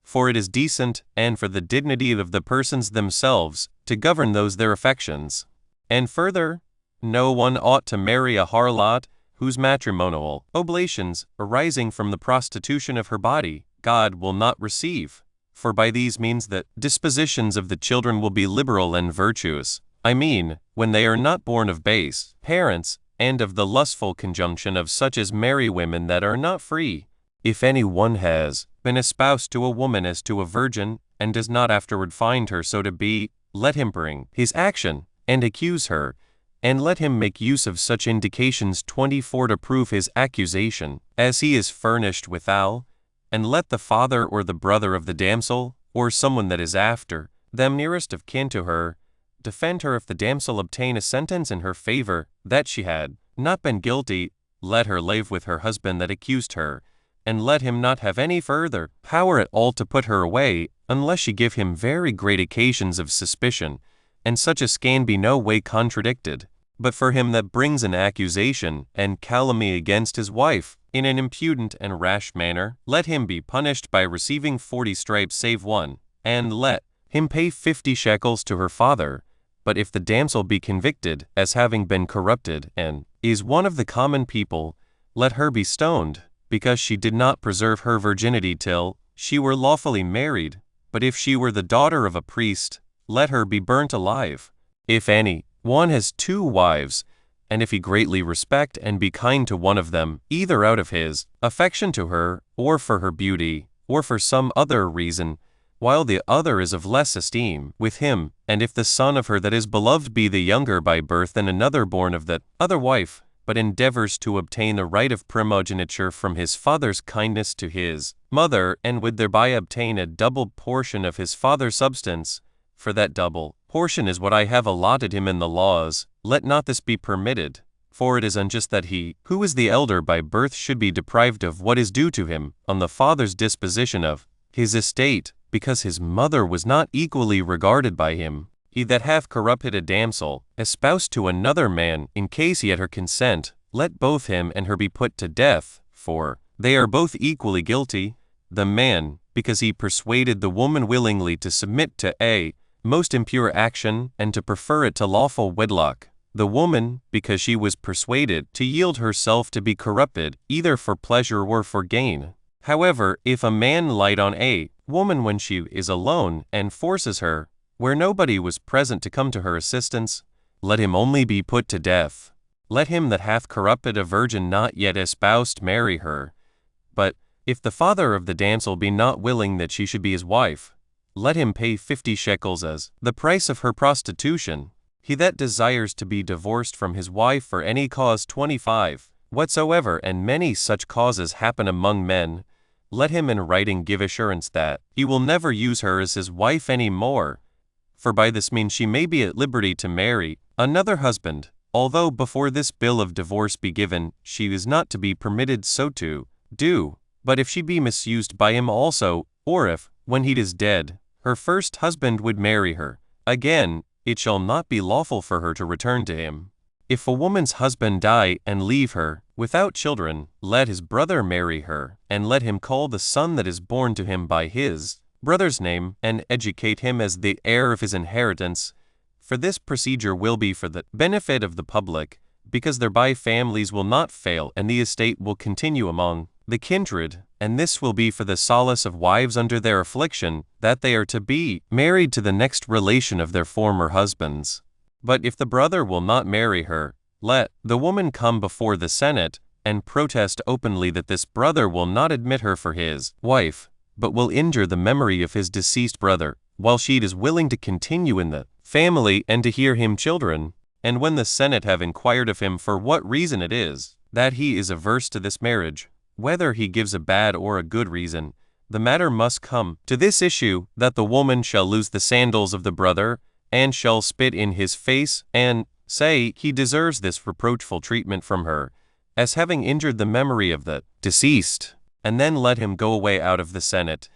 For it is decent, and for the dignity of the persons themselves, to govern those their affections. And further, no one ought to marry a harlot, whose matrimonial oblations, arising from the prostitution of her body, God will not receive. For by these means the dispositions of the children will be liberal and virtuous, I mean, when they are not born of base parents, and of the lustful conjunction of such as marry women that are not free. If any one has been espoused to a woman as to a virgin, and does not afterward find her so to be, let him bring his action, and accuse her, and let him make use of such indications 24 to prove his accusation, as he is furnished withal, and let the father or the brother of the damsel, or someone that is after them nearest of kin to her, defend her if the damsel obtain a sentence in her favor, that she had not been guilty, let her live with her husband that accused her, and let him not have any further power at all to put her away, unless she give him very great occasions of suspicion, and such as can be no way contradicted. But for him that brings an accusation and calumny against his wife in an impudent and rash manner, let him be punished by receiving 40 stripes save one, and let him pay 50 shekels to her father. But if the damsel be convicted as having been corrupted, and is one of the common people, let her be stoned, because she did not preserve her virginity till she were lawfully married. But if she were the daughter of a priest, let her be burnt alive. If any one has 2 wives, and if he greatly respect and be kind to one of them, either out of his affection to her, or for her beauty, or for some other reason, while the other is of less esteem with him, and if the son of her that is beloved be the younger by birth than another born of that other wife, but endeavors to obtain the right of primogeniture from his father's kindness to his mother, and would thereby obtain a double portion of his father's substance, for that double portion is what I have allotted him in the laws, let not this be permitted. For it is unjust that he, who is the elder by birth, should be deprived of what is due to him, on the father's disposition of his estate, because his mother was not equally regarded by him. He that hath corrupted a damsel, espoused to another man, in case he had her consent, let both him and her be put to death, for they are both equally guilty. The man, because he persuaded the woman willingly to submit to a most impure action, and to prefer it to lawful wedlock. The woman, because she was persuaded to yield herself to be corrupted, either for pleasure or for gain. However, if a man light on a woman when she is alone, and forces her, where nobody was present to come to her assistance, let him only be put to death. Let him that hath corrupted a virgin not yet espoused marry her. But if the father of the damsel be not willing that she should be his wife, let him pay 50 shekels as the price of her prostitution. He that desires to be divorced from his wife for any cause 25, whatsoever, and many such causes happen among men, let him in writing give assurance that he will never use her as his wife any more. For by this means she may be at liberty to marry another husband, although before this bill of divorce be given, she is not to be permitted so to do. But if she be misused by him also, or if, when he is dead, her first husband would marry her. Again, it shall not be lawful for her to return to him. If a woman's husband die and leave her without children, let his brother marry her, and let him call the son that is born to him by his brother's name, and educate him as the heir of his inheritance. For this procedure will be for the benefit of the public, because thereby families will not fail and the estate will continue among the kindred, and this will be for the solace of wives under their affliction, that they are to be married to the next relation of their former husbands. But if the brother will not marry her, let the woman come before the Senate, and protest openly that this brother will not admit her for his wife, but will injure the memory of his deceased brother, while she is willing to continue in the family and to hear him children. And when the Senate have inquired of him for what reason it is that he is averse to this marriage, whether he gives a bad or a good reason, the matter must come to this issue, that the woman shall lose the sandals of the brother, and shall spit in his face, and say he deserves this reproachful treatment from her, as having injured the memory of the deceased, and then let him go away out of the Senate,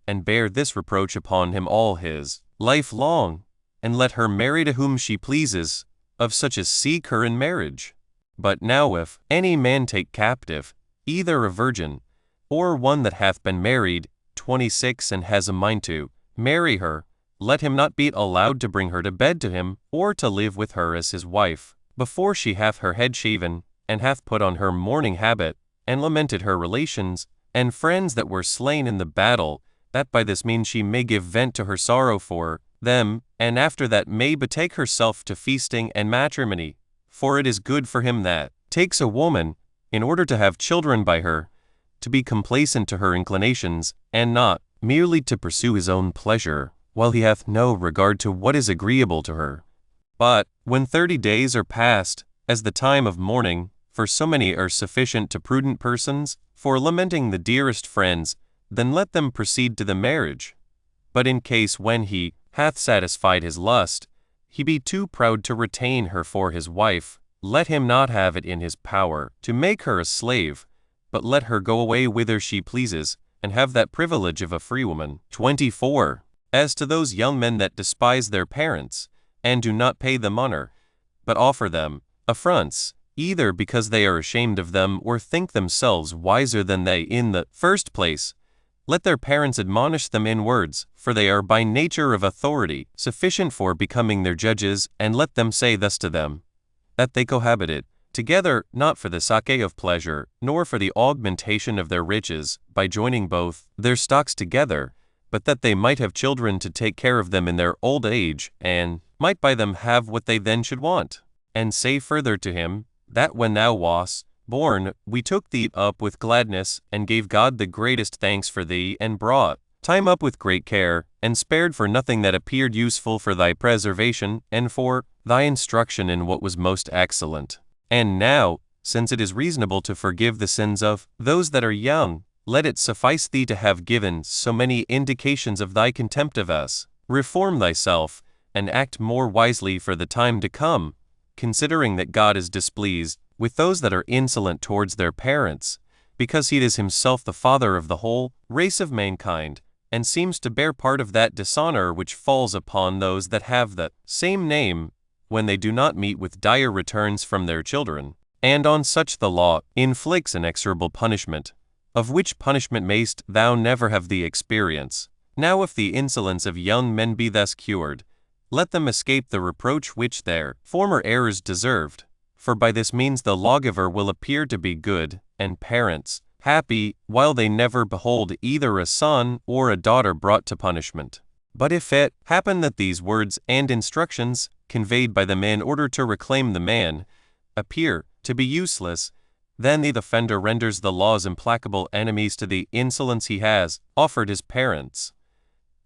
and bear this reproach upon him all his life long, and let her marry to whom she pleases, of such as seek her in marriage. But now if any man take captive, either a virgin, or one that hath been married 26 and has a mind to marry her, let him not be allowed to bring her to bed to him, or to live with her as his wife, before she hath her head shaven, and hath put on her mourning habit, and lamented her relations and friends that were slain in the battle, that by this means she may give vent to her sorrow for them, and after that may betake herself to feasting and matrimony. For it is good for him that takes a woman, in order to have children by her, to be complacent to her inclinations, and not merely to pursue his own pleasure, while he hath no regard to what is agreeable to her. But when 30 days are past, as the time of mourning, for so many are sufficient to prudent persons, for lamenting the dearest friends, then let them proceed to the marriage. But in case when he hath satisfied his lust, he be too proud to retain her for his wife, let him not have it in his power to make her a slave, but let her go away whither she pleases, and have that privilege of a free woman. 24. As to those young men that despise their parents, and do not pay them honor, but offer them affronts, either because they are ashamed of them or think themselves wiser than they in the first place, let their parents admonish them in words, for they are by nature of authority, sufficient for becoming their judges, and let them say thus to them, that they cohabited together, not for the sake of pleasure, nor for the augmentation of their riches, by joining both their stocks together, but that they might have children to take care of them in their old age, and might by them have what they then should want. And say further to him, that when thou wast born, we took thee up with gladness, and gave God the greatest thanks for thee, and brought time up with great care, and spared for nothing that appeared useful for thy preservation, and for thy instruction in what was most excellent. And now, since it is reasonable to forgive the sins of those that are young, let it suffice thee to have given so many indications of thy contempt of us. Reform thyself, and act more wisely for the time to come, considering that God is displeased with those that are insolent towards their parents, because he is himself the father of the whole race of mankind, and seems to bear part of that dishonor which falls upon those that have the same name, when they do not meet with dire returns from their children. And on such the law inflicts inexorable punishment, of which punishment mayst thou never have the experience. Now if the insolence of young men be thus cured, let them escape the reproach which their former errors deserved, for by this means the lawgiver will appear to be good, and parents happy, while they never behold either a son or a daughter brought to punishment. But if it happen that these words and instructions, conveyed by the man in order to reclaim the man, appear to be useless, then the offender renders the law's implacable enemies to the insolence he has offered his parents.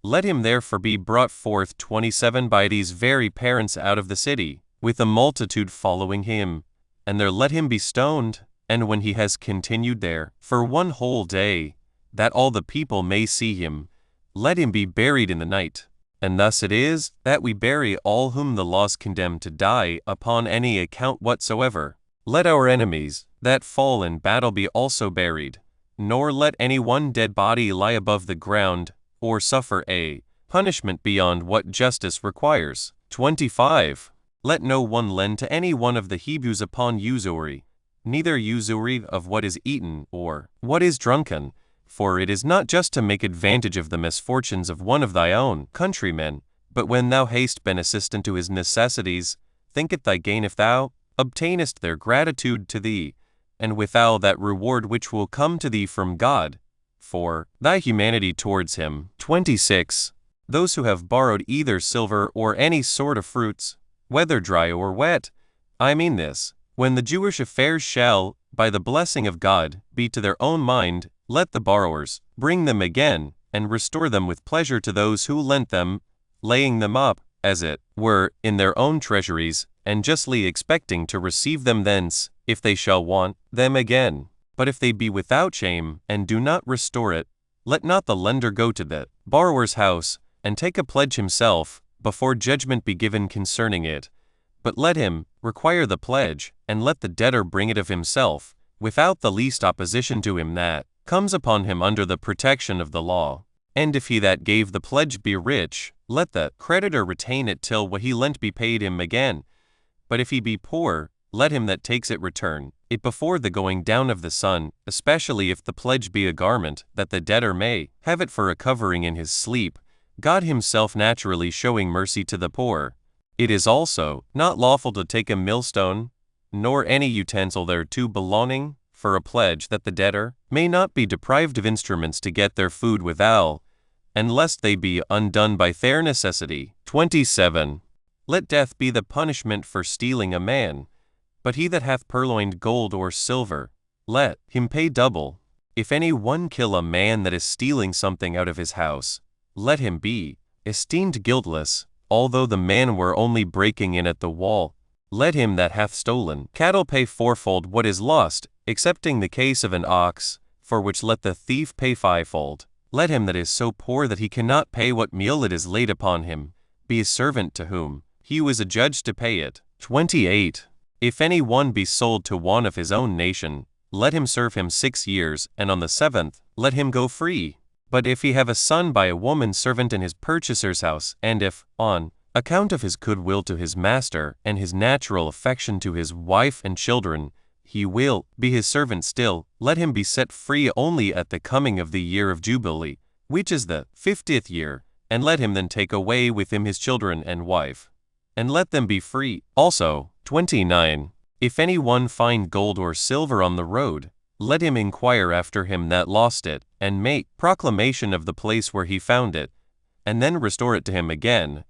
Let him therefore be brought forth 27 by these very parents out of the city, with a multitude following him, and there let him be stoned, and when he has continued there for 1 whole day, that all the people may see him, let him be buried in the night. And thus it is that we bury all whom the laws condemn to die upon any account whatsoever. Let our enemies that fall in battle be also buried, nor let any one dead body lie above the ground, or suffer a punishment beyond what justice requires. 25. Let no one lend to any one of the Hebrews upon usury, neither usury of what is eaten or what is drunken, for it is not just to make advantage of the misfortunes of one of thy own countrymen, but when thou hast been assistant to his necessities, think it thy gain if thou obtainest their gratitude to thee, and withal that reward which will come to thee from God, for thy humanity towards him. 26. Those who have borrowed either silver or any sort of fruits, whether dry or wet, I mean this, when the Jewish affairs shall, by the blessing of God, be to their own mind, let the borrowers bring them again, and restore them with pleasure to those who lent them, laying them up, as it were, in their own treasuries, and justly expecting to receive them thence, if they shall want them again. But if they be without shame, and do not restore it, let not the lender go to the borrower's house, and take a pledge himself, before judgment be given concerning it. But let him require the pledge, and let the debtor bring it of himself, without the least opposition to him that comes upon him under the protection of the law. And if he that gave the pledge be rich, let the creditor retain it till what he lent be paid him again. But if he be poor, let him that takes it return it before the going down of the sun, especially if the pledge be a garment, that the debtor may have it for a covering in his sleep, God himself naturally showing mercy to the poor. It is also not lawful to take a millstone, nor any utensil thereto belonging, for a pledge, that the debtor may not be deprived of instruments to get their food withal, and lest they be undone by their necessity. 27. Let death be the punishment for stealing a man, but he that hath purloined gold or silver, let him pay double. If any one kill a man that is stealing something out of his house, let him be esteemed guiltless, although the man were only breaking in at the wall. Let him that hath stolen cattle pay fourfold what is lost, excepting the case of an ox, for which let the thief pay fivefold. Let him that is so poor that he cannot pay what meal it is laid upon him, be a servant to whom he was adjudged to pay it. 28. If any one be sold to one of his own nation, let him serve him 6 years, and on the 7th let him go free. But if he have a son by a woman servant in his purchaser's house, and if, on account of his goodwill to his master, and his natural affection to his wife and children, he will be his servant still, let him be set free only at the coming of the year of Jubilee, which is the 50th year, and let him then take away with him his children and wife, and let them be free. Also, 29. If any one find gold or silver on the road, let him inquire after him that lost it, and make proclamation of the place where he found it, and then restore it to him again,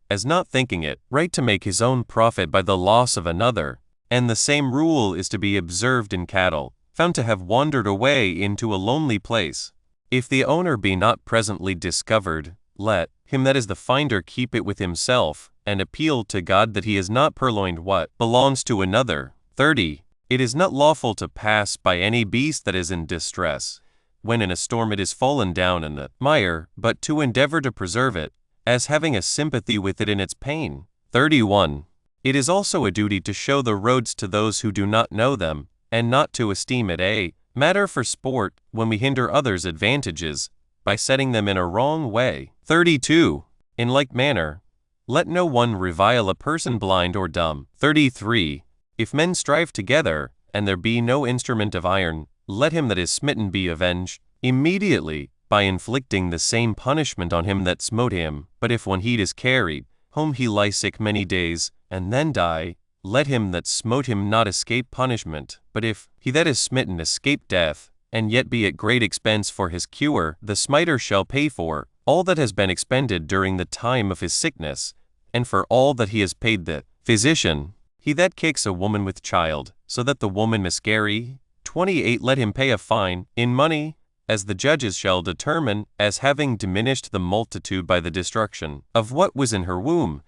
as not thinking it right to make his own profit by the loss of another. And the same rule is to be observed in cattle, found to have wandered away into a lonely place. If the owner be not presently discovered, let him that is the finder keep it with himself, and appeal to God that he has not purloined what belongs to another. 30. It is not lawful to pass by any beast that is in distress, when in a storm it is fallen down in the mire, but to endeavor to preserve it, as having a sympathy with it in its pain. 31. It is also a duty to show the roads to those who do not know them, and not to esteem it a matter for sport when we hinder others' advantages, by setting them in a wrong way. 32. In like manner, let no one revile a person blind or dumb. 33. If men strive together, and there be no instrument of iron, let him that is smitten be avenged immediately, by inflicting the same punishment on him that smote him. But if when he is carried home he lie sick many days, and then die, let him that smote him not escape punishment. But if he that is smitten escape death, and yet be at great expense for his cure, the smiter shall pay for all that has been expended during the time of his sickness, and for all that he has paid the physician. He that kicks a woman with child, so that the woman miscarry. 28. Let him pay a fine, in money, as the judges shall determine, as having diminished the multitude by the destruction of what was in her womb.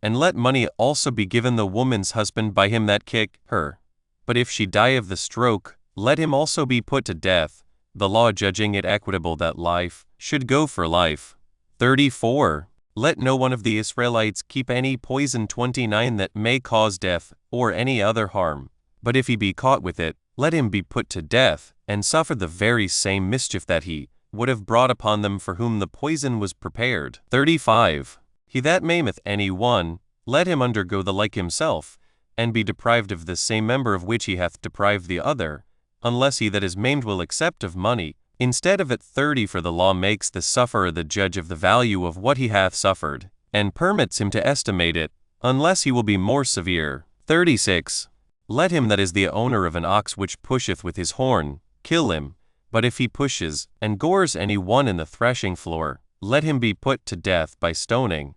And let money also be given the woman's husband by him that kick her. But if she die of the stroke, let him also be put to death, the law judging it equitable that life should go for life. 34. Let no one of the Israelites keep any poison 29 that may cause death, or any other harm. But if he be caught with it, let him be put to death, and suffer the very same mischief that he would have brought upon them for whom the poison was prepared. 35. He that maimeth any one, let him undergo the like himself, and be deprived of the same member of which he hath deprived the other, unless he that is maimed will accept of money, instead of it. 30. For the law makes the sufferer the judge of the value of what he hath suffered, and permits him to estimate it, unless he will be more severe. 36. Let him that is the owner of an ox which pusheth with his horn, kill him, but if he pushes, and gores any one in the threshing floor, let him be put to death by stoning,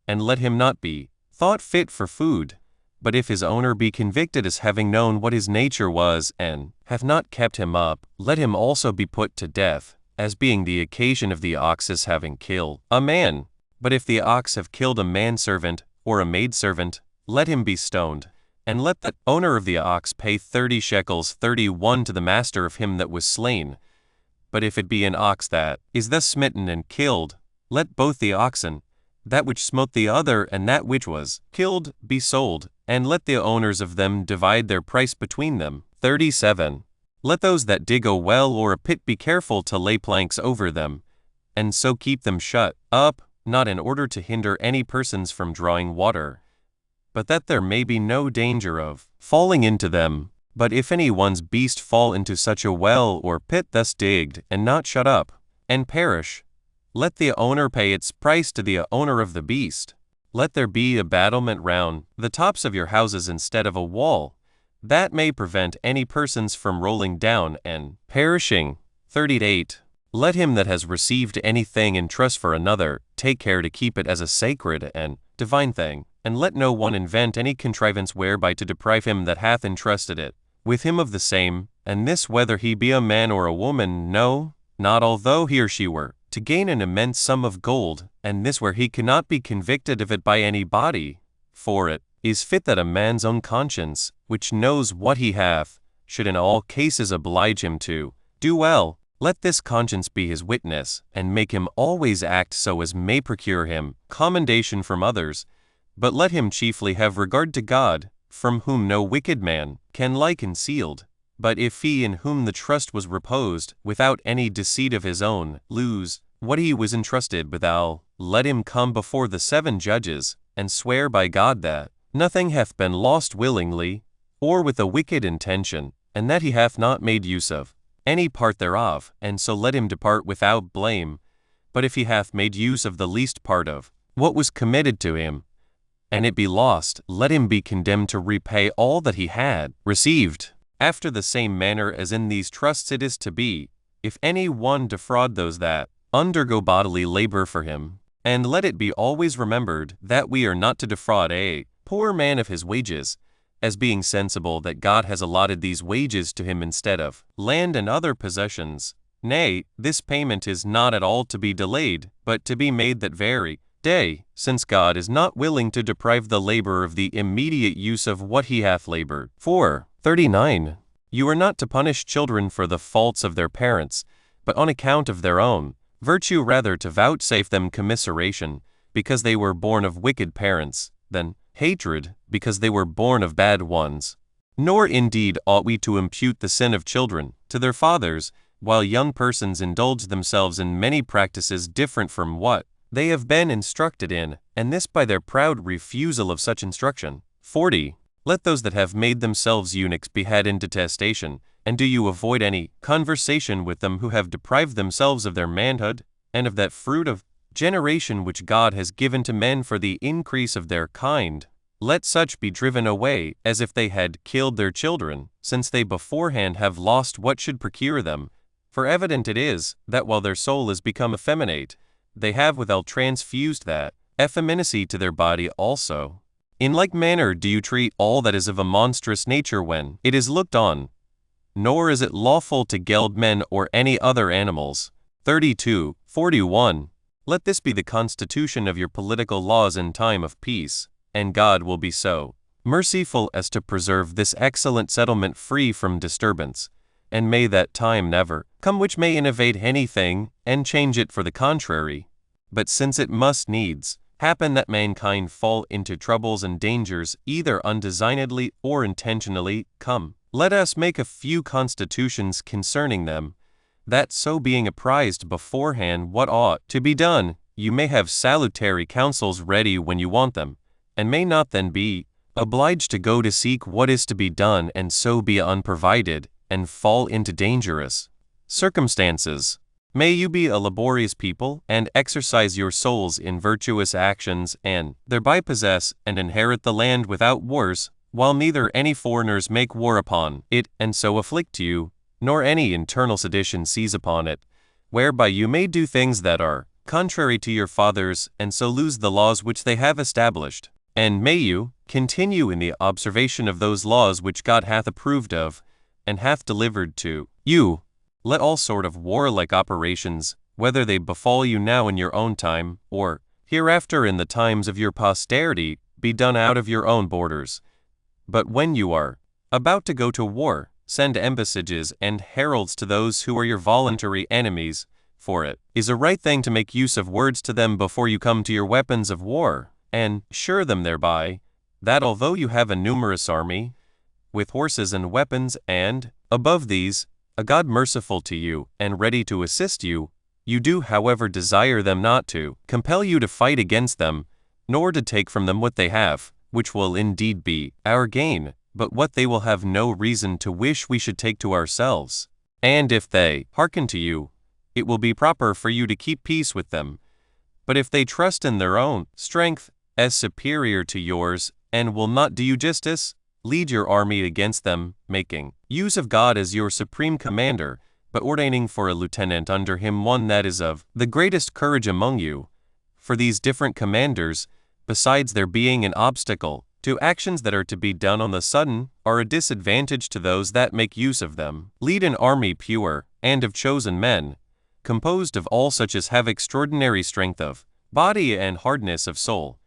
and let him not be thought fit for food. But if his owner be convicted as having known what his nature was, and have not kept him up, let him also be put to death, as being the occasion of the ox's having killed a man. But if the ox have killed a manservant, or a maidservant, let him be stoned, and let the owner of the ox pay 30 shekels 31 to the master of him that was slain. But if it be an ox that is thus smitten and killed, let both the oxen, that which smote the other and that which was killed, be sold, and let the owners of them divide their price between them. 37. Let those that dig a well or a pit be careful to lay planks over them, and so keep them shut up, not in order to hinder any persons from drawing water, but that there may be no danger of falling into them. But if any one's beast fall into such a well or pit thus digged, and not shut up, and perish, let the owner pay its price to the owner of the beast. Let there be a battlement round the tops of your houses instead of a wall, that may prevent any persons from rolling down and perishing. 38. Let him that has received anything in trust for another take care to keep it as a sacred and divine thing, and let no one invent any contrivance whereby to deprive him that hath entrusted it with him of the same, and this whether he be a man or a woman, no, not although he or she were to gain an immense sum of gold, and this where he cannot be convicted of it by any body. For it is fit that a man's own conscience, which knows what he hath, should in all cases oblige him to do well. Let this conscience be his witness, and make him always act so as may procure him commendation from others, but let him chiefly have regard to God, from whom no wicked man can lie concealed. But if he in whom the trust was reposed, without any deceit of his own, lose what he was entrusted withal, let him come before the 7 judges, and swear by God that nothing hath been lost willingly, or with a wicked intention, and that he hath not made use of any part thereof, and so let him depart without blame. But if he hath made use of the least part of what was committed to him, and it be lost, let him be condemned to repay all that he had received. After the same manner as in these trusts it is to be, if any one defraud those that undergo bodily labor for him. And let it be always remembered that we are not to defraud a poor man of his wages, as being sensible that God has allotted these wages to him instead of land and other possessions. Nay, this payment is not at all to be delayed, but to be made that very day, since God is not willing to deprive the laborer of the immediate use of what he hath labored for. 39. You are not to punish children for the faults of their parents, but on account of their own virtue rather to vouchsafe them commiseration, because they were born of wicked parents, than hatred, because they were born of bad ones. Nor indeed ought we to impute the sin of children to their fathers, while young persons indulge themselves in many practices different from what they have been instructed in, and this by their proud refusal of such instruction. 40. Let those that have made themselves eunuchs be had in detestation, and do you avoid any conversation with them who have deprived themselves of their manhood, and of that fruit of generation which God has given to men for the increase of their kind. Let such be driven away, as if they had killed their children, since they beforehand have lost what should procure them. For evident it is, that while their soul is become effeminate, they have withal transfused that effeminacy to their body also. In like manner do you treat all that is of a monstrous nature when it is looked on, nor is it lawful to geld men or any other animals. 32. 41. Let this be the constitution of your political laws in time of peace, and God will be so merciful as to preserve this excellent settlement free from disturbance, and may that time never come which may innovate anything and change it for the contrary. But since it must needs happen that mankind fall into troubles and dangers either undesignedly or intentionally, come, let us make a few constitutions concerning them, that so being apprised beforehand what ought to be done, you may have salutary counsels ready when you want them, and may not then be obliged to go to seek what is to be done, and so be unprovided, and fall into dangerous circumstances. May you be a laborious people, and exercise your souls in virtuous actions, and thereby possess and inherit the land without wars, while neither any foreigners make war upon it, and so afflict you, nor any internal sedition seize upon it, whereby you may do things that are contrary to your fathers, and so lose the laws which they have established. And may you continue in the observation of those laws which God hath approved of, and hath delivered to you. Let all sort of warlike operations, whether they befall you now in your own time, or hereafter in the times of your posterity, be done out of your own borders. But when you are about to go to war, send embassiges and heralds to those who are your voluntary enemies, for it is a right thing to make use of words to them before you come to your weapons of war, and assure them thereby, that although you have a numerous army, with horses and weapons, and, above these, a God merciful to you, and ready to assist you, you do however desire them not to compel you to fight against them, nor to take from them what they have, which will indeed be our gain, but what they will have no reason to wish we should take to ourselves. And if they hearken to you, it will be proper for you to keep peace with them. But if they trust in their own strength as superior to yours, and will not do you justice, lead your army against them, making use of God as your supreme commander, but ordaining for a lieutenant under him one that is of the greatest courage among you. For these different commanders, besides their being an obstacle to actions that are to be done on the sudden, are a disadvantage to those that make use of them. Lead an army pure, and of chosen men, composed of all such as have extraordinary strength of body and hardness of soul.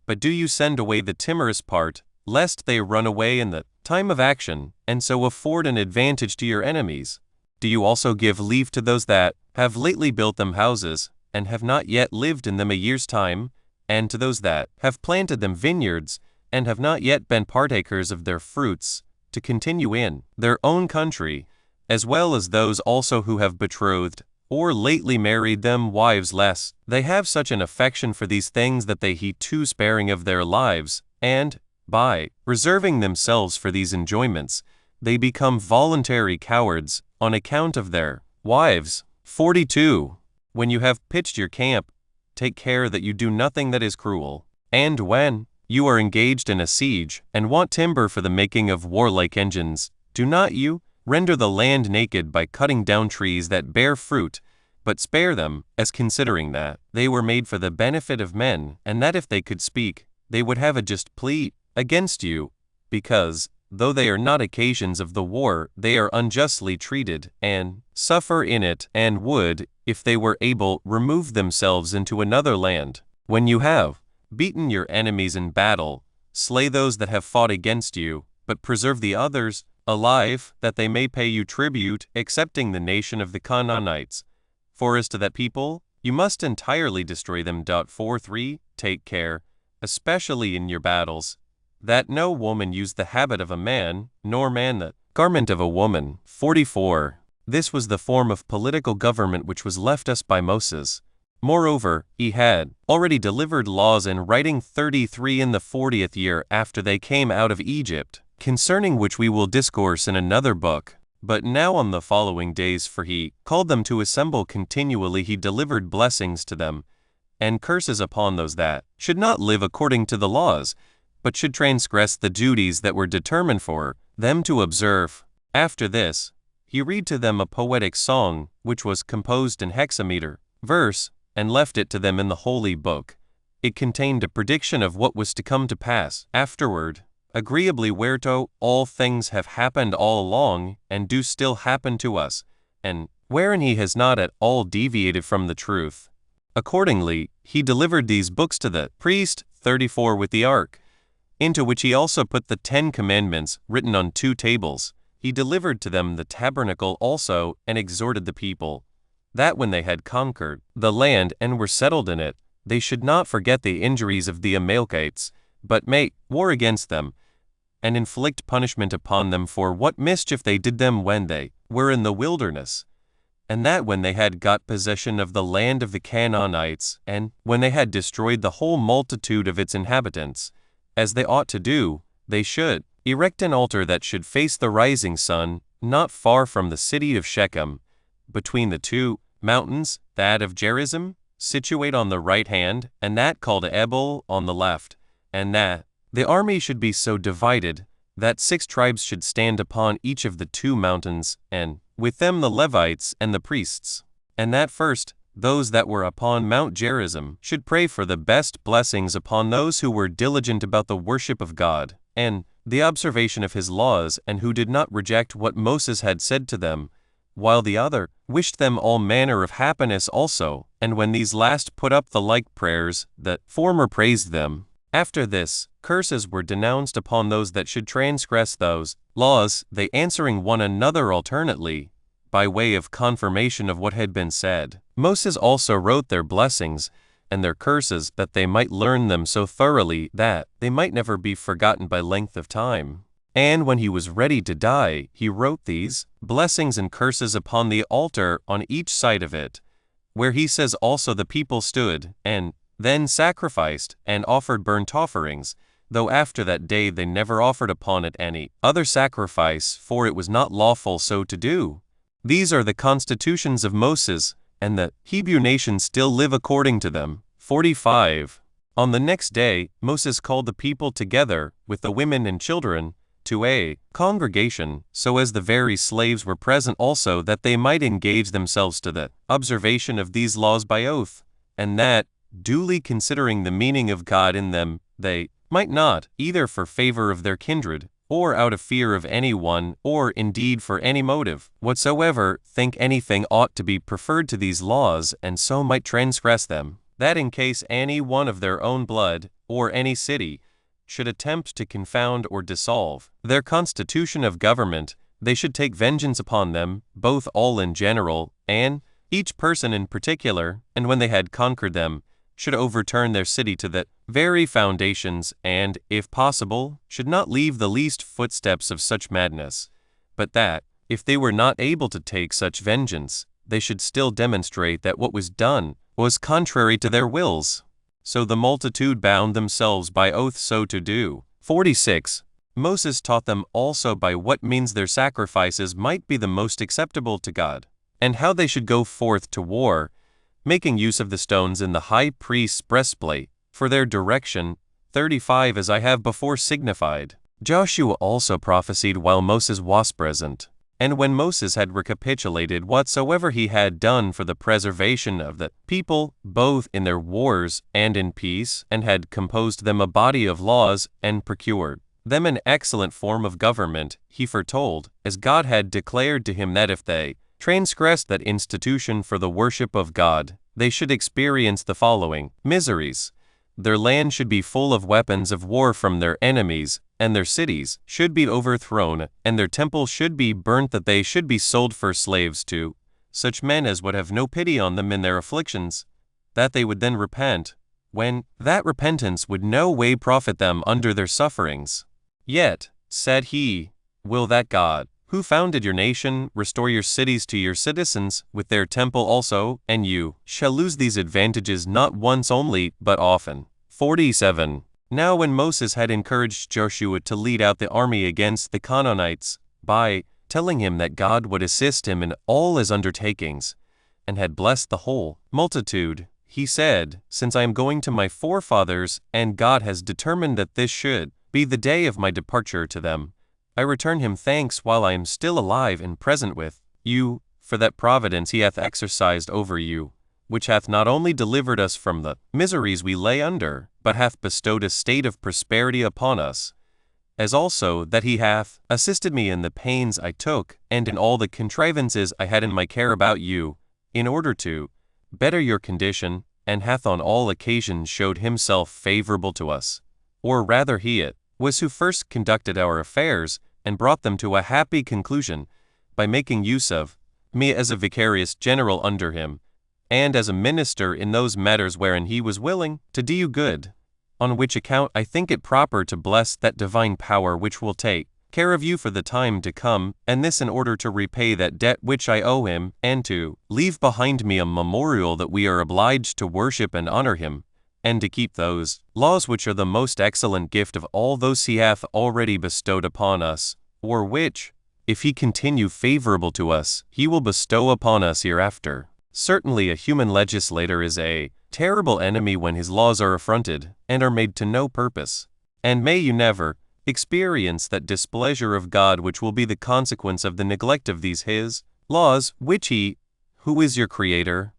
But do you send away the timorous part, lest they run away in the time of action, and so afford an advantage to your enemies? Do you also give leave to those that have lately built them houses, and have not yet lived in them a year's time, and to those that have planted them vineyards, and have not yet been partakers of their fruits, to continue in their own country, as well as those also who have betrothed, or lately married them wives, lest they have such an affection for these things that they heed too sparing of their lives, and, by reserving themselves for these enjoyments, they become voluntary cowards on account of their wives. 42. When you have pitched your camp, take care that you do nothing that is cruel. And when you are engaged in a siege, and want timber for the making of warlike engines, do not you render the land naked by cutting down trees that bear fruit, but spare them, as considering that they were made for the benefit of men, and that if they could speak, they would have a just plea against you, because, though they are not occasions of the war, they are unjustly treated, and suffer in it, and would, if they were able, remove themselves into another land. When you have beaten your enemies in battle, slay those that have fought against you, but preserve the others alive, that they may pay you tribute, excepting the nation of the Canaanites. For as to that people, you must entirely destroy them. 43. Take care, especially in your battles, that no woman use the habit of a man, nor man the garment of a woman. 44. This was the form of political government which was left us by Moses. Moreover, he had already delivered laws in writing 33 in the 40th year after they came out of Egypt, concerning which we will discourse in another book. But now on the following days, for he called them to assemble continually, he delivered blessings to them, and curses upon those that should not live according to the laws, but should transgress the duties that were determined for them to observe. After this, he read to them a poetic song, which was composed in hexameter verse, and left it to them in the holy book. It contained a prediction of what was to come to pass afterward, agreeably whereto all things have happened all along, and do still happen to us, and wherein he has not at all deviated from the truth. Accordingly, he delivered these books to the priest, 34, with the ark, into which he also put the 10 commandments written on 2 tables. He delivered to them the tabernacle also, and exhorted the people, that when they had conquered the land and were settled in it, they should not forget the injuries of the Amalekites, but make war against them, and inflict punishment upon them for what mischief they did them when they were in the wilderness. and that when they had got possession of the land of the Canaanites, and when they had destroyed the whole multitude of its inhabitants, as they ought to do, they should erect an altar that should face the rising sun, not far from the city of Shechem, between the two mountains, that of Gerizim, situate on the right hand, and that called Ebal on the left, and that the army should be so divided that 6 tribes should stand upon each of the 2 mountains, and with them the Levites and the priests, and that first those that were upon Mount Gerizim should pray for the best blessings upon those who were diligent about the worship of God, and the observation of his laws, and who did not reject what Moses had said to them, while the other wished them all manner of happiness also. And when these last put up the like prayers, the former praised them. After this, curses were denounced upon those that should transgress those laws, they answering one another alternately, by way of confirmation of what had been said. Moses also wrote their blessings and their curses, that they might learn them so thoroughly that they might never be forgotten by length of time. And when he was ready to die, he wrote these blessings and curses upon the altar on each side of it, where he says also the people stood, and then sacrificed and offered burnt offerings, though after that day they never offered upon it any other sacrifice, for it was not lawful so to do. These are the constitutions of Moses, and the Hebrew nation still live according to them. 45. On the next day, Moses called the people together, with the women and children, to a congregation, so as the very slaves were present also, that they might engage themselves to the observation of these laws by oath, and that, duly considering the meaning of God in them, they might not, either for favor of their kindred, or out of fear of any one, or indeed for any motive whatsoever, think anything ought to be preferred to these laws, and so might transgress them, that in case any one of their own blood, or any city, should attempt to confound or dissolve their constitution of government, they should take vengeance upon them, both all in general, and each person in particular, and when they had conquered them, should overturn their city to the very foundations, and, if possible, should not leave the least footsteps of such madness, but that, if they were not able to take such vengeance, they should still demonstrate that what was done was contrary to their wills. So the multitude bound themselves by oath so to do. 46. Moses taught them also by what means their sacrifices might be the most acceptable to God, and how they should go forth to war, making use of the stones in the high priest's breastplate, for their direction. 35. As I have before signified, Joshua also prophesied while Moses was present. And when Moses had recapitulated whatsoever he had done for the preservation of the people, both in their wars and in peace, and had composed them a body of laws, and procured them an excellent form of government, he foretold, as God had declared to him, that if they transgressed that institution for the worship of God, they should experience the following miseries. Their land should be full of weapons of war from their enemies, and their cities should be overthrown, and their temple should be burnt, that they should be sold for slaves to such men as would have no pity on them in their afflictions, that they would then repent, when that repentance would no way profit them under their sufferings. Yet, said he, will that God, who founded your nation, restore your cities to your citizens, with their temple also, and you shall lose these advantages not once only, but often. 47. Now when Moses had encouraged Joshua to lead out the army against the Canaanites, by telling him that God would assist him in all his undertakings, and had blessed the whole multitude, he said, since I am going to my forefathers, and God has determined that this should be the day of my departure to them, I return him thanks while I am still alive and present with you, for that providence he hath exercised over you, which hath not only delivered us from the miseries we lay under, but hath bestowed a state of prosperity upon us, as also that he hath assisted me in the pains I took, and in all the contrivances I had in my care about you, in order to better your condition, and hath on all occasions showed himself favorable to us. Or rather he it was who first conducted our affairs, and brought them to a happy conclusion, by making use of me as a vicarious general under him, and as a minister in those matters wherein he was willing to do you good, on which account I think it proper to bless that divine power which will take care of you for the time to come, and this in order to repay that debt which I owe him, and to leave behind me a memorial that we are obliged to worship and honor him, and to keep those laws which are the most excellent gift of all those he hath already bestowed upon us, or which, if he continue favorable to us, he will bestow upon us hereafter. Certainly a human legislator is a terrible enemy when his laws are affronted, and are made to no purpose. And may you never experience that displeasure of God which will be the consequence of the neglect of these his laws, which he, who is your Creator,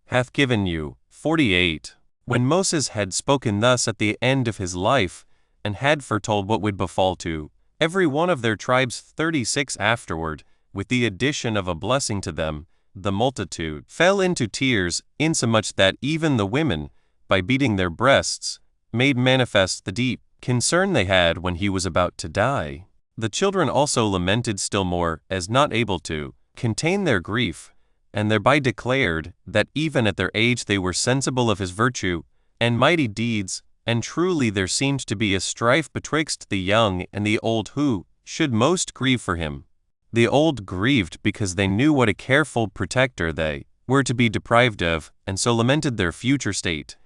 hath given you. 48. When Moses had spoken thus at the end of his life, and had foretold what would befall to every one of their tribes 36 afterward, with the addition of a blessing to them, the multitude fell into tears, insomuch that even the women, by beating their breasts, made manifest the deep concern they had when he was about to die. The children also lamented still more, as not able to contain their grief, and thereby declared that even at their age they were sensible of his virtue and mighty deeds, and truly there seemed to be a strife betwixt the young and the old who should most grieve for him. The old grieved because they knew what a careful protector they were to be deprived of, and so lamented their future state.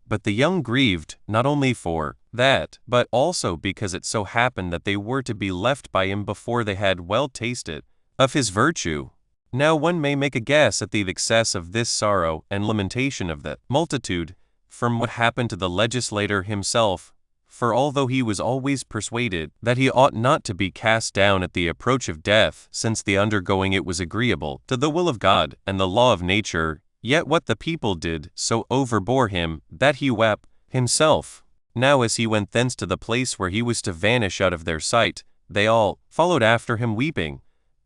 But the young grieved not only for that, but also because it so happened that they were to be left by him before they had well tasted of his virtue. Now one may make a guess at the excess of this sorrow and lamentation of the multitude from what happened to the legislator himself, for although he was always persuaded that he ought not to be cast down at the approach of death, since the undergoing it was agreeable to the will of God and the law of nature, yet what the people did so overbore him that he wept himself. Now as he went thence to the place where he was to vanish out of their sight, they all followed after him weeping.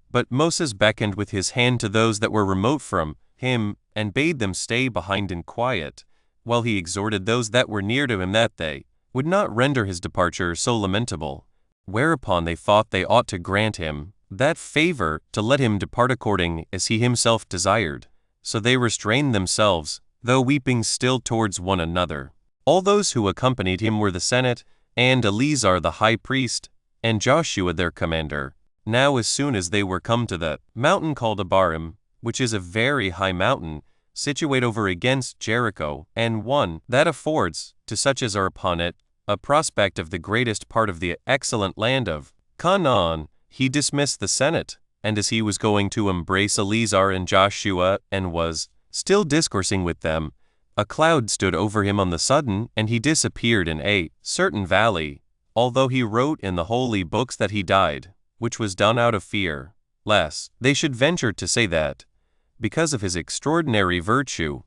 But Moses beckoned with his hand to those that were remote from him, and bade them stay behind in quiet, while he exhorted those that were near to him that they would not render his departure so lamentable. Whereupon they thought they ought to grant him that favor to let him depart according as he himself desired. So they restrained themselves, though weeping still towards one another. All those who accompanied him were the Senate, and Eleazar the high priest, and Joshua their commander. Now as soon as they were come to the mountain called Abarim, which is a very high mountain, situate over against Jericho, and one that affords, to such as are upon it, a prospect of the greatest part of the excellent land of Canaan, he dismissed the Senate, and as he was going to embrace Eleazar and Joshua, and was still discoursing with them, a cloud stood over him on the sudden, and he disappeared in a certain valley, although he wrote in the holy books that he died, which was done out of fear, lest they should venture to say that, because of his extraordinary virtue,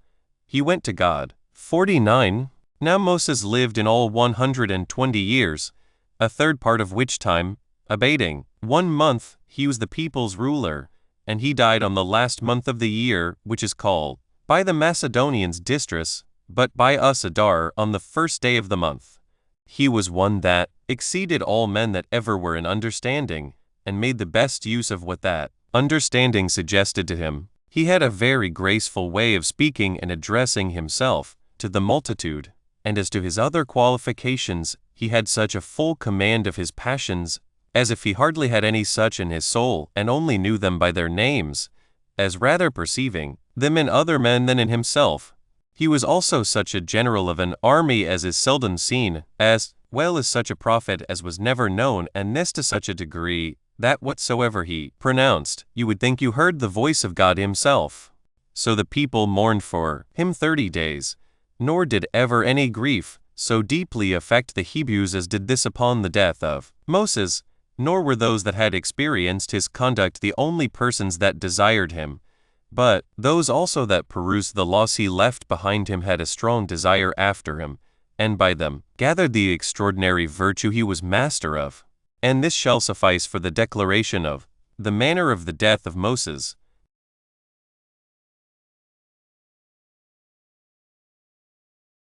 he went to God. 49. Now Moses lived in all 120 years, a third part of which time, abating 1 month, he was the people's ruler, and he died on the last month of the year, which is called by the Macedonians Distris, but by us Adar, on the first day of the month. He was one that exceeded all men that ever were in understanding, and made the best use of what that understanding suggested to him. He had a very graceful way of speaking and addressing himself to the multitude, and as to his other qualifications, he had such a full command of his passions, as if he hardly had any such in his soul, and only knew them by their names, as rather perceiving them in other men than in himself. He was also such a general of an army as is seldom seen, as well as such a prophet as was never known, and this to such a degree, that whatsoever he pronounced, you would think you heard the voice of God himself. So the people mourned for him 30 days, nor did ever any grief so deeply affect the Hebrews as did this upon the death of Moses, nor were those that had experienced his conduct the only persons that desired him, but those also that perused the laws he left behind him had a strong desire after him, and by them gathered the extraordinary virtue he was master of. And this shall suffice for the declaration of the manner of the death of Moses.